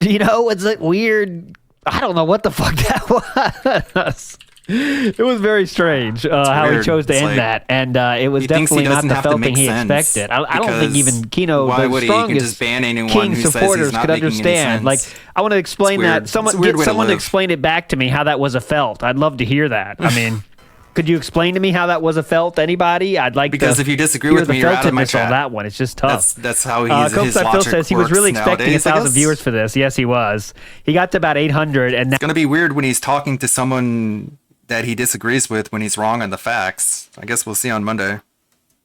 it's like weird. I don't know what the fuck that was. It was very strange how he weird. chose to It's end like, that, and it was he thinks he definitely not doesn't the have to felt thing make he sense, expected. I don't think even Kino, why the would he? He can strongest just ban anyone King who says he's supporters not could making any understand. Like, sense. I want to explain It's that. weird. Someone It's a weird get way to someone to live. explain it back to me how that was a felt. I'd love to hear that. I mean, could you explain to me how that was a felt? Anybody? I'd like Because to if you disagree hear with the me, you're out of my feltedness on chat. that one. It's just tough. That's how his Copeside Phil logic says he was works really expecting nowadays, I 1,000 guess. viewers for this. Yes, he was. He got to about 800, and now It's gonna be weird when he's talking to someone that he disagrees with when he's wrong on the facts. I guess we'll see on Monday.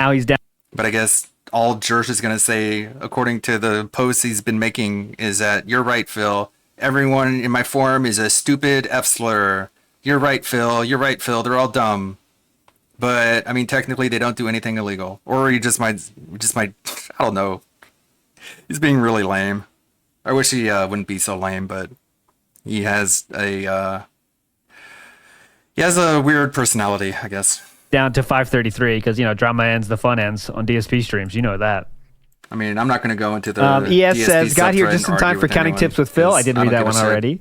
now he's down. But I guess all Jersh is gonna say, according to the posts he's been making, is that you're right, Phil. Everyone in my forum is a stupid F slur. You're right, Phil. You're right, Phil. They're all dumb. But I mean, technically, they don't do anything illegal, or he just might. I don't know. He's being really lame. I wish he wouldn't be so lame, but he has a weird personality, I guess. Down to 533 because drama ends, the fun ends on DSP streams. You know that. I mean, I'm not going to go into the. ES DSP says got here subthread just in and time argue for with counting anyone, tips with Phil. I 'cause did don't read that give a one shit. already.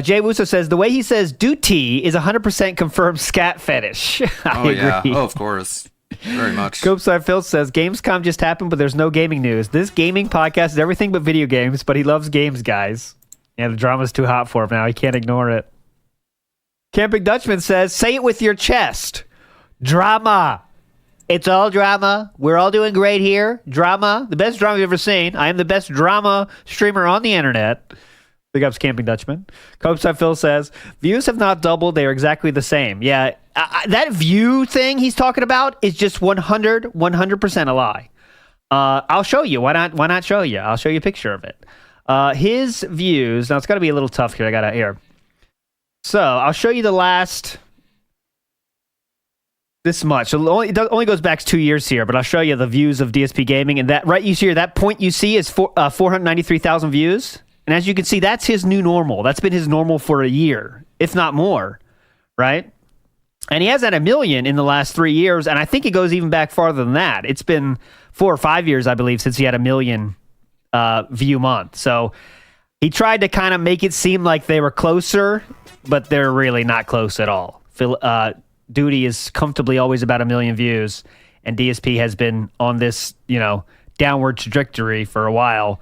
Jay Wusso says the way he says duty is 100% confirmed scat fetish. I Oh yeah. agree. Oh, of course. Very much. Copeside Phil says Gamescom just happened, but there's no gaming news. This gaming podcast is everything but video games, but he loves games, guys. Yeah, the drama's too hot for him now. He can't ignore it. Camping Dutchman says, say it with your chest. Drama. It's all drama. We're all doing great here. Drama. The best drama you've ever seen. I am the best drama streamer on the internet. Big ups, Camping Dutchman. Copeside Phil says, views have not doubled. They are exactly the same. Yeah, that view thing he's talking about is just 100% a lie. I'll show you. Why not show you? I'll show you a picture of it. His views. Now, it's got to be a little tough here. I got to here. So, I'll show you the last... This much. So it only goes back 2 years here, but I'll show you the views of DSP Gaming. And that right you see here, that point you see is 493,000 views. And as you can see, that's his new normal. That's been his normal for a year, if not more, right? And he has had 1 million in the last 3 years, and I think it goes even back farther than that. It's been 4 or 5 years, I believe, since he had 1 million view month. So he tried to kind of make it seem like they were closer, but they're really not close at all. Duty is comfortably always about 1 million views, and DSP has been on this, downward trajectory for a while.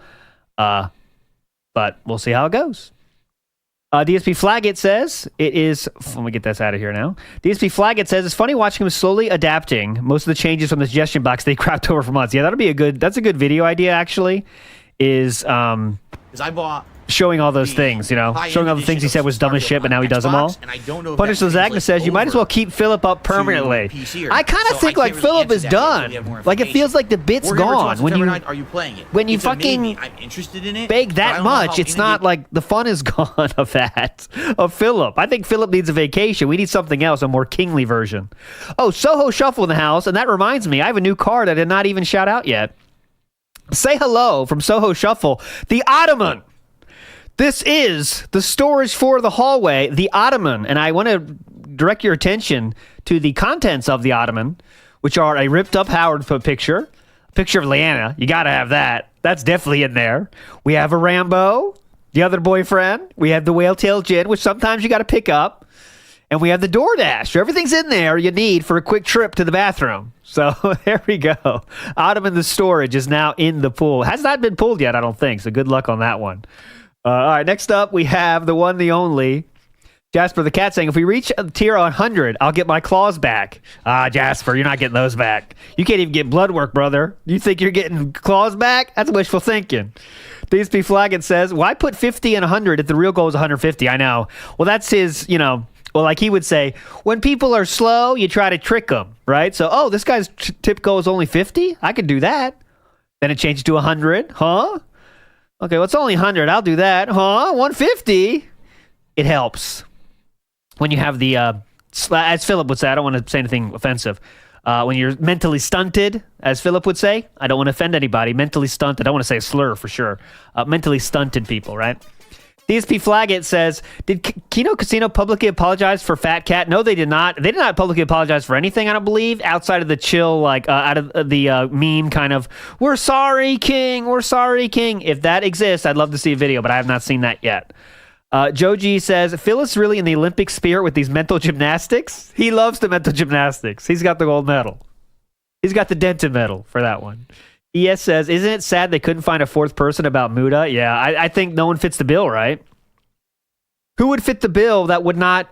But we'll see how it goes. DSP Flaggett says it is. Let me get this out of here now. DSP Flaggett says it's funny watching him slowly adapting most of the changes from the suggestion box they crapped over for months. Yeah, that's a good video idea actually. Is Because I bought showing all those things, showing all the things he said was dumb as shit, but now he does them all. and I don't know if Punisher Zagna says you might as well keep Philip up permanently. I kind of think like Philip is done. Like it feels like the bit's gone when you are you playing it? when you It's a fucking maybe. I'm interested in it. beg but I that don't know how much. It's not inundated- like the fun is gone of that of Philip. I think Philip needs a vacation. We need something else, a more kingly version. Oh, Soho Shuffle in the house, and that reminds me, I have a new card I did not even shout out yet. Say hello from Soho Shuffle, the Ottoman. This is the storage for the hallway, the Ottoman, and I want to direct your attention to the contents of the Ottoman, which are a ripped up Howard picture, a picture of Leanna. You got to have that. That's definitely in there. We have a Rambo, the other boyfriend. We have the Whale Tail Gin, which sometimes you got to pick up. And we have the DoorDash. So everything's in there you need for a quick trip to the bathroom. So there we go. Ottoman the storage is now in the pool. Has not been pulled yet, I don't think. So good luck on that one. All right, next up we have the one, the only Jasper the Cat saying, if we reach a tier 100, I'll get my claws back. Jasper, you're not getting those back. You can't even get blood work, brother. You think you're getting claws back? That's wishful thinking. DSP Flaggett says, why put 50 and 100 if the real goal is 150? I know. Well, that's his, well, like he would say, when people are slow, you try to trick them, right? So, this guy's tip goal is only 50? I could do that. Then it changed to 100. Huh? Okay, well, it's only 100. I'll do that. Huh? 150? It helps. When you have the, as Philip would say, I don't want to say anything offensive. When you're mentally stunted, as Philip would say, I don't want to offend anybody. Mentally stunted. I don't want to say a slur for sure. Mentally stunted people, right? DSP Flaggett says, did Kino Casino publicly apologize for Fat Cat? No, they did not. They did not publicly apologize for anything, I don't believe, outside of the chill, out of the meme kind of, we're sorry, King. We're sorry, King. If that exists, I'd love to see a video, but I have not seen that yet. Joe G says, Phil is really in the Olympic spirit with these mental gymnastics. He loves the mental gymnastics. He's got the gold medal. He's got the Denton medal for that one. ES says, isn't it sad they couldn't find a fourth person about Muda? Yeah, I think no one fits the bill, right? Who would fit the bill that would not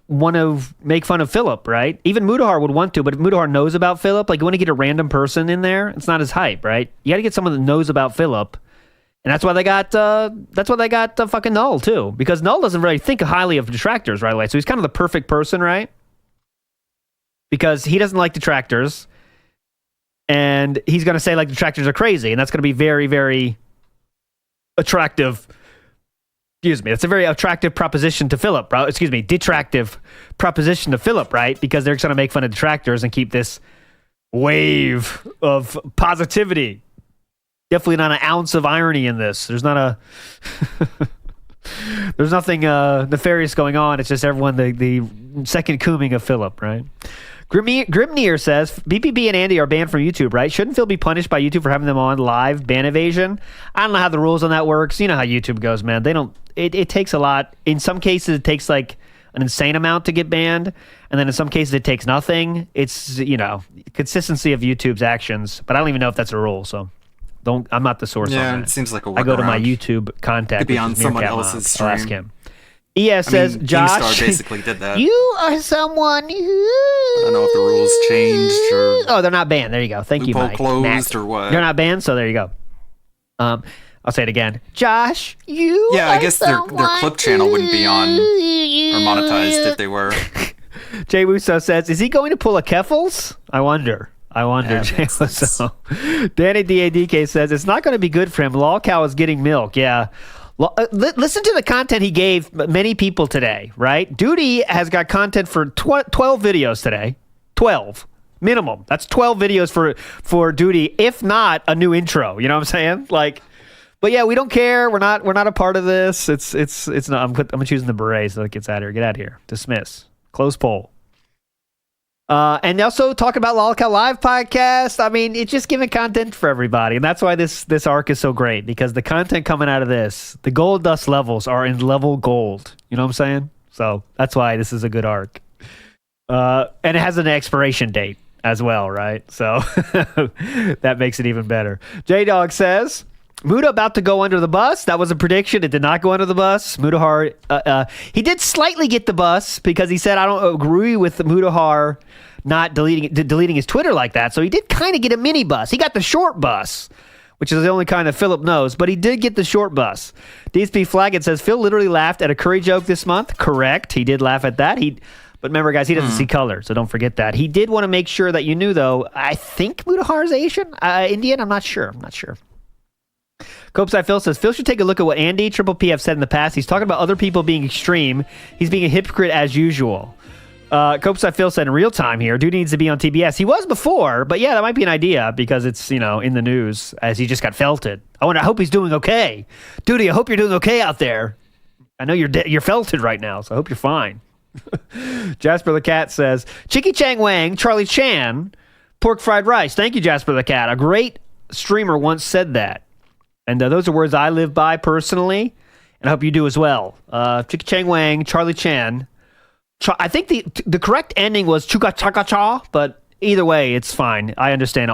want to make fun of Philip, right? Even Mudahar would want to, but if Mudahar knows about Philip, like you want to get a random person in there, it's not as hype, right? You got to get someone that knows about Philip. And that's why they got fucking Null too, because Null doesn't really think highly of detractors right away. So he's kind of the perfect person, right? Because he doesn't like detractors, and he's gonna say like detractors are crazy, and that's gonna be very, very attractive. Excuse me, that's a very attractive proposition to Philip, bro. Excuse me, detractive proposition to Philip, right? Because they're gonna make fun of detractors and keep this wave of positivity. Definitely not an ounce of irony in this. There's not there's nothing nefarious going on. It's just everyone the second cooming of Philip, right? Grimnir says, BPB and Andy are banned from YouTube, right? Shouldn't Phil be punished by YouTube for having them on live ban evasion? I don't know how the rules on that works. You know how YouTube goes, man. They don't. It takes a lot. In some cases, it takes like an insane amount to get banned, and then in some cases, it takes nothing. It's consistency of YouTube's actions, but I don't even know if that's a rule. So. I'm not the source on that. Yeah, it seems like a workaround. I go to my YouTube contact. Could be on which is someone Meerkat else's Mob. stream. I'll ask him. ES says, Josh, Keemstar basically did that. You are someone who... I don't know if the rules changed or... Oh, they're not banned. There you go. Thank you, Mike. closed Matt. or what? They're not banned, so there you go. I'll say it again. Josh, you Yeah, I guess their someone clip channel wouldn't be on or monetized if they were. Jay Wusso says, is he going to pull a Keffels? I wonder, Yeah, Jay Wusso. Danny DADK says, it's not going to be good for him. Lol Cow is getting milk. Yeah. Listen to the content he gave many people today, right? Duty has got content for 12 videos today. 12. Minimum. That's 12 videos for Duty, if not a new intro. You know what I'm saying? Like, but yeah, we don't care. We're not a part of this. It's not. I'm choosing the beret so it gets out of here. Get out of here. Dismiss. Close poll. And also talk about Lolcow Live podcast. I mean, it's just giving content for everybody. And that's why this arc is so great, because the content coming out of this, the gold dust levels are in level gold. You know what I'm saying? So that's why this is a good arc. And it has an expiration date as well, right? So that makes it even better. J-Dog says, Muda about to go under the bus. That was a prediction. It did not go under the bus. Mudahar, he did slightly get the bus because he said, I don't agree with Mudahar not deleting his Twitter like that. So he did kind of get a mini bus. He got the short bus, which is the only kind that Philip knows, but he did get the short bus. DSP Flaggett says, Phil literally laughed at a Curry joke this month. Correct. He did laugh at that. But remember, guys, he doesn't see color, so don't forget that. He did want to make sure that you knew, though, I think Mudahar is Asian? Indian? I'm not sure. Copeside Phil says, Phil should take a look at what Andy, Triple P have said in the past. He's talking about other people being extreme. He's being a hypocrite as usual. Copeside Phil said in real time here, dude needs to be on TBS. He was before, but yeah, that might be an idea because it's, in the news as he just got felted. I hope he's doing okay. Duty, I hope you're doing okay out there. I know you're felted right now, so I hope you're fine. Jasper the Cat says, Chicky Chang Wang, Charlie Chan, pork fried rice. Thank you, Jasper the Cat. A great streamer once said that. And those are words I live by personally, and I hope you do as well. Chicky Chang Wang, Charlie Chan. I think the correct ending was Chuka Chaka Cha, but either way, it's fine. I understand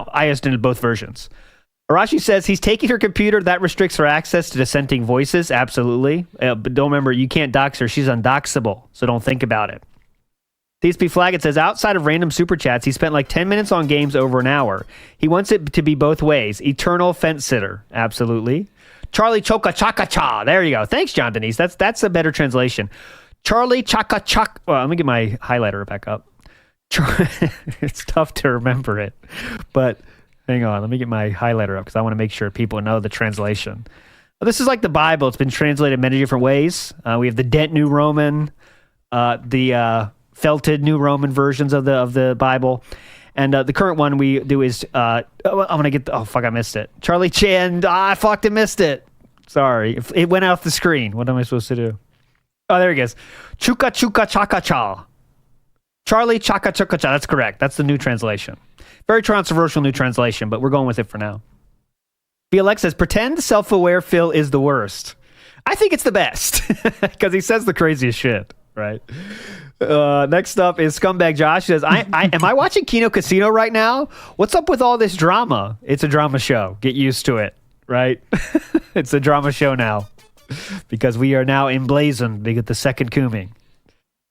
both versions. Arashi says he's taking her computer. That restricts her access to dissenting voices. Absolutely. But don't remember, you can't dox her. She's undoxable. So don't think about it. TSP Flaggett says, outside of random super chats, he spent like 10 minutes on games over an hour. He wants it to be both ways. Eternal fence sitter. Absolutely. Charlie Choka Chaka Cha. There you go. Thanks, John Denise. That's a better translation. Charlie Chaka Chaka. Well, let me get my highlighter back up. It's tough to remember it. But hang on. Let me get my highlighter up because I want to make sure people know the translation. Well, this is like the Bible. It's been translated many different ways. We have the Dent New Roman, the felted New Roman versions of the Bible, and the current one we do is I'm gonna get I missed it. Charlie Chan, I fucking missed it. Sorry, it went off the screen. What am I supposed to do? Oh, there he goes. Chuka Chuka Chaka Cha. Charlie Chaka Chaka Cha. That's correct. That's the new translation. Very controversial new translation, but we're going with it for now. VLX says, pretend self-aware Phil is the worst. I think it's the best because he says the craziest shit, right? Next up is Scumbag Josh. He says, am I watching Kino Casino right now? What's up with all this drama? It's a drama show. Get used to it, right? It's a drama show now because we are now emblazoned. We get the second Cooming.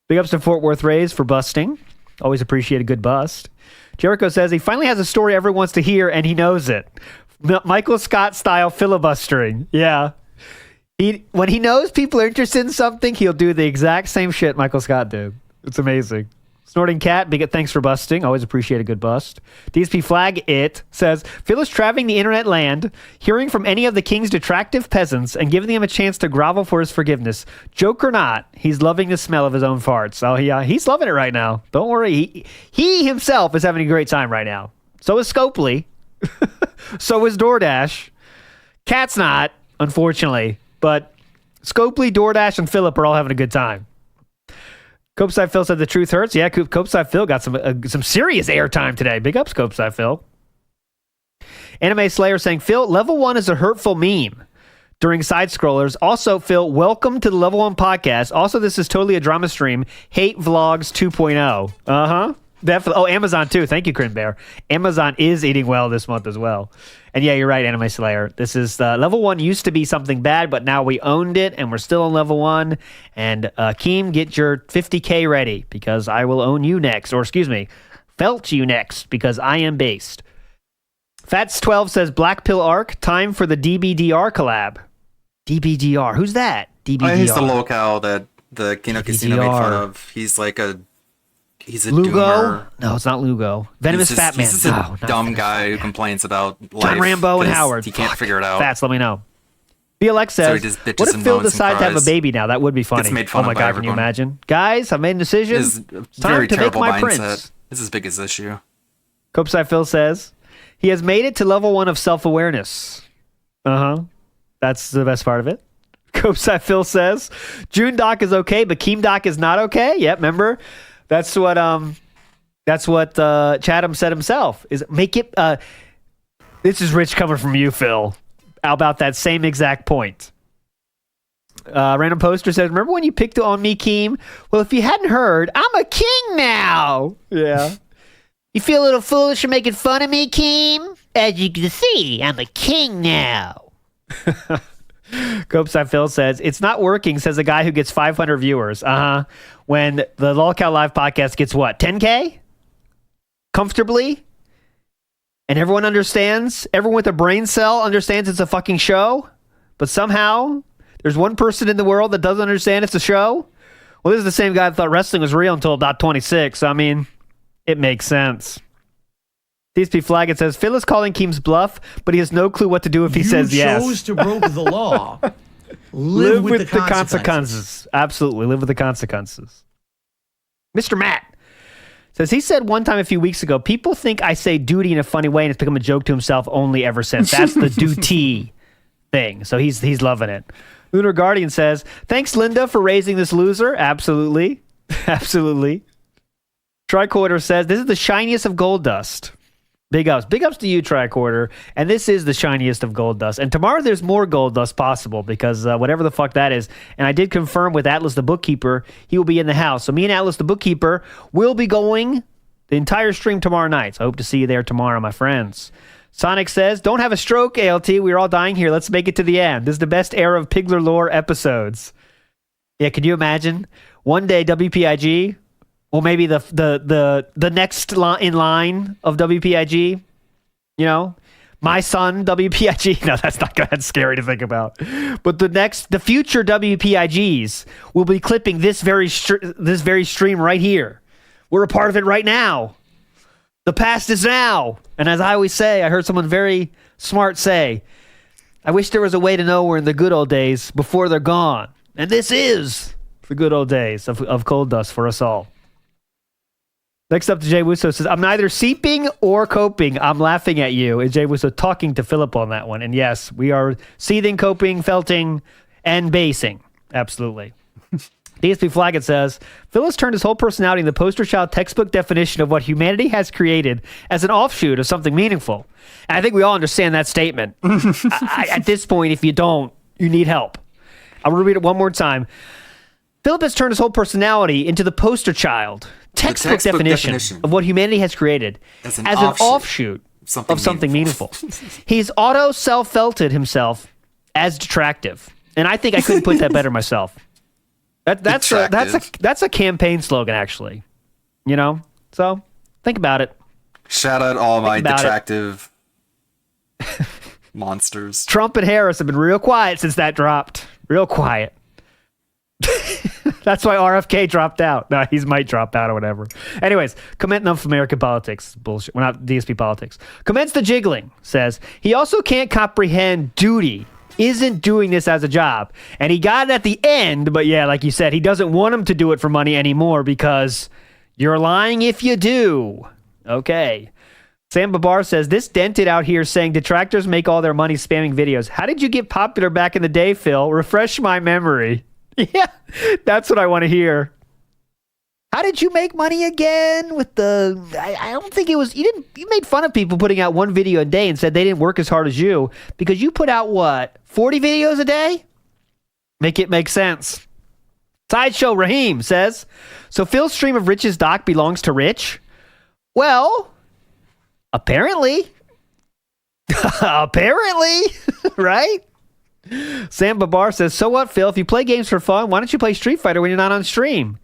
Big ups to Fort Worth Rays for busting. Always appreciate a good bust. Jericho says he finally has a story everyone wants to hear and he knows it. Michael Scott style filibustering. Yeah. When he knows people are interested in something, he'll do the exact same shit Michael Scott did. It's amazing. Snorting Cat, big thanks for busting. Always appreciate a good bust. DSP Flag It says, Phil is traveling the internet land, hearing from any of the king's detractive peasants and giving them a chance to grovel for his forgiveness. Joke or not, he's loving the smell of his own farts. Oh yeah, he's loving it right now. Don't worry. He himself is having a great time right now. So is Scopely. So is DoorDash. Cat's not, unfortunately. But Scopely, DoorDash, and Philip are all having a good time. Copeside Phil said the truth hurts. Yeah, Copeside Phil got some serious airtime today. Big ups, Copeside Phil. Anime Slayer saying, Phil, level 1 is a hurtful meme during side scrollers. Also, Phil, welcome to the Level 1 podcast. Also, this is totally a drama stream. Hate Vlogs 2.0. Uh-huh. Definitely. Oh, Amazon too. Thank you, Crin Bear. Amazon is eating well this month as well. And yeah, you're right, Anime Slayer. This is level 1 used to be something bad, but now we owned it, and we're still on level 1. And Keem, get your 50K ready because I will own you next, or excuse me, felt you next because I am based. Fats12 says Black Pill Arc. Time for the DBDR collab. DBDR. Who's that? DBDR. He's the locale that the Kino Casino made fun of. He's like he's a Lugo? doomer. No, it's not Lugo. Venomous Fat Man. He's just a dumb guy who complains about life. John Rambo and Howard. He can't figure it out. Fats, let me know. BLX So says, he just bitches what if and Phil moans and decides to have a cries. baby now? That would be funny. Gets made fun oh my of by God, can you everyone. imagine? Guys, I made a decision. Is It's a time very to make terrible my mindset. prince. It's his biggest issue. Copeside Phil says, he has made it to level 1 of self-awareness. Uh-huh. That's the best part of it. Copeside Phil says, June Doc is okay, but Keem Doc is not okay. Yep, remember? That's what Chatham said himself. Is make it this is rich coming from you, Phil, about that same exact point. Random Poster says, remember when you picked on me, Keem? Well, if you hadn't heard, I'm a king now. Yeah. You feel a little foolish for making fun of me, Keem? As you can see, I'm a king now. Copeside Phil says, it's not working, says a guy who gets 500 viewers. Uh-huh. When the Lolcow Live podcast gets what, 10K? Comfortably? And everyone understands? Everyone with a brain cell understands it's a fucking show? But somehow, there's one person in the world that doesn't understand it's a show? Well, this is the same guy that thought wrestling was real until about 26. I mean, it makes sense. DSP Flag, it says, Phil is calling Keem's bluff, but he has no clue what to do if he says yes. You chose to broke the law. Live with the consequences. Absolutely. Live with the consequences. Mr. Matt says, he said one time a few weeks ago, people think I say duty in a funny way and it's become a joke to himself only ever since. That's the duty thing. So he's loving it. Lunar Guardian says, thanks, Linda, for raising this loser. Absolutely. Absolutely. Tricorder says, this is the shiniest of gold dust. Big ups. Big ups to you, Tricorder. And this is the shiniest of gold dust. And tomorrow there's more gold dust possible because whatever the fuck that is. And I did confirm with Atlas the Bookkeeper, he will be in the house. So me and Atlas the Bookkeeper will be going the entire stream tomorrow night. So I hope to see you there tomorrow, my friends. Sonic says, don't have a stroke, ALT. We're all dying here. Let's make it to the end. This is the best era of Pigler lore episodes. Yeah, can you imagine? One day, WPIG, or maybe the next in line of WPIG, you know, my son, WPIG. No, that's not good. That's scary to think about. But the future WPIGs will be clipping this very stream right here. We're a part of it right now. The past is now. And as I always say, I heard someone very smart say, I wish there was a way to know we're in the good old days before they're gone. And this is the good old days of Cold Dust for us all. Next up to Jay Wusso says, I'm neither seeping or coping. I'm laughing at you. And Jay Wusso talking to Philip on that one. And yes, we are seething, coping, felting, and basing. Absolutely. DSP Flaggett says, Phil has turned his whole personality into the poster child textbook definition of what humanity has created as an offshoot of something meaningful. And I think we all understand that statement. At this point, if you don't, you need help. I'm going to read it one more time. Philip has turned his whole personality into the poster child, textbook definition of what humanity has created as an offshoot of something meaningful. He's auto self-felted himself as detractive. And I think I couldn't put that better myself. That's a campaign slogan, actually. You know? So, think about it. Shout out all my detractive monsters. Trump and Harris have been real quiet since that dropped. Real quiet. That's why RFK dropped out. No, he might drop out or whatever. Anyways, comment enough American politics. Bullshit. We're not DSP politics. Comments the jiggling. Says, he also can't comprehend duty. Isn't doing this as a job. And he got it at the end, but yeah, like you said, he doesn't want him to do it for money anymore because you're lying if you do. Okay. Sam Babar says, this dented out here saying detractors make all their money spamming videos. How did you get popular back in the day, Phil? Refresh my memory. Yeah, that's what I want to hear. How did you make money again with the... I don't think it was... You made fun of people putting out one video a day and said they didn't work as hard as you because you put out, what, 40 videos a day? Make it make sense. Sideshow Raheem says, so Phil's stream of Rich's doc belongs to Rich? Well, apparently. Apparently, right? Sam Babar says, so what, Phil? If you play games for fun, why don't you play Street Fighter when you're not on stream?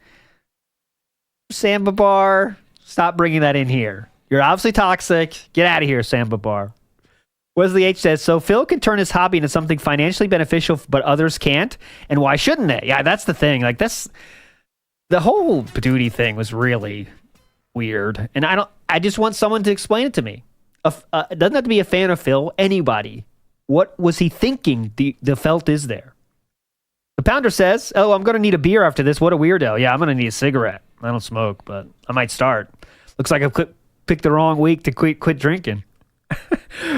Sam Babar, stop bringing that in here. You're obviously toxic. Get out of here, Sam Babar. Wesley H says, so Phil can turn his hobby into something financially beneficial, but others can't? And why shouldn't they? Yeah, that's the thing. Like, that's... The whole duty thing was really weird. And I just want someone to explain it to me. It doesn't have to be a fan of Phil. Anybody. What was he thinking the felt is there? The Pounder says, oh, I'm going to need a beer after this. What a weirdo. Yeah, I'm going to need a cigarette. I don't smoke, but I might start. Looks like I've picked the wrong week to quit drinking.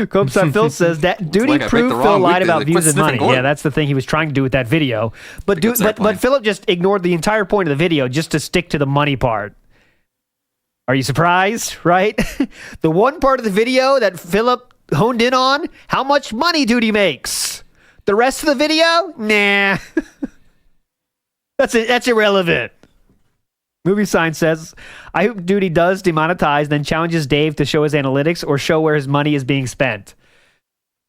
Copeside Phil says that duty proved Phil lied about views and money. Yeah, that's the thing he was trying to do with that video. But Philip just ignored the entire point of the video just to stick to the money part. Are you surprised, right? The one part of the video that Philip honed in on, how much money Duty makes. The rest of the video? Nah. That's irrelevant. Movie Sign says, I hope Duty does demonetize, then challenges Dave to show his analytics or show where his money is being spent.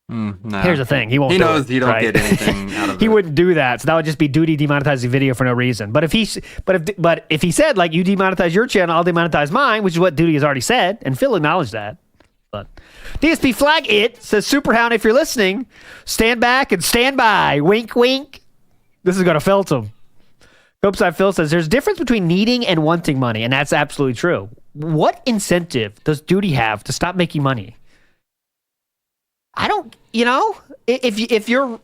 No. Here's the thing. He won't He do knows it, you don't right? get anything out of He it. wouldn't do that. So that would just be Duty demonetizing video for no reason. But if he said, like, you demonetize your channel, I'll demonetize mine, which is what Duty has already said, and Phil acknowledged that. But DSP Flag It says, Superhound, if you're listening, stand back and stand by. Wink, wink. This is going to felt him. Copeside Phil says, there's a difference between needing and wanting money, and that's absolutely true. What incentive does Duty have to stop making money? I don't, if you're,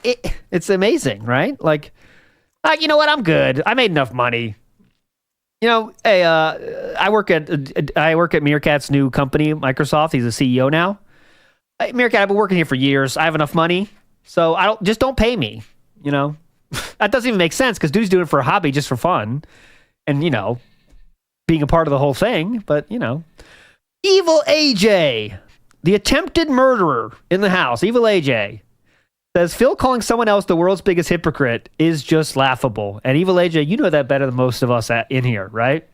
it's amazing, right? Like, you know what? I'm good. I made enough money. Hey, I work at Meerkat's new company, Microsoft. He's a CEO now. Hey, Meerkat, I've been working here for years. I have enough money, so don't pay me. That doesn't even make sense because Dude's doing it for a hobby, just for fun, and being a part of the whole thing. But Evil AJ, the attempted murderer in the house, Evil AJ says Phil calling someone else the world's biggest hypocrite is just laughable. And Evil AJ, you know that better than most of us in here, right?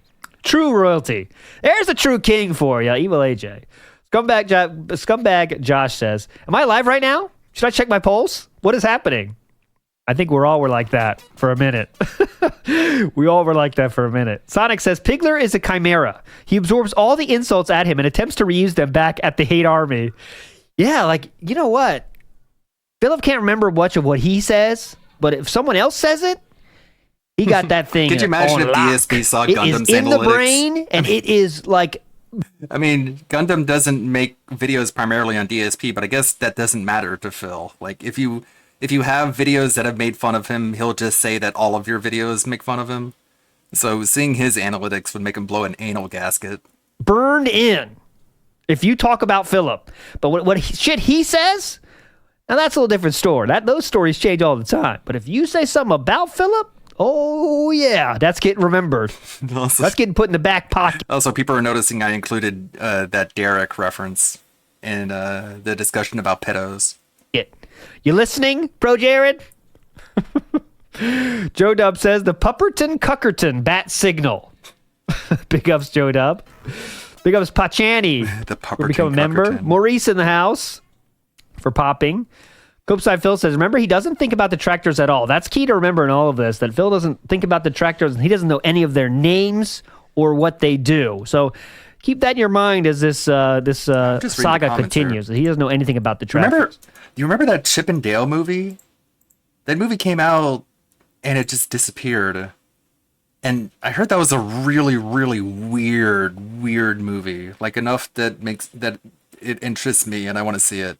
True royalty. There's a true king for you, Evil AJ. Scumbag Josh says, "Am I live right now? Should I check my pulse? What is happening?" I think we all were like that for a minute. We all were like that for a minute. Sonic says, Pigler is a chimera. He absorbs all the insults at him and attempts to reuse them back at the hate army. Yeah, like, you know what? Philip can't remember much of what he says, but if someone else says it, he got that thing. Could you imagine if DSP saw Gundam's analytics? It is in the analytics? brain, and it is like... I mean, Gundam doesn't make videos primarily on DSP, but I guess that doesn't matter to Phil. Like, if you have videos that have made fun of him, he'll just say that all of your videos make fun of him. So seeing his analytics would make him blow an anal gasket. Burned in. If you talk about Philip. But what shit he says, now that's a little different story. Those stories change all the time. But if you say something about Philip, oh yeah, that's getting remembered. That's getting put in the back pocket. Also, people are noticing I included that Derek reference in the discussion about pedos. You listening, Pro Jared? Joe Dub says the Pupperton Cuckerton bat signal. Big ups, Joe Dub. Big ups, Pachani. The Pupperton will become a member. Cuckerton. Maurice in the house for popping. Copeside Phil says, remember, he doesn't think about the tractors at all. That's key to remember in all of this, that Phil doesn't think about the tractors and he doesn't know any of their names or what they do. So keep that in your mind as this saga continues. That he doesn't know anything about the tractors. You remember that Chip and Dale movie? That movie came out and it just disappeared. And I heard that was a really, really weird movie. Like enough that it interests me and I want to see it.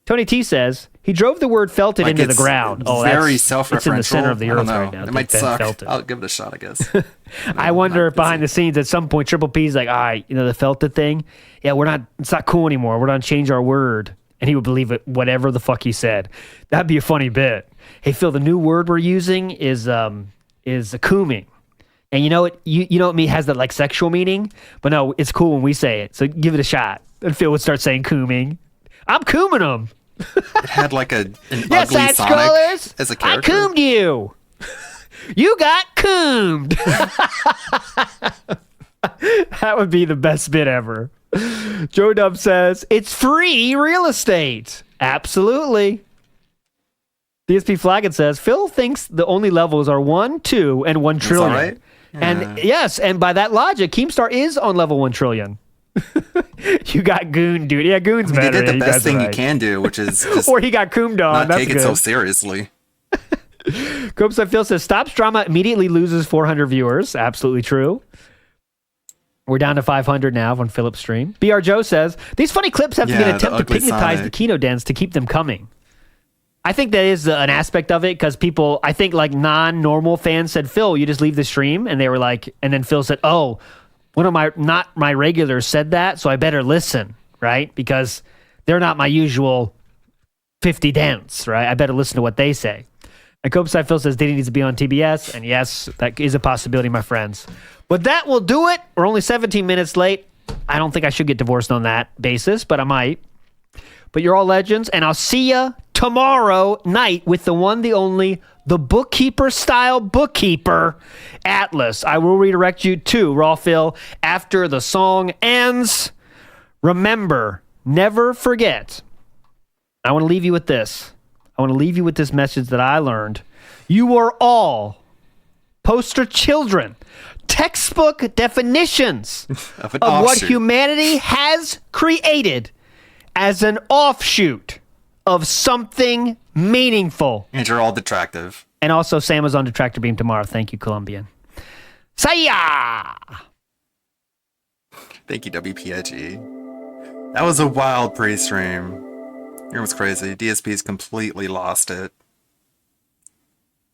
Tony T says he drove the word "felt it" into the ground. Oh, very self-referential. It's in the center of the earth right now. It might suck. I'll give it a shot, I guess. I wonder if behind the scenes at some point Triple P's like, all right, the felt it thing. Yeah, it's not cool anymore. We're gonna change our word, and he would believe it, whatever the fuck he said. That'd be a funny bit. Hey Phil, the new word we're using is cooming. And you know what has that like sexual meaning, but no, it's cool when we say it. So give it a shot. And Phil would start saying cooming. I'm cooming them. It had like an yes, ugly Sonic as a character. I coomed you. You got coomed. That would be the best bit ever. Joe Dub says, it's free real estate. Absolutely. DSP Flaggett says, Phil thinks the only levels are 1, 2, and 1 trillion. That's all right. And yes, and by that logic, Keemstar is on level 1 trillion. You got Goon, dude. Yeah, Goon's better. They did the best thing you can do, which is just or he got coomed on. Not take it so seriously. Copeside Phil says, Stops Drama immediately loses 400 viewers. Absolutely true. We're down to 500 now on Philip's stream. BR Joe says, these funny clips have to be an attempt to pigmatize the Kino dens to keep them coming. I think that is an aspect of it because people, I think like non-normal fans said, Phil, you just leave the stream. And they were like, and then Phil said, oh, one of my regulars said that, so I better listen, right? Because they're not my usual 50 dents, right? I better listen to what they say. And Copeside Phil says Diddy needs to be on TBS, and yes, that is a possibility, my friends. But that will do it. We're only 17 minutes late. I don't think I should get divorced on that basis, but I might. But you're all legends, and I'll see ya tomorrow night with the one, the only, the bookkeeper-style bookkeeper, Atlas. I will redirect you to Raw Phil after the song ends. Remember, never forget. I want to leave you with this. I want to leave you with this message that I learned. You are all poster children, textbook definitions of what humanity has created as an offshoot of something meaningful. And you're all detractive. And also, Sam is on Detractor Beam tomorrow. Thank you, Colombian. Saya! Thank you, WPIG. That was a wild pre-stream. It was crazy. DSP's completely lost it.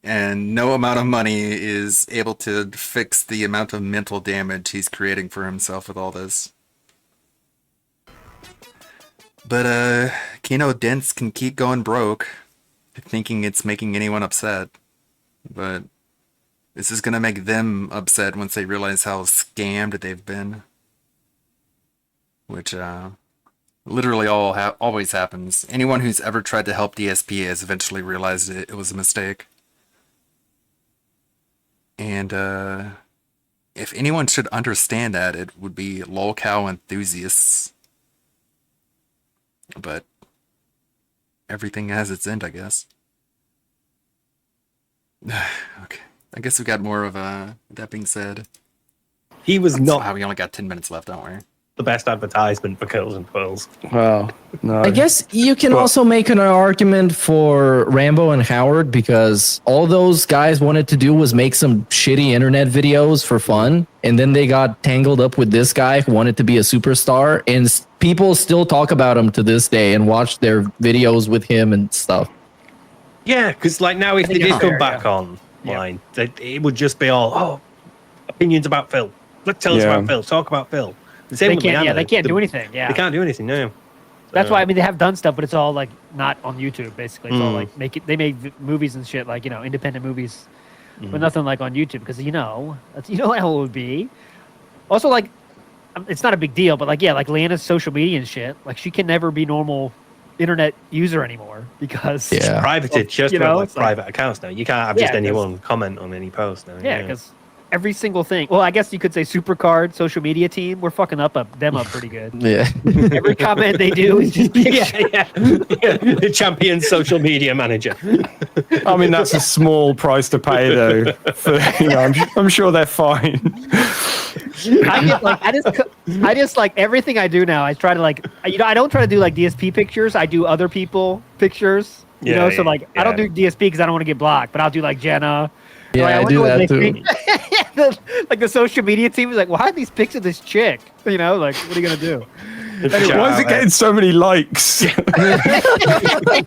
And no amount of money is able to fix the amount of mental damage he's creating for himself with all this. But, Kino Dents can keep going broke, thinking it's making anyone upset. But this is gonna make them upset once they realize how scammed they've been. Which, literally always happens. Anyone who's ever tried to help DSP has eventually realized it was a mistake. And, if anyone should understand that, it would be lolcow enthusiasts. but everything has its end, I guess. Okay. I guess we got more of that being said. He was not. We only got 10 minutes left, don't we? The best advertisement for Curls and Pearls. Well, no. I guess you can also make an argument for Rambo and Howard because all those guys wanted to do was make some shitty internet videos for fun. And then they got tangled up with this guy who wanted to be a superstar. And people still talk about him to this day and watch their videos with him and stuff. Yeah, because like now if they did come back online, it would just be all, opinions about Phil. Let's tell us about Phil. Talk about Phil. The same They with can't. Leanna. Yeah, they can't do anything. Yeah, They can't do anything. No. That's why I mean they have done stuff, but it's all like not on YouTube. Basically, it's all Mm. like they make movies and shit like independent movies, but nothing like on YouTube because that's how it would be. Also, like it's not a big deal, but like Leanna's social media and shit, like she can never be normal internet user anymore because It's privated. She has to have like it's like- private accounts now. You can't have just Yeah, 'cause- anyone comment on any post now. Yeah, because every single thing. Well, I guess you could say Supercard social media team. We're fucking them up pretty good. Yeah. Every comment they do is just yeah. The champion social media manager. I mean, that's a small price to pay, though. For, I'm sure they're fine. I just like everything I do now. I try to I don't try to do like DSP pictures. I do other people pictures. Yeah, So like I don't do DSP because I don't want to get blocked. But I'll do like Jenna. Yeah, Like, I wonder do what that they too. think. Like the social media team is like, why are these pics of this chick? Like what are you gonna do? Why is it getting so many likes? Why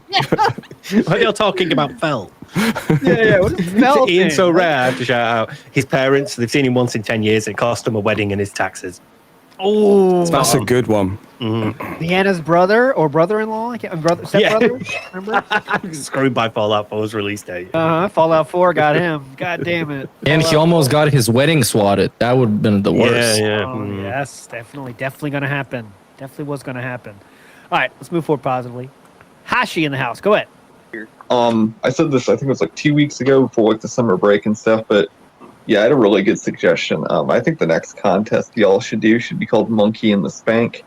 are they all talking about Phil? Yeah. What is Phil? Ian So Rare, I have to shout out. His parents, they've seen him once in 10 years. It cost him a wedding and his taxes. Oh, That's a good one. Leanna's brother or brother-in-law? I can't. Stepbrother? Remember? Screwed by Fallout 4's release date. Fallout 4 got him. God damn it. And he almost got his wedding swatted. That would have been the worst. Oh, yes, definitely gonna happen. Definitely was gonna happen. All right, let's move forward positively. Hashi in the house. Go ahead. I said this, I think it was like 2 weeks ago before like the summer break and stuff, but yeah, I had a really good suggestion. I think the next contest y'all should do should be called Monkey in the Spank.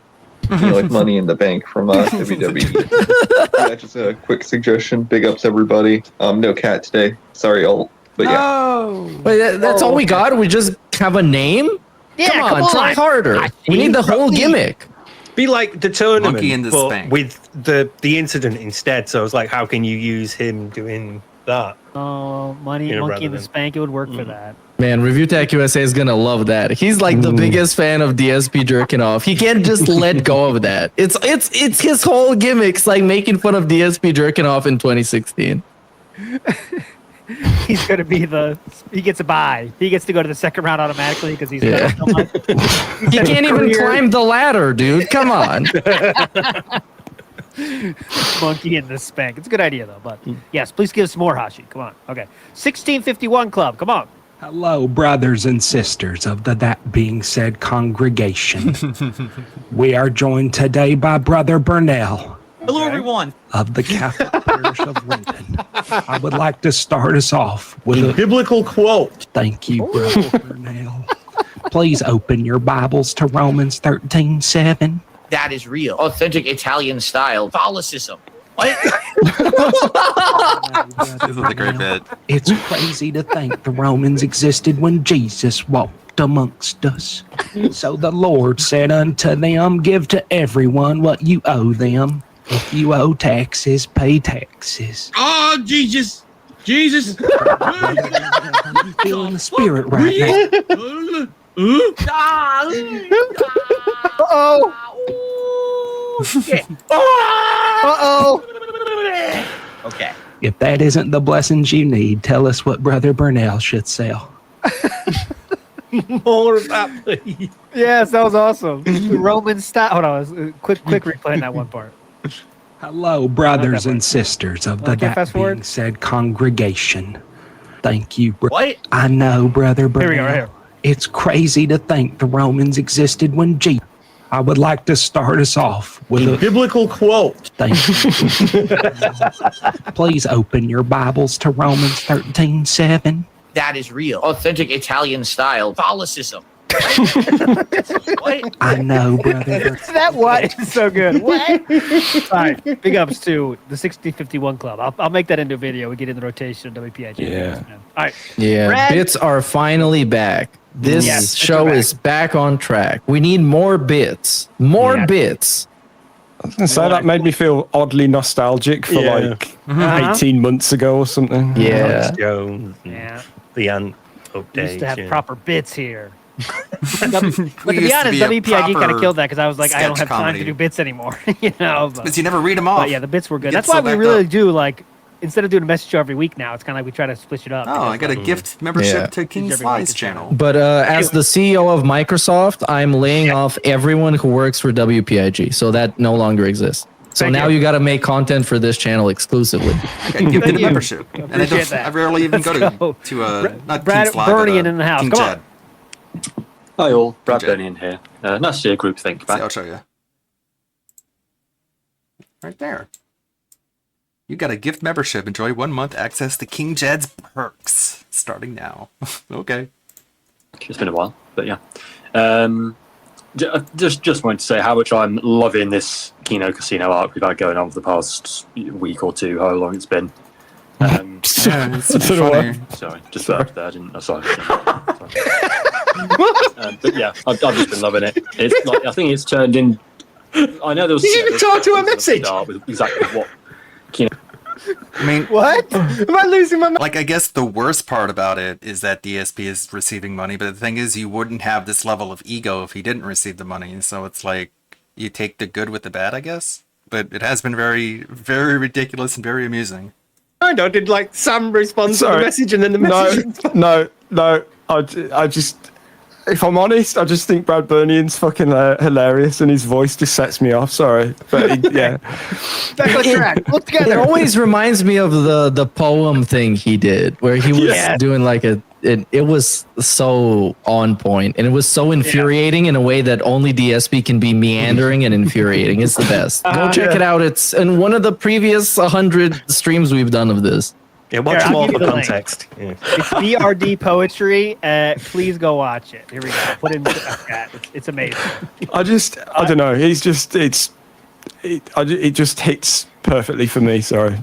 Like Money in the Bank from WWE. Yeah, just a quick suggestion. Big ups, everybody. No cat today. Sorry, all. But yeah. Wait, that's all we got? We just have a name? Yeah, come on, try harder. We need the whole gimmick. Be like the tournament, Monkey in the but Spank. with the incident instead. So it's like, how can you use him doing that? Oh, Monkey rather in the than- Spank. It would work for that. Man, Review Tech USA is gonna love that. He's like the biggest fan of DSP jerking off. He can't just let go of that. It's his whole gimmick. It's like making fun of DSP jerking off in 2016. He's gonna be he gets a bye. He gets to go to the second round automatically because he's Yeah. so much. He can't even climb the ladder, dude. Come on. Monkey in the Spank. It's a good idea though, but yes, please give us more Hashi. Come on. Okay. 1651 Club. Come on. Hello, brothers and sisters of the That Being Said congregation. We are joined today by Brother Burnell Hello, everyone. of the Catholic Parish of Linton. I would like to start us off with a biblical quote. Thank you, Brother Burnell. Please open your Bibles to Romans 13:7. That is real. Authentic Italian style. Catholicism. What? This is a great bit. It's crazy to think the Romans existed when Jesus walked amongst us. So the Lord said unto them, give to everyone what you owe them. If you owe taxes, pay taxes. Oh, Jesus. Jesus. Feeling the spirit right now. Uh-oh. Uh-oh. Okay. If that isn't the blessings you need, tell us what Brother Burnell should sell. More of that, please. Yes, that was awesome. The Roman style. Hold on. Quick replay in that one part. Hello, brothers and sisters of the Okay, That fast Being forward. Said congregation. Thank you, What? I know, Brother Burnell. Here we go, right here. It's crazy to think the Romans existed when Jesus. I would like to start us off with a biblical quote. Thank you. Please open your Bibles to Romans 13:7. That is real. Authentic Italian style. Catholicism. What? right? I know, brother. That what is so good. What? All right, big ups to the 6051 Club. I'll make that into a video. We get in the rotation of WPIG. Yeah. All right. Yeah, Brad? bits are finally back. This Yes, bits show are back. is back on track. We need more bits. More Yeah. bits. I was gonna say that made me feel oddly nostalgic for Yeah. like Uh-huh. 18 months ago or something. Yeah. Alex Jones and Yeah. the Ant We update. used to have yeah. proper bits here. But to used be to honest, be a WPIG kind proper of killed that because I was like, I don't sketch have time comedy. to do bits anymore. You know, Because you never read them off. but yeah, the bits were good. You get That's why so we backed really up. do like instead of doing a message show every week now, it's kind of like we try to split it up. Oh, I got a gift membership Yeah. to King Every week Sly's is channel. But as the CEO of Microsoft, I'm laying off everyone who works for WPIG, so that no longer exists. So Thank now you. you got to make content for this channel exclusively. I got gifted a you. membership. And I, Appreciate don't, that. I rarely even go Let's go. to not Brad King Sly, Bernie but, in the house. King Come Chad. on. Hi all, Brad Jed. Bernian here. Nice to see a group think See, back. I'll show you. Right there. You got a gift membership. Enjoy 1 month access to King Jed's perks. Starting now. Okay. It's been a while, but yeah. Just wanted to say how much I'm loving this Kino Casino arc we've had going on for the past week or two, however long it's been. Yeah, it's funny. Sorry, just burped there. I didn't. I'm sorry. But yeah, I've just been loving it. It's like I think it's turned in. I know there was. Did you even talk to a message? With exactly what Kino. I mean, What? Am I losing my mind? like, I guess the worst part about it is that DSP is receiving money, but the thing is, you wouldn't have this level of ego if he didn't receive the money. So it's like, you take the good with the bad, I guess. But it has been very, very ridiculous and very amusing. I know. Did like Sam respond to the Sorry. message and then the No, message? no. I just, if I'm honest, I just think Brad Bernian's fucking hilarious, and his voice just sets me off. Sorry, but yeah, Back on track. Look It together. always reminds me of the poem thing he did, where he was Yeah. doing like it was so on point, and it was so infuriating in a way that only DSP can be meandering and infuriating. It's the best. Go check it out. It's in one of the previous 100 streams we've done of this. Yeah, watch Here, I'll more give for you the link. context. Yeah. It's BRD poetry. Please go watch it. Here we go. Put in the chat. It's amazing. I don't know. He's just, it just hits perfectly for me. Sorry.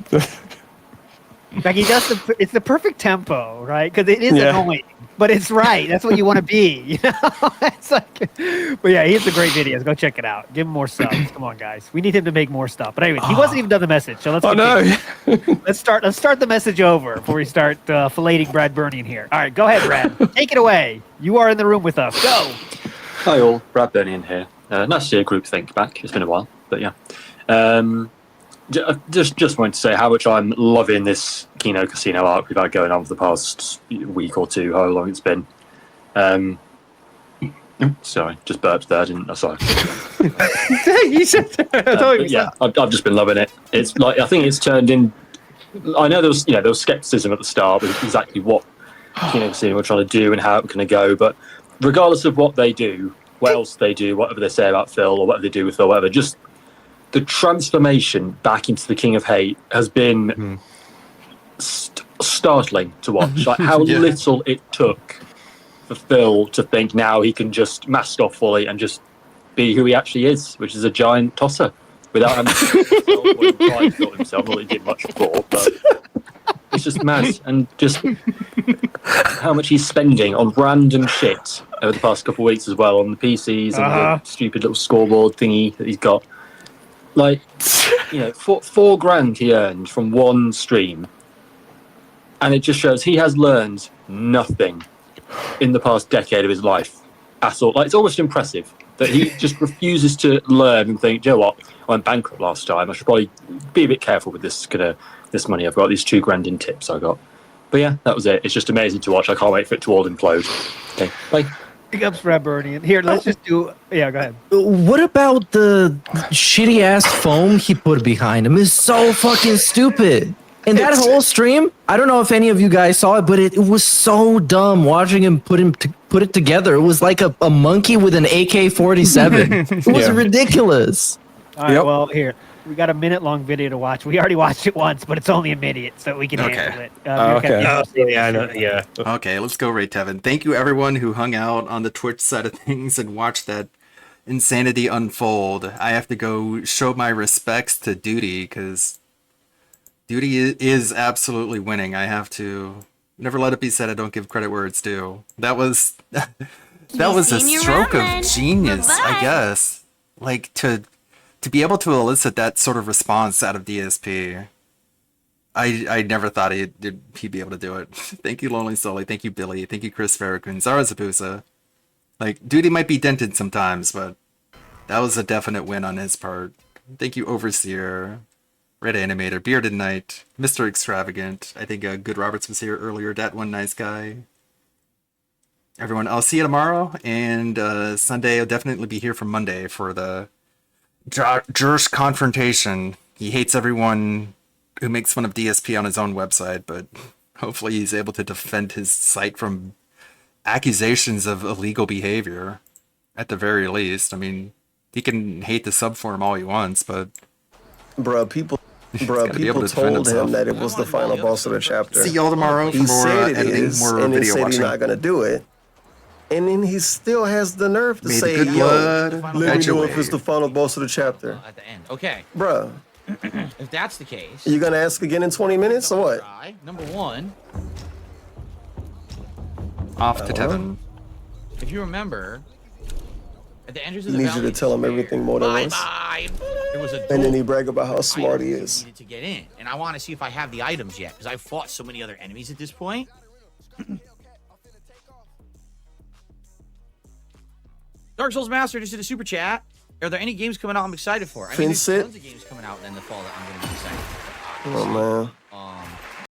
Like he does it's the perfect tempo, right? Because it is Yeah. annoying, but it's right. That's what you want to be. You know, it's like, but yeah, he has some great videos. Go check it out. Give him more subs. Come on, guys. We need him to make more stuff. But anyway, he wasn't even done the message, so let's. I continue. know. Let's start the message over before we start filleting Brad Bernian here. All right, go ahead, Brad. Take it away. You are in the room with us. Go. Hi all, Brad Bernian here. Nice to see a group think back. It's been a while, but yeah. Just wanted to say how much I'm loving this Kino Casino arc we've had going on for the past week or two, however long it's been. Sorry, just burped there. I didn't. Sorry. You said But yeah, I've just been loving it. It's like I think it's turned in. I know there was skepticism at the start with exactly what Kino Casino were trying to do and how it was going to go, but regardless of what they do, what else they do, whatever they say about Phil or whatever they do with Phil, whatever, just the transformation back into the King of Hate has been startling to watch. Like how Yeah. little it took for Phil to think now he can just mask off fully and just be who he actually is, which is a giant tosser without having to try to fill himself. Not that he did much before, but it's just mad. And just how much he's spending on random shit over the past couple of weeks as well on the PCs and the stupid little scoreboard thingy that he's got. Like, you know, $4,000 he earned from one stream, and it just shows he has learned nothing in the past decade of his life at all. Like, it's almost impressive that he just refuses to learn and think, you know what, I went bankrupt last time. I should probably be a bit careful with this this money I've got, these $2,000 in tips I got. But yeah, that was it. It's just amazing to watch. I can't wait for it to all implode. Okay, bye. Big ups, Brad Bernian. Here, let's just do. Yeah, go ahead. What about the shitty ass foam he put behind him is so fucking stupid. And that whole stream, I don't know if any of you guys saw it, but it was so dumb watching him put it together. It was like a monkey with an AK-47. It was ridiculous. All right, well, here. We got a minute-long video to watch. We already watched it once, but it's only a minute, so we can handle it. Okay, let's go, Ray Tevin. Thank you, everyone who hung out on the Twitch side of things and watched that insanity unfold, I have to go show my respects to Duty, because Duty is absolutely winning. I have to never let it be said I don't give credit where it's due. That was that was a stroke of genius, I guess. Like to be able to elicit that sort of response out of DSP. I never thought he'd be able to do it. Thank you, Lonely Sully. Thank you, Billy. Thank you, Chris Farrakhan. Zara Zabuza. Like, Duty might be dented sometimes, but that was a definite win on his part. Thank you, Overseer, Red Animator, Bearded Knight, Mr. Extravagant. I think Good Roberts was here earlier. That one nice guy. Everyone, I'll see you tomorrow, and Sunday I'll definitely be here for Monday for the Jersh confrontation. He hates everyone who makes fun of DSP on his own website, but hopefully he's able to defend his site from accusations of illegal behavior, at the very least. I mean, he can hate the subform all he wants, but people told him that it was the final boss of the chapter. See y'all tomorrow for He more said it editing, is, more and he video said watching. he's not gonna do it. And then he still has the nerve to May the say, good blood "Yo, let me guide your know if way." it's the final boss of the chapter." At the end. Okay. Bruh, If that's the case, you gonna ask again in 20 minutes or what? number one, Off to Tevin. if you remember, at the entrance He of the needs you to valley, tell him everything more than once. there was a And then door he brag about how smart he is. to get in, and I want to see if I have the items yet because I've fought so many other enemies at this point. Dark Souls Master just did a super chat. Are there any games coming out I'm excited for? I mean, there's Finsit? tons of games coming out in the fall that I'm going to be excited for. Oh man.